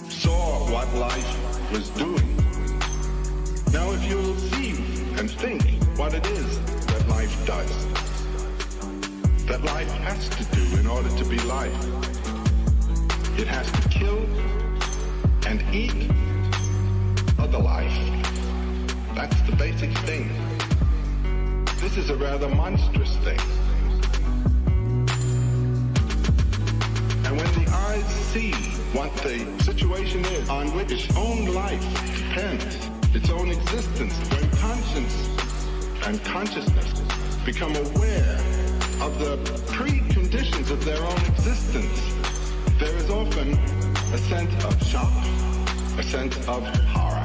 saw what life was doing. Now if you'll see and think what it is that life does, that life has to do in order to be life. It has to kill and eat other life. That's the basic thing. This is a rather monstrous thing. And when the eyes see what the situation is on which its own life depends, its own existence, when conscience and consciousness become aware of the preconditions of their own existence, there is often a sense of shock, a sense of horror.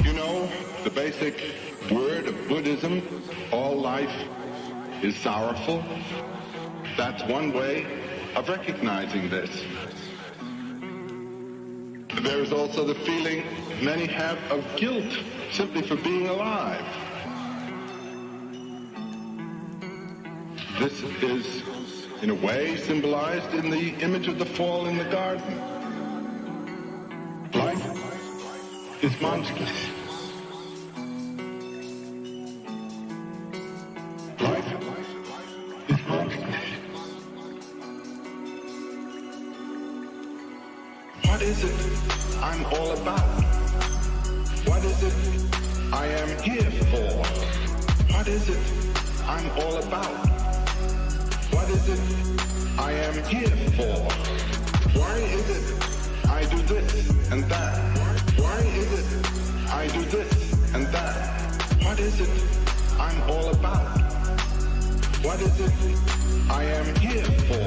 You know, the basic word of Buddhism, all life is sorrowful. That's one way of recognizing this. There is also the feeling many have of guilt simply for being alive. This is, in a way, symbolized in the image of the fall in the garden. Life is monstrous. What is it I'm all about? What is it I am here for? What is it I'm all about? What is it I am here for? Why is it I do this and that? Why is it I do this and that? What is it I'm all about? What is it I am here for?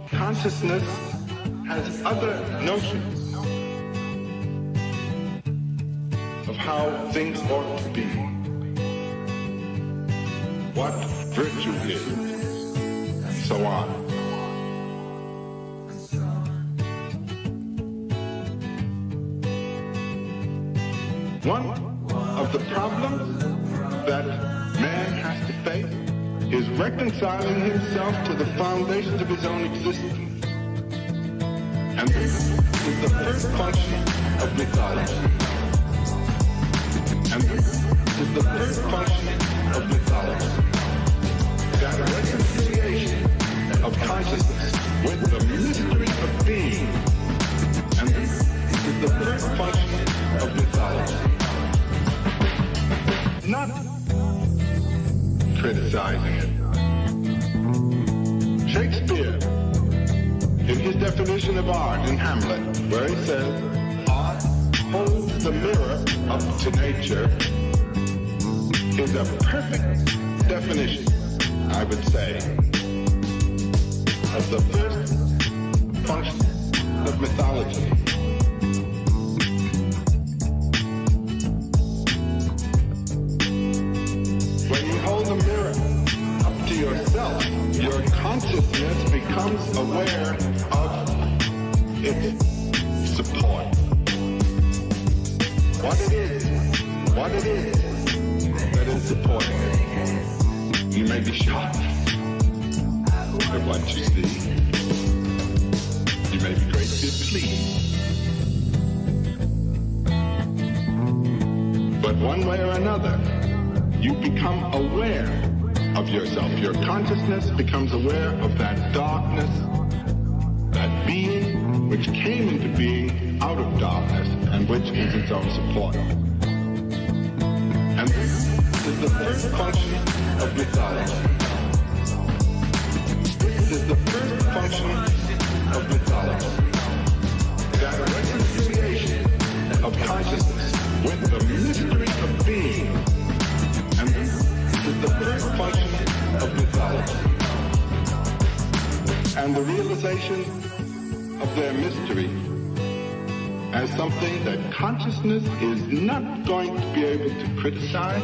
Consciousness has other notions of how things ought to be, what virtue is, and so on. One of the problems that man has to face is reconciling himself to the foundations of his own existence. And this is the first function of mythology. And this is the first function of mythology. That reconciliation of consciousness with the mystery of being. And this is the first function of mythology. Not criticizing it. Shakespeare, in his definition of art in Hamlet, where he says, art holds the mirror up to nature, is a perfect definition, I would say, of the first function of mythology. When you hold the mirror up to yourself, your consciousness becomes aware of its support. What it is that is supporting it. You may be shocked at what you see. You may be greatly pleased. But one way or another, you become aware of yourself. Your consciousness becomes aware of that darkness, that being which came into being out of darkness and which is its own support. And this is the first function of mythology. This is the first function of mythology. That reconciliation of consciousness with the mystery of being. And this is the first function of mythology. And the realization of their mystery as something that consciousness is not going to be able to criticize,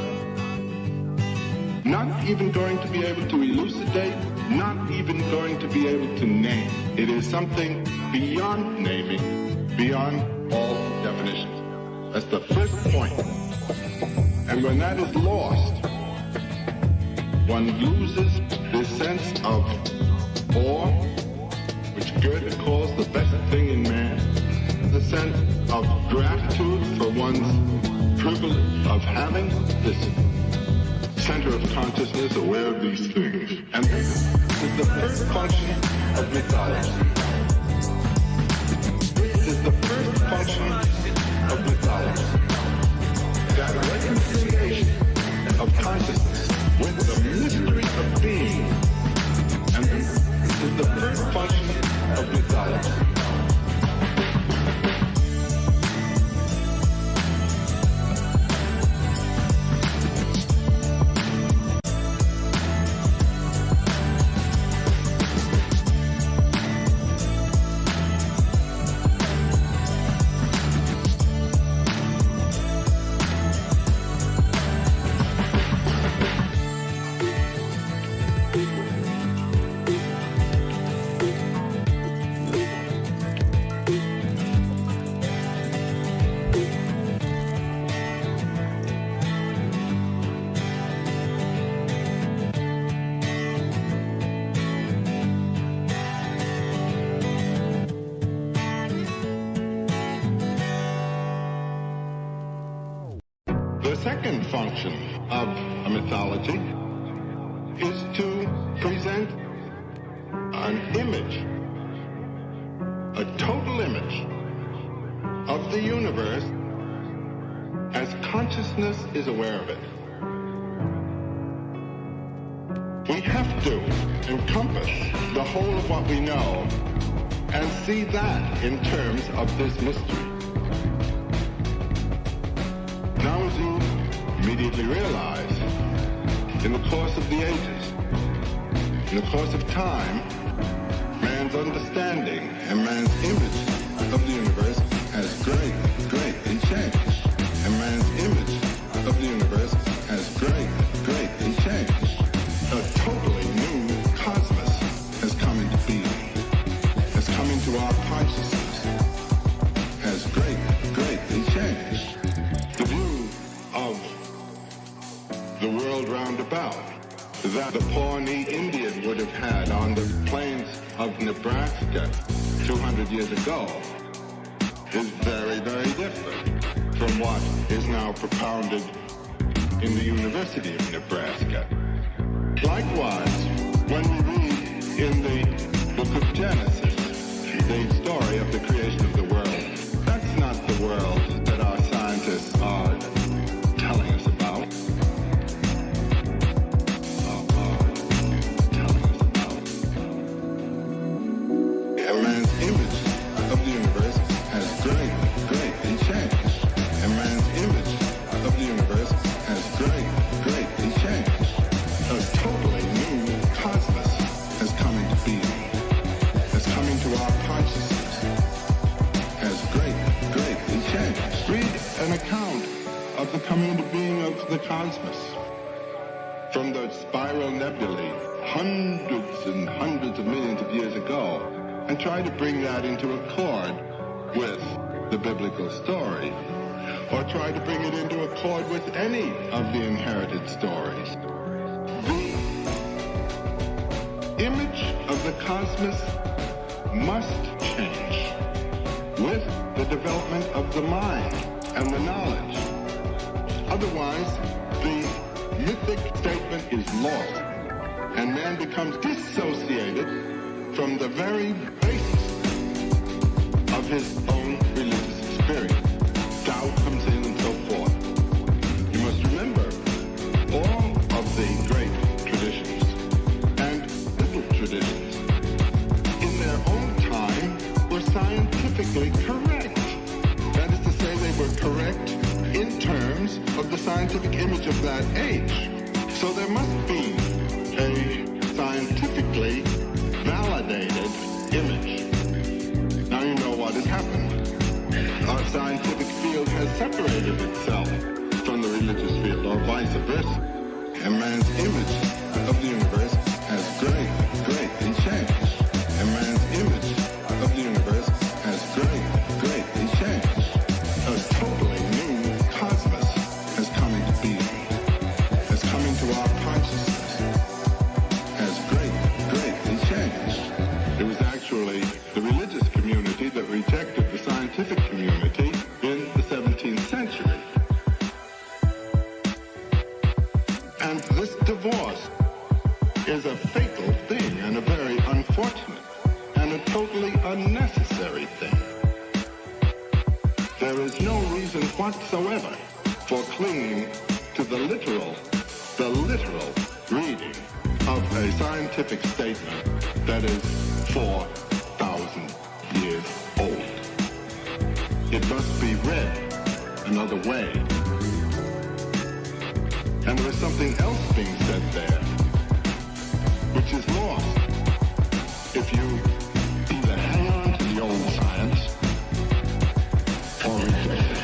not even going to be able to elucidate, not even going to be able to name. It is something beyond naming, beyond all definitions. That's the first point. And when that is lost, one loses this sense of awe, which Goethe calls the best thing in man, the sense of gratitude for one's privilege of having this center of consciousness aware of these things. And this is the first function of mythology. This is the first function of mythology. That reconciliation of consciousness with is the first function of mythology. The second function of a mythology is to present an image, a total image of the universe as consciousness is aware of it. We have to encompass the whole of what we know and see that in terms of this mystery. Now, as you immediately realize, in the course of the ages, in the course of time, man's understanding and man's image of the universe has greatly changed. And man's image of the universe has greatly changed. A totally new cosmos has come into being, has come into our consciousness, has greatly changed. The view of the world round about that the Pawnee Indian would have had on the plains of Nebraska 200 years ago is very different from what is now propounded in the University of Nebraska. Likewise, when we read in the book of Genesis the story of the creation of the world, that's not the world that our scientists are telling us about. And man's image of the universe has greatly changed. And man's image of the universe has greatly changed. A totally new cosmos has come into being, has come into our consciousness, has greatly changed. Read an account of the coming into being of the cosmos from the spiral nebulae hundreds and hundreds of millions of years ago, and try to bring that into accord with the biblical story, or try to bring it into accord with any of the inherited stories. The image of the cosmos must change with the development of the mind and the knowledge. Otherwise, the mythic statement is lost, and man becomes dissociated from the very basis of his own religious experience. Doubt comes in and so forth. You must remember, all of the great traditions and little traditions in their own time were scientifically correct. That is to say, they were correct in terms of the scientific image of that age. So there must be a scientifically validated image. Now you know what has happened. Our scientific field has separated itself from the religious field, or vice versa. And man's image of the universe has greatly changed. And man's image of the universe has greatly changed. A totally new cosmos has come into being, has come into our consciousness, has greatly changed. It was actually the religious community that rejected the scientific community in the 17th century. And this divorce is a fatal thing, and a very unfortunate and a totally unnecessary thing. There is no reason whatsoever for clinging to the literal reading of a scientific statement that is 4,000 years old. It must be read another way. And there is something else being said there, which is lost if you either hang on to the old science or reject it.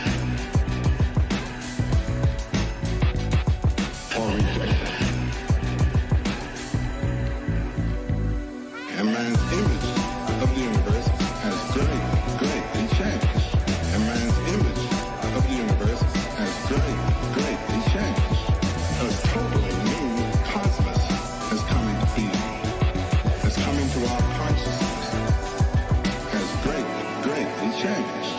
And man's image of the universe has greatly changed. And man's image of the universe has greatly changed. A totally new cosmos has come into being, has come into our consciousness, has greatly changed.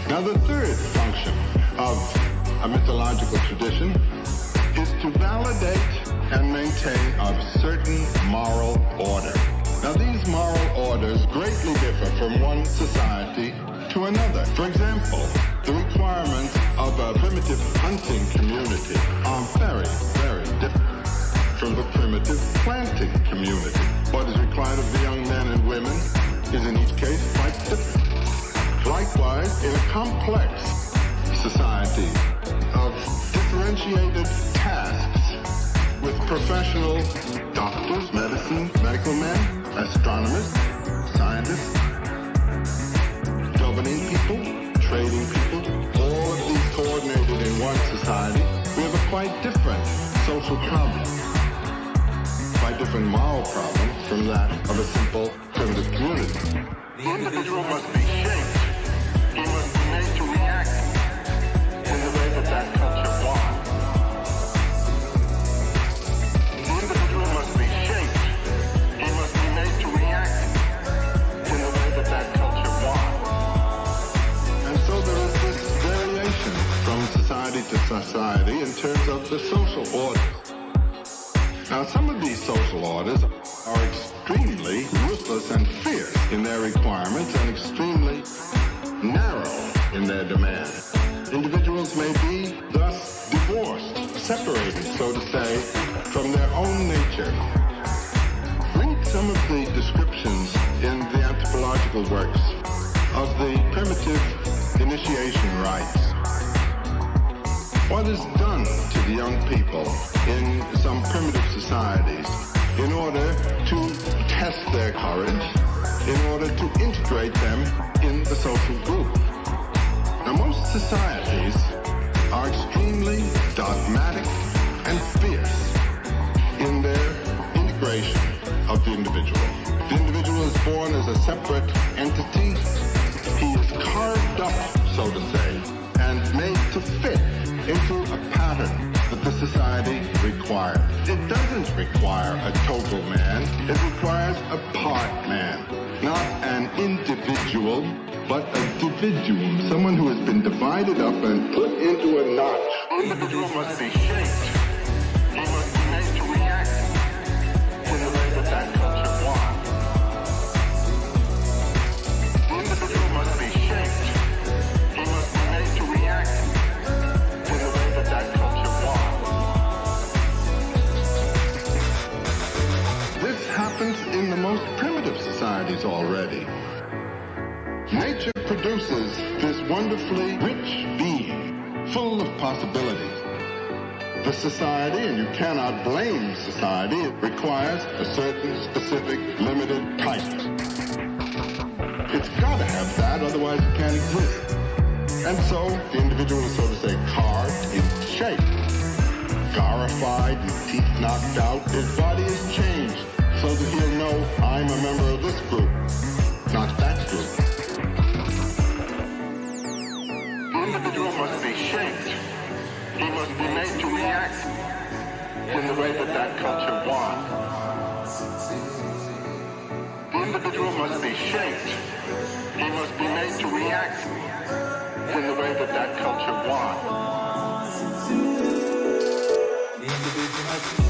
Now, the third function of a mythological tradition is to validate and maintain a certain moral order. Now, these moral orders greatly differ from one society to another. For example, the requirements of a primitive hunting community are very different from the primitive planting community. What is required of the young men and women is in each case quite different. Likewise, in a complex society of differentiated tasks with professional doctors, medical men, astronomers, scientists, governing people, trading people, all of these coordinated in one society, we have a quite different social problem, quite different moral problem from that of a simple primitive community. The individual must be shaped. He must be made to react in the way that culture wants. The individual must be shaped. He must be made to react in the way that culture wants. And so there is this variation from society to society in terms of the social orders. Now, some of these social orders are extremely ruthless and fierce in their requirements and extremely narrow in their demands. Individuals may be thus divorced, separated, so to say, from their own nature. Read some of the descriptions in the anthropological works of the primitive initiation rites. What is done to the young people in some primitive societies in order to test their courage, in order to integrate them in the social group. Now, most societies are extremely dogmatic and fierce in their integration of the individual. The individual is born as a separate entity. He is carved up, so to say, and made to fit into a pattern that the society requires. It doesn't require a total man. It requires a part man. Not an individual, but a dividuum. Someone who has been divided up and put into a notch. The individual must be shaped. He must be made to react in the way that culture wants. The individual must be shaped. He must be made to react in the way that culture wants. This happens in the most primitive societies already. Nature produces this wonderfully rich being, full of possibilities. The society, and you cannot blame society, it requires a certain specific limited type. It's got to have that, otherwise it can't exist. And so the individual is, so to say, carved into shape. Scarified, his teeth knocked out, his body is changed so that he'll know, I'm a member of this group, not that group. The individual must be shaped. He must be made to react in the way that that culture wants. The individual must be shaped. He must be made to react in the way that that culture wants. The individual must be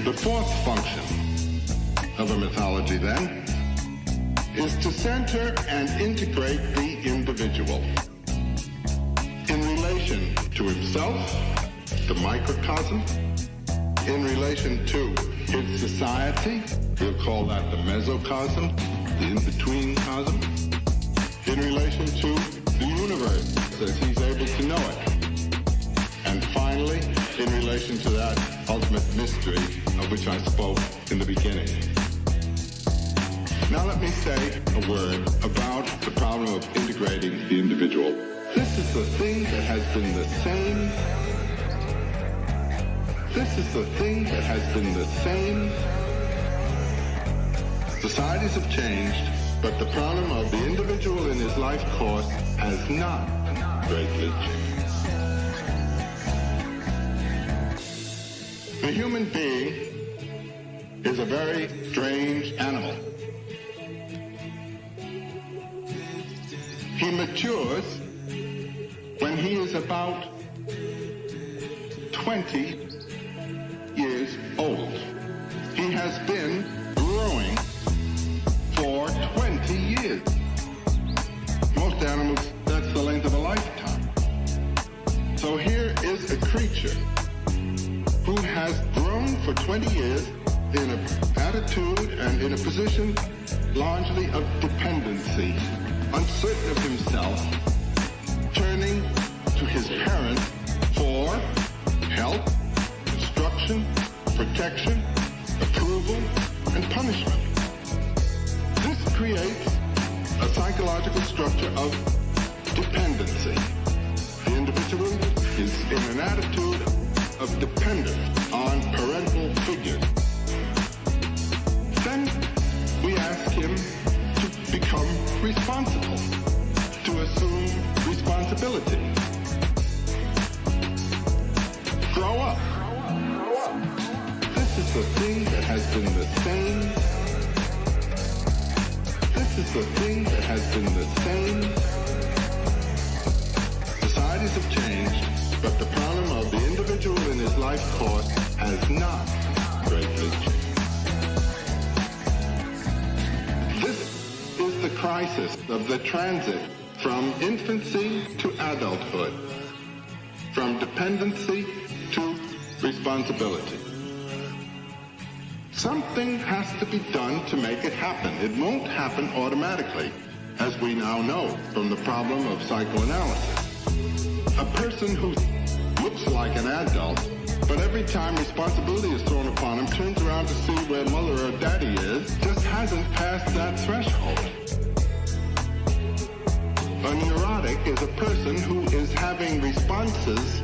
The fourth function of a mythology, then, is to center and integrate the individual in relation to himself, the microcosm, in relation to his society, we'll call that the mesocosm, the in-between cosm, in relation to the universe as he's able to know it, and finally, in relation to that ultimate mystery of which I spoke in the beginning. Now let me say a word about the problem of integrating the individual. This is the thing that has been the same. This is the thing that has been the same. Societies have changed, but the problem of the individual in his life course has not greatly changed. The human being is a very strange animal. He matures when he is about 20 years old. He has been growing for 20 years. Most animals, that's the length of a lifetime. So here is a creature who has grown for 20 years in an attitude and in a position largely of dependency, uncertain of himself, turning to his parents for help, instruction, protection, approval, and punishment. This creates a psychological structure of dependency. The individual is in an attitude of dependence on parental figures. Then we ask him to become responsible, to assume responsibility. Grow up. the thing that has been the same. This is the thing that has been the same. Societies have changed, but the problem of the individual in his life course has not greatly changed. This is the crisis of the transit from infancy to adulthood, from dependency to responsibility. Something has to be done to make it happen. It won't happen automatically, as we now know from the problem of psychoanalysis. A person who looks like an adult, but every time responsibility is thrown upon him, turns around to see where mother or daddy is, just hasn't passed that threshold. A neurotic is a person who is having responses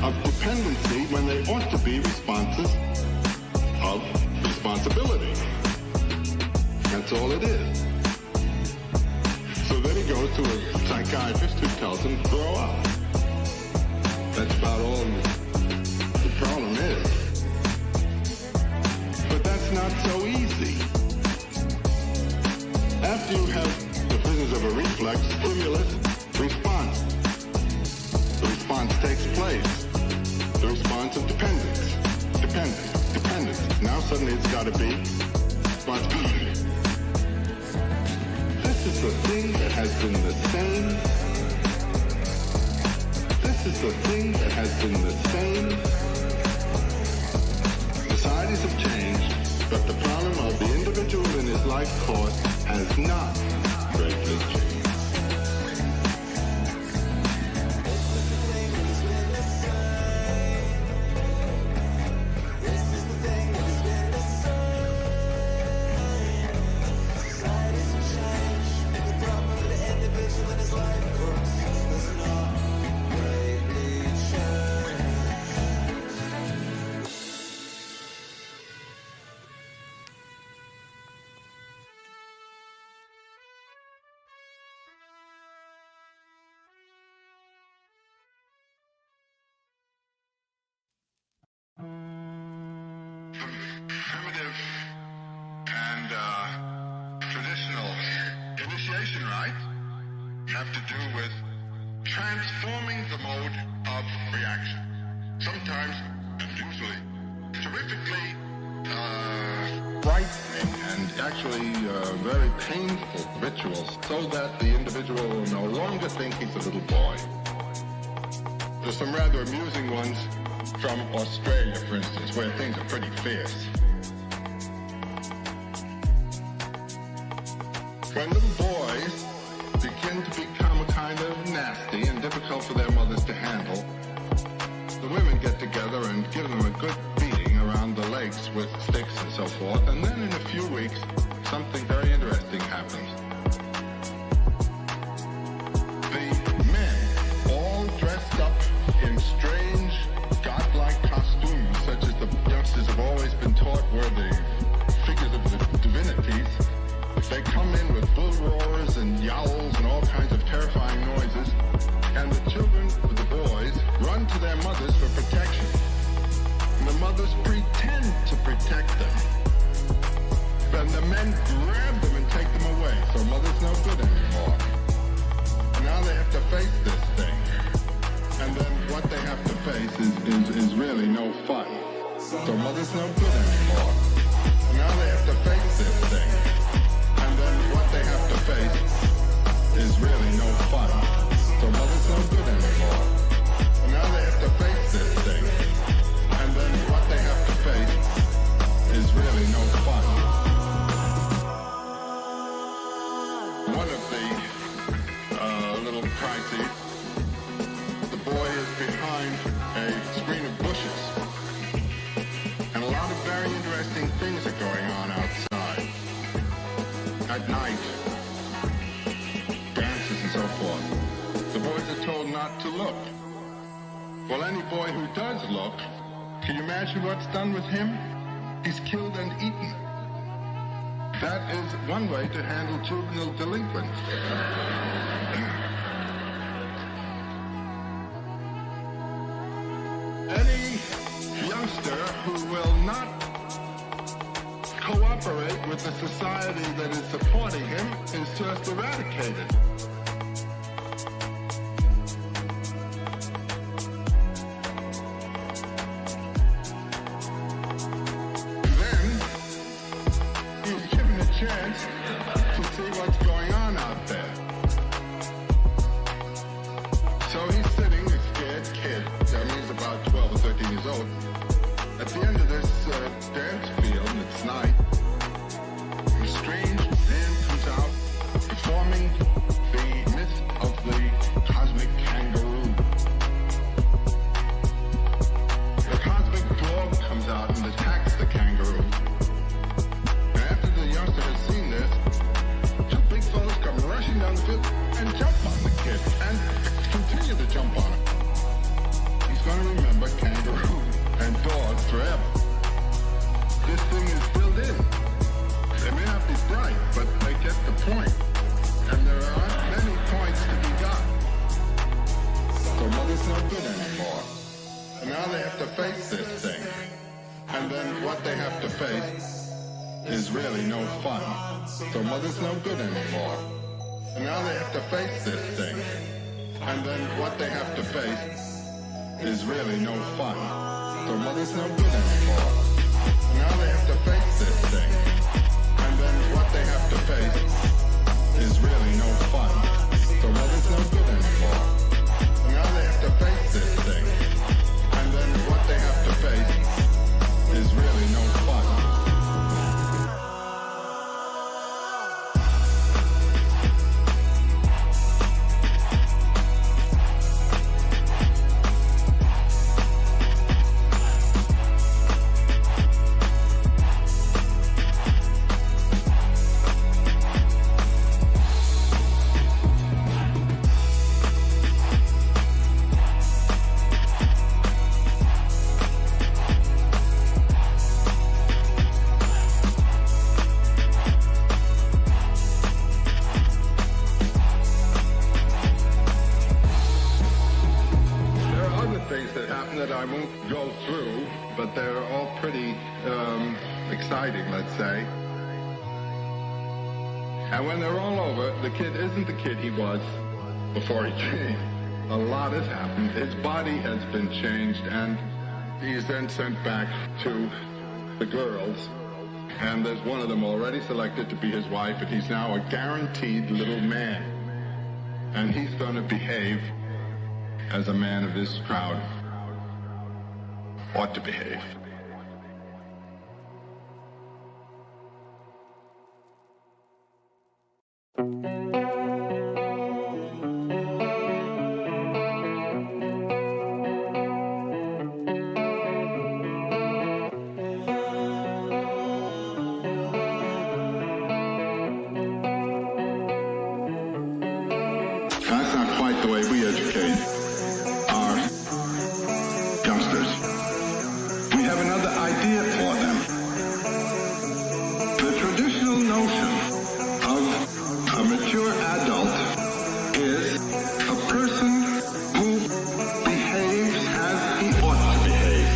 of dependency when they ought to be responses of responsibility. That's all it is. So then he goes to a psychiatrist who tells him to grow up. That's about all the problem is. But that's not so easy. After you have the business of a reflex, stimulus, response. The response takes place. The response of dependence. Now suddenly it's got to be responsibility. This is the thing that has been the same. This is the thing that has been the same. Societies have changed, but the problem of the individual in his life course has not greatly changed. Primitive and traditional initiation rites have to do with transforming the mode of reaction. Sometimes, and usually, terrifically frightening and actually very painful rituals so that the individual will no longer think he's a little boy. There's some rather amusing ones from Australia, for instance, where things are pretty fierce. When little boys begin to become kind of nasty and difficult for their mothers to handle, the women get together and give them a good beating around the legs with sticks and so forth, and then in a few weeks, something very interesting happens. The men, all dressed up in strange, godlike costumes, such as the youngsters have always been taught were the figures of the divinities, they come in with bull roars and yowls and all kinds of terrifying noises, and the children, the boys, run to their mothers for protection. And the mothers pretend to protect them. Then the men grab them and take them away, so mother's no good anymore. And now they have to face this thing. And then what they have to face is really no fun. So mother's no good anymore. And now they have to face this thing. And then what they have to face is really no fun. So mother's no good anymore. And now they have to face this thing. And then what they have to face is really no fun. One of the little crises, the boy is behind a screen of bushes. And a lot of very interesting things are going on outside. At night, dances and so forth. The boys are told not to look. Well, any boy who does look, can you imagine what's done with him? He's killed and eaten. That is one way to handle juvenile delinquents. Any young youngster who will not cooperate with the society that is supporting him is just eradicated. Then he's given a chance to see what's going on out there. So he's sitting, a scared kid. I mean, he's about 12 or 13 years old. At the end of this dance field, and it's night, a strange man comes out performing the myth of the cosmic kangaroo. The cosmic dog comes out and attacks the kangaroo. And after the youngster has seen this, two big fellas come rushing down the field and jump on the kid and continue to jump on him. He's going to remember kangaroo and dogs forever. This thing is built in. They may not be bright, but they get the point. And there aren't many points to be got. So mother's no good anymore. And now they have to face this thing. And then what they have to face is really no fun. So mother's no good anymore. And now they have to face this thing. And then what they have to face is really no fun. So mother's no good anymore. Now they have to face this thing. And then what they have to face is really no fun. So mother's no good anymore. Now they have to face this thing. And then what they have to face is really no fun. That I won't go through, but they're all pretty exciting, let's say. And when they're all over, the kid isn't the kid he was before he came. A lot has happened. His body has been changed, and he's then sent back to the girls. And there's one of them already selected to be his wife, and he's now a guaranteed little man. And he's going to behave as a man of this crowd ought to behave. That's not quite the way we educate our youngsters. We have another idea for them. The traditional notion of a mature adult is a person who behaves as he ought to behave,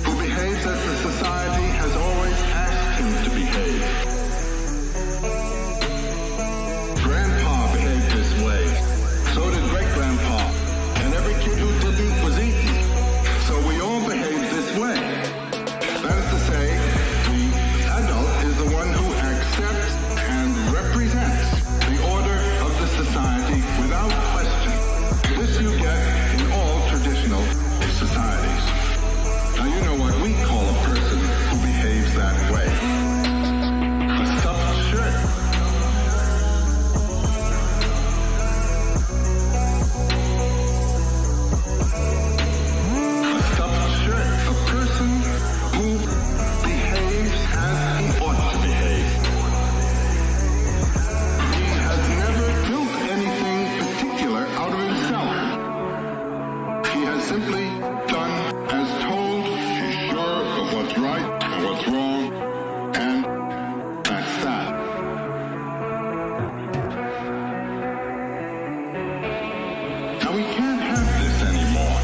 who behaves as the society has always asked him to behave. Grandpa behaved this way, so did great-grandpa, and every kid who didn't was eaten. So we all behave this way. That is to say, the adult is the one who accepts and represents the order of the society without question. This you get in all traditional societies. Now you know what we call a person who behaves that way. A stuffed shirt. A person who behaves as he ought to behave. He has never built anything particular out of himself. He has simply done as told. He's sure of what's right and what's wrong, and that's that. Now we can't have this anymore.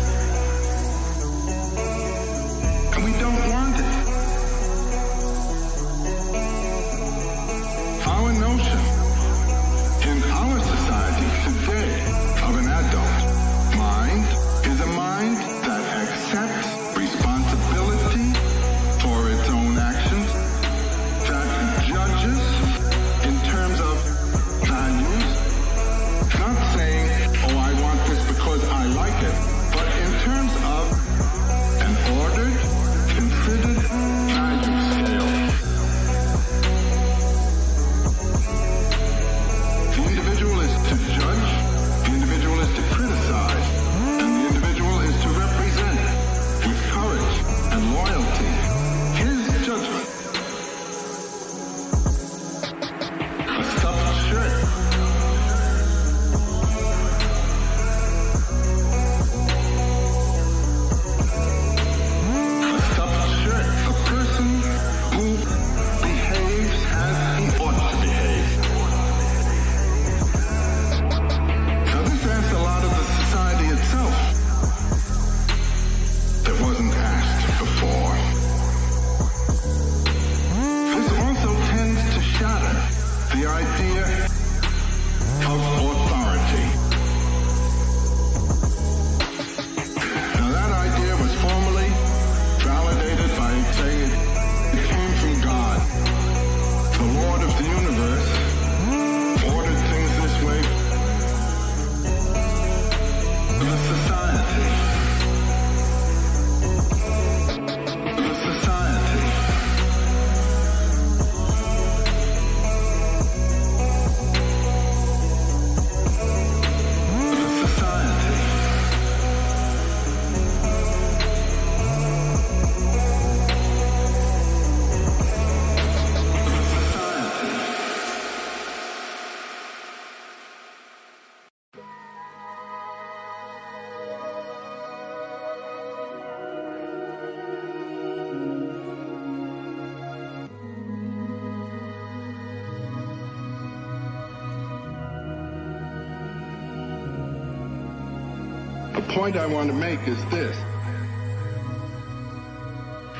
The point I want to make is this,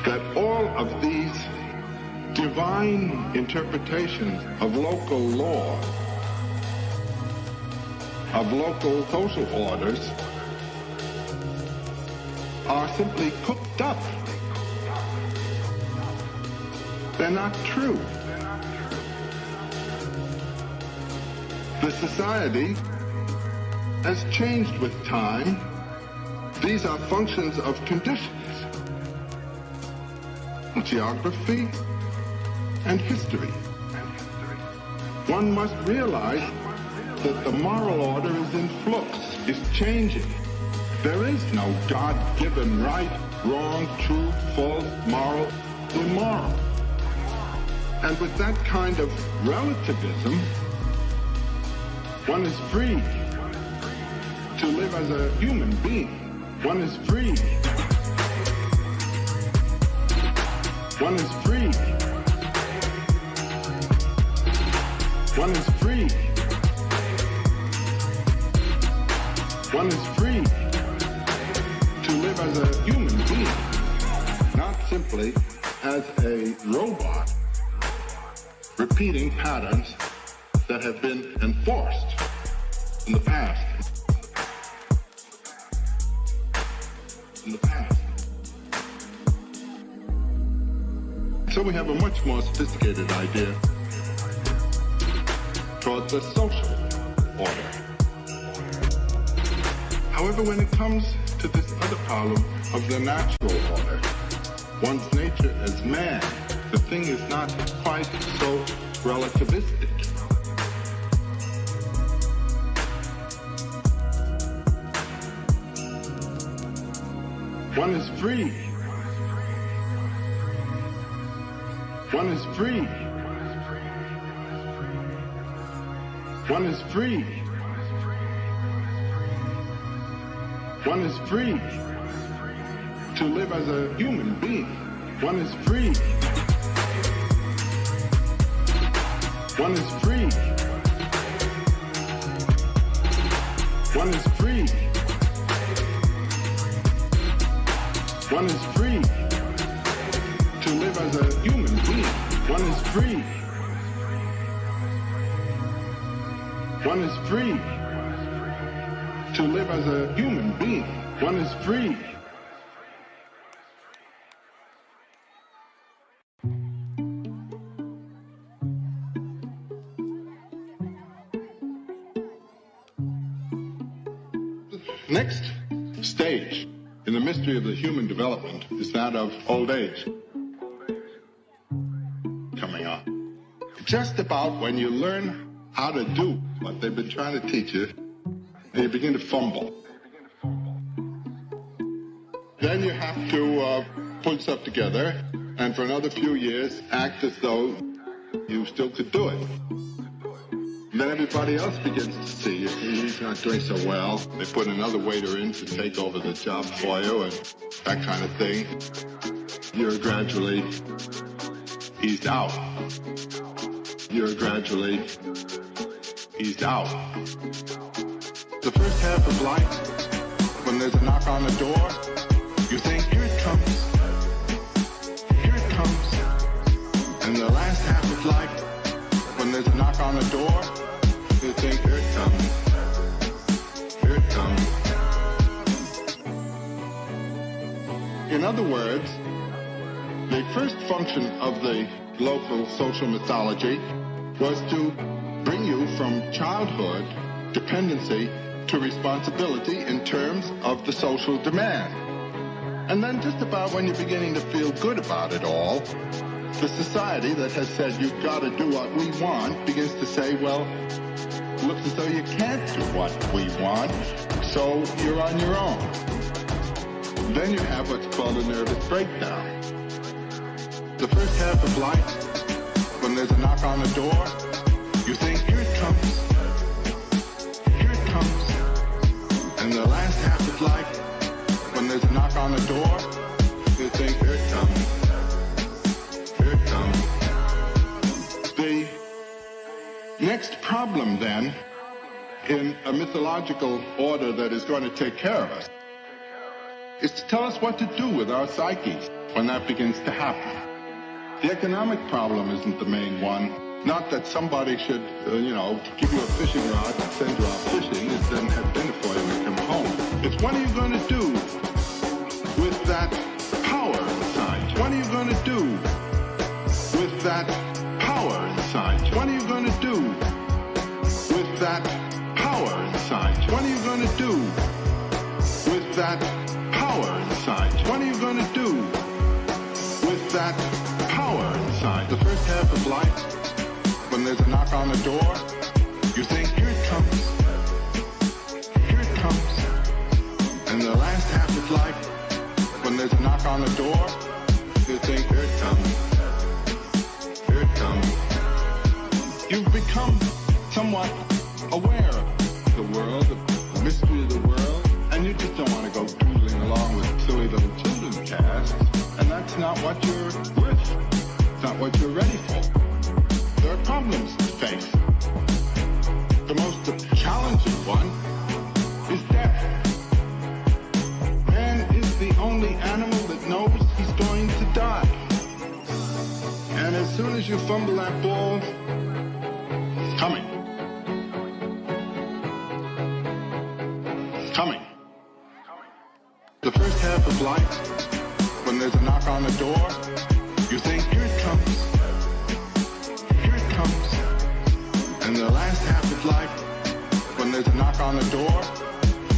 that all of these divine interpretations of local law, of local social orders, are simply cooked up. They're not true. The society has changed with time. These are functions of conditions, geography, and history. One must realize that the moral order is in flux, is changing. There is no God-given right, wrong, true, false, moral, immoral. And with that kind of relativism, one is free to live as a human being. One is free. One is free. One is free. One is free to live as a human being, not simply as a robot repeating patterns that have been enforced in the past. In the past. So we have a much more sophisticated idea towards the social order. However, when it comes to this other problem of the natural order, one's nature as man, the thing is not quite so relativistic. One is free. One is free. One is free. One is free to live as a human being. One is free. One is free. One is free. One is free to live as a human being. One is free. One is free to live as a human being. One is free. Next stage in the mystery of the human development is that of old age coming up. Just about when you learn how to do what they've been trying to teach you, and you begin to fumble. Then you have to put stuff together, and for another few years, act as though you still could do it. Then everybody else begins to see he's not doing so well. They put another waiter in to take over the job for you and that kind of thing. You're gradually eased out. You're gradually eased out. The first half of life, when there's a knock on the door, you think, here it comes. Here it comes. And the last half of life, when there's a knock on the door, you think, here it comes. Here it comes. In other words, the first function of the local social mythology was to bring you from childhood, dependency, to responsibility in terms of the social demand. And then just about when you're beginning to feel good about it all, the society that has said you've got to do what we want begins to say, well, looks as though you can't do what we want, so you're on your own. Then you have what's called a nervous breakdown. The first half of life, when there's a knock on the door, you think, here it comes. Here it comes. And the last half of life, when there's a knock on the door, you think, here it comes. Here it comes. The next problem, then, in a mythological order that is going to take care of us, is to tell us what to do with our psyches when that begins to happen. The economic problem isn't the main one. Not that somebody should, give you a fishing rod and send you out fishing and then have dinner for you and come home. It's what are you going to do with that power inside? What are you going to do with that power inside? What are you going to do with that power inside? What are you going to do with that power inside? What are you going to do with that power inside? The first half of life, when there's a knock on the door, you think, here it comes. Here it comes. And the last half of life, when there's a knock on the door, you think, here it comes. Here it comes. You've become somewhat aware of the world, the mystery of the world, and you just don't want to go doodling along with silly little children's tasks, and that's not what you're with. It's not what you're ready for. There are problems to face. The most challenging one is death. Man is the only animal that knows he's going to die. And as soon as you fumble that ball, it's coming. It's coming. The first half of life, when there's a knock on the door, you think, here it comes. And the last half of life, when there's a knock on the door,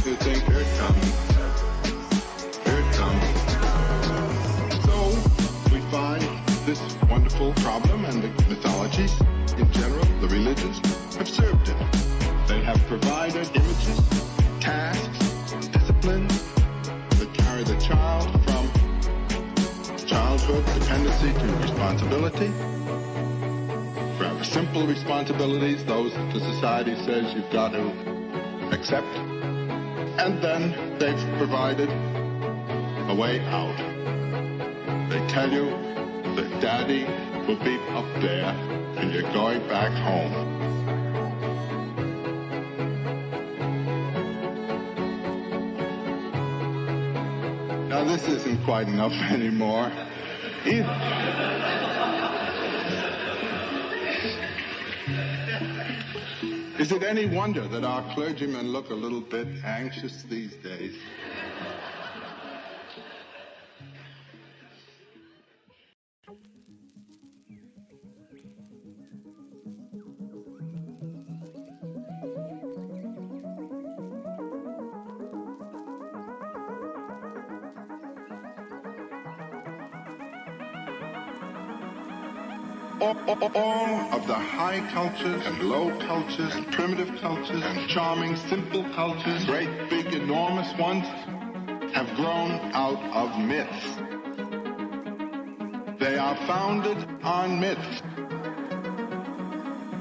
you think, here it comes. Here it comes. So we find this wonderful problem, and the mythologies in general, the religions, have served it. They have provided images, tasks, disciplines that carry the child from childhood dependency to responsibility. Simple responsibilities, those that the society says you've got to accept. And then they've provided a way out. They tell you that Daddy will be up there and you're going back home. Now this isn't quite enough anymore. Is it any wonder that our clergymen look a little bit anxious these days? All of the high cultures and low cultures and primitive cultures and charming simple cultures, great big enormous ones, have grown out of myths. They are founded on myths.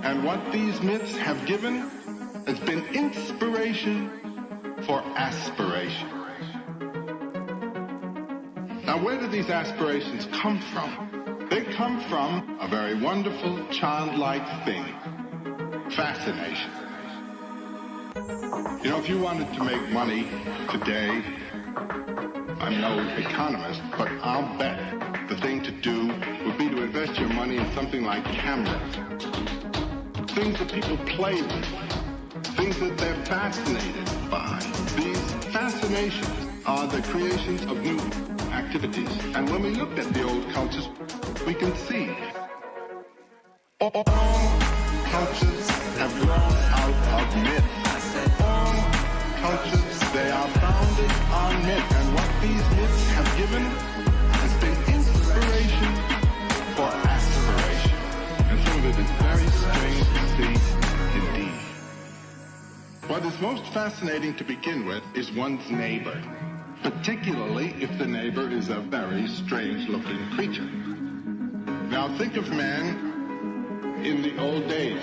And what these myths have given has been inspiration for aspiration. Now, where do these aspirations come from? They come from a very wonderful, childlike thing, fascination. You know, if you wanted to make money today, I'm no economist, but I'll bet the thing to do would be to invest your money in something like cameras. Things that people play with, things that they're fascinated by. These fascinations are the creations of new activities. And when we look at the old cultures, we can see all cultures have grown out of myth. All they are founded on myth, and what these myths have given has been inspiration for aspiration. And some of it is very strange to see indeed. What is most fascinating to begin with is one's neighbor, particularly if the neighbor is a very strange-looking creature. Now think of man in the old days.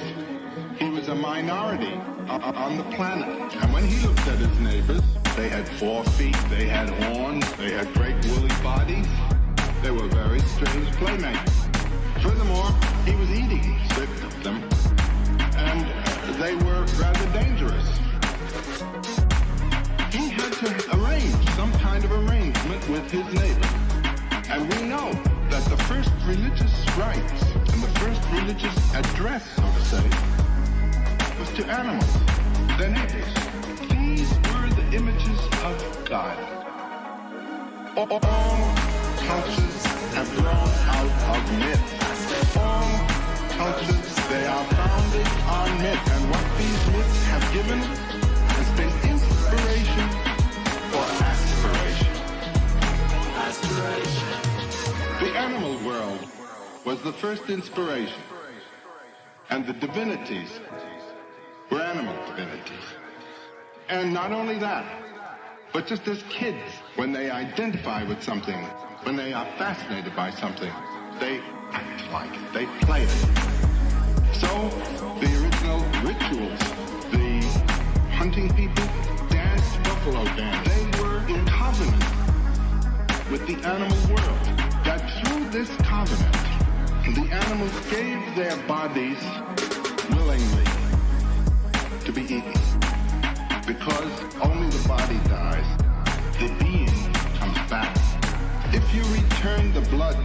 He was a minority on the planet. And when he looked at his neighbors, they had 4 feet, they had horns, they had great woolly bodies. They were very strange playmates. Furthermore, he was eating certain of them, and they were rather dangerous. He had to arrange some kind of arrangement with his neighbor. And we know that the first religious rites and the first religious address, so to say, was to animals, their neighbors. These were the images of God. All cultures have grown out of myth. All cultures, they are founded on myth, and what these myths have given has been inspiration for aspiration. The animal world was the first inspiration, and the divinities were animal divinities. And not only that, but just as kids, when they identify with something, when they are fascinated by something, they act like it, they play it. So, the original rituals, the hunting people danced buffalo dance. They were in covenant with the animal world. That through this covenant, the animals gave their bodies willingly to be eaten. Because only the body dies, the being comes back. If you return the blood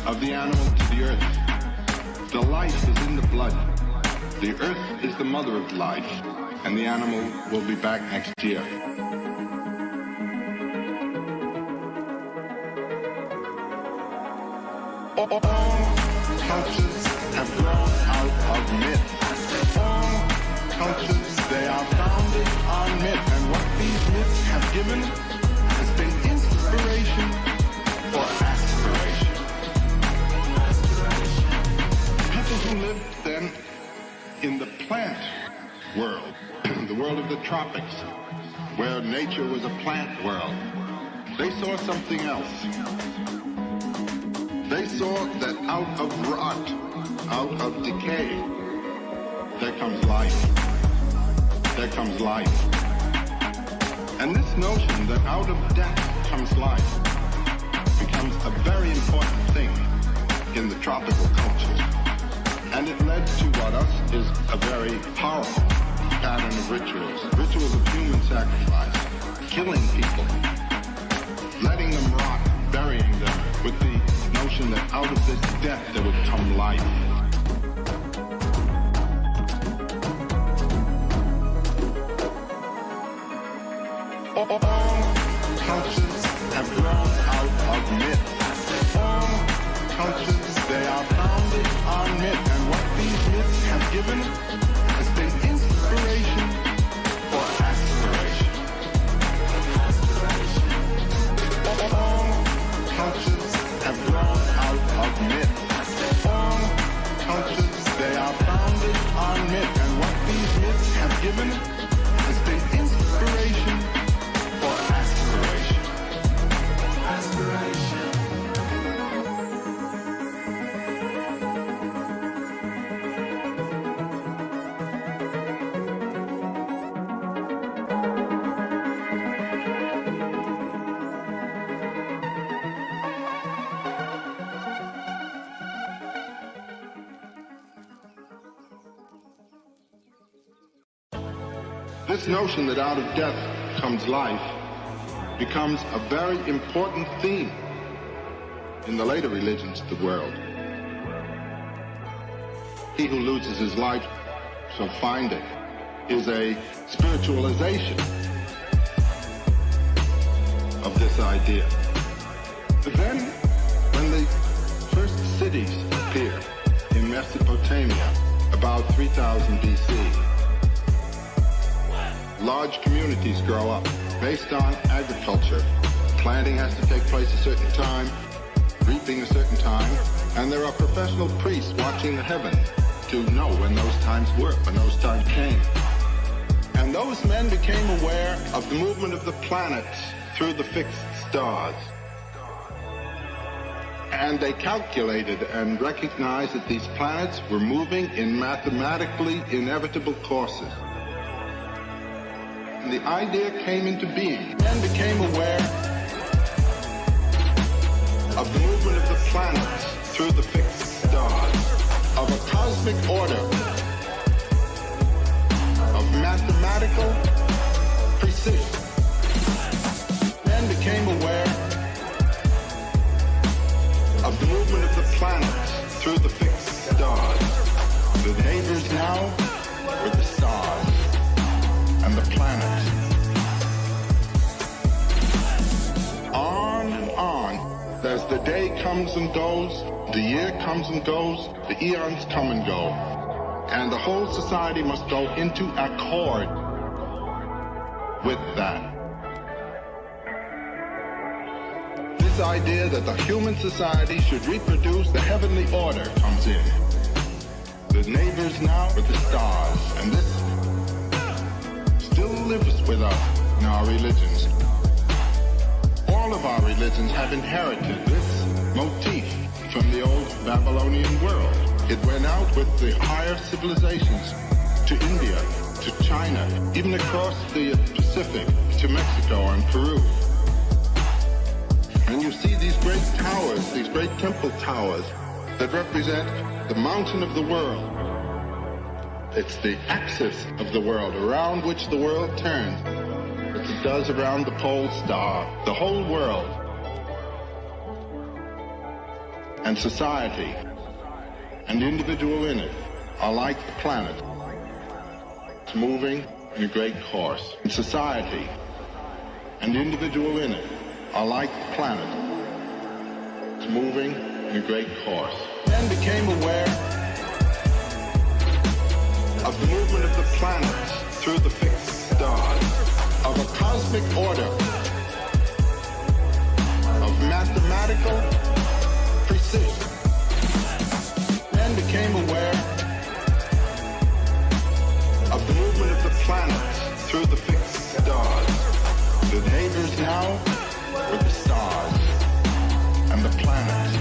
of the animal to the earth, the life is in the blood. The earth is the mother of life, and the animal will be back next year. All cultures have grown out of myth. All cultures, they are founded on myth, and what these myths have given has been inspiration for aspiration. People who lived then in the plant world, the world of the tropics, where nature was a plant world, they saw something else. They saw that out of rot, out of decay, there comes life. There comes life. And this notion that out of death comes life becomes a very important thing in the tropical cultures. And it led to what us is a very powerful pattern of rituals. Rituals of human sacrifice, killing people, letting them rot, burying them, with the notion that out of this death there would come life. All cultures have grown out of myth. All cultures, they are founded on myth, and what these myths have given has been inspiration for aspiration. All cultures have grown out of myth. All cultures, they are founded on myth, and what these myths have given has been inspiration for aspiration. This notion that out of death comes life becomes a very important theme in the later religions of the world. He who loses his life shall find it is a spiritualization of this idea. But then, when the first cities appear in Mesopotamia, about 3000 BC, large communities grow up. based on agriculture. Planting has to take place a certain time, reaping a certain time, and there are professional priests watching the heavens to know when those times were, when those times came. And those men became aware of the movement of the planets through the fixed stars. And they calculated and recognized that these planets were moving in mathematically inevitable courses. And the idea came into being. Men became aware of the movement of the planets through the fixed stars, of a cosmic order, of mathematical precision. Men became aware of the movement of the planets through the fixed stars. The neighbors now were the stars and the planets. On and on, as the day comes and goes, the year comes and goes, the eons come and go, and the whole society must go into accord with that. This idea that the human society should reproduce the heavenly order comes in. The neighbors now are the stars, and this still lives with us in our religions. All of our religions have inherited this motif from the old Babylonian world. It went out with the higher civilizations to India, to China, even across the Pacific to Mexico and Peru. And you see these great towers, these great temple towers that represent the mountain of the world. It's the axis of the world around which the world turns, as it does around the pole star. The whole world and society and the individual in it are like the planet. It's moving in a great course. And society and the individual in it are like the planet. It's moving in a great course. Men became aware of the movement of the planets through the fixed stars, of a cosmic order, of mathematical precision. Men became aware of the movement of the planets through the fixed stars. The neighbors now were the stars and the planets.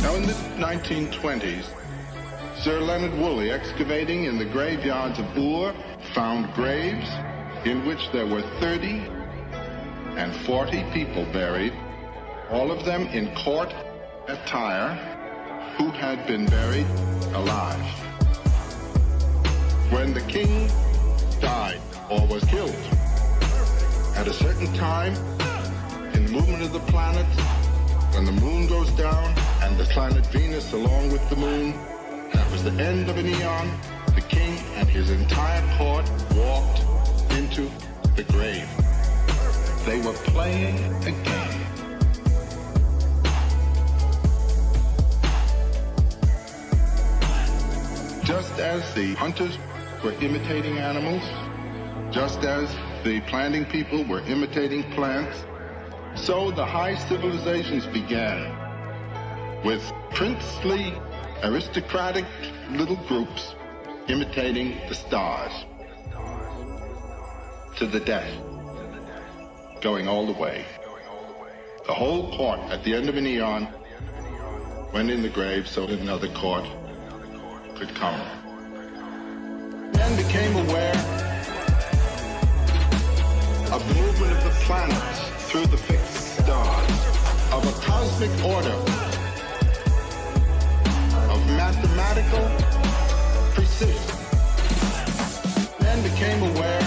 Now in the 1920s, Sir Leonard Woolley, excavating in the graveyards of Ur, found graves in which there were 30 and 40 people buried, all of them in court attire, who had been buried alive. When the king died or was killed, at a certain time in the movement of the planets, when the moon goes down and the planet Venus along with the moon, that was the end of an eon. The king and his entire court walked into the grave. They were playing a game. Just as the hunters were imitating animals, just as the planting people were imitating plants, so the high civilizations began with princely, aristocratic little groups imitating the stars to the death, going all the way. The whole court at the end of an eon went in the grave so that another court could come. Men became aware of the movement of the planets through the fixed stars, of a cosmic order, of mathematical precision. Men became aware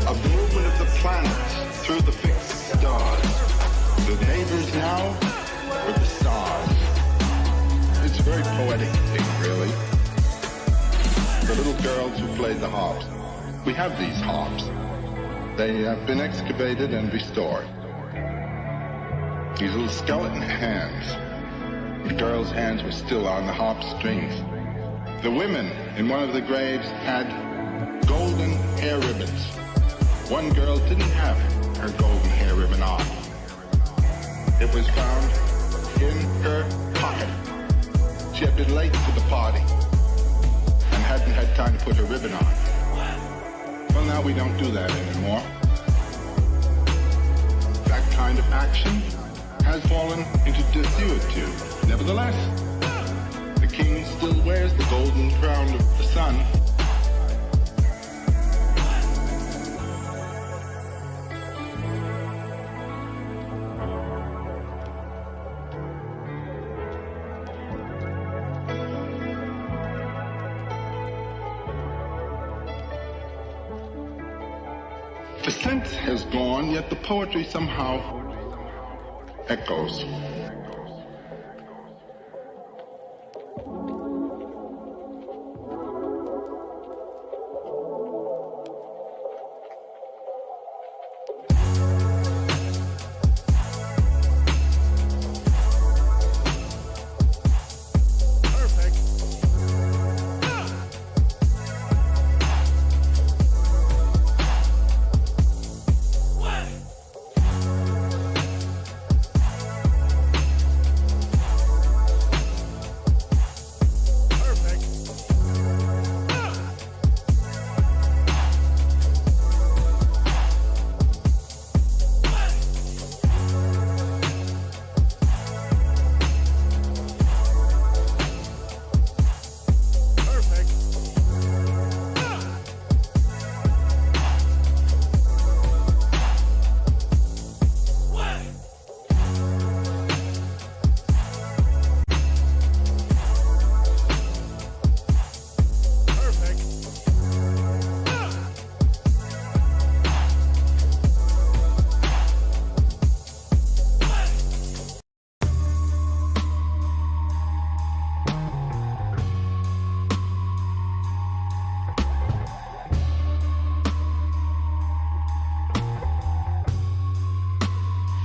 of the movement of the planets through the fixed stars. The neighbors now were the stars. It's a very poetic thing, really. The little girls who played the harps. We have these harps. They have been excavated and restored. These little skeleton hands. The girls' hands were still on the harp strings. The women in one of the graves had golden hair ribbons. One girl didn't have her golden hair ribbon on. It was found in her pocket. She had been late to the party and hadn't had time to put her ribbon on. Well, now we don't do that anymore. That kind of action has fallen into desuetude. Nevertheless, the king still wears the golden crown of the sun. The sense has gone, yet the poetry somehow echoes.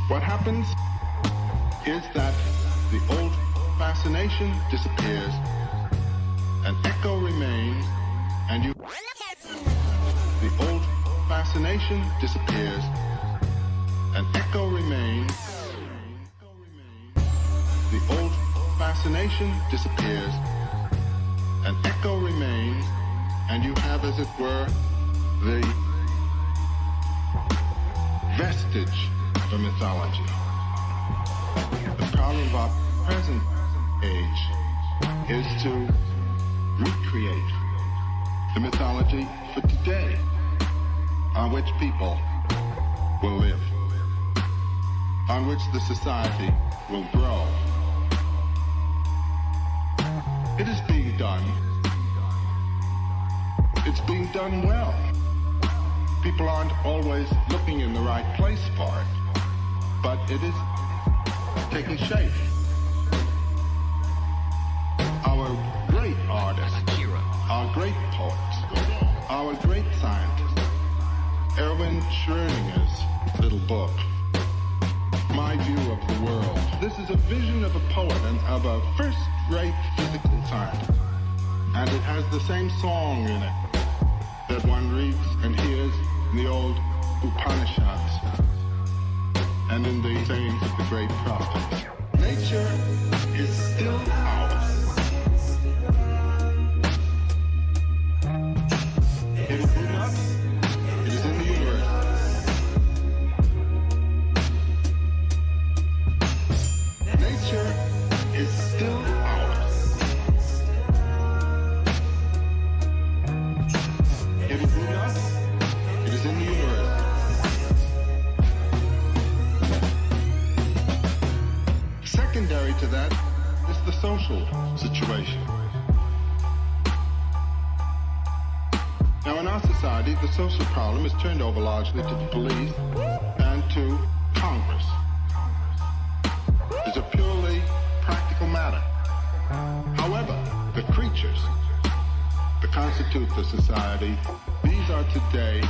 What happens is that the old fascination disappears, an echo remains, and you... The old fascination disappears, an echo remains. The old fascination disappears, an echo remains, and you have, as it were, the vestige of a mythology. The problem of our present age is to recreate the mythology for today, on which people will live, on which the society will grow. It is being done. It's being done well. People aren't always looking in the right place for it, but it is taking shape. Our great artists, our great poets, our great scientists, Erwin Schrödinger's little book, My View of the World. This is a vision of a poet and of a first-rate physical scientist. And it has the same song in it that one reads and hears in the old Upanishads and in the sayings of the great prophets. Nature is still ours. It is in us. It is in the universe. Nature is still ours. It is in us. It is in the universe. Secondary to that is the social situation. Now in our society, the social problem is turned over largely to the police and to Congress. It's a purely practical matter. However, the creatures that constitute the society, these are today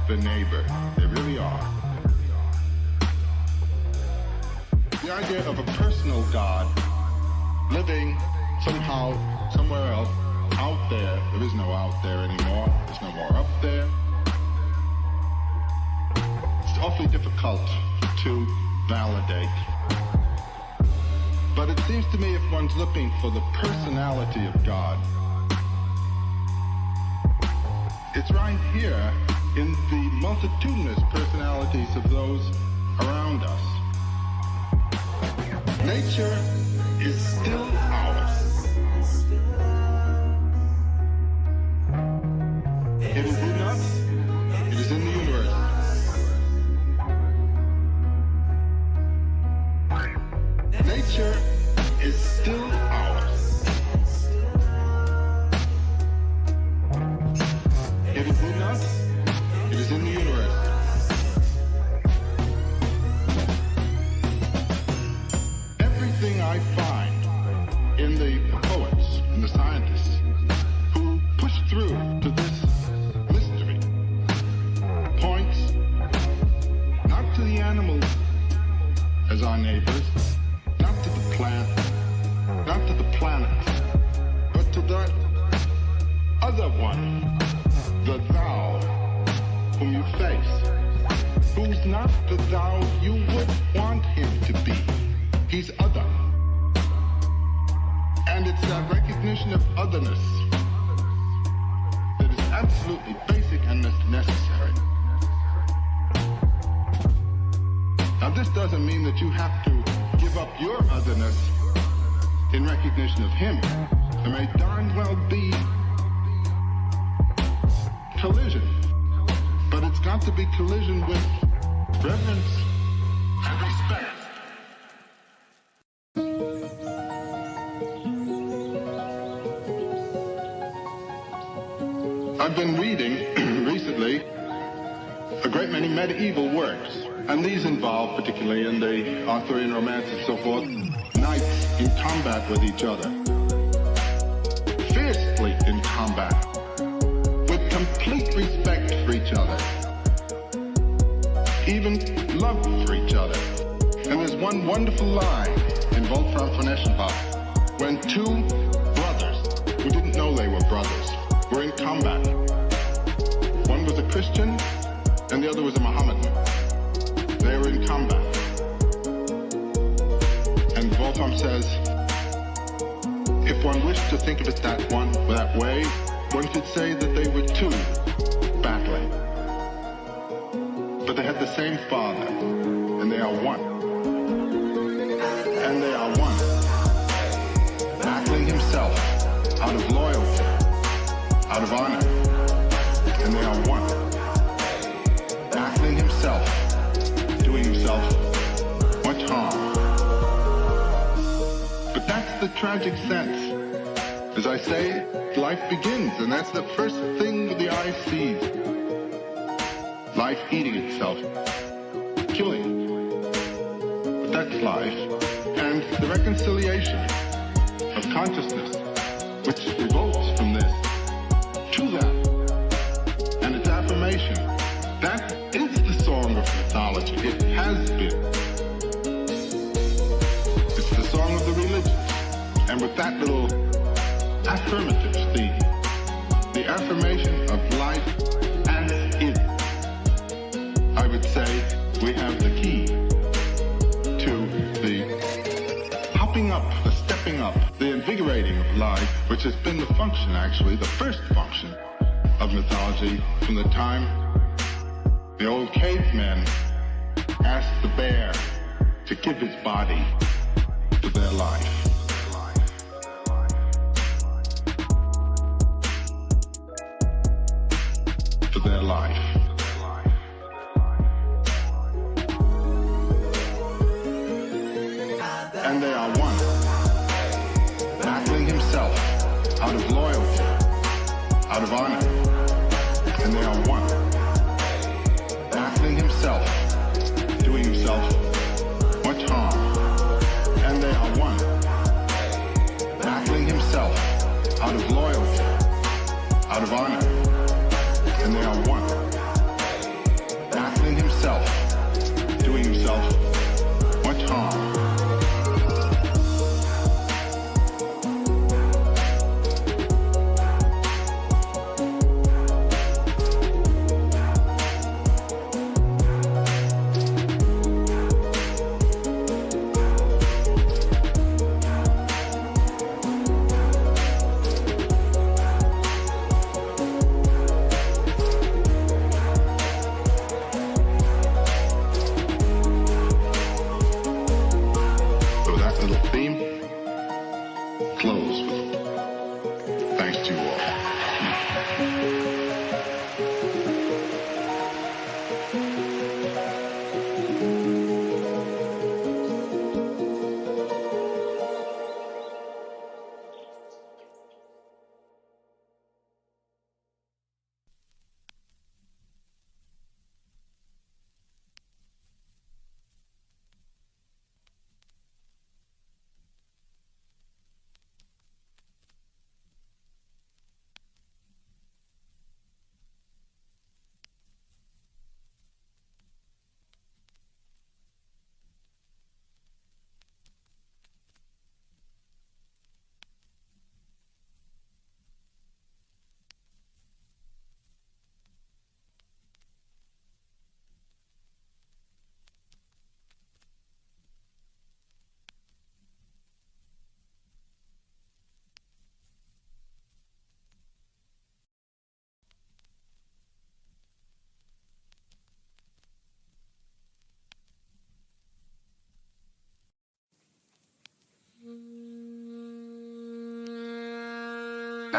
the neighbor. They really are. The idea of a personal God living somehow, somewhere else, out there. There is no out there anymore. There's no more up there. It's awfully difficult to validate. But it seems to me if one's looking for the personality of God, it's right here in the multitudinous personalities of those around us. Nature is still ours. It is in us. It is in the universe. Nature is still ours. It is in us. It is in the universe. Everything I find in the poets and the scientists who push through to this mystery points not to the animals as our neighbors, not to the plant, not to the planet, but to the other one, the thou whom you face, who's not the thou you would want him to be. He's other. And it's that recognition of otherness that is absolutely basic and necessary. Now this doesn't mean that you have to give up your otherness in recognition of him. There may darn well be collision, but it's got to be collision with reverence and respect. I've been reading recently a great many medieval works, and these involve, particularly in the Arthurian romance and so forth, knights in combat with each other, fiercely in combat, with complete respect for each other, even love for each other. And there's one wonderful line in Wolfram von Eschenbach when two brothers who didn't know they were brothers were in combat. One was a Christian and the other was a Mohammedan. They were in combat. And Wolfram says, if one wished to think of it that way, one could say that they were two battling. But they had the same father, and they are one. And they are one. Battling himself out of loyalty, out of honor. And they are one. Battling himself, doing himself much harm. But that's the tragic sense. As I say, life begins, and that's the first thing the eye sees. Life eating itself, killing. But that's life. And the reconciliation of consciousness, which revolts from this, to that, and its affirmation, that is the song of mythology. It has been. It's the song of the religions. And with that little affirmative theme, the affirmation of life as is, I would say we have the key to the hopping up, the stepping up, the invigorating of life, which has been the function, actually, the first function of mythology from the time the old cavemen asked the bear to give his body to their life. To their life. And they are one. Battling himself out of loyalty, out of honor. And they are one. Battling himself, doing himself much harm. And they are one. Battling himself out of loyalty, out of honor. And they are one. Battling himself, doing himself much harm.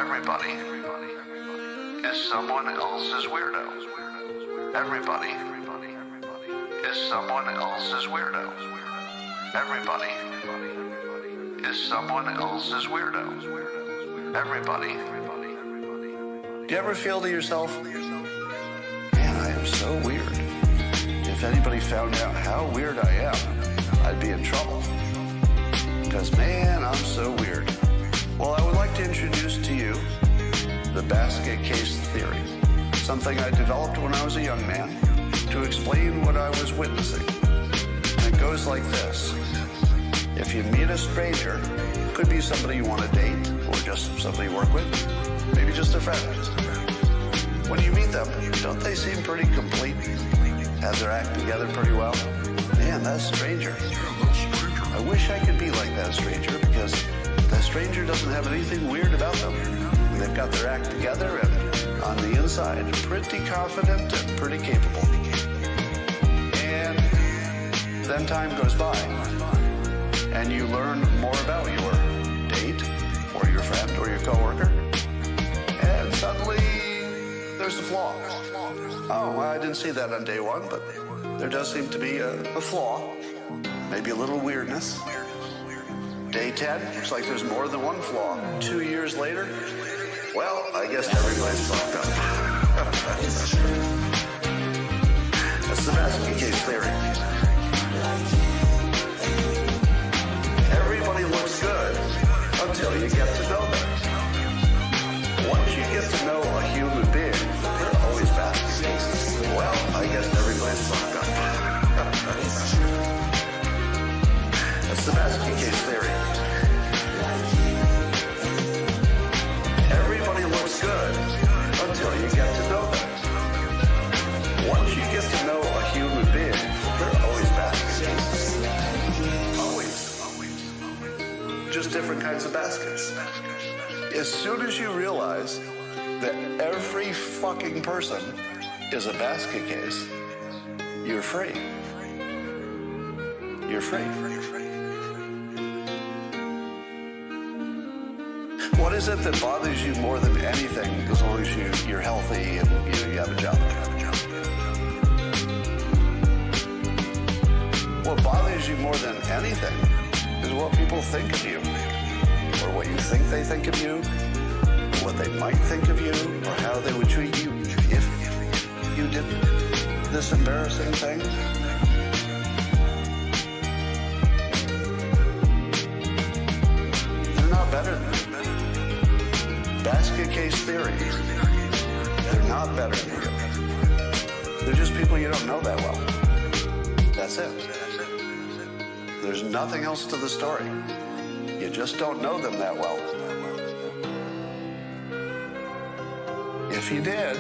Everybody is someone else's weirdo. Everybody is someone else's weirdo. Everybody is someone else's weirdo. Everybody. Do you ever feel to yourself, man, I am so weird. If anybody found out how weird I am, I'd be in trouble. Because, man, I'm so weird. Well, I would like to introduce to you the basket case theory, something I developed when I was a young man to explain what I was witnessing. And it goes like this. If you meet a stranger, could be somebody you want to date or just somebody you work with, maybe just a friend. When you meet them, don't they seem pretty complete? Have their act together pretty well? Man, that stranger. I wish I could be like that stranger because that stranger doesn't have anything weird about them. They've got their act together and on the inside, pretty confident and pretty capable. And then time goes by and you learn more about your date or your friend or your coworker. And suddenly there's a flaw. Oh, well, I didn't see that on day one, but there does seem to be a flaw. Maybe a little weirdness. Day 10, looks like there's more than one flaw. 2 years later, well, I guess everybody's fucked up. That's the basket case theory. Everybody looks good until you get to know them. Once you get to know a human being, they're always basket cases. Well, I guess everybody's fucked up. That's the basket case theory. Everybody looks good until you get to know them. Once you get to know a human being, they're always basket cases. Always. Just different kinds of baskets. As soon as you realize that every fucking person is a basket case, you're free. You're free. What is it that bothers you more than anything as long as you're healthy and you have a job? What bothers you more than anything is what people think of you, or what you think they think of you, or what they might think of you, or how they would treat you if you did this embarrassing thing. They're not better than you. Basket case theory. They're not better than you. They're just people you don't know that well. That's it. There's nothing else to the story. You just don't know them that well. If you did,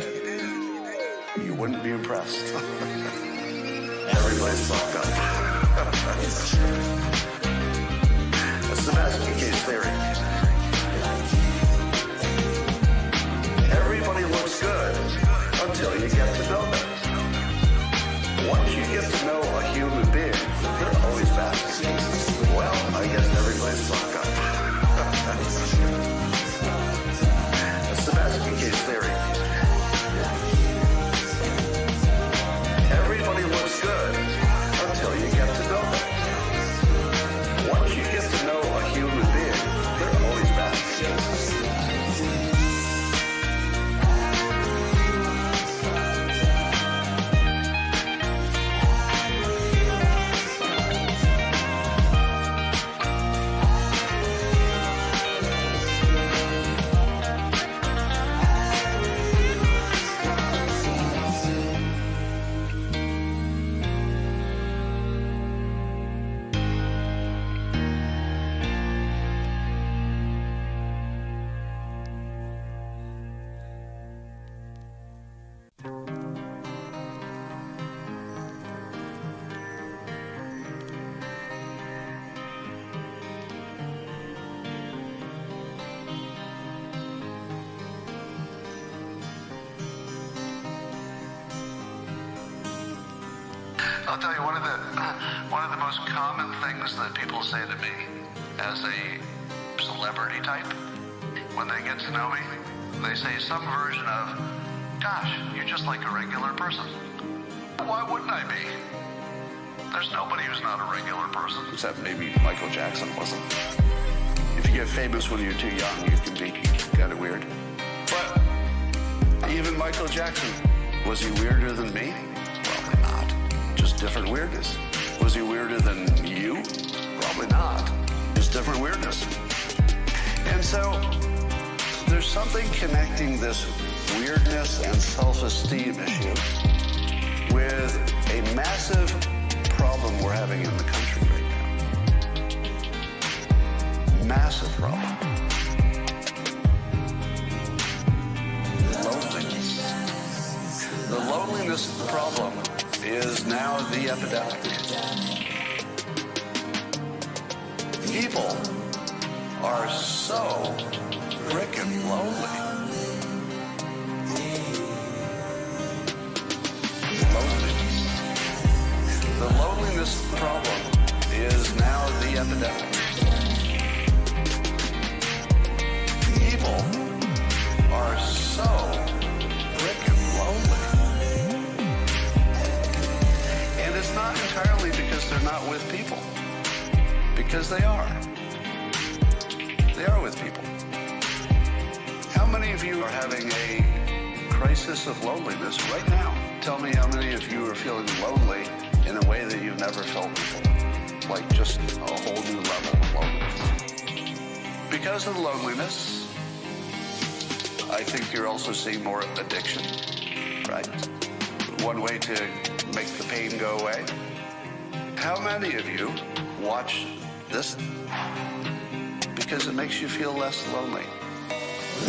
you wouldn't be impressed. Everybody's fucked up. That's the basket case theory. Everybody looks good until you get to know them. Once you get to know a human being, they're always basket cases. Well, I guess everybody's fucked up. That's the basket case theory. Everybody looks good until you get to know them. Once you get to know a human being, they're always basket cases. I'll tell you, one of the most common things that people say to me as a celebrity type when they get to know me, they say some version of, gosh, you're just like a regular person. Why wouldn't I be? There's nobody who's not a regular person. Except maybe Michael Jackson wasn't. If you get famous when you're too young, you can be kind of weird. But even Michael Jackson, was he weirder than me? Probably not. Just different weirdness. Was he weirder than you? Probably not. Just different weirdness. And so there's something connecting this weirdness and self-esteem issue with a massive problem we're having in the country right now. Massive problem. Loneliness. The loneliness problem is now the epidemic. People are so frickin' lonely. Loneliness. The loneliness problem is now the epidemic. People are so frickin' lonely. And it's not entirely because they're not with people. Because they are. They are with people. How many of you are having a crisis of loneliness right now? Tell me how many of you are feeling lonely in a way that you've never felt before. Like just a whole new level of loneliness. Because of the loneliness, I think you're also seeing more addiction, right? One way to make the pain go away. How many of you watch this because it makes you feel less lonely?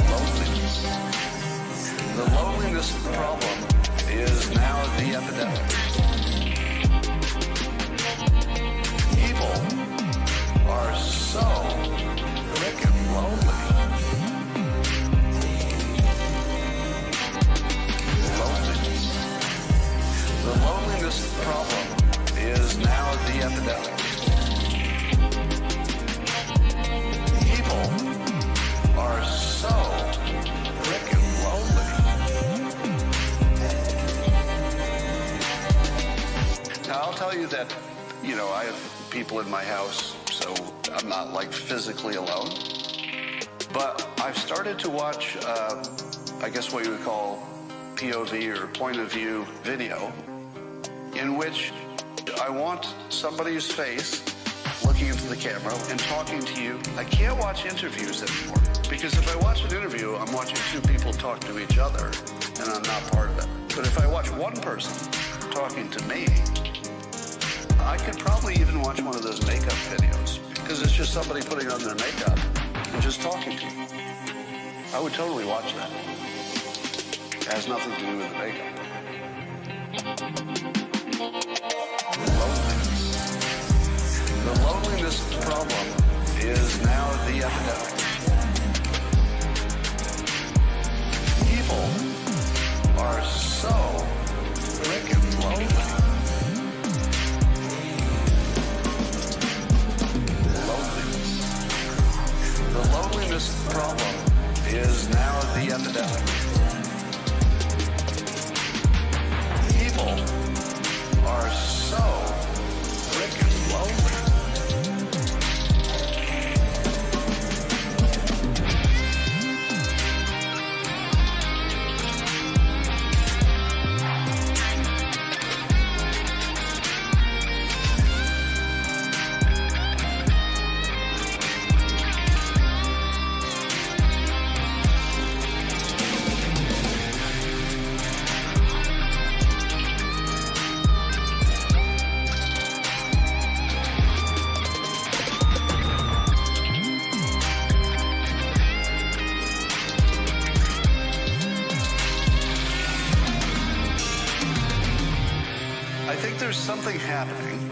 Loneliness. The loneliness problem is now the epidemic. People are so frickin' lonely. Loneliness. The loneliness problem is now the epidemic. People are so frickin' lonely. Now, I'll tell you that, I have people in my house, so I'm not like physically alone. But I've started to watch, I guess what you would call POV or point of view video, in which I want somebody's face looking into the camera and talking to you. I can't watch interviews anymore because if I watch an interview, I'm watching two people talk to each other and I'm not part of it. But if I watch one person talking to me, I could probably even watch one of those makeup videos because it's just somebody putting on their makeup and just talking to you. I would totally watch that. It has nothing to do with the makeup. The loneliness problem is now the epidemic. People are so frickin' lonely. Loneliness. The loneliness problem is now the epidemic. People are so frickin' lonely. I think there's something happening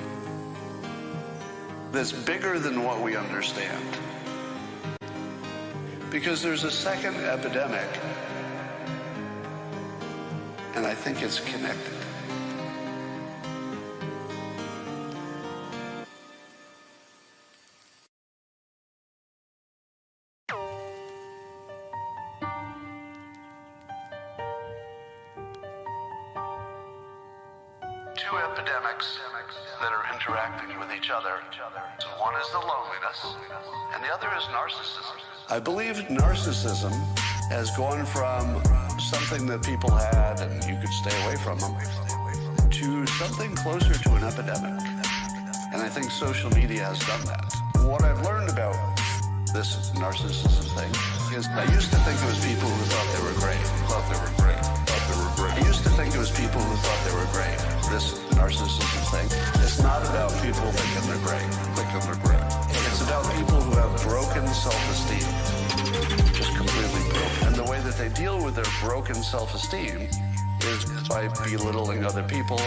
that's bigger than what we understand. Because there's a second epidemic, and I think it's connected. two epidemics that are interacting with each other. So one is the loneliness, and the other is narcissism. I believe narcissism has gone from something that people had and you could stay away from them to something closer to an epidemic. And I think social media has done that. What I've learned about this narcissism thing is I used to think it was people who thought they were great, thought they were great, thought they were great. I used to think it was people who thought they were great. This narcissism thing, it's not about people thinking they're great, thinking they're great. It's about people who have broken self-esteem, just completely broken. And the way that they deal with their broken self-esteem is by belittling other people,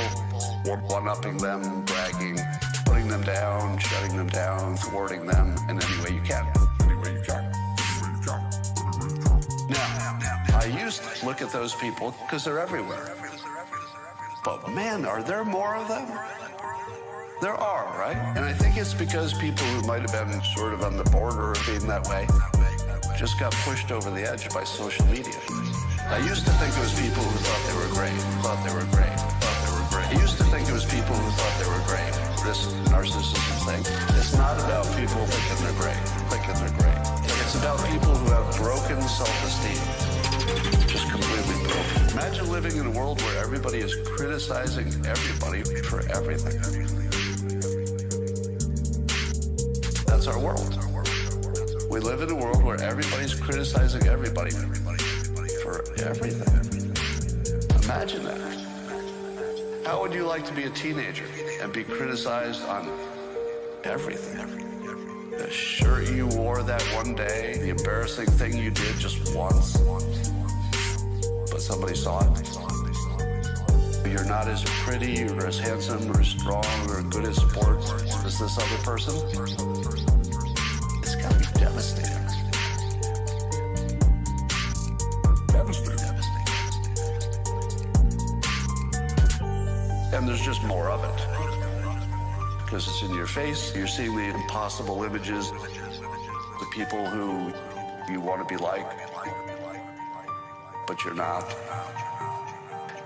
one-upping them, bragging, putting them down, shutting them down, thwarting them in any way you can. Now, I used to look at those people because they're everywhere. But man, are there more of them? There are, right? And I think it's because people who might have been sort of on the border of being that way just got pushed over the edge by social media. I used to think it was people who thought they were great, thought they were great, thought they were great. I used to think it was people who thought they were great. This narcissism thing, it's not about people thinking they're great, thinking they're great. It's about people who have broken self-esteem, just completely broken. Imagine living in a world where everybody is criticizing everybody for everything. That's our world. We live in a world where everybody's criticizing everybody for everything. Imagine that. How would you like to be a teenager and be criticized on everything? The shirt you wore that one day, the embarrassing thing you did just once, but somebody saw it. You're not as pretty or as handsome or as strong or good at sports as this other person. It's gotta be devastating. And there's just more of it. Because it's in your face, you're seeing the impossible images, the people who you want to be like, but you're not,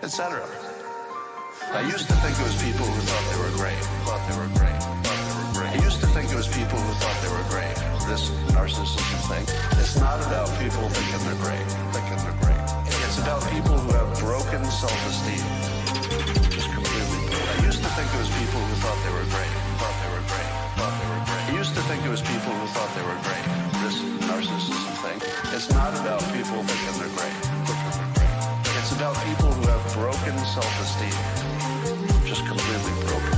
etc. I used to think it was people who thought they were great, thought they were great, thought they were great. I used to think it was people who thought they were great. This narcissism thing, it's not about people thinking they're great, thinking they're great. It's about people who have broken self-esteem, just completely broken. I used to think it was people who thought they were great, thought they were great, thought they were great. I used to think it was people who thought they were great. This narcissism thing, it's not about people thinking they're great, thinking they're great. It's about people who have broken self-esteem, just completely broken.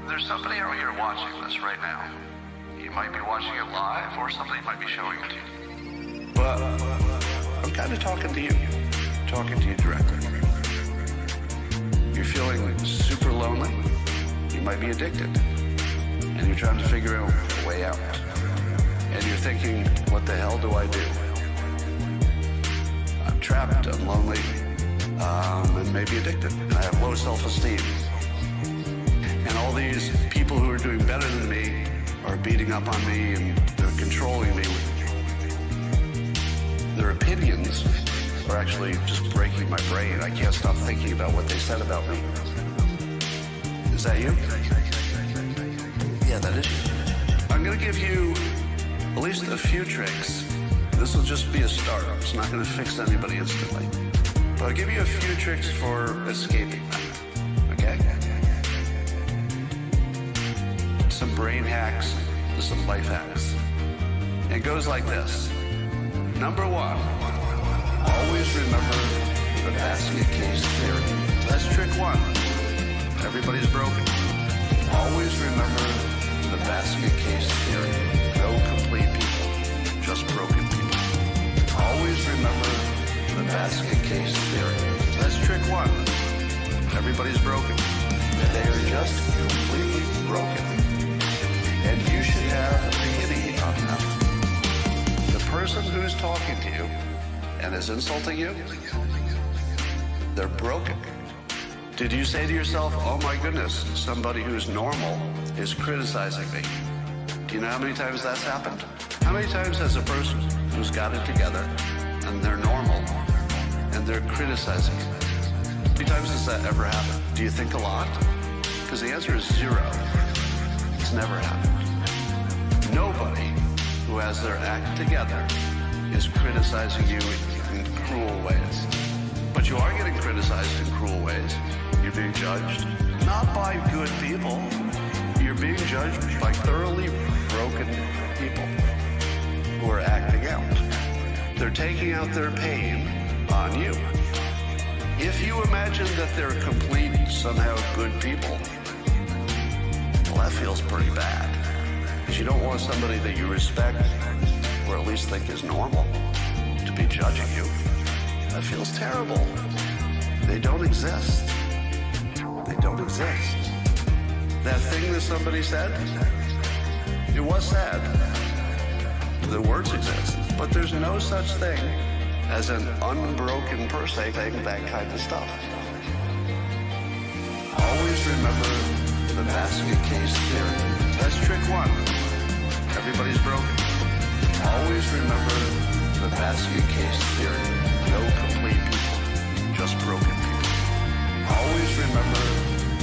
There's somebody out here watching this right now. You might be watching it live, or somebody might be showing it to you. But I'm kind of talking to you directly. You're feeling super lonely. You might be addicted. And you're trying to figure out a way out. And you're thinking, what the hell do I do? I'm trapped, I'm lonely, and maybe addicted. And I have low self-esteem. And all these people who are doing better than me are beating up on me and they're controlling me. Their opinions are actually just breaking my brain. I can't stop thinking about what they said about me. Is that you? Yeah, that is you. I'm gonna give you at least a few tricks. This will just be a start. It's not gonna fix anybody instantly. But I'll give you a few tricks for escaping that. Okay? Some brain hacks, some life hacks. It goes like this. Number one, always remember the basket case theory. That's trick one. Everybody's broken. Always remember the basket case theory. No complete people. just completely broken. And you should have pity on them. The person who's talking to you and is insulting you, they're broken. Did you say to yourself, oh my goodness, somebody who's normal is criticizing me? Do you know how many times that's happened? How many times has a person who's got it together and they're normal and they're criticizing you? How many times does that ever happen? Do you think a lot? Because the answer is 0. It's never happened. Nobody who has their act together is criticizing you in cruel ways. But you are getting criticized in cruel ways. You're being judged, not by good people. You're being judged by thoroughly broken people who are acting out. They're taking out their pain on you. If you imagine that they're complete, somehow good people, well, that feels pretty bad. Because you don't want somebody that you respect, or at least think is normal, to be judging you. That feels terrible. They don't exist. They don't exist. That thing that somebody said, it was sad. The words exist, but there's no such thing as an unbroken person saying that kind of stuff. Always remember the basket case theory. That's trick 1. Everybody's broken. Always remember the basket case theory. No complete people, just broken people. Always remember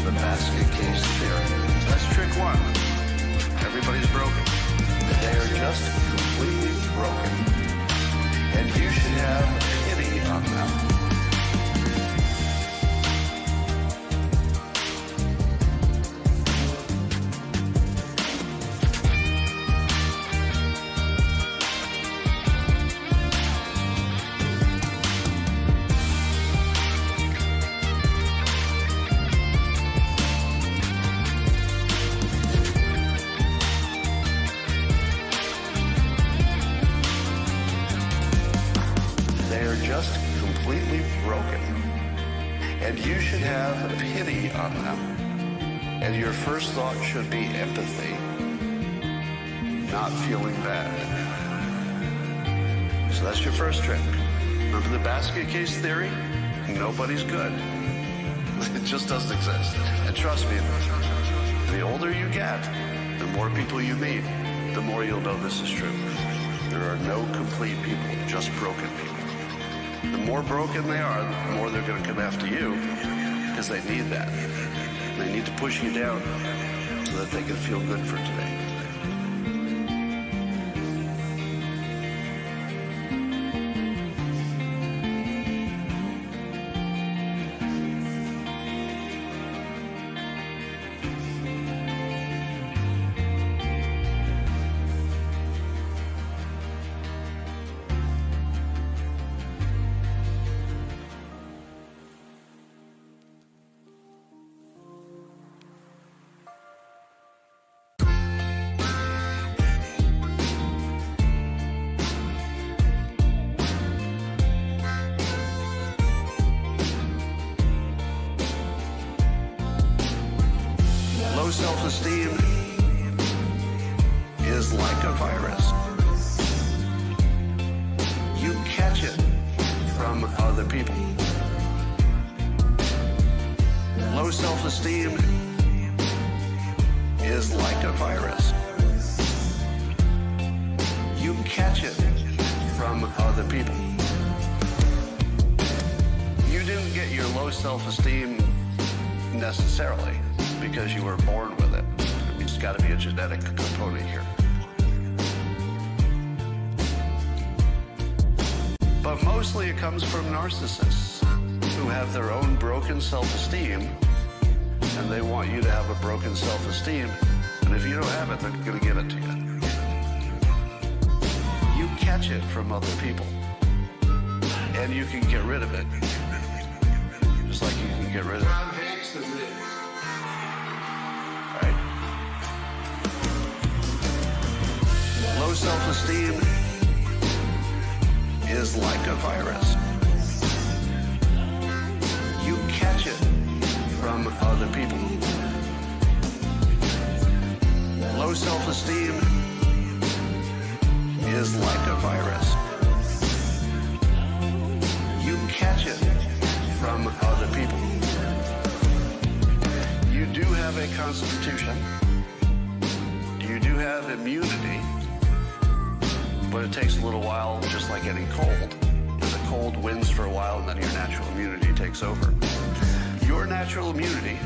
the basket case theory. That's trick 1. Everybody's broken. They are just completely broken. And you should have pity on them. Just completely broken. And you should have pity on them. And your first thought should be empathy, not feeling bad. So that's your first trick. Remember the basket case theory? Nobody's good. It just doesn't exist. And trust me, the older you get, the more people you meet, the more you'll know this is true. There are no complete people, just broken people. The more broken they are, the more they're going to come after you because they need that. They need to push you down so that they can feel good for today. Low self-esteem is like a virus. You catch it from other people. Low self-esteem is like a virus. You catch it from other people. You didn't get your low self-esteem necessarily because you were born with it. It's got to be a genetic component here. But mostly it comes from narcissists who have their own broken self-esteem, and they want you to have a broken self-esteem, and if you don't have it, they're going to give it to you. You catch it from other people, and you can get rid of it, just like you can get rid of it. Right? Low self-esteem is like a virus. You catch it from other people. Low self-esteem is like a virus. You catch it from other people. You do have a constitution. You do have immunity, but it takes a little while, just like getting cold. The cold wins for a while, and then your natural immunity takes over. Your natural immunity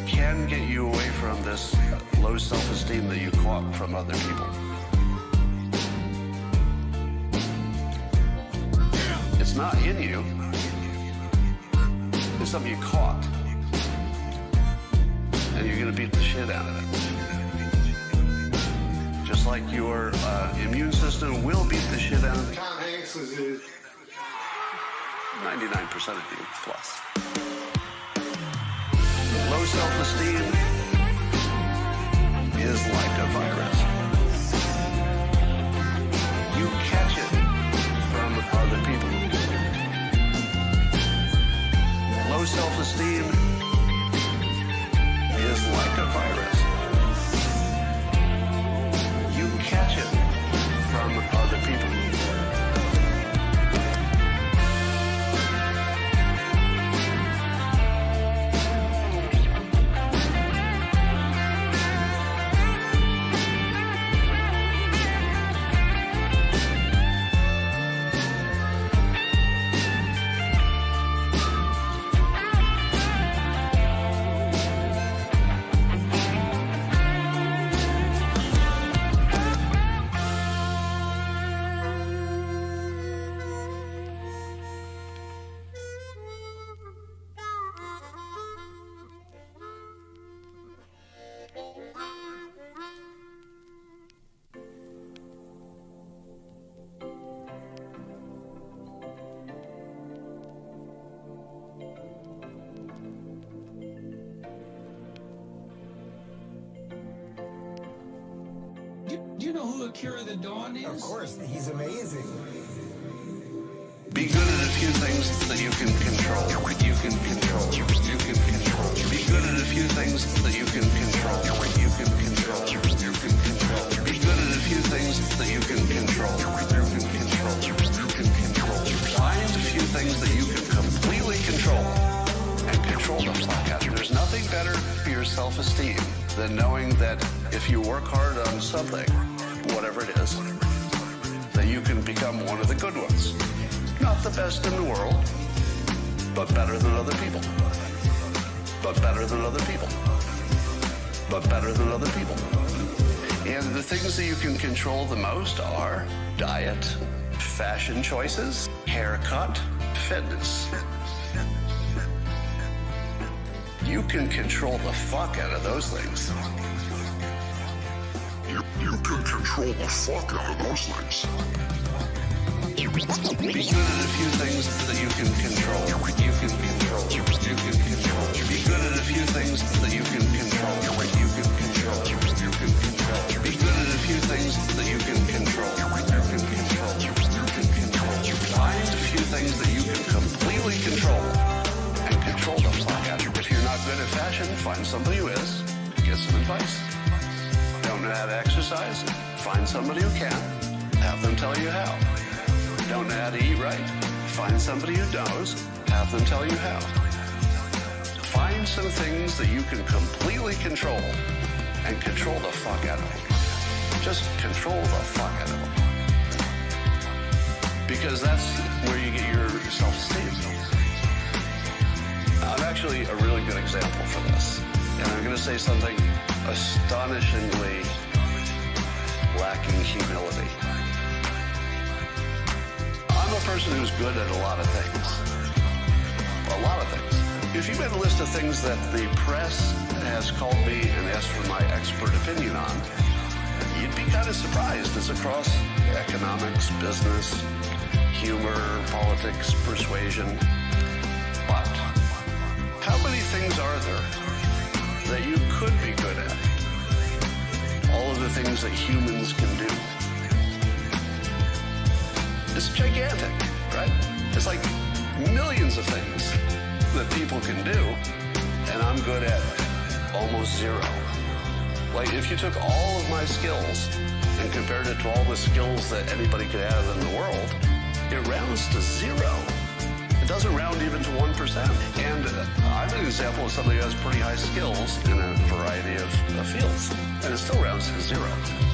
can get you away from this low self-esteem that you caught from other people. It's not in you. It's something you caught. And you're going to beat the shit out of it. Just like your immune system will beat the shit out of it. Tom Hanks is 99% of you plus. Low self-esteem is like a virus. You catch it from other people. Low self-esteem is like a virus. You catch it from other people. Do you know who Akira the Dawn is? Of course, he's amazing. Be good at a few things that you can control. You can control. You can control. Be good at a few things that you can control. You can control. You can control. Be good at a few things that you can control. You can control. You can control. Find a few things that you can completely control and control them like that. There's nothing better for your self-esteem than knowing that if you work hard on something, whatever it is, that you can become one of the good ones. Not the best in the world, but better than other people. But better than other people. But better than other people. And the things that you can control the most are diet, fashion choices, haircut, fitness. You can control the fuck out of those things. You can control the fuck out of those things. Be good at a few things that you can control. You can control. You can control. Be good at a few things that you can control. You can control. You can control. Be good at a few things that you can control. You can control. You can control. Find a few things that you can completely control and control them like that. If you're not good at fashion, find somebody who is. Get some advice. Don't know how to exercise? Find somebody who can. Have them tell you how. Don't know how to eat right? Find somebody who knows. Have them tell you how. Find some things that you can completely control and control the fuck out of them. Just control the fuck out of them. Because that's where you get your self-esteem. I'm actually a really good example for this. And I'm going to say something astonishingly lacking humility. I'm a person who's good at a lot of things. A lot of things. If you made a list of things that the press has called me and asked for my expert opinion on, you'd be kind of surprised. It's across economics, business, humor, politics, persuasion. But how many things are there that you could be good at? All of the things that humans can do. It's gigantic, right? It's like millions of things that people can do, and I'm good at almost zero. Like, if you took all of my skills and compared it to all the skills that anybody could have in the world, it rounds to 0. It doesn't round even to 1%. And I'm an example of somebody who has pretty high skills in a variety of fields, and it still rounds to 0.